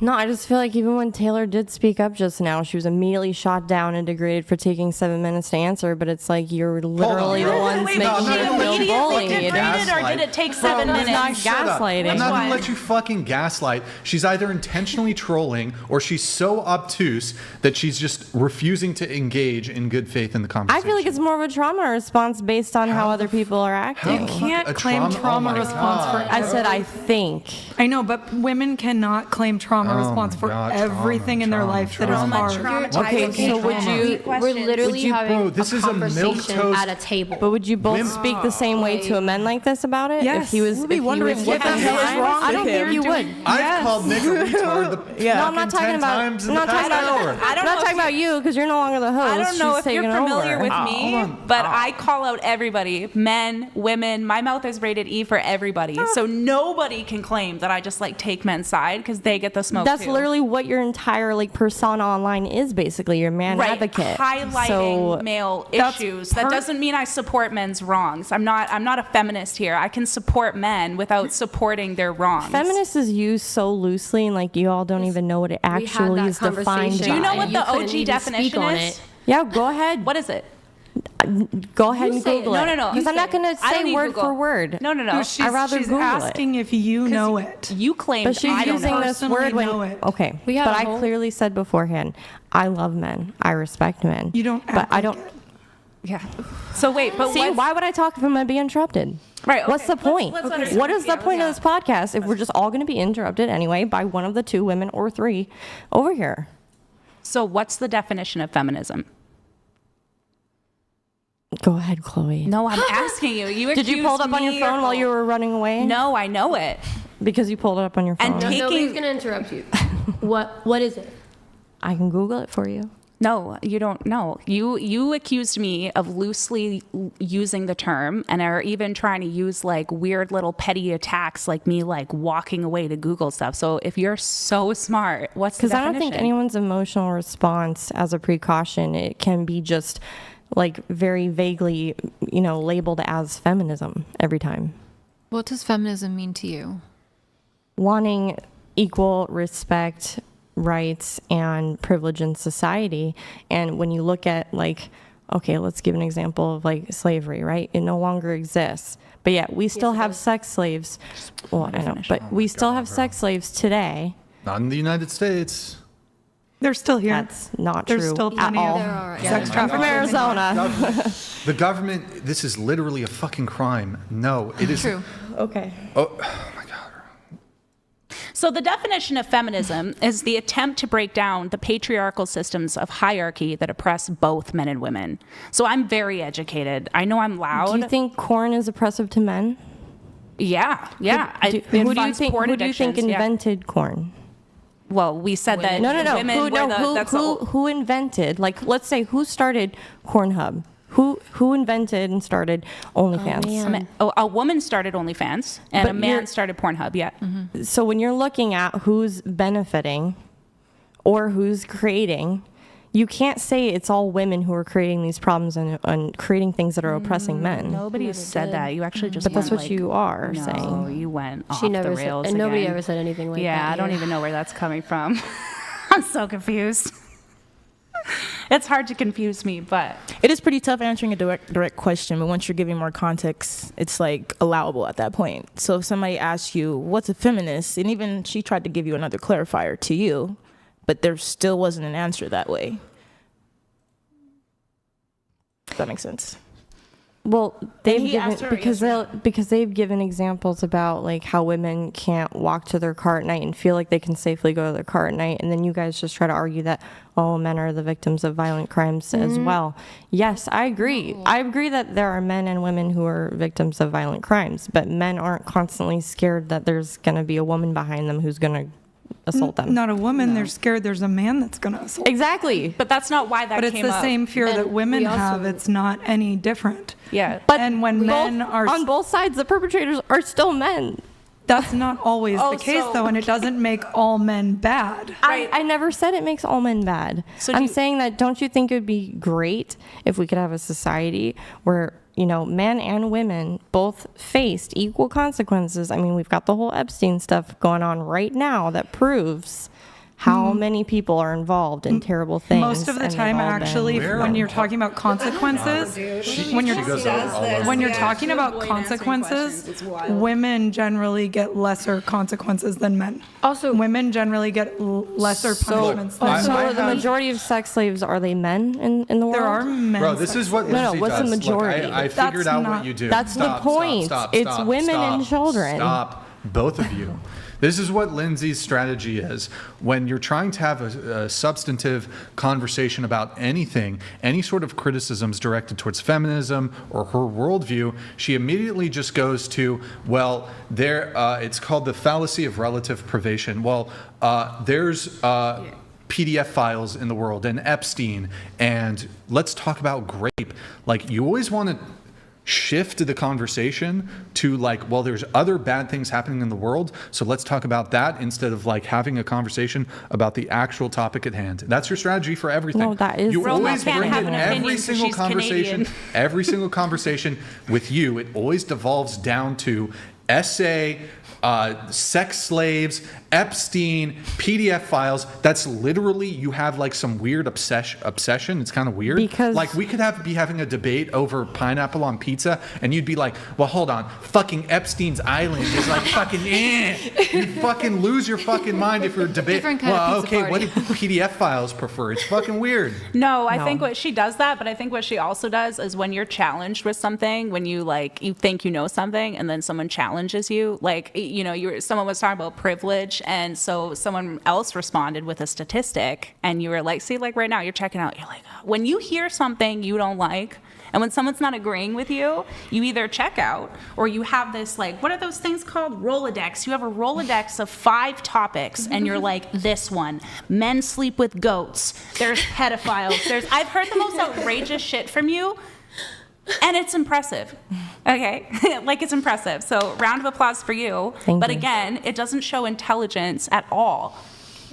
No, I just feel like even when Taylor did speak up just now, she was immediately shot down and degraded for taking 7 minutes to answer. But it's like you're literally the ones making her feel bullied. Degraded, or did it take 7 minutes? It's not gaslighting. I'm not going to let you fucking gaslight. She's either intentionally trolling or she's so obtuse that she's just refusing to engage in good faith in the I conversation. feel like it's more of a trauma response based on how other people are acting. You can't claim trauma response for I said I think. I know, but women cannot claim trauma response for everything in their life that is hard. Okay, so would you? We're literally having this a is a conversation milquetoast- at a table. But would you both speak the same way to a man like this about it? Yes. If he was, We'd be if he wondering was what the given hell is time? wrong I don't with think him. you would. I've called Nick a retard the No, I'm not talking 10 about. times in I'm the not talking past about. hour. I'm not talking about you because you're no longer the host. I don't know She's if you're taking familiar over. with hold me, on. but I call out everybody, men, women. My mouth is rated E for everybody. So nobody can claim that I just like take men's side because they get the smoke That's too. literally what your entire like persona online is. Basically, you're a man Right, advocate. highlighting So male that's issues. That doesn't mean I support men's wrongs. I'm not a feminist here. I can support men without supporting their wrongs. feminist is used so loosely, and like you all don't even know what it actually is defined by. Do you know what the couldn't OG even definition speak on is? it. Yeah, go ahead. What is it? Go ahead You and say it. Google it. No. Because I'm not going to I don't say need word Google. for word. No. She's I'd rather Google asking if you know it. You claim But she's I don't using know. this word when. know it. Okay. We had but a I whole- clearly said beforehand, I love men. I respect men. You don't But act I like don't. it. Yeah. So wait, but See, why would I talk if I'm going to be interrupted? Right. What's the point? let's understand. What is the point of this podcast if we're just all going to be interrupted anyway by one of the two women or three over here? So what's the definition of feminism? Go ahead, Chloe. No, I'm asking you. You Did you pull it up on your accused phone me while or- you were running away? No, I know it. Because you pulled it up on your phone. And Nobody's gonna interrupt you. What is it? I can Google it for you. No, you don't know. You accused me of loosely using the term and are even trying to use like weird little petty attacks like me like walking away to Google stuff. So if you're so smart, what's the Because I definition? don't think anyone's emotional response as a precaution, it can be just like very vaguely, labeled as feminism every time. What does feminism mean to you? Wanting equal respect, rights, and privilege in society. And when you look at like okay, let's give an example of like slavery, right? It no longer exists. But yet we still have sex slaves. Well, I know, but we still have sex slaves today. Not in the United States. They're still here. That's not There's true still at plenty all. of sex traffickers From Arizona. The government, this is literally a fucking crime. No, it is. True. Okay. Oh, So the definition of feminism is the attempt to break down the patriarchal systems of hierarchy that oppress both men and women. So I'm very educated. I know I'm loud. Do you think corn is oppressive to men? Yeah. Who do you think invented corn? Well, we said that women Who invented, like, let's say, who started Pornhub? Who invented and started OnlyFans? A woman started OnlyFans, and a man started Pornhub, yeah. Mm-hmm. So when you're looking at who's benefiting or who's creating, you can't say it's all women who are creating these problems and creating things that are oppressing men. Nobody said that. You actually just But that's went what you are saying. No, you went off She never the said- rails and nobody again. ever said anything like that. Yeah, I don't here. even know where that's coming from. I'm so confused. It's hard to confuse me, but It is pretty tough answering a direct question, but once you're giving more context, it's like allowable at that point. So if somebody asks you, what's a feminist? And even she tried to give you another clarifier to you, but there still wasn't an answer that way. Does that make sense? Well, they've he given asked her, because they've given examples about like how women can't walk to their car at night and feel like they can safely go to their car at night, and then you guys just try to argue that men are the victims of violent crimes as well. Yes, I agree. I agree that there are men and women who are victims of violent crimes, but men aren't constantly scared that there's going to be a woman behind them who's going to assault them. Not a woman. They're scared there's a man that's going to assault. Exactly. But that's not why that But it's came the up. same fear And that women we also- have. It's not any different. Yeah. And when men are on both sides, the perpetrators are still men. That's not always Oh, the case, so- though, and it doesn't make all men bad. I never said it makes all men bad. I'm saying that, don't you think it would be great if we could have a society where, men and women both faced equal consequences? I mean, we've got the whole Epstein stuff going on right now that proves how many people are involved in terrible things. Most of the and they've time, all been- actually, when you're talking about consequences, when you're talking about consequences, women generally get lesser consequences than men. Also, women generally get lesser punishments than men. So the majority of sex slaves, are they men in the world? There are men. Bro, this is what No, Lindsay what's the does. Look, majority? I figured out what you do. That's the point. It's women and children. Stop, both of you. This is what Lindsay's strategy is. When you're trying to have a substantive conversation about anything, any sort of criticisms directed towards feminism or her worldview, she immediately just goes to, well, it's called the fallacy of relative privation. Well, there's PDF files in the world and Epstein, and let's talk about grape. Like, you always want to shift the conversation to like, well, there's other bad things happening in the world, so let's talk about that instead of like having a conversation about the actual topic at hand. That's your strategy for everything. No, that is you Roma always can't bring have it an every opinion 'cause single she's conversation. Canadian. Every single conversation with you, it always devolves down to essay, sex slaves, Epstein, PDF files. That's literally, you have like some weird obsession. It's kind of weird. Because like we could be having a debate over pineapple on pizza, and you'd be like, well, hold on, fucking Epstein's Island is like fucking You fucking lose your fucking mind if you're debating. Different kind of Well, pizza okay, party. what do PDF files prefer? It's fucking weird. No, I think what she does that, but I think what she also does is when you're challenged with something, when you think you know something, and then someone challenges you, like, someone was talking about privilege, and so someone else responded with a statistic, and you were like, see, like right now you're checking out, you're like, when you hear something you don't like, and when someone's not agreeing with you, you either check out or you have this, like, what are those things called? Rolodex. You have a Rolodex of 5 topics, and you're like, this one, men sleep with goats. There's pedophiles. I've heard the most outrageous shit from you, and it's impressive. Okay? Like, it's impressive. So round of applause for you. Thank but you. again, it doesn't show intelligence at all.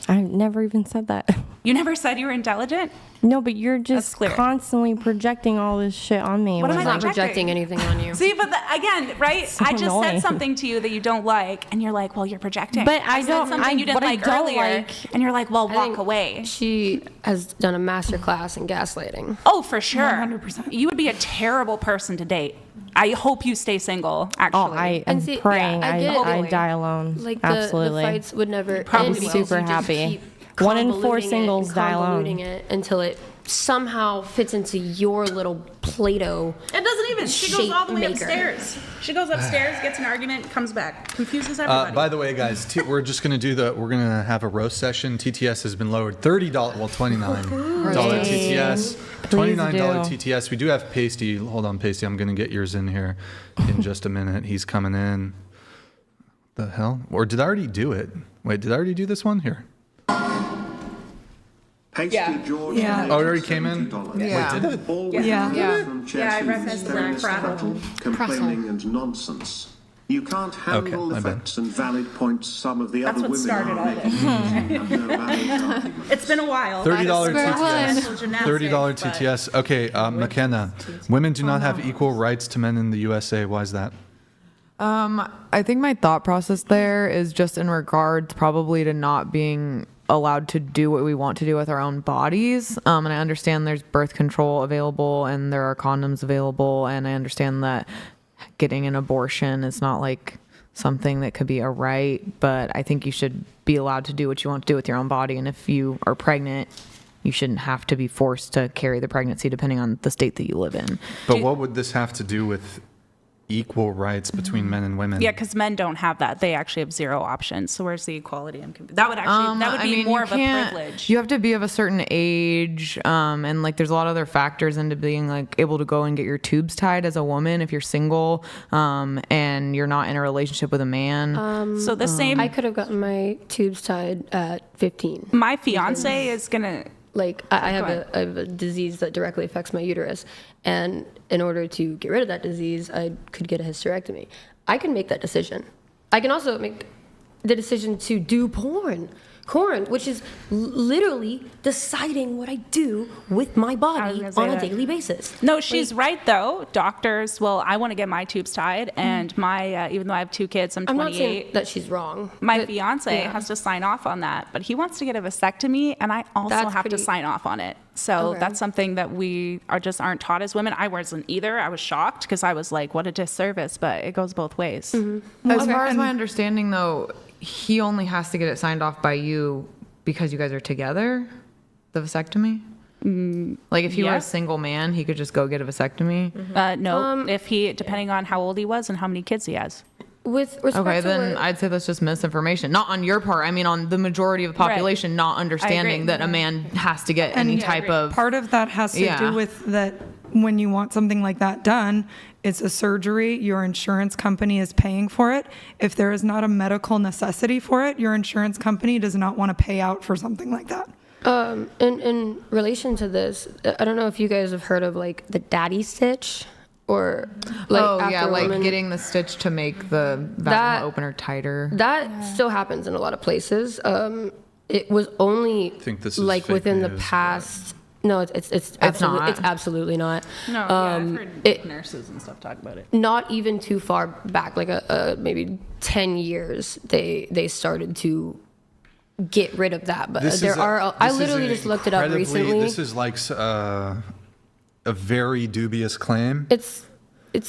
I never even said that. You never said you were intelligent? No, but you're just constantly projecting all this shit on me. What am I not projecting anything on you. See, but again, right? So I just annoying. said something to you that you don't like, and you're like, well, you're projecting. But I said don't- something you didn't but I like don't earlier, like- and you're like, well, I walk think away. She has done a master class in gaslighting. Oh, for sure. 100%. You would be a terrible person to date. I hope you stay single, actually. Oh, I am praying. I get it. I die alone. Like Absolutely. the fights would never Probably end because super you just happy. keep 1 in 4 convoluting it singles and die alone. convoluting it until it somehow fits into your little Play-Doh. It doesn't even. She goes all the way shape maker. upstairs. She goes upstairs, gets an argument, comes back, confuses everybody. By the way, guys, we're just gonna we're gonna have a roast session. TTS has been lowered $30, well $29 TTS, $29 TTS. We do have Pasty. Hold on, Pasty. I'm gonna get yours in here in just a minute. He's coming in. The hell? Or did I already do it? Wait, did I already do this one here? Pasty George. Yeah. Oh, it already came in? Yeah. Wait, did it? All Yeah. women from Yeah, I Chelsea, referenced the feminist prattle. prattle, complaining and nonsense. You can't handle my the bad. facts and valid points some of the That's other what women started are all making. this. Have no valid argument. It's been a while. $30 That is TTS. gymnastics, $30 but- TTS. Okay, McKenna. Women do not have equal rights to men in the USA. Why is that? I think my thought process there is just in regards probably to not being allowed to do what we want to do with our own bodies. And I understand there's birth control available and there are condoms available. And I understand that getting an abortion is not like something that could be a right, but I think you should be allowed to do what you want to do with your own body. And if you are pregnant, you shouldn't have to be forced to carry the pregnancy depending on the state that you live in. But what would this have to do with equal rights between men and women? Yeah, because men don't have that. They actually have zero options. So where's the equality? That would actually that would be more of a privilege. You have to be of a certain age, and like there's a lot of other factors into being like able to go and get your tubes tied as a woman if you're single, and you're not in a relationship with a man. So the same. I could have gotten my tubes tied at 15. My fiance is gonna. Like I have a disease that directly affects my uterus, and in order to get rid of that disease, I could get a hysterectomy. I can make that decision. I can also make the decision to do porn, which is literally deciding what I do with my body on a daily basis. No, she's right though. Doctors, well, I want to get my tubes tied, and my even though I have 2 kids, I'm 28. I'm not saying that she's wrong. My fiance has to sign off on that, but he wants to get a vasectomy, and I also have to sign off on it. So that's something that we aren't taught as women. I wasn't either. I was shocked because I was like, what a disservice, but it goes both ways. As far as my understanding, though, he only has to get it signed off by you because you guys are together, the vasectomy? Like if he were a single man, he could just go get a vasectomy? No, if he, depending on how old he was and how many kids he has. With respect Okay, to then I'd say that's just misinformation. Not on your part. I mean, on the majority of the population not understanding that a man has to get any type of... Part of that has to do with that when you want something like that done, it's a surgery. Your insurance company is paying for it. If there is not a medical necessity for it, your insurance company does not want to pay out for something like that. In relation to this, I don't know if you guys have heard of like the daddy stitch. Or like like getting the stitch to make the vaginal opener tighter. That still happens in a lot of places. It was only like within the past. No, it's absolutely not. It's absolutely not. No, I've heard nurses and stuff talk about it. Not even too far back, like maybe 10 years, they started to get rid of that. But I literally just looked it up recently. This is like a very dubious claim. It's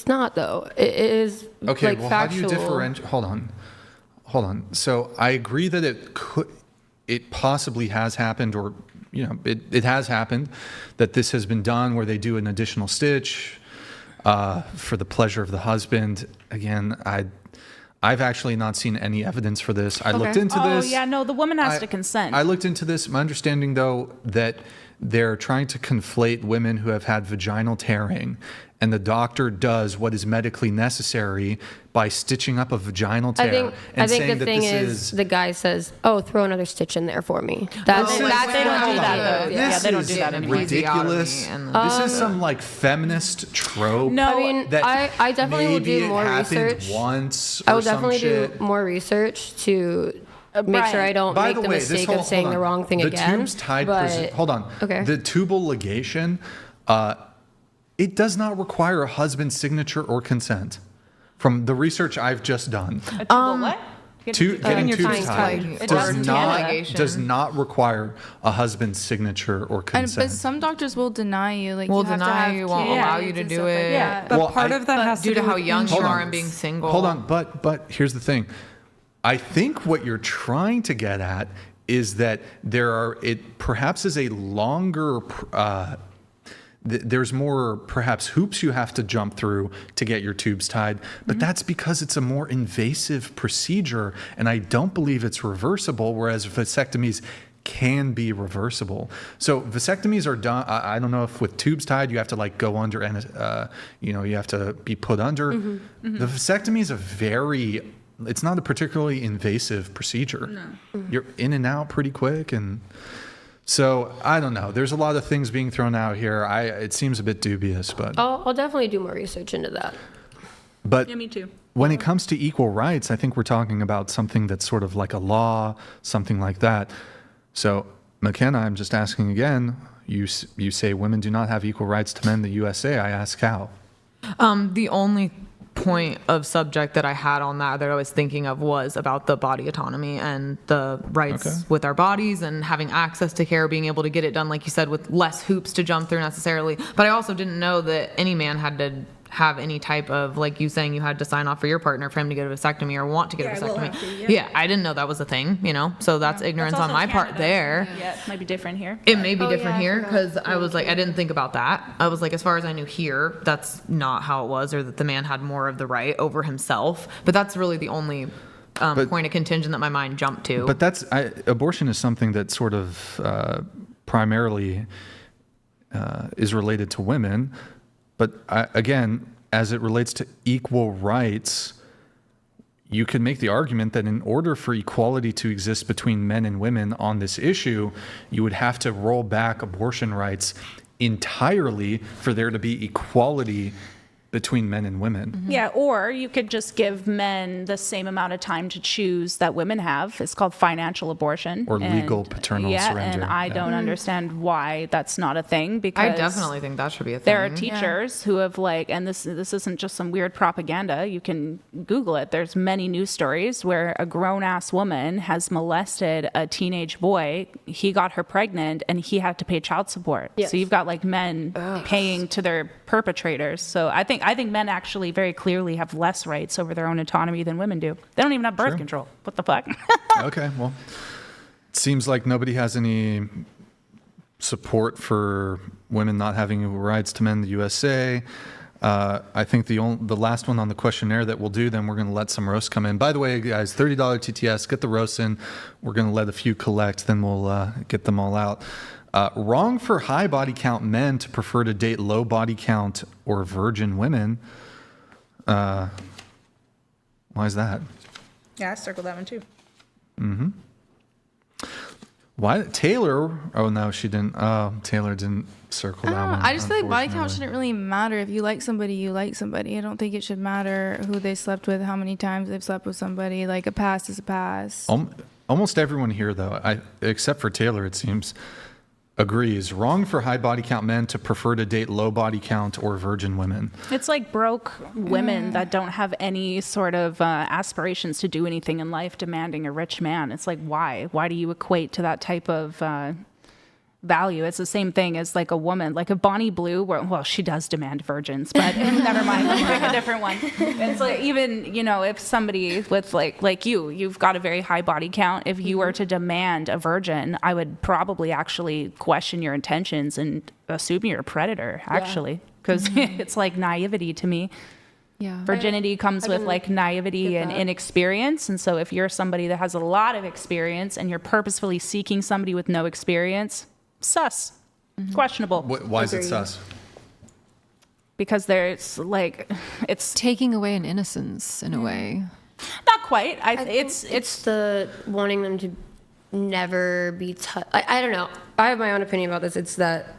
not though. It is okay. like Well, factual. how do you differentiate? Hold on. So I agree that it possibly has happened, or it has happened that this has been done where they do an additional stitch for the pleasure of the husband. Again, I've actually not seen any evidence for this. I looked into this. Oh yeah, no, the woman has to consent. I looked into this. My understanding, though, that they're trying to conflate women who have had vaginal tearing, and the doctor does what is medically necessary by stitching up a vaginal tear. I think the thing is, the guy says, "Oh, throw another stitch in there for me." They don't do that though. Yeah, they don't do that anymore. Ridiculous. This is some like feminist trope. No, I mean, I definitely will do more research. Once I will definitely do more research to make sure I don't By make the the way, mistake of saying the wrong thing the again. Tubes tied but- hold on. Okay. The tubal ligation, it does not require a husband's signature or consent. From the research I've just done, A tubal what? getting tubes tied It does not require a husband's signature or And consent. but some doctors will deny you, like Will you have to deny have you, won't kids allow you to and do stuff like it. that. But Well, part of that has due to to do how with young you insurance. are and being single. Hold on, but here's the thing. I think what you're trying to get at is that it perhaps is a longer, there's more perhaps hoops you have to jump through to get your tubes tied, but that's because it's a more invasive procedure, and I don't believe it's reversible, whereas vasectomies can be reversible. So vasectomies are done. I don't know if with tubes tied you have to like go under and you have to be put under. The vasectomy is it's not a particularly invasive procedure. No. You're in and out pretty quick, and so I don't know. There's a lot of things being thrown out here. It seems a bit dubious, but I'll definitely do more research into that. But Yeah, me too. when it comes to equal rights, I think we're talking about something that's sort of like a law, something like that. So, McKenna, I'm just asking again. You say women do not have equal rights to men in the USA. I ask how. The only point of subject that I had on that I was thinking of was about the body autonomy and the rights with our bodies and having access to care, being able to get it done, like you said, with less hoops to jump through necessarily. But I also didn't know that any man had to have any type of, like you saying you had to sign off for your partner for him to get a vasectomy or want to get a vasectomy. Yeah, I didn't know that was a thing, so that's ignorance on my part there. Yeah, it might be different here. It may be different here because I was like, I didn't think about that. I was like, as far as I knew here, that's not how it was, or that the man had more of the right over himself. But that's really the only point of contention that my mind jumped to. But abortion is something that sort of primarily is related to women. But again, as it relates to equal rights, you could make the argument that in order for equality to exist between men and women on this issue, you would have to roll back abortion rights entirely for there to be equality between men and women. Yeah, or you could just give men the same amount of time to choose that women have. It's called financial abortion. Or legal paternal surrender. And I don't understand why that's not a thing, because I definitely think that should be a thing. there are teachers who have and this isn't just some weird propaganda. You can Google it. There's many news stories where a grown-ass woman has molested a teenage boy. He got her pregnant and he had to pay child support. Yes. So you've got men paying to their perpetrators. So I think men actually very clearly have less rights over their own autonomy than women do. They don't even have birth control. What the fuck? Okay, well, it seems like nobody has any support for women not having equal rights to men in the USA. I think the last one on the questionnaire that we'll do, then we're going to let some roasts come in. By the way, guys, $30 TTS, get the roasts in. We're going to let a few collect, then we'll get them all out. Wrong for high body count men to prefer to date low body count or virgin women. Why is that? Yeah, I circled that one too. Why Taylor? Oh no, she didn't. Taylor didn't circle that one. I just feel like body count unfortunately. shouldn't really matter. If you like somebody, you like somebody. I don't think it should matter who they slept with, how many times they've slept with somebody. Like a pass is a pass. Almost everyone here, though, except for Taylor, it seems, agrees. Wrong for high body count men to prefer to date low body count or virgin women. It's like broke women that don't have any sort of aspirations to do anything in life demanding a rich man. It's like, why? Why do you equate to that type of value? It's the same thing as like a woman, like a Bonnie Blue, well, she does demand virgins, but never mind, let's pick a different one. It's like, even, if somebody with like you've got a very high body count, if you were to demand a virgin, I would probably actually question your intentions and assume you're a predator, actually, because it's like naivety to me. Yeah. Virginity comes with like naivety and inexperience. And so if you're somebody that has a lot of experience and you're purposefully seeking somebody with no experience, sus. Questionable. Why is it sus? Because there's it's taking away an innocence in a way. Not quite. It's the wanting them to never be touched. I don't know. I have my own opinion about this. It's that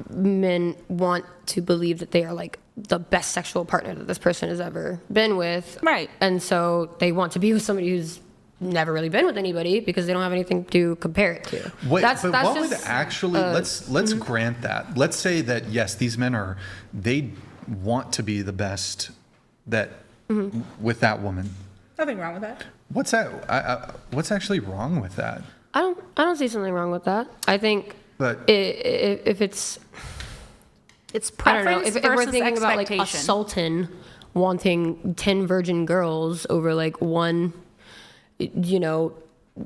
men want to believe that they are like the best sexual partner that this person has ever been with. Right. And so they want to be with somebody who's never really been with anybody because they don't have anything to compare it to. Would actually let's grant that. Let's say that yes, these men they want to be the best that with that woman. Nothing wrong with that. What's that? What's actually wrong with that? I don't see something wrong with that. I think, but if it's preference I don't know, if we're thinking about like a sultan wanting 10 virgin girls over like one,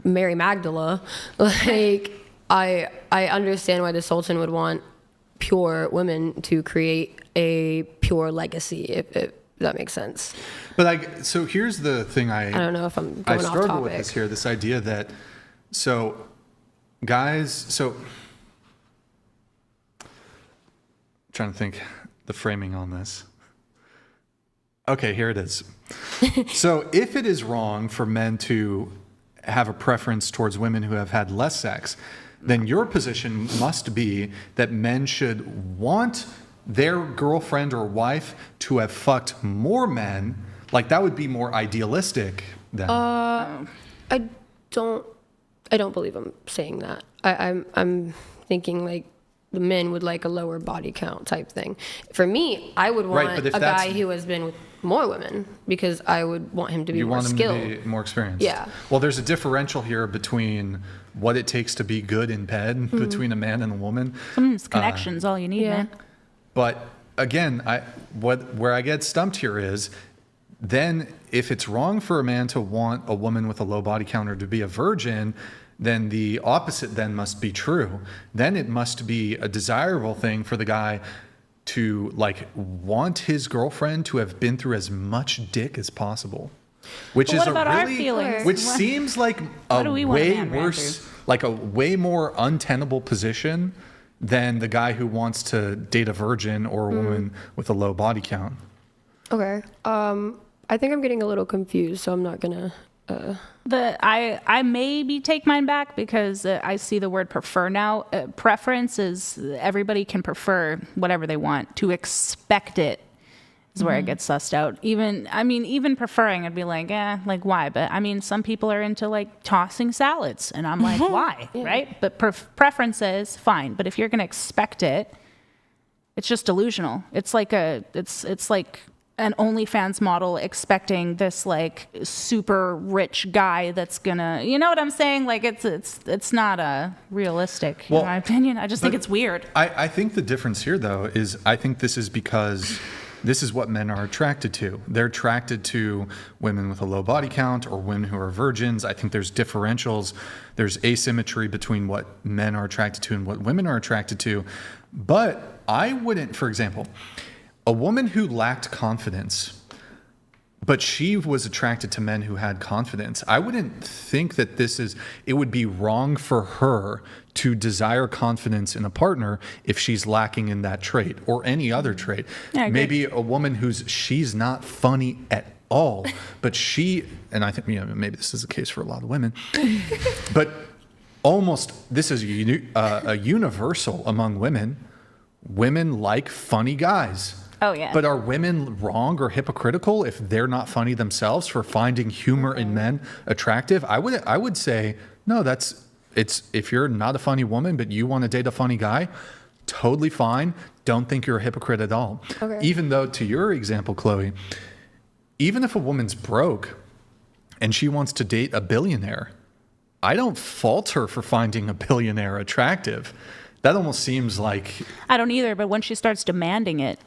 Mary Magdala, like I understand why the sultan would want pure women to create a pure legacy, if that makes sense. But so here's the thing. I don't know if I'm going off topic. I struggle with this here. This idea that guys. Trying to think the framing on this. Okay, here it is. So if it is wrong for men to have a preference towards women who have had less sex, then your position must be that men should want their girlfriend or wife to have fucked more men. Like that would be more idealistic than. I don't believe I'm saying that. I'm thinking like the men would like a lower body count type thing. For me, I would want a guy who has been with more women because I would want him to be more skilled. You want him to be more experienced. Yeah. Well, there's a differential here between what it takes to be good in bed between a man and a woman. Sometimes connections all you need, man. But again, where I get stumped here is then if it's wrong for a man to want a woman with a low body count or to be a virgin, then the opposite then must be true. Then it must be a desirable thing for the guy to like want his girlfriend to have been through as much dick as possible, which is which seems like a way worse, like a way more untenable position than the guy who wants to date a virgin or a woman with a low body count. Okay. I think I'm getting a little confused, so I'm not gonna. I maybe take mine back because I see the word prefer now. Preference is everybody can prefer whatever they want. To expect it is where it gets sussed out. Even preferring, I'd be like, like why? But I mean, some people are into like tossing salads, and I'm like, why, right? But preferences, fine. But if you're gonna expect it, it's just delusional. It's like it's like an OnlyFans model expecting this like super rich guy that's gonna, you know what I'm saying? Like it's not realistic in my opinion. I just think it's weird. I think the difference here though is I think this is because this is what men are attracted to. They're attracted to women with a low body count or women who are virgins. I think there's differentials. There's asymmetry between what men are attracted to and what women are attracted to. But I wouldn't, for example, a woman who lacked confidence, but she was attracted to men who had confidence. I wouldn't think that it would be wrong for her to desire confidence in a partner if she's lacking in that trait or any other trait. Maybe a woman she's not funny at all, but and I think maybe this is the case for a lot of women, but this is a universal among women. Women like funny guys. Oh, yeah. But are women wrong or hypocritical if they're not funny themselves for finding humor in men attractive? I would say, no, if you're not a funny woman, but you want to date a funny guy, totally fine. Don't think you're a hypocrite at all. Okay. Even though, to your example, Chloe, even if a woman's broke and she wants to date a billionaire, I don't fault her for finding a billionaire attractive. That almost seems like... I don't either, but when she starts demanding it...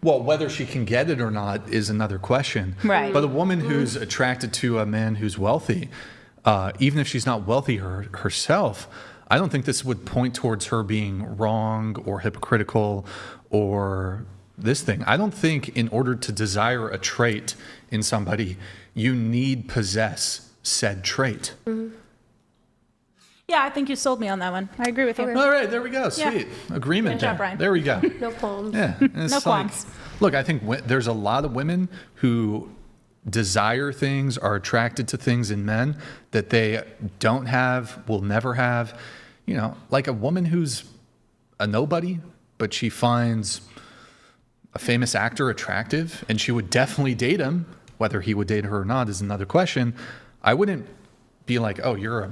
Well, whether she can get it or not is another question. Right. But a woman who's attracted to a man who's wealthy, even if she's not wealthy herself, I don't think this would point towards her being wrong or hypocritical or this thing. I don't think in order to desire a trait in somebody, you need possess said trait. Yeah, I think you sold me on that one. I agree with you. All right, there we go. Sweet. Agreement Good job, there. Brian. There we go. No qualms. Yeah. No qualms. Look, I think there's a lot of women who desire things, are attracted to things in men that they don't have, will never have. Like a woman who's a nobody, but she finds a famous actor attractive and she would definitely date him. Whether he would date her or not is another question. I wouldn't be like, oh,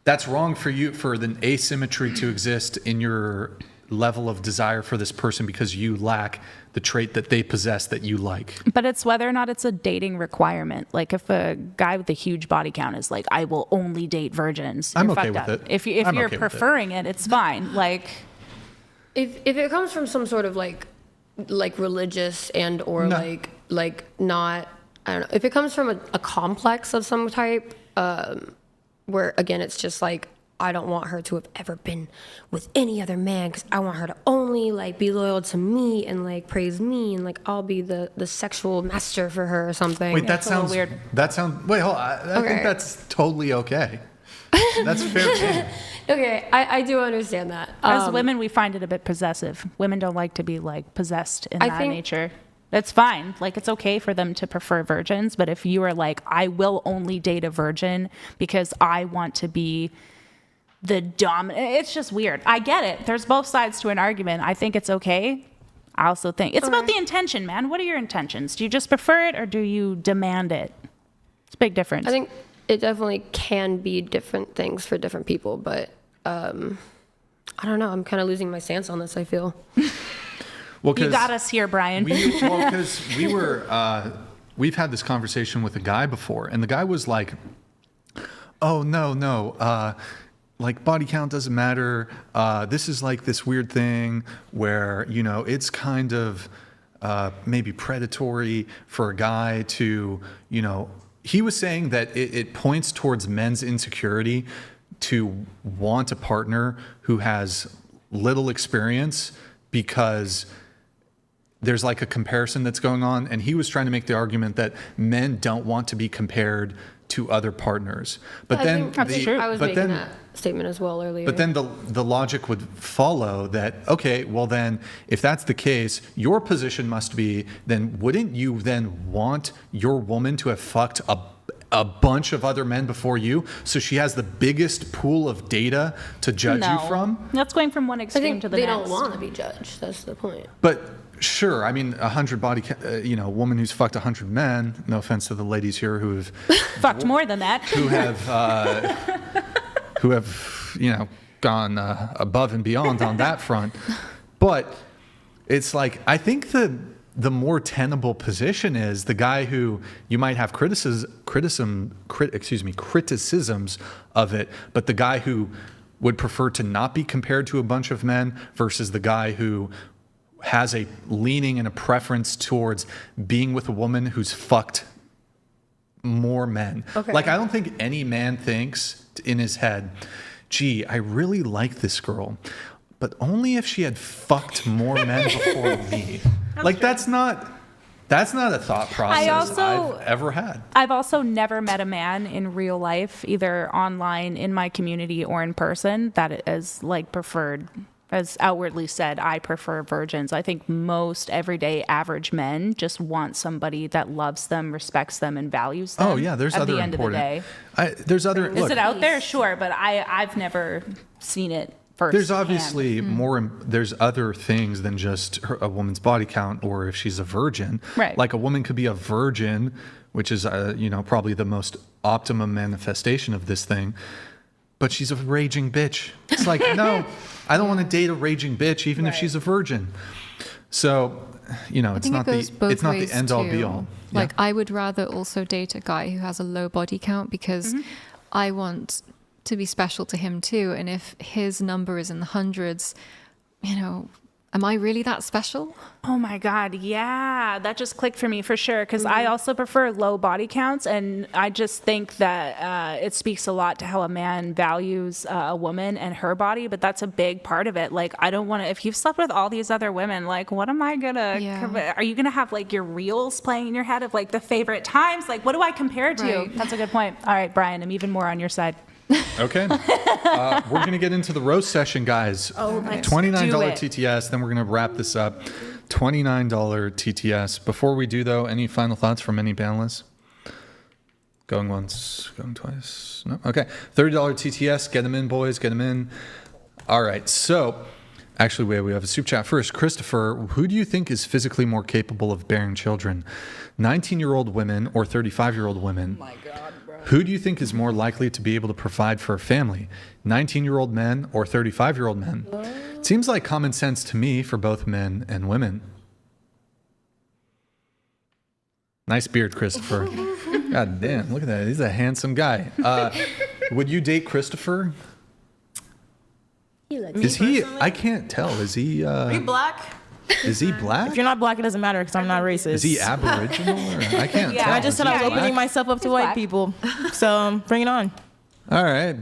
that's wrong for you, for the asymmetry to exist in your level of desire for this person because you lack the trait that they possess that you like. But it's whether or not it's a dating requirement. Like if a guy with a huge body count is like, I will only date virgins. I'm you're okay fucked with up. it. If I'm you're okay with it. preferring it, it's fine. Like if it comes from some sort of like religious and or like not, I don't know, if it comes from a complex of some type, where again it's just like, I don't want her to have ever been with any other man because I want her to only like be loyal to me and like praise me and like I'll be the sexual master for her or something. Wait, that sounds weird. Wait, hold on. I think that's totally okay. That's fair game. Okay, I do understand that. As women, we find it a bit possessive. Women don't like to be like possessed in I that think- nature. That's fine. Like it's okay for them to prefer virgins, but if you are like, I will only date a virgin because I want to be the dominant, it's just weird. I get it. There's both sides to an argument. I think it's okay. I also think it's about the intention, man. What are your intentions? Do you just prefer it or do you demand it? It's a big difference. I think it definitely can be different things for different people, but I don't know. I'm kind of losing my stance on this, I feel. Well, you got us here, Brian. Because we've had this conversation with a guy before, and the guy was like, oh, no, like body count doesn't matter. This is like this weird thing where, you know, it's kind of maybe predatory for a guy to, you know, he was saying that it points towards men's insecurity to want a partner who has little experience because there's like a comparison that's going on. And he was trying to make the argument that men don't want to be compared to other partners. But then that's true. I was making that statement as well earlier. But then the logic would follow that, okay, well then, if that's the case, your position must be, then wouldn't you then want your woman to have fucked a bunch of other men before you, so she has the biggest pool of data to judge you from? That's going from one extreme to the they next. don't want to be judged. That's the point. But sure, I mean, 100 a woman who's fucked 100 men, no offense to the ladies here who have fucked more than that, who have, you know, gone above and beyond on that front. But it's like, I think the more tenable position is the guy who you might have criticisms of it, but the guy who would prefer to not be compared to a bunch of men versus the guy who has a leaning and a preference towards being with a woman who's fucked more men. Okay. Like, I don't think any man thinks in his head, gee, I really like this girl, but only if she had fucked more men before me. That's not a thought process I've ever had. I've also never met a man in real life, either online, in my community, or in person, that is like preferred, as outwardly said, I prefer virgins. I think most everyday average men just want somebody that loves them, respects them, and values them. Oh yeah, there's at other the end important. of the day. There's other. Is it out there? Sure, but I've never seen it first. There's obviously more. There's other things than just a woman's body count, or if she's a virgin. Right. Like a woman could be a virgin, which is probably the most optimum manifestation of this thing. But she's a raging bitch. It's like, no, I don't want to date a raging bitch, even if she's a virgin. So, it's not the end all be all. Like, I would rather also date a guy who has a low body count because I want to be special to him too. And if his number is in the hundreds, am I really that special? Oh my God, yeah. That just clicked for me for sure, because I also prefer low body counts, and I just think that it speaks a lot to how a man values a woman and her body, but that's a big part of it. Like, I don't want to, if you've slept with all these other women, like, what am I gonna, are you gonna have like your reels playing in your head of like the favorite times? Like, what do I compare it to? Right. That's a good point. All right, Brian, I'm even more on your side. Okay. We're going to get into the roast session, guys. Oh, let's $29 do it. TTS, then we're going to wrap this up. $29 TTS. Before we do, though, any final thoughts from any panelists? Going once, going twice. No? Okay. $30 TTS. Get them in, boys. Get them in. All right. So, actually, we have a soup chat first. Christopher, who do you think is physically more capable of bearing children? 19-year-old women or 35-year-old women? Oh my God, bro. Who do you think is more likely to be able to provide for a family? 19-year-old men or 35-year-old men? It seems like common sense to me for both men and women. Nice beard, Christopher. God damn, look at that. He's a handsome guy. Would you date Christopher? Is he? I can't tell. Is he? Are you black? Is he black? If you're not black, it doesn't matter because I'm not racist. Is he Aboriginal? Or, I can't tell. I just said I was opening myself up to white people. So bring it on. All right,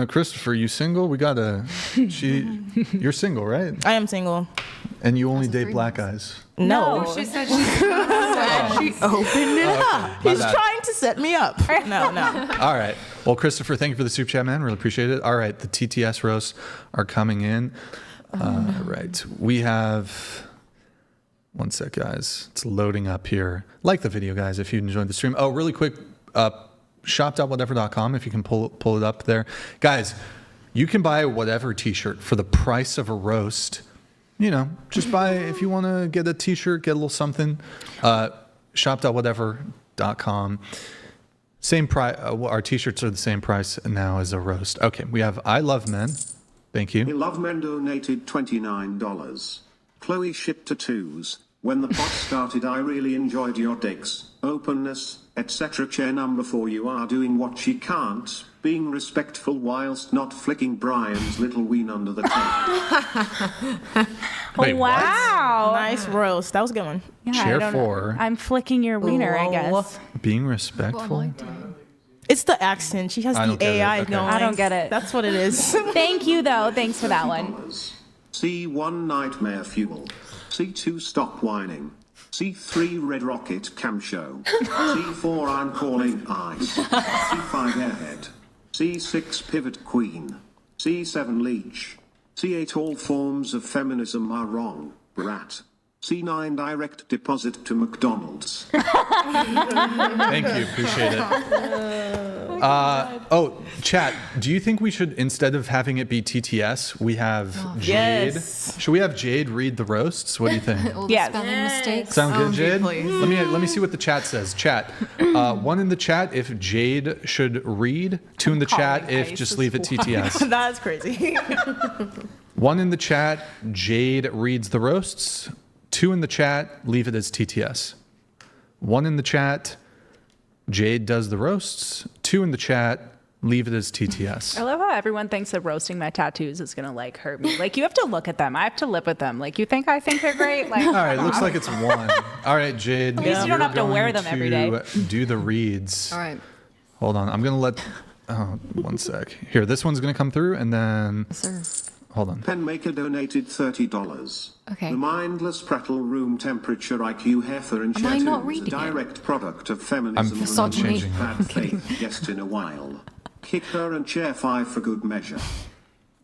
Christopher, you single? We got a. You're single, right? I am single. And you only date black guys? No. She said she opened it up. My He's bad. trying to set me up. No. All right. Well, Christopher, thank you for the super chat, man. Really appreciate it. All right, the TTS roasts are coming in. Right. We have. One sec, guys. It's loading up here. Like the video, guys, if you enjoyed the stream. Oh, really quick. Shop.whatever.com, if you can pull it up there. Guys, you can buy a whatever t-shirt for the price of a roast. You know, just buy, if you want to get a t-shirt, get a little something. Shop.whatever.com. Same price. Our t-shirts are the same price now as a roast. Okay, we have I Love Men. Thank you. I Love Men donated $29. Chloe shipped tattoos. When the pot started, I really enjoyed your dicks, openness, etc. Chair number 4, you are doing what she can't, being respectful whilst not flicking Brian's little ween under the tongue. Wait, wow. Nice roast. That was a good one. Yeah, Chair I don't know. 4. I'm flicking your wiener, I guess. Being respectful. It's the accent. She has I the don't get it. AI Okay. going. I don't get it. That's what it is. Thank you, though. Thanks for that one. C1 Nightmare Fuel. C2 Stop Whining. C3 Red Rocket Cam Show. C4 I'm Calling Ice. C5 Airhead. C6 Pivot Queen. C7 Leech. C8 All forms of feminism are wrong. Rat. C9 Direct Deposit to McDonald's. Thank you. Appreciate it. Chat, do you think we should, instead of having it be TTS, we have Jade? Yes. Should we have Jade read the roasts? What do you think? All the spelling mistakes. Sound good, Jade? please. Let me see what the chat says. Chat. 1 in the chat if Jade should read. 2 in the chat if just leave it TTS. That's crazy. 1 in the chat, Jade reads the roasts. 2 in the chat, leave it as TTS. 1 in the chat, Jade does the roasts. 2 in the chat, leave it as TTS. I love how everyone thinks that roasting my tattoos is gonna like hurt me. Like you have to look at them. I have to live with them. Like you think I think they're great? Like All right, looks like it's 1. All right, Jade. At least you don't you're have to wear going them every day. to Do the reads. All right. Hold on. I'm going to let. Oh, 1 sec. Here, this one's going to come through and then. Sir. Hold on. Penmaker donated $30. Okay. The mindless prattle room temperature IQ heifer and Am I not Chateau is a reading it? direct product of feminism I'm and misogyny. changing bad faith guest in a while. Kick her and chair 5 for good measure.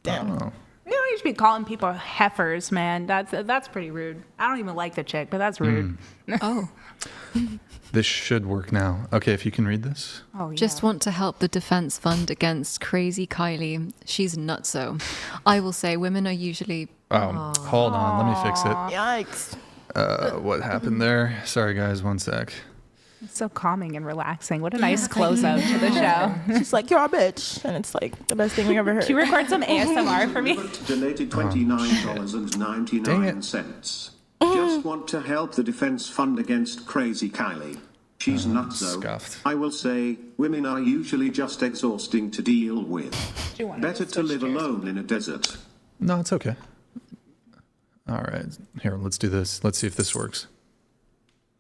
Damn. Oh. you don't need to be calling people heifers, man. That's pretty rude. I don't even like the chick, but that's rude. Oh. This should work now. Okay, if you can read this. Oh, yeah. Just want to help the defense fund against crazy Kylie. She's nutso. I will say women are usually. Oh, hold on. Let me fix it. Yikes. What happened there? Sorry, guys. 1 sec. It's so calming and relaxing. What a nice closeout to the show. She's like, you're a bitch. And it's like the best thing we ever heard. Can you record some ASMR for me? Donated $29.99. Just want to help the defense fund against crazy Kylie. She's nutso. Scuffed. I will say, women are usually just exhausting to deal with. Better to live alone in a desert. No, it's okay. All right. Here, let's do this. Let's see if this works.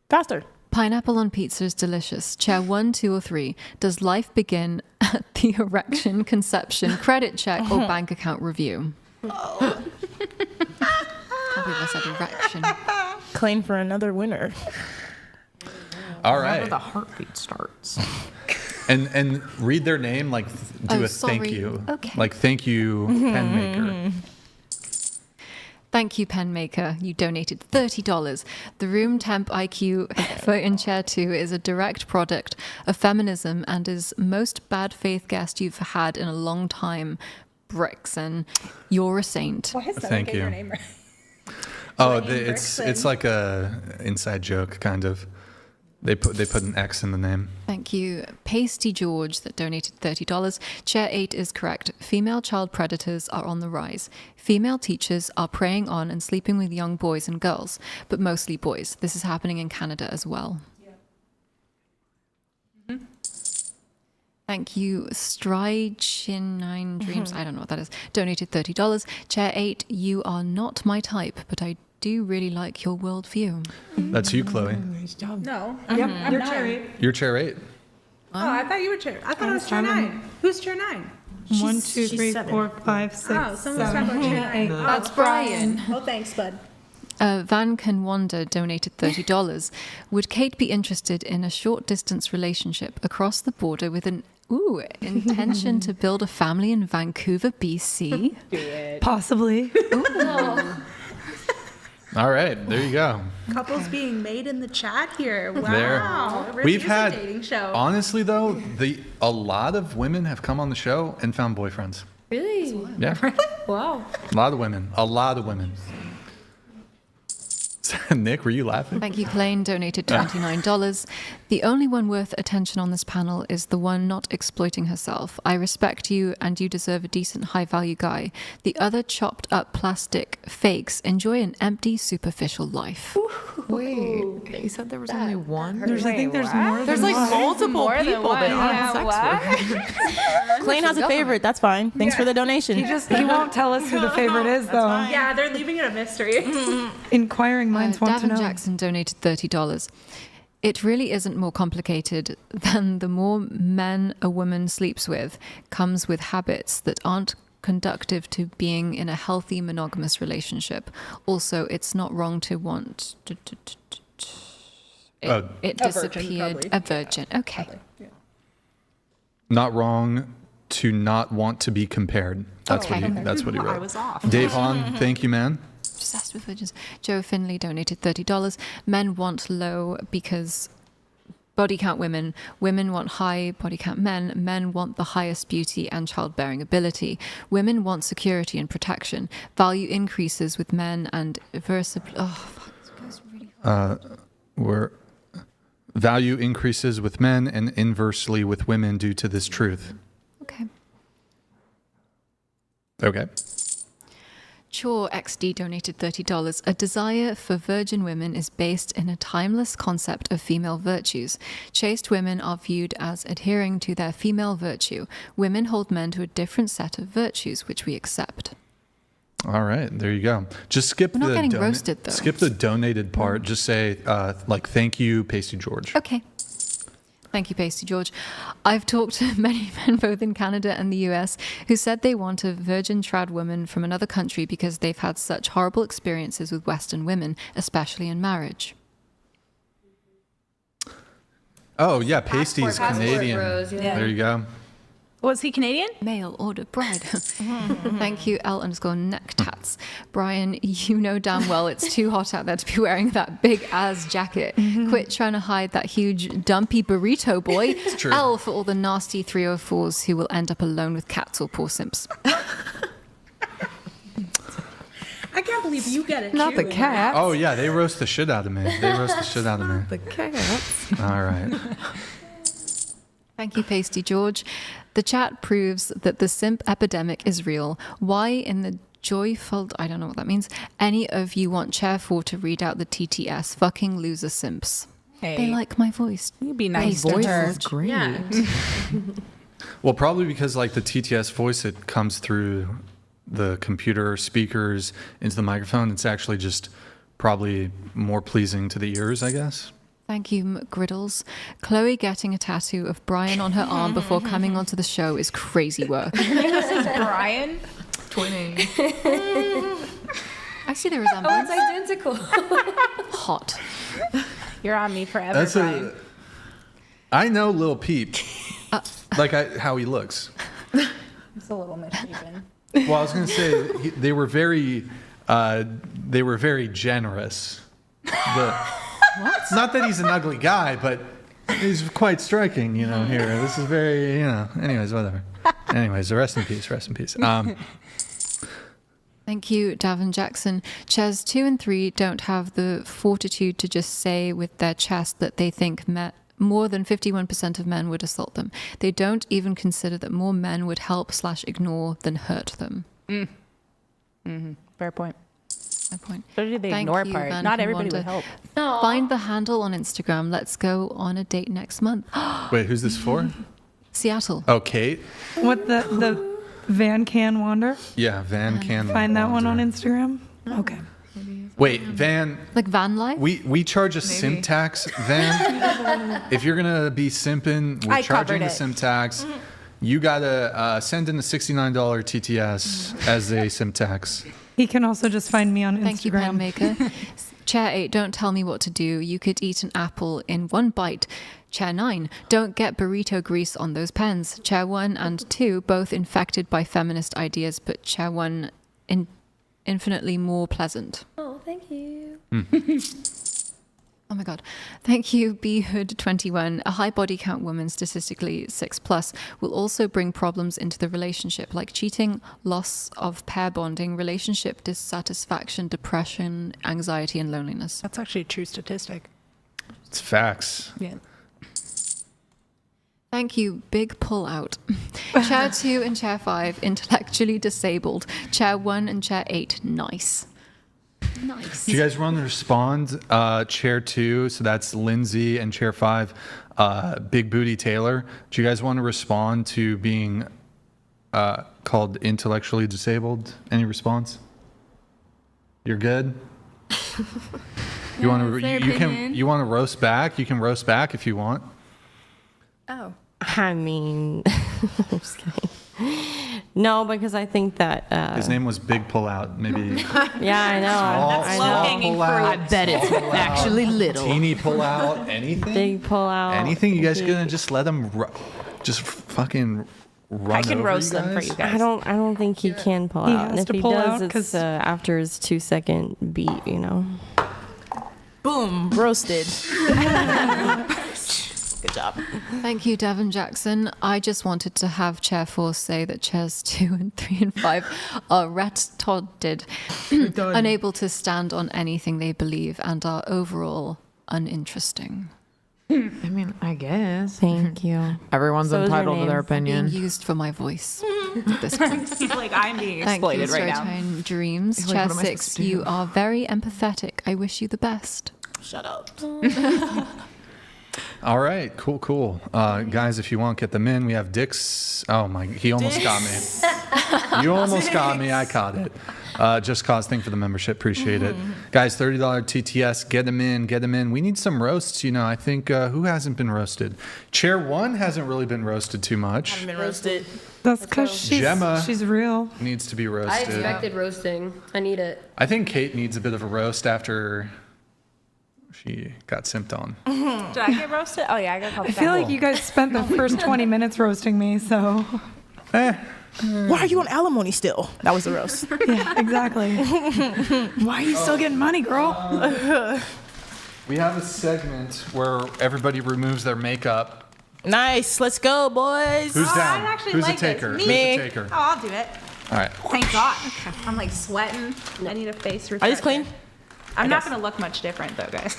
Faster. Pineapple on pizza is delicious. Chair 1, 2, or 3. Does life begin at the erection, conception, credit check, or bank account review? Can't believe I said erection. Claim for another winner. All Whenever right. the heartbeat starts. And read their name, like do Oh, a thank sorry. you. Okay. Like thank you, pen maker. Thank you, Penmaker. You donated $30. The room temp IQ for in chair 2 is a direct product of feminism and is most bad faith guest you've had in a long time. Brixan, you're a saint. Why is that Thank get your you. name right? Oh, Brixan. it's like a inside joke, kind of. They put an X in the name. Thank you. Pasty George that donated $30. Chair 8 is correct. Female child predators are on the rise. Female teachers are preying on and sleeping with young boys and girls, but mostly boys. This is happening in Canada as well. Thank you. Stridechin9 Dreams, I don't know what that is, donated $30. Chair 8, you are not my type, but I do really like your worldview. That's you, Chloe. Nice job. No. Yep, you're chair 8. You're chair 8. Oh, I thought you were chair. I thought I was chair 9. Who's chair 9? 1, 2, 3, 4, 5, 6. Oh, someone's talking about chair 9. That's Brian. Oh, thanks, bud. Van Canwanda donated $30. Would Kate be interested in a short distance relationship across the border with an intention to build a family in Vancouver, BC? Do it. Possibly. All right, there you go. Couples being made in the chat here. Wow. There. It really We've is had, a dating show. honestly though, a lot of women have come on the show and found boyfriends. Really? Yeah. Wow. A lot of women. Nick, were you laughing? Thank you, Plain donated $29. The only one worth attention on this panel is the one not exploiting herself. I respect you and you deserve a decent high value guy. The other chopped up plastic fakes enjoy an empty superficial life. Wait, you said there was only one? I think there's more. There's like multiple people that aren't sex workers. Clayton has a favorite. That's fine. Thanks for the donation. He won't tell us who the favorite is, though. Yeah, they're leaving it a mystery. Inquiring minds want to Davin know. Jackson donated $30. It really isn't more complicated than the more men a woman sleeps with comes with habits that aren't conductive to being in a healthy monogamous relationship. Also, it's not wrong to want it disappeared. A virgin. Okay. Not wrong to not want to be compared. That's what he wrote. I was off. Dave Hahn, thank you, man. Obsessed with virgins. Joe Finley donated $30. Men want low because body count women. Women want high body count men. Men want the highest beauty and childbearing ability. Women want security and protection. Value increases with men and Value increases with men and inversely with women due to this truth. Okay. Chore XD donated $30. A desire for virgin women is based in a timeless concept of female virtues. Chaste women are viewed as adhering to their female virtue. Women hold men to a different set of virtues, which we accept. All right, there you go. Just skip We're not getting roasted, though. Skip the donated part. Just say thank you, Pasty George. Okay. Thank you, Pasty George. I've talked to many men, both in Canada and the US, who said they want a virgin trad woman from another country because they've had such horrible experiences with Western women, especially in marriage. Oh, yeah, Pasty's Canadian. Bros, yeah. There you go. Was he Canadian? Mail order bride. Thank you, L_necktats. Brian, you know damn well it's too hot out there to be wearing that big ass jacket. Quit trying to hide that huge dumpy burrito, boy. It's true. L for all the nasty 304s who will end up alone with cats or poor simps. I can't believe you get it. Not the cat. Oh, yeah, they roast the shit out of me. The cats. All right. Thank you, Pasty George. The chat proves that the simp epidemic is real. Why in the joyful, I don't know what that means, any of you want Chair 4 to read out the TTS? Fucking loser simps. Hey. They like my voice. You'd be nice Pasty to her. Voice is great. Yeah. Well, probably because the TTS voice, it comes through the computer speakers into the microphone. It's actually just probably more pleasing to the ears, I guess. Thank you, McGriddles. Chloe getting a tattoo of Brian on her arm before coming onto the show is crazy work. This is Brian. Twinning. I see the resemblance. Oh, it's identical. Hot. You're on me forever, Brian. I know Lil Peep, how he looks. It's a little misshapen. Well, I was going to say they were very generous. Not that he's an ugly guy, but he's quite striking, here. This is very, anyways, whatever. Anyways, rest in peace. Thank you, Davin Jackson. Chairs 2 and 3 don't have the fortitude to just say with their chest that they think more than 51% of men would assault them. They don't even consider that more men would help/ignore than hurt them. Fair point. Fair point. So did the Thank ignore you, part. Van Not everybody Wanda. would help. Find the handle on Instagram. Let's go on a date next month. Wait, who's this for? Seattle. Oh, Kate? What the Van Can Wander? Yeah, Van Can. Find that one on Instagram? Okay. Wait, Van. Like van life? We charge a simp tax, Van. If you're gonna be simping, we're I charging covered the it. simp tax. You gotta send in the $69 TTS as a simp tax. He can also just find me on Instagram. Thank you, Pen Maker. Chair 8, don't tell me what to do. You could eat an apple in one bite. Chair 9, don't get burrito grease on those pens. Chair 1 and 2, both infected by feminist ideas, but Chair 1 infinitely more pleasant. Oh, thank you. Oh my God. Thank you, BHood21. A high body count woman, statistically 6+, will also bring problems into the relationship, like cheating, loss of pair bonding, relationship dissatisfaction, depression, anxiety, and loneliness. That's actually a true statistic. It's facts. Yeah. Thank you, big pull out. Chair 2 and Chair 5, intellectually disabled. Chair 1 and Chair 8, nice. Nice. Do you guys want to respond? Chair 2, so that's Lindsay, and Chair 5, Big Booty Taylor. Do you guys want to respond to being called intellectually disabled? Any response? You're good. You want to? You want to roast back? You can roast back if you want. Oh. I mean, I'm just kidding. No, because I think that His name was Big Pullout. Maybe. Yeah, I know. Small, I know. I bet it's actually little. Teeny pullout. Anything. Big pullout. Anything. You guys gonna just let him just fucking run I can over roast you them for guys? you guys. I don't think he can pull He out. has And if to he pull does, out it's after his 2-second beat, you know. Boom, roasted. Good job. Thank you, Devin Jackson. I just wanted to have Chair 4 say that Chairs 2 and 3 and 5 are rat-todded, unable to stand on anything they believe, and are overall uninteresting. I mean, I guess. Thank you. Everyone's So is your entitled to their name. Being opinion. used for my voice at this point. Like I'm being Thank you, exploited right now. Storytime Dreams. Like, Chair what am I supposed 6, to do? you are very empathetic. I wish you the best. Shut up. All right, cool. Guys, if you want, get them in. We have Dick's. Oh my, he almost got me. You almost got me. I caught it. Just Cause, thank you for the membership. Appreciate it. Guys, $30 TTS. Get them in. We need some roasts. You know, I think who hasn't been roasted? Chair 1 hasn't really been roasted too much. Haven't been roasted. That's because Gemma. she's real. Needs to be I roasted. expected roasting. I need it. I think Kate needs a bit of a roast after she got simped on. Did I get roasted? Oh yeah, I got called. I feel like you guys spent the first 20 minutes roasting me, so. Why are you on alimony still? That was the roast. Yeah, exactly. Why are you still getting money, girl? We have a segment where everybody removes their makeup. Nice. Let's go, boys. Who's down? I actually Who's like the taker? this. Who's Me. the taker? Oh, I'll do it. All right. Thank God. I'm like sweating. I need a face refresher. Are these clean? I'm not gonna look much different though, guys.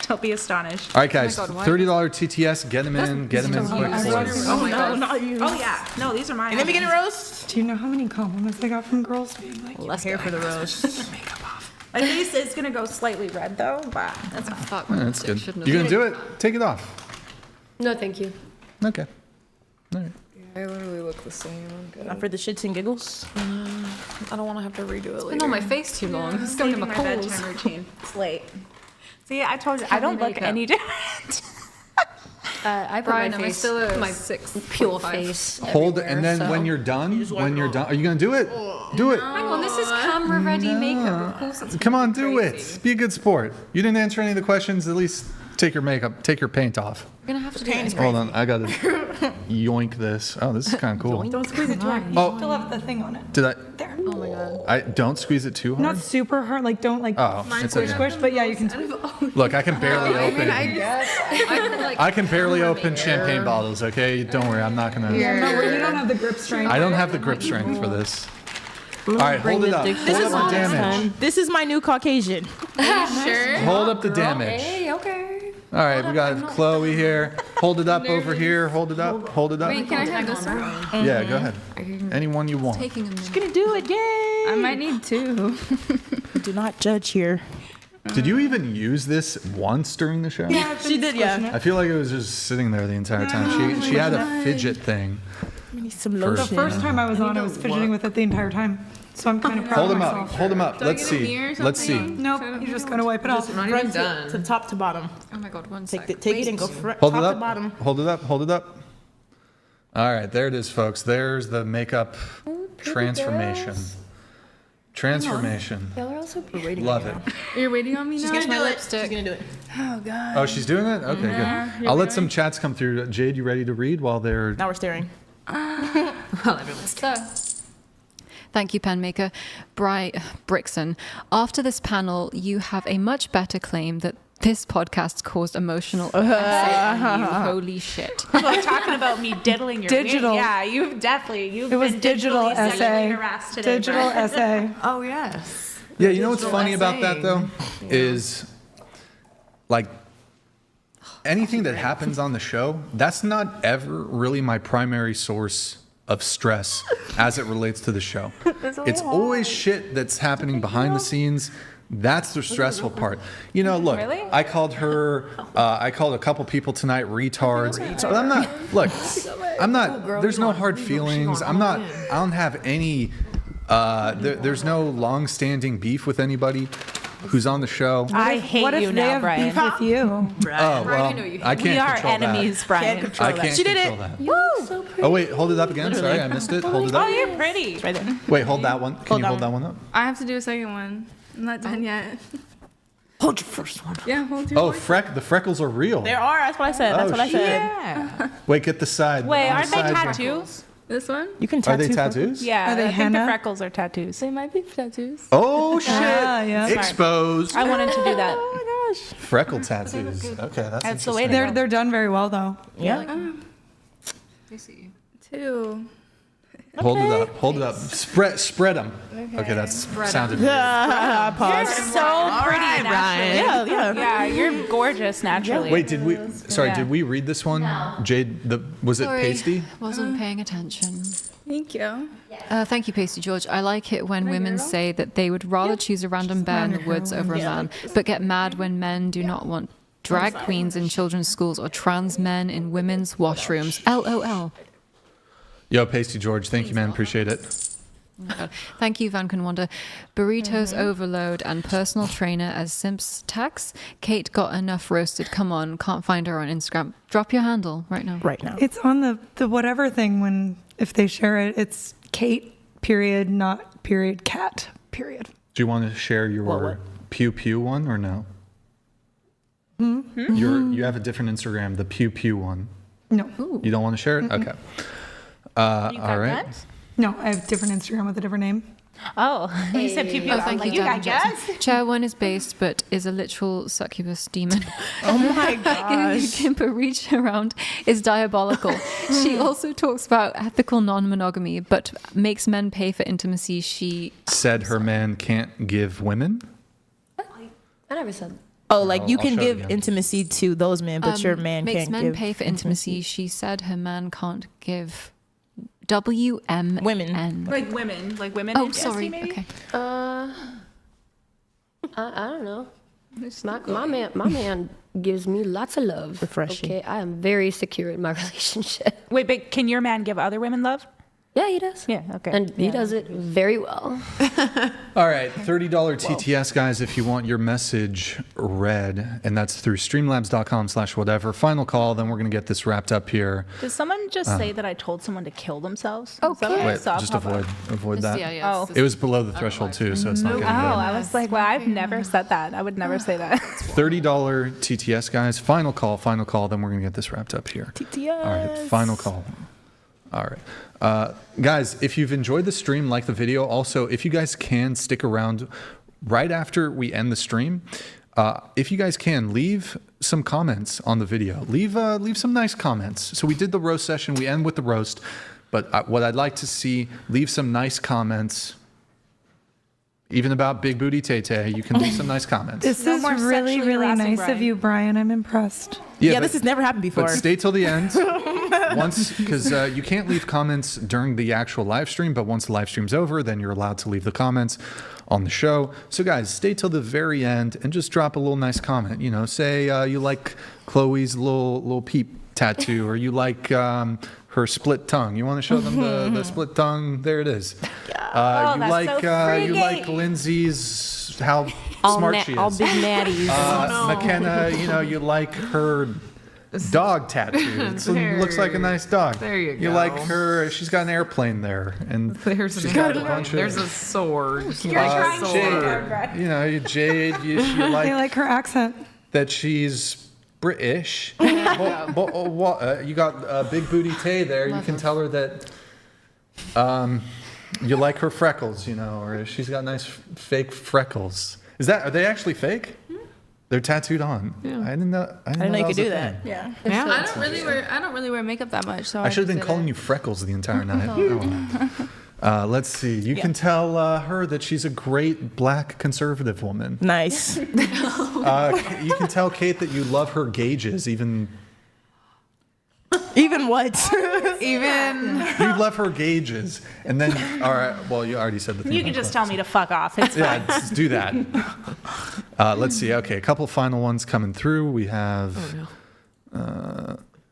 Don't be astonished. All right, guys. God, why- $30 TTS. Get them in. Get them in quick. Please. Oh, no, not you. Oh yeah. No, these are mine. And then we get a roast. Do you know how many compliments I got from girls being like, Let's here for the roast. At least it's gonna go slightly red though. But That's fuck. Yeah, that's good. Shouldn't have You gonna done do it? Take it off. No, thank you. Okay. All right. I literally look the same. I'm good. Not for the shits and giggles. I don't want to have to redo it Been later. on my face too long. It's going to my bedtime pores. routine. It's late. See, I told you I don't look any different. I put Brian, my am I face, still a my 6? pure face. Hold it, everywhere, and then so. when you're done, are you gonna do it? Do it. Hang on, this is camera ready makeup. Of course it's Come on, gonna be do crazy. it. Be a good sport. You didn't answer any of the questions. At least take your paint off. We're gonna have to do it. Hold on, I gotta yoink this. Oh, this is kind of cool. don't squeeze it too hard. You Oh. still have the thing on it. Did I? There. Oh my God. I don't squeeze it too hard. Not super hard, like don't like Oh, it's squish, okay. squish, but yeah, you can squish. Look, I can barely open. Like, I can barely open champagne bottles. Okay, don't worry. I'm not gonna. No, you don't have the grip strength. I don't have the grip strength for this. All right, hold it up. Hold up the damage. This is my new Caucasian. Sure. Hold up the damage. Okay. All right, we got Chloe here. Hold it up over here. Hold it up. Hold it up. Wait, can I have this one? Yeah, go ahead. Anyone you want. Taking a minute. She's gonna do it, yay! I might need two. Do not judge here. Did you even use this once during the show? Yeah, she did, yeah. I feel like it was just sitting there the entire time. She had a fidget thing. We need some The lotion. first time I was on, I was fidgeting with it the entire time. So I'm kind of proud Hold of him myself. up. Hold him up. Do I Let's get a see. mirror or Let's see. something? Nope, you just gotta wipe it off. Not Front even done. to top to bottom. Oh my God, one Take sec. it, take it and go front, Hold top it to bottom. up. Hold it up. Hold it up. All right, there it is, folks. There's the makeup transformation. Transformation. Y'all are also pretty. Love it. You're waiting on me now? She's gonna do it. lipstick. She's gonna do it. Oh, God. Oh, she's doing it? Okay, good. You're I'll let doing some chats come through. Jade, you ready to read while they're... Now we're staring. So, thank you, Penmaker. Brixan, after this panel, you have a much better claim that this podcast caused emotional upset in you. Holy shit. You're talking about me diddling your Digital. wig. Yeah, you've It was been digital digitally sexually essay. harassed today. Digital Brian. essay. Oh, yes. Yeah, you know what's Digital funny about that, though? essaying. Is, like, anything that happens on the show, that's not ever really my primary source of stress as it relates to the show. It's always shit that's happening behind the scenes. That's the stressful part. You know, look, Really? I called a couple people tonight retards. But I'm not, look, I'm not, there's no hard feelings. I don't have any, there's no long-standing beef with anybody who's on the show. I hate What if you they now, have Brian. beef with you? Oh, well, I can't We are control enemies, that. Brian. I can't She did control it. that. So pretty. Oh, wait, hold it up again. Sorry, I missed it. Hold it Oh, up. you're pretty. Right there. Wait, hold that one. Can Hold you that hold that one up? I have to do a second one. I'm not done yet. Hold your first one. Yeah, hold your Oh, voice. the freckles are real. There are. That's what I said. That's Oh, what I said. Yeah. Wait, get the side. Wait, on the aren't they side. tattoos? This one? You can Are tattoo. they tattoos? Yeah, Are they I think the henna? freckles are tattoos. They might be tattoos. Oh, shit. yeah. Exposed. I wanted to do that. Oh my gosh. Freckle tattoos. Okay, that's the way interesting. They're done very well though. Yeah. Two. Hold it up. Hold it up. Spread them. Okay, that sounded weird. Pause. So pretty naturally. Yeah, yeah. Yeah, you're gorgeous naturally. Wait, did we? Sorry, Yeah. did we read this one? Jade, was it Sorry, pasty? Wasn't paying attention. Thank you. Thank you, Pasty George. I like it when women say that they would rather choose a random bear in the woods over a man, but get mad when men do not want drag queens in children's schools or trans men in women's washrooms. LOL. Yo, Pasty George, thank you, man. Appreciate it. Oh my God. Thank you, Van Conwanda. Burritos overload and personal trainer as Simps tax. Kate got enough roasted. Come on, can't find her on Instagram. Drop your handle right now. Right now. It's on the whatever thing when if they share it, it's Kate period, not period cat period. Do you want to share your pew pew one or no? Hmm? You have a different Instagram, the pew pew one. No. You don't want to share it? Okay. All right. No, I have a different Instagram with a different name. Oh, you said pew pew. Oh, I'm thank like, you, you got Davin gas? Johnson. Chair 1 is based, but is a literal succubus demon. Oh my Giving gosh. Kimber reach around is diabolical. She also talks about ethical non-monogamy, but makes men pay for intimacy. She Said her man can't give women? I never said. Oh, like you I'll can show it give again. intimacy to those men, but your man makes can't men give pay for intimacy. She said her man can't give WMN. Women. Like women. Oh, in sorry. DST maybe? Okay. I don't know. My man gives me lots of love. Refreshing. Okay, I am very secure in my relationship. Wait, but can your man give other women love? Yeah, he does. Yeah, okay. And he does it very well. All right, $30 TTS, guys, if you want your message read, and that's through streamlabs.com/whatever. Final call, then we're going to get this wrapped up here. Does someone just say that I told someone to kill themselves? Is that what I Wait, saw just pop up? avoid that. Yeah, Oh. It was below the threshold, too, so it's not Oh, getting read. I was like, well, I've never said that. I would never say that. $30 TTS, guys. Final call, then we're going to get this wrapped up here. TTS. All right, final call. All right. Guys, if you've enjoyed the stream, like the video. Also, if you guys can stick around right after we end the stream, if you guys can, leave some comments on the video. Leave some nice comments. So we did the roast session. We end with the roast. But what I'd like to see, leave some nice comments even about Big Booty Tay Tay, you can leave some nice comments. This No is more really, sexually really harassing nice Brian. of you, Brian. I'm impressed. Yeah, this has never happened before. But stay till the end. Because you can't leave comments during the actual live stream, but once the live stream's over, then you're allowed to leave the comments on the show. So guys, stay till the very end and just drop a little nice comment. You know, say you like Chloe's little peep tattoo, or you like her split tongue. You want to show them the split tongue? There it is. Oh, You that's like so you freaky. like Lindsay's how All smart na- she is. all big natties. McKenna, you know, you like her dog tattoo. It looks like a nice dog. There you You go. like her. She's got an airplane there, and There's she's got a bunch there's of. a sword. Jade. You know, Jade. You I like like her accent. that she's British. You got Big Booty Tay there. You can tell her that you like her freckles, you know, or she's got nice fake freckles. Are they actually fake? They're tattooed on. Yeah. I didn't know. I didn't know you was could a do thing. that. Yeah. I don't really wear makeup that much. So I should have been calling you Freckles the entire night. Oh, well. Let's see. You can tell her that she's a great black conservative woman. Nice. You can tell Kate that you love her gauges, even Even what? Even you love her gauges, and then all right. Well, you already said the thing. You can just tell me to fuck off. It's Yeah, fine. just do that. Let's see. Okay, a couple final ones coming through. We have.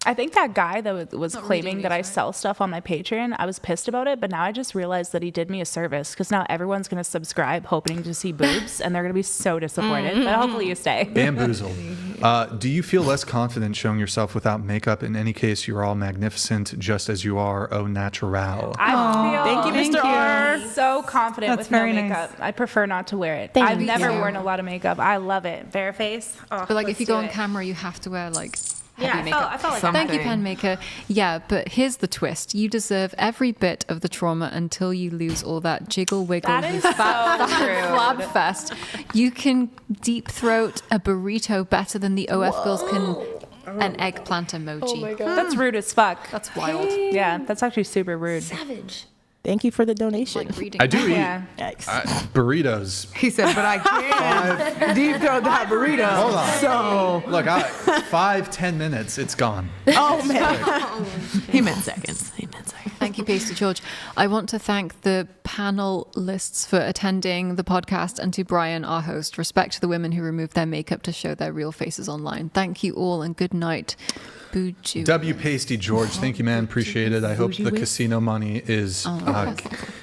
I think that guy that was claiming that I sell stuff on my Patreon, I was pissed about it, but now I just realized that he did me a service because now everyone's going to subscribe hoping to see boobs, and they're going to be so disappointed. But hopefully you stay. Bamboozled. Do you feel less confident showing yourself without makeup? In any case, you're all magnificent, just as you are, au natural. I feel Thank you, Mr. R. so confident That's with no very nice. makeup. I prefer not to wear it. Thank I've you. never Yeah. worn a lot of makeup. I love it. Bare face. Oh, But like let's if you go do on it. camera, you have to wear like Yeah, heavy I makeup. felt like Something. Thank you, pen maker. Yeah, but here's the twist: you deserve every bit of the trauma until you lose all that jiggle wiggle, That is you so fat true. flab fest. You can deep throat a burrito better than the OF girls can an eggplant emoji. Oh my god. That's rude as fuck. That's wild. Yeah, that's actually super rude. Savage. Thank you for the donation. Like reading. I do eat Yeah. Yikes. burritos. he said, but I can't deep throat that burrito. Hold on. So Look, 5-10 minutes, it's gone. Oh man. he meant seconds. He meant seconds. Thank you, Pasty George. I want to thank the panelists for attending the podcast and to Brian, our host. Respect to the women who removed their makeup to show their real faces online. Thank you all and good night. Boo-choo. W. Pasty George, thank you, man. Appreciate it. I hope the casino money is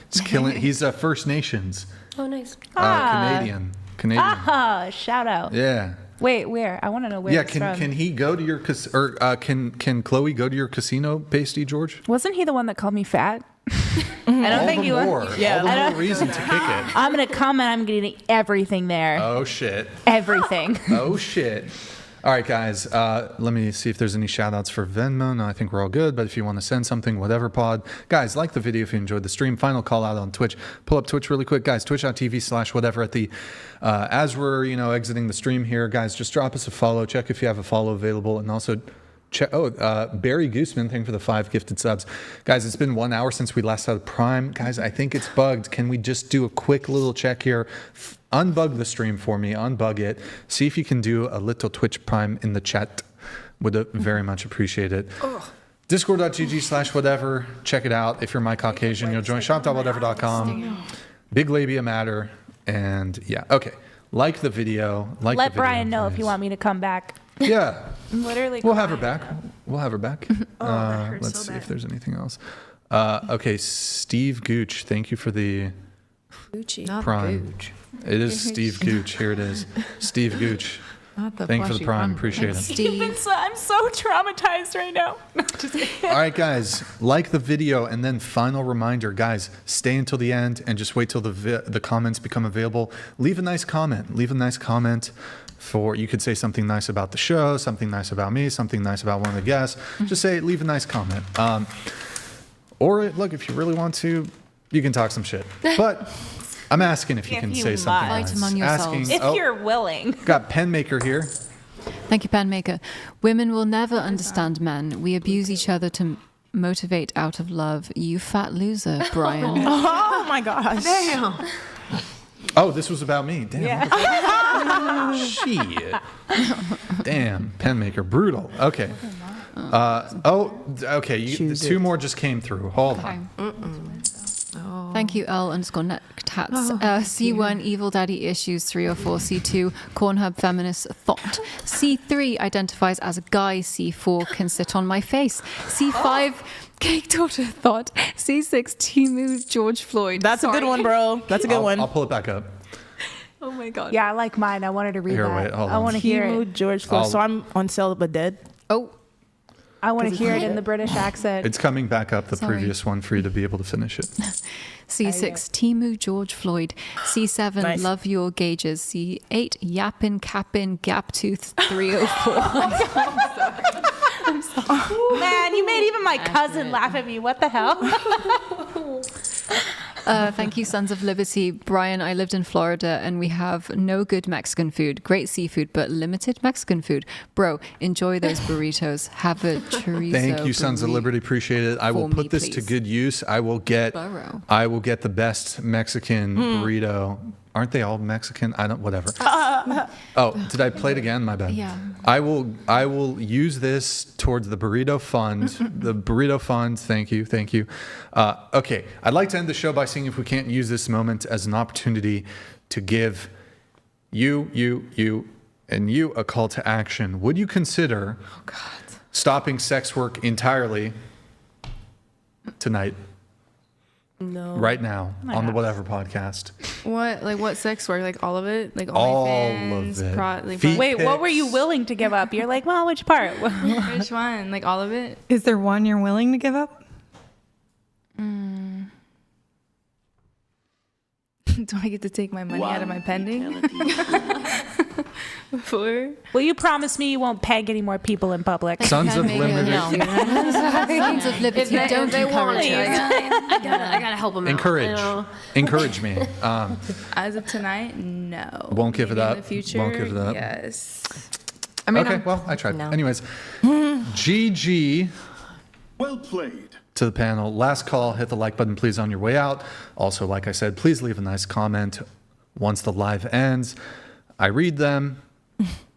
it's killing. He's First Nations, Oh, nice. Canadian. Ah, shout out. Yeah. Wait, where? I want to know where Yeah, it's from. can he go to your can Chloe go to your casino, Pasty George? Wasn't he the one that called me fat? I don't think he was. All the more reason to kick it. I'm gonna come and I'm getting everything there. Oh shit. Everything. Oh shit. All right, guys. Let me see if there's any shout outs for Venmo. No, I think we're all good. But if you want to send something, whatever pod. Guys, like the video if you enjoyed the stream. Final call out on Twitch. Pull up Twitch really quick. Guys, twitch.tv/whatever at the, as we're, exiting the stream here. Guys, just drop us a follow. Check if you have a follow available. And also, Barry Gooseman, thank you for the 5 gifted subs. Guys, it's been 1 hour since we last had Prime. Guys, I think it's bugged. Can we just do a quick little check here? Unbug the stream for me. Unbug it. See if you can do a little Twitch Prime in the chat. Would very much appreciate it. Discord.gg/whatever. Check it out. If you're my Caucasian, you'll join shop.whatever.com. Big labia matter. And yeah, okay. Like the video. Let Brian know if you want me to come back. Yeah. Literally. We'll have her back. that hurts Let's so see bad. if there's anything else. Okay, Steve Gooch, thank you for the Prime. It is Steve Gooch. Here it is. Steve Gooch. Not the Thank you for the fleshy Prime. fun. Appreciate it. Steve. I'm so traumatized right now. Just kidding. All right, guys, like the video, and then final reminder, guys, stay until the end and just wait till the comments become available. Leave a nice comment. You could say something nice about the show, something nice about me, something nice about one of the guests. Just leave a nice comment. Or look, if you really want to, you can talk some shit. But I'm asking if you can say something Fight nice. among yourselves. If you're willing. Got pen maker here. Thank you, pen maker. Women will never understand men. We abuse each other to motivate out of love. You fat loser, Brian. Oh my gosh. Damn. Oh, this was about me. Damn. Yeah. Shit. Damn. Pen maker. Brutal. Okay. Okay. Two more just came through. Hold on. Thank you, L_necktats. C1, Evil Daddy Issues 3 or 4. C2, Cornhub Feminist Thought. C3, identifies as a guy. C4, can sit on my face. C5, Cake Daughter Thought. C6, Timu George Floyd. That's a good one, bro. That's a good one. I'll pull it back up. Oh my God. Yeah, I like mine. I wanted to read Here, that. wait, hold I on. want to hear Timu it. George Floyd. So I'm on sale but dead. Oh. I want to hear it in the British accent. It's coming back up, the Sorry. previous one, for you to be able to finish it. C6, Timu George Floyd. C7, Nice. Love Your Gauges. C8, Yappin Cappin Gaptooth 304. Man, you made even my cousin laugh at me. What the hell? Thank you, Sons of Liberty. Brian, I lived in Florida and we have no good Mexican food. Great seafood, but limited Mexican food. Bro, enjoy those burritos. Have a chorizo. Thank you, Sons of burrito. Liberty. Appreciate it. I will For put me, this to please. good use. I will get the best Mexican burrito. Aren't they all Mexican? I don't. Whatever. Oh, did I play it again? My bad. Yeah. I will use this towards the burrito fund. The burrito fund. Thank you. Okay. I'd like to end the show by seeing if we can't use this moment as an opportunity to give you and you a call to action. Would you consider stopping sex work entirely tonight? No. Right now Oh my on the gosh. Whatever podcast. What? Like what sex work? Like all of it? Like All OnlyFans, of it. Wait, what were you willing to give up? You're like, well, which part? Which one? Like all of it? Is there one you're willing to give up? Do I get to take my money out of my pending? Before? Will you promise me you won't peg any more people in public? Sons of Liberty. Sons of Liberty, don't encourage us. I gotta help them Encourage. Encourage me. As of tonight, no. Won't give it Maybe up. In the future, Won't give it up. Yes. I mean, okay, well, I tried. Anyways, GG. Well played. To the panel. Last call. Hit the like button, please, on your way out. Also, like I said, please leave a nice comment once the live ends. I read them.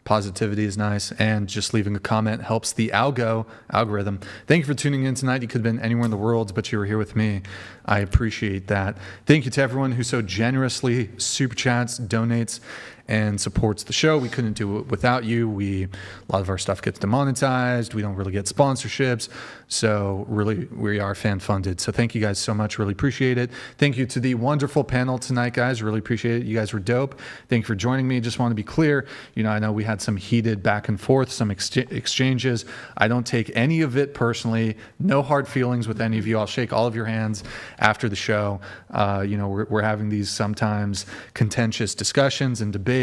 Positivity is nice, and just leaving a comment helps the algorithm. Thank you for tuning in tonight. You could have been anywhere in the world, but you were here with me. I appreciate that. Thank you to everyone who so generously super chats, donates, and supports the show. We couldn't do it without you. A lot of our stuff gets demonetized. We don't really get sponsorships. So really, we are fan funded. So thank you guys so much. Really appreciate it. Thank you to the wonderful panel tonight, guys. Really appreciate it. You guys were dope. Thank you for joining me. Just want to be clear. I know we had some heated back and forth, some exchanges. I don't take any of it personally. No hard feelings with any of you. I'll shake all of your hands after the show. We're having these sometimes contentious discussions and debates.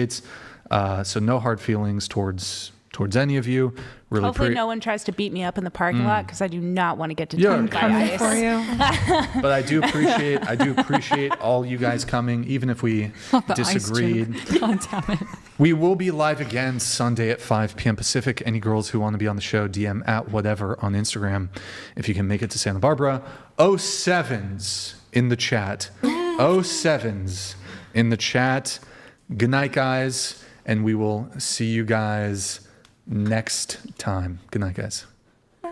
So no hard feelings towards any of you. Really Hopefully no one tries to beat me up in the parking lot because I do not want to get determined by ICE. For you. But I do appreciate all you guys coming, even if we disagreed. God damn it. We will be live again Sunday at 5 p.m. Pacific. Any girls who want to be on the show, DM at whatever on Instagram. If you can make it to Santa Barbara, 07s in the chat. 07s in the chat. Good night, guys. And we will see you guys next time. Good night, guys. Bye.